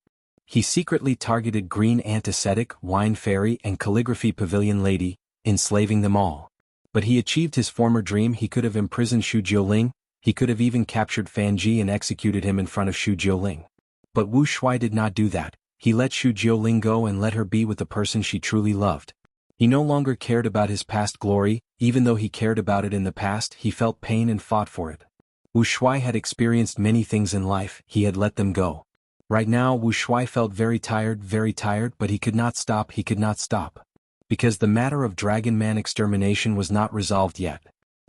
He secretly targeted Green Antiseptic, Wine Fairy and Calligraphy Pavilion Lady, enslaving them all. But he achieved his former dream, he could have imprisoned Xu Jiuling, he could have even captured Fan Ji and executed him in front of Xu Jiuling. But Wuxia did not do that, he let Xu Jiuling go and let her be with the person she truly loved. He no longer cared about his past glory, even though he cared about it in the past, he felt pain and fought for it. Wuxia had experienced many things in life, he had let them go. Right now Wuxia felt very tired, but he could not stop, Because the matter of Dragon Man extermination was not resolved yet.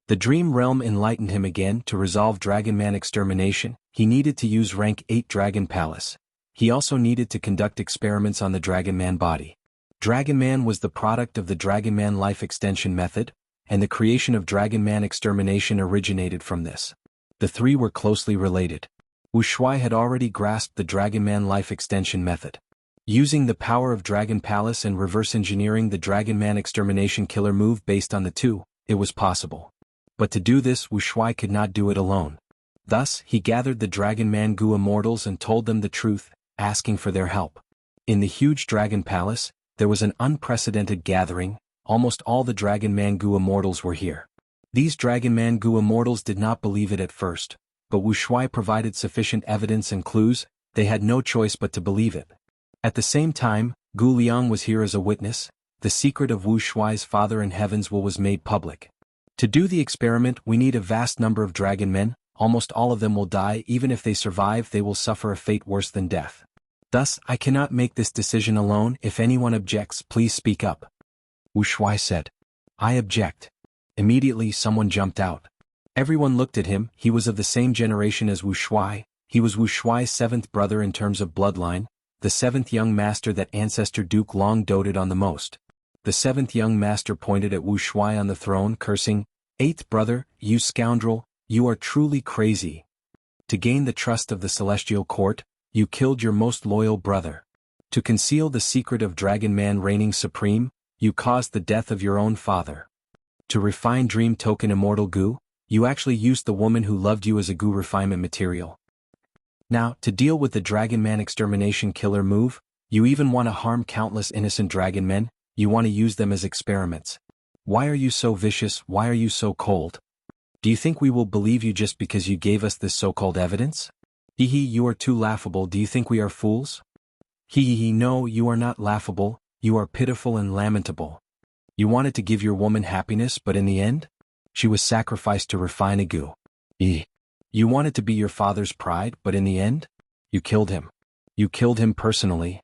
The Dream Realm enlightened him again. To resolve Dragon Man extermination, he needed to use rank 8 Dragon Palace. He also needed to conduct experiments on the Dragon Man body. Dragon Man was the product of the Dragon Man life extension method, and the creation of Dragon Man extermination originated from this. The three were closely related. Wuxia had already grasped the Dragon Man life extension method. Using the power of Dragon Palace and reverse engineering the Dragon Man extermination killer move based on the two, it was possible. But to do this, Wuxia could not do it alone. Thus, he gathered the Dragon Man Gu Immortals and told them the truth, asking for their help. In the huge Dragon Palace, there was an unprecedented gathering. Almost all the Dragon Man Gu Immortals were here. These Dragon Man Gu Immortals did not believe it at first, but Wuxia provided sufficient evidence and clues. They had no choice but to believe it. At the same time, Gu Liang was here as a witness. The secret of Wuxia's father in heaven's will was made public. To do the experiment, we need a vast number of dragon men. Almost all of them will die. Even if they survive, they will suffer a fate worse than death. Thus, I cannot make this decision alone. If anyone objects, please speak up. Wuxia said. I object. Immediately someone jumped out. Everyone looked at him. He was of the same generation as Wuxia. He was Wuxia's seventh brother in terms of bloodline, the seventh young master that ancestor Duke Long doted on the most. The seventh young master pointed at Wuxia on the throne, cursing, "Eighth brother, you scoundrel, you are truly crazy. To gain the trust of the celestial court, you killed your most loyal brother. To conceal the secret of Dragon Man reigning supreme, you caused the death of your own father. To refine Dream Token Immortal Gu, you actually used the woman who loved you as a Gu refinement material. Now, to deal with the Dragon Man extermination killer move, you even want to harm countless innocent dragon men. You want to use them as experiments. Why are you so vicious? Why are you so cold? Do you think we will believe you just because you gave us this so-called evidence? Hee hee, you are too laughable. Do you think we are fools? Hee hee hee, no, you are not laughable, you are pitiful and lamentable. You wanted to give your woman happiness, but in the end, she was sacrificed to refine a Gu. You wanted to be your father's pride, but in the end, you killed him. You killed him personally.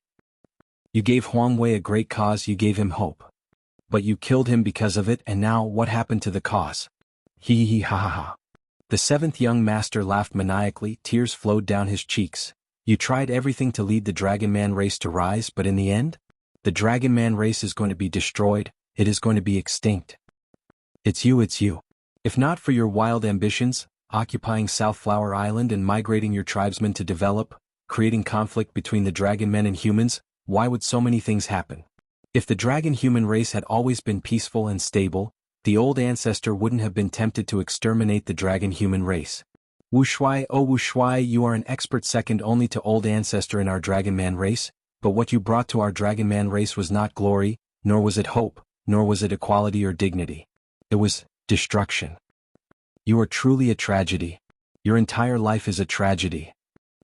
You gave Huang Wei a great cause, you gave him hope. But you killed him because of it, and now what happened to the cause? Hee hee ha ha ha. The seventh young master laughed maniacally, tears flowed down his cheeks. You tried everything to lead the Dragon Man race to rise, but in the end, the Dragon Man race is going to be destroyed, it is going to be extinct. It's you. If not for your wild ambitions, occupying South Flower Island and migrating your tribesmen to develop, creating conflict between the dragon men and humans, why would so many things happen? If the dragon-human race had always been peaceful and stable, the old ancestor wouldn't have been tempted to exterminate the dragon-human race. Wuxia, oh Wuxia, you are an expert second only to old ancestor in our dragon man race, but what you brought to our dragon man race was not glory, nor was it hope, nor was it equality or dignity. It was destruction. You are truly a tragedy. Your entire life is a tragedy.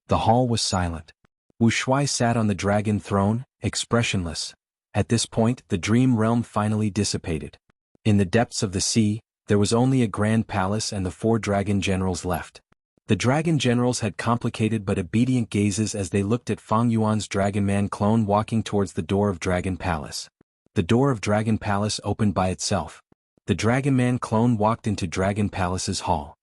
The hall was silent. Wuxia sat on the dragon throne, expressionless. At this point, the dream realm finally dissipated. In the depths of the sea, there was only a grand palace and the 4 dragon generals left. The dragon generals had complicated but obedient gazes as they looked at Fang Yuan's Dragon Man clone walking towards the door of Dragon Palace. The door of Dragon Palace opened by itself. The Dragon Man clone walked into Dragon Palace's hall.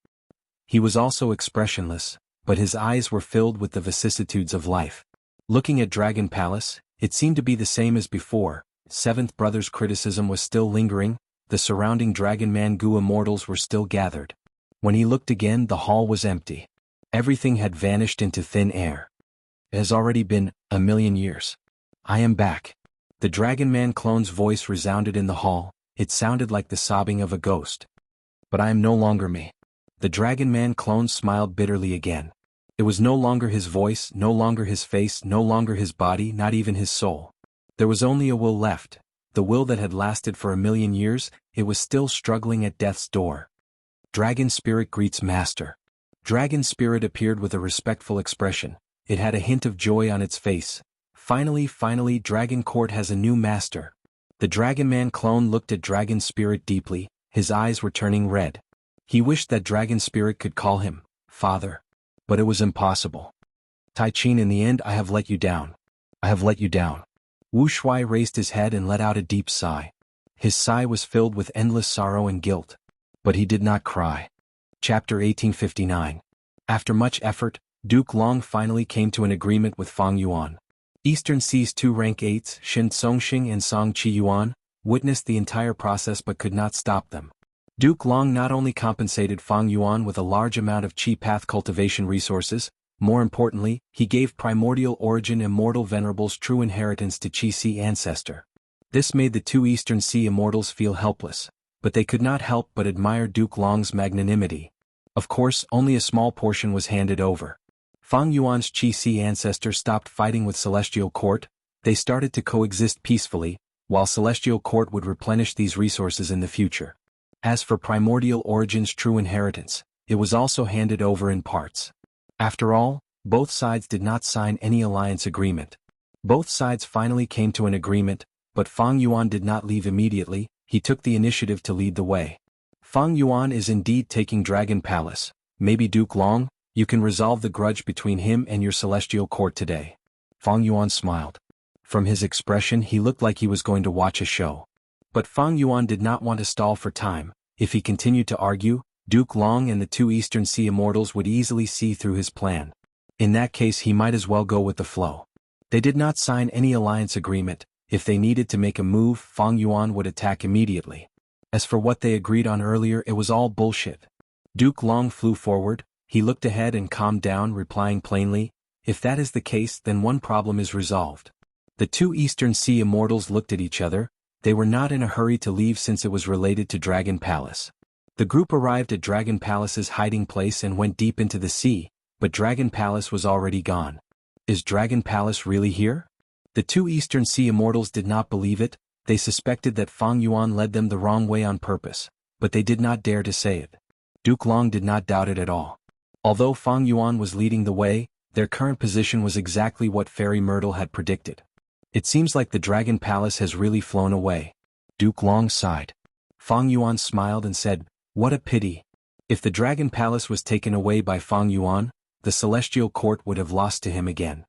He was also expressionless, but his eyes were filled with the vicissitudes of life. Looking at Dragon Palace, it seemed to be the same as before. Seventh Brother's criticism was still lingering, the surrounding Dragon Man Gu Immortals were still gathered. When he looked again, the hall was empty. Everything had vanished into thin air. It has already been 1,000,000 years. I am back. The Dragon Man clone's voice resounded in the hall. It sounded like the sobbing of a ghost. But I am no longer me. The Dragon Man clone smiled bitterly again. It was no longer his voice, no longer his face, no longer his body, not even his soul. There was only a will left, the will that had lasted for 1,000,000 years, it was still struggling at death's door. Dragon Spirit greets Master. Dragon Spirit appeared with a respectful expression. It had a hint of joy on its face. Finally, Dragon Court has a new master. The Dragon Man clone looked at Dragon Spirit deeply, his eyes were turning red. He wished that Dragon Spirit could call him Father. But it was impossible. Tai Qin, in the end I have let you down. I have let you down. Wu Shui raised his head and let out a deep sigh. His sigh was filled with endless sorrow and guilt. But he did not cry. Chapter 1859. After much effort, Duke Long finally came to an agreement with Fang Yuan. Eastern Sea's two rank 8s, Shen Songxing and Song Qi Yuan, witnessed the entire process but could not stop them. Duke Long not only compensated Fang Yuan with a large amount of Qi path cultivation resources, more importantly, he gave primordial origin Immortal Venerable's true inheritance to Qi Sea ancestor. This made the two Eastern Sea immortals feel helpless, but they could not help but admire Duke Long's magnanimity. Of course, only a small portion was handed over. Fang Yuan's Qi Sea ancestor stopped fighting with Celestial Court. They started to coexist peacefully, while Celestial Court would replenish these resources in the future. As for Primordial Origin's true inheritance, it was also handed over in parts. After all, both sides did not sign any alliance agreement. Both sides finally came to an agreement, but Fang Yuan did not leave immediately. He took the initiative to lead the way. Fang Yuan is indeed taking Dragon Palace. Maybe Duke Long, you can resolve the grudge between him and your Celestial Court today. Fang Yuan smiled. From his expression he looked like he was going to watch a show. But Fang Yuan did not want to stall for time. If he continued to argue, Duke Long and the two Eastern Sea immortals would easily see through his plan. In that case he might as well go with the flow. They did not sign any alliance agreement. If they needed to make a move, Fang Yuan would attack immediately. As for what they agreed on earlier, it was all bullshit. Duke Long flew forward. He looked ahead and calmed down, replying plainly, "If that is the case, then one problem is resolved." The two Eastern Sea immortals looked at each other. They were not in a hurry to leave since it was related to Dragon Palace. The group arrived at Dragon Palace's hiding place and went deep into the sea, but Dragon Palace was already gone. Is Dragon Palace really here? The two Eastern Sea immortals did not believe it. They suspected that Fang Yuan led them the wrong way on purpose, but they did not dare to say it. Duke Long did not doubt it at all. Although Fang Yuan was leading the way, their current position was exactly what Fairy Myrtle had predicted. It seems like the Dragon Palace has really flown away. Duke Long sighed. Fang Yuan smiled and said, "What a pity. If the Dragon Palace was taken away by Fang Yuan, the Celestial Court would have lost to him again."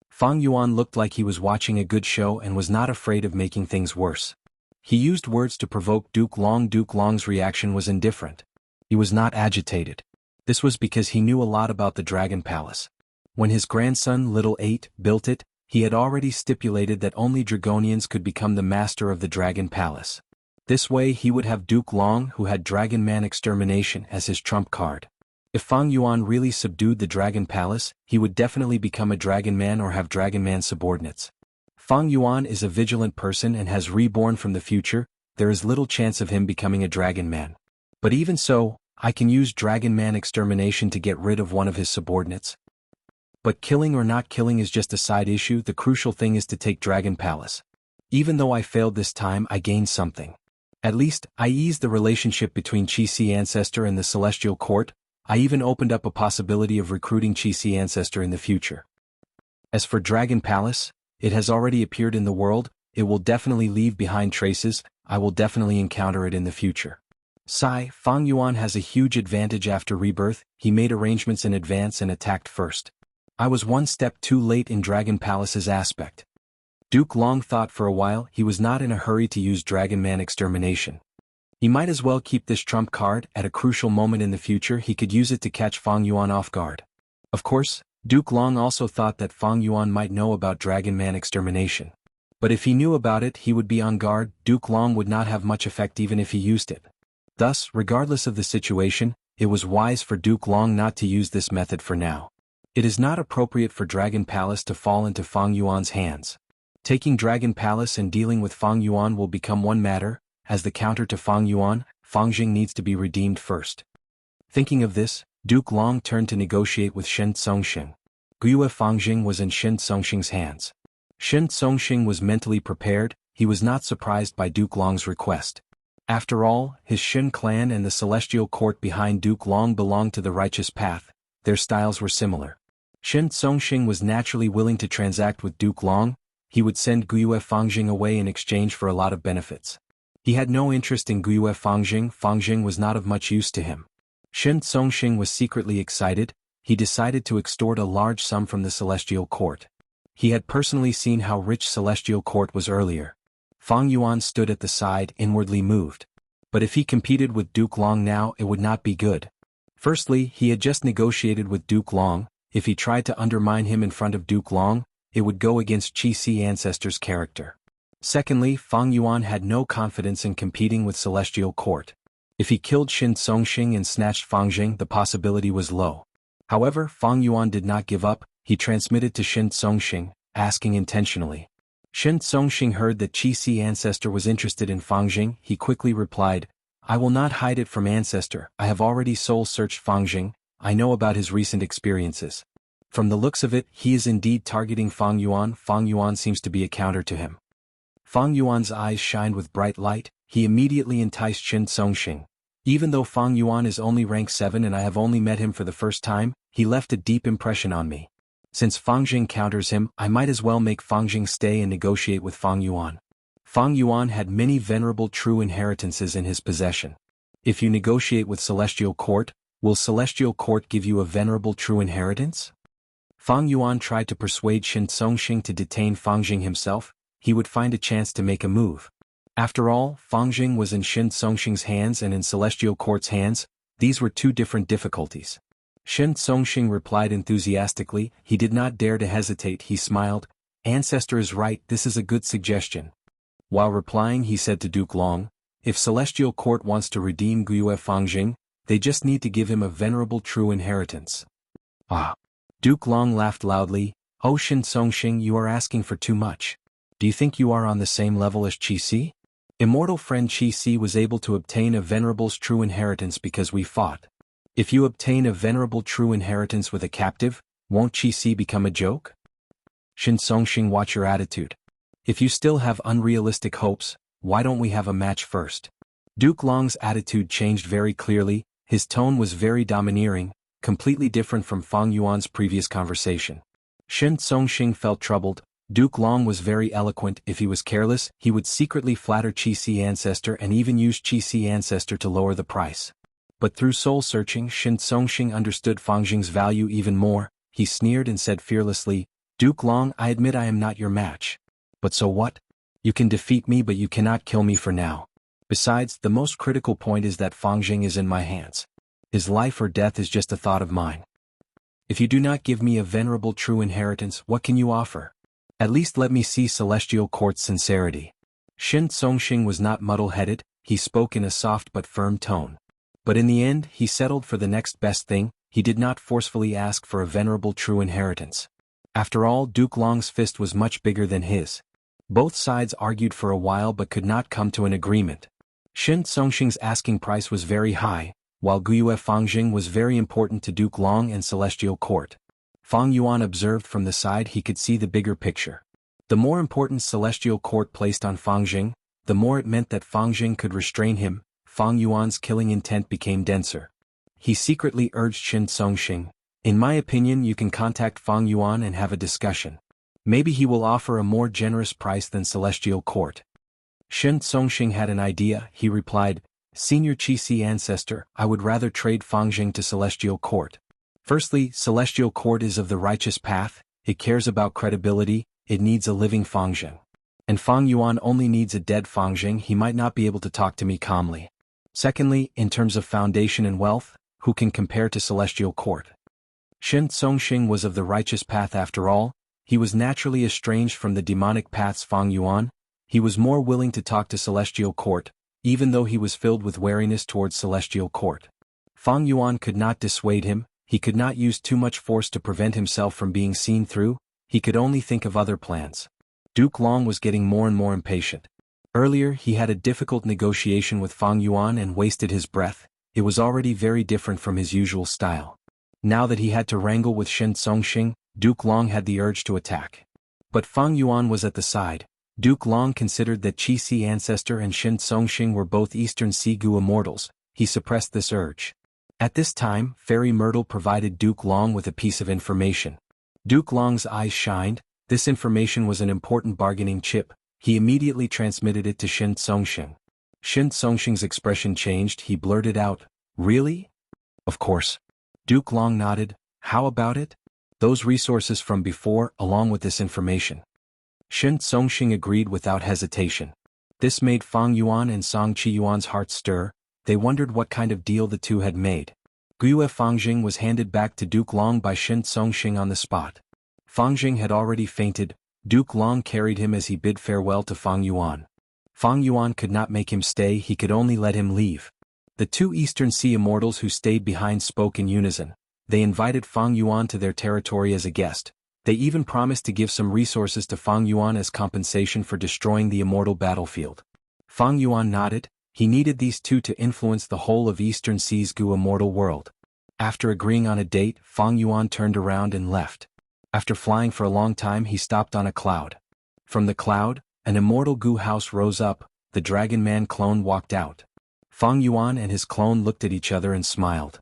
Fang Yuan looked like he was watching a good show and was not afraid of making things worse. He used words to provoke Duke Long. Duke Long's reaction was indifferent. He was not agitated. This was because he knew a lot about the Dragon Palace. When his grandson Little 8 built it, he had already stipulated that only Dragonians could become the master of the Dragon Palace. This way he would have Duke Long, who had Dragon Man Extermination, as his trump card. If Fang Yuan really subdued the Dragon Palace, he would definitely become a Dragon Man or have Dragon Man subordinates. Fang Yuan is a vigilant person and has reborn from the future. There is little chance of him becoming a Dragon Man. But even so, I can use Dragon Man Extermination to get rid of one of his subordinates. But killing or not killing is just a side issue. The crucial thing is to take Dragon Palace. Even though I failed this time, I gained something. At least, I eased the relationship between Qi Sea Ancestor and the Celestial Court. I even opened up a possibility of recruiting Qi Sea Ancestor in the future. As for Dragon Palace, it has already appeared in the world. It will definitely leave behind traces. I will definitely encounter it in the future. Fang Yuan has a huge advantage after rebirth. He made arrangements in advance and attacked first. I was one step too late in Dragon Palace's aspect. Duke Long thought for a while. He was not in a hurry to use Dragon Man Extermination. He might as well keep this trump card. At a crucial moment in the future he could use it to catch Fang Yuan off guard. Of course, Duke Long also thought that Fang Yuan might know about Dragon Man Extermination. But if he knew about it he would be on guard. Duke Long would not have much effect even if he used it. Thus, regardless of the situation, it was wise for Duke Long not to use this method for now. It is not appropriate for Dragon Palace to fall into Fang Yuan's hands. Taking Dragon Palace and dealing with Fang Yuan will become one matter. As the counter to Fang Yuan, Fangjing needs to be redeemed first. Thinking of this, Duke Long turned to negotiate with Shen Songxing. Guiyue Fangjing was in Shen Songxing's hands. Shen Songxing was mentally prepared. He was not surprised by Duke Long's request. After all, his Shen clan and the Celestial Court behind Duke Long belonged to the righteous path. Their styles were similar. Shen Songxing was naturally willing to transact with Duke Long. He would send Guiyue Fangjing away in exchange for a lot of benefits. He had no interest in Guiyue Fangjing. Fangjing was not of much use to him. Shen Songxing was secretly excited. He decided to extort a large sum from the Celestial Court. He had personally seen how rich Celestial Court was earlier. Fang Yuan stood at the side, inwardly moved. But if he competed with Duke Long now, it would not be good. Firstly, he had just negotiated with Duke Long. If he tried to undermine him in front of Duke Long, it would go against Qi ancestor's character. Secondly, Fang Yuan had no confidence in competing with Celestial Court. If he killed Shin Songxing and snatched Fang Jing, the possibility was low. However, Fang Yuan did not give up. He transmitted to Shin Songxing, asking intentionally. Shin Songxing heard that Qi ancestor was interested in Fang Jing. He quickly replied, I will not hide it from ancestor. I have already soul-searched Fang Jing. I know about his recent experiences. From the looks of it, he is indeed targeting Fang Yuan. Fang Yuan seems to be a counter to him. Fang Yuan's eyes shined with bright light. He immediately enticed Shin Songxing. Even though Fang Yuan is only rank 7 and I have only met him for the first time, he left a deep impression on me. Since Fang Jing counters him, I might as well make Fang Jing stay and negotiate with Fang Yuan. Fang Yuan had many venerable true inheritances in his possession. If you negotiate with Celestial Court, will Celestial Court give you a venerable true inheritance? Fang Yuan tried to persuade Shin Songxing to detain Fang Jing himself. He would find a chance to make a move. After all, Fang Jing was in Shin Songxing's hands and in Celestial Court's hands. These were two different difficulties. Shin Songxing replied enthusiastically. He did not dare to hesitate. He smiled. Ancestor is right, this is a good suggestion. While replying, he said to Duke Long, if Celestial Court wants to redeem Guiyue Fang Jing, they just need to give him a venerable true inheritance. Ah! Duke Long laughed loudly. Oh Shin Songxing, you are asking for too much. Do you think you are on the same level as Qi? Immortal friend Qi was able to obtain a venerable's true inheritance because we fought. If you obtain a venerable true inheritance with a captive, won't Qi become a joke? Shin Songxing, watch your attitude. If you still have unrealistic hopes, why don't we have a match first? Duke Long's attitude changed very clearly. His tone was very domineering, completely different from Fang Yuan's previous conversation. Shin Songxing felt troubled. Duke Long was very eloquent. If he was careless, he would secretly flatter Qi ancestor and even use Qi ancestor to lower the price. But through soul-searching, Shin Songxing understood Fang Jing's value even more. He sneered and said fearlessly, Duke Long, I admit I am not your match. But so what? You can defeat me but you cannot kill me for now. Besides, the most critical point is that Fang Jing is in my hands. His life or death is just a thought of mine. If you do not give me a venerable true inheritance, what can you offer? At least let me see Celestial Court's sincerity. Shin Songxing was not muddle-headed. He spoke in a soft but firm tone. But in the end, he settled for the next best thing. He did not forcefully ask for a venerable true inheritance. After all, Duke Long's fist was much bigger than his. Both sides argued for a while but could not come to an agreement. Shin Songxing's asking price was very high, while Guiyue Fang Jing was very important to Duke Long and Celestial Court. Fang Yuan observed from the side. He could see the bigger picture. The more importance Celestial Court placed on Fang Jing, the more it meant that Fang Jing could restrain him. Fang Yuan's killing intent became denser. He secretly urged Shin Songxing, in my opinion you can contact Fang Yuan and have a discussion. Maybe he will offer a more generous price than Celestial Court. Shin Songxing had an idea. He replied, Senior Qi ancestor, I would rather trade Fang Jing to Celestial Court. Firstly, Celestial Court is of the righteous path. It cares about credibility. It needs a living Fang Jing. And Fang Yuan only needs a dead Fang Jing. He might not be able to talk to me calmly. Secondly, in terms of foundation and wealth, who can compare to Celestial Court? Shin Songxing was of the righteous path after all. He was naturally estranged from the demonic path's Fang Yuan. He was more willing to talk to Celestial Court, even though he was filled with wariness towards Celestial Court. Fang Yuan could not dissuade him. He could not use too much force to prevent himself from being seen through. He could only think of other plans. Duke Long was getting more and more impatient. Earlier, he had a difficult negotiation with Fang Yuan and wasted his breath. It was already very different from his usual style. Now that he had to wrangle with Shin Songxing, Duke Long had the urge to attack. But Fang Yuan was at the side. Duke Long considered that Qi ancestor and Shin Songxing were both Eastern Xigu immortals. He suppressed this urge. At this time, Fairy Myrtle provided Duke Long with a piece of information. Duke Long's eyes shined. This information was an important bargaining chip. He immediately transmitted it to Shin Songxing. Shin Songxing's expression changed. He blurted out, Really? Of course. Duke Long nodded. How about it? Those resources from before, along with this information. Shin Songxing agreed without hesitation. This made Fang Yuan and Song Qiyuan's hearts stir. They wondered what kind of deal the two had made. Guyue Fangjing was handed back to Duke Long by Shen Songxing on the spot. Fangjing had already fainted. Duke Long carried him as he bid farewell to Fang Yuan. Fang Yuan could not make him stay, he could only let him leave. The two Eastern Sea immortals who stayed behind spoke in unison. They invited Fang Yuan to their territory as a guest. They even promised to give some resources to Fang Yuan as compensation for destroying the immortal battlefield. Fang Yuan nodded. He needed these two to influence the whole of Eastern Sea's Gu immortal world. After agreeing on a date, Fang Yuan turned around and left. After flying for a long time, he stopped on a cloud. From the cloud, an immortal Gu house rose up. The Dragon Man clone walked out. Fang Yuan and his clone looked at each other and smiled.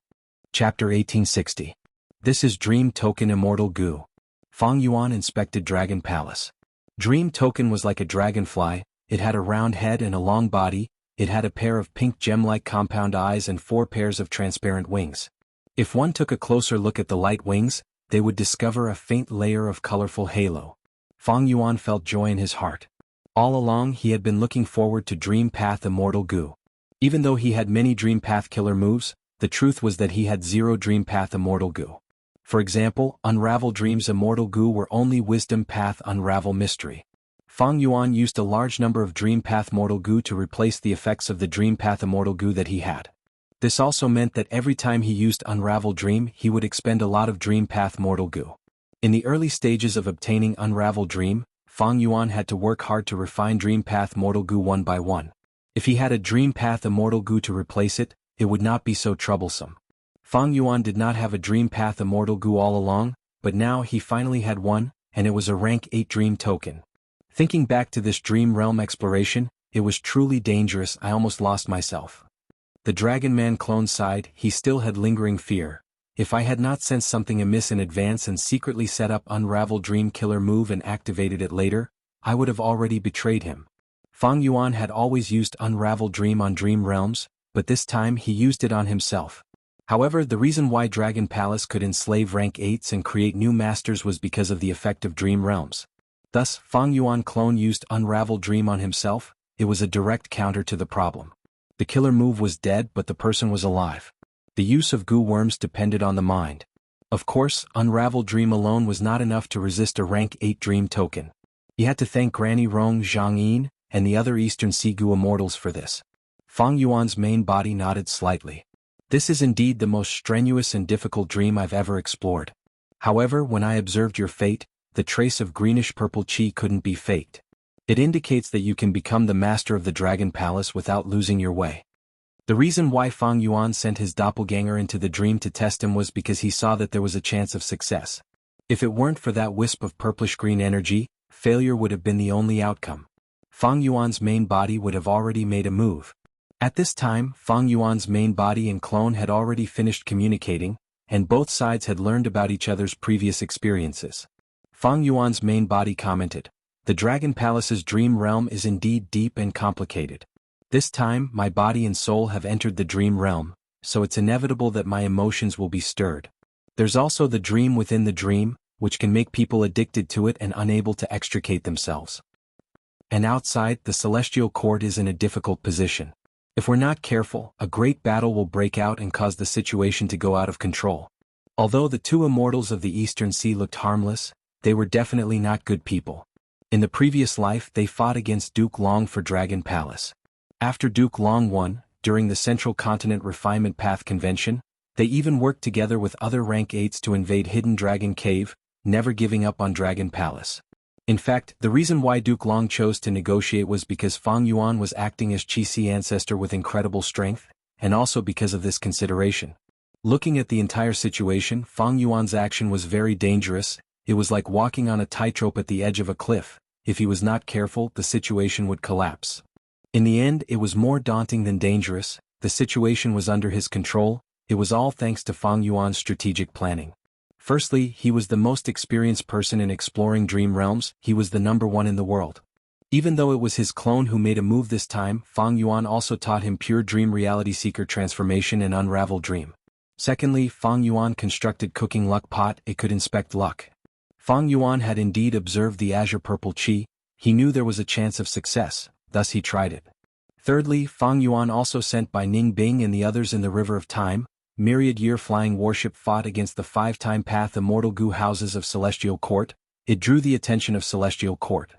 Chapter 1860. This is Dream Token Immortal Gu. Fang Yuan inspected Dragon Palace. Dream Token was like a dragonfly. It had a round head and a long body. It had a pair of pink gem-like compound eyes and 4 pairs of transparent wings. If one took a closer look at the light wings, they would discover a faint layer of colorful halo. Fang Yuan felt joy in his heart. All along he had been looking forward to Dream Path Immortal Gu. Even though he had many Dream Path killer moves, the truth was that he had 0 Dream Path Immortal Gu. For example, Unravel Dreams Immortal Gu were only Wisdom Path Unravel Mystery. Fang Yuan used a large number of Dream Path Mortal Gu to replace the effects of the Dream Path Immortal Gu that he had. This also meant that every time he used Unravel Dream, he would expend a lot of Dream Path Mortal Gu. In the early stages of obtaining Unravel Dream, Fang Yuan had to work hard to refine Dream Path Mortal Gu one by one. If he had a Dream Path Immortal Gu to replace it, it would not be so troublesome. Fang Yuan did not have a Dream Path Immortal Gu all along, but now he finally had one, and it was a rank 8 Dream Token. Thinking back to this Dream Realm exploration, it was truly dangerous. I almost lost myself. The Dragon Man clone sighed. He still had lingering fear. If I had not sensed something amiss in advance and secretly set up Unravel Dream Killer move and activated it later, I would have already betrayed him. Fang Yuan had always used Unravel Dream on Dream Realms, but this time he used it on himself. However, the reason why Dragon Palace could enslave rank 8s and create new masters was because of the effect of Dream Realms. Thus, Fang Yuan clone used Unravel Dream on himself. It was a direct counter to the problem. The killer move was dead, but the person was alive. The use of Gu worms depended on the mind. Of course, Unravel Dream alone was not enough to resist a rank 8 Dream Token. He had to thank Granny Rong Zhangyin and the other Eastern Sea Gu immortals for this. Fang Yuan's main body nodded slightly. This is indeed the most strenuous and difficult dream I've ever explored. However, when I observed your fate, the trace of greenish-purple chi couldn't be faked. It indicates that you can become the master of the Dragon Palace without losing your way. The reason why Fang Yuan sent his doppelganger into the dream to test him was because he saw that there was a chance of success. If it weren't for that wisp of purplish-green energy, failure would have been the only outcome. Fang Yuan's main body would have already made a move. At this time, Fang Yuan's main body and clone had already finished communicating, and both sides had learned about each other's previous experiences. Fang Yuan's main body commented, "The Dragon Palace's dream realm is indeed deep and complicated. This time, my body and soul have entered the dream realm, so it's inevitable that my emotions will be stirred. There's also the dream within the dream, which can make people addicted to it and unable to extricate themselves. And outside, the celestial court is in a difficult position. If we're not careful, a great battle will break out and cause the situation to go out of control. Although the two immortals of the Eastern Sea looked harmless, they were definitely not good people. In the previous life, they fought against Duke Long for Dragon Palace. After Duke Long won, during the Central Continent Refinement Path Convention, they even worked together with other rank 8s to invade Hidden Dragon Cave, never giving up on Dragon Palace. In fact, the reason why Duke Long chose to negotiate was because Fang Yuan was acting as Qixi ancestor with incredible strength, and also because of this consideration. Looking at the entire situation, Fang Yuan's action was very dangerous. It was like walking on a tightrope at the edge of a cliff. If he was not careful, the situation would collapse. In the end, it was more daunting than dangerous. The situation was under his control. It was all thanks to Fang Yuan's strategic planning. Firstly, he was the most experienced person in exploring dream realms. He was the #1 in the world. Even though it was his clone who made a move this time, Fang Yuan also taught him pure dream reality seeker transformation and unravel dream. Secondly, Fang Yuan constructed cooking luck pot. It could inspect luck. Fang Yuan had indeed observed the azure purple chi. He knew there was a chance of success, thus he tried it. Thirdly, Fang Yuan also sent by Ning Bing and the others in the River of Time. myriad-year flying warship fought against the 5-time path Immortal Gu houses of Celestial Court, it drew the attention of Celestial Court.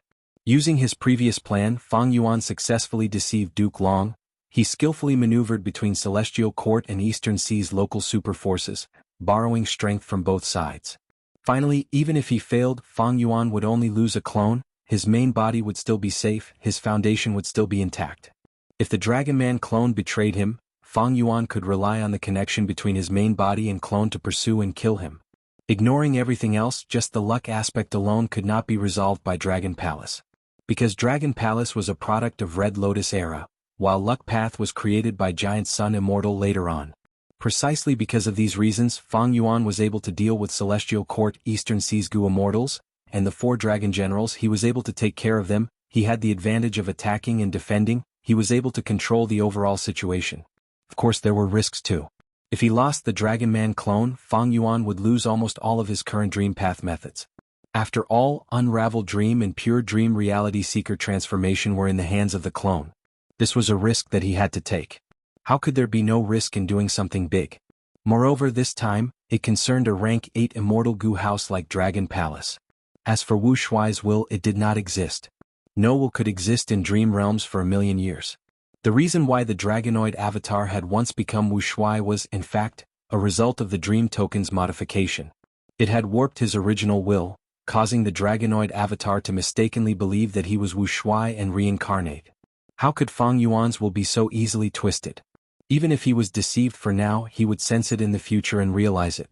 Using his previous plan, Fang Yuan successfully deceived Duke Long. He skillfully maneuvered between Celestial Court and Eastern Sea's local super forces, borrowing strength from both sides. Finally, even if he failed, Fang Yuan would only lose a clone, his main body would still be safe, his foundation would still be intact. If the Dragon Man clone betrayed him, Fang Yuan could rely on the connection between his main body and clone to pursue and kill him. Ignoring everything else, just the luck aspect alone could not be resolved by Dragon Palace. Because Dragon Palace was a product of Red Lotus era, while Luck Path was created by Giant Sun Immortal later on. Precisely because of these reasons, Fang Yuan was able to deal with Celestial Court Eastern Sea's Gu Immortals, and the 4 Dragon Generals. He was able to take care of them, he had the advantage of attacking and defending, he was able to control the overall situation. Of course there were risks too. If he lost the Dragon Man clone, Fang Yuan would lose almost all of his current Dream Path methods. After all, Unravel Dream and Pure Dream Reality Seeker transformation were in the hands of the clone. This was a risk that he had to take. How could there be no risk in doing something big? Moreover, this time, it concerned a rank 8 Immortal Gu house like Dragon Palace. As for Wu Shuai's will, it did not exist. No will could exist in dream realms for 1,000,000 years. The reason why the Dragonoid avatar had once become Wu Shuai was, in fact, a result of the Dream Token's modification. It had warped his original will, causing the Dragonoid avatar to mistakenly believe that he was Wu Shuai and reincarnate. How could Fang Yuan's will be so easily twisted? Even if he was deceived for now, he would sense it in the future and realize it.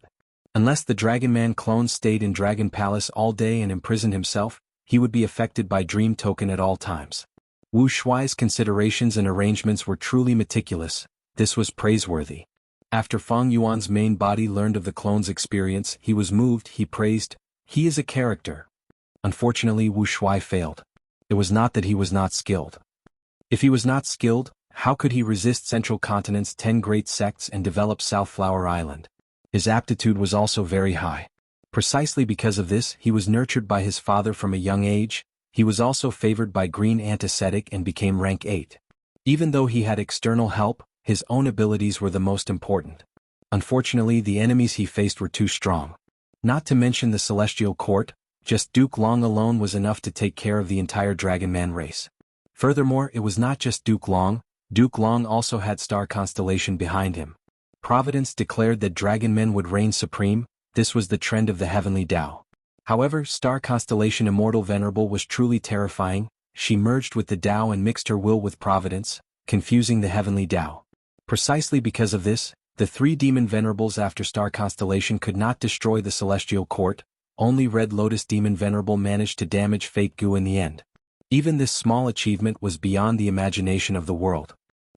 Unless the Dragon Man clone stayed in Dragon Palace all day and imprisoned himself, he would be affected by Dream Token at all times. Wu Shuai's considerations and arrangements were truly meticulous. This was praiseworthy. After Fang Yuan's main body learned of the clone's experience, he was moved, he praised, "He is a character." Unfortunately, Wu Shuai failed. It was not that he was not skilled. If he was not skilled, how could he resist Central Continent's 10 great sects and develop South Flower Island? His aptitude was also very high. Precisely because of this, he was nurtured by his father from a young age. He was also favored by Green Antiseptic and became rank 8. Even though he had external help, his own abilities were the most important. Unfortunately, the enemies he faced were too strong. Not to mention the Celestial Court, just Duke Long alone was enough to take care of the entire Dragon Man race. Furthermore, it was not just Duke Long also had Star Constellation behind him. Providence declared that Dragon Men would reign supreme. This was the trend of the Heavenly Tao. However, Star Constellation Immortal Venerable was truly terrifying. She merged with the Tao and mixed her will with Providence, confusing the Heavenly Tao. Precisely because of this, the 3 Demon Venerables after Star Constellation could not destroy the Celestial Court. Only Red Lotus Demon Venerable managed to damage Fate Gu in the end. Even this small achievement was beyond the imagination of the world.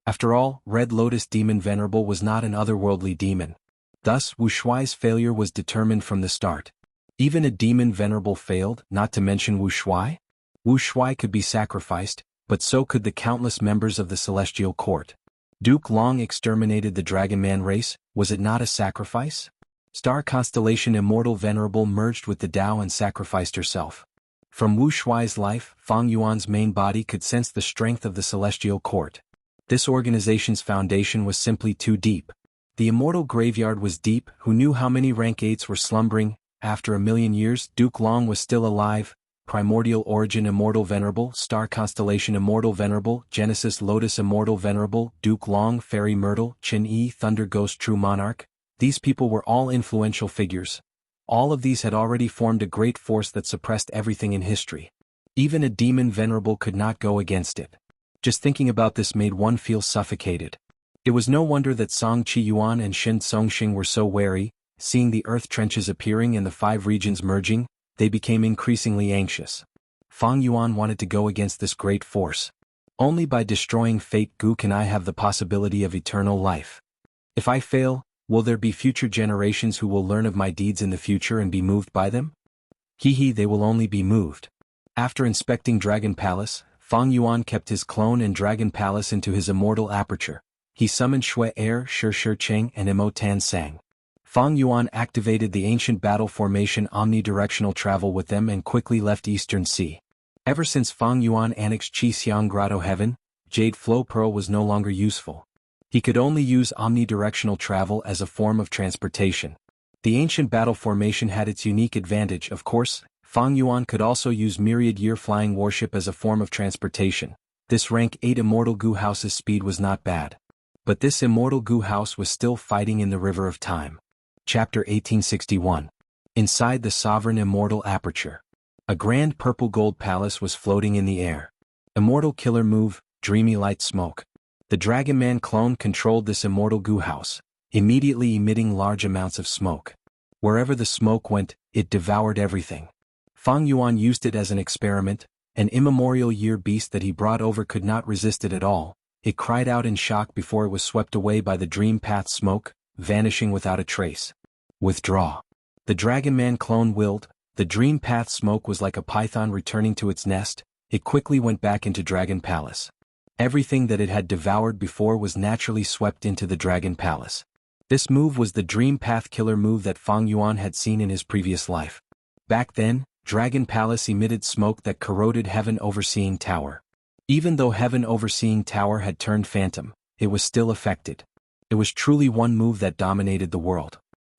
After all, Red Lotus Demon Venerable was not an otherworldly demon. Thus, Wu Shuai's failure was determined from the start. Even a Demon Venerable failed, not to mention Wu Shuai. Wu Shuai could be sacrificed, but so could the countless members of the Celestial Court. Duke Long exterminated the Dragon Man race, was it not a sacrifice? Star Constellation Immortal Venerable merged with the Tao and sacrificed herself. From Wu Shuai's life, Fang Yuan's main body could sense the strength of the Celestial Court. This organization's foundation was simply too deep. The Immortal Graveyard was deep. Who knew how many rank 8s were slumbering? After 1,000,000 years, Duke Long was still alive. Primordial Origin Immortal Venerable, Star Constellation Immortal Venerable, Genesis Lotus Immortal Venerable, Duke Long, Fairy Myrtle, Qin Yi, Thunder Ghost True Monarch. These people were all influential figures. All of these had already formed a great force that suppressed everything in history. Even a Demon Venerable could not go against it. Just thinking about this made one feel suffocated. It was no wonder that Song Qi Yuan and Shen Songxing were so wary. Seeing the earth trenches appearing and the 5 regions merging, they became increasingly anxious. Fang Yuan wanted to go against this great force. Only by destroying Fate Gu can I have the possibility of eternal life. If I fail, will there be future generations who will learn of my deeds in the future and be moved by them? They will only be moved. After inspecting Dragon Palace, Fang Yuan kept his clone and Dragon Palace into his immortal aperture. He summoned Shui Air, Shi Cheng and Imo Tan Sang. Fang Yuan activated the ancient battle formation omnidirectional travel with them and quickly left Eastern Sea. Ever since Fang Yuan annexed Xiang Grotto Heaven, Jade Flow Pearl was no longer useful. He could only use omnidirectional travel as a form of transportation. The ancient battle formation had its unique advantage, of course. Fang Yuan could also use myriad year flying warship as a form of transportation. This rank 8 Immortal Gu House's speed was not bad. But this Immortal Gu House was still fighting in the River of Time. Chapter 1861. Inside the Sovereign Immortal Aperture. A grand purple-gold palace was floating in the air. Immortal Killer Move, Dreamy Light Smoke. The Dragon Man clone controlled this Immortal Gu House, immediately emitting large amounts of smoke. Wherever the smoke went, it devoured everything. Fang Yuan used it as an experiment. An immemorial year beast that he brought over could not resist it at all. It cried out in shock before it was swept away by the Dream Path smoke, vanishing without a trace. Withdraw. The Dragon Man clone willed. The Dream Path smoke was like a python returning to its nest. It quickly went back into Dragon Palace. Everything that it had devoured before was naturally swept into the Dragon Palace. This move was the Dream Path killer move that Fang Yuan had seen in his previous life. Back then, Dragon Palace emitted smoke that corroded Heaven Overseeing Tower. Even though Heaven Overseeing Tower had turned phantom, it was still affected. It was truly one move that dominated the world.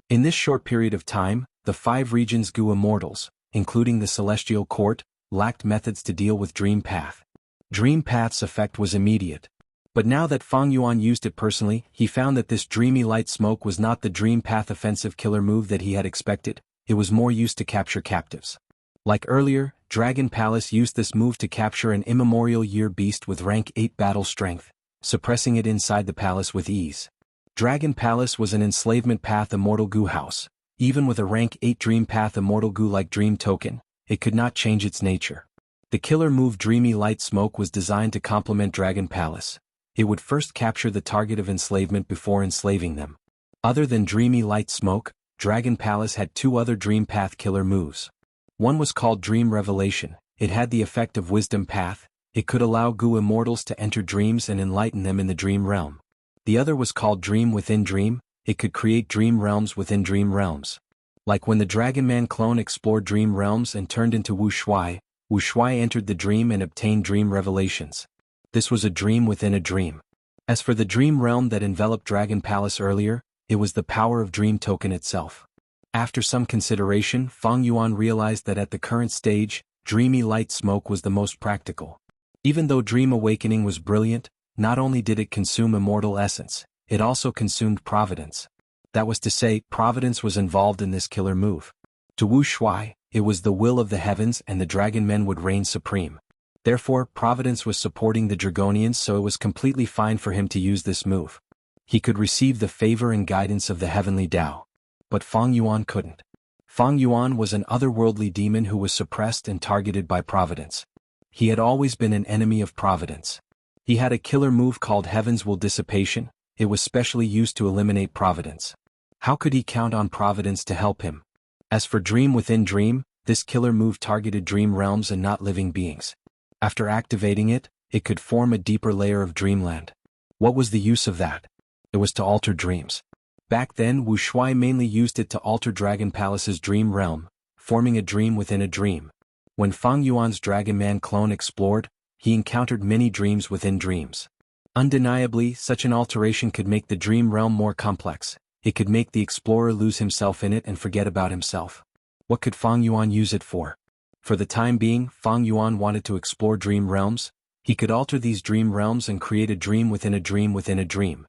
In this short period of time, the 5 regions Gu Immortals, including the Celestial Court, lacked methods to deal with Dream Path. Dream Path's effect was immediate. But now that Fang Yuan used it personally, he found that this dreamy light smoke was not the Dream Path offensive killer move that he had expected. It was more used to capture captives. Like earlier, Dragon Palace used this move to capture an immemorial year beast with rank 8 battle strength, suppressing it inside the palace with ease. Dragon Palace was an enslavement path Immortal Gu house. Even with a rank 8 Dream Path Immortal Gu-like Dream token, it could not change its nature. The killer move Dreamy Light Smoke was designed to complement Dragon Palace. It would first capture the target of enslavement before enslaving them. Other than Dreamy Light Smoke, Dragon Palace had 2 other Dream Path killer moves. One was called Dream Revelation. It had the effect of Wisdom Path. It could allow Gu Immortals to enter dreams and enlighten them in the dream realm. The other was called Dream Within Dream. It could create dream realms within dream realms. Like when the Dragon Man clone explored dream realms and turned into Wuxia, Wuxia entered the dream and obtained dream revelations. This was a dream within a dream. As for the dream realm that enveloped Dragon Palace earlier, it was the power of Dream Token itself. After some consideration, Fang Yuan realized that at the current stage, Dreamy Light Smoke was the most practical. Even though Dream Awakening was brilliant, not only did it consume immortal essence, it also consumed providence. That was to say, providence was involved in this killer move. To Wu Shuai, it was the will of the heavens and the dragon men would reign supreme. Therefore, providence was supporting the Dragonians, so it was completely fine for him to use this move. He could receive the favor and guidance of the heavenly Tao. But Fang Yuan couldn't. Fang Yuan was an otherworldly demon who was suppressed and targeted by providence. He had always been an enemy of providence. He had a killer move called Heaven's Will Dissipation. It was specially used to eliminate providence. How could he count on providence to help him? As for Dream Within Dream, this killer move targeted dream realms and not living beings. After activating it, it could form a deeper layer of dreamland. What was the use of that? It was to alter dreams. Back then, Wu Shuai mainly used it to alter Dragon Palace's dream realm, forming a dream within a dream. When Fang Yuan's Dragon Man clone explored, he encountered many dreams within dreams. Undeniably, such an alteration could make the dream realm more complex. It could make the explorer lose himself in it and forget about himself. What could Fang Yuan use it for? For the time being, Fang Yuan wanted to explore dream realms. He could alter these dream realms and create a dream within a dream within a dream.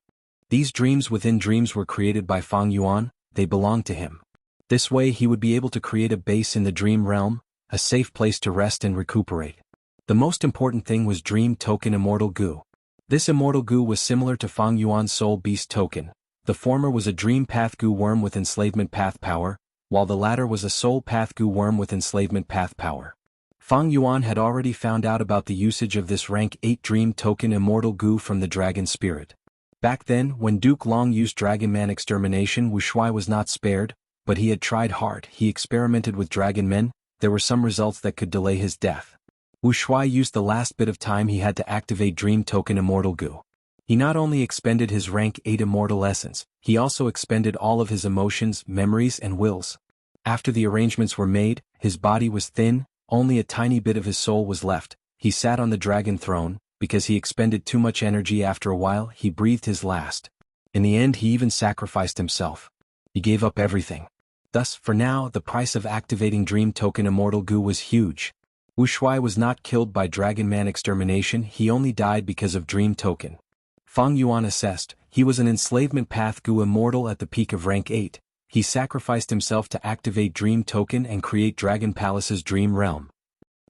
These dreams within dreams were created by Fang Yuan, they belonged to him. This way he would be able to create a base in the dream realm, a safe place to rest and recuperate. The most important thing was Dream Token Immortal Gu. This Immortal Gu was similar to Fang Yuan's Soul Beast Token. The former was a Dream Path Gu worm with Enslavement Path power, while the latter was a Soul Path Gu worm with Enslavement Path power. Fang Yuan had already found out about the usage of this rank 8 Dream Token Immortal Gu from the Dragon Spirit. Back then, when Duke Long used Dragon Man Extermination, Wu Shuai was not spared, but he had tried hard. He experimented with Dragon Men. There were some results that could delay his death. Wu Shuai used the last bit of time he had to activate Dream Token Immortal Gu. He not only expended his rank 8 immortal essence, he also expended all of his emotions, memories and wills. After the arrangements were made, his body was thin, only a tiny bit of his soul was left. He sat on the dragon throne, because he expended too much energy. After a while he breathed his last. In the end he even sacrificed himself. He gave up everything. Thus, for now, the price of activating Dream Token Immortal Gu was huge. Wuxia was not killed by Dragon Man extermination, he only died because of Dream Token. Fang Yuan assessed, he was an enslavement path Gu Immortal at the peak of rank 8. He sacrificed himself to activate Dream Token and create Dragon Palace's Dream Realm.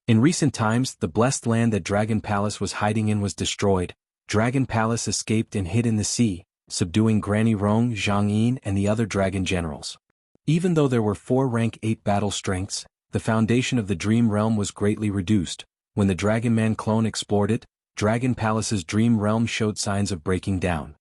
In recent times, the blessed land that Dragon Palace was hiding in was destroyed. Dragon Palace escaped and hid in the sea, subduing Granny Rong, Zhang and the other dragon generals. Even though there were 4 rank 8 battle strengths, the foundation of the Dream Realm was greatly reduced. When the Dragon Man clone explored it, Dragon Palace's Dream Realm showed signs of breaking down.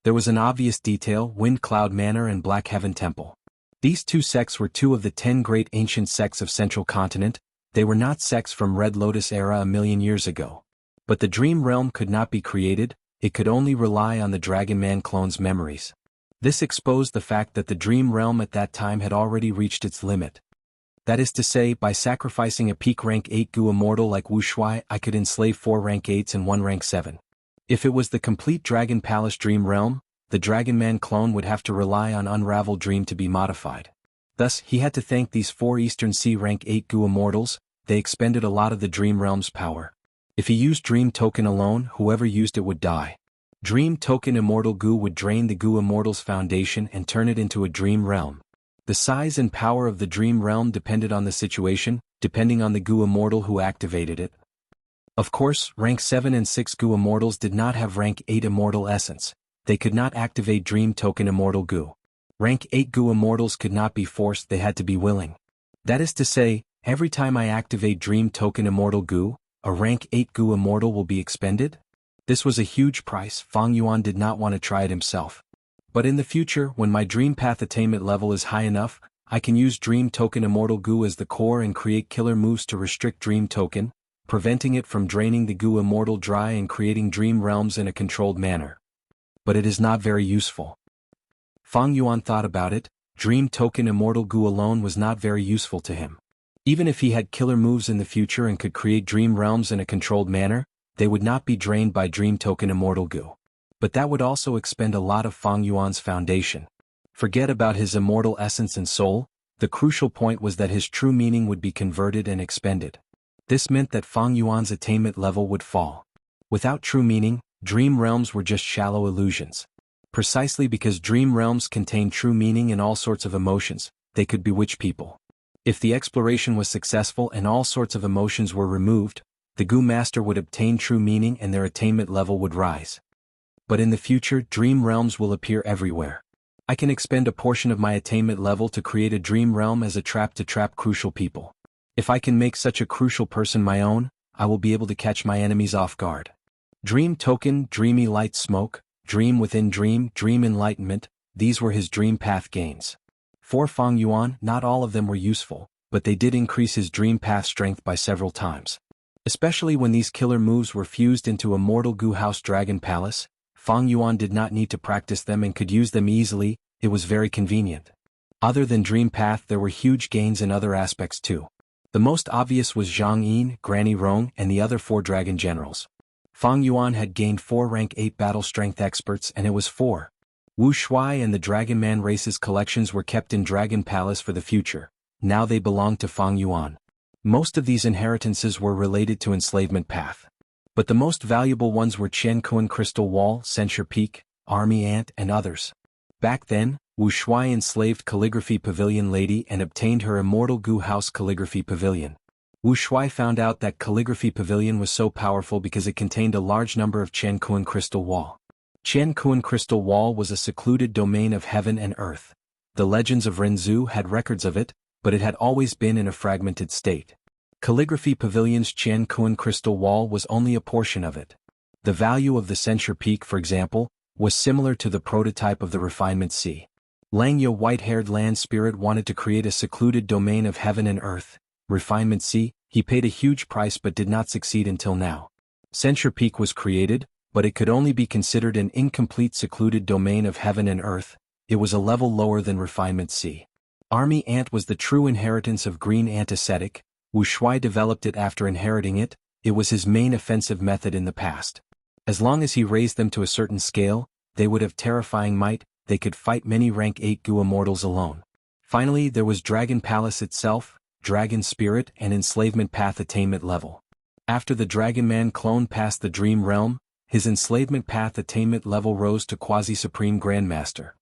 There was an obvious detail: Wind Cloud Manor and Black Heaven Temple. These 2 sects were 2 of the 10 great ancient sects of Central Continent. They were not sects from Red Lotus era a million years ago. But the Dream Realm could not be created, it could only rely on the Dragon Man clone's memories. This exposed the fact that the Dream Realm at that time had already reached its limit. That is to say, by sacrificing a peak rank 8 Gu Immortal like Wuxia, I could enslave 4 rank 8s and 1 rank 7. If it was the complete Dragon Palace Dream Realm, the Dragon Man clone would have to rely on Unravel Dream to be modified. Thus, he had to thank these 4 Eastern Sea rank 8 Gu Immortals. They expended a lot of the Dream Realm's power. If he used Dream Token alone, whoever used it would die. Dream Token Immortal Gu would drain the Gu Immortal's foundation and turn it into a Dream Realm. The size and power of the Dream Realm depended on the situation, depending on the Gu Immortal who activated it. Of course, rank 7 and 6 Gu Immortals did not have rank 8 Immortal Essence. They could not activate Dream Token Immortal Gu. Rank 8 Gu Immortals could not be forced, they had to be willing. That is to say, every time I activate Dream Token Immortal Gu, a rank 8 Gu Immortal will be expended? This was a huge price. Fang Yuan did not want to try it himself. But in the future, when my Dream Path attainment level is high enough, I can use Dream Token Immortal Gu as the core and create killer moves to restrict Dream Token, preventing it from draining the Gu Immortal dry and creating Dream Realms in a controlled manner. But it is not very useful. Fang Yuan thought about it. Dream Token Immortal Gu alone was not very useful to him. Even if he had killer moves in the future and could create Dream Realms in a controlled manner, they would not be drained by Dream Token Immortal Gu. But that would also expend a lot of Fang Yuan's foundation. Forget about his immortal essence and soul, the crucial point was that his true meaning would be converted and expended. This meant that Fang Yuan's attainment level would fall. Without true meaning, Dream Realms were just shallow illusions. Precisely because Dream Realms contain true meaning and all sorts of emotions, they could bewitch people. If the exploration was successful and all sorts of emotions were removed, the Gu Master would obtain true meaning and their attainment level would rise. But in the future, Dream Realms will appear everywhere. I can expend a portion of my attainment level to create a Dream Realm as a trap to trap crucial people. If I can make such a crucial person my own, I will be able to catch my enemies off guard. Dream Token, Dreamy Light Smoke, Dream Within Dream, Dream Enlightenment, these were his Dream Path gains. For Fang Yuan, not all of them were useful, but they did increase his Dream Path strength by several times. Especially when these killer moves were fused into Immortal Gu House Dragon Palace, Fang Yuan did not need to practice them and could use them easily, it was very convenient. Other than Dream Path, there were huge gains in other aspects too. The most obvious was Zhang, Granny Rong, and the other 4 dragon generals. Fang Yuan had gained 4 rank 8 battle strength experts and it was 4. Wuxia and the Dragon Man race's collections were kept in Dragon Palace for the future. Now they belonged to Fang Yuan. Most of these inheritances were related to enslavement path. But the most valuable ones were Qianquan Crystal Wall, Censure Peak, Army Ant, and others. Back then, Wuxia enslaved Calligraphy Pavilion Lady and obtained her Immortal Gu House Calligraphy Pavilion. Wuxia found out that Calligraphy Pavilion was so powerful because it contained a large number of Qianquan Crystal Wall. Qianquan Crystal Wall was a secluded domain of heaven and earth. The legends of Renzu had records of it, but it had always been in a fragmented state. Calligraphy Pavilion's Qianquan Crystal Wall was only a portion of it. The value of the Censure Peak, for example, was similar to the prototype of the Refinement Sea. Langya, white-haired land spirit, wanted to create a secluded domain of heaven and earth. Refinement Sea, he paid a huge price but did not succeed until now. Censure Peak was created, but it could only be considered an incomplete secluded domain of heaven and earth. It was a level lower than Refinement Sea. Army Ant was the true inheritance of Green Ant Ascetic. Wuxia developed it after inheriting it. It was his main offensive method in the past. As long as he raised them to a certain scale, they would have terrifying might, they could fight many rank 8 Gu Immortals alone. Finally there was Dragon Palace itself, Dragon Spirit and Enslavement Path attainment level. After the Dragon Man clone passed the Dream Realm, his Enslavement Path attainment level rose to Quasi-Supreme Grandmaster.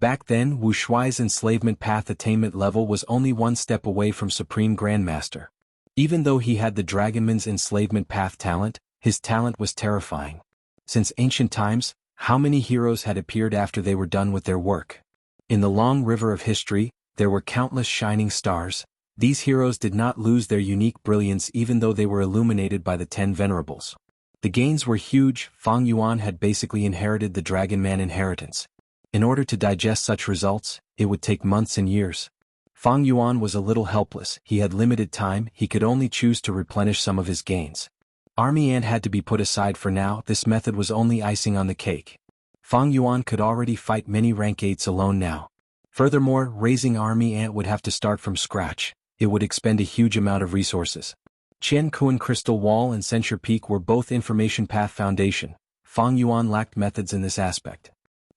Back then Wuxia's Enslavement Path attainment level was only one step away from Supreme Grandmaster. Even though he had the Dragonman's Enslavement Path talent, his talent was terrifying. Since ancient times, how many heroes had appeared after they were done with their work? In the long river of history, there were countless shining stars. These heroes did not lose their unique brilliance even though they were illuminated by the 10 venerables. The gains were huge. Fang Yuan had basically inherited the Dragon Man inheritance. In order to digest such results, it would take months and years. Fang Yuan was a little helpless. He had limited time, he could only choose to replenish some of his gains. Army Ant had to be put aside for now. This method was only icing on the cake. Fang Yuan could already fight many rank 8s alone now. Furthermore, raising Army Ant would have to start from scratch. It would expend a huge amount of resources. Qian Kuan Crystal Wall and Censure Peak were both Information Path Foundation. Fang Yuan lacked methods in this aspect.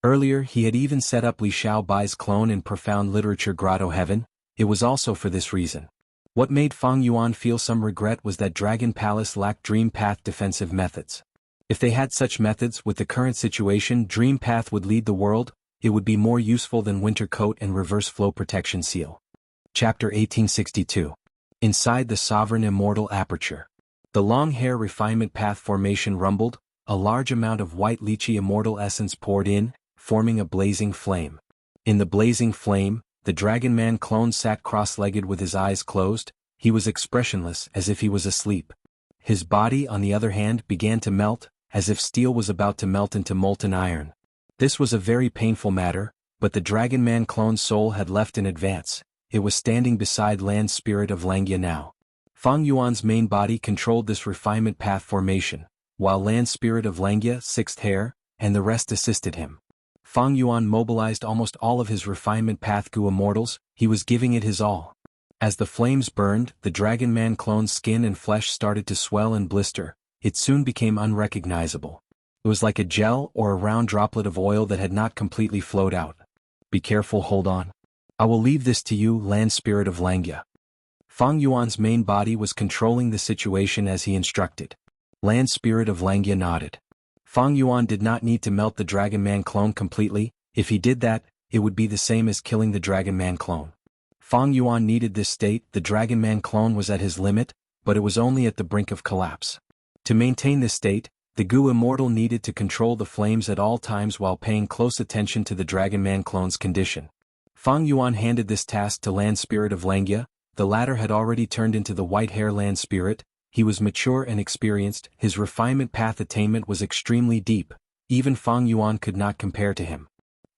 Earlier he had even set up Li Xiaobai's clone in Profound Literature Grotto Heaven. It was also for this reason. What made Fang Yuan feel some regret was that Dragon Palace lacked Dream Path defensive methods. If they had such methods, with the current situation Dream Path would lead the world. It would be more useful than Winter Coat and Reverse Flow Protection Seal. Chapter 1862. Inside the Sovereign Immortal Aperture. The long hair refinement path formation rumbled, a large amount of white lychee immortal essence poured in, forming a blazing flame. In the blazing flame, the Dragon Man clone sat cross-legged with his eyes closed. He was expressionless, as if he was asleep. His body, on the other hand, began to melt, as if steel was about to melt into molten iron. This was a very painful matter, but the Dragon Man clone's soul had left in advance. It was standing beside Land Spirit of Xianxia now. Fang Yuan's main body controlled this refinement path formation, while Land Spirit of Xianxia, Sixth Hair, and the rest assisted him. Fang Yuan mobilized almost all of his refinement path Gu Immortals. He was giving it his all. As the flames burned, the Dragon Man clone's skin and flesh started to swell and blister. It soon became unrecognizable. It was like a gel or a round droplet of oil that had not completely flowed out. Be careful, hold on. I will leave this to you, Land Spirit of Xianxia. Fang Yuan's main body was controlling the situation as he instructed. Land Spirit of Xianxia nodded. Fang Yuan did not need to melt the Dragon Man clone completely. If he did that, it would be the same as killing the Dragon Man clone. Fang Yuan needed this state. The Dragon Man clone was at his limit, but it was only at the brink of collapse. To maintain this state, the Gu Immortal needed to control the flames at all times while paying close attention to the Dragon Man clone's condition. Fang Yuan handed this task to Land Spirit of Xianxia. The latter had already turned into the white hair Land Spirit. He was mature and experienced. His refinement path attainment was extremely deep. Even Fang Yuan could not compare to him.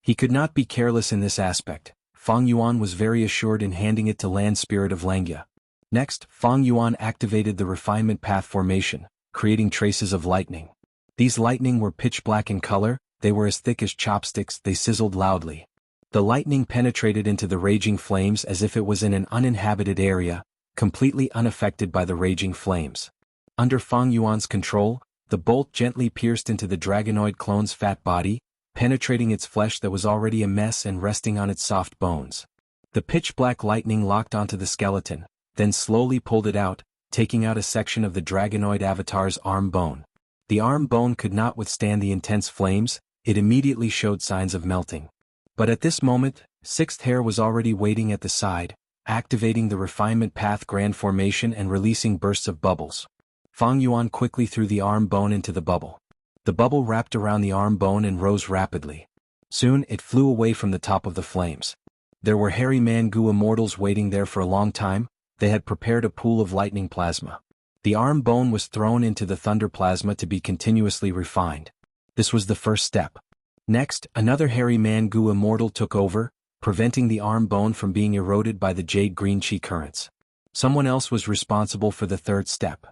He could not be careless in this aspect. Fang Yuan was very assured in handing it to Land Spirit of Xianxia. Next, Fang Yuan activated the refinement path formation, creating traces of lightning. These lightning were pitch black in color. They were as thick as chopsticks. They sizzled loudly. The lightning penetrated into the raging flames as if it was in an uninhabited area, completely unaffected by the raging flames. Under Fang Yuan's control, the bolt gently pierced into the dragonoid clone's fat body, penetrating its flesh that was already a mess and resting on its soft bones. The pitch-black lightning locked onto the skeleton, then slowly pulled it out, taking out a section of the dragonoid avatar's arm bone. The arm bone could not withstand the intense flames. It immediately showed signs of melting. But at this moment, Sixth Hair was already waiting at the side, activating the refinement path grand formation and releasing bursts of bubbles. Fang Yuan quickly threw the arm bone into the bubble. The bubble wrapped around the arm bone and rose rapidly. Soon it flew away from the top of the flames. There were hairy man Gu Immortals waiting there for a long time. They had prepared a pool of lightning plasma. The arm bone was thrown into the thunder plasma to be continuously refined. This was the first step. Next, another hairy man Gu Immortal took over, preventing the arm bone from being eroded by the jade green chi currents. Someone else was responsible for the third step.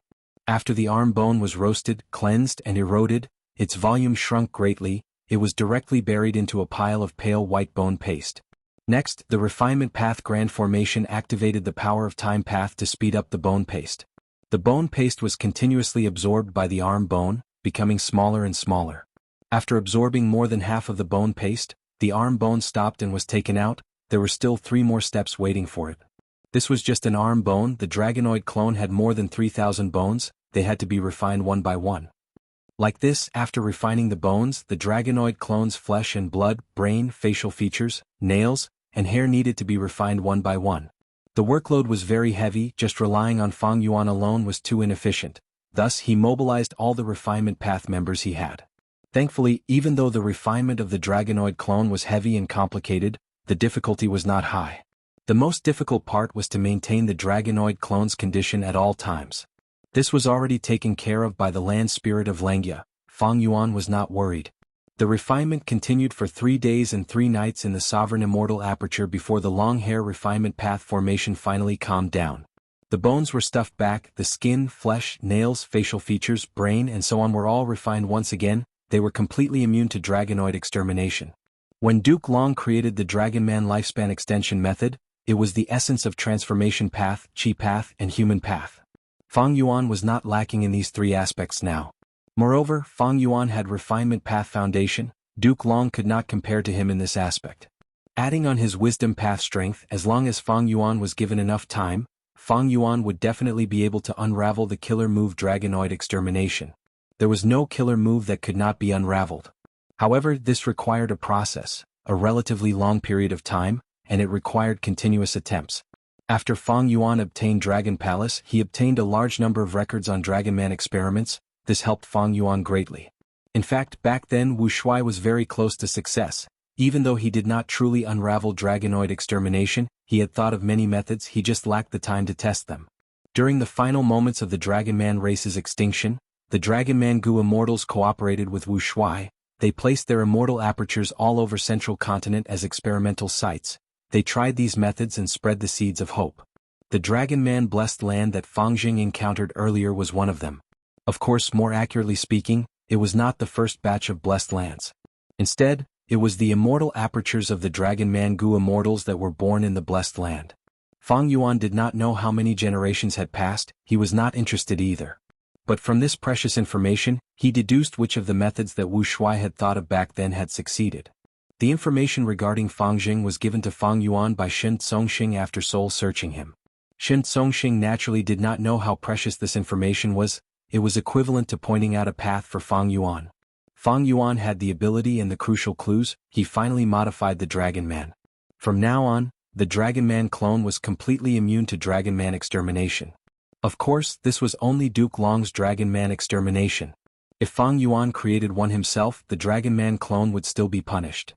After the arm bone was roasted, cleansed, and eroded, its volume shrunk greatly. It was directly buried into a pile of pale white bone paste. Next, the refinement path grand formation activated the power of time path to speed up the bone paste. The bone paste was continuously absorbed by the arm bone, becoming smaller and smaller. After absorbing more than half of the bone paste, the arm bone stopped and was taken out. There were still 3 more steps waiting for it. This was just an arm bone. The dragonoid clone had more than 3,000 bones. They had to be refined one by one. Like this, after refining the bones, the dragonoid clone's flesh and blood, brain, facial features, nails, and hair needed to be refined one by one. The workload was very heavy. Just relying on Fang Yuan alone was too inefficient. Thus he mobilized all the refinement path members he had. Thankfully, even though the refinement of the dragonoid clone was heavy and complicated, the difficulty was not high. The most difficult part was to maintain the dragonoid clone's condition at all times. This was already taken care of by the land spirit of Xianxia. Fang Yuan was not worried. The refinement continued for 3 days and 3 nights in the sovereign immortal aperture before the long hair refinement path formation finally calmed down. The bones were stuffed back, the skin, flesh, nails, facial features, brain and so on were all refined once again. They were completely immune to dragonoid extermination. When Duke Long created the Dragon Man lifespan extension method, it was the essence of transformation path, chi path and human path. Fang Yuan was not lacking in these 3 aspects now. Moreover, Fang Yuan had refinement path foundation. Duke Long could not compare to him in this aspect. Adding on his wisdom path strength, as long as Fang Yuan was given enough time, Fang Yuan would definitely be able to unravel the killer move dragonoid extermination. There was no killer move that could not be unraveled. However, this required a process, a relatively long period of time, and it required continuous attempts. After Fang Yuan obtained Dragon Palace, he obtained a large number of records on Dragon Man experiments. This helped Fang Yuan greatly. In fact, back then Wuxia was very close to success. Even though he did not truly unravel dragonoid extermination, he had thought of many methods, he just lacked the time to test them. During the final moments of the Dragon Man race's extinction, the Dragon Man Gu Immortals cooperated with Wuxia. They placed their immortal apertures all over Central Continent as experimental sites. They tried these methods and spread the seeds of hope. The Dragon Man blessed land that Fang Jing encountered earlier was one of them. Of course, more accurately speaking, it was not the first batch of blessed lands. Instead, it was the immortal apertures of the Dragon Man Gu Immortals that were born in the blessed land. Fang Yuan did not know how many generations had passed, he was not interested either. But from this precious information, he deduced which of the methods that Wuxia had thought of back then had succeeded. The information regarding Fang Jing was given to Fang Yuan by Shen Tsongxing after soul searching him. Shen Tsongxing naturally did not know how precious this information was. It was equivalent to pointing out a path for Fang Yuan. Fang Yuan had the ability and the crucial clues. He finally modified the Dragon Man. From now on, the Dragon Man clone was completely immune to Dragon Man extermination. Of course, this was only Duke Long's Dragon Man extermination. If Fang Yuan created one himself, the Dragon Man clone would still be punished.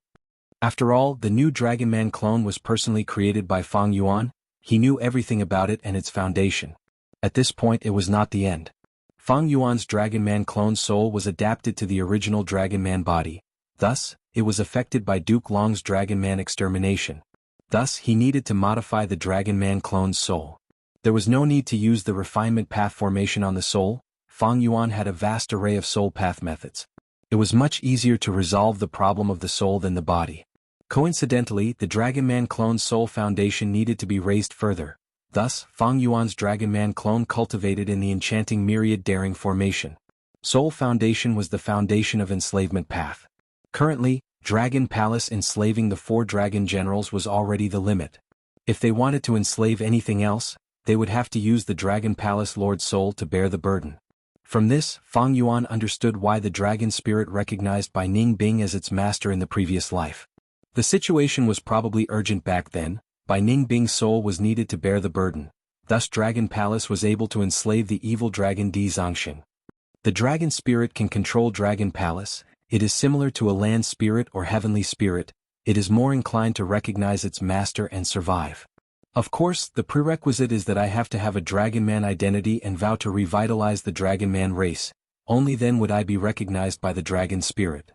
After all, the new Dragon Man clone was personally created by Fang Yuan. He knew everything about it and its foundation. At this point, it was not the end. Fang Yuan's Dragon Man clone's soul was adapted to the original Dragon Man body. Thus, it was affected by Duke Long's Dragon Man extermination. Thus, he needed to modify the Dragon Man clone's soul. There was no need to use the refinement path formation on the soul. Fang Yuan had a vast array of soul path methods. It was much easier to resolve the problem of the soul than the body. Coincidentally, the Dragon Man clone's soul foundation needed to be raised further. Thus, Fang Yuan's Dragon Man clone cultivated in the enchanting myriad daring formation. Soul foundation was the foundation of enslavement path. Currently, Dragon Palace enslaving the 4 dragon generals was already the limit. If they wanted to enslave anything else, they would have to use the Dragon Palace Lord's soul to bear the burden. From this, Fang Yuan understood why the dragon spirit recognized by Ning Bing as its master in the previous life. The situation was probably urgent back then. Bai Ning Bing's soul was needed to bear the burden. Thus Dragon Palace was able to enslave the evil dragon Di Zongxing. The dragon spirit can control Dragon Palace. It is similar to a land spirit or heavenly spirit. It is more inclined to recognize its master and survive. Of course, the prerequisite is that I have to have a Dragon Man identity and vow to revitalize the Dragon Man race. Only then would I be recognized by the dragon spirit.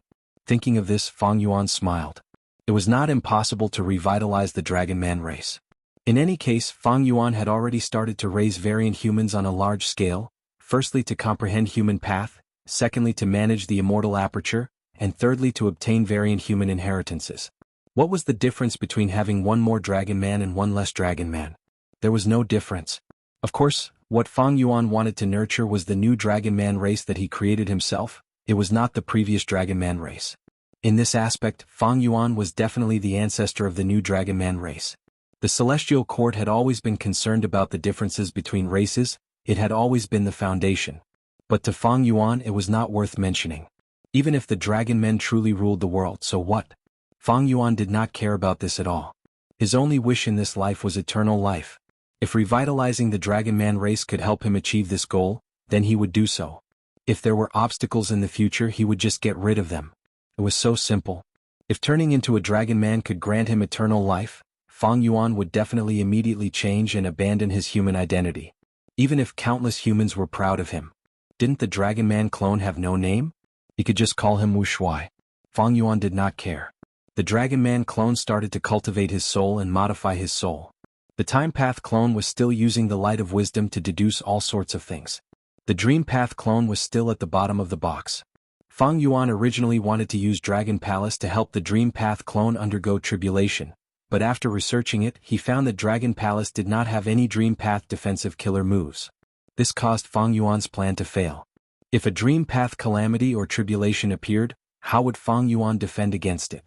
Thinking of this, Fang Yuan smiled. It was not impossible to revitalize the Dragon Man race. In any case, Fang Yuan had already started to raise variant humans on a large scale, firstly to comprehend human path, secondly to manage the immortal aperture, and thirdly to obtain variant human inheritances. What was the difference between having one more Dragon Man and one less Dragon Man? There was no difference. Of course, What Fang Yuan wanted to nurture was the new Dragon Man race that he created himself. It was not the previous Dragon Man race. In this aspect, Fang Yuan was definitely the ancestor of the new Dragon Man race. The Celestial Court had always been concerned about the differences between races. It had always been the foundation. But to Fang Yuan it was not worth mentioning. Even if the Dragon Men truly ruled the world, so what? Fang Yuan did not care about this at all. His only wish in this life was eternal life. If revitalizing the Dragon Man race could help him achieve this goal, then he would do so. If there were obstacles in the future, he would just get rid of them. It was so simple. If turning into a Dragon Man could grant him eternal life, Fang Yuan would definitely immediately change and abandon his human identity. Even if countless humans were proud of him. Didn't the Dragon Man clone have no name? He could just call him Wuxia. Fang Yuan did not care. The Dragon Man clone started to cultivate his soul and modify his soul. The Time Path clone was still using the light of wisdom to deduce all sorts of things. The Dream Path clone was still at the bottom of the box. Fang Yuan originally wanted to use Dragon Palace to help the Dream Path clone undergo tribulation, but after researching it, he found that Dragon Palace did not have any Dream Path defensive killer moves. This caused Fang Yuan's plan to fail. If a Dream Path calamity or tribulation appeared, how would Fang Yuan defend against it?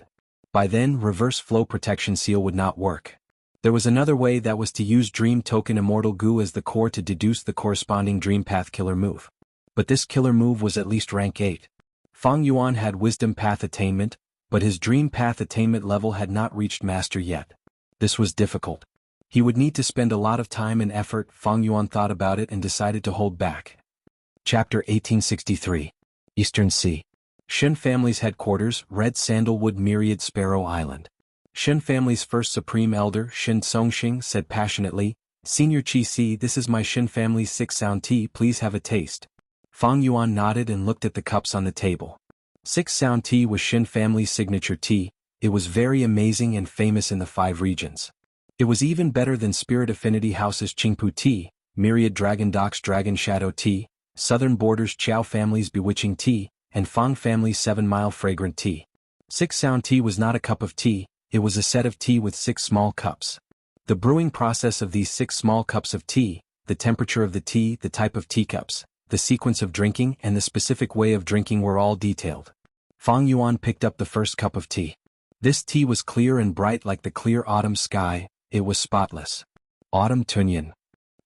By then, reverse flow protection seal would not work. There was another way, that was to use Dream Token Immortal Goo as the core to deduce the corresponding Dream Path killer move. But this killer move was at least rank 8. Fang Yuan had Wisdom Path attainment, but his Dream Path attainment level had not reached Master yet. This was difficult. He would need to spend a lot of time and effort. Fang Yuan thought about it and decided to hold back. Chapter 1863. Eastern Sea. Shen family's headquarters, Red Sandalwood Myriad Sparrow Island. Shen family's first supreme elder, Shen Songxing, said passionately, "Senior Qi, this is my Shen family's 6 sound tea, please have a taste." Fang Yuan nodded and looked at the cups on the table. 6 sound tea was Shen family's signature tea. It was very amazing and famous in the 5 regions. It was even better than Spirit Affinity House's Qingpu tea, Myriad Dragon Doc's Dragon Shadow tea, Southern Borders Chow family's Bewitching tea, and Fang family's 7 Mile Fragrant tea. 6 sound tea was not a cup of tea. It was a set of tea with 6 small cups. The brewing process of these 6 small cups of tea, the temperature of the tea, the type of teacups, the sequence of drinking, and the specific way of drinking were all detailed. Fang Yuan picked up the first cup of tea. This tea was clear and bright like the clear autumn sky. It was spotless. Autumn Tunyan.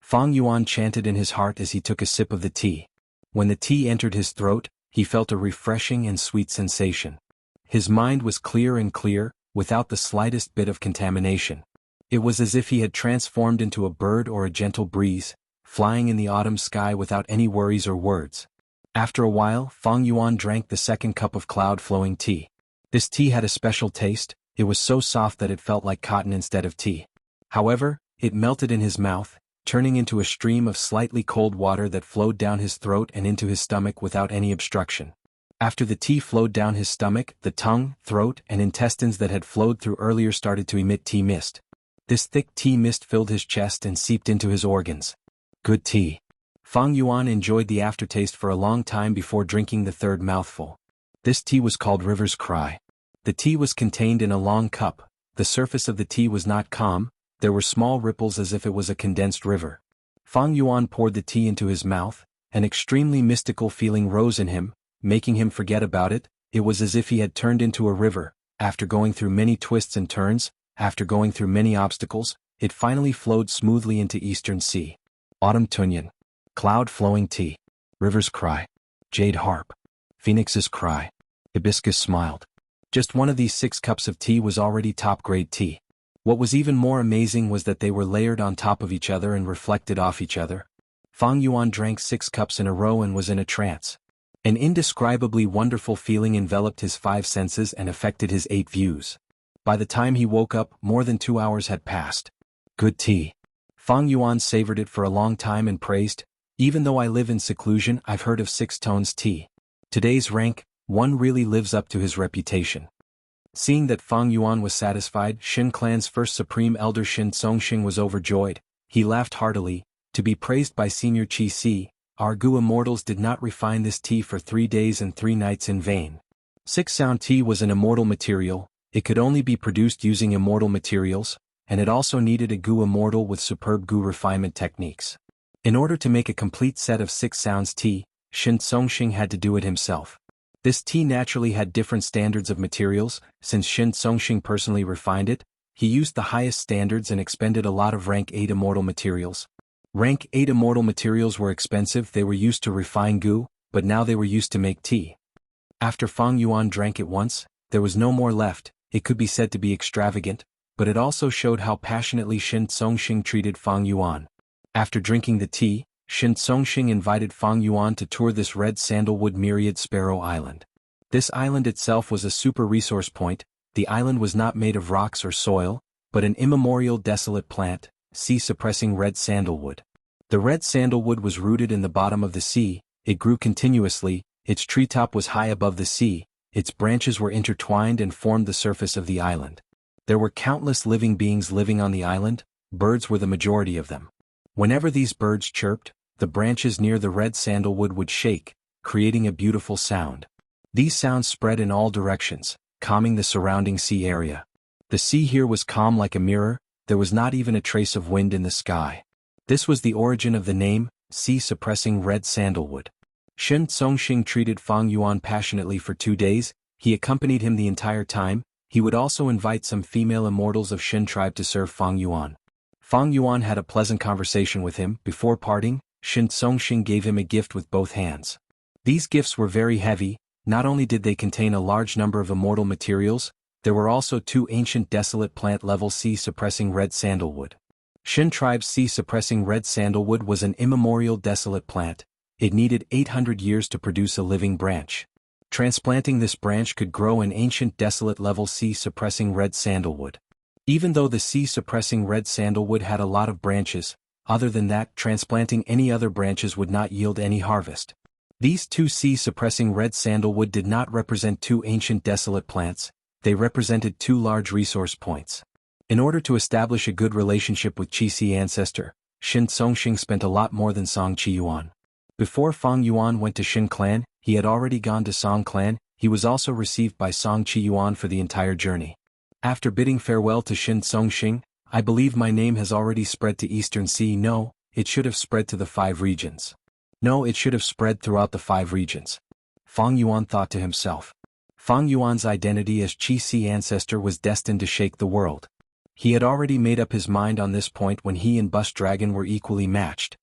Fang Yuan chanted in his heart as he took a sip of the tea. When the tea entered his throat, he felt a refreshing and sweet sensation. His mind was clear and clear, without the slightest bit of contamination. It was as if he had transformed into a bird or a gentle breeze, flying in the autumn sky without any worries or words. After a while, Fang Yuan drank the second cup of cloud-flowing tea. This tea had a special taste. It was so soft that it felt like cotton instead of tea. However, it melted in his mouth, turning into a stream of slightly cold water that flowed down his throat and into his stomach without any obstruction. After the tea flowed down his stomach, the tongue, throat, and intestines that had flowed through earlier started to emit tea mist. This thick tea mist filled his chest and seeped into his organs. Good tea. Fang Yuan enjoyed the aftertaste for a long time before drinking the third mouthful. This tea was called River's Cry. The tea was contained in a long cup. The surface of the tea was not calm. There were small ripples as if it was a condensed river. Fang Yuan poured the tea into his mouth. An extremely mystical feeling rose in him, making him forget about it. It was as if he had turned into a river. After going through many twists and turns, after going through many obstacles, it finally flowed smoothly into Eastern Sea. Autumn Tunyan. Cloud-flowing tea. River's Cry. Jade Harp. Phoenix's Cry. Hibiscus smiled. Just one of these 6 cups of tea was already top-grade tea. What was even more amazing was that they were layered on top of each other and reflected off each other. Fang Yuan drank 6 cups in a row and was in a trance. An indescribably wonderful feeling enveloped his 5 senses and affected his 8 views. By the time he woke up, more than 2 hours had passed. Good tea. Fang Yuan savored it for a long time and praised, "Even though I live in seclusion, I've heard of 6 tones tea. Today's rank, one really lives up to his reputation." Seeing that Fang Yuan was satisfied, Shen clan's first supreme elder Shen Songxing was overjoyed. He laughed heartily. To be praised by Senior Qi, our Gu immortals did not refine this tea for 3 days and 3 nights in vain. 6 sound tea was an immortal material. It could only be produced using immortal materials, and it also needed a Gu immortal with superb Gu refinement techniques. In order to make a complete set of 6 sounds tea, Xianxia had to do it himself. This tea naturally had different standards of materials. Since Xianxia personally refined it, he used the highest standards and expended a lot of rank 8 immortal materials. Rank 8 immortal materials were expensive. They were used to refine gu, but now they were used to make tea. After Fang Yuan drank it once, there was no more left. It could be said to be extravagant, but it also showed how passionately Xianxia treated Fang Yuan. After drinking the tea, Xianxia invited Fang Yuan to tour this red sandalwood myriad sparrow island. This island itself was a super resource point. The island was not made of rocks or soil, but an immemorial desolate plant, sea-suppressing red sandalwood. The red sandalwood was rooted in the bottom of the sea. It grew continuously, its treetop was high above the sea, its branches were intertwined and formed the surface of the island. There were countless living beings living on the island. Birds were the majority of them. Whenever these birds chirped, the branches near the red sandalwood would shake, creating a beautiful sound. These sounds spread in all directions, calming the surrounding sea area. The sea here was calm like a mirror. There was not even a trace of wind in the sky. This was the origin of the name, sea-suppressing red sandalwood. Xianxia treated Fang Yuan passionately for 2 days. He accompanied him the entire time. He would also invite some female immortals of Xin tribe to serve Fang Yuan. Fang Yuan had a pleasant conversation with him. Before parting, Xianxia gave him a gift with both hands. These gifts were very heavy. Not only did they contain a large number of immortal materials, there were also 2 ancient desolate plant-level sea-suppressing red sandalwood. Xin tribe's sea-suppressing red sandalwood was an immemorial desolate plant. It needed 800 years to produce a living branch. Transplanting this branch could grow an ancient desolate-level sea-suppressing red sandalwood. Even though the sea-suppressing red sandalwood had a lot of branches, other than that, transplanting any other branches would not yield any harvest. These 2 sea-suppressing red sandalwood did not represent 2 ancient desolate plants. They represented 2 large resource points. In order to establish a good relationship with Qixi ancestor, Xianxia spent a lot more than Song Qiyuan. Before Fang Yuan went to Xin clan, he had already gone to Song clan. He was also received by Song Qiyuan for the entire journey. After bidding farewell to Xianxia, I believe my name has already spread to Eastern Sea. No, it should have spread to the 5 regions. No, it should have spread throughout the 5 regions. Fang Yuan thought to himself. Fang Yuan's identity as Qixi ancestor was destined to shake the world. He had already made up his mind on this point when he and Bus Dragon were equally matched.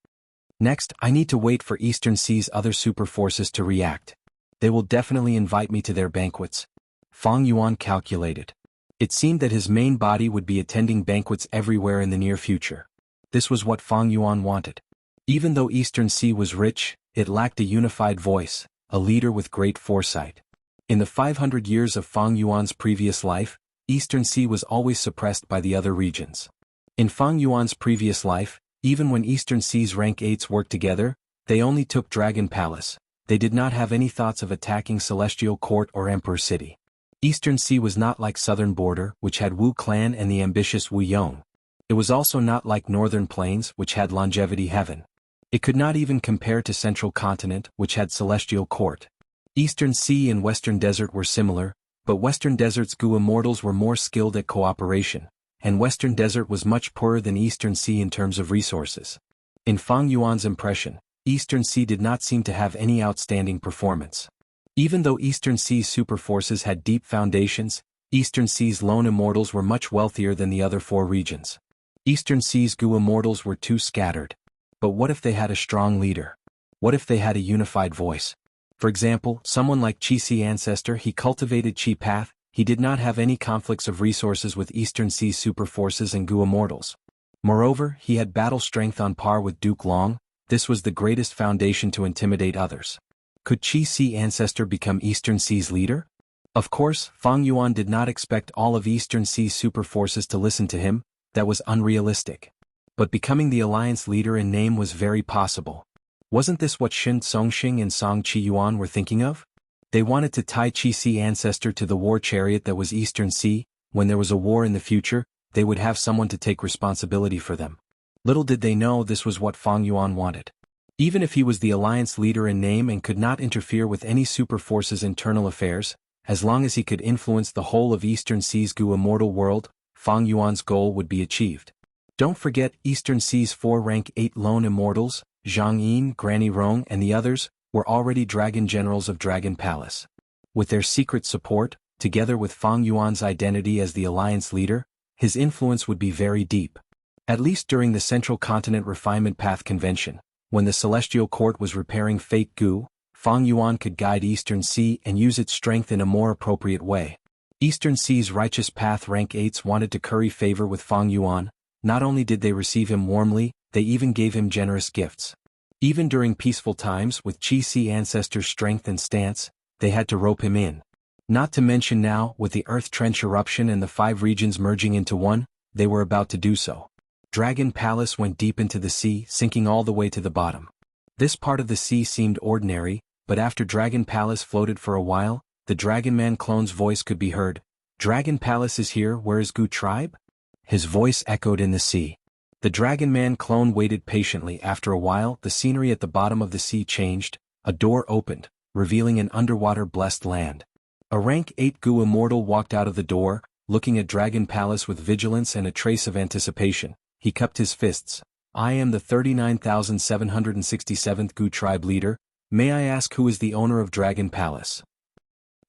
Next, I need to wait for Eastern Sea's other super forces to react. They will definitely invite me to their banquets. Fang Yuan calculated. It seemed that his main body would be attending banquets everywhere in the near future. This was what Fang Yuan wanted. Even though Eastern Sea was rich, it lacked a unified voice, a leader with great foresight. In the 500 years of Fang Yuan's previous life, Eastern Sea was always suppressed by the other regions. In Fang Yuan's previous life, even when Eastern Sea's rank 8s worked together, they only took Dragon Palace. They did not have any thoughts of attacking Celestial Court or Emperor City. Eastern Sea was not like Southern Border, which had Wu Clan and the ambitious Wu Yong. It was also not like Northern Plains, which had Longevity Heaven. It could not even compare to Central Continent, which had Celestial Court. Eastern Sea and Western Desert were similar, but Western Desert's Gu Immortals were more skilled at cooperation, and Western Desert was much poorer than Eastern Sea in terms of resources. In Fang Yuan's impression, Eastern Sea did not seem to have any outstanding performance. Even though Eastern Sea's super forces had deep foundations, Eastern Sea's lone immortals were much wealthier than the other 4 regions. Eastern Sea's Gu Immortals were too scattered. But what if they had a strong leader? What if they had a unified voice? For example, someone like Qixi ancestor, he cultivated Qi path. He did not have any conflicts of resources with Eastern Sea super forces and Gu Immortals. Moreover, he had battle strength on par with Duke Long. This was the greatest foundation to intimidate others. Could Qixi ancestor become Eastern Sea's leader? Of course, Fang Yuan did not expect all of Eastern Sea's super forces to listen to him. That was unrealistic. But becoming the alliance leader in name was very possible. Wasn't this what Xianxia and Song Qiyuan were thinking of? They wanted to tie Qixi ancestor to the war chariot that was Eastern Sea. When there was a war in the future, they would have someone to take responsibility for them. Little did they know this was what Fang Yuan wanted. Even if he was the alliance leader in name and could not interfere with any super force's internal affairs, as long as he could influence the whole of Eastern Sea's Gu Immortal world, Fang Yuan's goal would be achieved. Don't forget Eastern Sea's 4 rank 8 lone immortals. Zhang Granny Rong and the others, were already dragon generals of Dragon Palace. With their secret support, together with Fang Yuan's identity as the alliance leader, his influence would be very deep. At least during the Central Continent Refinement Path Convention, when the Celestial Court was repairing fake goo, Fang Yuan could guide Eastern Sea and use its strength in a more appropriate way. Eastern Sea's Righteous Path Rank 8s wanted to curry favor with Fang Yuan. Not only did they receive him warmly, they even gave him generous gifts. Even during peaceful times with Qi Si ancestors' strength and stance, they had to rope him in. Not to mention now, with the Earth Trench eruption and the 5 regions merging into one, they were about to do so. Dragon Palace went deep into the sea, sinking all the way to the bottom. This part of the sea seemed ordinary, but after Dragon Palace floated for a while, the Dragon Man clone's voice could be heard. "Dragon Palace is here, where is Gu tribe?" His voice echoed in the sea. The Dragon Man clone waited patiently. After a while, the scenery at the bottom of the sea changed. A door opened, revealing an underwater blessed land. A rank 8 Gu Immortal walked out of the door, looking at Dragon Palace with vigilance and a trace of anticipation. He cupped his fists. "I am the 39,767th Gu tribe leader. May I ask who is the owner of Dragon Palace?"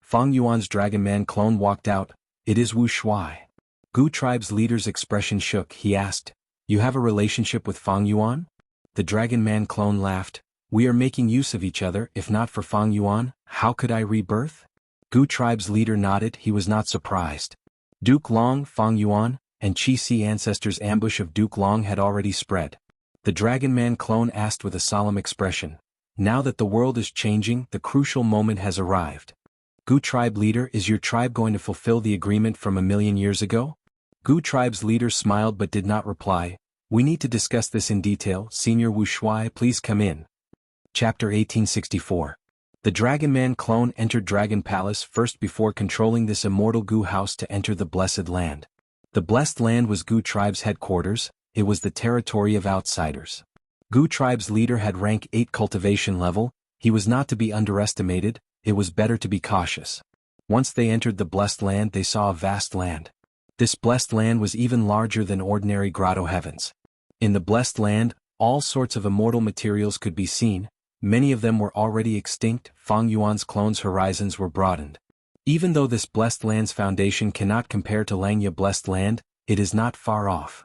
Fang Yuan's Dragon Man clone walked out. "It is Wu Shuai." Gu tribe's leader's expression shook. He asked, "You have a relationship with Fang Yuan?" The Dragon Man clone laughed. "We are making use of each other. If not for Fang Yuan, how could I rebirth?" Gu tribe's leader nodded. He was not surprised. Duke Long, Fang Yuan, and Qi Si ancestors' ambush of Duke Long had already spread. The Dragon Man clone asked with a solemn expression, "Now that the world is changing, the crucial moment has arrived. Gu tribe leader, is your tribe going to fulfill the agreement from 1,000,000 years ago?" Gu tribe's leader smiled but did not reply. "We need to discuss this in detail. Senior Wu Shuai, please come in." Chapter 1864. The Dragon Man clone entered Dragon Palace first before controlling this immortal Gu house to enter the Blessed Land. The Blessed Land was Gu tribe's headquarters. It was the territory of outsiders. Gu tribe's leader had rank 8 cultivation level. He was not to be underestimated. It was better to be cautious. Once they entered the Blessed Land, they saw a vast land. This Blessed Land was even larger than ordinary grotto heavens. In the Blessed Land, all sorts of immortal materials could be seen. Many of them were already extinct. Fang Yuan's clones' horizons were broadened. Even though this Blessed Land's foundation cannot compare to Langya Blessed Land, it is not far off.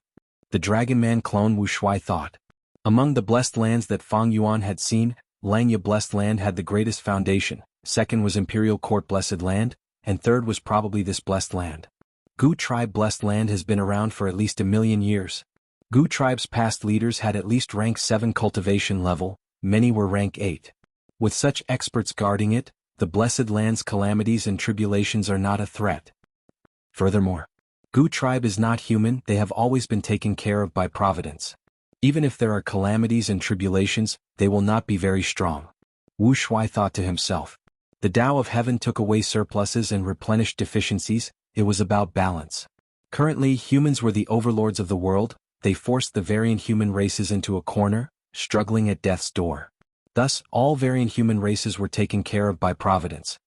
The Dragon Man clone Wu Shuai thought. Among the Blessed Lands that Fang Yuan had seen, Langya Blessed Land had the greatest foundation. Second was Imperial Court Blessed Land, and third was probably this Blessed Land. Gu tribe Blessed Land has been around for at least 1,000,000 years. Gu tribe's past leaders had at least rank 7 cultivation level, many were rank 8. With such experts guarding it, the Blessed Land's calamities and tribulations are not a threat. Furthermore, Gu tribe is not human. They have always been taken care of by Providence. Even if there are calamities and tribulations, they will not be very strong. Wu Shuai thought to himself. The Tao of Heaven took away surpluses and replenished deficiencies. It was about balance. Currently, humans were the overlords of the world. They forced the variant human races into a corner, struggling at death's door. Thus, all variant human races were taken care of by Providence.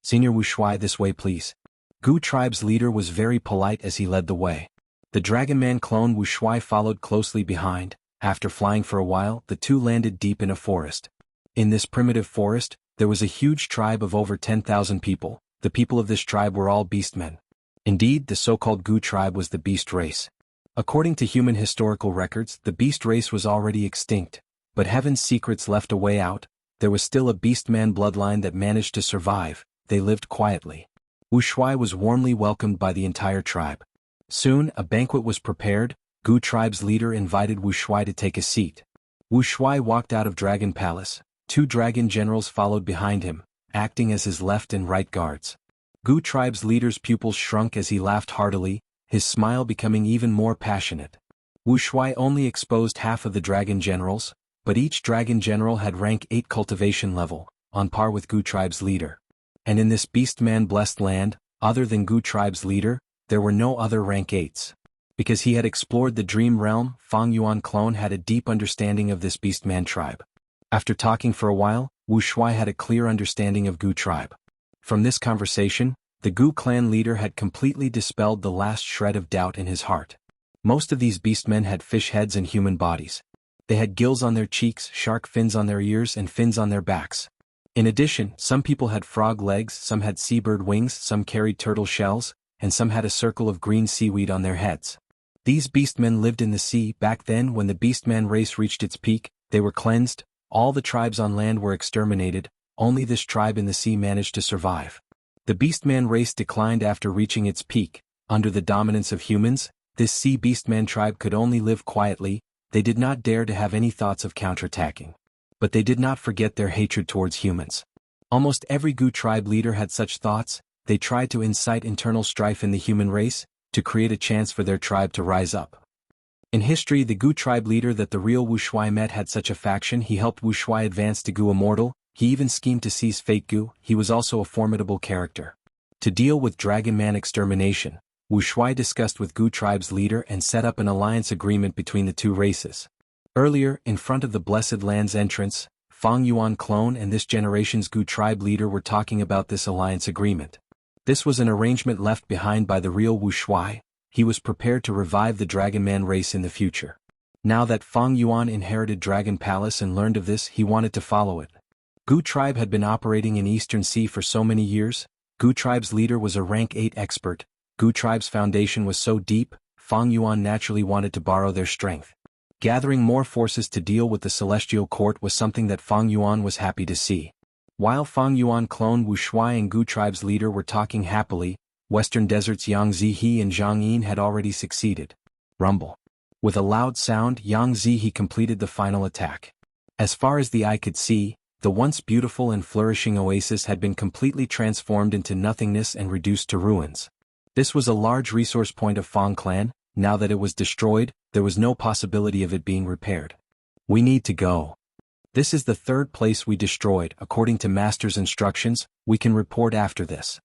"Senior Wu Shuai, this way please." Gu tribe's leader was very polite as he led the way. The Dragon Man clone Wu Shuai followed closely behind. After flying for a while, the two landed deep in a forest. In this primitive forest, there was a huge tribe of over 10,000 people. The people of this tribe were all beastmen. Indeed, the so-called Gu tribe was the beast race. According to human historical records, the beast race was already extinct, but Heaven's secrets left a way out. There was still a beastman bloodline that managed to survive. They lived quietly. Wu Shuai was warmly welcomed by the entire tribe. Soon, a banquet was prepared. Gu tribe's leader invited Wu Shuai to take a seat. Wu Shuai walked out of Dragon Palace. 2 dragon generals followed behind him, acting as his left and right guards. Gu tribe's leader's pupils shrunk as he laughed heartily, his smile becoming even more passionate. Wu Shuai only exposed half of the dragon generals, but each dragon general had rank 8 cultivation level, on par with Gu tribe's leader. And in this beastman blessed land, other than Gu tribe's leader, there were no other rank 8s. Because he had explored the dream realm, Fang Yuan clone had a deep understanding of this beastman tribe. After talking for a while, Wu Shuai had a clear understanding of Gu tribe. From this conversation, the Gu clan leader had completely dispelled the last shred of doubt in his heart. Most of these beastmen had fish heads and human bodies. They had gills on their cheeks, shark fins on their ears, and fins on their backs. In addition, some people had frog legs, some had seabird wings, some carried turtle shells, and some had a circle of green seaweed on their heads. These beastmen lived in the sea. Back then, when the beastman race reached its peak, they were cleansed, all the tribes on land were exterminated, only this tribe in the sea managed to survive. The beastman race declined after reaching its peak. Under the dominance of humans, this sea beastman tribe could only live quietly. They did not dare to have any thoughts of counterattacking. But they did not forget their hatred towards humans. Almost every Gu tribe leader had such thoughts. They tried to incite internal strife in the human race, to create a chance for their tribe to rise up. In history, the Gu tribe leader that the real Wuxia met had such a faction. He helped Wuxia advance to Gu Immortal. He even schemed to seize fake Gu. He was also a formidable character. To deal with Dragon Man extermination, Wuxia discussed with Gu tribe's leader and set up an alliance agreement between the two races. Earlier, in front of the Blessed Land's entrance, Fang Yuan clone and this generation's Gu tribe leader were talking about this alliance agreement. This was an arrangement left behind by the real Wuxia. He was prepared to revive the Dragon Man race in the future. Now that Fang Yuan inherited Dragon Palace and learned of this, he wanted to follow it. Gu tribe had been operating in Eastern Sea for so many years. Gu tribe's leader was a rank 8 expert. Gu tribe's foundation was so deep, Fang Yuan naturally wanted to borrow their strength. Gathering more forces to deal with the Celestial Court was something that Fang Yuan was happy to see. While Fang Yuan clone Wuxia and Gu tribe's leader were talking happily, Western Desert's Yang Zihe and Zhang Yin had already succeeded. Rumble. With a loud sound, Yang Zihe completed the final attack. As far as the eye could see, the once beautiful and flourishing oasis had been completely transformed into nothingness and reduced to ruins. This was a large resource point of Fang clan. Now that it was destroyed, there was no possibility of it being repaired. We need to go. This is the third place we destroyed. According to Master's instructions, we can report after this.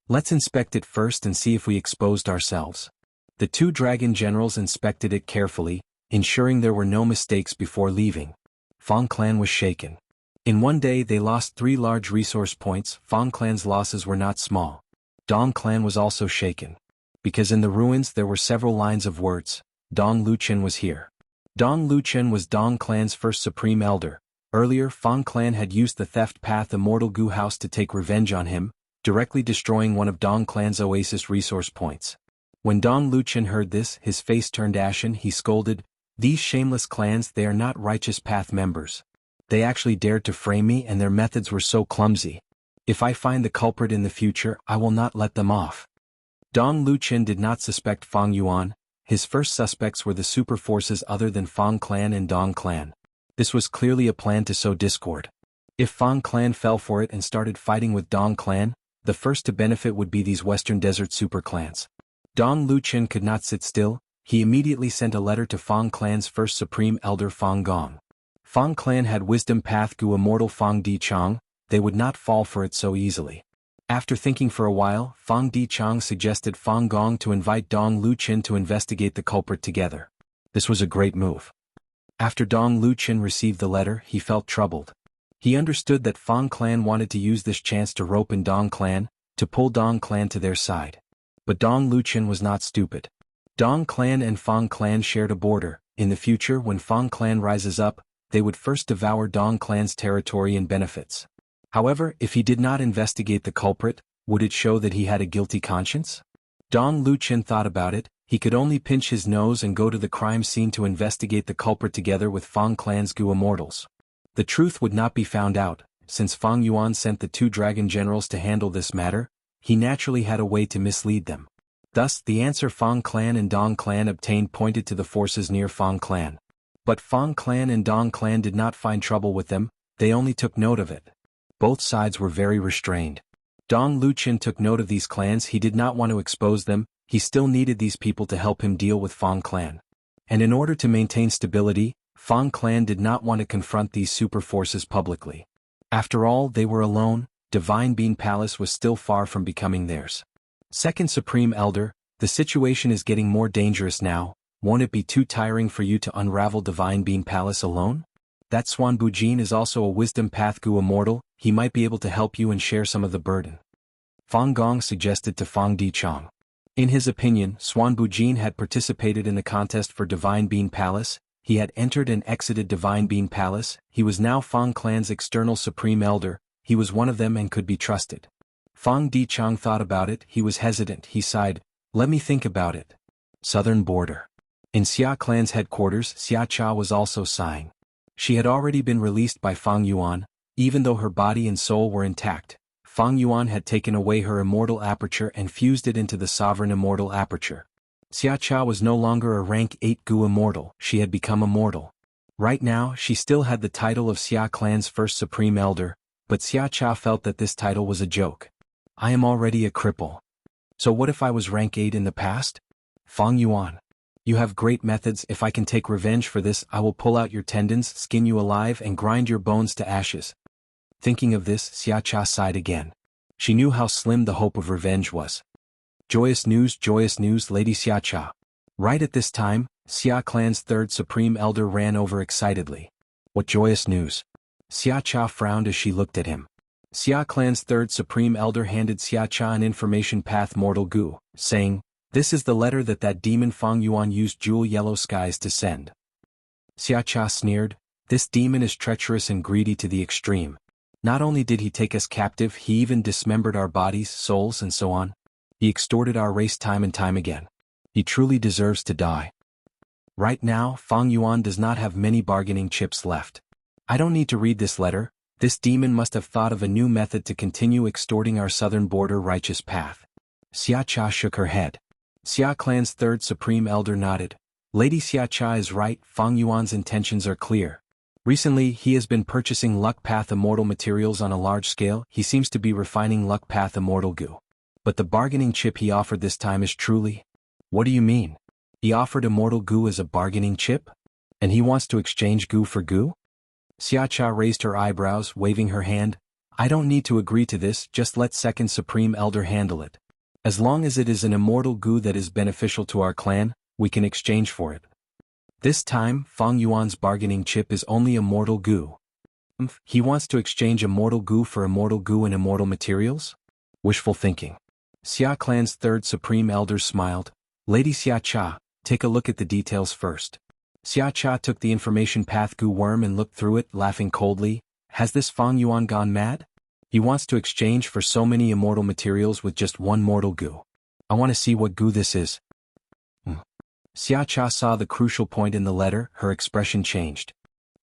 Let's inspect it first and see if we exposed ourselves. The two dragon generals inspected it carefully, ensuring there were no mistakes before leaving. Fang clan was shaken. In one day they lost 3 large resource points. Fang clan's losses were not small. Dong clan was also shaken. Because in the ruins there were several lines of words. Dong Luchen was here. Dong Luchen was Dong clan's first supreme elder. Earlier, Fang clan had used the theft path Immortal Gu house to take revenge on him, directly destroying one of Dong clan's oasis resource points. When Dong Luchen heard this, his face turned ashen. He scolded, "These shameless clans, they are not righteous path members. They actually dared to frame me, and their methods were so clumsy. If I find the culprit in the future, I will not let them off." Dong Luchen did not suspect Fang Yuan. His first suspects were the super forces other than Fang clan and Dong clan. This was clearly a plan to sow discord. If Fang clan fell for it and started fighting with Dong clan, the first to benefit would be these Western Desert super clans. Dong Luchen could not sit still. He immediately sent a letter to Fang clan's first supreme elder Fang Gong. Fang clan had wisdom path Gu Immortal Fang Di Chang. They would not fall for it so easily. After thinking for a while, Fang Di Chang suggested Fang Gong to invite Dong Luchen to investigate the culprit together. This was a great move. After Dong Luchen received the letter, he felt troubled. He understood that Fang clan wanted to use this chance to rope in Dong clan, to pull Dong clan to their side. But Dong Luchen was not stupid. Dong clan and Fang clan shared a border. In the future, when Fang clan rises up, they would first devour Dong clan's territory and benefits. However, if he did not investigate the culprit, would it show that he had a guilty conscience? Dong Luchen thought about it. He could only pinch his nose and go to the crime scene to investigate the culprit together with Fang clan's Gu Immortals. The truth would not be found out. Since Fang Yuan sent the 2 dragon generals to handle this matter, he naturally had a way to mislead them. Thus, the answer Fang clan and Dong clan obtained pointed to the forces near Fang clan. But Fang clan and Dong clan did not find trouble with them. They only took note of it. Both sides were very restrained. Dong Luchen took note of these clans. He did not want to expose them. He still needed these people to help him deal with Fang clan. And in order to maintain stability, Fang clan did not want to confront these super forces publicly. After all, they were alone. Divine Bean Palace was still far from becoming theirs. Second Supreme Elder, the situation is getting more dangerous now. Won't it be too tiring for you to unravel Divine Bean Palace alone? That Swan Bujin is also a Wisdom Path Gu Immortal. He might be able to help you and share some of the burden. Fang Gong suggested to Fang Di Chang. In his opinion, Swan Bujin had participated in the contest for Divine Bean Palace. he had entered and exited Divine Bean Palace, he was now Fang clan's external supreme elder, he was one of them and could be trusted. Fang Dichang thought about it, he was hesitant, he sighed, "Let me think about it." Southern border. In Xia clan's headquarters, Xiaxia was also sighing. She had already been released by Fang Yuan, even though her body and soul were intact. Fang Yuan had taken away her immortal aperture and fused it into the sovereign immortal aperture. Xiaxia was no longer a rank 8 Gu immortal, she had become immortal. Right now, she still had the title of Xia clan's first supreme elder, but Xiaxia felt that this title was a joke. I am already a cripple. So what if I was rank 8 in the past? Fang Yuan. You have great methods, if I can take revenge for this I will pull out your tendons, skin you alive and grind your bones to ashes. Thinking of this, Xiaxia sighed again. She knew how slim the hope of revenge was. Joyous news, Lady Xiaxia. Right at this time, Xia clan's third supreme elder ran over excitedly. What joyous news? Xiaxia frowned as she looked at him. Xia clan's third supreme elder handed Xiaxia an information path Mortal Gu, saying, "This is the letter that demon Fang Yuan used Jewel Yellow Skies to send." Xiaxia sneered, "This demon is treacherous and greedy to the extreme. Not only did he take us captive, he even dismembered our bodies, souls and so on. He extorted our race time and time again. He truly deserves to die." Right now, Fang Yuan does not have many bargaining chips left. I don't need to read this letter, this demon must have thought of a new method to continue extorting our southern border righteous path. Xiaxia shook her head. Xia clan's third supreme elder nodded. Lady Xiaxia is right, Fang Yuan's intentions are clear. Recently, he has been purchasing Luck Path Immortal materials on a large scale, he seems to be refining Luck Path Immortal Gu. But the bargaining chip he offered this time is truly... What do you mean? He offered Immortal Gu as a bargaining chip? And he wants to exchange Gu for Gu? Xiaxia raised her eyebrows, waving her hand. I don't need to agree to this, just let Second Supreme Elder handle it. As long as it is an immortal Gu that is beneficial to our clan, we can exchange for it. This time, Fang Yuan's bargaining chip is only immortal Gu. He wants to exchange immortal Gu for immortal Gu and immortal materials? Wishful thinking. Xia clan's third supreme elder smiled. Lady Xiaxia, take a look at the details first. Xiaxia took the information path Gu worm and looked through it, laughing coldly. Has this Fang Yuan gone mad? He wants to exchange for so many immortal materials with just one mortal Gu. I want to see what Gu this is. Xiaxia saw the crucial point in the letter, her expression changed.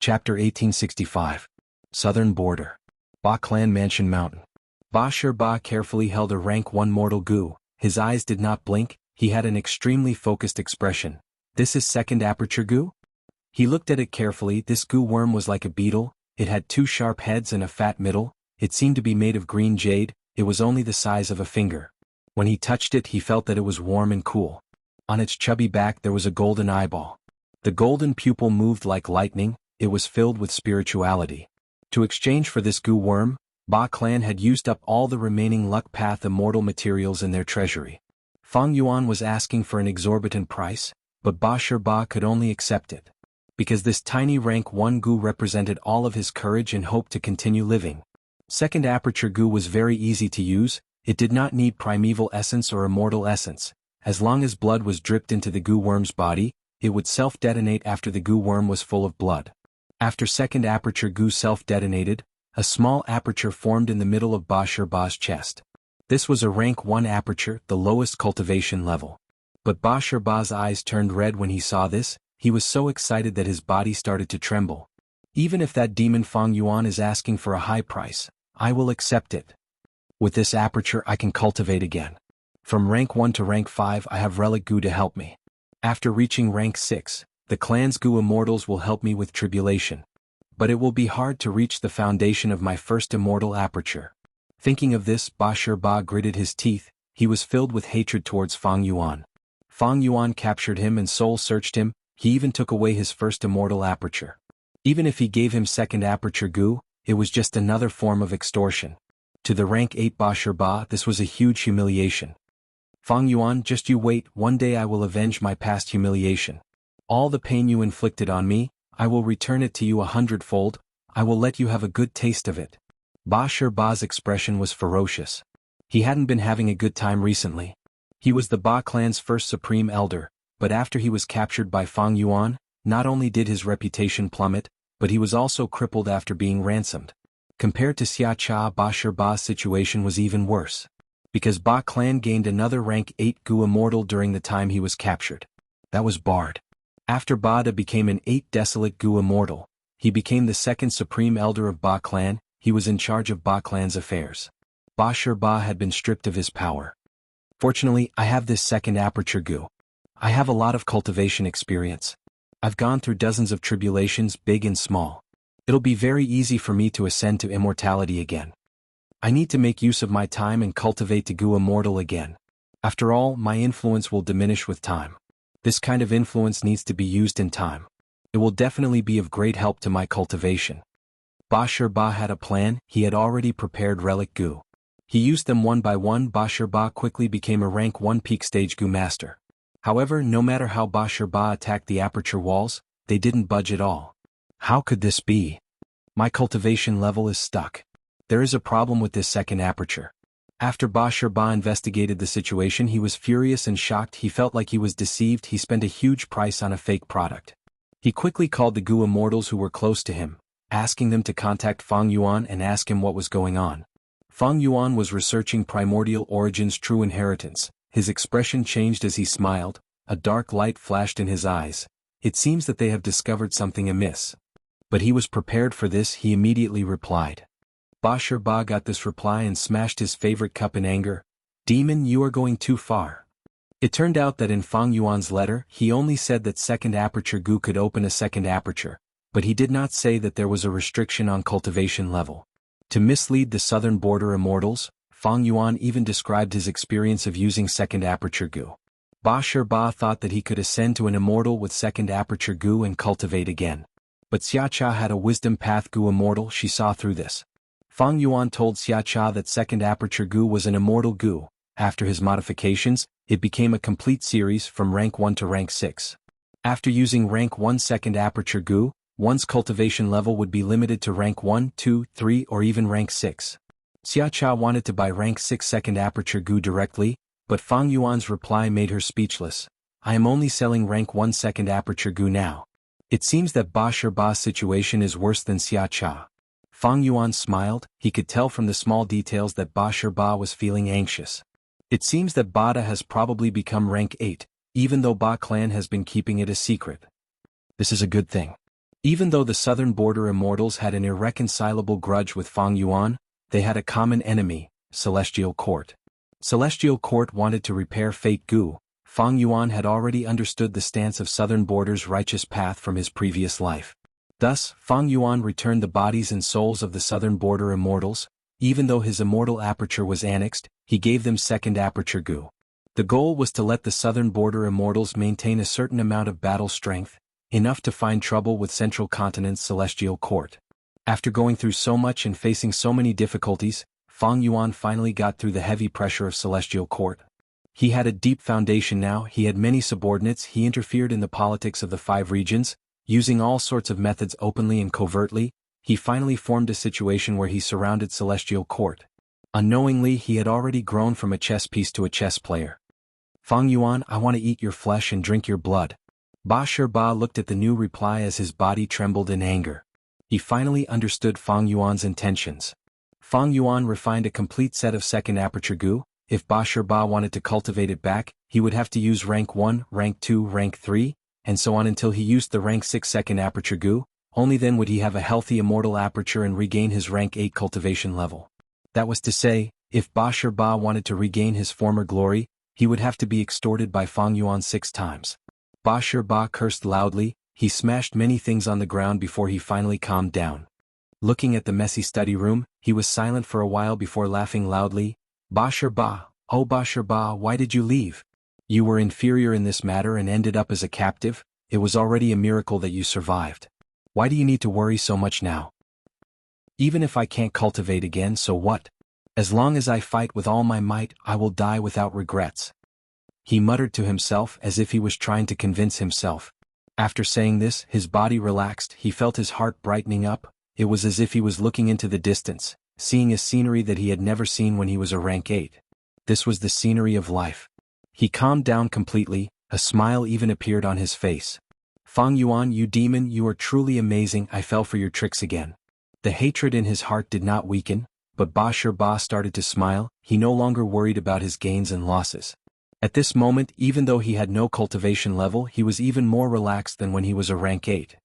Chapter 1865. Southern Border. Ba Clan Mansion Mountain. Ba Shirba carefully held a rank 1 mortal Gu, his eyes did not blink, he had an extremely focused expression. This is second aperture Gu? He looked at it carefully, this Gu worm was like a beetle, it had 2 sharp heads and a fat middle. It seemed to be made of green jade, it was only the size of a finger. When he touched it he felt that it was warm and cool. On its chubby back there was a golden eyeball. The golden pupil moved like lightning, it was filled with spirituality. To exchange for this Gu worm, Ba Clan had used up all the remaining Luck Path immortal materials in their treasury. Fang Yuan was asking for an exorbitant price, but Ba Shirba could only accept it. Because this tiny rank 1 Gu represented all of his courage and hope to continue living. Second aperture Gu was very easy to use, it did not need primeval essence or immortal essence. As long as blood was dripped into the Gu worm's body, it would self-detonate after the Gu worm was full of blood. After second aperture Gu self-detonated, a small aperture formed in the middle of Ba Shirba's chest. This was a rank 1 aperture, the lowest cultivation level. But Ba Shirba's eyes turned red when he saw this, he was so excited that his body started to tremble. Even if that demon Fang Yuan is asking for a high price, I will accept it. With this aperture I can cultivate again. From rank 1 to rank 5 I have Relic Gu to help me. After reaching rank 6, the clan's Gu immortals will help me with tribulation. But it will be hard to reach the foundation of my first immortal aperture. Thinking of this, Ba Shirba gritted his teeth, he was filled with hatred towards Fang Yuan. Fang Yuan captured him and soul-searched him, he even took away his first immortal aperture. Even if he gave him second aperture Gu, it was just another form of extortion. To the rank 8 Ba Shirba this was a huge humiliation. Fang Yuan, just you wait, one day I will avenge my past humiliation. All the pain you inflicted on me, I will return it to you 100-fold, I will let you have a good taste of it. Ba Shirba's expression was ferocious. He hadn't been having a good time recently. He was the Ba clan's first supreme elder, but after he was captured by Fang Yuan, not only did his reputation plummet, but he was also crippled after being ransomed. Compared to Xianxia, Ba Shiba's situation was even worse. Because Ba clan gained another rank 8 Gu Immortal during the time he was captured. That was Bard. After Bada became an 8 Desolate Gu Immortal, he became the second supreme elder of Ba clan. He was in charge of Ba clan's affairs. Ba Shiba had been stripped of his power. Fortunately, I have this second aperture Gu. I have a lot of cultivation experience. I've gone through dozens of tribulations, big and small. It'll be very easy for me to ascend to immortality again. I need to make use of my time and cultivate to Gu Immortal again. After all, my influence will diminish with time. This kind of influence needs to be used in time. It will definitely be of great help to my cultivation. Ba Shiba had a plan. He had already prepared relic Gu. He used them one by one. Ba Shiba quickly became a rank 1 peak stage Gu master. However, no matter how Ba Shiba attacked the aperture walls, they didn't budge at all. How could this be? My cultivation level is stuck. There is a problem with this second aperture. After Ba Shiba investigated the situation, he was furious and shocked. He felt like he was deceived. He spent a huge price on a fake product. He quickly called the Gu Immortals who were close to him, asking them to contact Feng Yuan and ask him what was going on. Feng Yuan was researching Primordial Origin's true inheritance. His expression changed as he smiled. A dark light flashed in his eyes. It seems that they have discovered something amiss. But he was prepared for this. He immediately replied. Ba Shiba got this reply and smashed his favorite cup in anger. Demon, you are going too far. It turned out that in Feng Yuan's letter, he only said that second aperture Gu could open a second aperture, but he did not say that there was a restriction on cultivation level. To mislead the southern border immortals, Feng Yuan even described his experience of using second aperture Gu. Ba Shiba thought that he could ascend to an immortal with second aperture Gu and cultivate again. But Xianxia had a wisdom path Gu immortal. She saw through this. Feng Yuan told Xianxia that second aperture Gu was an immortal Gu. After his modifications, it became a complete series from rank 1 to rank 6. After using rank 1 second aperture Gu, one's cultivation level would be limited to rank 1, 2, 3 or even rank 6. Xianxia wanted to buy rank 6 second aperture Gu directly, but Feng Yuan's reply made her speechless. I am only selling rank 1 second aperture Gu now. It seems that Ba Shiba's situation is worse than Xianxia. Feng Yuan smiled. He could tell from the small details that Ba Shiba was feeling anxious. It seems that Bada has probably become rank 8, even though Ba clan has been keeping it a secret. This is a good thing. Even though the southern border immortals had an irreconcilable grudge with Feng Yuan, they had a common enemy, Celestial Court. Celestial Court wanted to repair Fate Gu. Feng Yuan had already understood the stance of southern border's righteous path from his previous life. Thus, Feng Yuan returned the bodies and souls of the southern border immortals. Even though his immortal aperture was annexed, he gave them second aperture Gu. The goal was to let the southern border immortals maintain a certain amount of battle strength, enough to find trouble with Central Continent's Celestial Court. After going through so much and facing so many difficulties, Feng Yuan finally got through the heavy pressure of Celestial Court. He had a deep foundation now. He had many subordinates. He interfered in the politics of the 5 regions, using all sorts of methods openly and covertly. He finally formed a situation where he surrounded Celestial Court. Unknowingly, he had already grown from a chess piece to a chess player. Feng Yuan, I want to eat your flesh and drink your blood. Ba Shiba looked at the new reply as his body trembled in anger. He finally understood Feng Yuan's intentions. Feng Yuan refined a complete set of second aperture Gu. If Ba Shiba wanted to cultivate it back, he would have to use rank 1, rank 2, rank 3, and so on until he used the rank 6 second aperture Gu. Only then would he have a healthy immortal aperture and regain his rank 8 cultivation level. That was to say, if Ba Shiba wanted to regain his former glory, he would have to be extorted by Feng Yuan 6 times. Ba Shiba cursed loudly. He smashed many things on the ground before he finally calmed down. Looking at the messy study room, he was silent for a while before laughing loudly. Ba Shiba, oh Ba Shiba, why did you leave? You were inferior in this matter and ended up as a captive. It was already a miracle that you survived. Why do you need to worry so much now? Even if I can't cultivate again, so what? As long as I fight with all my might, I will die without regrets. He muttered to himself as if he was trying to convince himself. After saying this, his body relaxed. He felt his heart brightening up. It was as if he was looking into the distance, seeing a scenery that he had never seen when he was a rank 8. This was the scenery of life. He calmed down completely. A smile even appeared on his face. Fang Yuan, you demon, you are truly amazing, I fell for your tricks again. The hatred in his heart did not weaken, but Ba Ba started to smile. He no longer worried about his gains and losses. At this moment, even though he had no cultivation level, he was even more relaxed than when he was a rank 8.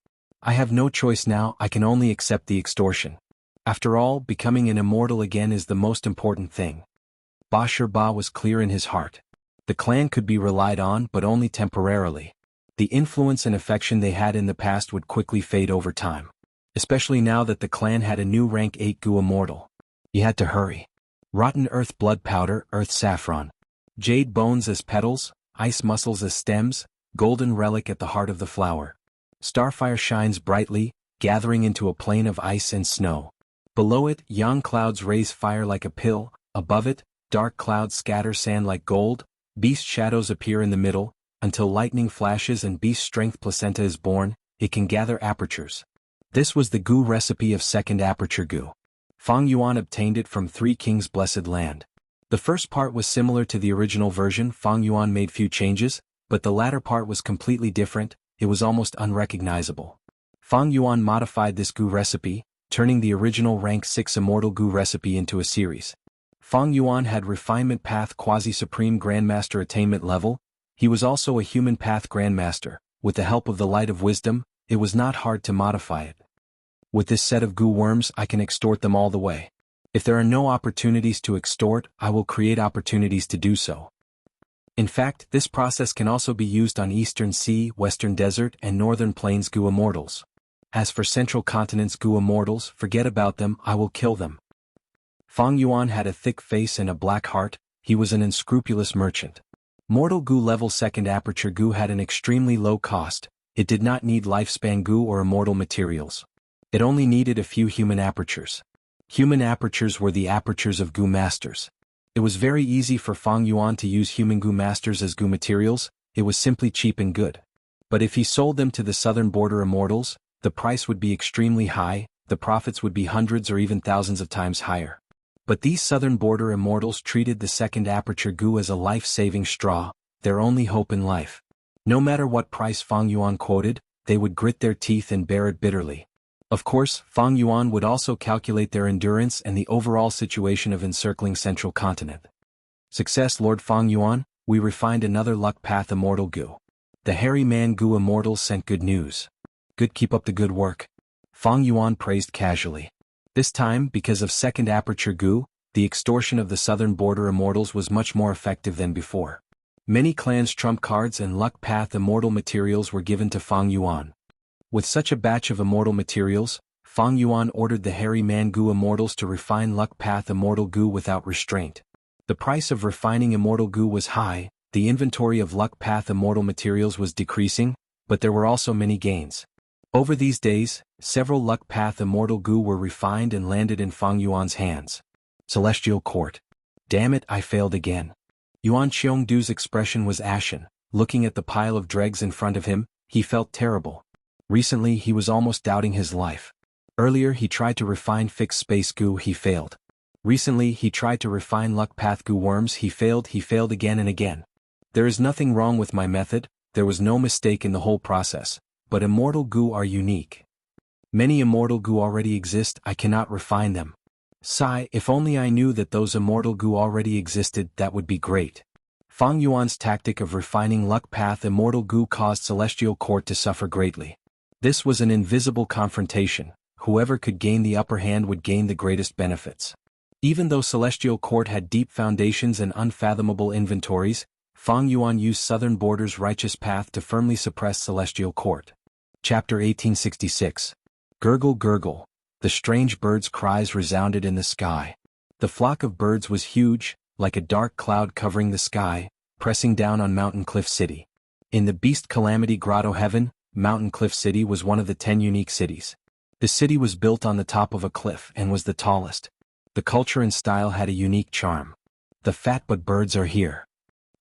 I have no choice now, I can only accept the extortion. After all, becoming an immortal again is the most important thing. Ba Ba was clear in his heart. The clan could be relied on, but only temporarily. The influence and affection they had in the past would quickly fade over time. Especially now that the clan had a new rank 8 Gu immortal. He had to hurry. Rotten earth blood powder, earth saffron. Jade bones as petals, ice muscles as stems, golden relic at the heart of the flower. Starfire shines brightly, gathering into a plain of ice and snow. Below it, yang clouds raise fire like a pill. Above it, dark clouds scatter sand like gold. Beast shadows appear in the middle, until lightning flashes and beast strength placenta is born. It can gather apertures. This was the Gu recipe of second aperture Gu. Fang Yuan obtained it from Three Kings' blessed land. The first part was similar to the original version. Fang Yuan made few changes, but the latter part was completely different. It was almost unrecognizable. Fang Yuan modified this Gu recipe, turning the original rank 6 immortal Gu recipe into a series. Fang Yuan had refinement path quasi-supreme grandmaster attainment level. He was also a human path grandmaster. With the help of the light of wisdom, it was not hard to modify it. With this set of Gu worms, I can extort them all the way. If there are no opportunities to extort, I will create opportunities to do so. In fact, this process can also be used on Eastern Sea, Western Desert, and Northern Plains Gu immortals. As for Central Continent's Gu immortals, forget about them, I will kill them. Fang Yuan had a thick face and a black heart. He was an unscrupulous merchant. Mortal Gu level second aperture Gu had an extremely low cost. It did not need lifespan Gu or immortal materials. It only needed a few human apertures. Human apertures were the apertures of Gu masters. It was very easy for Fang Yuan to use human Gu masters as Gu materials. It was simply cheap and good. But if he sold them to the southern border immortals, the price would be extremely high, the profits would be hundreds or even thousands of times higher. But these southern border immortals treated the second aperture Gu as a life-saving straw, their only hope in life. No matter what price Fang Yuan quoted, they would grit their teeth and bear it bitterly. Of course, Fang Yuan would also calculate their endurance and the overall situation of encircling Central Continent. Success, Lord Fang Yuan, we refined another luck path immortal Gu. The hairy man Gu immortals sent good news. Good, keep up the good work. Fang Yuan praised casually. This time, because of second aperture Gu, the extortion of the southern border immortals was much more effective than before. Many clans' trump cards and luck path immortal materials were given to Fang Yuan. With such a batch of immortal materials, Fang Yuan ordered the hairy man Gu immortals to refine luck path immortal Gu without restraint. The price of refining immortal Gu was high, the inventory of luck path immortal materials was decreasing, but there were also many gains. Over these days, several luck path immortal Gu were refined and landed in Fang Yuan's hands. Celestial Court. Damn it, I failed again. Yuan Qiongdu's expression was ashen. Looking at the pile of dregs in front of him, he felt terrible. Recently he was almost doubting his life. Earlier he tried to refine fixed space Gu, he failed. Recently he tried to refine luck path Gu worms, he failed again and again. There is nothing wrong with my method, there was no mistake in the whole process, but immortal Gu are unique. Many immortal Gu already exist, I cannot refine them. Sigh, if only I knew that those immortal Gu already existed, that would be great. Fang Yuan's tactic of refining luck path immortal Gu caused Celestial Court to suffer greatly. This was an invisible confrontation. Whoever could gain the upper hand would gain the greatest benefits. Even though Celestial Court had deep foundations and unfathomable inventories, Fang Yuan used Southern Border's righteous path to firmly suppress Celestial Court. Chapter 1866. Gurgle gurgle. The strange birds' cries resounded in the sky. The flock of birds was huge, like a dark cloud covering the sky, pressing down on Mountain Cliff City. In the Beast Calamity Grotto Heaven, Mountain Cliff City was one of the 10 unique cities. The city was built on the top of a cliff and was the tallest. The culture and style had a unique charm. The fat but birds are here.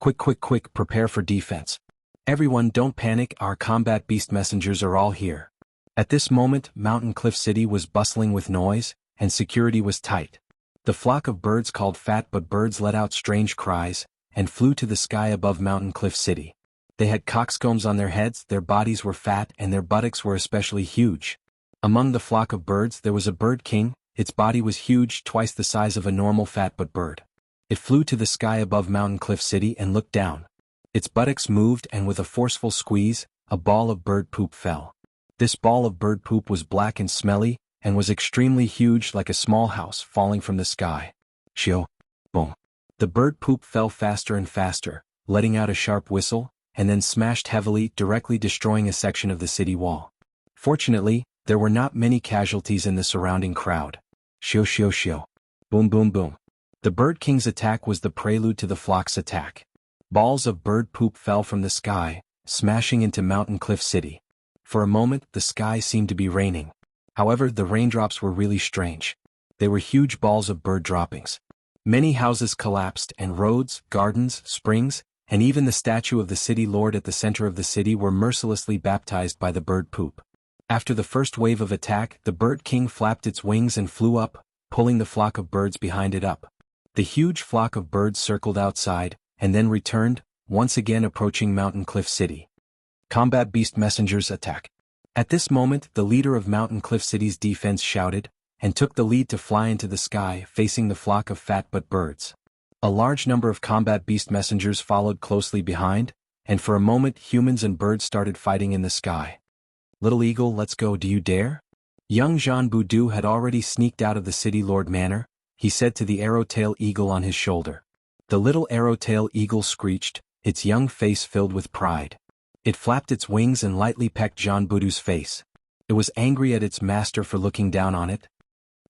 Quick, quick, quick, prepare for defense. Everyone don't panic, our combat beast messengers are all here. At this moment, Mountain Cliff City was bustling with noise, and security was tight. The flock of birds called fat but birds let out strange cries, and flew to the sky above Mountain Cliff City. They had coxcombs on their heads, their bodies were fat, and their buttocks were especially huge. Among the flock of birds there was a bird king. Its body was huge, twice the size of a normal fat bird. It flew to the sky above Mountain Cliff City and looked down. Its buttocks moved, and with a forceful squeeze, a ball of bird poop fell. This ball of bird poop was black and smelly, and was extremely huge, like a small house falling from the sky. Shio. Boom. The bird poop fell faster and faster, letting out a sharp whistle, and then smashed heavily, directly destroying a section of the city wall. Fortunately, there were not many casualties in the surrounding crowd. Shio shio shio. Boom boom boom. The Bird King's attack was the prelude to the flock's attack. Balls of bird poop fell from the sky, smashing into Mountain Cliff City. For a moment, the sky seemed to be raining. However, the raindrops were really strange. They were huge balls of bird droppings. Many houses collapsed, and roads, gardens, springs, and even the statue of the city lord at the center of the city were mercilessly baptized by the bird poop. After the first wave of attack, the Bird King flapped its wings and flew up, pulling the flock of birds behind it up. The huge flock of birds circled outside, and then returned, once again approaching Mountain Cliff City. Combat Beast Messengers attack. At this moment, the leader of Mountain Cliff City's defense shouted, and took the lead to fly into the sky, facing the flock of fat birds. A large number of combat beast messengers followed closely behind, and for a moment humans and birds started fighting in the sky. Little Eagle, let's go, do you dare? Young Jean Boudou had already sneaked out of the city lord manor, he said to the arrow-tail eagle on his shoulder. The little arrow-tail eagle screeched, its young face filled with pride. It flapped its wings and lightly pecked Jean Boudou's face. It was angry at its master for looking down on it.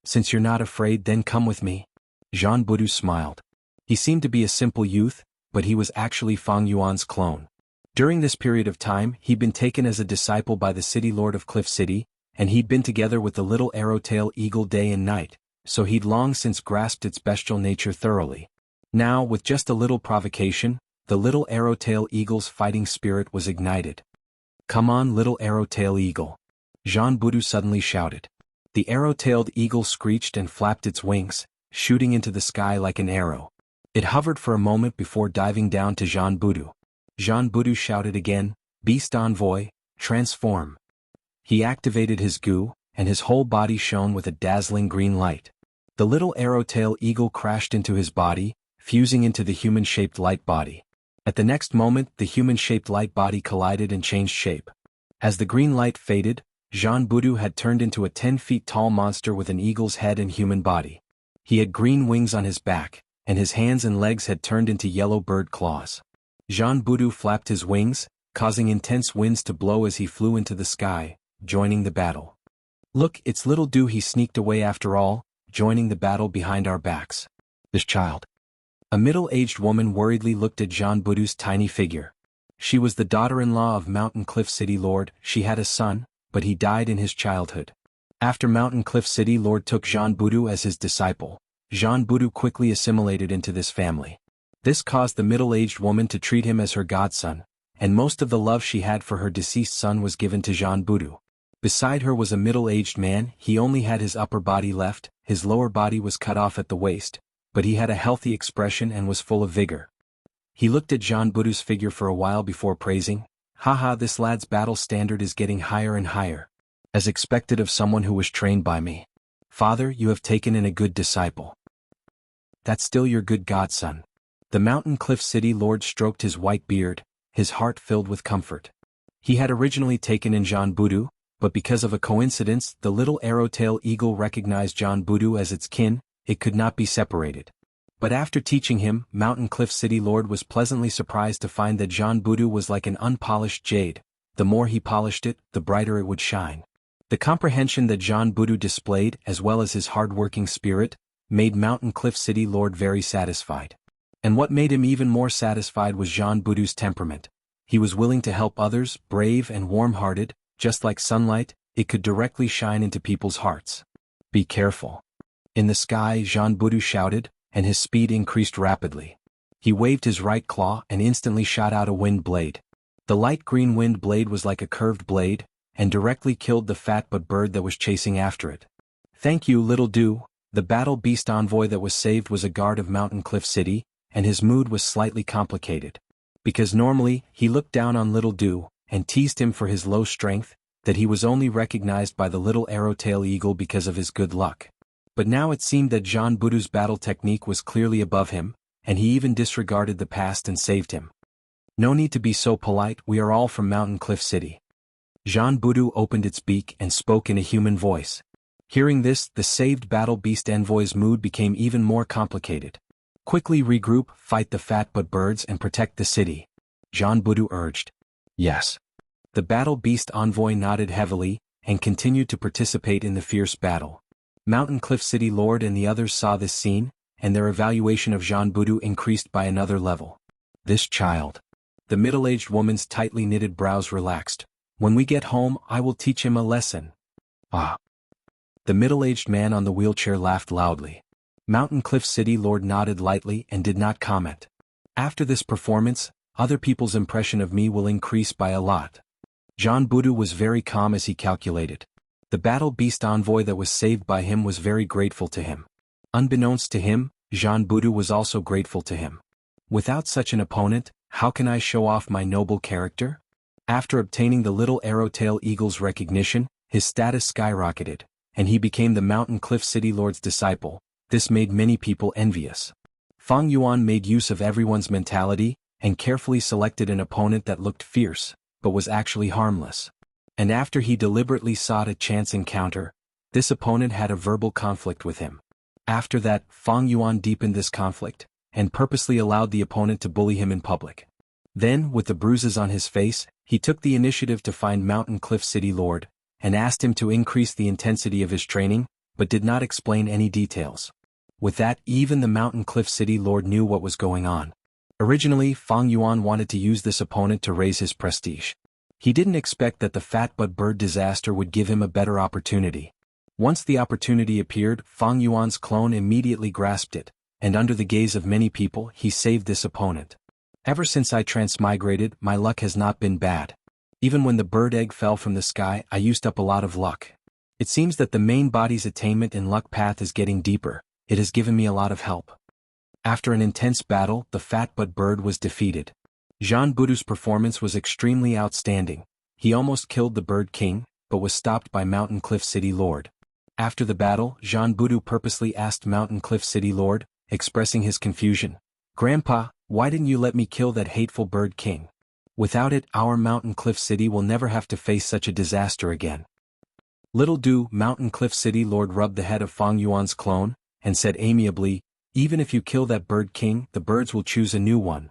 Since you're not afraid, then come with me. Jean Boudou smiled. He seemed to be a simple youth, but he was actually Feng Yuan's clone. During this period of time, he'd been taken as a disciple by the city lord of Cliff City, and he'd been together with the little arrow-tail eagle day and night, so he'd long since grasped its bestial nature thoroughly. Now, with just a little provocation, the little arrow-tail eagle's fighting spirit was ignited. Come on, little arrow-tail eagle. Jean Boudou suddenly shouted. The arrow-tailed eagle screeched and flapped its wings, shooting into the sky like an arrow. It hovered for a moment before diving down to Jean Boudou. Jean Boudou shouted again, Beast Envoy, transform. He activated his goo, and his whole body shone with a dazzling green light. The little arrow-tail eagle crashed into his body, fusing into the human-shaped light body. At the next moment, the human-shaped light body collided and changed shape. As the green light faded, Jean Boudou had turned into a 10-feet-tall monster with an eagle's head and human body. He had green wings on his back, and his hands and legs had turned into yellow bird claws. Jean Boudou flapped his wings, causing intense winds to blow as he flew into the sky, joining the battle. Look, it's little Do, he sneaked away after all, joining the battle behind our backs. This child. A middle-aged woman worriedly looked at Jean Boudou's tiny figure. She was the daughter-in-law of Mountain Cliff City Lord. She had a son, but he died in his childhood. After Mountain Cliff City Lord took Jean Boudou as his disciple, Jean Boudou quickly assimilated into this family. This caused the middle-aged woman to treat him as her godson, and most of the love she had for her deceased son was given to Jean Boudou. Beside her was a middle-aged man. He only had his upper body left, his lower body was cut off at the waist, but he had a healthy expression and was full of vigor. He looked at Jean Boudou's figure for a while before praising, Haha, this lad's battle standard is getting higher and higher. As expected of someone who was trained by me. Father, you have taken in a good disciple. That's still your good godson. The Mountain Cliff City Lord stroked his white beard, his heart filled with comfort. He had originally taken in Jean Boudou, but because of a coincidence, the little arrow-tail eagle recognized Jean Boudou as its kin. It could not be separated. But after teaching him, Mountain Cliff City Lord was pleasantly surprised to find that Jean Boudou was like an unpolished jade. The more he polished it, the brighter it would shine. The comprehension that Jean Boudou displayed, as well as his hard-working spirit, made Mountain Cliff City Lord very satisfied. And what made him even more satisfied was Jean Boudou's temperament. He was willing to help others, brave and warm-hearted, just like sunlight, it could directly shine into people's hearts. Be careful. In the sky, Jean Boudou shouted, and his speed increased rapidly. He waved his right claw and instantly shot out a wind blade. The light green wind blade was like a curved blade, and directly killed the fat bird that was chasing after it. Thank you, little Do. The battle beast envoy that was saved was a guard of Mountain Cliff City, and his mood was slightly complicated. because normally he looked down on Little Du and teased him for his low strength, that he was only recognized by the little arrowtail eagle because of his good luck. But now it seemed that Jean Budu's battle technique was clearly above him, and he even disregarded the past and saved him. No need to be so polite, we are all from Mountain Cliff City. Jean Budu opened its beak and spoke in a human voice. Hearing this, the saved battle beast envoy's mood became even more complicated. Quickly regroup, fight the fat butt birds and protect the city, Jean Budu urged. Yes. The battle beast envoy nodded heavily, and continued to participate in the fierce battle. Mountain Cliff City Lord and the others saw this scene, and their evaluation of Jean Budu increased by another level. This child. The middle-aged woman's tightly knitted brows relaxed. When we get home, I will teach him a lesson. Ah. The middle-aged man on the wheelchair laughed loudly. Mountain Cliff City Lord nodded lightly and did not comment. After this performance, other people's impression of me will increase by a lot. Jean Budu was very calm as he calculated. The battle beast envoy that was saved by him was very grateful to him. Unbeknownst to him, Jean Budu was also grateful to him. Without such an opponent, how can I show off my noble character? After obtaining the little arrowtail eagle's recognition, his status skyrocketed, and he became the Mountain Cliff City Lord's disciple. This made many people envious. Fang Yuan made use of everyone's mentality, and carefully selected an opponent that looked fierce, but was actually harmless. And after he deliberately sought a chance encounter, this opponent had a verbal conflict with him. After that, Fang Yuan deepened this conflict, and purposely allowed the opponent to bully him in public. Then, with the bruises on his face, he took the initiative to find Mountain Cliff City Lord, and asked him to increase the intensity of his training, but did not explain any details. With that, even the Mountain Cliff City Lord knew what was going on. Originally, Fang Yuan wanted to use this opponent to raise his prestige. He didn't expect that the fat butt bird disaster would give him a better opportunity. Once the opportunity appeared, Fang Yuan's clone immediately grasped it, and under the gaze of many people, he saved this opponent. Ever since I transmigrated, my luck has not been bad. Even when the bird egg fell from the sky, I used up a lot of luck. It seems that the main body's attainment in luck path is getting deeper. It has given me a lot of help. After an intense battle, the fat butt bird was defeated. Jean Budu's performance was extremely outstanding. He almost killed the Bird King, but was stopped by Mountain Cliff City Lord. After the battle, Jean Budu purposely asked Mountain Cliff City Lord, expressing his confusion. Grandpa, why didn't you let me kill that hateful Bird King? Without it, our Mountain Cliff City will never have to face such a disaster again. Little Du, Mountain Cliff City Lord rubbed the head of Fang Yuan's clone, and said amiably, even if you kill that Bird King, the birds will choose a new one.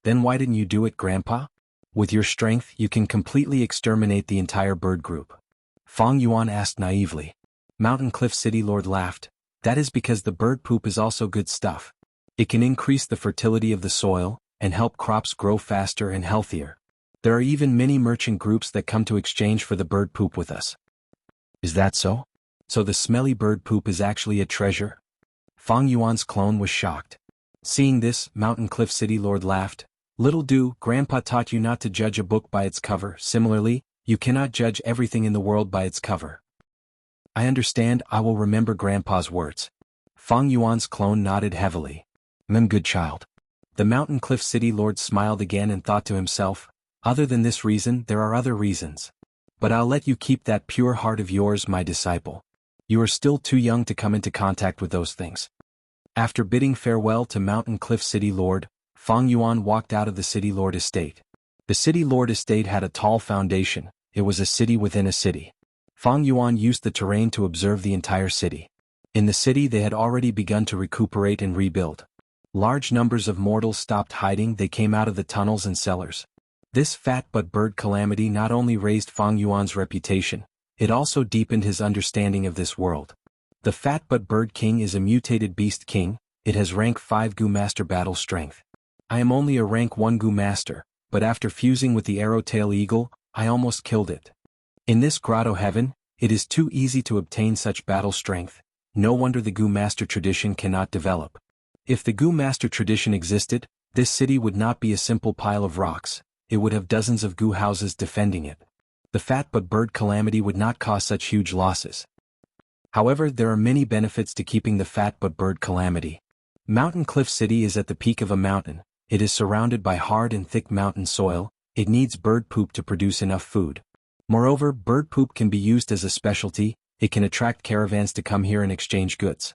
Then why didn't you do it, Grandpa? With your strength, you can completely exterminate the entire bird group. Fang Yuan asked naively. Mountain Cliff City Lord laughed. That is because the bird poop is also good stuff. It can increase the fertility of the soil, and help crops grow faster and healthier. There are even many merchant groups that come to exchange for the bird poop with us. Is that so? So the smelly bird poop is actually a treasure? Fang Yuan's clone was shocked. Seeing this, Mountain Cliff City Lord laughed. Little Du, Grandpa taught you not to judge a book by its cover. Similarly, you cannot judge everything in the world by its cover. I understand, I will remember Grandpa's words. Fang Yuan's clone nodded heavily. Good child. The Mountain Cliff City Lord smiled again and thought to himself, other than this reason, there are other reasons. But I'll let you keep that pure heart of yours, my disciple. You are still too young to come into contact with those things. After bidding farewell to Mountain Cliff City Lord, Fang Yuan walked out of the City Lord estate. The City Lord estate had a tall foundation. It was a city within a city. Fang Yuan used the terrain to observe the entire city. In the city they had already begun to recuperate and rebuild. Large numbers of mortals stopped hiding, they came out of the tunnels and cellars. This fat butt bird calamity not only raised Fang Yuan's reputation, it also deepened his understanding of this world. The fat butt bird king is a mutated beast king, it has rank 5 Gu Master battle strength. I am only a rank 1 Gu Master, but after fusing with the arrowtail eagle, I almost killed it. In this grotto heaven, it is too easy to obtain such battle strength, no wonder the Gu Master tradition cannot develop. If the Gu Master tradition existed, this city would not be a simple pile of rocks, it would have dozens of Gu houses defending it. The fat butt bird calamity would not cause such huge losses. However, there are many benefits to keeping the fat butt bird calamity. Mountain Cliff City is at the peak of a mountain, It is surrounded by hard and thick mountain soil. It needs bird poop to produce enough food. Moreover, bird poop can be used as a specialty. It can attract caravans to come here and exchange goods.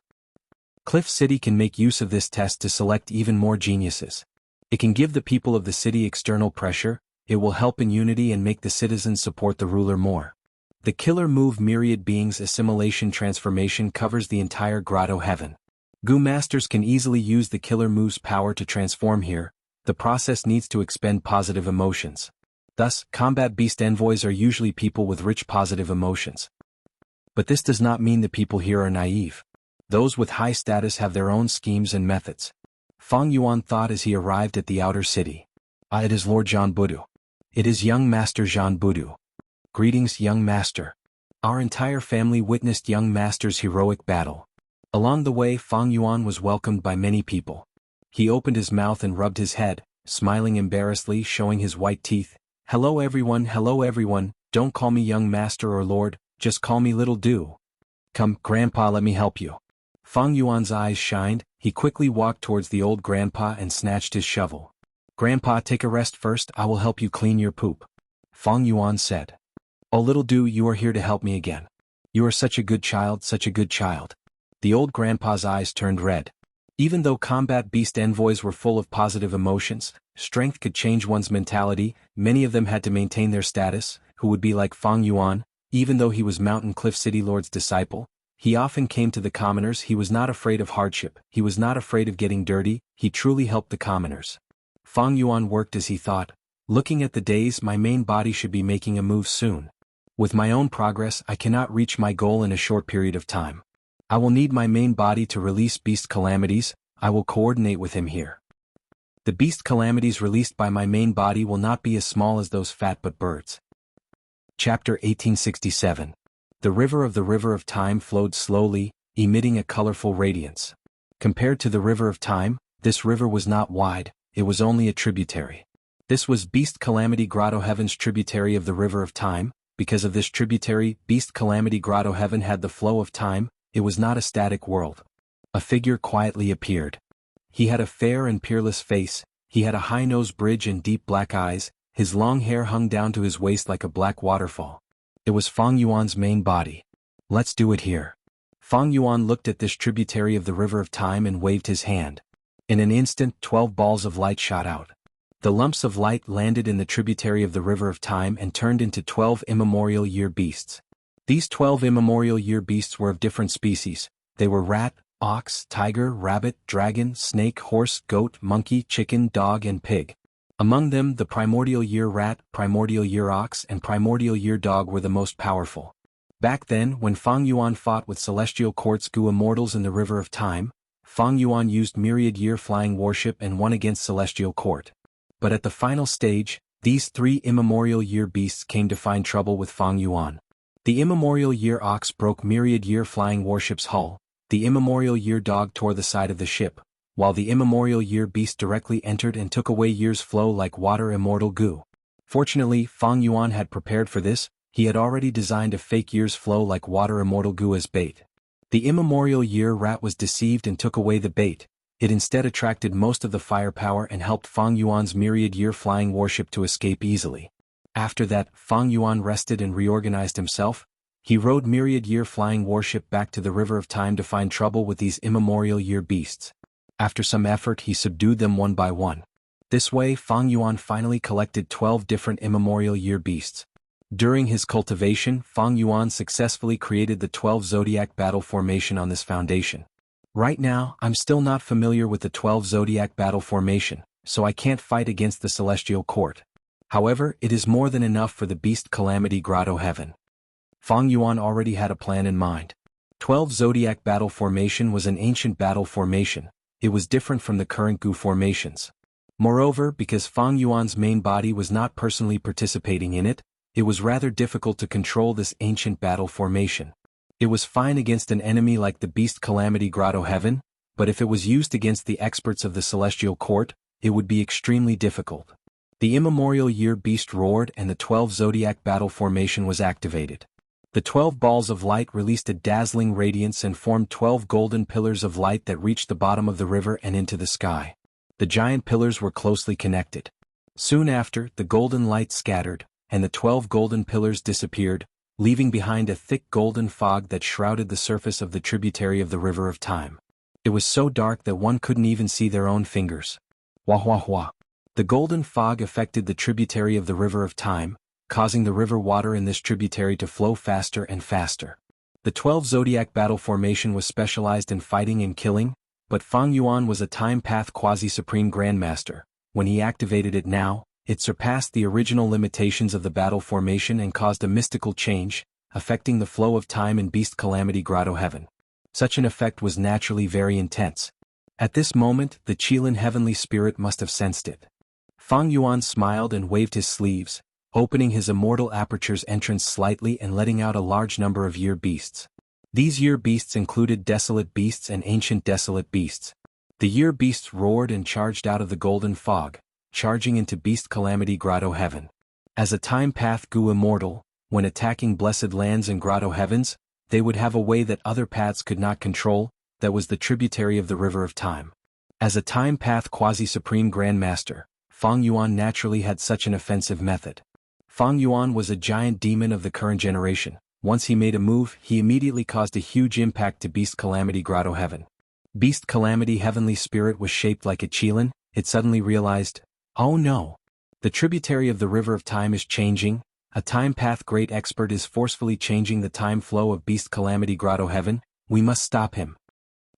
Cliff City can make use of this test to select even more geniuses. It can give the people of the city external pressure. It will help in unity and make the citizens support the ruler more. The killer move Myriad Beings Assimilation Transformation covers the entire Grotto Heaven. Gu Masters can easily use the killer move's power to transform here. The process needs to expend positive emotions. Thus, combat beast envoys are usually people with rich positive emotions. But this does not mean the people here are naive. Those with high status have their own schemes and methods. Fang Yuan thought as he arrived at the outer city. Ah, it is Lord Jean Budu. It is young Master Jean Budu. Greetings, young master. Our entire family witnessed young master's heroic battle. Along the way, Fang Yuan was welcomed by many people. He opened his mouth and rubbed his head, smiling embarrassedly, showing his white teeth. Hello everyone, don't call me young master or lord, just call me little Du. Come, grandpa, let me help you. Fang Yuan's eyes shined. He quickly walked towards the old grandpa and snatched his shovel. Grandpa, take a rest first, I will help you clean your poop. Fang Yuan said. Oh little Du, you are here to help me again. You are such a good child, such a good child. The old grandpa's eyes turned red. Even though combat beast envoys were full of positive emotions, strength could change one's mentality. Many of them had to maintain their status, who would be like Fang Yuan. Even though he was Mountain Cliff City Lord's disciple, he often came to the commoners. He was not afraid of hardship, he was not afraid of getting dirty, he truly helped the commoners. Fang Yuan worked as he thought, looking at the days, my main body should be making a move soon. With my own progress, I cannot reach my goal in a short period of time. I will need my main body to release beast calamities. I will coordinate with him here. The beast calamities released by my main body will not be as small as those fat but birds. Chapter 1867. The river of time flowed slowly, emitting a colorful radiance. Compared to the river of time, this river was not wide, it was only a tributary. This was Beast Calamity Grotto Heaven's tributary of the river of time. Because of this tributary, Beast Calamity Grotto Heaven had the flow of time. It was not a static world. A figure quietly appeared. He had a fair and peerless face, he had a high nose bridge and deep black eyes, his long hair hung down to his waist like a black waterfall. It was Fang Yuan's main body. Let's do it here. Fang Yuan looked at this tributary of the river of time and waved his hand. In an instant, 12 balls of light shot out. The lumps of light landed in the tributary of the river of time and turned into 12 immemorial year beasts. These 12 immemorial year beasts were of different species. They were rat, ox, tiger, rabbit, dragon, snake, horse, goat, monkey, chicken, dog and pig. Among them, the primordial year rat, primordial year ox and primordial year dog were the most powerful. Back then, when Fang Yuan fought with Celestial Court's Gu Immortals in the river of time, Fang Yuan used myriad year flying warship and won against Celestial Court. But at the final stage, these 3 immemorial year beasts came to find trouble with Fang Yuan. The immemorial year ox broke myriad year flying warship's hull, the immemorial year dog tore the side of the ship, while the immemorial year beast directly entered and took away year's flow like water immortal Gu. Fortunately, Fang Yuan had prepared for this. He had already designed a fake year's flow like water immortal Gu as bait. The immemorial year rat was deceived and took away the bait. It instead attracted most of the firepower and helped Fang Yuan's myriad year flying warship to escape easily. After that, Fang Yuan rested and reorganized himself. He rode myriad year flying warship back to the river of time to find trouble with these immemorial year beasts. After some effort, he subdued them one by one. This way, Fang Yuan finally collected 12 different immemorial year beasts. During his cultivation, Fang Yuan successfully created the 12 zodiac battle formation on this foundation. Right now, I'm still not familiar with the 12 zodiac battle formation, so I can't fight against the Celestial Court. However, it is more than enough for the Beast Calamity Grotto Heaven. Fang Yuan already had a plan in mind. 12 zodiac battle formation was an ancient battle formation. It was different from the current Gu formations. Moreover, because Fang Yuan's main body was not personally participating in it, it was rather difficult to control this ancient battle formation. It was fine against an enemy like the Beast Calamity Grotto Heaven, but if it was used against the experts of the Celestial Court, it would be extremely difficult. The immemorial year beast roared and the 12 zodiac battle formation was activated. The 12 balls of light released a dazzling radiance and formed 12 golden pillars of light that reached the bottom of the river and into the sky. The giant pillars were closely connected. Soon after, the golden light scattered, and the 12 golden pillars disappeared, leaving behind a thick golden fog that shrouded the surface of the tributary of the river of time. It was so dark that one couldn't even see their own fingers. Wah wah wah. The golden fog affected the tributary of the river of time, causing the river water in this tributary to flow faster and faster. The 12 zodiac battle formation was specialized in fighting and killing, but Fang Yuan was a time path quasi-supreme grandmaster. When he activated it now, it surpassed the original limitations of the battle formation and caused a mystical change, affecting the flow of time in Beast Calamity Grotto Heaven. Such an effect was naturally very intense. At this moment, the Qilin heavenly spirit must have sensed it. Fang Yuan smiled and waved his sleeves, opening his immortal aperture's entrance slightly and letting out a large number of year beasts. These year beasts included desolate beasts and ancient desolate beasts. The year beasts roared and charged out of the golden fog, charging into Beast Calamity Grotto Heaven. As a time path Gu immortal, when attacking blessed lands and grotto heavens, they would have a way that other paths could not control, that was the tributary of the river of time. As a time path quasi-supreme grandmaster, Fang Yuan naturally had such an offensive method. Fang Yuan was a giant demon of the current generation. Once he made a move, he immediately caused a huge impact to Beast Calamity Grotto Heaven. Beast Calamity Heavenly Spirit was shaped like a Qilin. It suddenly realized, oh no! The tributary of the river of time is changing. A time path great expert is forcefully changing the time flow of Beast Calamity Grotto Heaven. We must stop him.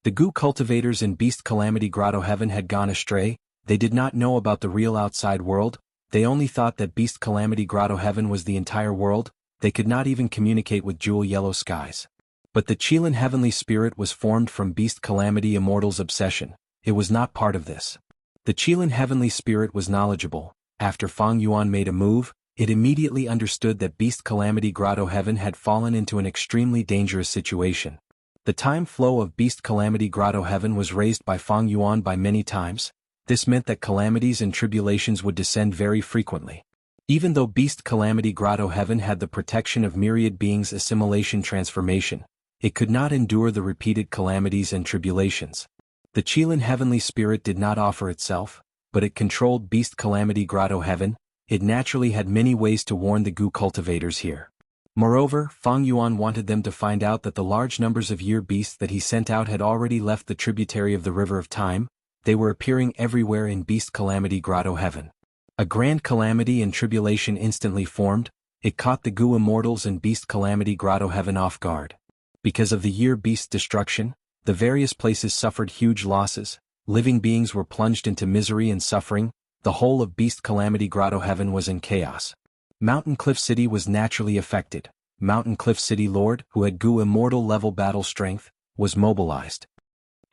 The Gu cultivators in Beast Calamity Grotto Heaven had gone astray. They did not know about the real outside world. They only thought that Beast Calamity Grotto Heaven was the entire world. They could not even communicate with jewel yellow skies. But the Qilin heavenly spirit was formed from Beast Calamity Immortal's obsession. It was not part of this. The Qilin heavenly spirit was knowledgeable. After Fang Yuan made a move, it immediately understood that Beast Calamity Grotto Heaven had fallen into an extremely dangerous situation. The time flow of Beast Calamity Grotto Heaven was raised by Fang Yuan by many times. This meant that calamities and tribulations would descend very frequently. Even though Beast Calamity Grotto Heaven had the protection of myriad beings' assimilation transformation, it could not endure the repeated calamities and tribulations. The Qilin heavenly spirit did not offer itself, but it controlled Beast Calamity Grotto Heaven. It naturally had many ways to warn the Gu cultivators here. Moreover, Fang Yuan wanted them to find out that the large numbers of year beasts that he sent out had already left the tributary of the river of time. They were appearing everywhere in Beast Calamity Grotto Heaven. A grand calamity and tribulation instantly formed. It caught the Gu immortals and Beast Calamity Grotto Heaven off guard. Because of the year beast destruction, the various places suffered huge losses. Living beings were plunged into misery and suffering. The whole of Beast Calamity Grotto Heaven was in chaos. Mountain Cliff City was naturally affected. Mountain Cliff City Lord, who had Gu immortal level battle strength, was mobilized.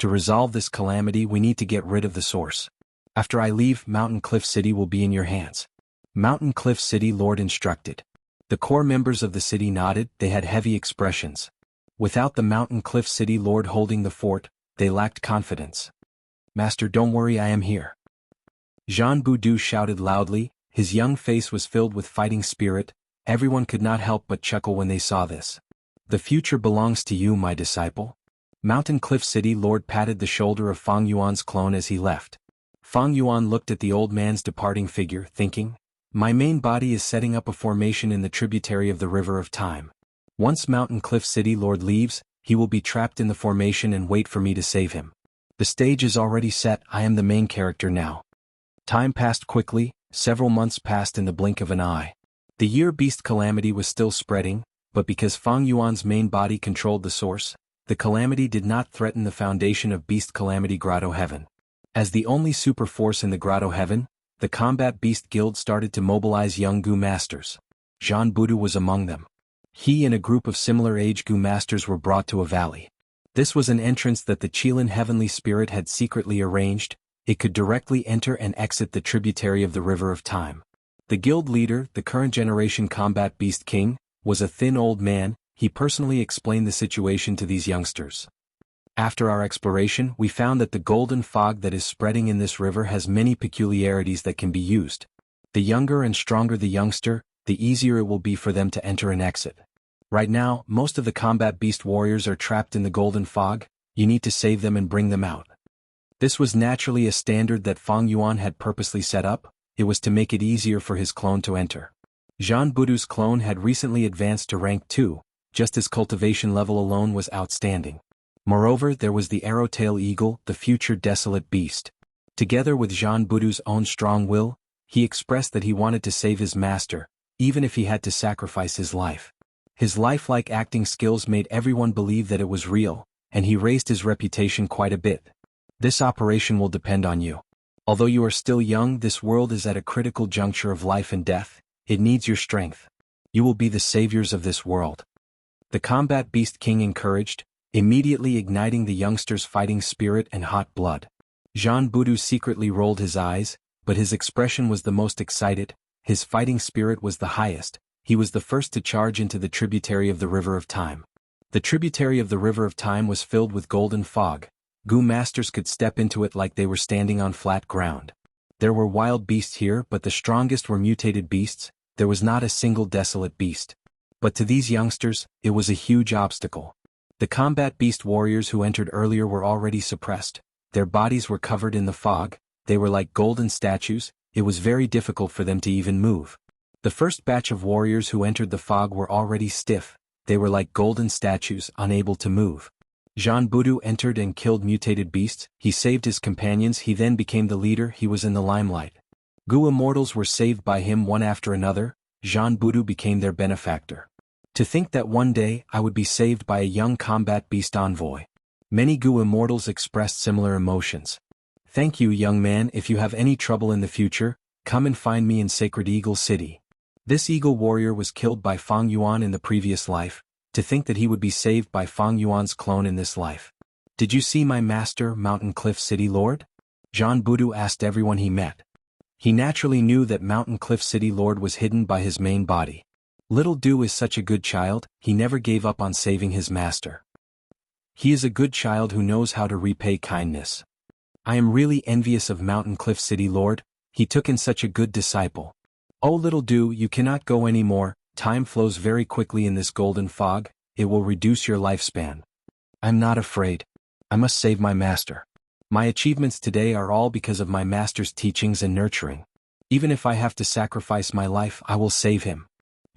To resolve this calamity, we need to get rid of the source. After I leave, Mountain Cliff City will be in your hands. Mountain Cliff City Lord instructed. The core members of the city nodded. They had heavy expressions. Without the Mountain Cliff City Lord holding the fort, they lacked confidence. Master, don't worry, I am here. Jean Boudou shouted loudly. His young face was filled with fighting spirit. Everyone could not help but chuckle when they saw this. The future belongs to you, my disciple. Mountain Cliff City Lord patted the shoulder of Fang Yuan's clone as he left. Fang Yuan looked at the old man's departing figure, thinking, my main body is setting up a formation in the tributary of the river of time. Once Mountain Cliff City Lord leaves, he will be trapped in the formation and wait for me to save him. The stage is already set. I am the main character now. Time passed quickly. Several months passed in the blink of an eye. The year beast calamity was still spreading, but because Fang Yuan's main body controlled the source, the calamity did not threaten the foundation of Beast Calamity Grotto Heaven. As the only super force in the Grotto Heaven, the Combat Beast Guild started to mobilize young Gu masters. Jean Boudou was among them. He and a group of similar age Gu masters were brought to a valley. This was an entrance that the Qilin heavenly spirit had secretly arranged. It could directly enter and exit the tributary of the river of time. The guild leader, the current generation Combat Beast King, was a thin old man. He personally explained the situation to these youngsters. After our exploration, we found that the golden fog that is spreading in this river has many peculiarities that can be used. The younger and stronger the youngster, the easier it will be for them to enter and exit. Right now, most of the Combat Beast warriors are trapped in the golden fog. You need to save them and bring them out. This was naturally a standard that Fang Yuan had purposely set up. It was to make it easier for his clone to enter. Zhan Budu's clone had recently advanced to rank 2, just his cultivation level alone was outstanding. Moreover, there was the arrow-tail eagle, the future desolate beast. Together with Zhan Budu's own strong will, he expressed that he wanted to save his master, even if he had to sacrifice his life. His lifelike acting skills made everyone believe that it was real, and he raised his reputation quite a bit. This operation will depend on you. Although you are still young, this world is at a critical juncture of life and death. It needs your strength. You will be the saviors of this world. The combat beast king encouraged, immediately igniting the youngster's fighting spirit and hot blood. Zhan Budu secretly rolled his eyes, but his expression was the most excited, his fighting spirit was the highest. He was the first to charge into the tributary of the River of Time. The tributary of the River of Time was filled with golden fog. Gu masters could step into it like they were standing on flat ground. There were wild beasts here, but the strongest were mutated beasts. There was not a single desolate beast. But to these youngsters, it was a huge obstacle. The combat beast warriors who entered earlier were already suppressed. Their bodies were covered in the fog. They were like golden statues. It was very difficult for them to even move. The first batch of warriors who entered the fog were already stiff. They were like golden statues, unable to move. Zhan Budu entered and killed mutated beasts. He saved his companions. He then became the leader. He was in the limelight. Gu immortals were saved by him one after another. Zhan Budu became their benefactor. To think that one day I would be saved by a young combat beast envoy. Many Gu immortals expressed similar emotions. Thank you, young man. If you have any trouble in the future, come and find me in Sacred Eagle City. This eagle warrior was killed by Fang Yuan in the previous life. To think that he would be saved by Fang Yuan's clone in this life. Did you see my master, Mountain Cliff City Lord? Zhan Budu asked everyone he met. He naturally knew that Mountain Cliff City Lord was hidden by his main body. Little Du is such a good child, he never gave up on saving his master. He is a good child who knows how to repay kindness. I am really envious of Mountain Cliff City Lord, he took in such a good disciple. Oh little Du, you cannot go anymore, time flows very quickly in this golden fog, it will reduce your lifespan. I'm not afraid. I must save my master. My achievements today are all because of my master's teachings and nurturing. Even if I have to sacrifice my life, I will save him.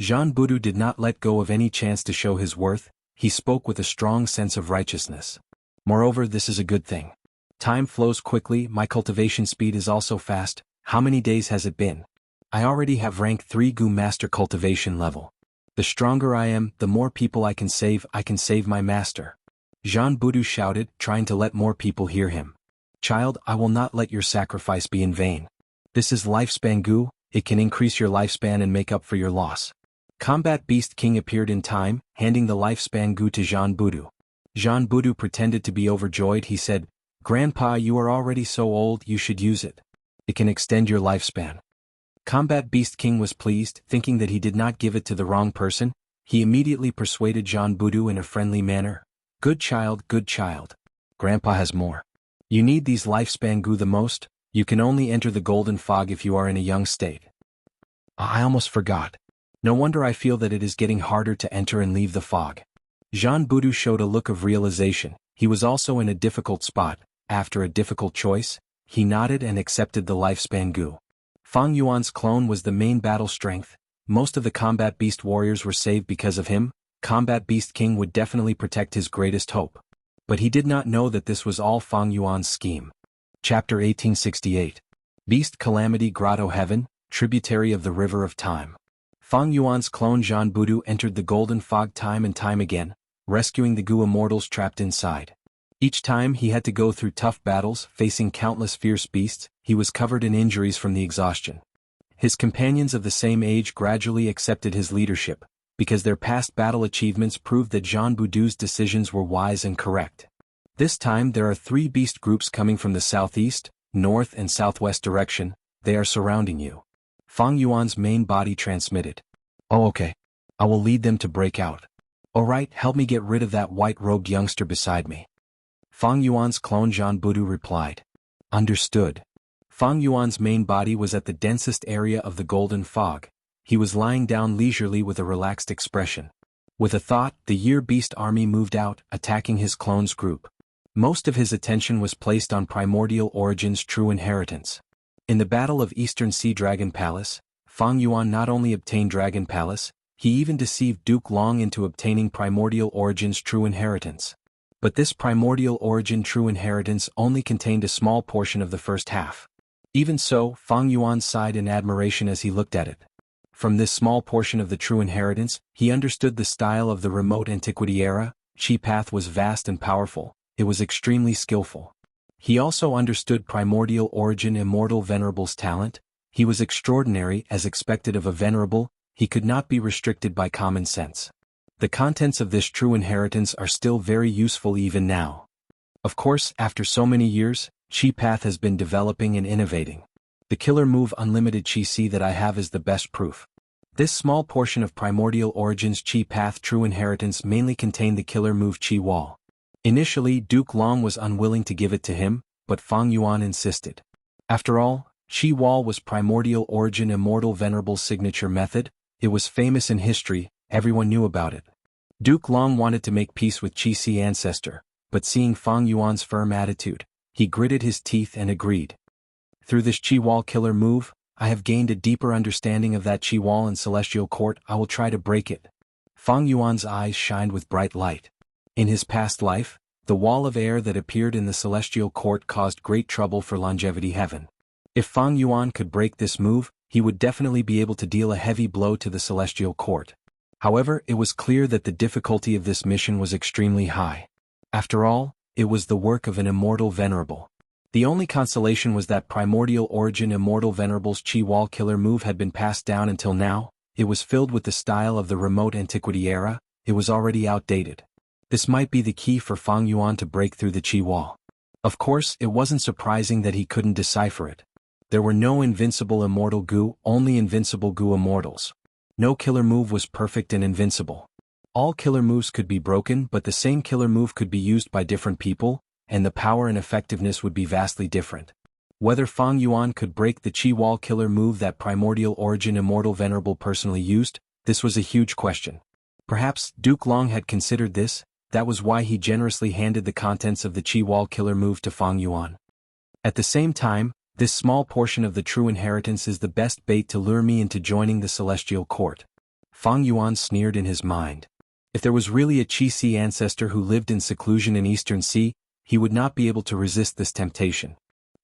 Zhan Budu did not let go of any chance to show his worth, he spoke with a strong sense of righteousness. Moreover, this is a good thing. Time flows quickly, my cultivation speed is also fast. How many days has it been? I already have rank 3 Gu Master cultivation level. The stronger I am, the more people I can save my master. Zhan Budu shouted, trying to let more people hear him. Child, I will not let your sacrifice be in vain. This is lifespan Gu, it can increase your lifespan and make up for your loss. Combat Beast King appeared in time, handing the lifespan Gu to Zhan Budu. Zhan Budu pretended to be overjoyed. He said, Grandpa, you are already so old, you should use it. It can extend your lifespan. Combat Beast King was pleased, thinking that he did not give it to the wrong person. He immediately persuaded Zhan Budu in a friendly manner. Good child, Grandpa has more. You need these lifespan Gu the most. You can only enter the golden fog if you are in a young state. I almost forgot. No wonder I feel that it is getting harder to enter and leave the fog. Zhan Budu showed a look of realization. He was also in a difficult spot. After a difficult choice, he nodded and accepted the lifespan Gu. Fang Yuan's clone was the main battle strength. Most of the combat beast warriors were saved because of him. Combat Beast King would definitely protect his greatest hope. But he did not know that this was all Fang Yuan's scheme. Chapter 1868. Beast Calamity Grotto Heaven, tributary of the River of Time. Fang Yuan's clone Zhan Budu entered the golden fog time and time again, rescuing the Gu immortals trapped inside. Each time he had to go through tough battles, facing countless fierce beasts. He was covered in injuries from the exhaustion. His companions of the same age gradually accepted his leadership, because their past battle achievements proved that Zhan Budu's decisions were wise and correct. This time there are 3 beast groups coming from the southeast, north and southwest direction. They are surrounding you. Fang Yuan's main body transmitted. Oh okay. I will lead them to break out. Alright, help me get rid of that white-robed youngster beside me. Fang Yuan's clone Zhan Budu replied. Understood. Fang Yuan's main body was at the densest area of the golden fog. He was lying down leisurely with a relaxed expression. With a thought, the Year Beast army moved out, attacking his clone's group. Most of his attention was placed on Primordial Origin's true inheritance. In the Battle of Eastern Sea Dragon Palace, Fang Yuan not only obtained Dragon Palace, he even deceived Duke Long into obtaining Primordial Origin's true inheritance. But this Primordial Origin true inheritance only contained a small portion of the first half. Even so, Fang Yuan sighed in admiration as he looked at it. From this small portion of the true inheritance, he understood the style of the remote antiquity era. Qi path was vast and powerful, it was extremely skillful. He also understood Primordial Origin Immortal Venerable's talent. He was extraordinary as expected of a venerable, he could not be restricted by common sense. The contents of this true inheritance are still very useful even now. Of course, after so many years, Qi path has been developing and innovating. The killer move Unlimited Qi C that I have is the best proof. This small portion of Primordial Origin's Qi path true inheritance mainly contained the killer move Qi Wall. Initially, Duke Long was unwilling to give it to him, but Fang Yuan insisted. After all, Qi Wall was Primordial Origin Immortal Venerable's signature method, it was famous in history, everyone knew about it. Duke Long wanted to make peace with Qi ancestor, but seeing Fang Yuan's firm attitude, he gritted his teeth and agreed. Through this Qi Wall killer move, I have gained a deeper understanding of that Qi Wall in Celestial Court, I will try to break it. Fang Yuan's eyes shined with bright light. In his past life, the wall of air that appeared in the Celestial Court caused great trouble for Longevity Heaven. If Fang Yuan could break this move, he would definitely be able to deal a heavy blow to the Celestial Court. However, it was clear that the difficulty of this mission was extremely high. After all, it was the work of an immortal venerable. The only consolation was that Primordial Origin Immortal Venerable's Qi Wall killer move had been passed down until now, it was filled with the style of the remote antiquity era, it was already outdated. This might be the key for Fang Yuan to break through the Qi Wall. Of course, it wasn't surprising that he couldn't decipher it. There were no invincible immortal Gu, only invincible Gu immortals. No killer move was perfect and invincible. All killer moves could be broken, but the same killer move could be used by different people, and the power and effectiveness would be vastly different. Whether Fang Yuan could break the Qi Wall killer move that Primordial Origin Immortal Venerable personally used, this was a huge question. Perhaps Duke Long had considered this, that was why he generously handed the contents of the Qi Wall killer move to Fang Yuan. At the same time, this small portion of the true inheritance is the best bait to lure me into joining the Celestial Court. Fang Yuan sneered in his mind. If there was really a Qi ancestor who lived in seclusion in Eastern Sea, he would not be able to resist this temptation.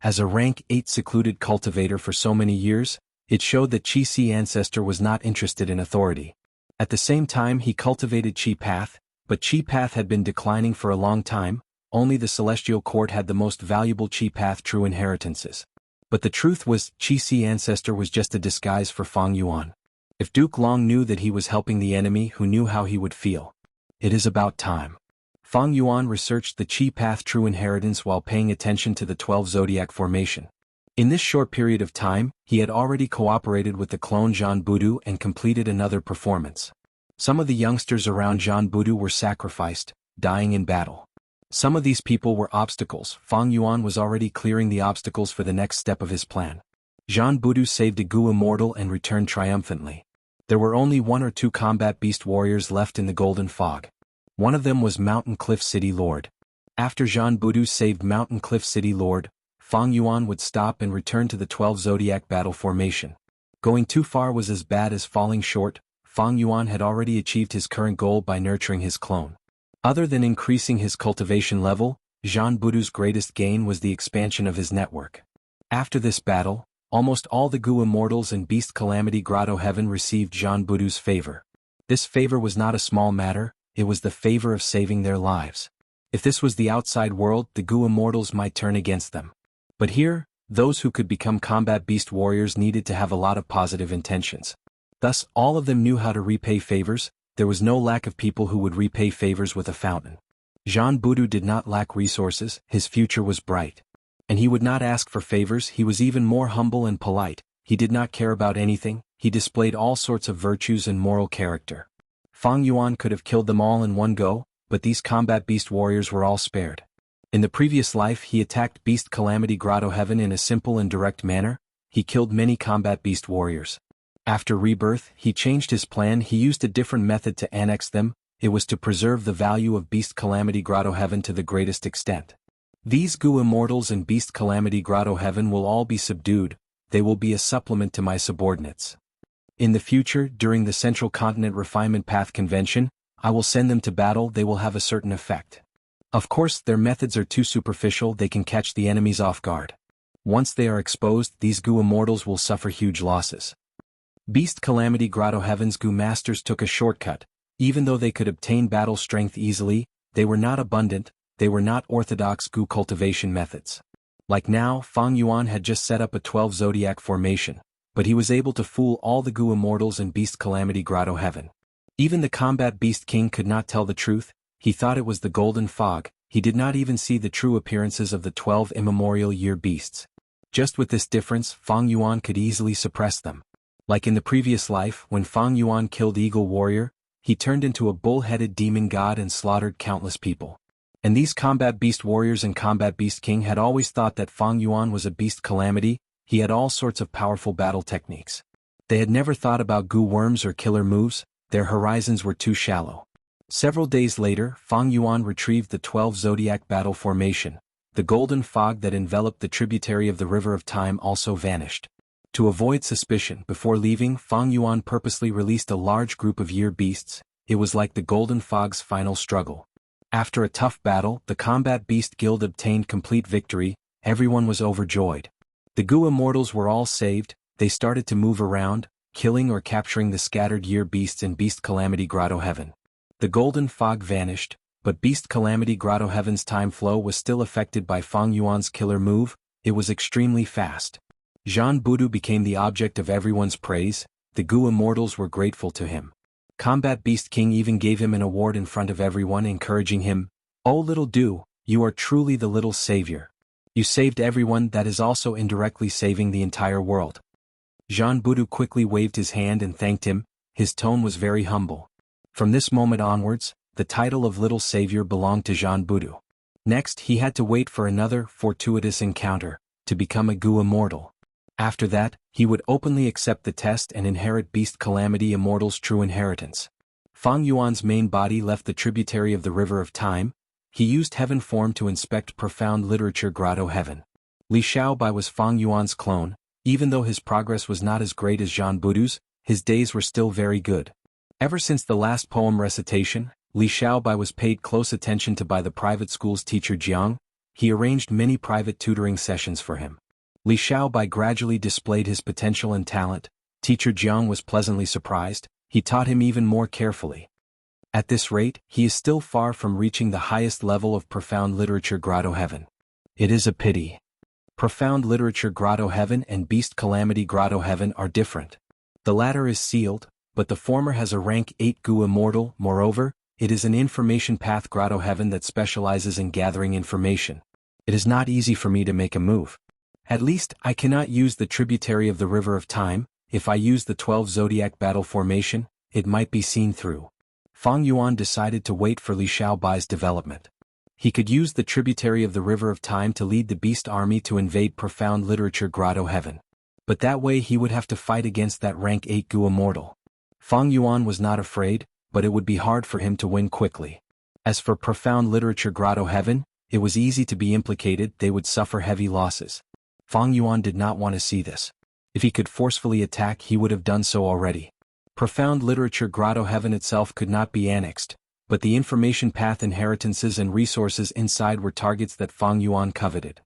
As a rank 8 secluded cultivator for so many years, it showed that Qi ancestor was not interested in authority. At the same time he cultivated Qi path, but Qi path had been declining for a long time, only the Celestial Court had the most valuable Qi path true inheritances. But the truth was, Qi ancestor was just a disguise for Fang Yuan. If Duke Long knew that he was helping the enemy, who knew how he would feel? It is about time. Fang Yuan researched the Qi path true inheritance while paying attention to the 12 zodiac formation. In this short period of time, he had already cooperated with the clone Zhan Budu and completed another performance. Some of the youngsters around Zhan Budu were sacrificed, dying in battle. Some of these people were obstacles. Fang Yuan was already clearing the obstacles for the next step of his plan. Zhan Budu saved a Gu immortal and returned triumphantly. There were only 1 or 2 combat beast warriors left in the Golden Fog. One of them was Mountain Cliff City Lord. After Zhan Budu saved Mountain Cliff City Lord, Fang Yuan would stop and return to the 12 zodiac battle formation. Going too far was as bad as falling short. Fang Yuan had already achieved his current goal by nurturing his clone. Other than increasing his cultivation level, Zhan Budu's greatest gain was the expansion of his network. After this battle, almost all the Gu Immortals and Beast Calamity Grotto Heaven received Zhan Budu's favor. This favor was not a small matter, it was the favor of saving their lives. If this was the outside world, the Gu Immortals might turn against them. But here, those who could become combat beast warriors needed to have a lot of positive intentions. Thus, all of them knew how to repay favors, there was no lack of people who would repay favors with a fountain. Zhan Budu did not lack resources, his future was bright. And he would not ask for favors, he was even more humble and polite, he did not care about anything, he displayed all sorts of virtues and moral character. Fang Yuan could have killed them all in one go, but these combat beast warriors were all spared. In the previous life he attacked Beast Calamity Grotto Heaven in a simple and direct manner, he killed many combat beast warriors. After rebirth, he changed his plan, he used a different method to annex them, it was to preserve the value of Beast Calamity Grotto Heaven to the greatest extent. These Gu Immortals and Beast Calamity Grotto Heaven will all be subdued, they will be a supplement to my subordinates. In the future, during the Central Continent Refinement Path Convention, I will send them to battle. They will have a certain effect. Of course, their methods are too superficial, they can catch the enemies off guard. Once they are exposed, these Gu Immortals will suffer huge losses. Beast Calamity Grotto Heaven's Gu Masters took a shortcut. Even though they could obtain battle strength easily, they were not abundant, they were not orthodox Gu cultivation methods. Like now, Fang Yuan had just set up a 12 zodiac formation, but he was able to fool all the Gu Immortals and Beast Calamity Grotto Heaven. Even the Combat Beast King could not tell the truth, he thought it was the Golden Fog, he did not even see the true appearances of the 12 immemorial year beasts. Just with this difference, Fang Yuan could easily suppress them. Like in the previous life, when Fang Yuan killed Eagle Warrior, he turned into a bull-headed demon god and slaughtered countless people. And these Combat Beast Warriors and Combat Beast King had always thought that Fang Yuan was a Beast Calamity, he had all sorts of powerful battle techniques. They had never thought about Gu worms or killer moves, their horizons were too shallow. Several days later, Fang Yuan retrieved the 12 zodiac battle formation. The golden fog that enveloped the tributary of the River of Time also vanished. To avoid suspicion, before leaving, Fang Yuan purposely released a large group of year beasts. It was like the golden fog's final struggle. After a tough battle, the Combat Beast Guild obtained complete victory, everyone was overjoyed. The Gu Immortals were all saved, they started to move around, killing or capturing the scattered year beasts in Beast Calamity Grotto Heaven. The golden fog vanished, but Beast Calamity Grotto Heaven's time flow was still affected by Fang Yuan's killer move, it was extremely fast. Jianghu became the object of everyone's praise, the Gu Immortals were grateful to him. Combat Beast King even gave him an award in front of everyone, encouraging him, "Oh little Du, you are truly the little savior. You saved everyone, that is also indirectly saving the entire world." Jianghu quickly waved his hand and thanked him, his tone was very humble. From this moment onwards, the title of Little Savior belonged to Jianghu. Next, he had to wait for another fortuitous encounter, to become a Gu Immortal. After that, he would openly accept the test and inherit Beast Calamity Immortal's true inheritance. Fang Yuan's main body left the tributary of the River of Time. He used heaven form to inspect profound literature Grotto Heaven. Li Xiaobai was Fang Yuan's clone. Even though his progress was not as great as Jianghu's, his days were still very good. Ever since the last poem recitation, Li Xiaobai was paid close attention to by the private school's teacher Jianghu. He arranged many private tutoring sessions for him. Li Xiaobai gradually displayed his potential and talent. Teacher Jianghu was pleasantly surprised, he taught him even more carefully. At this rate, he is still far from reaching the highest level of profound literature Grotto Heaven. It is a pity. Profound literature Grotto Heaven and Beast Calamity Grotto Heaven are different. The latter is sealed, but the former has a rank 8 Gu Immortal. Moreover, it is an information path Grotto Heaven that specializes in gathering information. It is not easy for me to make a move. At least, I cannot use the tributary of the River of Time. If I use the 12 zodiac battle formation, it might be seen through. Fang Yuan decided to wait for Li Xiaobai's development. He could use the tributary of the River of Time to lead the beast army to invade profound literature Grotto Heaven. But that way he would have to fight against that rank 8 Gu Immortal. Fang Yuan was not afraid, but it would be hard for him to win quickly. As for profound literature Grotto Heaven, it was easy to be implicated, they would suffer heavy losses. Fang Yuan did not want to see this. If he could forcefully attack, he would have done so already. Profound literature Grotto Heaven itself could not be annexed, but the information path inheritances and resources inside were targets that Fang Yuan coveted.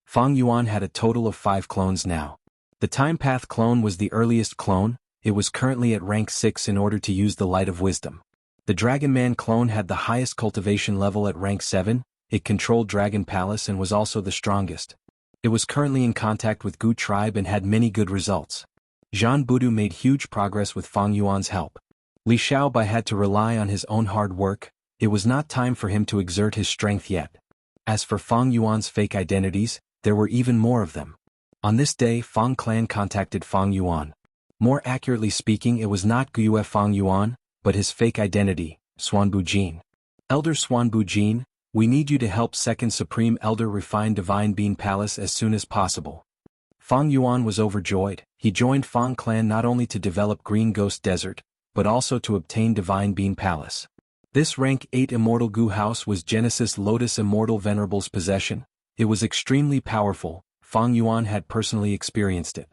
Fang Yuan had a total of 5 clones now. The Time Path clone was the earliest clone, it was currently at rank 6 in order to use the Light of Wisdom. The Dragon Man clone had the highest cultivation level at rank 7, it controlled Dragon Palace and was also the strongest. It was currently in contact with Gu tribe and had many good results. Jianghu made huge progress with Fang Yuan's help. Li Xiaobai had to rely on his own hard work, it was not time for him to exert his strength yet. As for Fang Yuan's fake identities, there were even more of them. On this day, Fang Clan contacted Fang Yuan. More accurately speaking, it was not Guyue Fang Yuan, but his fake identity, Xuanbu Jin. Elder Xuanbu Jin, we need you to help Second Supreme Elder refine Divine Bean Palace as soon as possible. Fang Yuan was overjoyed, he joined Fang Clan not only to develop Green Ghost Desert, but also to obtain Divine Bean Palace. This rank 8 Immortal Gu House was Genesis Lotus Immortal Venerable's possession. It was extremely powerful. Fang Yuan had personally experienced it.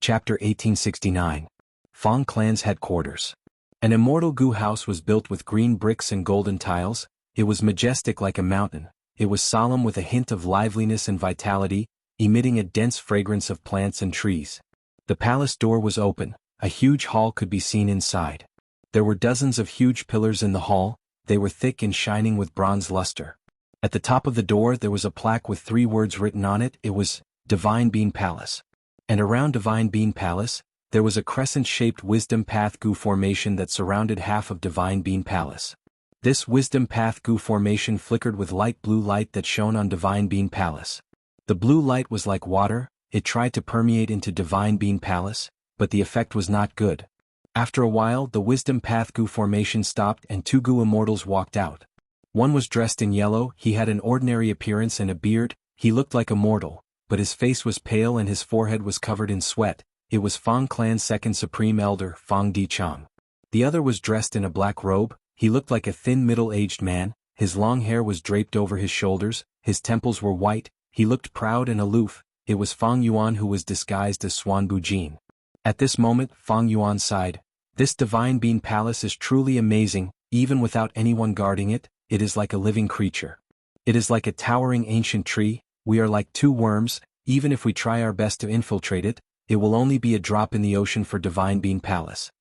Chapter 1869. Fang Clan's Headquarters. An immortal Gu house was built with green bricks and golden tiles. It was majestic like a mountain. It was solemn with a hint of liveliness and vitality, emitting a dense fragrance of plants and trees. The palace door was open. A huge hall could be seen inside. There were dozens of huge pillars in the hall. They were thick and shining with bronze luster. At the top of the door there was a plaque with 3 words written on it. It was Divine Bean Palace. And around Divine Bean Palace, there was a crescent-shaped Wisdom Path Gu formation that surrounded half of Divine Bean Palace. This Wisdom Path Gu formation flickered with light blue light that shone on Divine Bean Palace. The blue light was like water. It tried to permeate into Divine Bean Palace, but the effect was not good. After a while the Wisdom Path Gu formation stopped and 2 Gu immortals walked out. One was dressed in yellow. He had an ordinary appearance and a beard. He looked like a mortal, but his face was pale and his forehead was covered in sweat. It was Fang Clan's second supreme elder, Fang Dichang. The other was dressed in a black robe. He looked like a thin middle-aged man. His long hair was draped over his shoulders. His temples were white. He looked proud and aloof. It was Fang Yuan who was disguised as Xuan Bujin. At this moment Fang Yuan sighed. This Divine Bean Palace is truly amazing. Even without anyone guarding it, it is like a living creature. It is like a towering ancient tree. We are like 2 worms. Even if we try our best to infiltrate it, it will only be a drop in the ocean for Divine Bean Palace.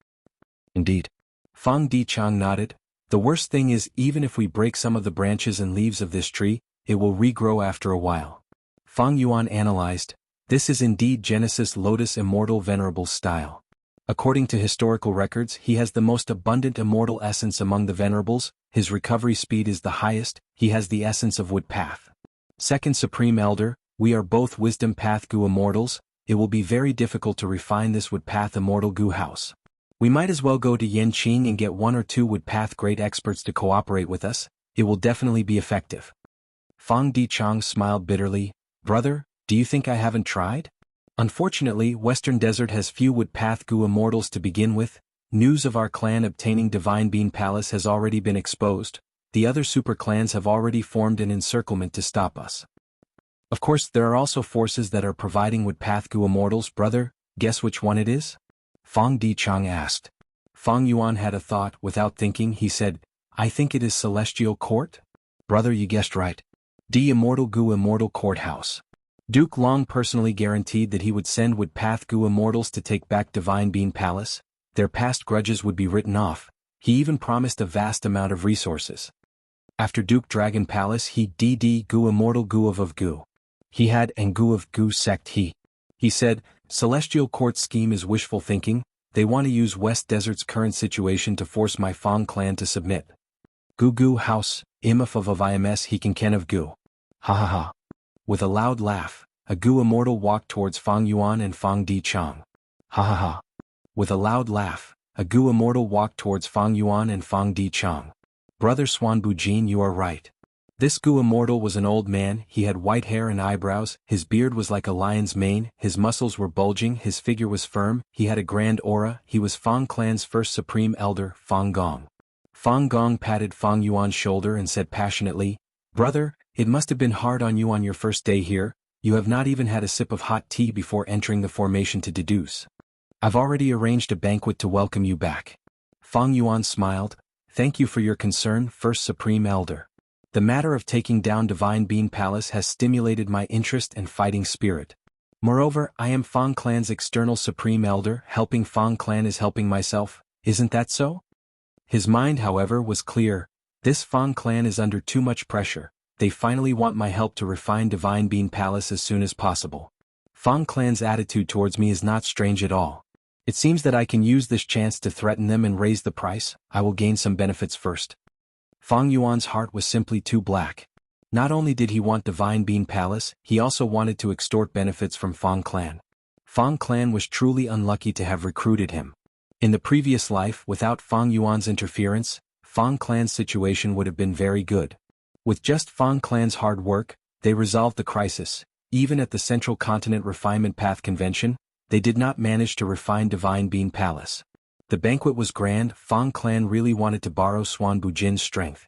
Indeed. Fang Dichang nodded. The worst thing is, even if we break some of the branches and leaves of this tree, it will regrow after a while. Fang Yuan analyzed. This is indeed Genesis Lotus Immortal Venerable style. According to historical records, he has the most abundant immortal essence among the venerables. His recovery speed is the highest. He has the essence of Wood Path. Second Supreme Elder, we are both Wisdom Path Gu immortals. It will be very difficult to refine this Wood Path Immortal Gu house. We might as well go to Yanqing and get 1 or 2 Wood Path great experts to cooperate with us. It will definitely be effective. Fang Dichang smiled bitterly. Brother, do you think I haven't tried? Unfortunately, Western Desert has few Wood Path Gu immortals to begin with. News of our clan obtaining Divine Bean Palace has already been exposed. The other super clans have already formed an encirclement to stop us. Of course, there are also forces that are providing Wood Path Gu immortals. Brother, guess which one it is? Fang Dichang asked. Fang Yuan had a thought. Without thinking, he said, I think it is Celestial Court? Brother, you guessed right. The Immortal Gu Immortal Courthouse. Duke Long personally guaranteed that he would send Wood Path Gu immortals to take back Divine Bean Palace. Their past grudges would be written off. He even promised a vast amount of resources. After Duke Dragon Palace, he DD Gu Immortal Gu of Gu. He had and Gu of Gu sect he. He said, Celestial Court scheme is wishful thinking. They want to use West Desert's current situation to force my Fang clan to submit. Gu Gu house, imf of IMS he can ken of Gu. Ha ha ha. With a loud laugh, a Gu immortal walked towards Fang Yuan and Fang Dichang. Ha ha ha. With a loud laugh, a Gu immortal walked towards Fang Yuan and Fang Dichang. Brother Xuan Bujin, you are right. This Gu immortal was an old man. He had white hair and eyebrows. His beard was like a lion's mane. His muscles were bulging. His figure was firm. He had a grand aura. He was Fang clan's first supreme elder, Fang Gong. Fang Gong patted Fang Yuan's shoulder and said passionately, Brother, it must have been hard on you on your first day here. You have not even had a sip of hot tea before entering the formation to deduce. I've already arranged a banquet to welcome you back. Fang Yuan smiled. Thank you for your concern, First Supreme Elder. The matter of taking down Divine Bean Palace has stimulated my interest and fighting spirit. Moreover, I am Fang Clan's external Supreme Elder. Helping Fang Clan is helping myself, isn't that so? His mind, however, was clear. This Fang Clan is under too much pressure. They finally want my help to refine Divine Bean Palace as soon as possible. Fang Clan's attitude towards me is not strange at all. It seems that I can use this chance to threaten them and raise the price. I will gain some benefits first. Fang Yuan's heart was simply too black. Not only did he want Divine Bean Palace, he also wanted to extort benefits from Fang Clan. Fang Clan was truly unlucky to have recruited him. In the previous life, without Fang Yuan's interference, Fang Clan's situation would have been very good. With just Fang Clan's hard work, they resolved the crisis. Even at the Central Continent Refinement Path Convention, they did not manage to refine Divine Bean Palace. The banquet was grand. Fang Clan really wanted to borrow Xuan Bujin's strength.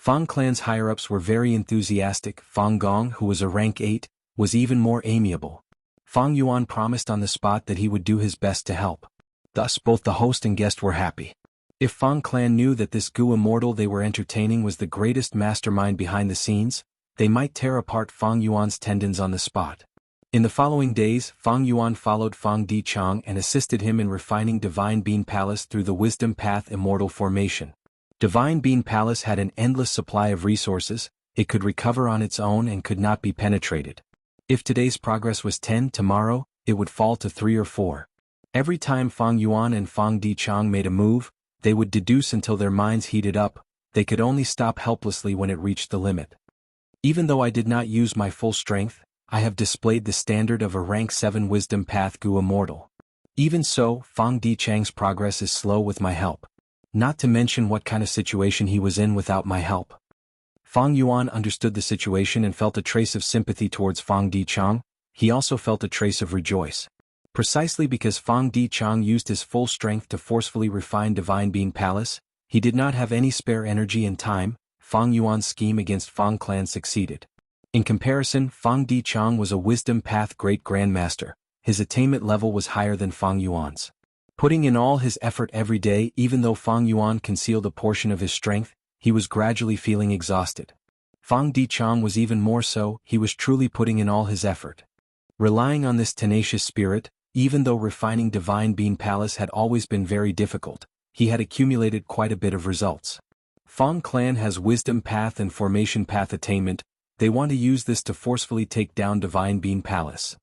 Fang clan's higher-ups were very enthusiastic. Fang Gong, who was a rank 8, was even more amiable. Fang Yuan promised on the spot that he would do his best to help. Thus both the host and guest were happy. If Fang clan knew that this Gu Immortal they were entertaining was the greatest mastermind behind the scenes, they might tear apart Fang Yuan's tendons on the spot. In the following days, Fang Yuan followed Fang Dichang and assisted him in refining Divine Bean Palace through the Wisdom Path Immortal formation. Divine Bean Palace had an endless supply of resources, it could recover on its own and could not be penetrated. If today's progress was 10, tomorrow, it would fall to 3 or 4. Every time Fang Yuan and Fang Dichang made a move, they would deduce until their minds heated up, they could only stop helplessly when it reached the limit. Even though I did not use my full strength, I have displayed the standard of a rank 7 Wisdom Path Gu Immortal. Even so, Fang Dichang's progress is slow with my help. Not to mention what kind of situation he was in without my help. Fang Yuan understood the situation and felt a trace of sympathy towards Fang Dichang. He also felt a trace of rejoice. Precisely because Fang Dichang used his full strength to forcefully refine Divine Bean Palace, he did not have any spare energy and time. Fang Yuan's scheme against Fang clan succeeded. In comparison, Fang Dichang was a Wisdom Path Great Grandmaster. His attainment level was higher than Fang Yuan's. Putting in all his effort every day, even though Fang Yuan concealed a portion of his strength, he was gradually feeling exhausted. Fang Dichang was even more so, he was truly putting in all his effort. Relying on this tenacious spirit, even though refining Divine Bean Palace had always been very difficult, he had accumulated quite a bit of results. Fang clan has Wisdom Path and Formation Path attainment, they want to use this to forcefully take down Divine Bean Palace.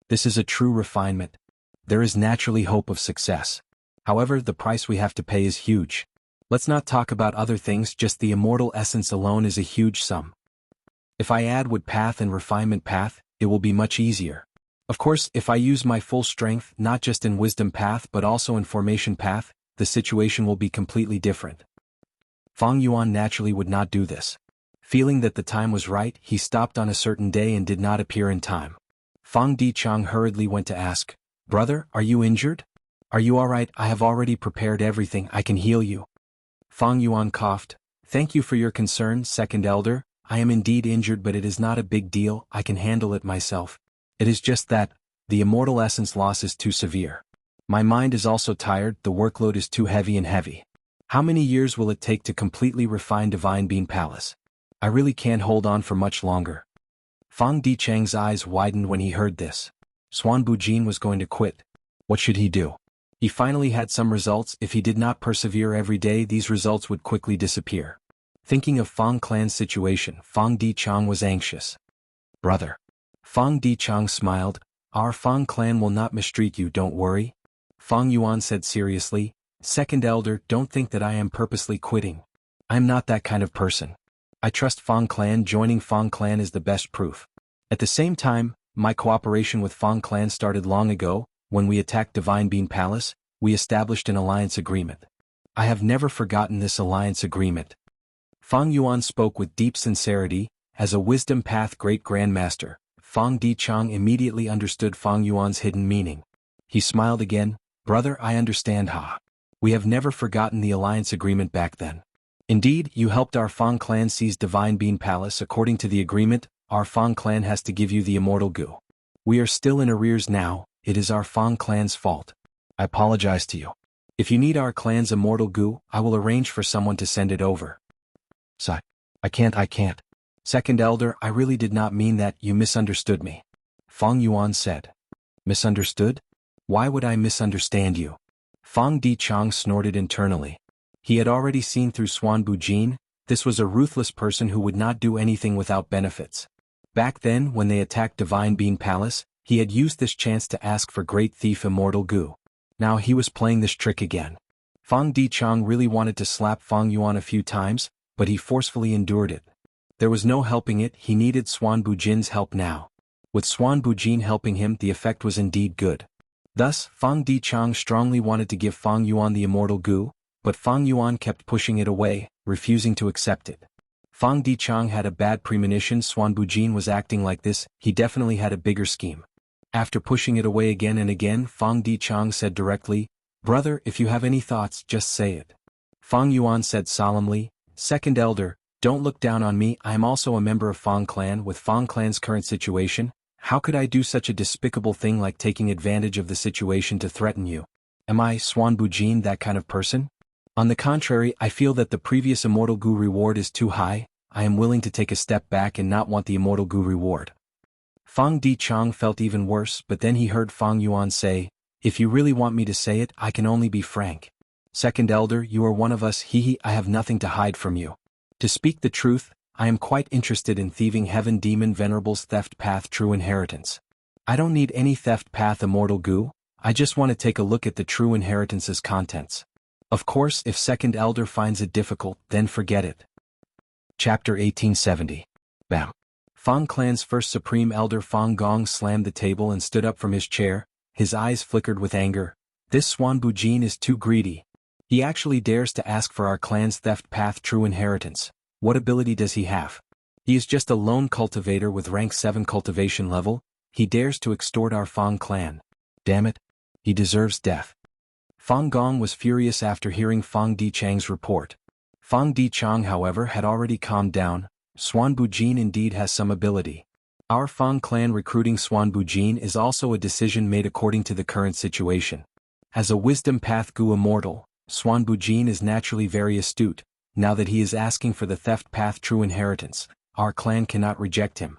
This is a true refinement. There is naturally hope of success. However, the price we have to pay is huge. Let's not talk about other things, just the immortal essence alone is a huge sum. If I add Wood Path and Refinement Path, it will be much easier. Of course, if I use my full strength, not just in Wisdom Path but also in Formation Path, the situation will be completely different. Fang Yuan naturally would not do this. Feeling that the time was right, he stopped on a certain day and did not appear in time. Fang Dichang hurriedly went to ask, "Brother, are you injured? Are you alright? I have already prepared everything, I can heal you." Fang Yuan coughed, "Thank you for your concern, second elder. I am indeed injured but it is not a big deal, I can handle it myself. It is just that, the immortal essence loss is too severe. My mind is also tired, the workload is too heavy and heavy. How many years will it take to completely refine Divine Bean Palace? I really can't hold on for much longer." Fang Dichang's eyes widened when he heard this. Xuan Bujin was going to quit. What should he do? He finally had some results, if he did not persevere every day these results would quickly disappear. Thinking of Fang clan's situation, Fang Dichang was anxious. "Brother." Fang Dichang smiled, "Our Fang clan will not mistreat you, don't worry." Fang Yuan said seriously, "Second elder, don't think that I am purposely quitting. I am not that kind of person. I trust Fang clan, joining Fang clan is the best proof. At the same time, my cooperation with Fang clan started long ago, when we attacked Divine Bean Palace, we established an alliance agreement. I have never forgotten this alliance agreement." Fang Yuan spoke with deep sincerity. As a Wisdom Path Great Grandmaster, Fang Dichang immediately understood Fang Yuan's hidden meaning. He smiled again, "Brother, I understand ha. We have never forgotten the alliance agreement back then. Indeed, you helped our Fang clan seize Divine Bean Palace. According to the agreement, our Fang clan has to give you the Immortal Gu. We are still in arrears now, it is our Fang clan's fault. I apologize to you. If you need our clan's Immortal Gu, I will arrange for someone to send it over." I can't. Second elder, I really did not mean that, you misunderstood me." Fang Yuan said. "Misunderstood? Why would I misunderstand you?" Fang Dichang snorted internally. He had already seen through Xuan Bujin, this was a ruthless person who would not do anything without benefits. Back then, when they attacked Divine Bean Palace, he had used this chance to ask for Great Thief Immortal Gu. Now he was playing this trick again. Fang Dichang really wanted to slap Fang Yuan a few times, but he forcefully endured it. There was no helping it, he needed Xuan Bujin's help now. With Xuan Bujin helping him, the effect was indeed good. Thus, Fang Dichang strongly wanted to give Fang Yuan the Immortal Gu, but Fang Yuan kept pushing it away, refusing to accept it. Fang Dichang had a bad premonition Xuan Bujin was acting like this, he definitely had a bigger scheme. After pushing it away again and again, Fang Dichang said directly, "Brother, if you have any thoughts, just say it." Fang Yuan said solemnly, "Second elder, Don't look down on me, I am also a member of Fang Clan. With Fang Clan's current situation, how could I do such a despicable thing like taking advantage of the situation to threaten you? Am I, Swan Bujin, that kind of person? On the contrary, I feel that the previous Immortal Gu reward is too high. I am willing to take a step back and not want the Immortal Gu reward. Fang Dichang felt even worse, but then he heard Fang Yuan say, if you really want me to say it, I can only be frank. Second Elder, you are one of us, I have nothing to hide from you. To speak the truth, I am quite interested in thieving Heaven Demon Venerable's theft path true inheritance. I don't need any theft path Immortal Gu, I just want to take a look at the true inheritance's contents. Of course, if Second Elder finds it difficult, then forget it. Chapter 1870. Bam. Fang Clan's first Supreme Elder Fang Gong slammed the table and stood up from his chair, his eyes flickered with anger. This Swan Bujin is too greedy. He actually dares to ask for our clan's theft path true inheritance. What ability does he have? He is just a lone cultivator with rank 7 cultivation level. He dares to extort our Fang Clan. Damn it. He deserves death. Fang Gong was furious after hearing Fang Dichang's report. Fang Dichang, however, had already calmed down. Swan Bujin indeed has some ability. Our Fang Clan recruiting Swan Bujin is also a decision made according to the current situation. As a Wisdom Path Gu Immortal, Swan Bujin is naturally very astute. Now that he is asking for the theft path true inheritance, our clan cannot reject him.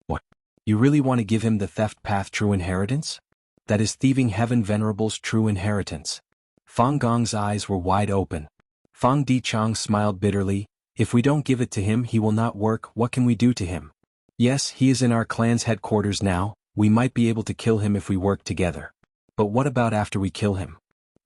What? You really want to give him the theft path true inheritance? That is thieving Heaven Venerable's true inheritance. Fang Gong's eyes were wide open. Fang Dichang smiled bitterly. If we don't give it to him, he will not work. What can we do to him? Yes, he is in our clan's headquarters now. We might be able to kill him if we work together. But what about after we kill him?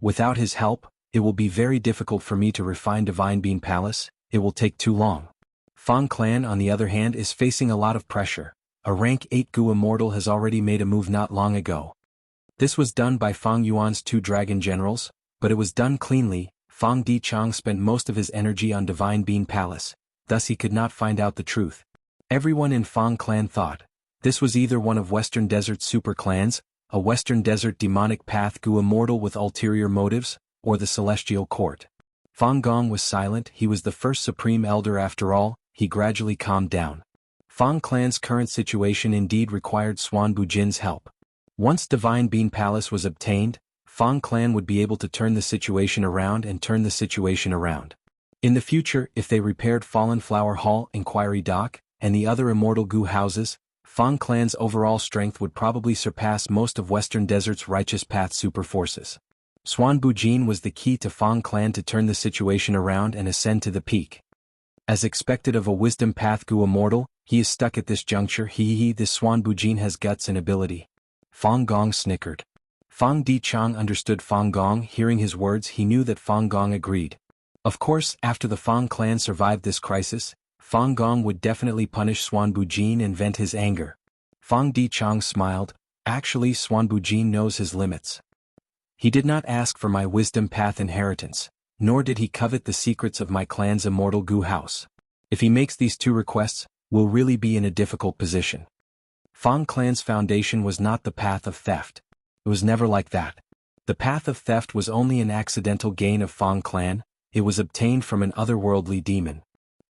Without his help, it will be very difficult for me to refine Divine Bean Palace. It will take too long. Fang Clan, on the other hand, is facing a lot of pressure. A rank 8 Gu Immortal has already made a move not long ago. This was done by Fang Yuan's 2 dragon generals, but it was done cleanly. Fang Dichang spent most of his energy on Divine Bean Palace, thus he could not find out the truth. Everyone in Fang Clan thought this was either one of Western Desert super clans, a Western Desert demonic path Gu Immortal with ulterior motives, or the Celestial Court. Fang Gong was silent. He was the first Supreme Elder after all. He gradually calmed down. Fang Clan's current situation indeed required Swan Bujin's help. Once Divine Bean Palace was obtained, Fang Clan would be able to turn the situation around. In the future, if they repaired Fallen Flower Hall, Inquiry Dock, and the other Immortal Gu houses, Fang Clan's overall strength would probably surpass most of Western Desert's Righteous Path super forces. Swan Bujin was the key to Fang Clan to turn the situation around and ascend to the peak. As expected of a Wisdom Path Gu Immortal, he is stuck at this juncture. This Swan Bujin has guts and ability. Fang Gong snickered. Fang Dichang understood Fang Gong. Hearing his words, he knew that Fang Gong agreed. Of course, after the Fang Clan survived this crisis, Fang Gong would definitely punish Swan Bujin and vent his anger. Fang Dichang smiled. Actually, Swan Bujin knows his limits. He did not ask for my Wisdom Path inheritance, nor did he covet the secrets of my clan's Immortal Gu house. If he makes these 2 requests, we'll really be in a difficult position. Fang Clan's foundation was not the path of theft. It was never like that. The path of theft was only an accidental gain of Fang Clan. It was obtained from an otherworldly demon.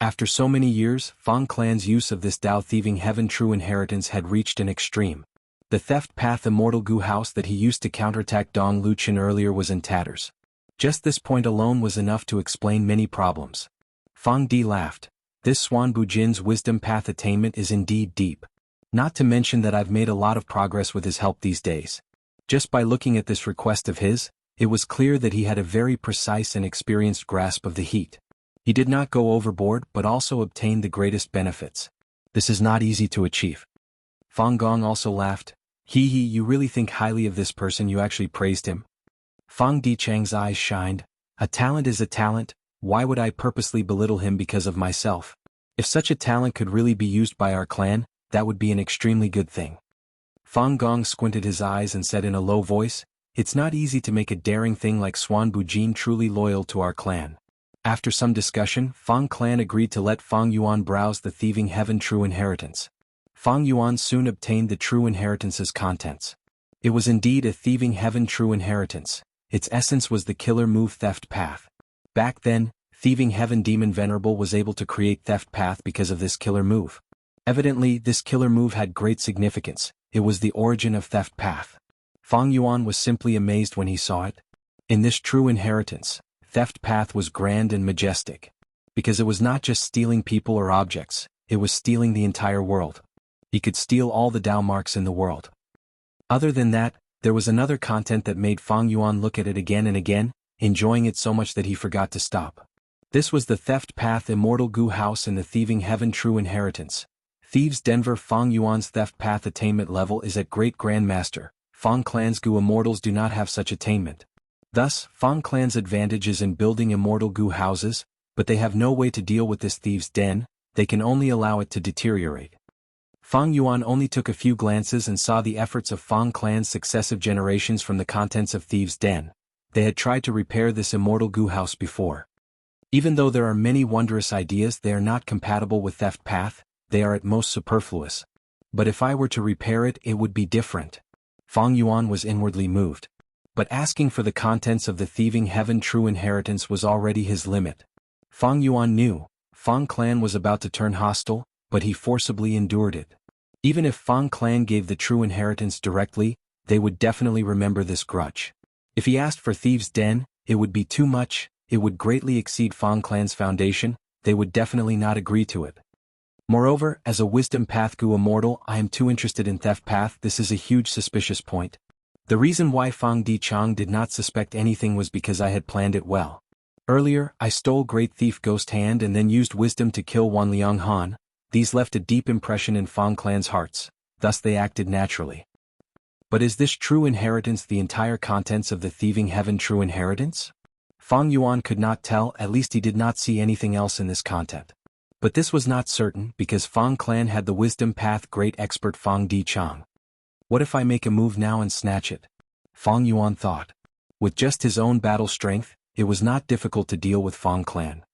After so many years, Fang Clan's use of this Dao thieving heaven true inheritance had reached an extreme. The theft path Immortal Gu house that he used to counterattack Dong Luchin earlier was in tatters. Just this point alone was enough to explain many problems. Fang Di laughed. This Swan Bujin's wisdom path attainment is indeed deep. Not to mention that I've made a lot of progress with his help these days. Just by looking at this request of his, it was clear that he had a very precise and experienced grasp of the heat. He did not go overboard but also obtained the greatest benefits. This is not easy to achieve. Fang Gong also laughed. You really think highly of this person? You actually praised him? Fang Dichang's eyes shined. A talent is a talent. Why would I purposely belittle him because of myself? If such a talent could really be used by our clan, that would be an extremely good thing. Fang Gong squinted his eyes and said in a low voice, it's not easy to make a daring thing like Swan Bujin truly loyal to our clan. After some discussion, Fang Clan agreed to let Fang Yuan browse the thieving heaven true inheritance. Fang Yuan soon obtained the true inheritance's contents. It was indeed a thieving heaven true inheritance. Its essence was the killer move theft path. Back then, Thieving Heaven Demon Venerable was able to create Theft Path because of this killer move. Evidently, this killer move had great significance. It was the origin of Theft Path. Fang Yuan was simply amazed when he saw it. In this true inheritance, Theft Path was grand and majestic. Because it was not just stealing people or objects, it was stealing the entire world. He could steal all the Dao marks in the world. Other than that, there was another content that made Fang Yuan look at it again and again, enjoying it so much that he forgot to stop. This was the Theft Path Immortal Gu House in the Thieving Heaven True Inheritance. Thieves Denver. Fang Yuan's Theft Path attainment level is at Great Grandmaster. Fang Clan's Gu Immortals do not have such attainment. Thus, Fang Clan's advantage is in building immortal Gu houses, but they have no way to deal with this thieves' den. They can only allow it to deteriorate. Fang Yuan only took a few glances and saw the efforts of Fang Clan's successive generations from the contents of thieves' den. They had tried to repair this immortal Gu house before. Even though there are many wondrous ideas, they are not compatible with Theft Path. They are at most superfluous. But if I were to repair it, it would be different. Fang Yuan was inwardly moved. But asking for the contents of the Thieving Heaven True Inheritance was already his limit. Fang Yuan knew Fang Clan was about to turn hostile, but he forcibly endured it. Even if Fang Clan gave the True Inheritance directly, they would definitely remember this grudge. If he asked for Thieves' Den, it would be too much, it would greatly exceed Fang Clan's foundation, they would definitely not agree to it. Moreover, as a Wisdom Path Gu Immortal, I am too interested in Theft Path. This is a huge suspicious point. The reason why Fang Dichang did not suspect anything was because I had planned it well. Earlier, I stole Great Thief Ghost Hand and then used wisdom to kill Wanliang Han. These left a deep impression in Fang Clan's hearts, thus they acted naturally. But is this true inheritance the entire contents of the Thieving Heaven True Inheritance? Fang Yuan could not tell, at least he did not see anything else in this content. But this was not certain because Fang Clan had the Wisdom Path Great Expert Fang Dichang. What if I make a move now and snatch it? Fang Yuan thought. With just his own battle strength, it was not difficult to deal with Fang Clan.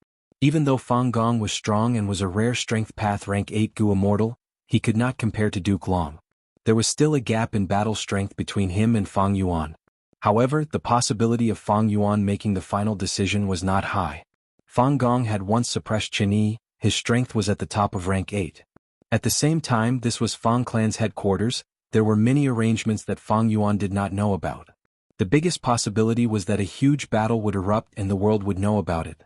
Even though Fang Gong was strong and was a rare Strength Path Rank 8 Gu Immortal, he could not compare to Duke Long. There was still a gap in battle strength between him and Fang Yuan. However, the possibility of Fang Yuan making the final decision was not high. Fang Gong had once suppressed Chen Yi. His strength was at the top of rank 8. At the same time, this was Fang Clan's headquarters. There were many arrangements that Fang Yuan did not know about. The biggest possibility was that a huge battle would erupt and the world would know about it.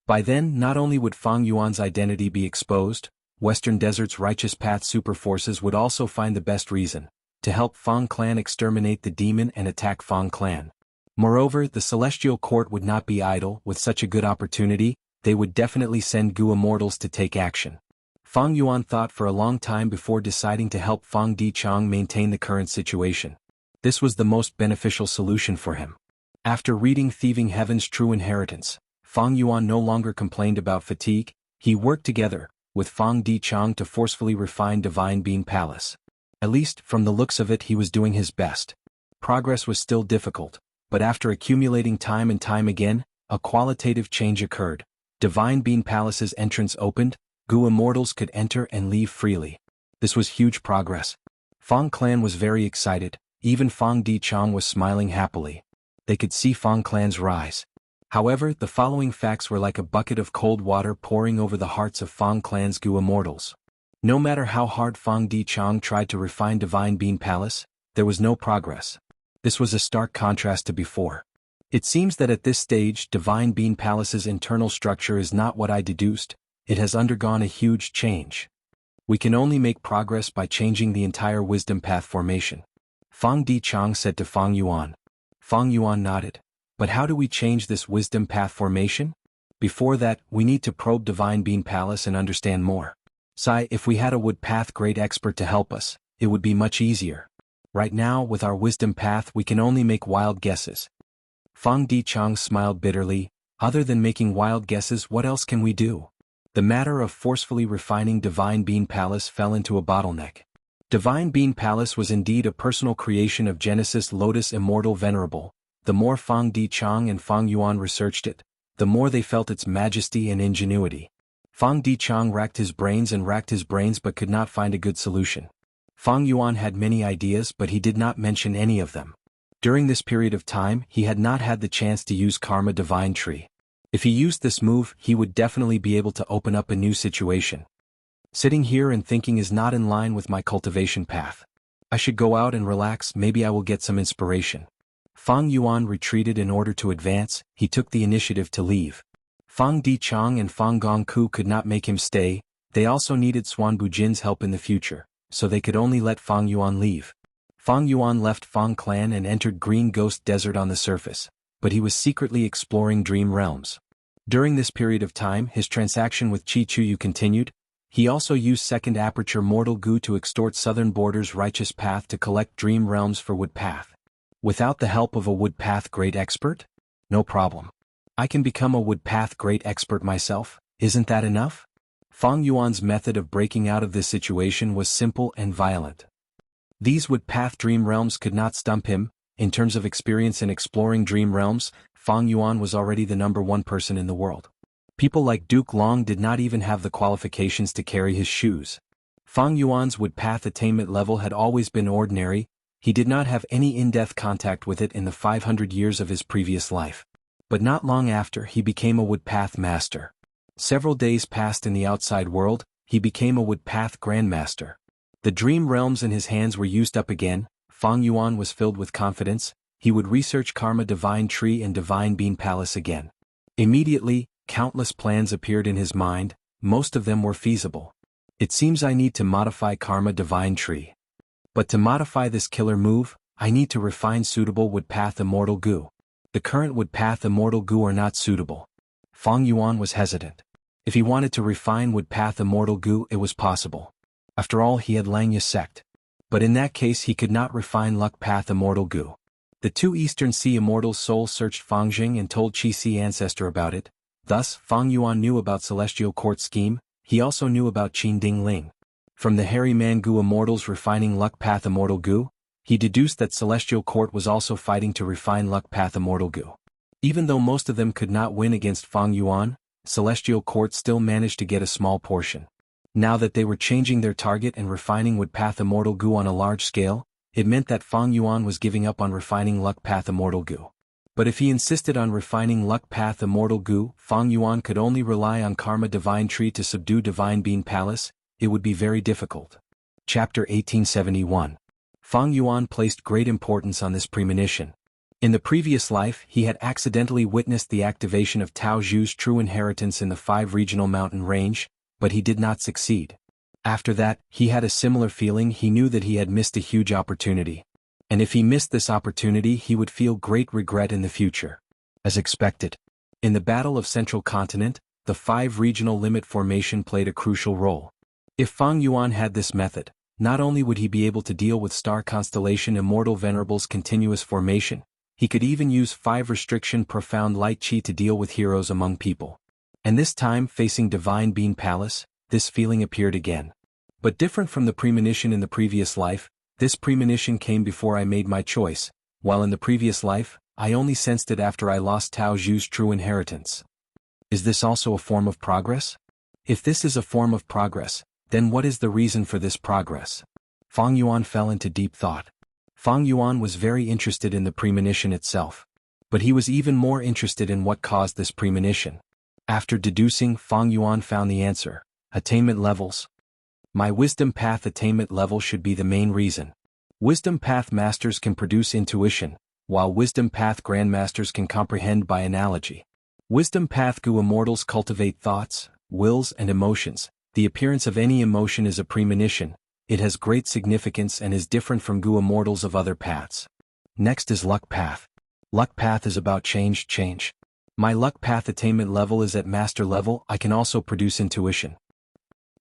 By then, not only would Fang Yuan's identity be exposed, Western Desert's Righteous Path super forces would also find the best reason to help Fang Clan exterminate the demon and attack Fang Clan. Moreover, the Celestial Court would not be idle. With such a good opportunity, they would definitely send Gu Immortals to take action. Fang Yuan thought for a long time before deciding to help Fang Dichang maintain the current situation. This was the most beneficial solution for him. After reading Thieving Heaven's True Inheritance, Fang Yuan no longer complained about fatigue. He worked together with Fang Dichang to forcefully refine Divine Bean Palace. At least, from the looks of it, he was doing his best. Progress was still difficult, but after accumulating time and time again, a qualitative change occurred. Divine Bean Palace's entrance opened, Gu Immortals could enter and leave freely. This was huge progress. Fang Clan was very excited, even Fang Dichang was smiling happily. They could see Fang Clan's rise. However, the following facts were like a bucket of cold water pouring over the hearts of Fang Clan's Gu Immortals. No matter how hard Fang Dichang tried to refine Divine Bean Palace, there was no progress. This was a stark contrast to before. It seems that at this stage, Divine Bean Palace's internal structure is not what I deduced. It has undergone a huge change. We can only make progress by changing the entire Wisdom Path formation. Fang Dichang said to Fang Yuan. Fang Yuan nodded. But how do we change this Wisdom Path formation? Before that, we need to probe Divine Bean Palace and understand more. Sai, if we had a Wood Path Great Expert to help us, it would be much easier. Right now, with our Wisdom Path, we can only make wild guesses. Fang Dichang smiled bitterly. Other than making wild guesses, what else can we do? The matter of forcefully refining Divine Bean Palace fell into a bottleneck. Divine Bean Palace was indeed a personal creation of Genesis Lotus Immortal Venerable. The more Fang Dichang and Fang Yuan researched it, the more they felt its majesty and ingenuity. Fang Dichang racked his brains but could not find a good solution. Fang Yuan had many ideas but he did not mention any of them. During this period of time, he had not had the chance to use Karma Divine Tree. If he used this move, he would definitely be able to open up a new situation. Sitting here and thinking is not in line with my cultivation path. I should go out and relax, maybe I will get some inspiration. Fang Yuan retreated in order to advance, he took the initiative to leave. Fang Dichang and Fang Gongku could not make him stay, they also needed Xuan Bujin's help in the future, so they could only let Fang Yuan leave. Fang Yuan left Fang Clan and entered Green Ghost Desert on the surface, but he was secretly exploring dream realms. During this period of time, his transaction with Chi Chuyu continued. He also used Second Aperture Mortal Gu to extort Southern Border's Righteous Path to collect dream realms for Wood Path. Without the help of a Wood Path Great Expert? No problem. I can become a Wood Path Great Expert myself, isn't that enough? Fang Yuan's method of breaking out of this situation was simple and violent. These Wood Path Dream Realms could not stump him. In terms of experience in exploring dream realms, Fang Yuan was already the #1 person in the world. People like Duke Long did not even have the qualifications to carry his shoes. Fang Yuan's Wood Path attainment level had always been ordinary, he did not have any in-depth contact with it in the 500 years of his previous life. But not long after, he became a Wood Path Master. Several days passed in the outside world, he became a Wood Path Grandmaster. The dream realms in his hands were used up again. Fang Yuan was filled with confidence, he would research Karma Divine Tree and Divine Bean Palace again. Immediately, countless plans appeared in his mind, most of them were feasible. It seems I need to modify Karma Divine Tree. But to modify this killer move, I need to refine suitable Wood Path Immortal Gu. The current Wood Path Immortal Gu are not suitable. Fang Yuan was hesitant. If he wanted to refine Wood Path Immortal Gu, it was possible. After all, he had Langya Sect. But in that case he could not refine Luck Path Immortal Gu. The two Eastern Sea Immortals soul searched Fang Jing and told Qi Si Ancestor about it. Thus, Fang Yuan knew about Celestial Court scheme, he also knew about Qin Ding Ling. From the Hairy Man Gu Immortals refining Luck Path Immortal Gu, he deduced that Celestial Court was also fighting to refine Luck Path Immortal Gu. Even though most of them could not win against Fang Yuan, Celestial Court still managed to get a small portion. Now that they were changing their target and refining Wood Path Immortal Gu on a large scale, it meant that Fang Yuan was giving up on refining Luck Path Immortal Gu. But if he insisted on refining Luck Path Immortal Gu, Fang Yuan could only rely on Karma Divine Tree to subdue Divine Bean Palace, it would be very difficult. Chapter 1871. Fang Yuan placed great importance on this premonition. In the previous life, he had accidentally witnessed the activation of Tao Zhu's true inheritance in the 5 regional mountain range, but he did not succeed. After that, he had a similar feeling, he knew that he had missed a huge opportunity. And if he missed this opportunity, he would feel great regret in the future. As expected. In the Battle of Central Continent, the 5 regional limit formation played a crucial role. If Fang Yuan had this method, not only would he be able to deal with Star Constellation Immortal Venerable's continuous formation, he could even use 5 restriction Profound Light Chi to deal with heroes among people. And this time, facing Divine Bean Palace, this feeling appeared again. But different from the premonition in the previous life, this premonition came before I made my choice, while in the previous life, I only sensed it after I lost Tao Zhu's true inheritance. Is this also a form of progress? If this is a form of progress, then what is the reason for this progress? Fang Yuan fell into deep thought. Fang Yuan was very interested in the premonition itself. But he was even more interested in what caused this premonition. After deducing, Fang Yuan found the answer. Attainment levels. My Wisdom Path attainment level should be the main reason. Wisdom Path Masters can produce intuition, while Wisdom Path Grandmasters can comprehend by analogy. Wisdom Path Gu Immortals cultivate thoughts, wills and emotions. The appearance of any emotion is a premonition, it has great significance and is different from Gu Immortals of other paths. Next is Luck Path. Luck Path is about change. My Luck Path attainment level is at Master level, I can also produce intuition.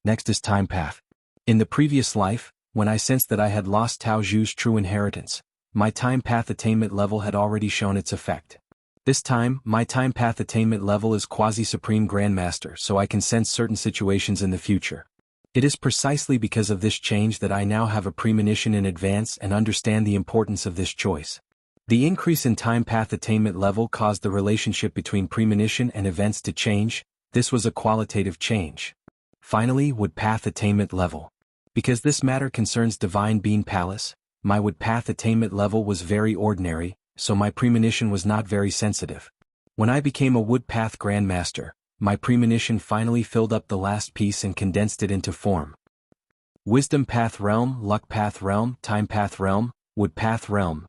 Next is Time Path. In the previous life, when I sensed that I had lost Tao Zhu's true inheritance, my Time Path attainment level had already shown its effect. This time, my Time Path attainment level is Quasi-Supreme Grandmaster, so I can sense certain situations in the future. It is precisely because of this change that I now have a premonition in advance and understand the importance of this choice. The increase in Time Path attainment level caused the relationship between premonition and events to change, this was a qualitative change. Finally, Wood Path attainment level. Because this matter concerns Divine Bean Palace, my Wood Path attainment level was very ordinary, so my premonition was not very sensitive. When I became a Wood Path Grandmaster, my premonition finally filled up the last piece and condensed it into form. Wisdom Path Realm, Luck Path Realm, Time Path Realm, Wood Path Realm.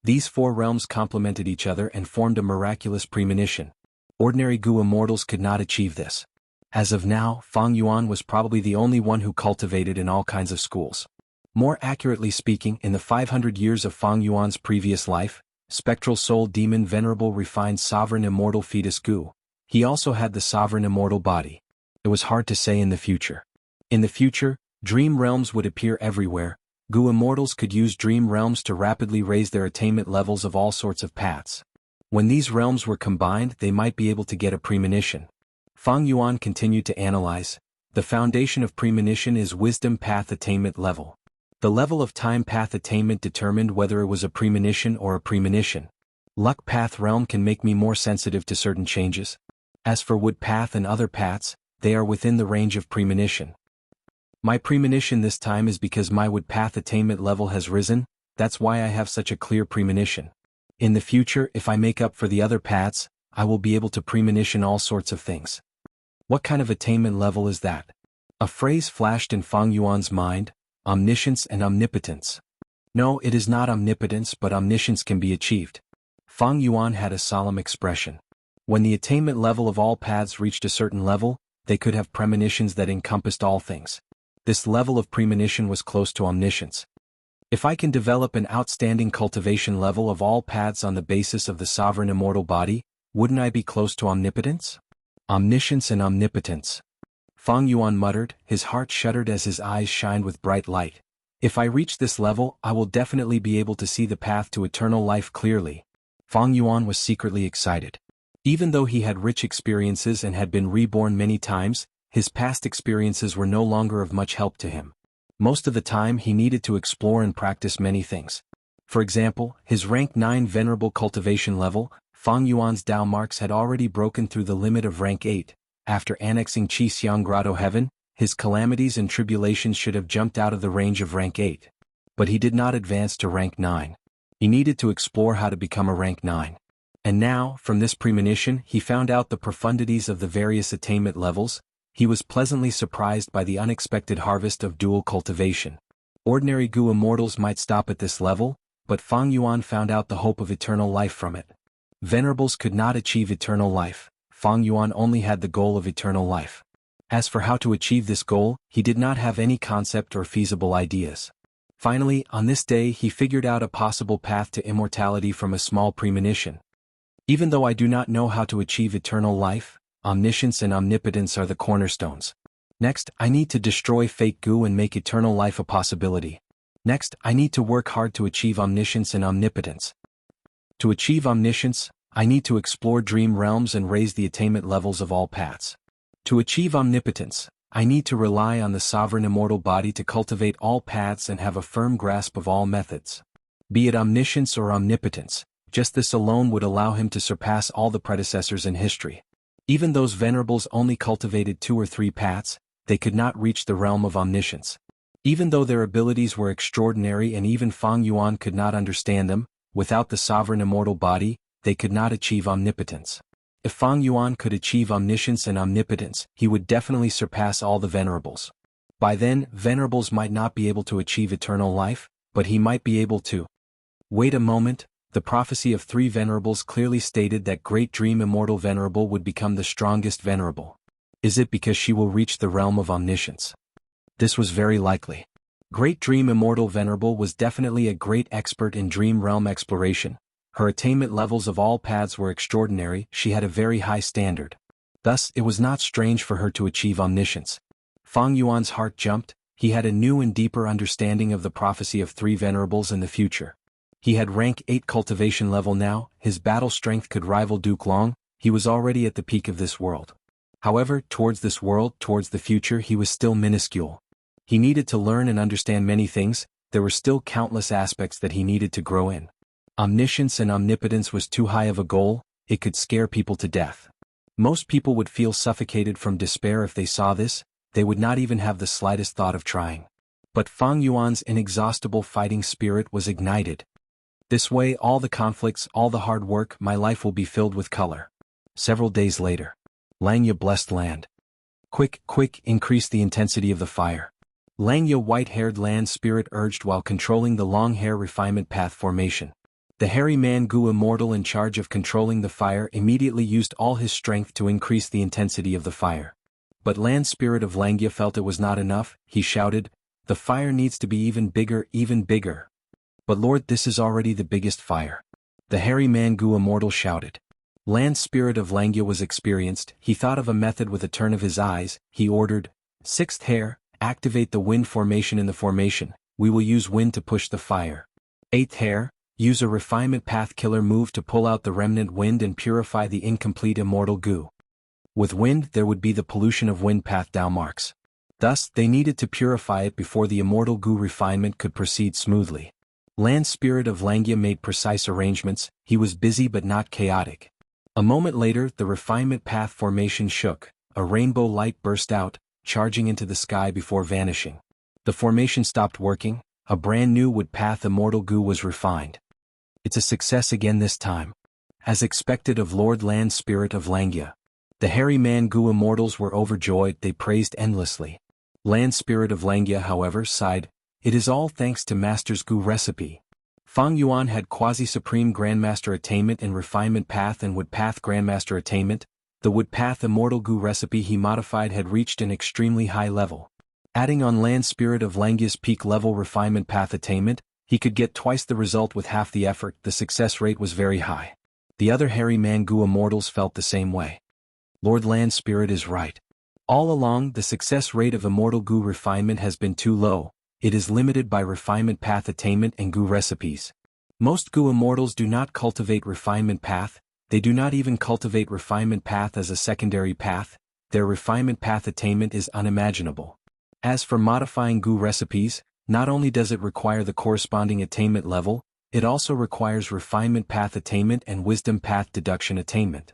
These 4 realms complemented each other and formed a miraculous premonition. Ordinary Gu immortals could not achieve this. As of now, Fang Yuan was probably the only one who cultivated in all kinds of schools. More accurately speaking, in the 500 years of Fang Yuan's previous life, spectral soul demon venerable refined sovereign immortal fetus Gu, he also had the sovereign immortal body. It was hard to say in the future. In the future, dream realms would appear everywhere. Gu immortals could use dream realms to rapidly raise their attainment levels of all sorts of paths. When these realms were combined, they might be able to get a premonition. Fang Yuan continued to analyze. The foundation of premonition is wisdom path attainment level. The level of time path attainment determined whether it was a premonition or a premonition. Luck path realm can make me more sensitive to certain changes. As for wood path and other paths, they are within the range of premonition. My premonition this time is because my wood path attainment level has risen. That's why I have such a clear premonition. In the future, if I make up for the other paths, I will be able to premonition all sorts of things. What kind of attainment level is that? A phrase flashed in Fang Yuan's mind: omniscience and omnipotence. No, it is not omnipotence, but omniscience can be achieved. Fang Yuan had a solemn expression. When the attainment level of all paths reached a certain level, they could have premonitions that encompassed all things. This level of premonition was close to omniscience. If I can develop an outstanding cultivation level of all paths on the basis of the sovereign immortal body, wouldn't I be close to omnipotence? Omniscience and omnipotence. Fang Yuan muttered, his heart shuddered as his eyes shined with bright light. If I reach this level, I will definitely be able to see the path to eternal life clearly. Fang Yuan was secretly excited. Even though he had rich experiences and had been reborn many times, his past experiences were no longer of much help to him. Most of the time he needed to explore and practice many things. For example, his rank 9 venerable cultivation level, Fang Yuan's Dao marks had already broken through the limit of rank 8. After annexing Xiang Grotto Heaven, his calamities and tribulations should have jumped out of the range of rank 8. But he did not advance to rank 9. He needed to explore how to become a rank 9. And now, from this premonition, he found out the profundities of the various attainment levels. He was pleasantly surprised by the unexpected harvest of dual cultivation. Ordinary Gu immortals might stop at this level, but Fang Yuan found out the hope of eternal life from it. Venerables could not achieve eternal life. Fang Yuan only had the goal of eternal life. As for how to achieve this goal, he did not have any concept or feasible ideas. Finally, on this day he figured out a possible path to immortality from a small premonition. Even though I do not know how to achieve eternal life, omniscience and omnipotence are the cornerstones. Next, I need to destroy fake Gu and make eternal life a possibility. Next, I need to work hard to achieve omniscience and omnipotence. To achieve omniscience, I need to explore dream realms and raise the attainment levels of all paths. To achieve omnipotence, I need to rely on the sovereign immortal body to cultivate all paths and have a firm grasp of all methods. Be it omniscience or omnipotence, just this alone would allow him to surpass all the predecessors in history. Even those venerables only cultivated 2 or 3 paths, they could not reach the realm of omniscience. Even though their abilities were extraordinary and even Fang Yuan could not understand them, without the sovereign immortal body, they could not achieve omnipotence. If Fang Yuan could achieve omniscience and omnipotence, he would definitely surpass all the venerables. By then, venerables might not be able to achieve eternal life, but he might be able to. Wait a moment. The prophecy of 3 venerables clearly stated that Great Dream Immortal Venerable would become the strongest venerable. Is it because she will reach the realm of omniscience? This was very likely. Great Dream Immortal Venerable was definitely a great expert in dream realm exploration. Her attainment levels of all paths were extraordinary, she had a very high standard. Thus, it was not strange for her to achieve omniscience. Fang Yuan's heart jumped. He had a new and deeper understanding of the prophecy of 3 venerables in the future. He had rank 8 cultivation level now, his battle strength could rival Duke Long, he was already at the peak of this world. However, towards this world, towards the future, he was still minuscule. He needed to learn and understand many things, there were still countless aspects that he needed to grow in. Omniscience and omnipotence was too high of a goal, it could scare people to death. Most people would feel suffocated from despair if they saw this, they would not even have the slightest thought of trying. But Fang Yuan's inexhaustible fighting spirit was ignited. This way all the conflicts, all the hard work, my life will be filled with color. Several days later. Xianxia blessed land. Quick, quick, increase the intensity of the fire. Xianxia white-haired land spirit urged while controlling the long hair refinement path formation. The hairy man Gu Immortal in charge of controlling the fire immediately used all his strength to increase the intensity of the fire. But land spirit of Xianxia felt it was not enough. He shouted, "The fire needs to be even bigger, even bigger." "But Lord, this is already the biggest fire." The hairy man Gu Immortal shouted. Land spirit of Xianxia was experienced. He thought of a method with a turn of his eyes. He ordered, "Sixth hair, activate the wind formation in the formation. We will use wind to push the fire. Eighth hair, use a refinement path killer move to pull out the remnant wind and purify the incomplete immortal goo." With wind there would be the pollution of wind path down marks. Thus, they needed to purify it before the immortal goo refinement could proceed smoothly. Land spirit of Xianxia made precise arrangements. He was busy but not chaotic. A moment later the refinement path formation shook. A rainbow light burst out, charging into the sky before vanishing. The formation stopped working. A brand new wood path immortal goo was refined. It's a success again this time. As expected of Lord Land Spirit of Xianxia. The hairy man Gu immortals were overjoyed. They praised endlessly. Land Spirit of Xianxia however sighed, "It is all thanks to Master's Gu recipe." Fang Yuan had quasi-supreme Grandmaster attainment in refinement path and wood path Grandmaster attainment. The wood path immortal Gu recipe he modified had reached an extremely high level. Adding on Land Spirit of Xianxia's peak level refinement path attainment, he could get twice the result with half the effort. The success rate was very high. The other hairy man Gu immortals felt the same way. Lord Land Spirit is right. All along the success rate of immortal Gu refinement has been too low. It is limited by refinement path attainment and Gu recipes. Most Gu immortals do not cultivate refinement path. They do not even cultivate refinement path as a secondary path. Their refinement path attainment is unimaginable. As for modifying Gu recipes, not only does it require the corresponding attainment level, it also requires refinement path attainment and wisdom path deduction attainment.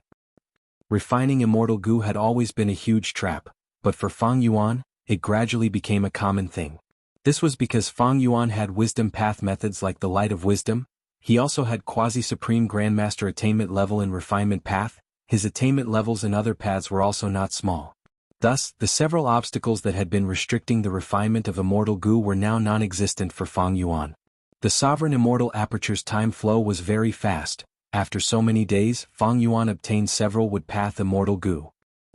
Refining immortal Gu had always been a huge trap, but for Fang Yuan, it gradually became a common thing. This was because Fang Yuan had wisdom path methods like the Light of Wisdom. He also had quasi-supreme Grandmaster attainment level in refinement path. His attainment levels in other paths were also not small. Thus, the several obstacles that had been restricting the refinement of immortal Gu were now non-existent for Fang Yuan. The sovereign immortal aperture's time flow was very fast. After so many days, Fang Yuan obtained several wood path immortal Gu.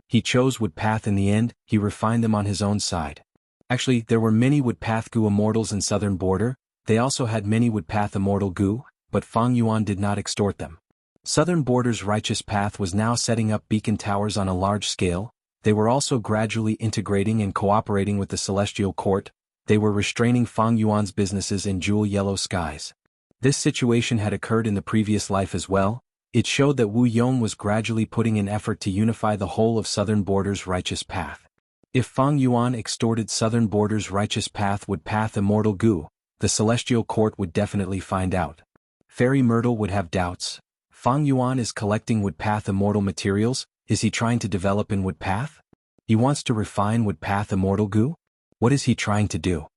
He chose wood path in the end. He refined them on his own side. Actually, there were many wood path Gu immortals in southern border. They also had many wood path immortal Gu, but Fang Yuan did not extort them. Southern border's righteous path was now setting up beacon towers on a large scale. They were also gradually integrating and cooperating with the celestial court. They were restraining Fang Yuan's businesses in jewel yellow skies. This situation had occurred in the previous life as well. It showed that Wu Yong was gradually putting in effort to unify the whole of southern border's righteous path. If Fang Yuan extorted southern border's righteous path would path immortal Gu, the celestial court would definitely find out. Fairy Myrtle would have doubts. Fang Yuan is collecting wood path immortal materials. Is he trying to develop in wood path? He wants to refine wood path immortal Gu? What is he trying to do?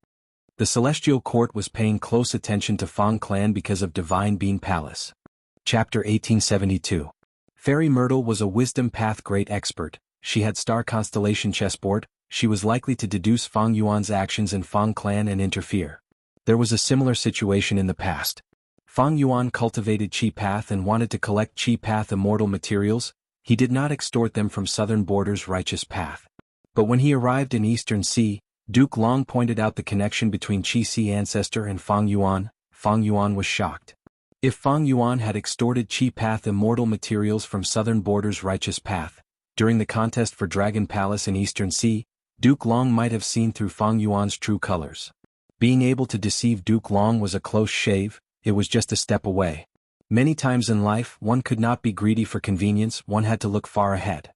The celestial court was paying close attention to Fang clan because of Divine Bean Palace. Chapter 1872. Fairy Myrtle was a wisdom path great expert. She had star constellation chessboard. She was likely to deduce Fang Yuan's actions in Fang clan and interfere. There was a similar situation in the past. Fang Yuan cultivated Qi path and wanted to collect Qi path immortal materials. He did not extort them from southern border's righteous path. But when he arrived in Eastern Sea, Duke Long pointed out the connection between Qi Sea ancestor and Fang Yuan. Fang Yuan was shocked. If Fang Yuan had extorted Qi path immortal materials from southern border's righteous path, during the contest for Dragon Palace in Eastern Sea, Duke Long might have seen through Fang Yuan's true colors. Being able to deceive Duke Long was a close shave. It was just a step away. Many times in life, one could not be greedy for convenience. One had to look far ahead.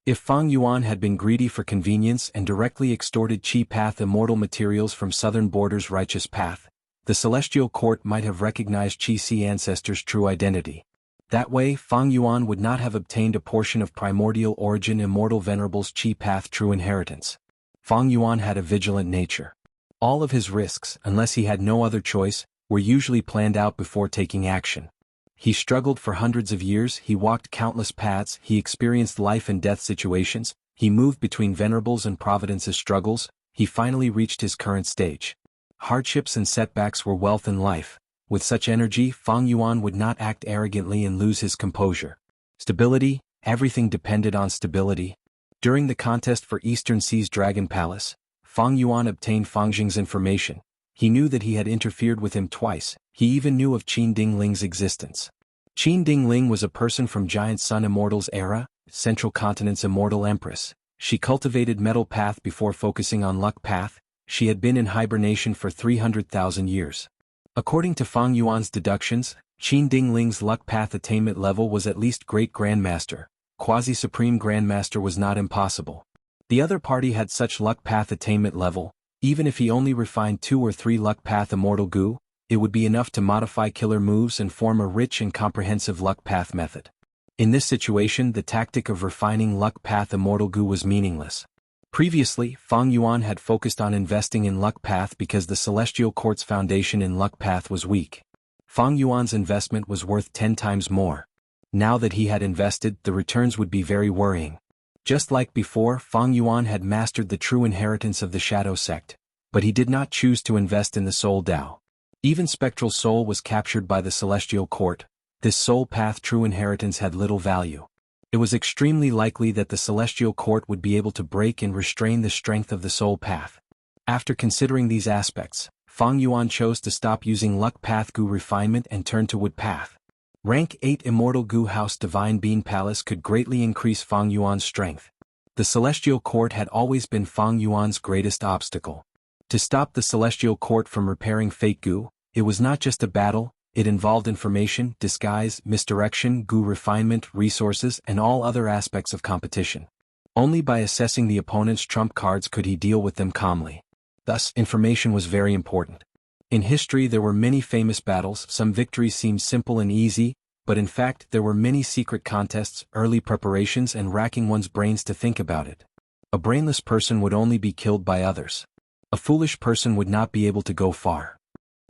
If Fang Yuan had been greedy for convenience and directly extorted Qi path immortal materials from southern border's righteous path, the celestial court might have recognized Qi Sea ancestors' true identity. That way, Fang Yuan would not have obtained a portion of primordial origin immortal venerable's Qi path true inheritance. Fang Yuan had a vigilant nature. All of his risks, unless he had no other choice, were usually planned out before taking action. He struggled for hundreds of years, he walked countless paths, he experienced life and death situations, he moved between venerables and providence's struggles, he finally reached his current stage. Hardships and setbacks were wealth in life. With such energy, Fang Yuan would not act arrogantly and lose his composure. Stability, everything depended on stability. During the contest for Eastern Sea's Dragon Palace, Fang Yuan obtained Fang Jing's information. He knew that he had interfered with him twice. He even knew of Qin Dingling's existence. Qin Dingling was a person from Giant Sun Immortal's era, Central Continent's immortal empress. She cultivated Metal Path before focusing on Luck Path. She had been in hibernation for 300,000 years. According to Fang Yuan's deductions, Qin Dingling's Luck Path attainment level was at least Great Grandmaster. Quasi-Supreme Grandmaster was not impossible. The other party had such Luck Path attainment level. Even if he only refined 2 or 3 Luck Path Immortal Goo, it would be enough to modify killer moves and form a rich and comprehensive Luck Path method. In this situation, the tactic of refining Luck Path Immortal Goo was meaningless. Previously, Fang Yuan had focused on investing in Luck Path because the Celestial Court's foundation in Luck Path was weak. Fang Yuan's investment was worth 10 times more. Now that he had invested, the returns would be very worrying. Just like before, Fang Yuan had mastered the true inheritance of the Shadow Sect, but he did not choose to invest in the Soul Dao. Even Spectral Soul was captured by the Celestial Court. This Soul Path true inheritance had little value. It was extremely likely that the Celestial Court would be able to break and restrain the strength of the Soul Path. After considering these aspects, Fang Yuan chose to stop using Luck Path Goo refinement and turn to Wood Path. Rank 8 Immortal Goo House Divine Bean Palace could greatly increase Fang Yuan's strength. The Celestial Court had always been Fang Yuan's greatest obstacle. To stop the Celestial Court from repairing fake Goo, it was not just a battle. It involved information, disguise, misdirection, Goo refinement, resources, and all other aspects of competition. Only by assessing the opponent's trump cards could he deal with them calmly. Thus, information was very important. In history there were many famous battles, some victories seemed simple and easy, but in fact there were many secret contests, early preparations and racking one's brains to think about it. A brainless person would only be killed by others. A foolish person would not be able to go far.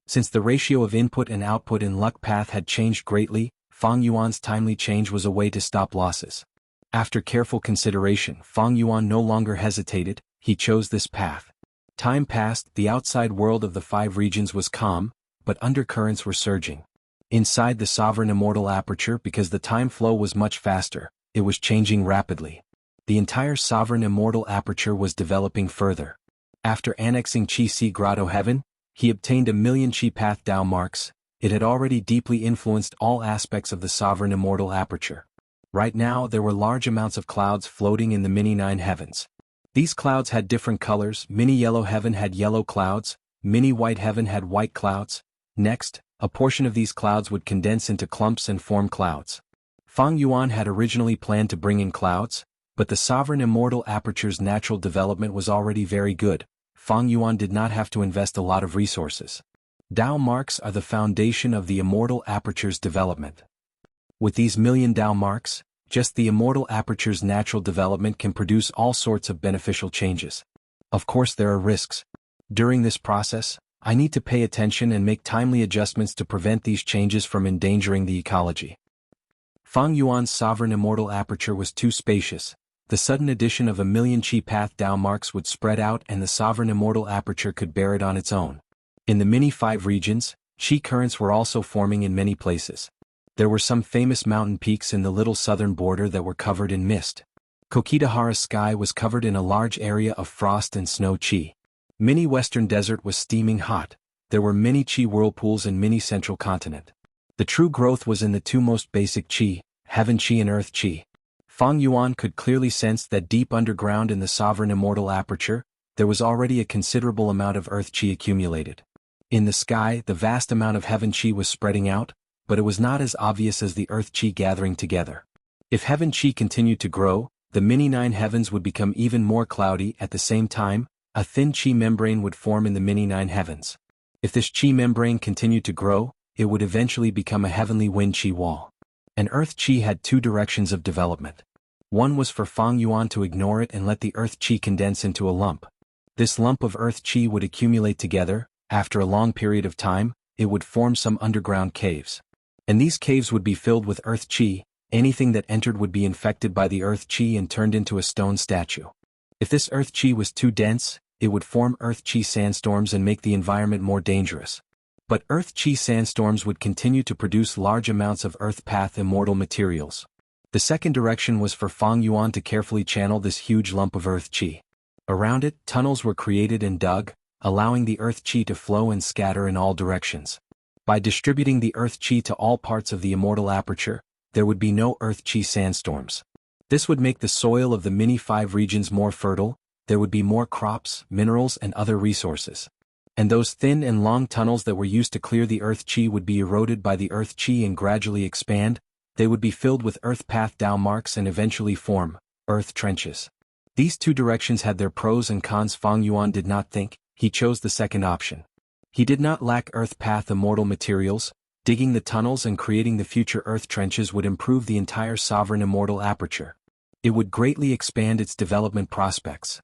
Since the ratio of input and output in Luck Path had changed greatly, Fang Yuan's timely change was a way to stop losses. After careful consideration, Fang Yuan no longer hesitated, he chose this path. Time passed, the outside world of the 5 regions was calm, but undercurrents were surging. Inside the Sovereign Immortal Aperture, because the time flow was much faster, it was changing rapidly. The entire Sovereign Immortal Aperture was developing further. After annexing Qi Si Grotto Heaven, he obtained 1,000,000 Qi Path Dao marks. It had already deeply influenced all aspects of the Sovereign Immortal Aperture. Right now there were large amounts of clouds floating in the mini-9 heavens. These clouds had different colors. Mini-yellow heaven had yellow clouds, mini-white heaven had white clouds. Next, a portion of these clouds would condense into clumps and form clouds. Fang Yuan had originally planned to bring in clouds, but the Sovereign Immortal Aperture's natural development was already very good. Fang Yuan did not have to invest a lot of resources. Dao marks are the foundation of the Immortal Aperture's development. With these 1,000,000 Dao marks, just the Immortal Aperture's natural development can produce all sorts of beneficial changes. Of course there are risks. During this process, I need to pay attention and make timely adjustments to prevent these changes from endangering the ecology. Fang Yuan's Sovereign Immortal Aperture was too spacious. The sudden addition of 1,000,000 Qi Path Dao marks would spread out and the Sovereign Immortal Aperture could bear it on its own. In the mini-5 regions, Qi currents were also forming in many places. There were some famous mountain peaks in the little southern border that were covered in mist. Kokitahara sky was covered in a large area of frost and snow Qi. Mini-western desert was steaming hot. There were many Qi whirlpools in mini-central continent. The true growth was in the 2 most basic Qi, Heaven Qi and Earth Qi. Fang Yuan could clearly sense that deep underground in the Sovereign Immortal Aperture, there was already a considerable amount of Earth Qi accumulated. In the sky, the vast amount of Heaven Qi was spreading out, but it was not as obvious as the Earth Qi gathering together. If Heaven Qi continued to grow, the mini-9 heavens would become even more cloudy. At the same time, a thin Qi membrane would form in the mini-9 heavens. If this Qi membrane continued to grow, it would eventually become a heavenly wind Qi wall. An Earth Qi had 2 directions of development. One was for Fang Yuan to ignore it and let the Earth Qi condense into a lump. This lump of Earth Qi would accumulate together. After a long period of time, it would form some underground caves. And these caves would be filled with earth qi. Anything that entered would be infected by the earth qi and turned into a stone statue. If this earth qi was too dense, it would form earth qi sandstorms and make the environment more dangerous. But earth qi sandstorms would continue to produce large amounts of earth path immortal materials. The second direction was for Fang Yuan to carefully channel this huge lump of earth qi. Around it, tunnels were created and dug, allowing the earth qi to flow and scatter in all directions. By distributing the earth qi to all parts of the immortal aperture, there would be no earth qi sandstorms. This would make the soil of the mini-5 regions more fertile, there would be more crops, minerals and other resources. And those thin and long tunnels that were used to clear the earth qi would be eroded by the earth qi and gradually expand. They would be filled with earth path Dao marks and eventually form earth trenches. These two directions had their pros and cons. Fang Yuan did not think, he chose the second option. He did not lack earth path immortal materials. Digging the tunnels and creating the future earth trenches would improve the entire sovereign immortal aperture. It would greatly expand its development prospects.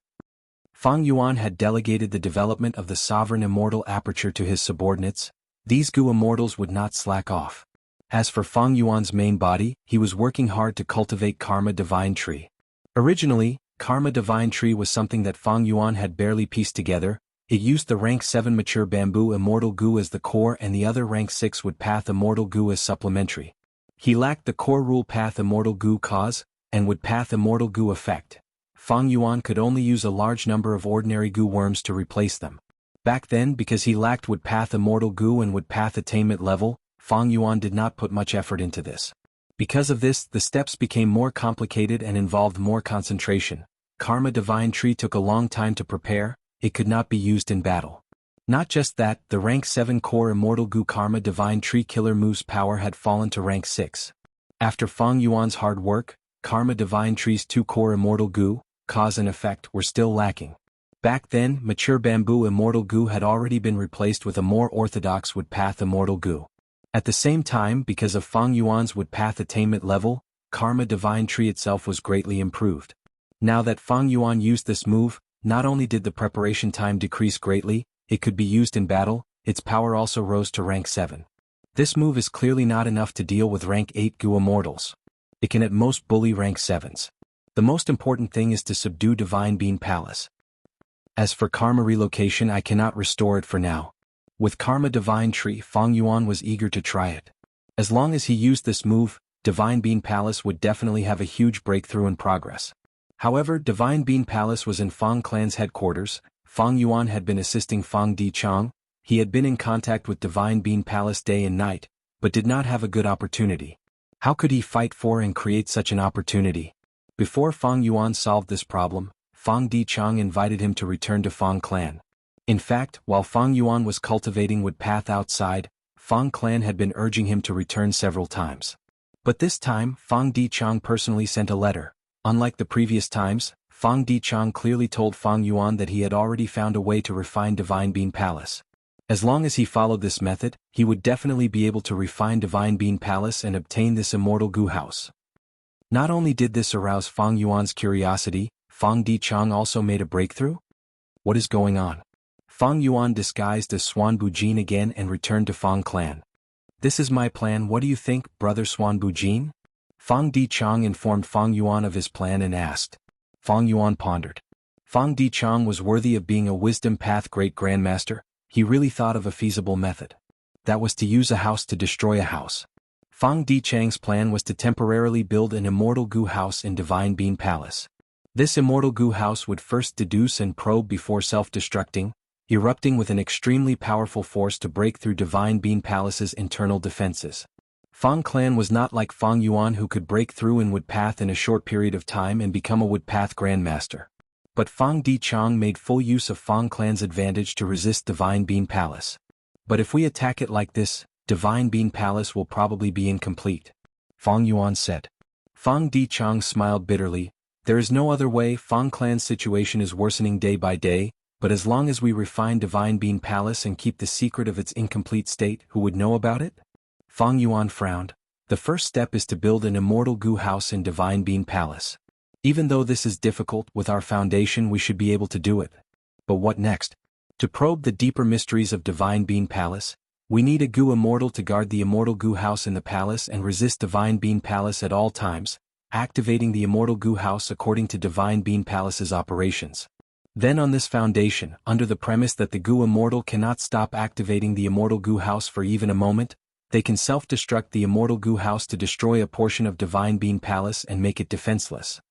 Fang Yuan had delegated the development of the sovereign immortal aperture to his subordinates. These Gu immortals would not slack off. As for Fang Yuan's main body, he was working hard to cultivate Karma Divine Tree. Originally, Karma Divine Tree was something that Fang Yuan had barely pieced together. It used the rank 7 mature bamboo immortal Gu as the core and the other rank 6 wood path immortal Gu as supplementary. He lacked the core rule path immortal Gu cause, and wood path immortal Gu effect. Fang Yuan could only use a large number of ordinary Gu worms to replace them. Back then, because he lacked wood path immortal Gu and wood path attainment level, Fang Yuan did not put much effort into this. Because of this, the steps became more complicated and involved more concentration. Karma Divine Tree took a long time to prepare, it could not be used in battle. Not just that, the rank 7 core immortal Gu Karma Divine Tree Killer Move's power had fallen to rank 6. After Fang Yuan's hard work, Karma Divine Tree's 2 core immortal Gu, cause and effect, were still lacking. Back then, mature bamboo immortal Gu had already been replaced with a more orthodox wood path immortal Gu. At the same time, because of Fang Yuan's wood path attainment level, Karma Divine Tree itself was greatly improved. Now that Fang Yuan used this move, not only did the preparation time decrease greatly, it could be used in battle, its power also rose to rank 7. This move is clearly not enough to deal with rank 8 Gu immortals. It can at most bully rank 7s. The most important thing is to subdue Divine Bean Palace. As for Karma relocation, I cannot restore it for now. With Karma Divine Tree, Fang Yuan was eager to try it. As long as he used this move, Divine Bean Palace would definitely have a huge breakthrough in progress. However, Divine Bean Palace was in Fang Clan's headquarters. Fang Yuan had been assisting Fang Dichang. He had been in contact with Divine Bean Palace day and night, but did not have a good opportunity. How could he fight for and create such an opportunity? Before Fang Yuan solved this problem, Fang Dichang invited him to return to Fang Clan. In fact, while Fang Yuan was cultivating wood path outside, Fang Clan had been urging him to return several times. But this time, Fang Dichang personally sent a letter. Unlike the previous times, Fang Dichang clearly told Fang Yuan that he had already found a way to refine Divine Bean Palace. As long as he followed this method, he would definitely be able to refine Divine Bean Palace and obtain this immortal Gu house. Not only did this arouse Fang Yuan's curiosity, Fang Dichang also made a breakthrough? What is going on? Fang Yuan disguised as Swan Bujin again and returned to Fang Clan. This is my plan, what do you think, brother Swan Bujin? Fang Dichang informed Fang Yuan of his plan and asked. Fang Yuan pondered. Fang Dichang was worthy of being a wisdom path great grandmaster. He really thought of a feasible method. That was to use a house to destroy a house. Fang Dichang's plan was to temporarily build an immortal Gu house in Divine Bean Palace. This immortal Gu house would first deduce and probe before self-destructing, erupting with an extremely powerful force to break through Divine Bean Palace's internal defenses. Fang Clan was not like Fang Yuan, who could break through in wood path in a short period of time and become a wood path grandmaster. But Fang Dichang made full use of Fang Clan's advantage to resist Divine Bean Palace. But if we attack it like this, Divine Bean Palace will probably be incomplete, Fang Yuan said. Fang Dichang smiled bitterly. There is no other way. Fang Clan's situation is worsening day by day, but as long as we refine Divine Bean Palace and keep the secret of its incomplete state, who would know about it? Fang Yuan frowned. The first step is to build an immortal Gu house in Divine Bean Palace. Even though this is difficult, with our foundation we should be able to do it. But what next? To probe the deeper mysteries of Divine Bean Palace, We need a Gu Immortal to guard the Immortal Gu House in the palace and resist Divine Bean Palace at all times, activating the Immortal Gu House according to Divine Bean Palace's operations. Then on this foundation, under the premise that the Gu Immortal cannot stop activating the Immortal Gu House for even a moment, they can self-destruct the Immortal Gu House to destroy a portion of Divine Bean Palace and make it defenseless.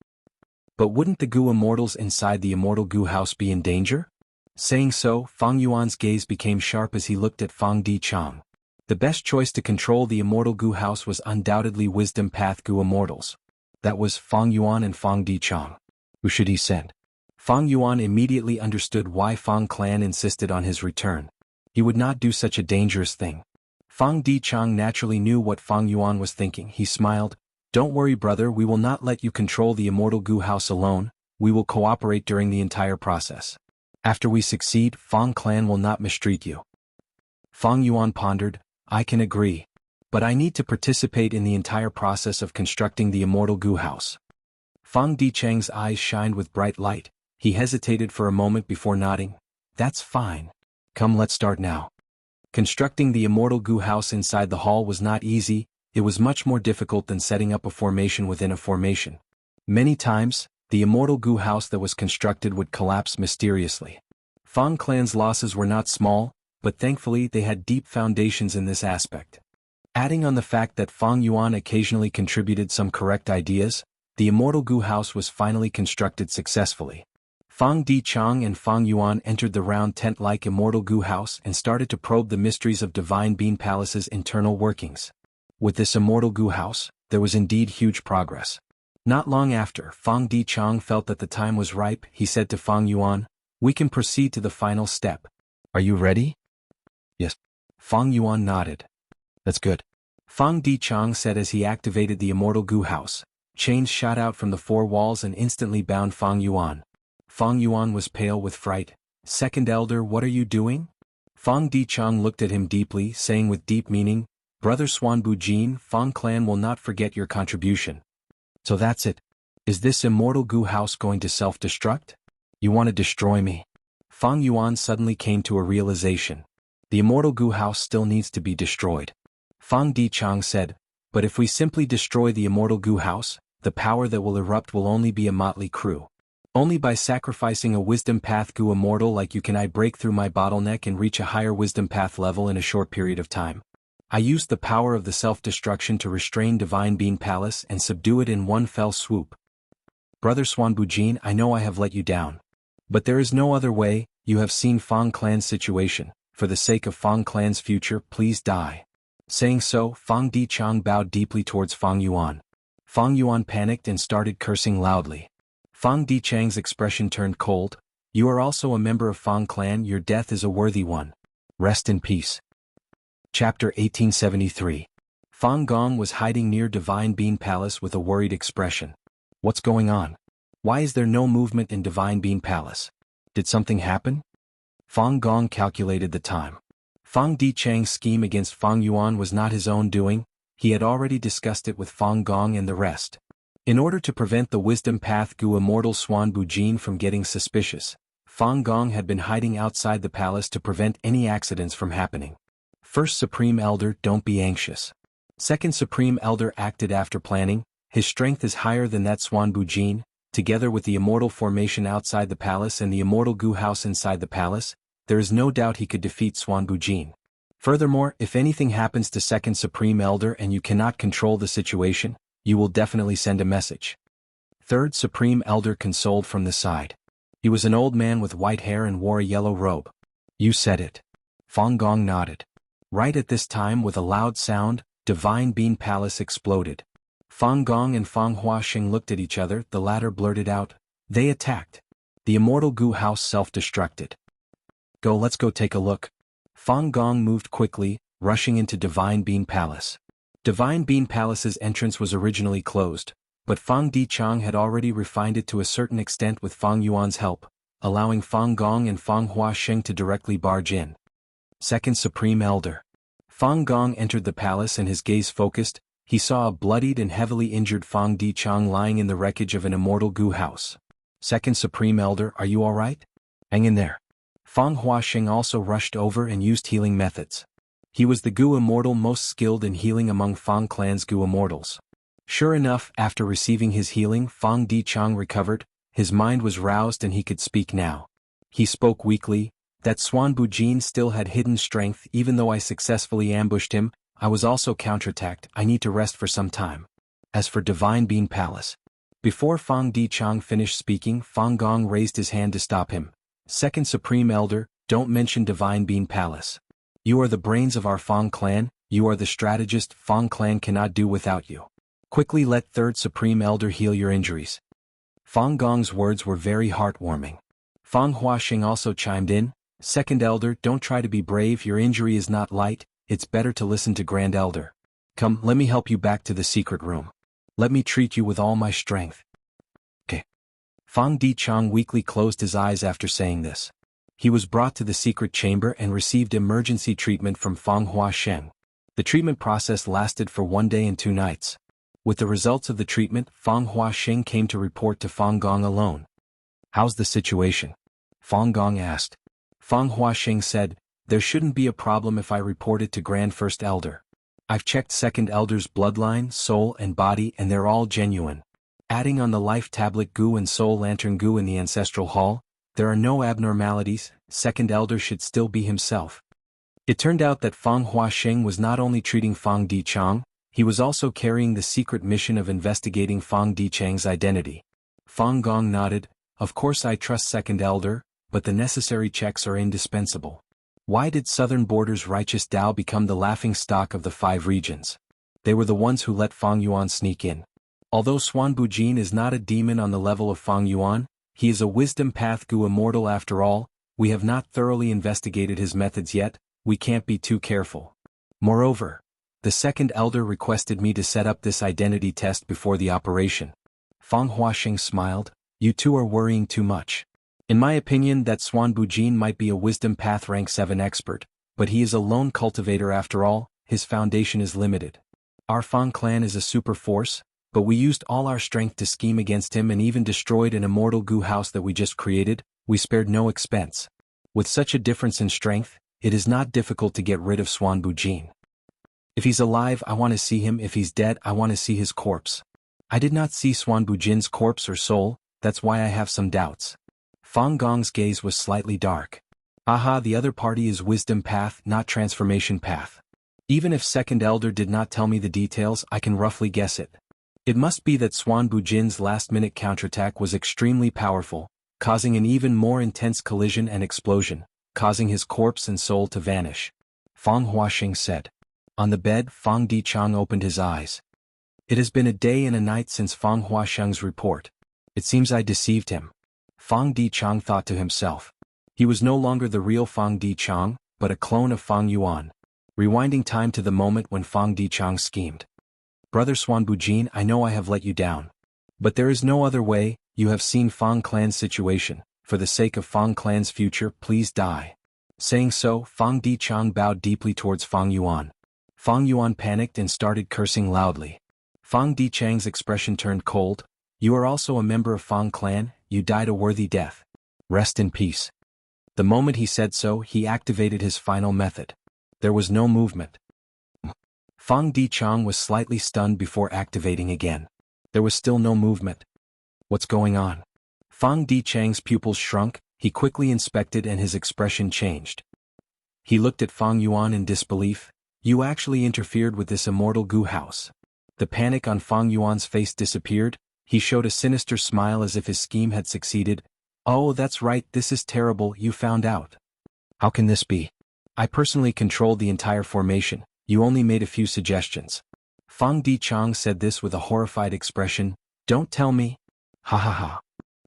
But wouldn't the Gu Immortals inside the Immortal Gu House be in danger? Saying so, Fang Yuan's gaze became sharp as he looked at Fang Di Chang. The best choice to control the Immortal Gu House was undoubtedly Wisdom Path Gu Immortals. That was Fang Yuan and Fang Di Chang. Who should he send? Fang Yuan immediately understood why Fang Clan insisted on his return. He would not do such a dangerous thing. Fang Di Chang naturally knew what Fang Yuan was thinking. He smiled. Don't worry, brother, we will not let you control the Immortal Gu House alone. We will cooperate during the entire process. After we succeed, Fang Clan will not mistreat you. Fang Yuan pondered. I can agree. But I need to participate in the entire process of constructing the Immortal Gu House. Fang Di Chang's eyes shined with bright light. He hesitated for a moment before nodding. That's fine. Come, let's start now. Constructing the Immortal Gu House inside the hall was not easy. It was much more difficult than setting up a formation within a formation. Many times, the Immortal Gu House that was constructed would collapse mysteriously. Fang Clan's losses were not small, but thankfully they had deep foundations in this aspect. Adding on the fact that Fang Yuan occasionally contributed some correct ideas, the Immortal Gu House was finally constructed successfully. Fang Di Chang and Fang Yuan entered the round tent-like Immortal Gu House and started to probe the mysteries of Divine Bean Palace's internal workings. With this Immortal Gu House, there was indeed huge progress. Not long after, Fang Di Chang felt that the time was ripe. He said to Fang Yuan, "We can proceed to the final step. Are you ready?" "Yes." Fang Yuan nodded. "That's good." Fang Di Chang said as he activated the Immortal Gu House. Chains shot out from the four walls and instantly bound Fang Yuan. Fang Yuan was pale with fright. "Second Elder, what are you doing?" Fang Di Chang looked at him deeply, saying with deep meaning, "Brother Xuanbu Jin, Fang Clan will not forget your contribution." "So that's it. Is this Immortal Gu House going to self-destruct? You want to destroy me?" Fang Yuan suddenly came to a realization. The Immortal Gu House still needs to be destroyed. Fang Di Chang said, "But if we simply destroy the Immortal Gu House, the power that will erupt will only be a motley crew. Only by sacrificing a Wisdom Path Gu Immortal like you can I break through my bottleneck and reach a higher Wisdom Path level in a short period of time. I used the power of the self-destruction to restrain Divine Bean Palace and subdue it in one fell swoop. Brother Xuanbu Jin, I know I have let you down. But there is no other way. You have seen Fang Clan's situation. For the sake of Fang Clan's future, please die." Saying so, Fang Di Chang bowed deeply towards Fang Yuan. Fang Yuan panicked and started cursing loudly. Fang Di Chang's expression turned cold. "You are also a member of Fang Clan. Your death is a worthy one. Rest in peace." Chapter 1873. Fang Gong was hiding near Divine Bean Palace with a worried expression. "What's going on? Why is there no movement in Divine Bean Palace? Did something happen?" Fang Gong calculated the time. Fang Di Chang's scheme against Fang Yuan was not his own doing. He had already discussed it with Fang Gong and the rest. In order to prevent the Wisdom Path Gu Immortal Xuanbu Jin from getting suspicious, Fang Gong had been hiding outside the palace to prevent any accidents from happening. First Supreme Elder, don't be anxious. Second Supreme Elder acted after planning. His strength is higher than that Xuanbu Jin. Together with the Immortal Formation outside the palace and the Immortal Gu House inside the palace, there is no doubt he could defeat Xuanbu Jin. Furthermore, if anything happens to Second Supreme Elder and you cannot control the situation, you will definitely send a message. Third Supreme Elder consoled from the side. He was an old man with white hair and wore a yellow robe. "You said it." Fang Gong nodded. Right at this time, with a loud sound, Divine Bean Palace exploded. Fang Gong and Fang Huaxing looked at each other. The latter blurted out, "They attacked. The Immortal Gu House self-destructed." Let's go take a look." Fang Gong moved quickly, rushing into Divine Bean Palace. Divine Bean Palace's entrance was originally closed, but Fang Di Chang had already refined it to a certain extent with Fang Yuan's help, allowing Fang Gong and Fang Huaxing to directly barge in. Second Supreme Elder. Fang Gong entered the palace and his gaze focused. He saw a bloodied and heavily injured Fang Di Chang lying in the wreckage of an Immortal Gu House. "Second Supreme Elder, are you alright? Hang in there." Fang Huaxing also rushed over and used healing methods. He was the Gu Immortal most skilled in healing among Fang Clan's Gu Immortals. Sure enough, after receiving his healing, Fang Dichang recovered, his mind was roused and he could speak now. He spoke weakly. That Swan Bujin still had hidden strength. Even though I successfully ambushed him, I was also counterattacked. I need to rest for some time. As for Divine Bean Palace. Before Fang Dichang finished speaking, Fang Gong raised his hand to stop him. Second Supreme Elder, don't mention Divine Bean Palace. You are the brains of our Fang clan, you are the strategist. Fang clan cannot do without you. Quickly let Third Supreme Elder heal your injuries. Fang Gong's words were very heartwarming. Fang Huaxing also chimed in. Second Elder, don't try to be brave, your injury is not light, it's better to listen to Grand Elder. Come, let me help you back to the secret room. Let me treat you with all my strength. Okay. Fang Dichang weakly closed his eyes after saying this. He was brought to the secret chamber and received emergency treatment from Fang Huaxing. The treatment process lasted for 1 day and 2 nights. With the results of the treatment, Fang Huaxing came to report to Fang Gong alone. How's the situation? Fang Gong asked. Fang Huaxing said, there shouldn't be a problem if I report it to Grand First Elder. I've checked Second Elder's bloodline, soul and body and they're all genuine. Adding on the Life Tablet Gu and Soul Lantern Gu in the Ancestral Hall, there are no abnormalities. Second Elder should still be himself. It turned out that Fang Huaxing was not only treating Fang Dichang, he was also carrying the secret mission of investigating Fang Dichang's identity. Fang Gong nodded. Of course I trust Second Elder, but the necessary checks are indispensable. Why did Southern Border's righteous Dao become the laughing stock of the 5 regions? They were the ones who let Fang Yuan sneak in. Although Swan Bujin is not a demon on the level of Fang Yuan, he is a wisdom path Gu Immortal after all. We have not thoroughly investigated his methods yet, we can't be too careful. Moreover, the Second Elder requested me to set up this identity test before the operation. Fang Huaxing smiled. You two are worrying too much. In my opinion, that Swan Bujin might be a wisdom path rank 7 expert, but he is a lone cultivator after all, his foundation is limited. Our Fang clan is a super force, but we used all our strength to scheme against him and even destroyed an immortal Gu house that we just created. We spared no expense. With such a difference in strength, it is not difficult to get rid of Swan Bujin. If he's alive, I want to see him. If he's dead, I want to see his corpse. I did not see Swan Bujin's corpse or soul, that's why I have some doubts. Fang Gong's gaze was slightly dark. Aha, the other party is wisdom path, not transformation path. Even if Second Elder did not tell me the details, I can roughly guess it. It must be that Swan Bujin's last-minute counterattack was extremely powerful, causing an even more intense collision and explosion, causing his corpse and soul to vanish. Fang Huaxing said. On the bed, Fang Dichang opened his eyes. It has been a day and a night since Fang Huaxing's report. It seems I deceived him. Fang Dichang thought to himself. He was no longer the real Fang Dichang, but a clone of Fang Yuan. Rewinding time to the moment when Fang Dichang schemed. Brother Swan Bujin, I know I have let you down. But there is no other way. You have seen Fang clan's situation. For the sake of Fang clan's future, please die. Saying so, Fang Dichang bowed deeply towards Fang Yuan. Fang Yuan panicked and started cursing loudly. Fang Dichang's expression turned cold. You are also a member of Fang clan, you died a worthy death. Rest in peace. The moment he said so, he activated his final method. There was no movement. Fang Dichang was slightly stunned before activating again. There was still no movement. What's going on? Fang Dichang's pupils shrunk, he quickly inspected and his expression changed. He looked at Fang Yuan in disbelief. You actually interfered with this immortal Gu house. The panic on Fang Yuan's face disappeared. He showed a sinister smile as if his scheme had succeeded. Oh, that's right, this is terrible, you found out. How can this be? I personally controlled the entire formation, you only made a few suggestions. Fang Dichang said this with a horrified expression. Don't tell me. Ha ha ha.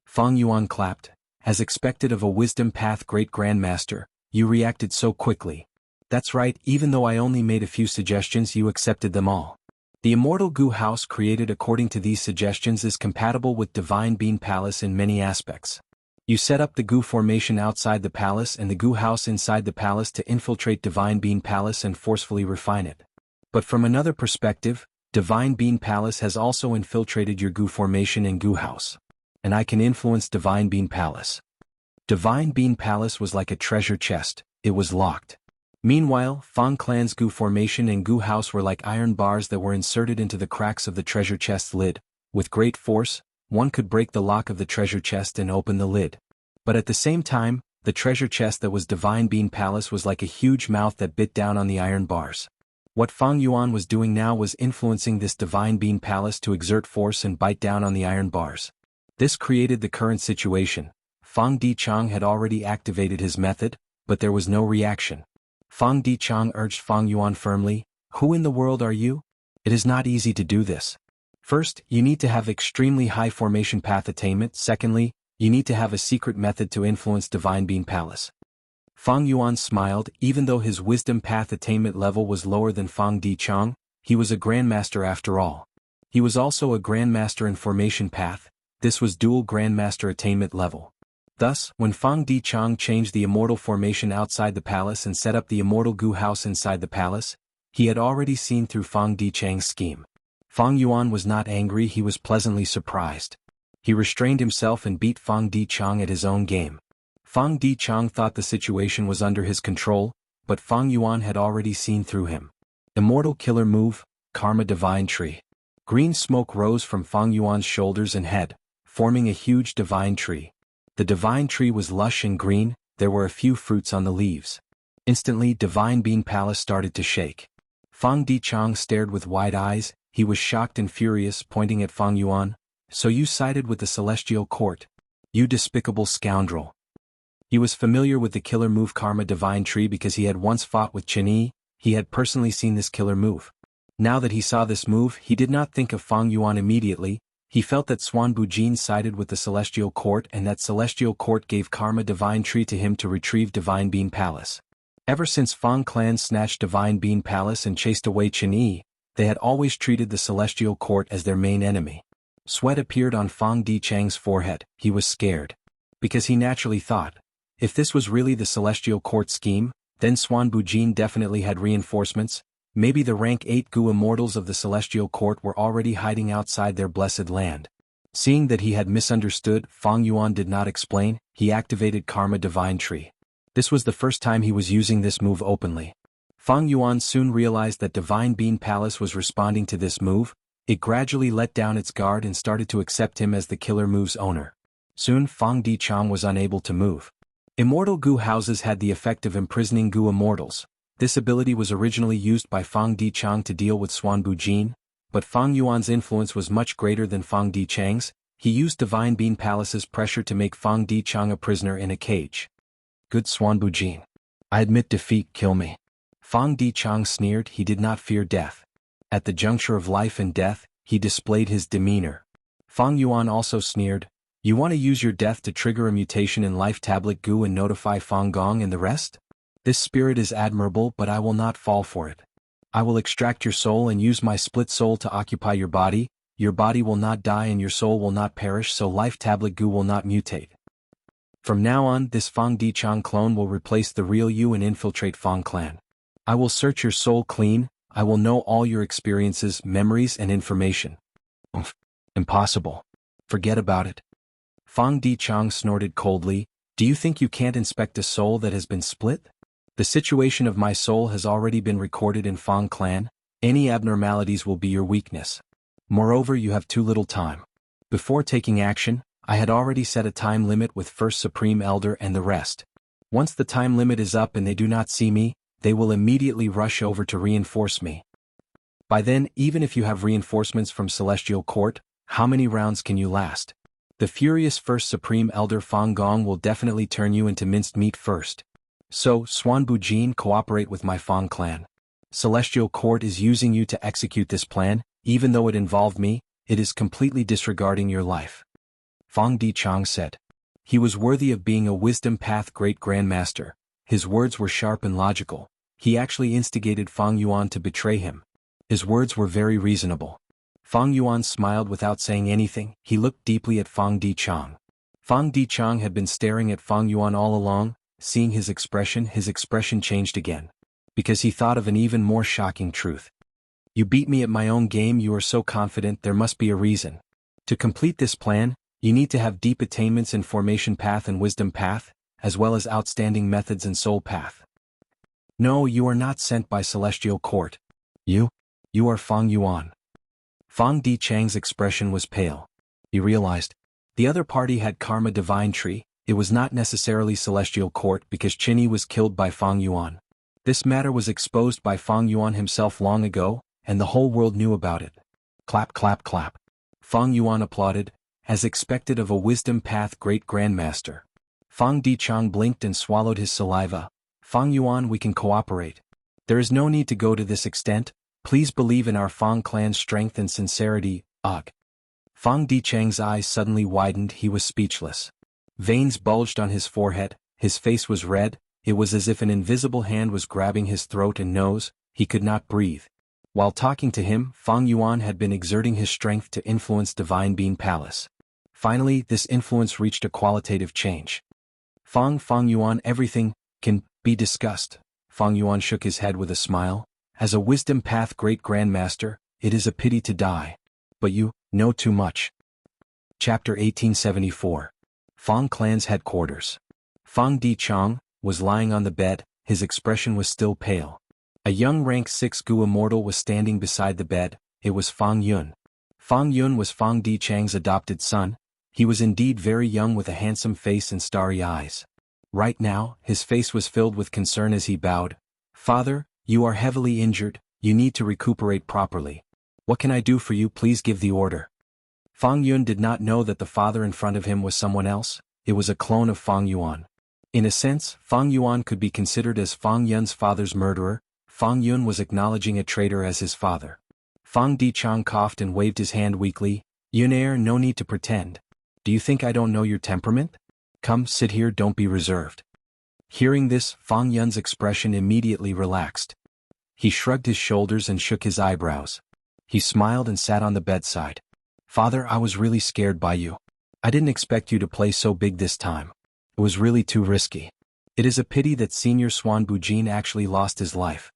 Fang Yuan clapped. As expected of a wisdom path great grandmaster, you reacted so quickly. That's right, even though I only made a few suggestions, you accepted them all. The immortal Gu house created according to these suggestions is compatible with Divine Bean Palace in many aspects. You set up the Gu formation outside the palace and the Gu house inside the palace to infiltrate Divine Bean Palace and forcefully refine it. But from another perspective, Divine Bean Palace has also infiltrated your Gu formation and Gu house. And I can influence Divine Bean Palace. Divine Bean Palace was like a treasure chest, it was locked. Meanwhile, Fang Clan's Gu formation and Gu house were like iron bars that were inserted into the cracks of the treasure chest's lid. With great force, one could break the lock of the treasure chest and open the lid. But at the same time, the treasure chest that was Divine Bean Palace was like a huge mouth that bit down on the iron bars. What Fang Yuan was doing now was influencing this Divine Bean Palace to exert force and bite down on the iron bars. This created the current situation. Fang Dichang had already activated his method, but there was no reaction. Fang Dichang urged Fang Yuan firmly, "Who in the world are you? It is not easy to do this. First, you need to have extremely high formation path attainment. Secondly, you need to have a secret method to influence Divine Bean Palace." Fang Yuan smiled. Even though his wisdom path attainment level was lower than Fang Dichang, he was a grandmaster after all. He was also a grandmaster in formation path. This was dual grandmaster attainment level. Thus, when Fang Dichang changed the immortal formation outside the palace and set up the immortal Gu house inside the palace, he had already seen through Fang Dichang's scheme. Fang Yuan was not angry, he was pleasantly surprised. He restrained himself and beat Fang Dichang at his own game. Fang Dichang thought the situation was under his control, but Fang Yuan had already seen through him. Immortal killer move, Karma Divine Tree. Green smoke rose from Fang Yuan's shoulders and head, forming a huge divine tree. The divine tree was lush and green, there were a few fruits on the leaves. Instantly, Divine Bean Palace started to shake. Fang Dichang stared with wide eyes, he was shocked and furious, pointing at Fang Yuan. "So you sided with the Celestial Court? You despicable scoundrel." He was familiar with the killer move Karma Divine Tree because he had once fought with Chen Yi. He had personally seen this killer move. Now that he saw this move, he did not think of Fang Yuan immediately. He felt that Xuan Bujin sided with the Celestial Court and that Celestial Court gave Karma Divine Tree to him to retrieve Divine Bean Palace. Ever since Fang Clan snatched Divine Bean Palace and chased away Chen Yi, they had always treated the Celestial Court as their main enemy. Sweat appeared on Fang Dichang's forehead. He was scared. Because he naturally thought, if this was really the Celestial Court scheme, then Xuan Bujin definitely had reinforcements. Maybe the rank 8 Gu immortals of the Celestial Court were already hiding outside their blessed land. Seeing that he had misunderstood, Fang Yuan did not explain, he activated Karma Divine Tree. This was the first time he was using this move openly. Fang Yuan soon realized that Divine Bean Palace was responding to this move. It gradually let down its guard and started to accept him as the killer move's owner. Soon Fang Dichang was unable to move. Immortal Gu houses had the effect of imprisoning Gu immortals. This ability was originally used by Fang Dichang to deal with Xuan Bujin, but Fang Yuan's influence was much greater than Fang Dichang's. He used Divine Bean Palace's pressure to make Fang Dichang a prisoner in a cage. "Good Xuan Bujin. I admit defeat, kill me." Fang Dichang sneered. He did not fear death. At the juncture of life and death, he displayed his demeanor. Fang Yuan also sneered, "You want to use your death to trigger a mutation in Life Tablet Gu and notify Fang Gong and the rest? This spirit is admirable, but I will not fall for it. I will extract your soul and use my split soul to occupy your body. Your body will not die and your soul will not perish, so Life Tablet Gu will not mutate. From now on, this Fang Dichang clone will replace the real you and infiltrate Fang Clan. I will search your soul clean. I will know all your experiences, memories, and information." "Impossible. Forget about it." Fang Dichang snorted coldly. "Do you think you can't inspect a soul that has been split? The situation of my soul has already been recorded in Fang Clan. Any abnormalities will be your weakness. Moreover, you have too little time. Before taking action, I had already set a time limit with First Supreme Elder and the rest. Once the time limit is up and they do not see me, they will immediately rush over to reinforce me. By then, even if you have reinforcements from Celestial Court, how many rounds can you last? The furious First Supreme Elder Fang Gong will definitely turn you into minced meat first. So, Xuan Bujin, cooperate with my Fang Clan. Celestial Court is using you to execute this plan. Even though it involved me, it is completely disregarding your life." Fang Dichang said. He was worthy of being a Wisdom Path Great Grandmaster. His words were sharp and logical. He actually instigated Fang Yuan to betray him. His words were very reasonable. Fang Yuan smiled without saying anything. He looked deeply at Fang Dichang. Fang Dichang had been staring at Fang Yuan all along. Seeing his expression changed again. Because he thought of an even more shocking truth. "You beat me at my own game. You are so confident, there must be a reason. To complete this plan, you need to have deep attainments in Formation Path and Wisdom Path, as well as outstanding methods in Soul Path. No, you are not sent by Celestial Court. You are Fang Yuan. Fang Dichang's expression was pale. He realized, the other party had Karma Divine Tree, it was not necessarily Celestial Court because Qinyi was killed by Fang Yuan. This matter was exposed by Fang Yuan himself long ago, and the whole world knew about it. Clap clap clap. Fang Yuan applauded, as expected of a Wisdom Path Great Grandmaster. Fang Dichang blinked and swallowed his saliva. Fang Yuan, we can cooperate. There is no need to go to this extent, please believe in our Fang clan's strength and sincerity, ugh. Fang Dichang's eyes suddenly widened, he was speechless. Veins bulged on his forehead, his face was red, it was as if an invisible hand was grabbing his throat and nose, he could not breathe. While talking to him, Fang Yuan had been exerting his strength to influence Divine Bean Palace. Finally, this influence reached a qualitative change. Fang Yuan, everything can be discussed. Fang Yuan shook his head with a smile. As a Wisdom Path Great Grandmaster, it is a pity to die. But you know too much. Chapter 1874. Fang Clan's Headquarters. Fang Dichang was lying on the bed, his expression was still pale. A young rank 6 Gu Immortal was standing beside the bed, it was Fang Yun. Fang Yun was Fang Dichang's adopted son, he was indeed very young with a handsome face and starry eyes. Right now, his face was filled with concern as he bowed. Father, you are heavily injured, you need to recuperate properly. What can I do for you, please give the order. Fang Yun did not know that the father in front of him was someone else, it was a clone of Fang Yuan. In a sense, Fang Yuan could be considered as Fang Yun's father's murderer. Fang Yun was acknowledging a traitor as his father. Fang Dichang coughed and waved his hand weakly. Yunair, no need to pretend. Do you think I don't know your temperament? Come, sit here, don't be reserved. Hearing this, Fang Yun's expression immediately relaxed. He shrugged his shoulders and shook his eyebrows. He smiled and sat on the bedside. Father, I was really scared by you. I didn't expect you to play so big this time. It was really too risky. It is a pity that Senior Swan Bujin actually lost his life.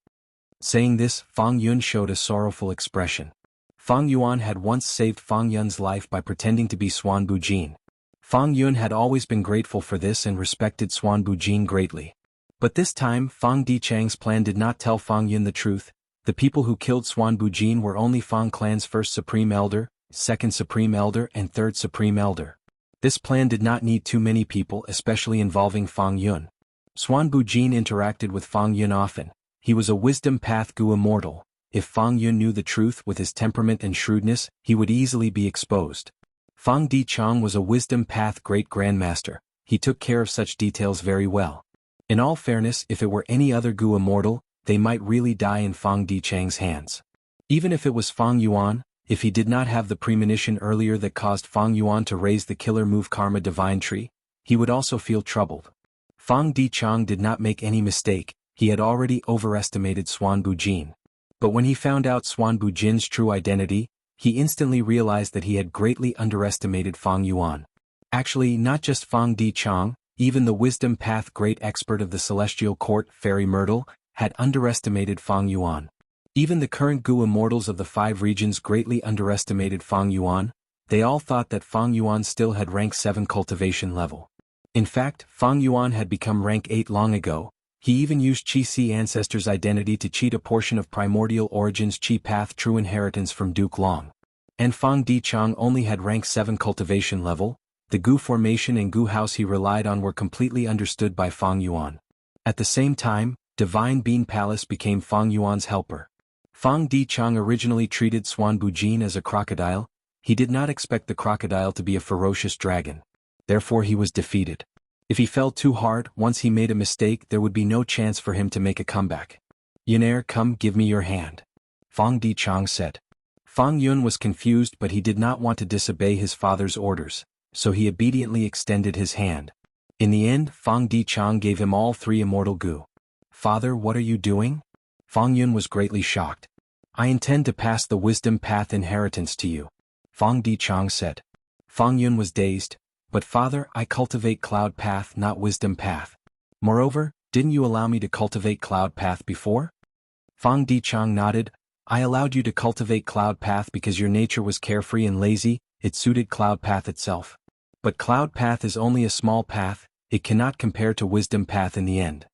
Saying this, Fang Yun showed a sorrowful expression. Fang Yuan had once saved Fang Yun's life by pretending to be Swan Bujin. Fang Yun had always been grateful for this and respected Swan Bujin greatly. But this time, Fang Dichang's plan did not tell Fang Yun the truth. The people who killed Swan Bujin were only Fang Clan's first Supreme Elder, second Supreme Elder and third Supreme Elder. This plan did not need too many people, especially involving Fang Yun. Swan Bujin interacted with Fang Yun often. He was a Wisdom Path Gu Immortal. If Fang Yun knew the truth with his temperament and shrewdness, he would easily be exposed. Fang Dichang was a Wisdom Path Great Grandmaster. He took care of such details very well. In all fairness, if it were any other Gu Immortal, they might really die in Fang Dichang's hands. Even if it was Fang Yuan, if he did not have the premonition earlier that caused Fang Yuan to raise the killer move Karma Divine Tree, he would also feel troubled. Fang Dichang did not make any mistake. He had already overestimated Swan Bujin. But when he found out Swan Bujin's true identity, he instantly realized that he had greatly underestimated Fang Yuan. Actually, not just Fang Dichang, even the Wisdom Path Great Expert of the Celestial Court, Fairy Myrtle, had underestimated Fang Yuan. Even the current Gu Immortals of the 5 regions greatly underestimated Fang Yuan. They all thought that Fang Yuan still had rank 7 cultivation level. In fact, Fang Yuan had become rank 8 long ago. He even used Qi Si Ancestor's identity to cheat a portion of Primordial Origins Qi Path true inheritance from Duke Long. And Fang Dichang only had rank 7 cultivation level. The Gu formation and Gu house he relied on were completely understood by Fang Yuan. At the same time, Divine Bean Palace became Fang Yuan's helper. Fang Dichang originally treated Swan Bujin as a crocodile. He did not expect the crocodile to be a ferocious dragon. Therefore he was defeated. If he fell too hard, once he made a mistake, there would be no chance for him to make a comeback. Yunair, come, give me your hand. Fang Dichang said. Fang Yun was confused, but he did not want to disobey his father's orders, so he obediently extended his hand. In the end, Fang Dichang gave him all 3 immortal Gu. Father, what are you doing? Fang Yun was greatly shocked. I intend to pass the Wisdom Path inheritance to you. Fang Dichang said. Fang Yun was dazed. But father, I cultivate Cloud Path, not Wisdom Path. Moreover, didn't you allow me to cultivate Cloud Path before? Fang Dichang nodded. I allowed you to cultivate Cloud Path because your nature was carefree and lazy, it suited Cloud Path itself. But Cloud Path is only a small path, it cannot compare to Wisdom Path in the end.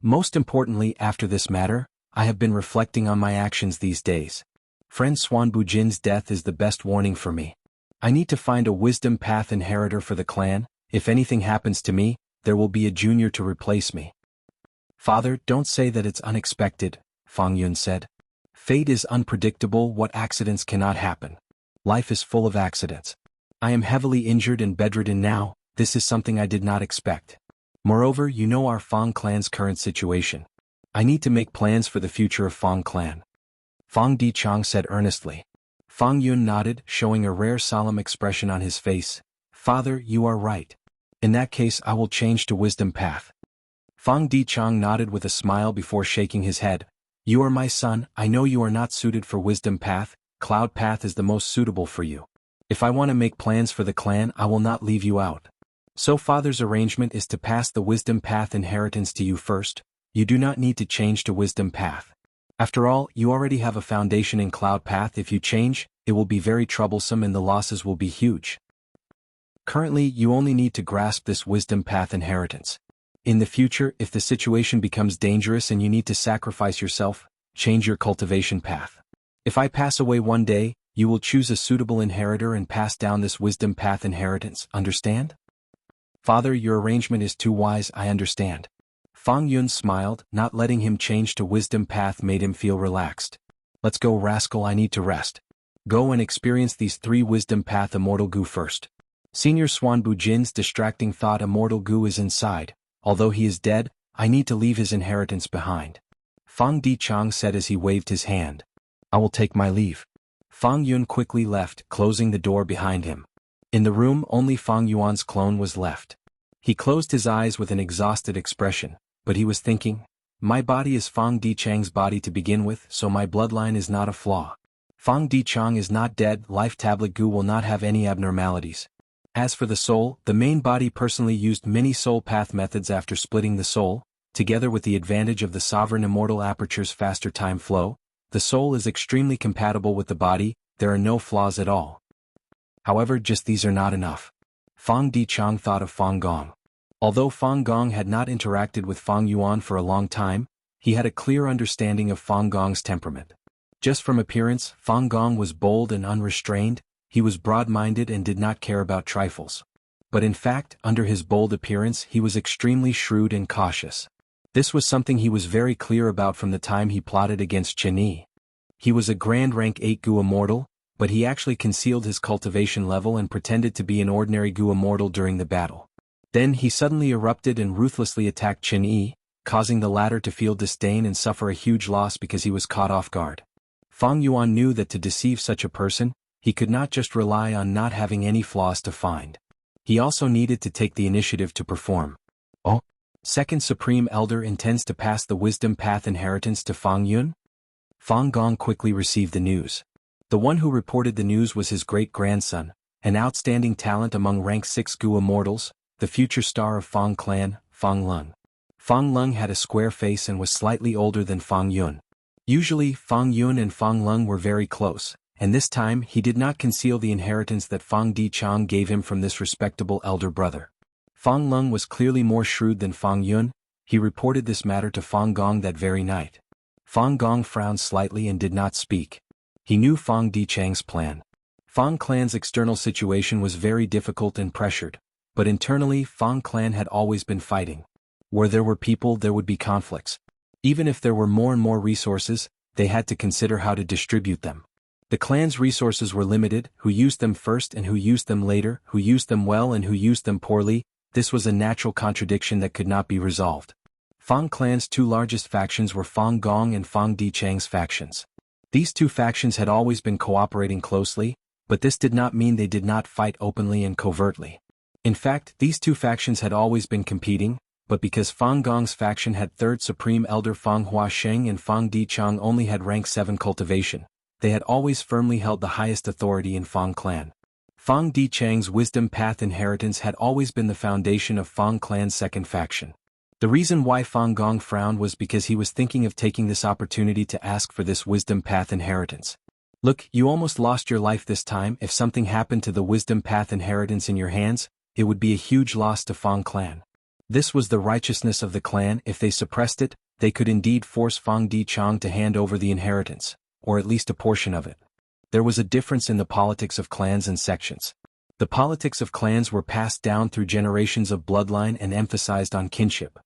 Most importantly, after this matter, I have been reflecting on my actions these days. Friend Xuan Bujin's death is the best warning for me. I need to find a wisdom path inheritor for the clan. If anything happens to me, there will be a junior to replace me. Father, don't say that it's unexpected, Fang Yun said. Fate is unpredictable. What accidents cannot happen? Life is full of accidents. I am heavily injured and bedridden now. This is something I did not expect. Moreover, you know our Fang clan's current situation. I need to make plans for the future of Fang clan. Fang Dichang said earnestly. Fang Yun nodded, showing a rare solemn expression on his face. Father, you are right. In that case I will change to wisdom path. Fang Dichang nodded with a smile before shaking his head. You are my son, I know you are not suited for wisdom path, cloud path is the most suitable for you. If I want to make plans for the clan I will not leave you out. So father's arrangement is to pass the wisdom path inheritance to you first. You do not need to change to wisdom path. After all, you already have a foundation in cloud path. If you change, it will be very troublesome and the losses will be huge. Currently, you only need to grasp this wisdom path inheritance. In the future, if the situation becomes dangerous and you need to sacrifice yourself, change your cultivation path. If I pass away one day, you will choose a suitable inheritor and pass down this wisdom path inheritance, understand? Father, your arrangement is too wise, I understand. Fang Yun smiled, not letting him change to wisdom path made him feel relaxed. Let's go, rascal, I need to rest. Go and experience these 3 wisdom path immortal goo first. Senior Xuan Bujin's distracting thought immortal goo is inside. Although he is dead, I need to leave his inheritance behind. Fang Dichang said as he waved his hand. I will take my leave. Fang Yun quickly left, closing the door behind him. In the room only Fang Yuan's clone was left. He closed his eyes with an exhausted expression, but he was thinking, my body is Fang Dichang's body to begin with, so my bloodline is not a flaw. Fang Dichang is not dead, life tablet goo will not have any abnormalities. As for the soul, the main body personally used many soul path methods after splitting the soul, together with the advantage of the sovereign immortal aperture's faster time flow. The soul is extremely compatible with the body, there are no flaws at all. However, just these are not enough. Fang Dichang thought of Fang Gong. Although Fang Gong had not interacted with Fang Yuan for a long time, he had a clear understanding of Fang Gong's temperament. Just from appearance, Fang Gong was bold and unrestrained. He was broad-minded and did not care about trifles. But in fact, under his bold appearance he was extremely shrewd and cautious. This was something he was very clear about from the time he plotted against Chen Yi. He was a Grand Rank 8 Gu Immortal, but he actually concealed his cultivation level and pretended to be an ordinary Gu Immortal during the battle. Then he suddenly erupted and ruthlessly attacked Chen Yi, causing the latter to feel disdain and suffer a huge loss because he was caught off guard. Fang Yuan knew that to deceive such a person, he could not just rely on not having any flaws to find. He also needed to take the initiative to perform. Oh, Second Supreme Elder intends to pass the wisdom path inheritance to Fang Yun? Fang Gong quickly received the news. The one who reported the news was his great-grandson, an outstanding talent among rank 6 Gu Immortals, the future star of Fang clan, Fang Lung. Fang Lung had a square face and was slightly older than Fang Yun. Usually, Fang Yun and Fang Lung were very close, and this time he did not conceal the inheritance that Fang Dichang gave him from this respectable elder brother. Fang Lung was clearly more shrewd than Fang Yun. He reported this matter to Fang Gong that very night. Fang Gong frowned slightly and did not speak. He knew Fang Dichang's plan. Fang clan's external situation was very difficult and pressured, but internally Fang clan had always been fighting. Where there were people there would be conflicts. Even if there were more and more resources, they had to consider how to distribute them. The clan's resources were limited, who used them first and who used them later, who used them well and who used them poorly. This was a natural contradiction that could not be resolved. Fang clan's 2 largest factions were Fang Gong and Fang Dichang's factions. These 2 factions had always been cooperating closely, but this did not mean they did not fight openly and covertly. In fact, these 2 factions had always been competing, but because Fang Gong's faction had 3rd Supreme Elder Fang Huasheng and Fang Dichang only had rank 7 cultivation, they had always firmly held the highest authority in Fang clan. Fang Dichang's wisdom path inheritance had always been the foundation of Fang clan's 2nd faction. The reason why Fang Gong frowned was because he was thinking of taking this opportunity to ask for this wisdom path inheritance. Look, you almost lost your life this time. If something happened to the wisdom path inheritance in your hands, it would be a huge loss to Fang clan. This was the righteousness of the clan. If they suppressed it, they could indeed force Fang Dichang to hand over the inheritance, or at least a portion of it. There was a difference in the politics of clans and sections. The politics of clans were passed down through generations of bloodline and emphasized on kinship.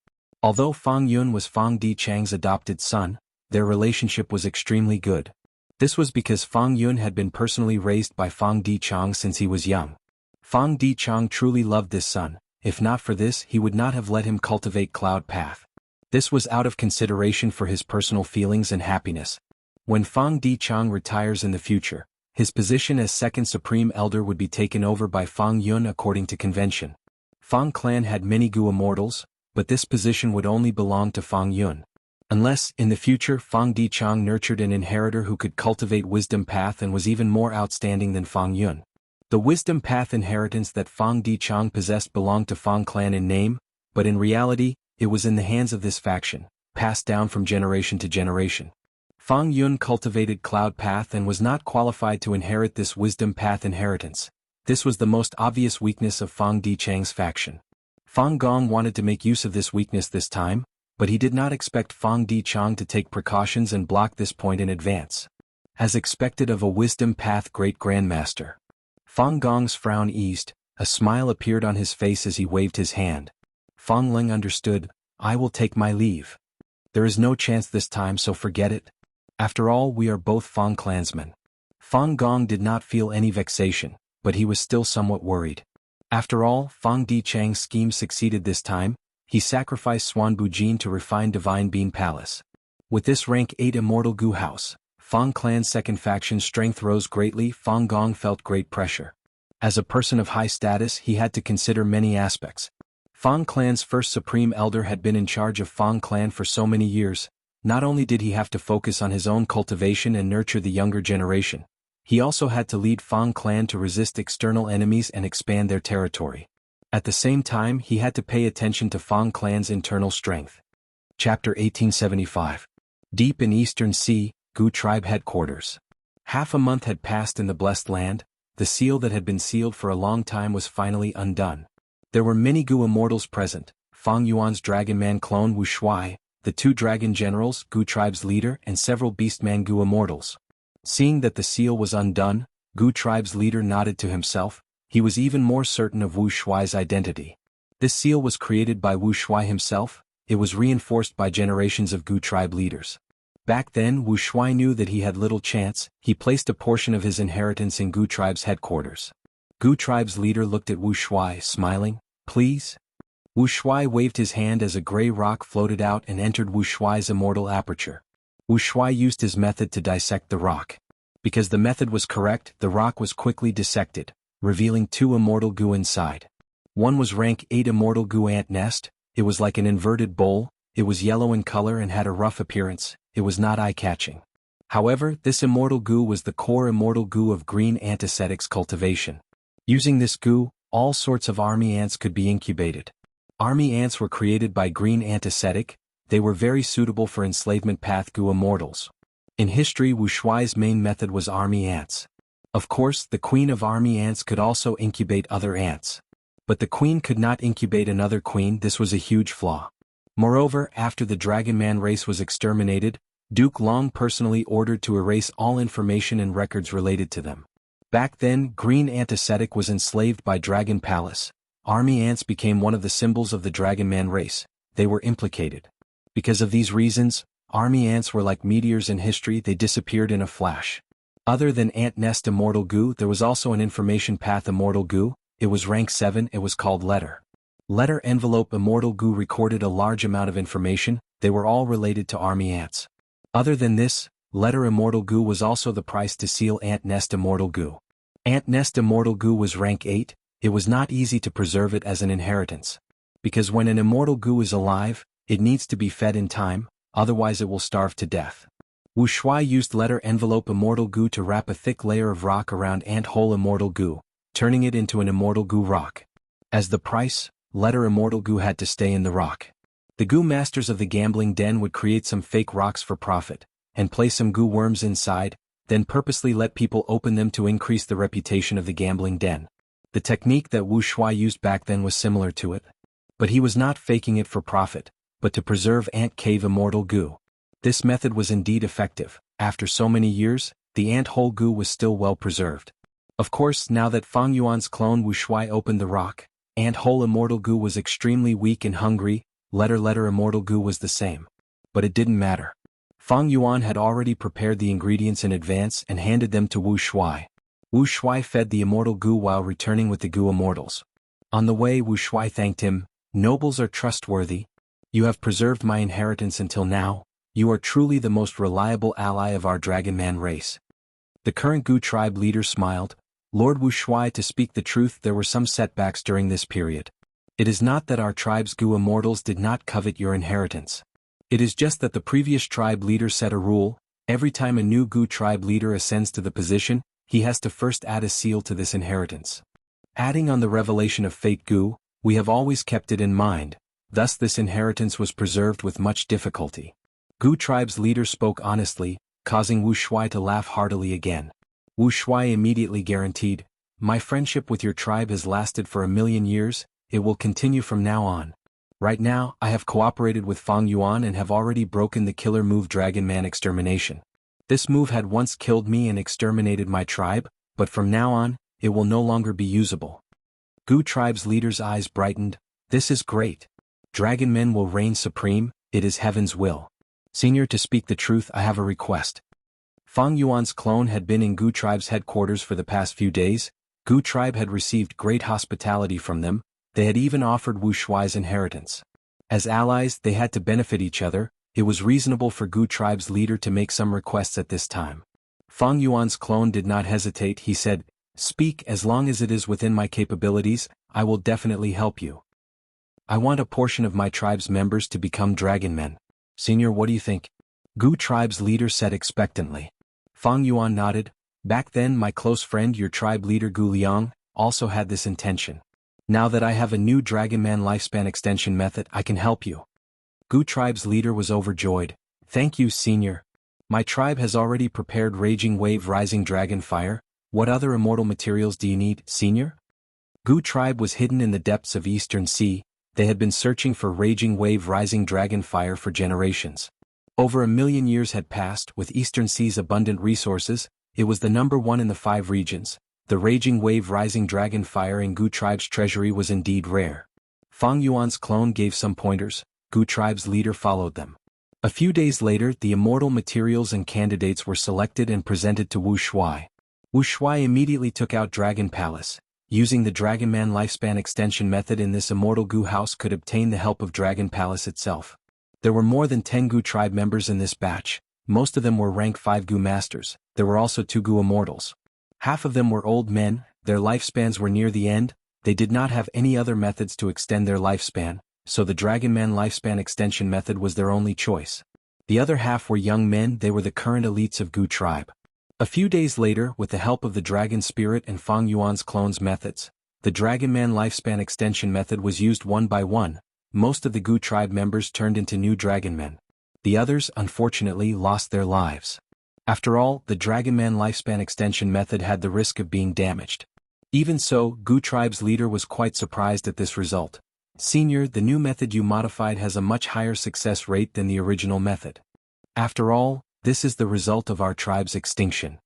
Although Fang Yun was Fang Dichang's adopted son, their relationship was extremely good. This was because Fang Yun had been personally raised by Fang Dichang since he was young. Fang Dichang truly loved this son. If not for this, he would not have let him cultivate Cloud Path. This was out of consideration for his personal feelings and happiness. When Fang Dichang retires in the future, his position as second supreme elder would be taken over by Fang Yun according to convention. Fang clan had many Gu immortals, but this position would only belong to Fang Yun. Unless, in the future, Fang Dichang nurtured an inheritor who could cultivate Wisdom Path and was even more outstanding than Fang Yun. The Wisdom Path inheritance that Fang Dichang possessed belonged to Fang clan in name, but in reality, it was in the hands of this faction, passed down from generation to generation. Fang Yun cultivated Cloud Path and was not qualified to inherit this Wisdom Path inheritance. This was the most obvious weakness of Fang Dichang's faction. Fang Gong wanted to make use of this weakness this time, but he did not expect Fang Dichang to take precautions and block this point in advance. As expected of a Wisdom Path Great Grandmaster. Fang Gong's frown eased, a smile appeared on his face as he waved his hand. Fang Ling understood, I will take my leave. There is no chance this time, so forget it. After all, we are both Fang clansmen. Fang Gong did not feel any vexation, but he was still somewhat worried. After all, Fang Dichang's scheme succeeded this time. He sacrificed Swan Bujin to refine Divine Bean Palace. With this rank 8 Immortal Gu house, Fang clan's second faction's strength rose greatly. Fang Gong felt great pressure. As a person of high status, he had to consider many aspects. Fang clan's first supreme elder had been in charge of Fang clan for so many years. Not only did he have to focus on his own cultivation and nurture the younger generation, he also had to lead Fang clan to resist external enemies and expand their territory. At the same time, he had to pay attention to Fang clan's internal strength. Chapter 1875. Deep in Eastern Sea, Gu tribe headquarters. Half a month had passed in the Blessed Land. The seal that had been sealed for a long time was finally undone. There were many Gu immortals present: Fang Yuan's Dragon Man clone Wu Shuai, the 2 dragon generals, Gu tribe's leader, and several Beastman Gu immortals. Seeing that the seal was undone, Gu tribe's leader nodded to himself. He was even more certain of Wu Shuai's identity. This seal was created by Wu Shuai himself. It was reinforced by generations of Gu tribe leaders. Back then, Wu Shuai knew that he had little chance. He placed a portion of his inheritance in Gu tribe's headquarters. Gu tribe's leader looked at Wu Shuai, smiling. Please? Wu Shuai waved his hand as a gray rock floated out and entered Wu Shuai's immortal aperture. Wu Shuai used his method to dissect the rock. Because the method was correct, the rock was quickly dissected, revealing 2 immortal Gu inside. One was rank 8 immortal Gu ant nest. It was like an inverted bowl. It was yellow in color and had a rough appearance. It was not eye-catching. However, this immortal Gu was the core immortal Gu of green antiseptics cultivation. Using this Gu, all sorts of army ants could be incubated. Army ants were created by green antiseptic. They were very suitable for enslavement path Gu immortals. In history, Wu Shuai's main method was army ants. Of course, the queen of army ants could also incubate other ants. But the queen could not incubate another queen. This was a huge flaw. Moreover, after the Dragon Man race was exterminated, Duke Long personally ordered to erase all information and records related to them. Back then, green antiseptic was enslaved by Dragon Palace. Army ants became one of the symbols of the Dragon Man race. They were implicated. Because of these reasons, army ants were like meteors in history. They disappeared in a flash. Other than Ant Nest Immortal Gu, there was also an Information Path Immortal Gu. It was rank 7. It was called Letter. Letter Envelope Immortal Gu recorded a large amount of information. They were all related to army ants. Other than this, Letter Immortal Gu was also the price to seal Ant Nest Immortal Gu. Ant Nest Immortal Gu was rank 8. It was not easy to preserve it as an inheritance. Because when an immortal Gu is alive, it needs to be fed in time, otherwise it will starve to death. Wu Shuai used Letter Envelope Immortal Gu to wrap a thick layer of rock around Ant Hole Immortal Gu, turning it into an Immortal Gu rock. As the price, Letter Immortal Gu had to stay in the rock. The Gu masters of the gambling den would create some fake rocks for profit, and place some Gu worms inside, then purposely let people open them to increase the reputation of the gambling den. The technique that Wu Shuai used back then was similar to it. But he was not faking it for profit, but to preserve ant cave immortal goo. This method was indeed effective. After so many years, the ant hole goo was still well preserved. Of course, now that Fang Yuan's clone Wu Shuai opened the rock, ant hole immortal goo was extremely weak and hungry. Letter immortal goo was the same. But it didn't matter. Fang Yuan had already prepared the ingredients in advance and handed them to Wu Shuai. Wu Shuai fed the immortal goo while returning with the goo immortals. On the way, Wu Shuai thanked him. Nobles are trustworthy. You have preserved my inheritance until now. You are truly the most reliable ally of our Dragon Man race. The current Gu tribe leader smiled. Lord Wu Shuai, to speak the truth, there were some setbacks during this period. It is not that our tribe's Gu immortals did not covet your inheritance. It is just that the previous tribe leader set a rule: every time a new Gu tribe leader ascends to the position, he has to first add a seal to this inheritance. Adding on the revelation of Fate Gu, we have always kept it in mind, thus this inheritance was preserved with much difficulty. Gu tribe's leader spoke honestly, causing Wu Shuai to laugh heartily again. Wu Shuai immediately guaranteed, my friendship with your tribe has lasted for 1,000,000 years, it will continue from now on. Right now, I have cooperated with Fang Yuan and have already broken the killer move Dragon Man Extermination. This move had once killed me and exterminated my tribe, but from now on, it will no longer be usable. Gu tribe's leader's eyes brightened. This is great. Dragon Men will reign supreme, it is heaven's will. Senior, to speak the truth, I have a request. Fang Yuan's clone had been in Gu tribe's headquarters for the past few days. Gu tribe had received great hospitality from them. They had even offered Wu Shuai's inheritance. As allies, they had to benefit each other. It was reasonable for Gu tribe's leader to make some requests at this time. Fang Yuan's clone did not hesitate. He said, speak, as long as it is within my capabilities, I will definitely help you. I want a portion of my tribe's members to become Dragon Men. Senior, what do you think? Gu tribe's leader said expectantly. Fang Yuan nodded. Back then, my close friend, your tribe leader Gu Liang, also had this intention. Now that I have a new Dragon Man lifespan extension method, I can help you. Gu tribe's leader was overjoyed. Thank you, Senior. My tribe has already prepared Raging Wave Rising Dragon Fire. What other immortal materials do you need, Senior? Gu tribe was hidden in the depths of Eastern Sea. They had been searching for Raging Wave Rising Dragon Fire for generations. Over 1,000,000 years had passed. With Eastern Sea's abundant resources, it was the #1 in the 5 regions. The Raging Wave Rising Dragon Fire in Gu tribe's treasury was indeed rare. Fang Yuan's clone gave some pointers. Gu tribe's leader followed them. A few days later, the immortal materials and candidates were selected and presented to Wu Shuai. Wu Shuai immediately took out Dragon Palace. Using the Dragon Man lifespan extension method in this immortal Gu house could obtain the help of Dragon Palace itself. There were more than 10 Gu tribe members in this batch. Most of them were rank 5 Gu masters. There were also 2 Gu immortals. Half of them were old men, their lifespans were near the end. They did not have any other methods to extend their lifespan, so the Dragon Man lifespan extension method was their only choice. The other half were young men. They were the current elites of Gu tribe. A few days later, with the help of the Dragon Spirit and Fang Yuan's clones' methods, the Dragon Man lifespan extension method was used one by one. Most of the Gu tribe members turned into new Dragon Men. The others, unfortunately, lost their lives. After all, the Dragon Man lifespan extension method had the risk of being damaged. Even so, Gu tribe's leader was quite surprised at this result. Senior, the new method you modified has a much higher success rate than the original method. After all, this is the result of our tribe's extinction.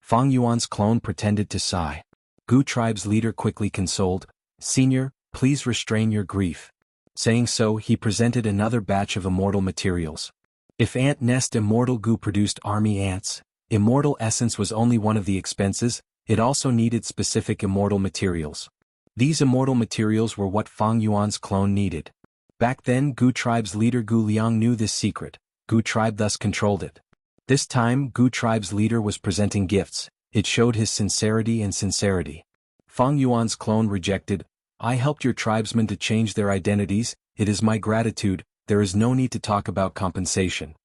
Fang Yuan's clone pretended to sigh. Gu tribe's leader quickly consoled. Senior, please restrain your grief. Saying so, he presented another batch of immortal materials. If ant nest immortal Gu produced army ants, immortal essence was only one of the expenses. It also needed specific immortal materials. These immortal materials were what Fang Yuan's clone needed. Back then, Gu tribe's leader Gu Liang knew this secret. Gu tribe thus controlled it. This time, Gu tribe's leader was presenting gifts. It showed his sincerity. Fang Yuan's clone rejected. I helped your tribesmen to change their identities. It is my gratitude. There is no need to talk about compensation.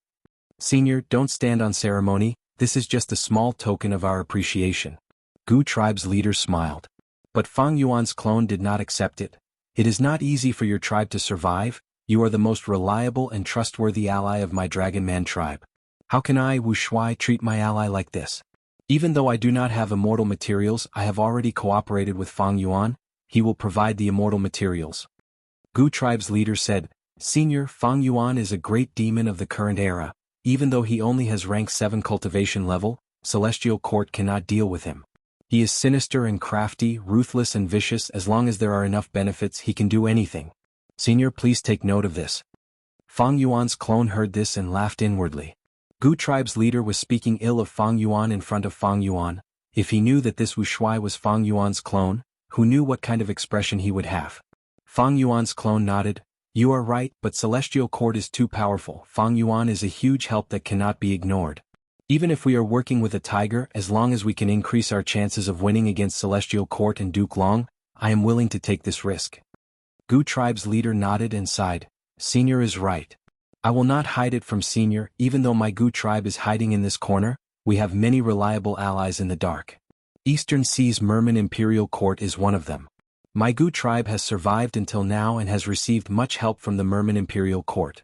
Senior, don't stand on ceremony. This is just a small token of our appreciation. Gu tribe's leader smiled. But Fang Yuan's clone did not accept it. It is not easy for your tribe to survive. You are the most reliable and trustworthy ally of my Dragon Man tribe. How can I, Wu Shuai, treat my ally like this? Even though I do not have immortal materials, I have already cooperated with Fang Yuan. He will provide the immortal materials. Gu tribe's leader said, Senior, Fang Yuan is a great demon of the current era. Even though he only has rank 7 cultivation level, Celestial Court cannot deal with him. He is sinister and crafty, ruthless and vicious. As long as there are enough benefits, he can do anything. Senior, please take note of this. Fang Yuan's clone heard this and laughed inwardly. Gu tribe's leader was speaking ill of Fang Yuan in front of Fang Yuan. If he knew that this Wuxia was Fang Yuan's clone, who knew what kind of expression he would have? Fang Yuan's clone nodded. You are right, but Celestial Court is too powerful. Fang Yuan is a huge help that cannot be ignored. Even if we are working with a tiger, as long as we can increase our chances of winning against Celestial Court and Duke Long, I am willing to take this risk. Gu tribe's leader nodded and sighed. Senior is right. I will not hide it from Senior. Even though my Gu tribe is hiding in this corner, we have many reliable allies in the dark. Eastern Sea's Merman Imperial Court is one of them. My Gu tribe has survived until now and has received much help from the Merman Imperial Court.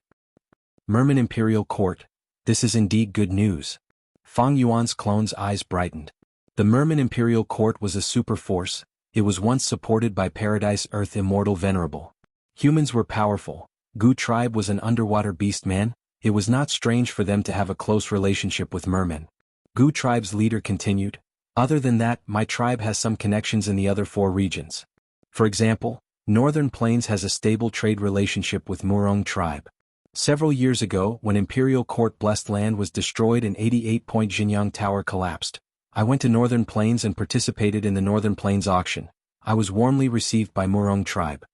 Merman Imperial Court, this is indeed good news. Fang Yuan's clone's eyes brightened. The Merman Imperial Court was a super force. It was once supported by Paradise Earth Immortal Venerable. Humans were powerful. Gu tribe was an underwater beast man. It was not strange for them to have a close relationship with mermen. Gu tribe's leader continued. Other than that, my tribe has some connections in the other 4 regions. For example, Northern Plains has a stable trade relationship with Murong tribe. Several years ago, when Imperial Court Blessed Land was destroyed and 88-point Jianghu Tower collapsed, I went to Northern Plains and participated in the Northern Plains auction. I was warmly received by Murong tribe.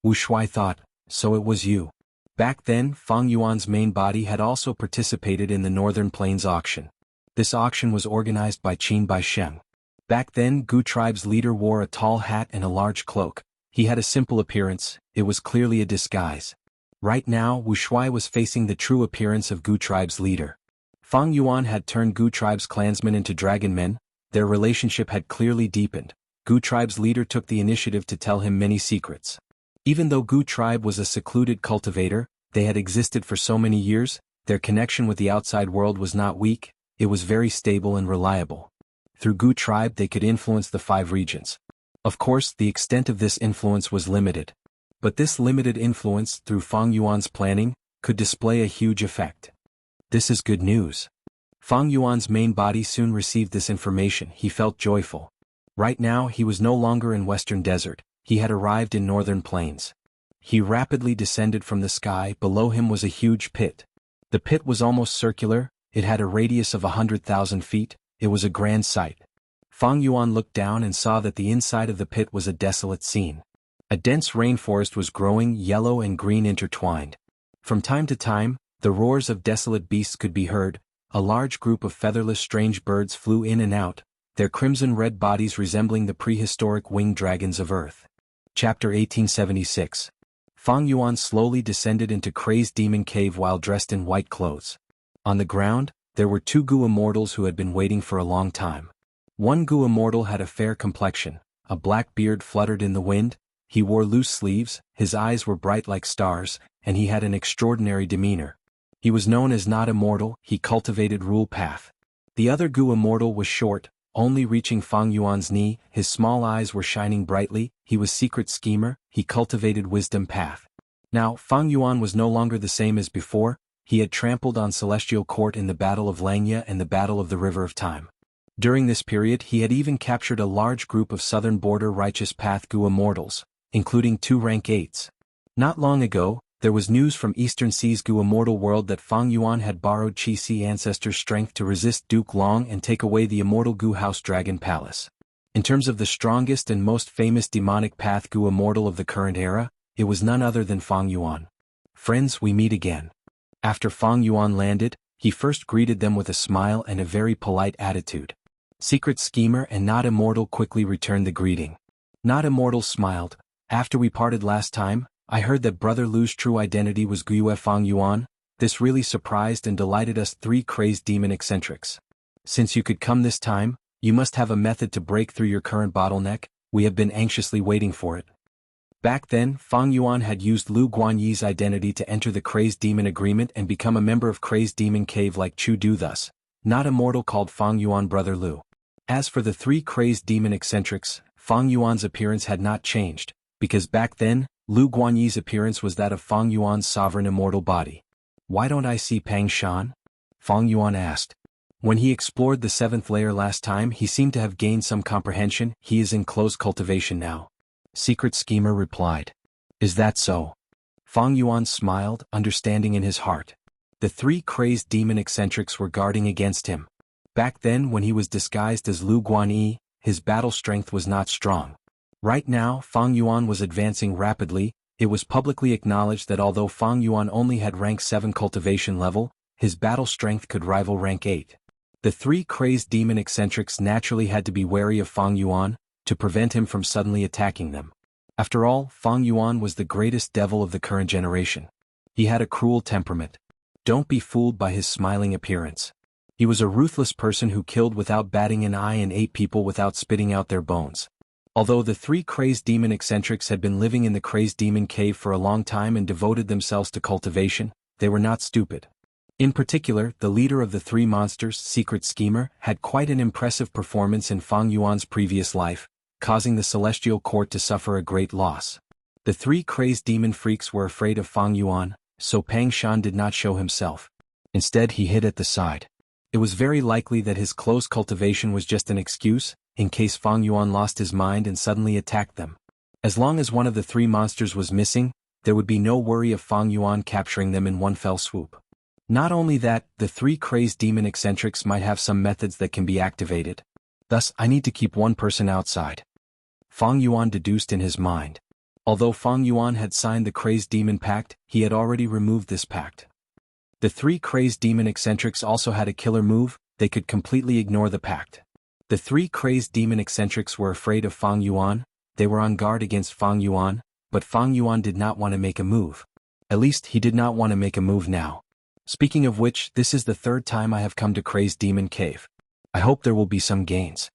Wu Shuai thought, so it was you. Back then, Fang Yuan's main body had also participated in the Northern Plains auction. This auction was organized by Qin Baisheng. Back then, Gu tribe's leader wore a tall hat and a large cloak. He had a simple appearance. It was clearly a disguise. Right now, Wu Shuai was facing the true appearance of Gu tribe's leader. Fang Yuan had turned Gu tribe's clansmen into dragon men. Their relationship had clearly deepened. Gu tribe's leader took the initiative to tell him many secrets. Even though Gu tribe was a secluded cultivator, they had existed for so many years, their connection with the outside world was not weak, it was very stable and reliable. Through Gu tribe they could influence the 5 regions. Of course, the extent of this influence was limited. But this limited influence, through Fang Yuan's planning, could display a huge effect. This is good news. Fang Yuan's main body soon received this information. He felt joyful. Right now he was no longer in Western Desert, he had arrived in Northern Plains. He rapidly descended from the sky. Below him was a huge pit. The pit was almost circular, it had a radius of 100,000 feet, it was a grand sight. Fang Yuan looked down and saw that the inside of the pit was a desolate scene. A dense rainforest was growing, yellow and green intertwined. From time to time, the roars of desolate beasts could be heard. A large group of featherless strange birds flew in and out, their crimson-red bodies resembling the prehistoric winged dragons of Earth. Chapter 1876. Fang Yuan slowly descended into Crazed Demon Cave while dressed in white clothes. On the ground, there were 2 Gu immortals who had been waiting for a long time. One Gu immortal had a fair complexion, a black beard fluttered in the wind, he wore loose sleeves, his eyes were bright like stars, and he had an extraordinary demeanor. He was known as Not Immortal, he cultivated Rule Path. The other Gu immortal was short, only reaching Fang Yuan's knee, his small eyes were shining brightly, he was Secret Schemer, he cultivated Wisdom Path. Now, Fang Yuan was no longer the same as before, he had trampled on Celestial Court in the Battle of Langya and the Battle of the River of Time. During this period he had even captured a large group of Southern Border Righteous Path Gu immortals, including 2 rank 8s. Not long ago, there was news from Eastern Sea's Gu immortal world that Fang Yuan had borrowed Qi Si ancestors' strength to resist Duke Long and take away the immortal Gu House Dragon Palace. In terms of the strongest and most famous demonic path Gu immortal of the current era, it was none other than Fang Yuan. Friends, we meet again. After Fang Yuan landed, he first greeted them with a smile and a very polite attitude. Secret Schemer and Not Immortal quickly returned the greeting. Not Immortal smiled. After we parted last time, I heard that Brother Lu's true identity was Guiyue Fang Yuan. This really surprised and delighted us 3 crazed demon eccentrics. Since you could come this time, you must have a method to break through your current bottleneck, we have been anxiously waiting for it. Back then, Fang Yuan had used Lu Guanyi's identity to enter the Crazed Demon Agreement and become a member of Crazed Demon Cave like Chu Du. Thus, Not Immortal called Fang Yuan Brother Lu. As for the 3 crazed demon eccentrics, Fang Yuan's appearance had not changed, because back then, Lu Guanyi's appearance was that of Fang Yuan's sovereign immortal body. "Why don't I see Pang Shan?" Fang Yuan asked. When he explored the 7th layer last time, he seemed to have gained some comprehension. "He is in close cultivation now," Secret Schemer replied. "Is that so?" Fang Yuan smiled, understanding in his heart. The 3 crazed demon eccentrics were guarding against him. Back then, when he was disguised as Lu Guanyi, his battle strength was not strong. Right now, Fang Yuan was advancing rapidly. It was publicly acknowledged that although Fang Yuan only had rank 7 cultivation level, his battle strength could rival rank 8. The 3 crazed demon eccentrics naturally had to be wary of Fang Yuan, to prevent him from suddenly attacking them. After all, Fang Yuan was the greatest devil of the current generation. He had a cruel temperament. Don't be fooled by his smiling appearance. He was a ruthless person who killed without batting an eye and ate people without spitting out their bones. Although the 3 crazed demon eccentrics had been living in the crazed demon cave for a long time and devoted themselves to cultivation, they were not stupid. In particular, the leader of the 3 monsters, Secret Schemer, had quite an impressive performance in Fang Yuan's previous life, causing the Celestial Court to suffer a great loss. The 3 crazed demon freaks were afraid of Fang Yuan, so Pang Shan did not show himself. Instead, he hid at the side. It was very likely that his close cultivation was just an excuse, in case Fang Yuan lost his mind and suddenly attacked them. As long as one of the 3 monsters was missing, there would be no worry of Fang Yuan capturing them in one fell swoop. Not only that, the 3 crazed demon eccentrics might have some methods that can be activated. Thus, I need to keep one person outside. Fang Yuan deduced in his mind. Although Fang Yuan had signed the crazed demon pact, he had already removed this pact. The 3 crazed demon eccentrics also had a killer move. They could completely ignore the pact. The 3 crazed demon eccentrics were afraid of Fang Yuan. They were on guard against Fang Yuan, but Fang Yuan did not want to make a move. At least he did not want to make a move now. Speaking of which, this is the 3rd time I have come to Crazed Demon Cave. I hope there will be some gains.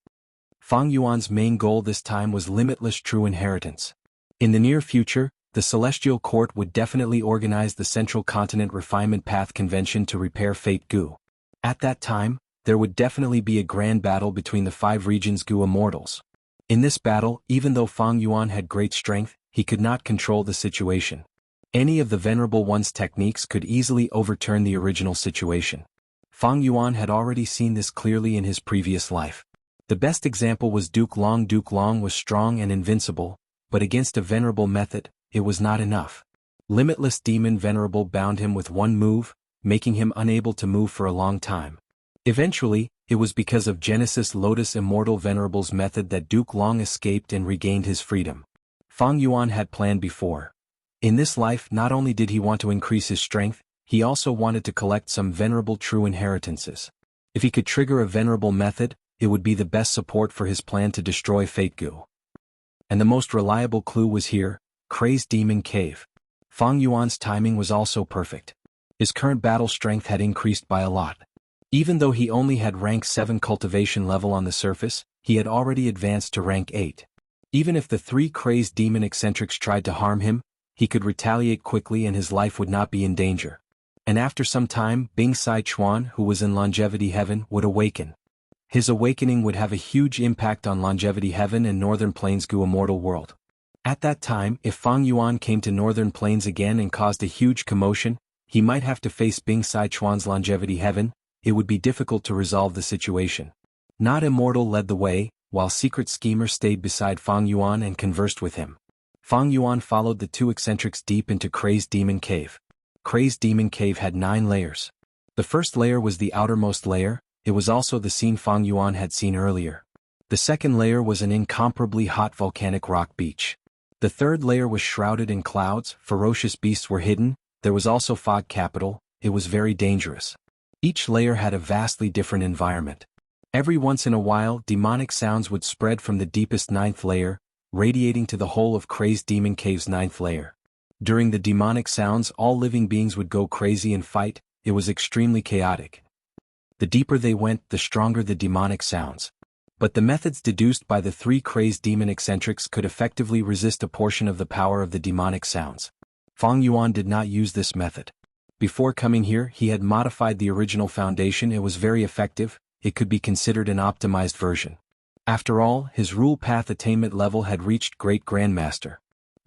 Fang Yuan's main goal this time was limitless true inheritance. In the near future, the Celestial Court would definitely organize the Central Continent Refinement Path Convention to repair Fate Gu. At that time, there would definitely be a grand battle between the 5 regions Gu Immortals. In this battle, even though Fang Yuan had great strength, he could not control the situation. Any of the Venerable One's techniques could easily overturn the original situation. Fang Yuan had already seen this clearly in his previous life. The best example was Duke Long. Duke Long was strong and invincible, but against a venerable method, it was not enough. Limitless Demon Venerable bound him with one move, making him unable to move for a long time. Eventually, it was because of Genesis Lotus Immortal Venerable's method that Duke Long escaped and regained his freedom. Fang Yuan had planned before. In this life, not only did he want to increase his strength, he also wanted to collect some venerable true inheritances. If he could trigger a venerable method, it would be the best support for his plan to destroy Fate Gu. And the most reliable clue was here, Crazed Demon Cave. Fang Yuan's timing was also perfect. His current battle strength had increased by a lot. Even though he only had rank 7 cultivation level on the surface, he had already advanced to rank 8. Even if the 3 crazed demon eccentrics tried to harm him, he could retaliate quickly and his life would not be in danger. And after some time, Bing Sai Chuan, who was in Longevity Heaven, would awaken. His awakening would have a huge impact on Longevity Heaven and Northern Plains Gu Immortal World. At that time, if Fang Yuan came to Northern Plains again and caused a huge commotion, he might have to face Bing Sai Chuan's Longevity Heaven. It would be difficult to resolve the situation. Not Immortal led the way, while Secret Schemer stayed beside Fang Yuan and conversed with him. Fang Yuan followed the 2 eccentrics deep into Crazed Demon Cave. Crazed Demon Cave had 9 layers. The first layer was the outermost layer. It was also the scene Fang Yuan had seen earlier. The second layer was an incomparably hot volcanic rock beach. The third layer was shrouded in clouds, ferocious beasts were hidden, there was also fog capital, it was very dangerous. Each layer had a vastly different environment. Every once in a while, demonic sounds would spread from the deepest 9th layer, radiating to the whole of Crazed Demon Cave's 9th layer. During the demonic sounds, all living beings would go crazy and fight. It was extremely chaotic. The deeper they went, the stronger the demonic sounds. But the methods deduced by the 3 crazed demon eccentrics could effectively resist a portion of the power of the demonic sounds. Fang Yuan did not use this method. Before coming here, he had modified the original foundation. It was very effective. It could be considered an optimized version. After all, his rule path attainment level had reached Great Grandmaster.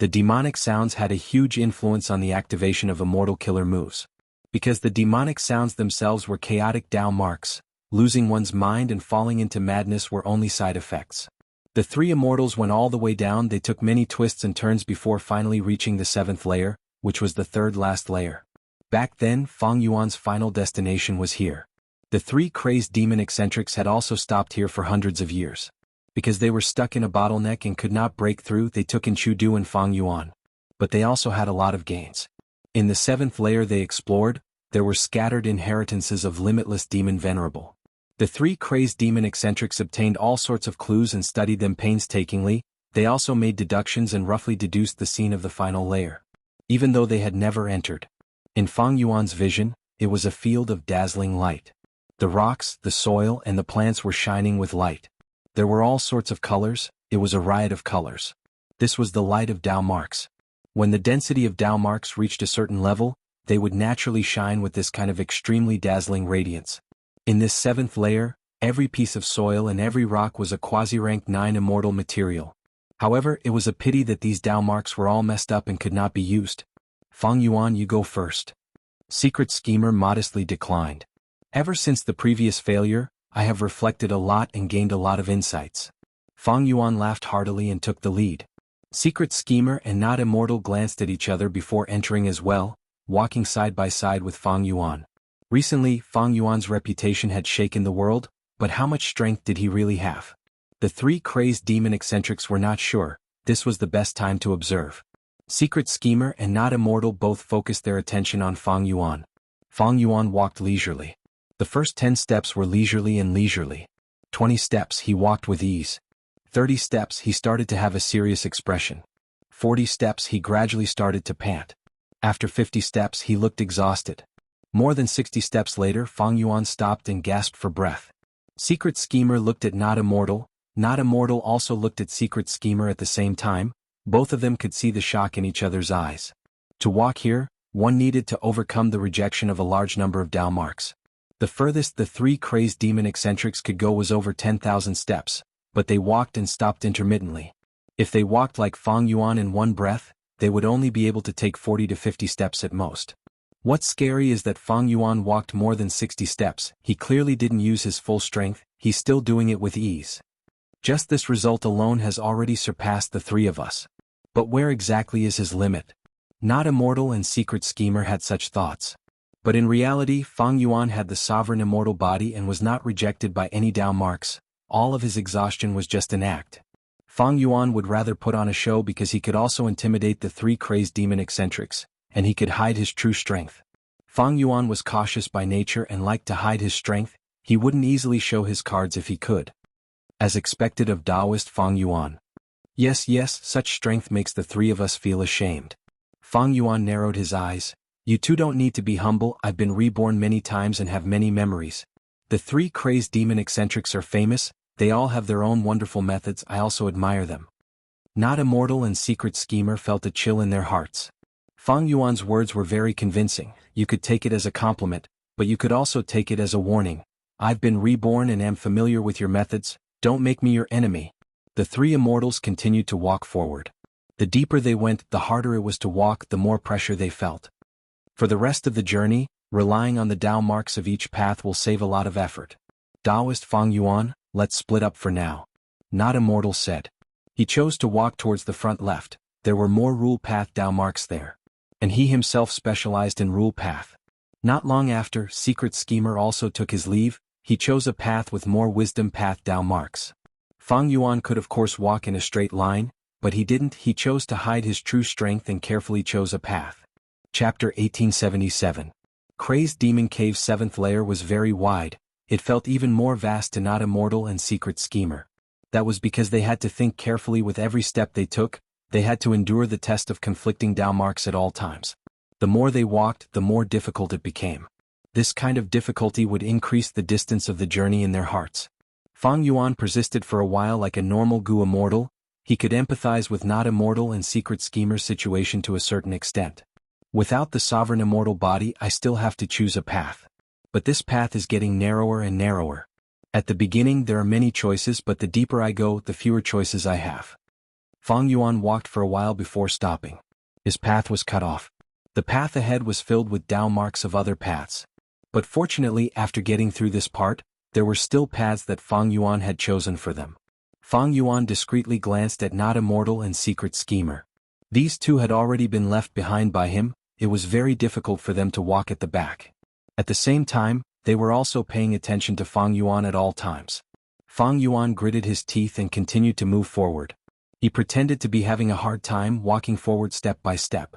The demonic sounds had a huge influence on the activation of immortal killer moves. Because the demonic sounds themselves were chaotic Dao marks, losing one's mind and falling into madness were only side effects. The three immortals went all the way down. They took many twists and turns before finally reaching the 7th layer, which was the third last layer. Back then, Fang Yuan's final destination was here. The three crazed demon eccentrics had also stopped here for hundreds of years. Because they were stuck in a bottleneck and could not break through, they took in Chudu and Fang Yuan. But they also had a lot of gains. In the 7th layer they explored, there were scattered inheritances of limitless demon venerable. The three crazed demon eccentrics obtained all sorts of clues and studied them painstakingly. They also made deductions and roughly deduced the scene of the final layer. Even though they had never entered. In Fang Yuan's vision, it was a field of dazzling light. The rocks, the soil, and the plants were shining with light. There were all sorts of colors. It was a riot of colors. This was the light of Dao marks. When the density of Dao marks reached a certain level, they would naturally shine with this kind of extremely dazzling radiance. In this 7th layer, every piece of soil and every rock was a quasi-rank 9 immortal material. However, it was a pity that these Dao marks were all messed up and could not be used. Fang Yuan, you go first. Secret Schemer modestly declined. Ever since the previous failure, I have reflected a lot and gained a lot of insights. Fang Yuan laughed heartily and took the lead. Secret Schemer and Not Immortal glanced at each other before entering as well, walking side by side with Fang Yuan. Recently, Fang Yuan's reputation had shaken the world, but how much strength did he really have? The three crazed demon eccentrics were not sure. This was the best time to observe. Secret Schemer and Not Immortal both focused their attention on Fang Yuan. Fang Yuan walked leisurely. The first 10 steps were leisurely and leisurely. 20 steps he walked with ease. 30 steps he started to have a serious expression. 40 steps he gradually started to pant. After 50 steps he looked exhausted. More than 60 steps later Fang Yuan stopped and gasped for breath. Secret Schemer looked at Not Immortal. Not Immortal also looked at Secret Schemer at the same time. Both of them could see the shock in each other's eyes. To walk here, one needed to overcome the rejection of a large number of Dao marks. The furthest the three crazed demon eccentrics could go was over 10,000 steps, but they walked and stopped intermittently. If they walked like Fang Yuan in one breath, they would only be able to take 40 to 50 steps at most. What's scary is that Fang Yuan walked more than 60 steps. He clearly didn't use his full strength. He's still doing it with ease. Just this result alone has already surpassed the three of us. But where exactly is his limit? Not Immortal and Secret Schemer had such thoughts. But in reality, Fang Yuan had the sovereign immortal body and was not rejected by any Dao marks. All of his exhaustion was just an act. Fang Yuan would rather put on a show because he could also intimidate the three crazed demon eccentrics, and he could hide his true strength. Fang Yuan was cautious by nature and liked to hide his strength. He wouldn't easily show his cards if he could. As expected of Taoist Fang Yuan. Yes, such strength makes the three of us feel ashamed. Fang Yuan narrowed his eyes. You two don't need to be humble. I've been reborn many times and have many memories. The three crazed demon eccentrics are famous. They all have their own wonderful methods. I also admire them. Not Immortal and Secret Schemer felt a chill in their hearts. Fang Yuan's words were very convincing. You could take it as a compliment, but you could also take it as a warning. I've been reborn and am familiar with your methods. Don't make me your enemy. The three immortals continued to walk forward. The deeper they went, the harder it was to walk, the more pressure they felt. For the rest of the journey, relying on the Dao marks of each path will save a lot of effort. Taoist Fang Yuan, let's split up for now. Not Immortal said. He chose to walk towards the front left. There were more rule path Dao marks there. And he himself specialized in rule path. Not long after, Secret Schemer also took his leave. He chose a path with more wisdom path Dao marks. Fang Yuan could of course walk in a straight line, but he didn't. He chose to hide his true strength and carefully chose a path. Chapter 1877. Crazed Demon Cave's 7th layer was very wide. It felt even more vast to Not Immortal and Secret Schemer. That was because they had to think carefully with every step they took. They had to endure the test of conflicting Dao marks at all times. The more they walked, the more difficult it became. This kind of difficulty would increase the distance of the journey in their hearts. Fang Yuan persisted for a while like a normal Gu Immortal. He could empathize with Not Immortal and Secret Schemer's situation to a certain extent. Without the sovereign immortal body, I still have to choose a path. But this path is getting narrower and narrower. At the beginning there are many choices, but the deeper I go, the fewer choices I have. Fang Yuan walked for a while before stopping. His path was cut off. The path ahead was filled with Dao marks of other paths. But fortunately, after getting through this part, there were still paths that Fang Yuan had chosen for them. Fang Yuan discreetly glanced at Not Immortal and Secret Schemer. These two had already been left behind by him. It was very difficult for them to walk at the back. At the same time, they were also paying attention to Fang Yuan at all times. Fang Yuan gritted his teeth and continued to move forward. He pretended to be having a hard time walking forward step by step.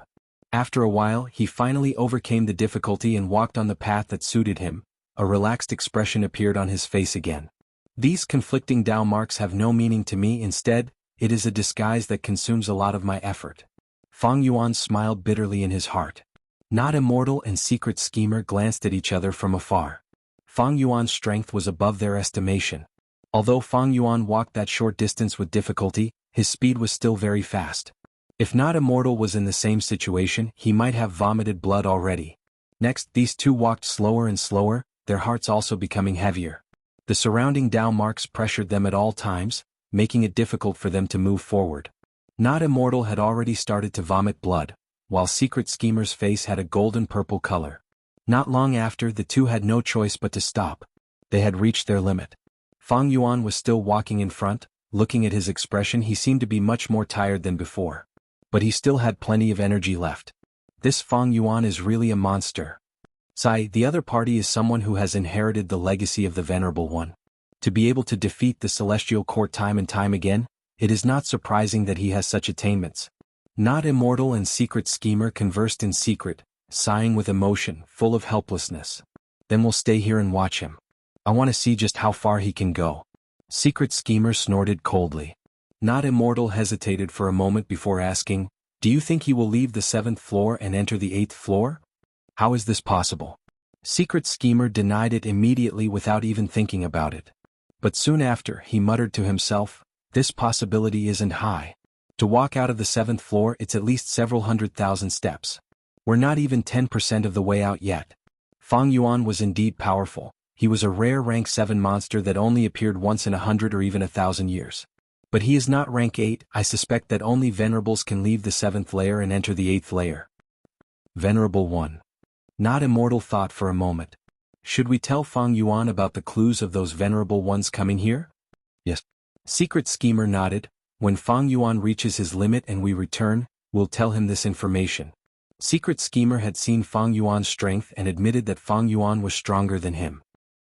After a while, he finally overcame the difficulty and walked on the path that suited him. A relaxed expression appeared on his face again. These conflicting Dao marks have no meaning to me. Instead, it is a disguise that consumes a lot of my effort. Fang Yuan smiled bitterly in his heart. Not Immortal and Secret Schemer glanced at each other from afar. Fang Yuan's strength was above their estimation. Although Fang Yuan walked that short distance with difficulty, his speed was still very fast. If Not Immortal was in the same situation, he might have vomited blood already. Next, these two walked slower and slower, their hearts also becoming heavier. The surrounding Dao marks pressured them at all times, making it difficult for them to move forward. Not Immortal had already started to vomit blood, while Secret Schemer's face had a golden-purple color. Not long after, the two had no choice but to stop. They had reached their limit. Fang Yuan was still walking in front. Looking at his expression, he seemed to be much more tired than before. But he still had plenty of energy left. This Fang Yuan is really a monster. The other party is someone who has inherited the legacy of the Venerable One. To be able to defeat the Celestial Court time and time again, it is not surprising that he has such attainments. Not Immortal and Secret Schemer conversed in secret, sighing with emotion, full of helplessness. Then we'll stay here and watch him. I want to see just how far he can go. Secret Schemer snorted coldly. Not Immortal hesitated for a moment before asking, "Do you think he will leave the 7th floor and enter the 8th floor? How is this possible?" Secret Schemer denied it immediately without even thinking about it. But soon after, he muttered to himself, "This possibility isn't high. To walk out of the 7th floor, it's at least several 100,000 steps. We're not even 10% of the way out yet." Fang Yuan was indeed powerful. He was a rare rank 7 monster that only appeared once in 100 or even 1,000 years. But he is not rank 8. I suspect that only Venerables can leave the 7th layer and enter the 8th layer. Venerable One. Not Immortal thought for a moment. Should we tell Fang Yuan about the clues of those Venerable Ones coming here? Yes. Secret Schemer nodded. When Fang Yuan reaches his limit and we return, we'll tell him this information. Secret Schemer had seen Fang Yuan's strength and admitted that Fang Yuan was stronger than him.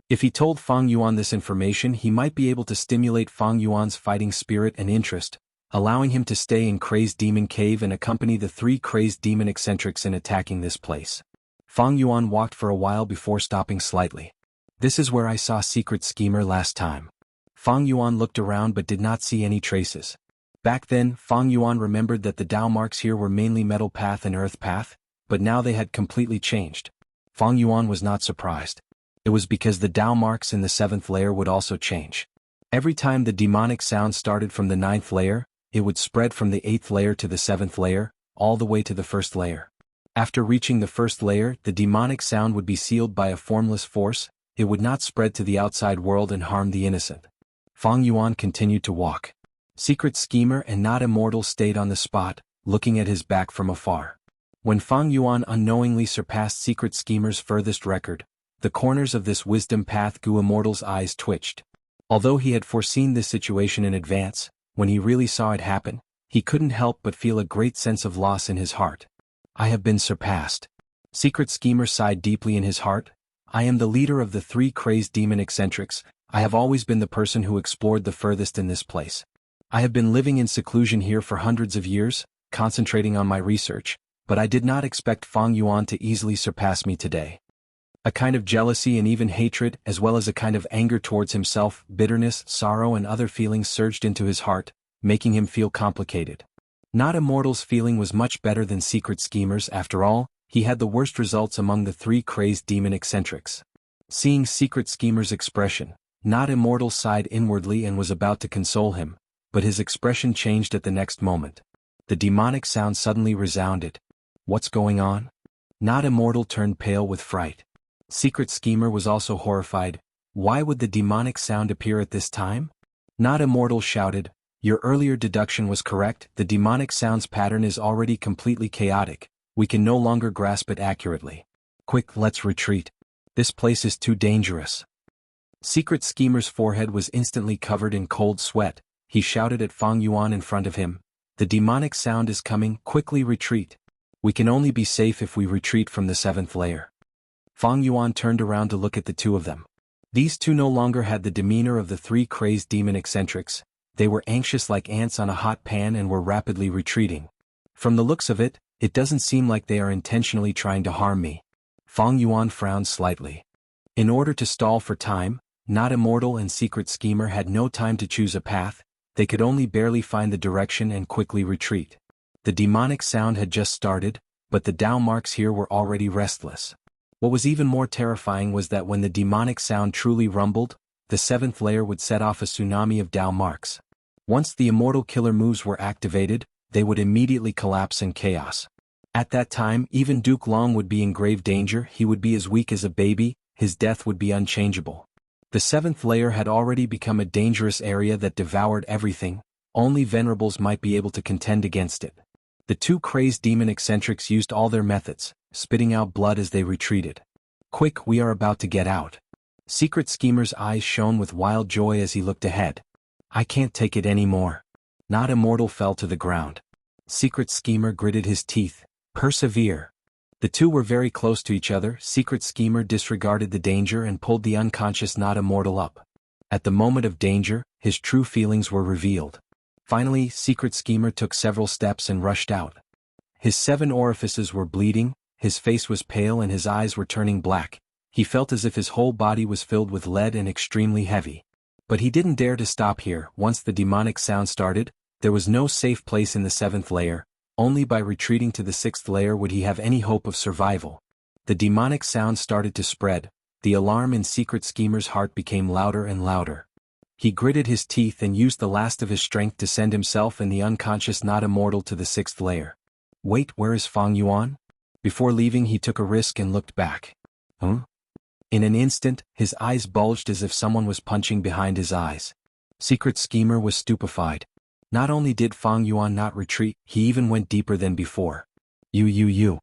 If he told Fang Yuan this information, he might be able to stimulate Fang Yuan's fighting spirit and interest, allowing him to stay in Crazed Demon Cave and accompany the 3 Crazed Demon eccentrics in attacking this place. Fang Yuan walked for a while before stopping slightly. "This is where I saw Secret Schemer last time." Fang Yuan looked around but did not see any traces. Back then, Fang Yuan remembered that the Dao marks here were mainly Metal Path and Earth Path, but now they had completely changed. Fang Yuan was not surprised. It was because the Dao marks in the 7th layer would also change. Every time the demonic sound started from the 9th layer, it would spread from the 8th layer to the 7th layer, all the way to the 1st layer. After reaching the 1st layer, the demonic sound would be sealed by a formless force. It would not spread to the outside world and harm the innocent. Fang Yuan continued to walk. Secret Schemer and Not Immortal stayed on the spot, looking at his back from afar. When Fang Yuan unknowingly surpassed Secret Schemer's furthest record, the corners of this wisdom path Gu Immortal's eyes twitched. Although he had foreseen this situation in advance, when he really saw it happen, he couldn't help but feel a great sense of loss in his heart. "I have been surpassed." Secret Schemer sighed deeply in his heart. "I am the leader of the 3 Crazed Demon eccentrics. I have always been the person who explored the furthest in this place. I have been living in seclusion here for hundreds of years, concentrating on my research, but I did not expect Fang Yuan to easily surpass me today." A kind of jealousy and even hatred, as well as a kind of anger towards himself, bitterness, sorrow and other feelings surged into his heart, making him feel complicated. Not Immortal's feeling was much better than Secret Schemer's. After all, he had the worst results among the 3 Crazed Demon eccentrics. Seeing Secret Schemer's expression, Not Immortal sighed inwardly and was about to console him, but his expression changed at the next moment. The demonic sound suddenly resounded. "What's going on?" Not Immortal turned pale with fright. Secret Schemer was also horrified. Why would the demonic sound appear at this time? Not Immortal shouted, Your earlier deduction was correct, the demonic sounds pattern is already completely chaotic, we can no longer grasp it accurately. Quick, let's retreat. This place is too dangerous. Secret Schemer's forehead was instantly covered in cold sweat. He shouted at Fang Yuan in front of him. The demonic sound is coming, quickly retreat. We can only be safe if we retreat from the 7th layer. Fang Yuan turned around to look at the two of them. These two no longer had the demeanor of the 3 crazed demon eccentrics. They were anxious like ants on a hot pan and were rapidly retreating. From the looks of it, it doesn't seem like they are intentionally trying to harm me. Fang Yuan frowned slightly. In order to stall for time, Not Immortal and Secret Schemer had no time to choose a path, they could only barely find the direction and quickly retreat. The demonic sound had just started, but the Dao marks here were already restless. What was even more terrifying was that when the demonic sound truly rumbled, the 7th layer would set off a tsunami of Dao marks. Once the immortal killer moves were activated, they would immediately collapse in chaos. At that time, even Duke Long would be in grave danger, he would be as weak as a baby, his death would be unchangeable. The 7th layer had already become a dangerous area that devoured everything, only venerables might be able to contend against it. The 2 crazed demon eccentrics used all their methods, spitting out blood as they retreated. Quick, we are about to get out. Secret Schemer's eyes shone with wild joy as he looked ahead. I can't take it anymore. Not Immortal fell to the ground. Secret Schemer gritted his teeth. Persevere. The two were very close to each other. Secret Schemer disregarded the danger and pulled the unconscious Not Immortal up. At the moment of danger, his true feelings were revealed. Finally, Secret Schemer took several steps and rushed out. His 7 orifices were bleeding, his face was pale and his eyes were turning black. He felt as if his whole body was filled with lead and extremely heavy. But he didn't dare to stop here. Once the demonic sound started, there was no safe place in the 7th layer. Only by retreating to the 6th layer would he have any hope of survival. The demonic sound started to spread. The alarm in Secret Schemer's heart became louder and louder. He gritted his teeth and used the last of his strength to send himself and the unconscious Not Immortal to the 6th layer. Wait, where is Fang Yuan? Before leaving he took a risk and looked back. Huh? In an instant, his eyes bulged as if someone was punching behind his eyes. Secret Schemer was stupefied. Not only did Fang Yuan not retreat, he even went deeper than before. You.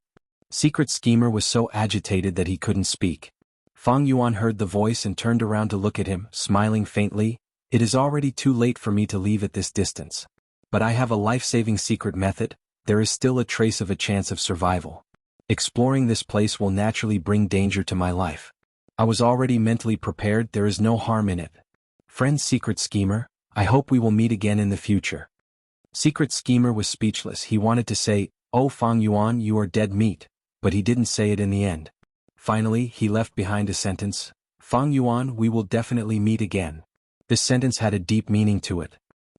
Secret Schemer was so agitated that he couldn't speak. Fang Yuan heard the voice and turned around to look at him, smiling faintly. It is already too late for me to leave at this distance. But I have a life-saving secret method, there is still a trace of a chance of survival. Exploring this place will naturally bring danger to my life. I was already mentally prepared, there is no harm in it. Friend Secret Schemer, I hope we will meet again in the future. Secret Schemer was speechless. He wanted to say, oh Fang Yuan, you are dead meat, but he didn't say it in the end. Finally, he left behind a sentence, Fang Yuan, we will definitely meet again. This sentence had a deep meaning to it.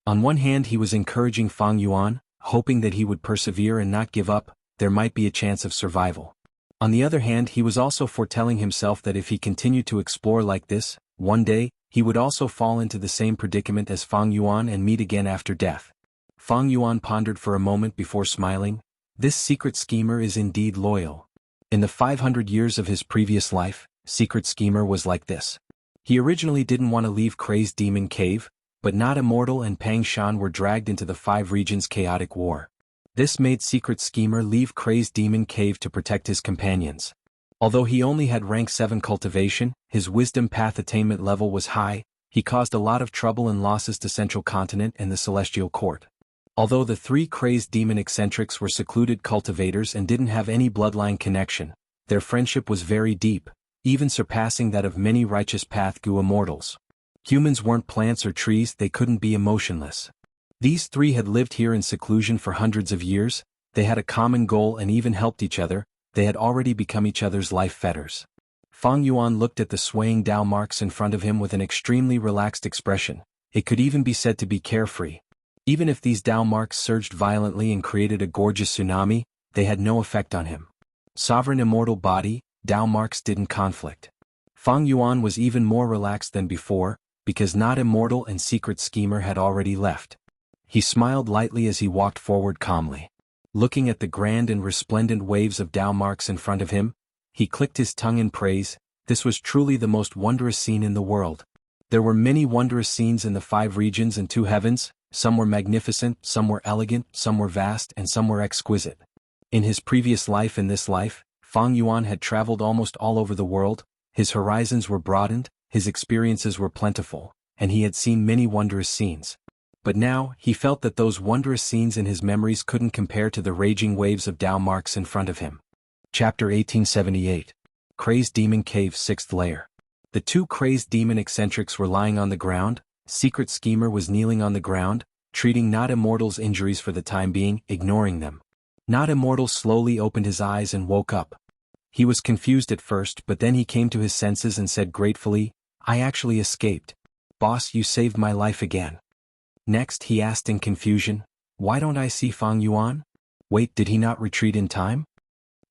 On one hand he was encouraging Fang Yuan, hoping that he would persevere and not give up, there might be a chance of survival. On the other hand he was also foretelling himself that if he continued to explore like this, one day, he would also fall into the same predicament as Fang Yuan and meet again after death. Fang Yuan pondered for a moment before smiling. This Secret Schemer is indeed loyal. In the 500 years of his previous life, Secret Schemer was like this. He originally didn't want to leave Crazed Demon Cave, but Not Immortal and Pang Shan were dragged into the 5 regions' chaotic war. This made Secret Schemer leave Crazed Demon Cave to protect his companions. Although he only had rank 7 cultivation, his wisdom path attainment level was high, he caused a lot of trouble and losses to Central Continent and the Celestial Court. Although the 3 crazed demon eccentrics were secluded cultivators and didn't have any bloodline connection, their friendship was very deep, even surpassing that of many righteous path Gu immortals. Humans weren't plants or trees, they couldn't be emotionless. These 3 had lived here in seclusion for hundreds of years, they had a common goal and even helped each other. They had already become each other's life fetters. Fang Yuan looked at the swaying Dao marks in front of him with an extremely relaxed expression. It could even be said to be carefree. Even if these Dao marks surged violently and created a gorgeous tsunami, they had no effect on him. Sovereign immortal body, Dao marks didn't conflict. Fang Yuan was even more relaxed than before, because Not Immortal and Secret Schemer had already left. He smiled lightly as he walked forward calmly. Looking at the grand and resplendent waves of Dao marks in front of him, he clicked his tongue in praise. This was truly the most wondrous scene in the world. There were many wondrous scenes in the 5 regions and 2 heavens, Some were magnificent, some were elegant, some were vast, and some were exquisite. In his previous life and this life, Fang Yuan had traveled almost all over the world, his horizons were broadened, his experiences were plentiful, and he had seen many wondrous scenes. But now, he felt that those wondrous scenes in his memories couldn't compare to the raging waves of Dao marks in front of him. Chapter 1878. Crazed Demon Cave 6th Layer. The two crazed demon eccentrics were lying on the ground, Secret Schemer was kneeling on the ground, treating Not Immortal's injuries for the time being, ignoring them. Not Immortal slowly opened his eyes and woke up. He was confused at first, but then he came to his senses and said gratefully, "I actually escaped. Boss, you saved my life again." Next he asked in confusion, "Why don't I see Fang Yuan? Wait, did he not retreat in time?"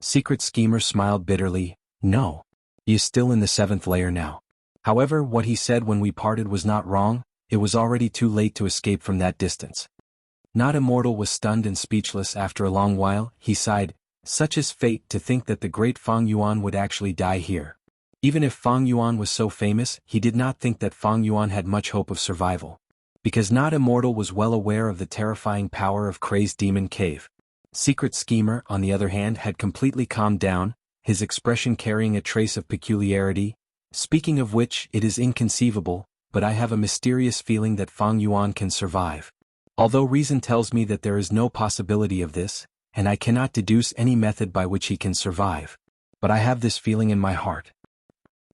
Secret Schemer smiled bitterly, "No. He is still in the 7th layer now. However, what he said when we parted was not wrong, it was already too late to escape from that distance." Not Immortal was stunned and speechless. After a long while, he sighed, "Such is fate, to think that the great Fang Yuan would actually die here." Even if Fang Yuan was so famous, he did not think that Fang Yuan had much hope of survival. Because Not Immortal was well aware of the terrifying power of Crazed Demon Cave. Secret Schemer, on the other hand, had completely calmed down, his expression carrying a trace of peculiarity. "Speaking of which, it is inconceivable, but I have a mysterious feeling that Fang Yuan can survive. Although reason tells me that there is no possibility of this, and I cannot deduce any method by which he can survive. But I have this feeling in my heart."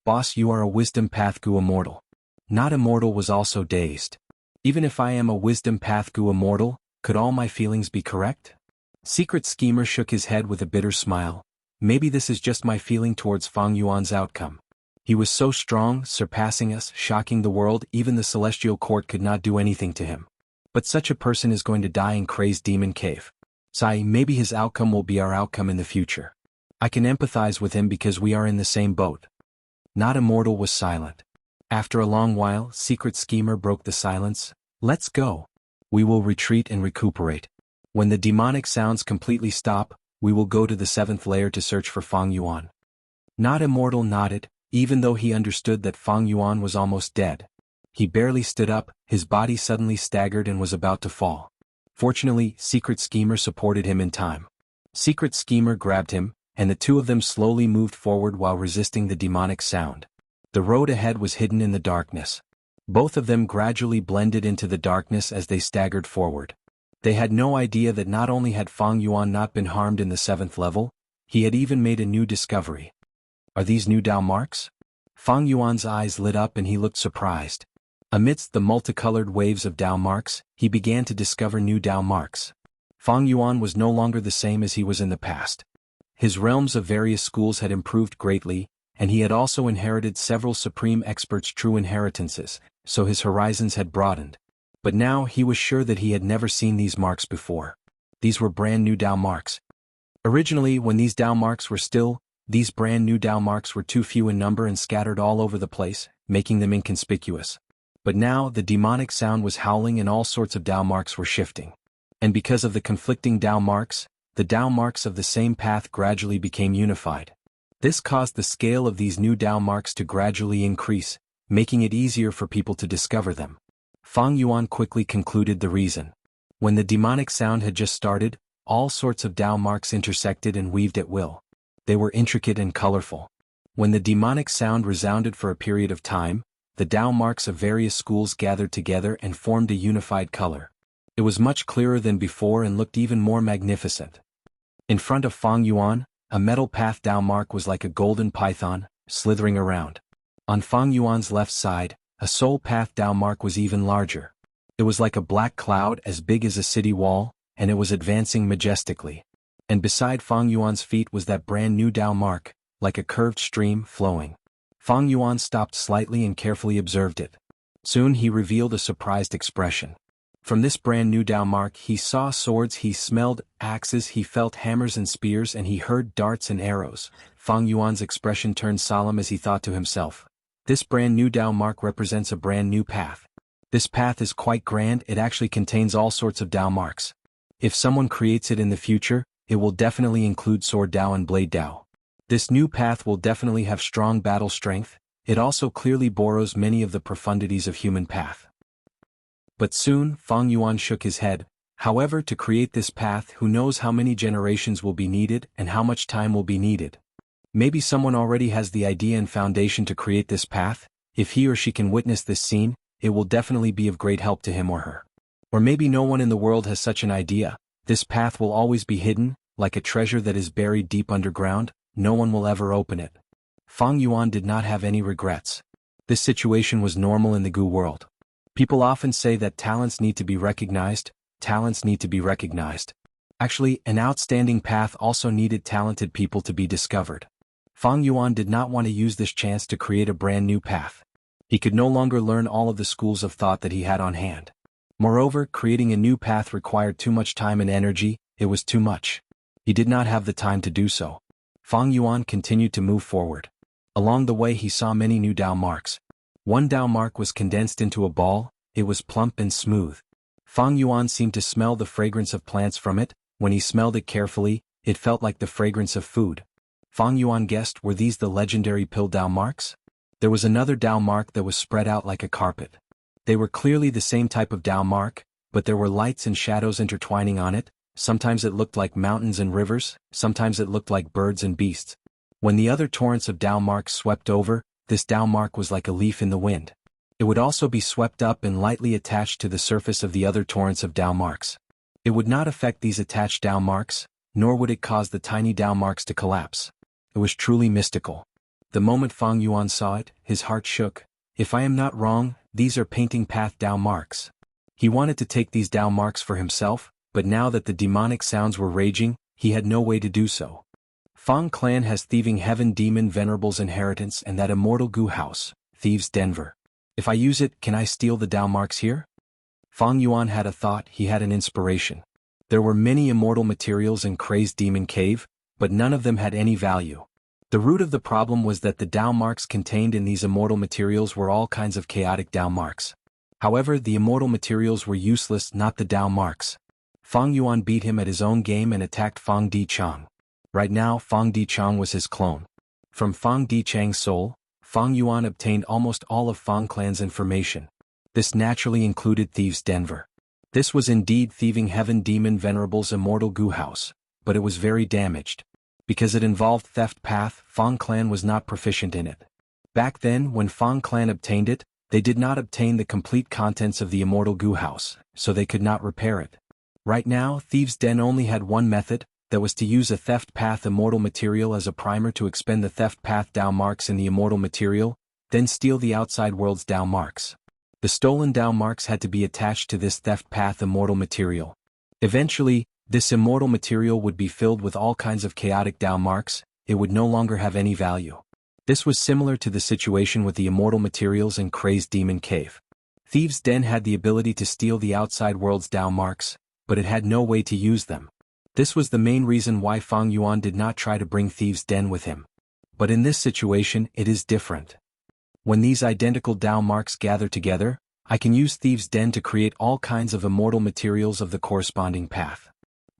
"Boss, you are a wisdom path Gu Immortal." Not Immortal was also dazed. "Even if I am a wisdom path Gu Immortal, could all my feelings be correct?" Secret Schemer shook his head with a bitter smile. "Maybe this is just my feeling towards Fang Yuan's outcome. He was so strong, surpassing us, shocking the world, even the Celestial Court could not do anything to him. But such a person is going to die in Crazed Demon Cave. Sai, maybe his outcome will be our outcome in the future. I can empathize with him because we are in the same boat." Not Immortal was silent. After a long while, Secret Schemer broke the silence. "Let's go. We will retreat and recuperate. When the demonic sounds completely stop, we will go to the 7th layer to search for Fang Yuan." Not Immortal nodded, even though he understood that Fang Yuan was almost dead. He barely stood up, his body suddenly staggered and was about to fall. Fortunately, Secret Schemer supported him in time. Secret Schemer grabbed him, and the two of them slowly moved forward while resisting the demonic sound. The road ahead was hidden in the darkness. Both of them gradually blended into the darkness as they staggered forward. They had no idea that not only had Fang Yuan not been harmed in the 7th level, he had even made a new discovery. "Are these new Dao marks?" Fang Yuan's eyes lit up and he looked surprised. Amidst the multicolored waves of Dao marks, he began to discover new Dao marks. Fang Yuan was no longer the same as he was in the past. His realms of various schools had improved greatly, and he had also inherited several supreme experts' true inheritances, so his horizons had broadened. But now he was sure that he had never seen these marks before. These were brand new Dao marks. Originally, when these Dao marks were still, these brand new Dao marks were too few in number and scattered all over the place, making them inconspicuous. But now the demonic sound was howling and all sorts of Dao marks were shifting. And because of the conflicting Dao marks, the Dao marks of the same path gradually became unified. This caused the scale of these new Dao marks to gradually increase, making it easier for people to discover them. Fang Yuan quickly concluded the reason. When the demonic sound had just started, all sorts of Dao marks intersected and weaved at will. They were intricate and colorful. When the demonic sound resounded for a period of time, the Dao marks of various schools gathered together and formed a unified color. It was much clearer than before and looked even more magnificent. In front of Fang Yuan, a metal path Dao mark was like a golden python, slithering around. On Fang Yuan's left side, a soul path Dao mark was even larger. It was like a black cloud as big as a city wall, and it was advancing majestically. And beside Fang Yuan's feet was that brand new Dao mark, like a curved stream flowing. Fang Yuan stopped slightly and carefully observed it. Soon he revealed a surprised expression. From this brand new Dao mark he saw swords, he smelled axes, he felt hammers and spears, and he heard darts and arrows. Fang Yuan's expression turned solemn as he thought to himself. This brand new Dao mark represents a brand new path. This path is quite grand, it actually contains all sorts of Dao marks. If someone creates it in the future, it will definitely include Sword Dao and Blade Dao. This new path will definitely have strong battle strength, it also clearly borrows many of the profundities of human path. But soon, Fang Yuan shook his head. However, to create this path, who knows how many generations will be needed and how much time will be needed. Maybe someone already has the idea and foundation to create this path. If he or she can witness this scene, it will definitely be of great help to him or her. Or maybe no one in the world has such an idea. This path will always be hidden, like a treasure that is buried deep underground. No one will ever open it. Fang Yuan did not have any regrets. This situation was normal in the Gu world. People often say that talents need to be recognized. Talents need to be recognized. Actually, an outstanding path also needed talented people to be discovered. Fang Yuan did not want to use this chance to create a brand new path. He could no longer learn all of the schools of thought that he had on hand. Moreover, creating a new path required too much time and energy. It was too much. He did not have the time to do so. Fang Yuan continued to move forward. Along the way he saw many new Dao marks. One Dao mark was condensed into a ball. It was plump and smooth. Fang Yuan seemed to smell the fragrance of plants from it. When he smelled it carefully, it felt like the fragrance of food. Fang Yuan guessed, were these the legendary pill Dao marks? There was another Dao mark that was spread out like a carpet. They were clearly the same type of Dao mark, but there were lights and shadows intertwining on it. Sometimes it looked like mountains and rivers, sometimes it looked like birds and beasts. When the other torrents of Dao marks swept over, this Dao mark was like a leaf in the wind. It would also be swept up and lightly attached to the surface of the other torrents of Dao marks. It would not affect these attached Dao marks, nor would it cause the tiny Dao marks to collapse. It was truly mystical. The moment Fang Yuan saw it, his heart shook. If I am not wrong, these are painting path Dao marks. He wanted to take these Dao marks for himself, but now that the demonic sounds were raging, he had no way to do so. Fang clan has thieving heaven demon venerable's inheritance and that immortal Gu house, thieves Denver. If I use it, can I steal the Dao marks here? Fang Yuan had a thought, he had an inspiration. There were many immortal materials in Crazed Demon Cave, but none of them had any value. The root of the problem was that the Dao marks contained in these immortal materials were all kinds of chaotic Dao marks. However, the immortal materials were useless, not the Dao marks. Fang Yuan beat him at his own game and attacked Fang Di Chang. Right now, Fang Di Chang was his clone. From Fang Di Chang's soul, Fang Yuan obtained almost all of Fang clan's information. This naturally included Thieves Denver. This was indeed thieving heaven demon venerable's immortal Gu house, but it was very damaged. Because it involved theft path, Fang clan was not proficient in it. Back then, when Fang clan obtained it, they did not obtain the complete contents of the immortal Gu house, so they could not repair it. Right now, Thieves Den only had one method, that was to use a theft path immortal material as a primer to expend the theft path Dao marks in the immortal material, then steal the outside world's Dao marks. The stolen Dao marks had to be attached to this theft path immortal material. Eventually, this immortal material would be filled with all kinds of chaotic Dao marks. It would no longer have any value. This was similar to the situation with the immortal materials in Crazed Demon Cave. Thieves Den had the ability to steal the outside world's Dao marks, but it had no way to use them. This was the main reason why Fang Yuan did not try to bring Thieves Den with him. But in this situation, it is different. When these identical Dao marks gather together, I can use Thieves Den to create all kinds of immortal materials of the corresponding path.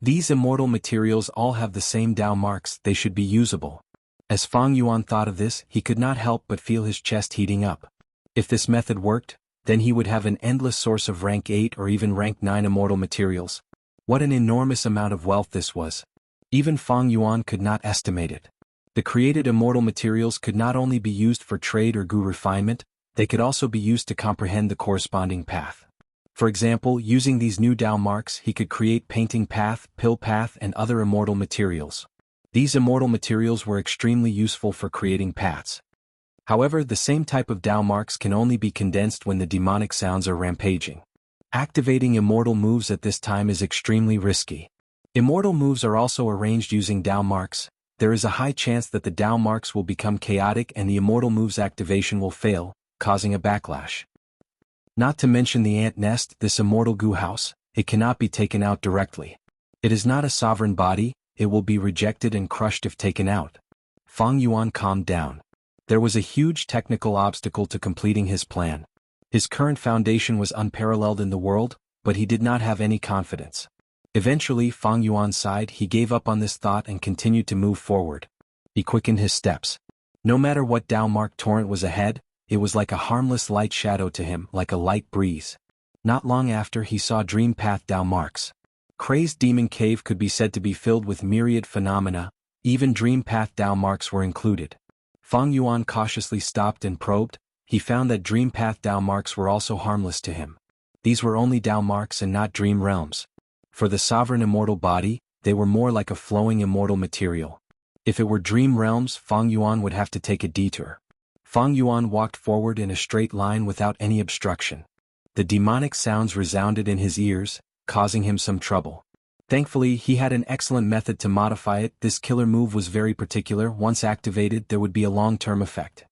These immortal materials all have the same Dao marks, they should be usable. As Fang Yuan thought of this, he could not help but feel his chest heating up. If this method worked, then he would have an endless source of rank 8 or even rank 9 immortal materials. What an enormous amount of wealth this was. Even Fang Yuan could not estimate it. The created immortal materials could not only be used for trade or Gu refinement, they could also be used to comprehend the corresponding path. For example, using these new Dao marks, he could create painting path, pill path, and other immortal materials. These immortal materials were extremely useful for creating paths. However, the same type of Dao marks can only be condensed when the demonic sounds are rampaging. Activating immortal moves at this time is extremely risky. Immortal moves are also arranged using Dao marks. There is a high chance that the Dao marks will become chaotic and the immortal moves activation will fail, causing a backlash. Not to mention the ant nest, this immortal Gu house, it cannot be taken out directly. It is not a sovereign body, it will be rejected and crushed if taken out. Fang Yuan calmed down. There was a huge technical obstacle to completing his plan. His current foundation was unparalleled in the world, but he did not have any confidence. Eventually, Fang Yuan sighed, he gave up on this thought and continued to move forward. He quickened his steps. No matter what Dao mark torrent was ahead, it was like a harmless light shadow to him, like a light breeze. Not long after, he saw dream path Dao marks. Crazed Demon Cave could be said to be filled with myriad phenomena, even dream path Dao marks were included. Feng Yuan cautiously stopped and probed. He found that dream path Dao marks were also harmless to him. These were only Dao marks and not dream realms. For the sovereign immortal body, they were more like a flowing immortal material. If it were dream realms, Feng Yuan would have to take a detour. Feng Yuan walked forward in a straight line without any obstruction. The demonic sounds resounded in his ears, causing him some trouble. Thankfully, he had an excellent method to modify it. This killer move was very particular. Once activated, there would be a long-term effect.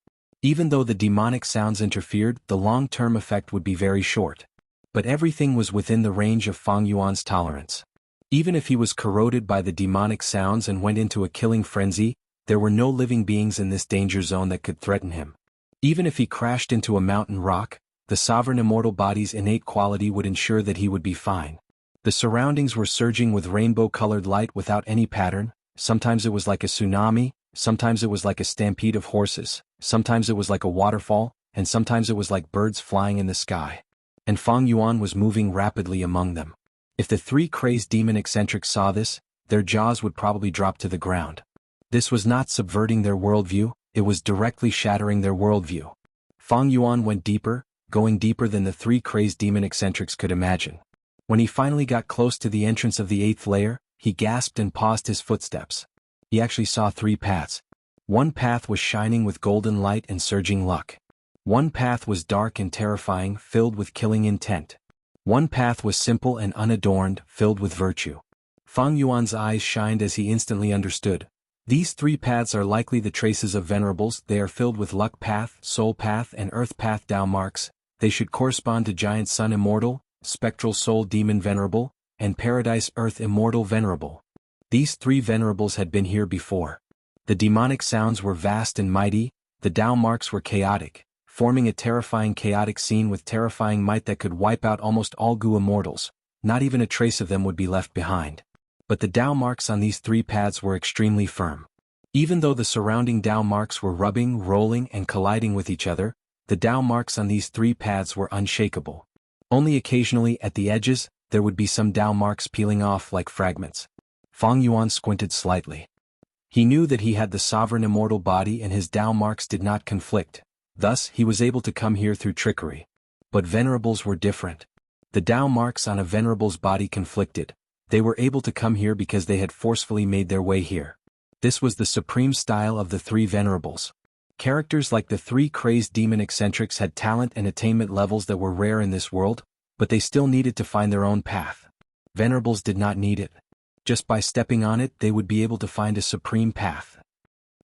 Even though the demonic sounds interfered, the long-term effect would be very short. But everything was within the range of Feng Yuan's tolerance. Even if he was corroded by the demonic sounds and went into a killing frenzy, there were no living beings in this danger zone that could threaten him. Even if he crashed into a mountain rock, the sovereign immortal body's innate quality would ensure that he would be fine. The surroundings were surging with rainbow-colored light without any pattern. Sometimes it was like a tsunami, sometimes it was like a stampede of horses, sometimes it was like a waterfall, and sometimes it was like birds flying in the sky. And Feng Yuan was moving rapidly among them. If the three crazed demon eccentrics saw this, their jaws would probably drop to the ground. This was not subverting their worldview, it was directly shattering their worldview. Feng Yuan went deeper, going deeper than the three crazed demon eccentrics could imagine. When he finally got close to the entrance of the 8th layer, he gasped and paused his footsteps. He actually saw 3 paths. One path was shining with golden light and surging luck. One path was dark and terrifying, filled with killing intent. One path was simple and unadorned, filled with virtue. Feng Yuan's eyes shined as he instantly understood. These 3 paths are likely the traces of venerables. They are filled with luck path, soul path, and earth path Dao marks. They should correspond to Giant Sun Immortal, Spectral Soul Demon Venerable, and Paradise Earth Immortal Venerable. These 3 venerables had been here before. The demonic sounds were vast and mighty, the Dao marks were chaotic, forming a terrifying chaotic scene with terrifying might that could wipe out almost all Gu immortals. Not even a trace of them would be left behind. But the Dao marks on these 3 paths were extremely firm. Even though the surrounding Dao marks were rubbing, rolling, and colliding with each other, the Dao marks on these 3 paths were unshakable. Only occasionally at the edges, there would be some Dao marks peeling off like fragments. Feng Yuan squinted slightly. He knew that he had the sovereign immortal body and his Dao marks did not conflict. Thus, he was able to come here through trickery. But venerables were different. The Dao marks on a venerable's body conflicted. They were able to come here because they had forcefully made their way here. This was the supreme style of the 3 venerables. Characters like the 3 crazed demon eccentrics had talent and attainment levels that were rare in this world, but they still needed to find their own path. Venerables did not need it. Just by stepping on it, they would be able to find a supreme path.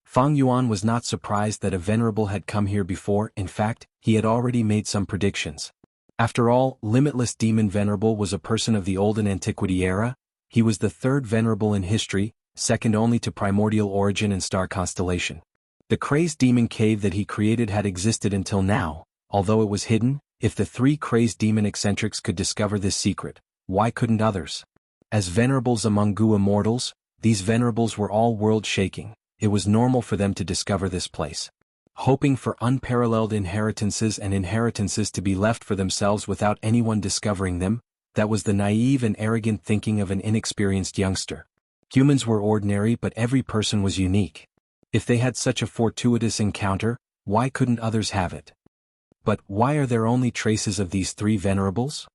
Feng Yuan was not surprised that a venerable had come here before. In fact, he had already made some predictions. After all, Limitless Demon Venerable was a person of the Olden Antiquity era. He was the 3rd venerable in history, second only to Primordial Origin and Star Constellation. The crazed demon cave that he created had existed until now, although it was hidden. If the 3 crazed demon eccentrics could discover this secret, why couldn't others? As venerables among Gu immortals, these venerables were all world-shaking. It was normal for them to discover this place. Hoping for unparalleled inheritances and inheritances to be left for themselves without anyone discovering them, that was the naive and arrogant thinking of an inexperienced youngster. Humans were ordinary, but every person was unique. If they had such a fortuitous encounter, why couldn't others have it? But why are there only traces of these 3 venerables?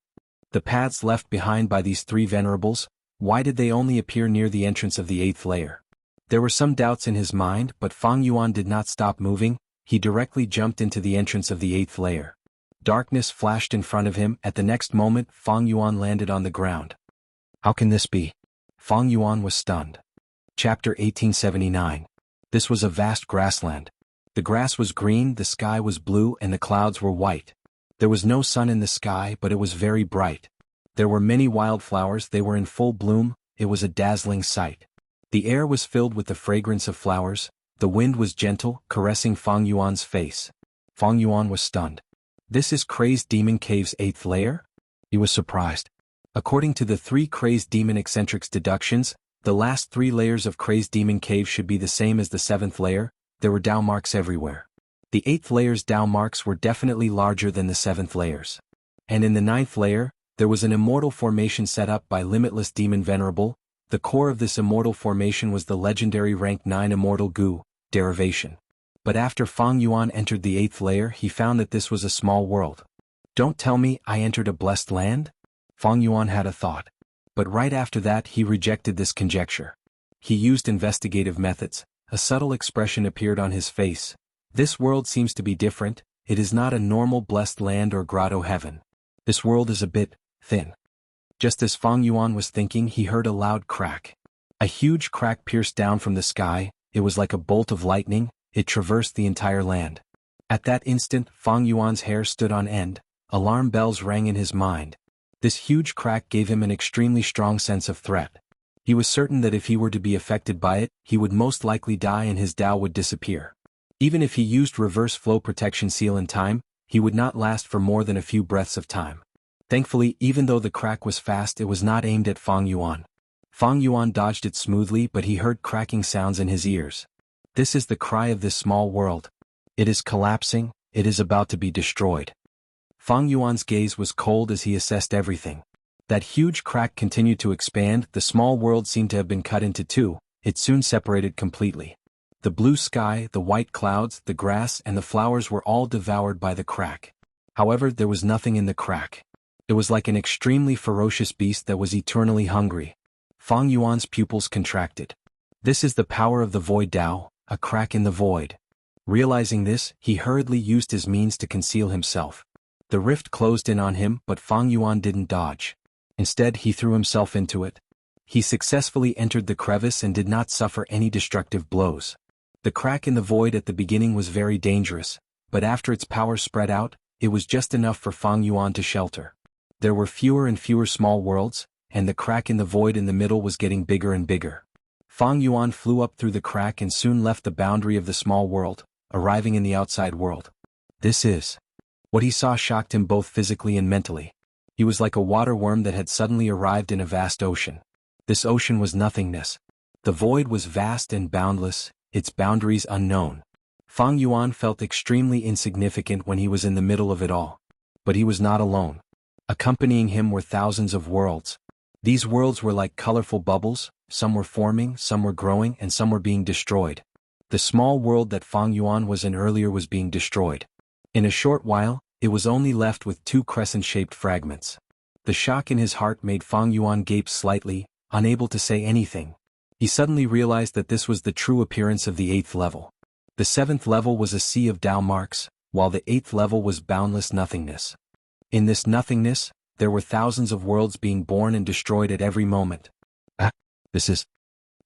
The paths left behind by these 3 venerables, why did they only appear near the entrance of the 8th layer? There were some doubts in his mind, but Feng Yuan did not stop moving. He directly jumped into the entrance of the 8th layer. Darkness flashed in front of him. At the next moment, Feng Yuan landed on the ground. How can this be? Feng Yuan was stunned. Chapter 1879. This was a vast grassland. The grass was green, the sky was blue, and the clouds were white. There was no sun in the sky, but it was very bright. There were many wildflowers, they were in full bloom. It was a dazzling sight. The air was filled with the fragrance of flowers. The wind was gentle, caressing Feng Yuan's face. Feng Yuan was stunned. This is Crazed Demon Cave's 8th layer? He was surprised. According to the 3 Crazed Demon Eccentrics deductions, the last 3 layers of Crazed Demon Cave should be the same as the 7th layer. There were Dao marks everywhere. The 8th layer's Dao marks were definitely larger than the 7th layers. And in the 9th layer, there was an immortal formation set up by limitless demon venerable. The core of this immortal formation was the legendary rank 9 immortal Gu derivation. But after Fang Yuan entered the 8th layer, he found that this was a small world. Don't tell me I entered a blessed land? Fang Yuan had a thought. But right after that he rejected this conjecture. He used investigative methods. A subtle expression appeared on his face. This world seems to be different. It is not a normal blessed land or grotto heaven. This world is a bit thin. Just as Fang Yuan was thinking, he heard a loud crack. A huge crack pierced down from the sky. It was like a bolt of lightning. It traversed the entire land. At that instant, Fang Yuan's hair stood on end. Alarm bells rang in his mind. This huge crack gave him an extremely strong sense of threat. He was certain that if he were to be affected by it, he would most likely die and his Tao would disappear. Even if he used reverse flow protection seal in time, he would not last for more than a few breaths of time. Thankfully, even though the crack was fast, it was not aimed at Fang Yuan. Fang Yuan dodged it smoothly, but he heard cracking sounds in his ears. This is the cry of this small world. It is collapsing, it is about to be destroyed. Fang Yuan's gaze was cold as he assessed everything. That huge crack continued to expand. The small world seemed to have been cut into two. It soon separated completely. The blue sky, the white clouds, the grass and the flowers were all devoured by the crack. However, there was nothing in the crack. It was like an extremely ferocious beast that was eternally hungry. Fang Yuan's pupils contracted. This is the power of the void Tao, a crack in the void. Realizing this, he hurriedly used his means to conceal himself. The rift closed in on him, but Fang Yuan didn't dodge. Instead, he threw himself into it. He successfully entered the crevice and did not suffer any destructive blows. The crack in the void at the beginning was very dangerous, but after its power spread out, it was just enough for Fang Yuan to shelter. There were fewer and fewer small worlds, and the crack in the void in the middle was getting bigger and bigger. Fang Yuan flew up through the crack and soon left the boundary of the small world, arriving in the outside world. What he saw shocked him both physically and mentally. He was like a water worm that had suddenly arrived in a vast ocean. This ocean was nothingness. The void was vast and boundless, its boundaries unknown. Fang Yuan felt extremely insignificant when he was in the middle of it all. But he was not alone. Accompanying him were thousands of worlds. These worlds were like colorful bubbles, some were forming, some were growing, and some were being destroyed. The small world that Fang Yuan was in earlier was being destroyed. In a short while, it was only left with two crescent-shaped fragments. The shock in his heart made Fang Yuan gape slightly, unable to say anything. He suddenly realized that this was the true appearance of the 8th level. The 7th level was a sea of Tao marks, while the 8th level was boundless nothingness. In this nothingness, there were thousands of worlds being born and destroyed at every moment.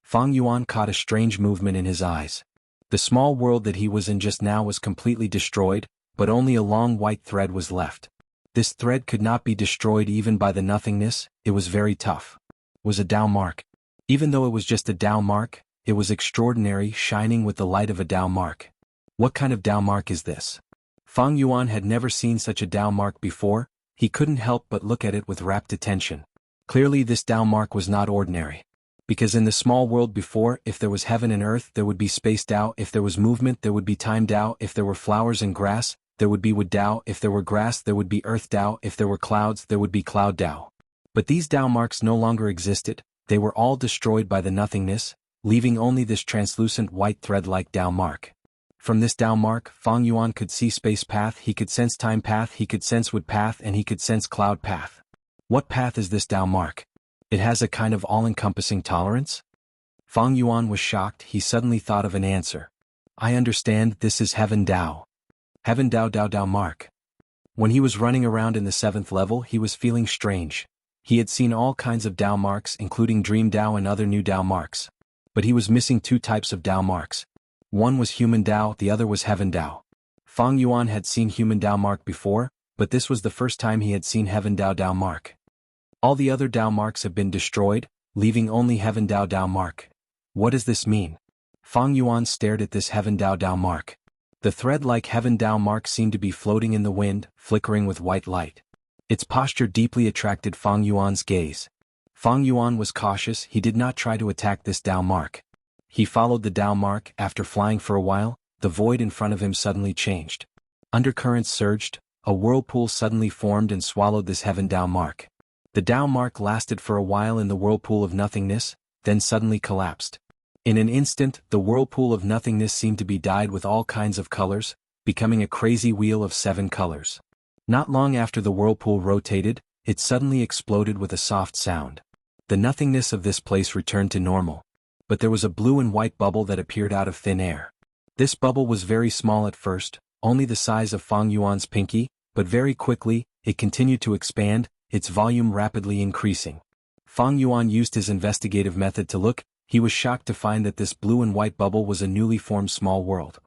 Fang Yuan caught a strange movement in his eyes. The small world that he was in just now was completely destroyed, but only a long white thread was left. This thread could not be destroyed even by the nothingness. It was very tough. It was a Tao mark. Even though it was just a Tao mark, it was extraordinary, shining with the light of a Tao mark. What kind of Tao mark is this? Fang Yuan had never seen such a Tao mark before. He couldn't help but look at it with rapt attention. Clearly this Tao mark was not ordinary. Because in the small world before, if there was heaven and earth, there would be space Tao. If there was movement, there would be time Tao. If there were flowers and grass, there would be wood Tao. If there were grass, there would be earth Tao. If there were clouds, there would be cloud Tao. But these Tao marks no longer existed. They were all destroyed by the nothingness, leaving only this translucent white thread-like Tao mark. From this Tao mark, Fang Yuan could see space path, he could sense time path, he could sense wood path, and he could sense cloud path. What path is this Tao mark? It has a kind of all-encompassing tolerance? Fang Yuan was shocked. He suddenly thought of an answer. I understand, this is Heaven Tao. Heaven Tao mark. When he was running around in the 7th level, he was feeling strange. He had seen all kinds of Tao marks, including Dream Tao and other new Tao marks. But he was missing two types of Tao marks. One was Human Tao, the other was Heaven Tao. Fang Yuan had seen Human Tao mark before, but this was the first time he had seen Heaven Tao mark. All the other Tao marks have been destroyed, leaving only Heaven Tao mark. What does this mean? Fang Yuan stared at this Heaven Tao mark. The thread-like Heaven Tao mark seemed to be floating in the wind, flickering with white light. Its posture deeply attracted Fang Yuan's gaze. Fang Yuan was cautious. He did not try to attack this Tao mark. He followed the Tao mark. After flying for a while, the void in front of him suddenly changed. Undercurrents surged, a whirlpool suddenly formed and swallowed this heaven Dao mark. The Dao mark lasted for a while in the whirlpool of nothingness, then suddenly collapsed. In an instant, the whirlpool of nothingness seemed to be dyed with all kinds of colors, becoming a crazy wheel of 7 colors. Not long after the whirlpool rotated, it suddenly exploded with a soft sound. The nothingness of this place returned to normal. But there was a blue and white bubble that appeared out of thin air. This bubble was very small at first, only the size of Fang Yuan's pinky, but very quickly, it continued to expand, its volume rapidly increasing. Fang Yuan used his investigative method to look. He was shocked to find that this blue and white bubble was a newly formed small world.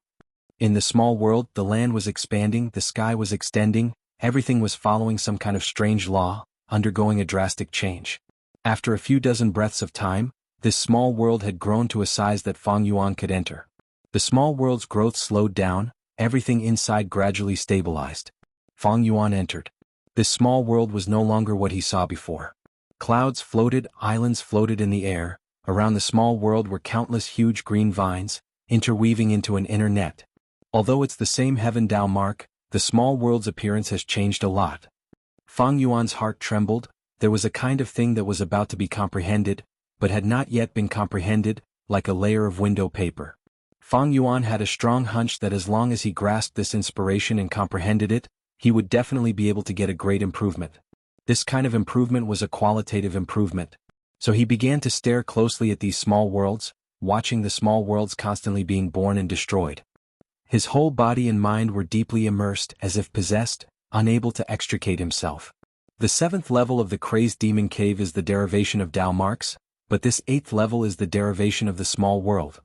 In the small world, the land was expanding, the sky was extending, everything was following some kind of strange law, undergoing a drastic change. After a few dozen breaths of time, this small world had grown to a size that Fang Yuan could enter. The small world's growth slowed down, everything inside gradually stabilized. Fang Yuan entered. This small world was no longer what he saw before. Clouds floated, islands floated in the air. Around the small world were countless huge green vines, interweaving into an inner net. Although it's the same heaven Dao mark, the small world's appearance has changed a lot. Fang Yuan's heart trembled. There was a kind of thing that was about to be comprehended, but had not yet been comprehended, like a layer of window paper. Fang Yuan had a strong hunch that as long as he grasped this inspiration and comprehended it, he would definitely be able to get a great improvement. This kind of improvement was a qualitative improvement. So he began to stare closely at these small worlds, watching the small worlds constantly being born and destroyed. His whole body and mind were deeply immersed, as if possessed, unable to extricate himself. The 7th level of the crazed demon cave is the derivation of Dao marks, but this 8th level is the derivation of the small world.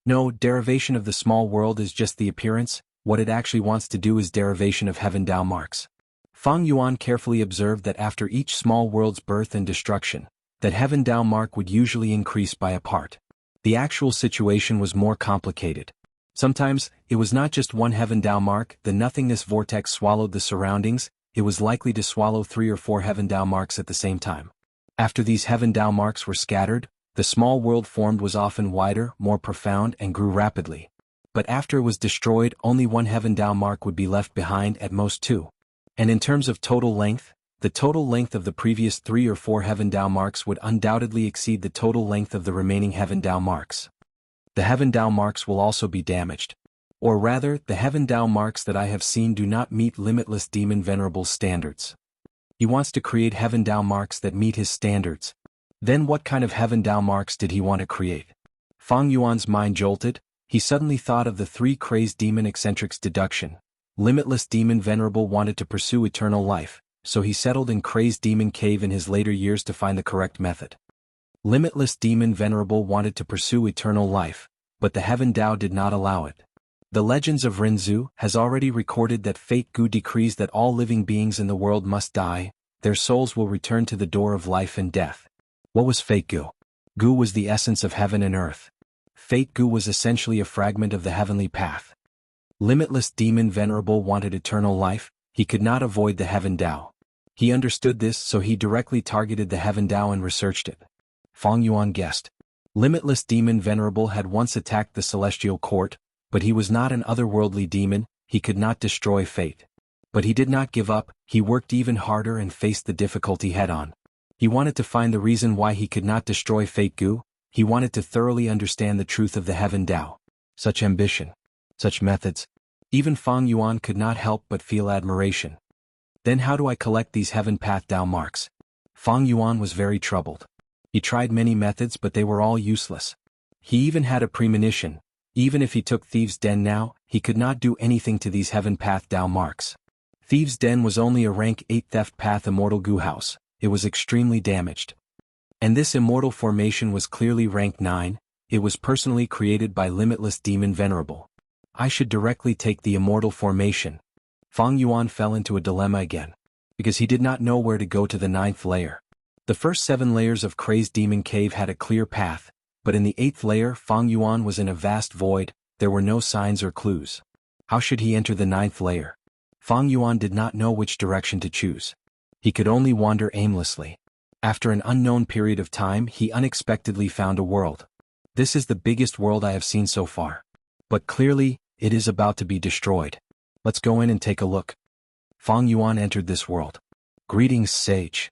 No, derivation of the small world is just the appearance, what it actually wants to do is derivation of heaven Dao marks. Fang Yuan carefully observed that after each small world's birth and destruction, that heaven Dao mark would usually increase by a part. The actual situation was more complicated. Sometimes, it was not just one heaven Dao mark, the nothingness vortex swallowed the surroundings, it was likely to swallow 3 or 4 heaven Dao marks at the same time. After these heaven Dao marks were scattered, the small world formed was often wider, more profound, and grew rapidly. But after it was destroyed, only one heaven Dao mark would be left behind, at most 2. And in terms of total length, the total length of the previous 3 or 4 heaven Dao marks would undoubtedly exceed the total length of the remaining heaven Dao marks. The heaven Dao marks will also be damaged. Or rather, the heaven Dao marks that I have seen do not meet Limitless Demon Venerable's standards. He wants to create heaven Dao marks that meet his standards. Then what kind of heaven Dao marks did he want to create? Fang Yuan's mind jolted. He suddenly thought of the 3 crazed demon eccentrics deduction. Limitless Demon Venerable wanted to pursue eternal life, so he settled in Crazed Demon Cave in his later years to find the correct method. Limitless Demon Venerable wanted to pursue eternal life, but the heaven Dao did not allow it. The Legends of Rinzhu has already recorded that Fate Gu decrees that all living beings in the world must die, their souls will return to the door of life and death. What was Fate Gu? Gu was the essence of heaven and earth. Fate Gu was essentially a fragment of the heavenly path. Limitless Demon Venerable wanted eternal life, he could not avoid the heaven Dao. He understood this, so he directly targeted the heaven Dao and researched it. Fang Yuan guessed. Limitless Demon Venerable had once attacked the celestial court, but he was not an otherworldly demon, he could not destroy fate. But he did not give up, he worked even harder and faced the difficulty head-on. He wanted to find the reason why he could not destroy Fate Gu, he wanted to thoroughly understand the truth of the heaven Dao. Such ambition. Such methods. Even Fang Yuan could not help but feel admiration. Then how do I collect these heaven path Dao marks? Fang Yuan was very troubled. He tried many methods but they were all useless. He even had a premonition. Even if he took Thieves' Den now, he could not do anything to these heaven path Dao marks. Thieves' Den was only a rank 8 theft path Immortal Gu house, it was extremely damaged. And this Immortal formation was clearly rank 9, it was personally created by Limitless Demon Venerable. I should directly take the Immortal formation. Fang Yuan fell into a dilemma again. Because he did not know where to go to the 9th layer. The first 7 layers of Crazed Demon Cave had a clear path, but in the 8th layer Fang Yuan was in a vast void, there were no signs or clues. How should he enter the 9th layer? Fang Yuan did not know which direction to choose. He could only wander aimlessly. After an unknown period of time he unexpectedly found a world. This is the biggest world I have seen so far. But clearly, it is about to be destroyed. Let's go in and take a look. Fang Yuan entered this world. Greetings, sage.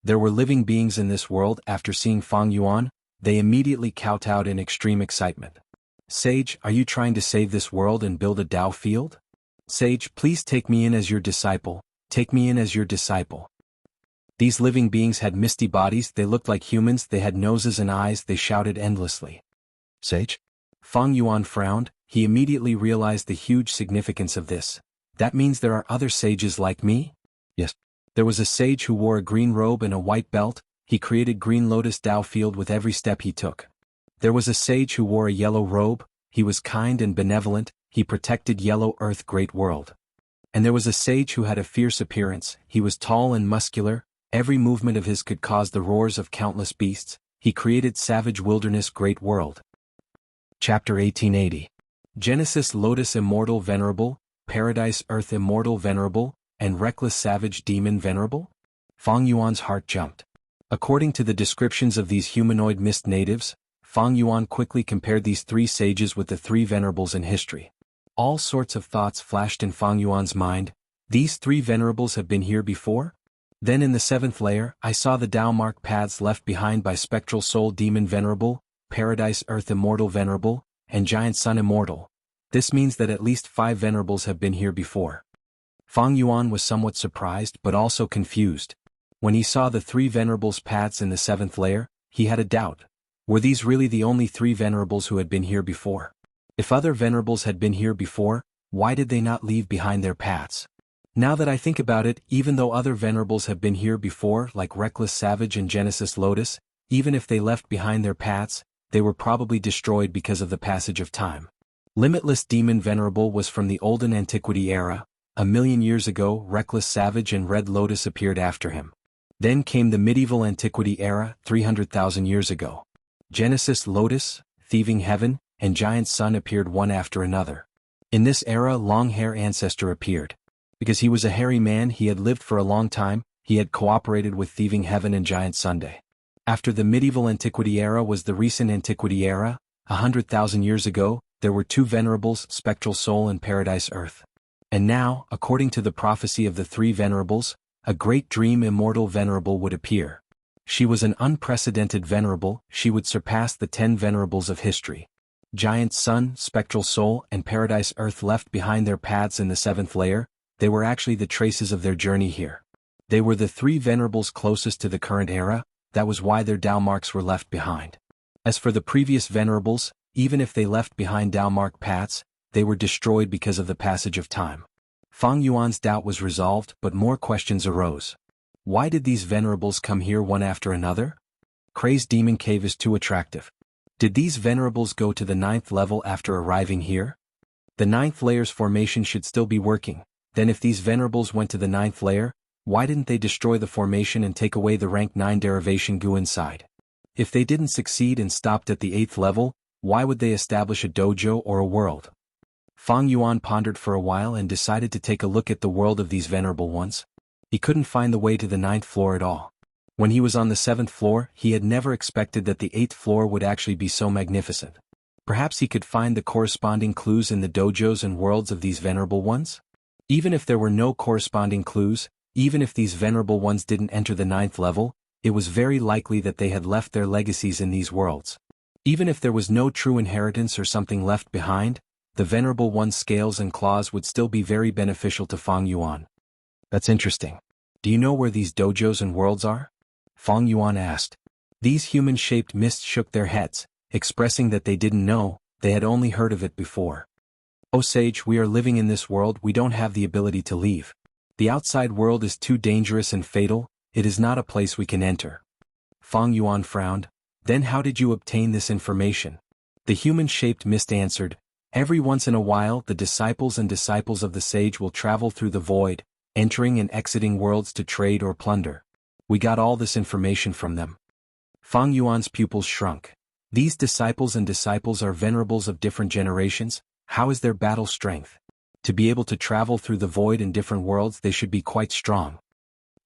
There were living beings in this world. After seeing Fang Yuan, they immediately kowtowed in extreme excitement. Sage, are you trying to save this world and build a Dao field? Sage, please take me in as your disciple. Take me in as your disciple. These living beings had misty bodies, they looked like humans, they had noses and eyes, they shouted endlessly. Sage? Fang Yuan frowned, he immediately realized the huge significance of this. That means there are other sages like me? Yes. There was a sage who wore a green robe and a white belt, he created Green Lotus Dao field with every step he took. There was a sage who wore a yellow robe, he was kind and benevolent, he protected Yellow Earth Great World. And there was a sage who had a fierce appearance, he was tall and muscular, every movement of his could cause the roars of countless beasts, he created Savage Wilderness Great World. Chapter 1880. Genesis Lotus Immortal Venerable, Paradise Earth Immortal Venerable, and Reckless Savage Demon Venerable? Fang Yuan's heart jumped. According to the descriptions of these humanoid mist natives, Fang Yuan quickly compared these three sages with the three venerables in history. All sorts of thoughts flashed in Fang Yuan's mind. These three venerables have been here before? Then in the seventh layer, I saw the Dao mark paths left behind by Spectral Soul Demon Venerable, Paradise Earth Immortal Venerable, and Giant Sun Immortal. This means that at least 5 venerables have been here before. Fang Yuan was somewhat surprised but also confused. When he saw the 3 venerables' paths in the 7th layer, he had a doubt. Were these really the only 3 venerables who had been here before? If other venerables had been here before, why did they not leave behind their paths? Now that I think about it, even though other venerables have been here before, like Reckless Savage and Genesis Lotus, even if they left behind their paths, they were probably destroyed because of the passage of time. Limitless Demon Venerable was from the Olden Antiquity era. 1,000,000 years ago, Reckless Savage and Red Lotus appeared after him. Then came the Medieval Antiquity era, 300,000 years ago. Genesis Lotus, Thieving Heaven, and Giant Sun appeared one after another. In this era, Long Hair Ancestor appeared. Because he was a hairy man, he had lived for a long time, he had cooperated with Thieving Heaven and Giant Sunday. After the Medieval Antiquity era was the Recent Antiquity era. 100,000 years ago, there were 2 venerables, Spectral Soul and Paradise Earth. And now, according to the prophecy of the 3 venerables, a great dream Immortal Venerable would appear. She was an unprecedented venerable, she would surpass the 10 venerables of history. Giant Sun, Spectral Soul, and Paradise Earth left behind their paths in the 7th layer. They were actually the traces of their journey here. They were the 3 venerables closest to the current era, that was why their Dao marks were left behind. As for the previous venerables, even if they left behind Dao mark paths, they were destroyed because of the passage of time. Fang Yuan's doubt was resolved, but more questions arose. Why did these venerables come here one after another? Crazed Demon Cave is too attractive. Did these venerables go to the 9th level after arriving here? The 9th layer's formation should still be working. Then if these venerables went to the 9th layer, why didn't they destroy the formation and take away the rank 9 derivation goo inside? If they didn't succeed and stopped at the 8th level, why would they establish a dojo or a world? Fang Yuan pondered for a while and decided to take a look at the world of these venerable ones. He couldn't find the way to the 9th floor at all. When he was on the 7th floor, he had never expected that the 8th floor would actually be so magnificent. Perhaps he could find the corresponding clues in the dojos and worlds of these venerable ones? Even if there were no corresponding clues, even if these venerable ones didn't enter the 9th level, it was very likely that they had left their legacies in these worlds. Even if there was no true inheritance or something left behind, the venerable one's scales and claws would still be very beneficial to Fang Yuan. That's interesting. Do you know where these dojos and worlds are? Fang Yuan asked. These human-shaped mists shook their heads, expressing that they didn't know, they had only heard of it before. "O sage, we are living in this world, we don't have the ability to leave. The outside world is too dangerous and fatal, it is not a place we can enter." Fang Yuan frowned. Then how did you obtain this information? The human-shaped mist answered, "Every once in a while the disciples and disciples of the sage will travel through the void, entering and exiting worlds to trade or plunder. We got all this information from them." Fang Yuan's pupils shrunk. These disciples and disciples are venerables of different generations, how is their battle strength? To be able to travel through the void in different worlds they should be quite strong.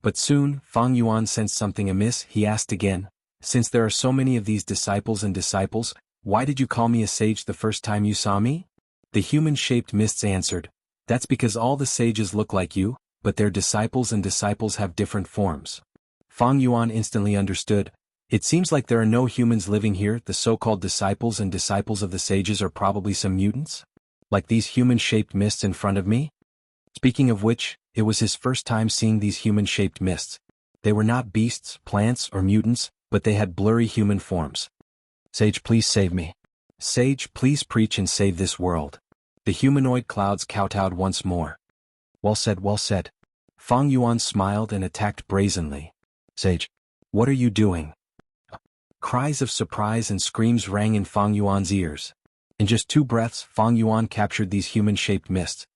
But soon, Fang Yuan sensed something amiss, he asked again, "Since there are so many of these disciples and disciples, why did you call me a sage the first time you saw me?" The human-shaped mists answered, "That's because all the sages look like you, but their disciples and disciples have different forms. Fang Yuan instantly understood. It seems like there are no humans living here. The so-called disciples and disciples of the sages are probably some mutants? Like these human-shaped mists in front of me? Speaking of which, it was his first time seeing these human-shaped mists. They were not beasts, plants, or mutants, but they had blurry human forms. Sage, please save me. Sage, please preach and save this world. The humanoid clouds kowtowed once more. Well said, well said. Fang Yuan smiled and attacked brazenly. Sage, what are you doing? Cries of surprise and screams rang in Fang Yuan's ears. In just 2 breaths, Fang Yuan captured these human-shaped mists.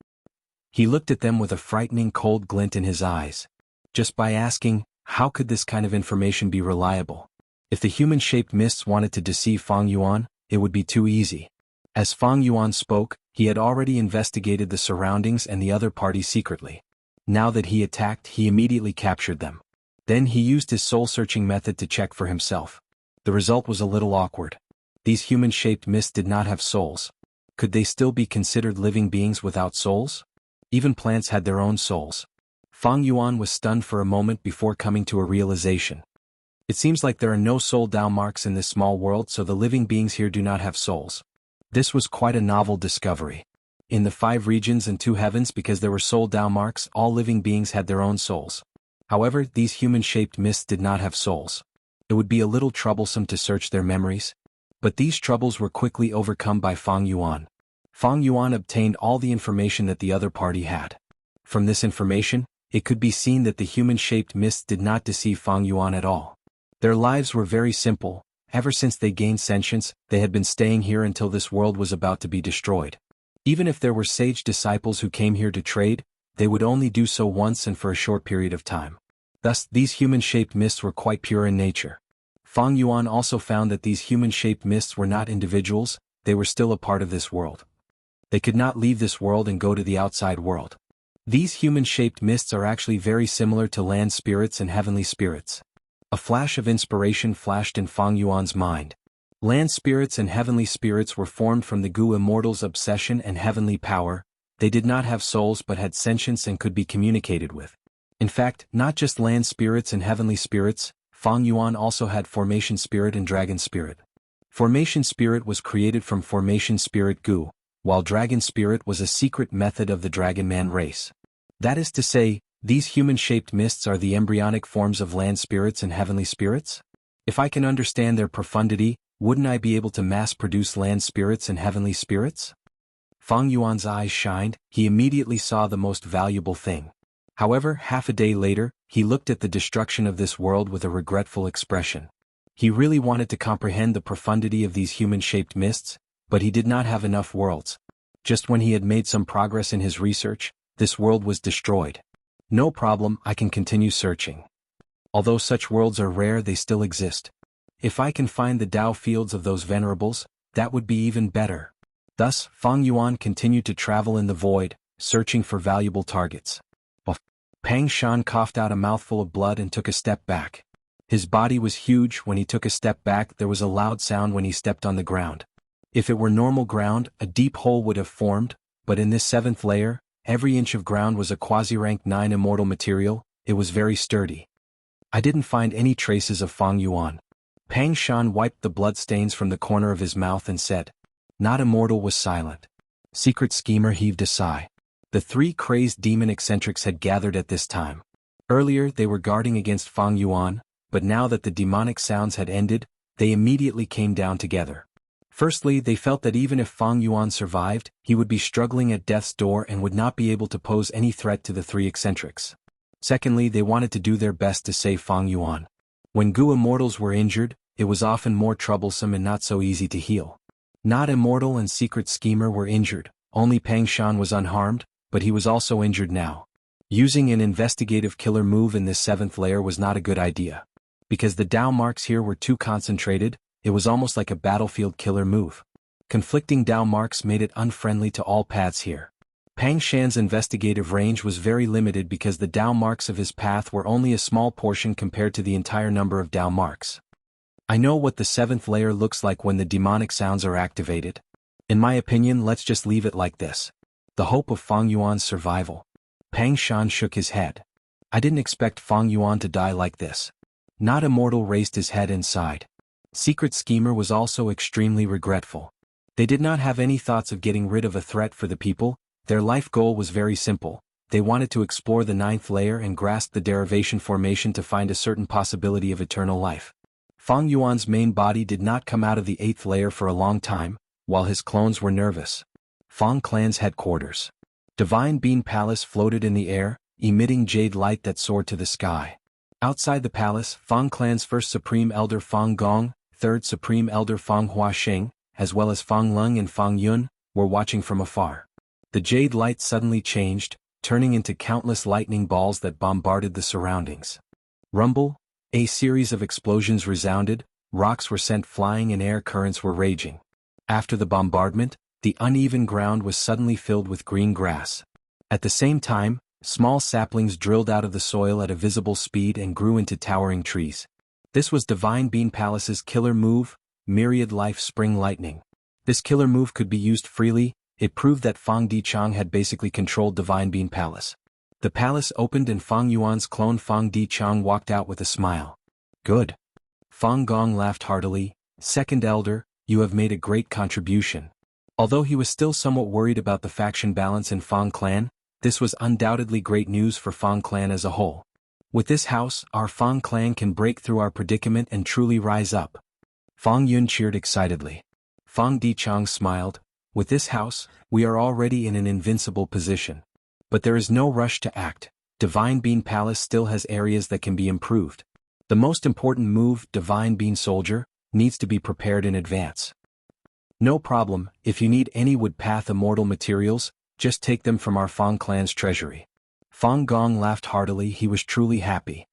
He looked at them with a frightening cold glint in his eyes. Just by asking, how could this kind of information be reliable? If the human-shaped mists wanted to deceive Fang Yuan, it would be too easy. As Fang Yuan spoke, he had already investigated the surroundings and the other party secretly. Now that he attacked, he immediately captured them. Then he used his soul-searching method to check for himself. The result was a little awkward. These human-shaped mists did not have souls. Could they still be considered living beings without souls? Even plants had their own souls. Fang Yuan was stunned for a moment before coming to a realization. It seems like there are no soul Dao marks in this small world, so the living beings here do not have souls. This was quite a novel discovery. In the 5 regions and 2 heavens, because there were soul Dao marks, all living beings had their own souls. However, these human-shaped mists did not have souls. It would be a little troublesome to search their memories. But these troubles were quickly overcome by Fang Yuan. Fang Yuan obtained all the information that the other party had. From this information, it could be seen that the human-shaped mists did not deceive Fang Yuan at all. Their lives were very simple. Ever since they gained sentience, they had been staying here until this world was about to be destroyed. Even if there were sage disciples who came here to trade, they would only do so once and for a short period of time. Thus, these human-shaped mists were quite pure in nature. Fang Yuan also found that these human-shaped mists were not individuals, they were still a part of this world. They could not leave this world and go to the outside world. These human-shaped mists are actually very similar to land spirits and heavenly spirits. A flash of inspiration flashed in Fang Yuan's mind. Land spirits and heavenly spirits were formed from the Gu Immortal's obsession and heavenly power. They did not have souls but had sentience and could be communicated with. In fact, not just land spirits and heavenly spirits, Fang Yuan also had formation spirit and dragon spirit. Formation spirit was created from formation spirit Gu, while dragon spirit was a secret method of the dragon man race. That is to say, these human-shaped mists are the embryonic forms of land spirits and heavenly spirits? If I can understand their profundity, wouldn't I be able to mass-produce land spirits and heavenly spirits? Fang Yuan's eyes shined. He immediately saw the most valuable thing. However, half a day later, he looked at the destruction of this world with a regretful expression. He really wanted to comprehend the profundity of these human-shaped mists, but he did not have enough worlds. Just when he had made some progress in his research, this world was destroyed. No problem, I can continue searching. Although such worlds are rare, they still exist. If I can find the Dao fields of those venerables, that would be even better. Thus, Fang Yuan continued to travel in the void, searching for valuable targets. Pang Shan coughed out a mouthful of blood and took a step back. His body was huge. When he took a step back, there was a loud sound when he stepped on the ground. If it were normal ground, a deep hole would have formed, but in this 7th layer, every inch of ground was a quasi-rank 9 immortal material. It was very sturdy. I didn't find any traces of Fang Yuan. Pang Shan wiped the bloodstains from the corner of his mouth and said, "Not immortal," was silent. Secret schemer heaved a sigh. The 3 crazed demon eccentrics had gathered at this time. Earlier they were guarding against Fang Yuan, but now that the demonic sounds had ended, they immediately came down together. Firstly, they felt that even if Fang Yuan survived, he would be struggling at death's door and would not be able to pose any threat to the 3 eccentrics. Secondly, they wanted to do their best to save Fang Yuan. When Gu Immortals were injured, it was often more troublesome and not so easy to heal. Not Immortal and Secret Schemer were injured, only Pang Shan was unharmed, but he was also injured now. Using an investigative killer move in this 7th layer was not a good idea. Because the Dao marks here were too concentrated, it was almost like a battlefield killer move. Conflicting Dao marks made it unfriendly to all paths here. Pang Shan's investigative range was very limited because the Dao marks of his path were only a small portion compared to the entire number of Dao marks. I know what the 7th layer looks like when the demonic sounds are activated. In my opinion, let's just leave it like this. The hope of Fang Yuan's survival. Pang Shan shook his head. I didn't expect Fang Yuan to die like this. Not Immortal raised his head and sighed. Secret Schemer was also extremely regretful. They did not have any thoughts of getting rid of a threat for the people. Their life goal was very simple. They wanted to explore the 9th layer and grasp the derivation formation to find a certain possibility of eternal life. Fang Yuan's main body did not come out of the 8th layer for a long time, while his clones were nervous. Fang Clan's headquarters. Divine Bean Palace floated in the air, emitting jade light that soared to the sky. Outside the palace, Fang Clan's first Supreme Elder Fang Gong, third Supreme Elder Fang Huaxing, as well as Fang Lung and Fang Yun, were watching from afar. The jade light suddenly changed, turning into countless lightning balls that bombarded the surroundings. Rumble, a series of explosions resounded, rocks were sent flying and air currents were raging. After the bombardment, the uneven ground was suddenly filled with green grass. At the same time, small saplings drilled out of the soil at a visible speed and grew into towering trees. This was Divine Bean Palace's killer move, Myriad Life Spring Lightning. This killer move could be used freely. It proved that Fang Dichang had basically controlled Divine Bean Palace. The palace opened and Fang Yuan's clone Fang Dichang walked out with a smile. Good. Fang Gong laughed heartily. Second Elder, you have made a great contribution. Although he was still somewhat worried about the faction balance in Fang Clan, this was undoubtedly great news for Fang Clan as a whole. With this house, our Fang Clan can break through our predicament and truly rise up. Fang Yun cheered excitedly. Fang Dichang smiled. With this house, we are already in an invincible position. But there is no rush to act. Divine Bean Palace still has areas that can be improved. The most important move, Divine Bean Soldier, needs to be prepared in advance. No problem, if you need any wood path immortal materials, just take them from our Fang Clan's treasury. Fang Gong laughed heartily. He was truly happy.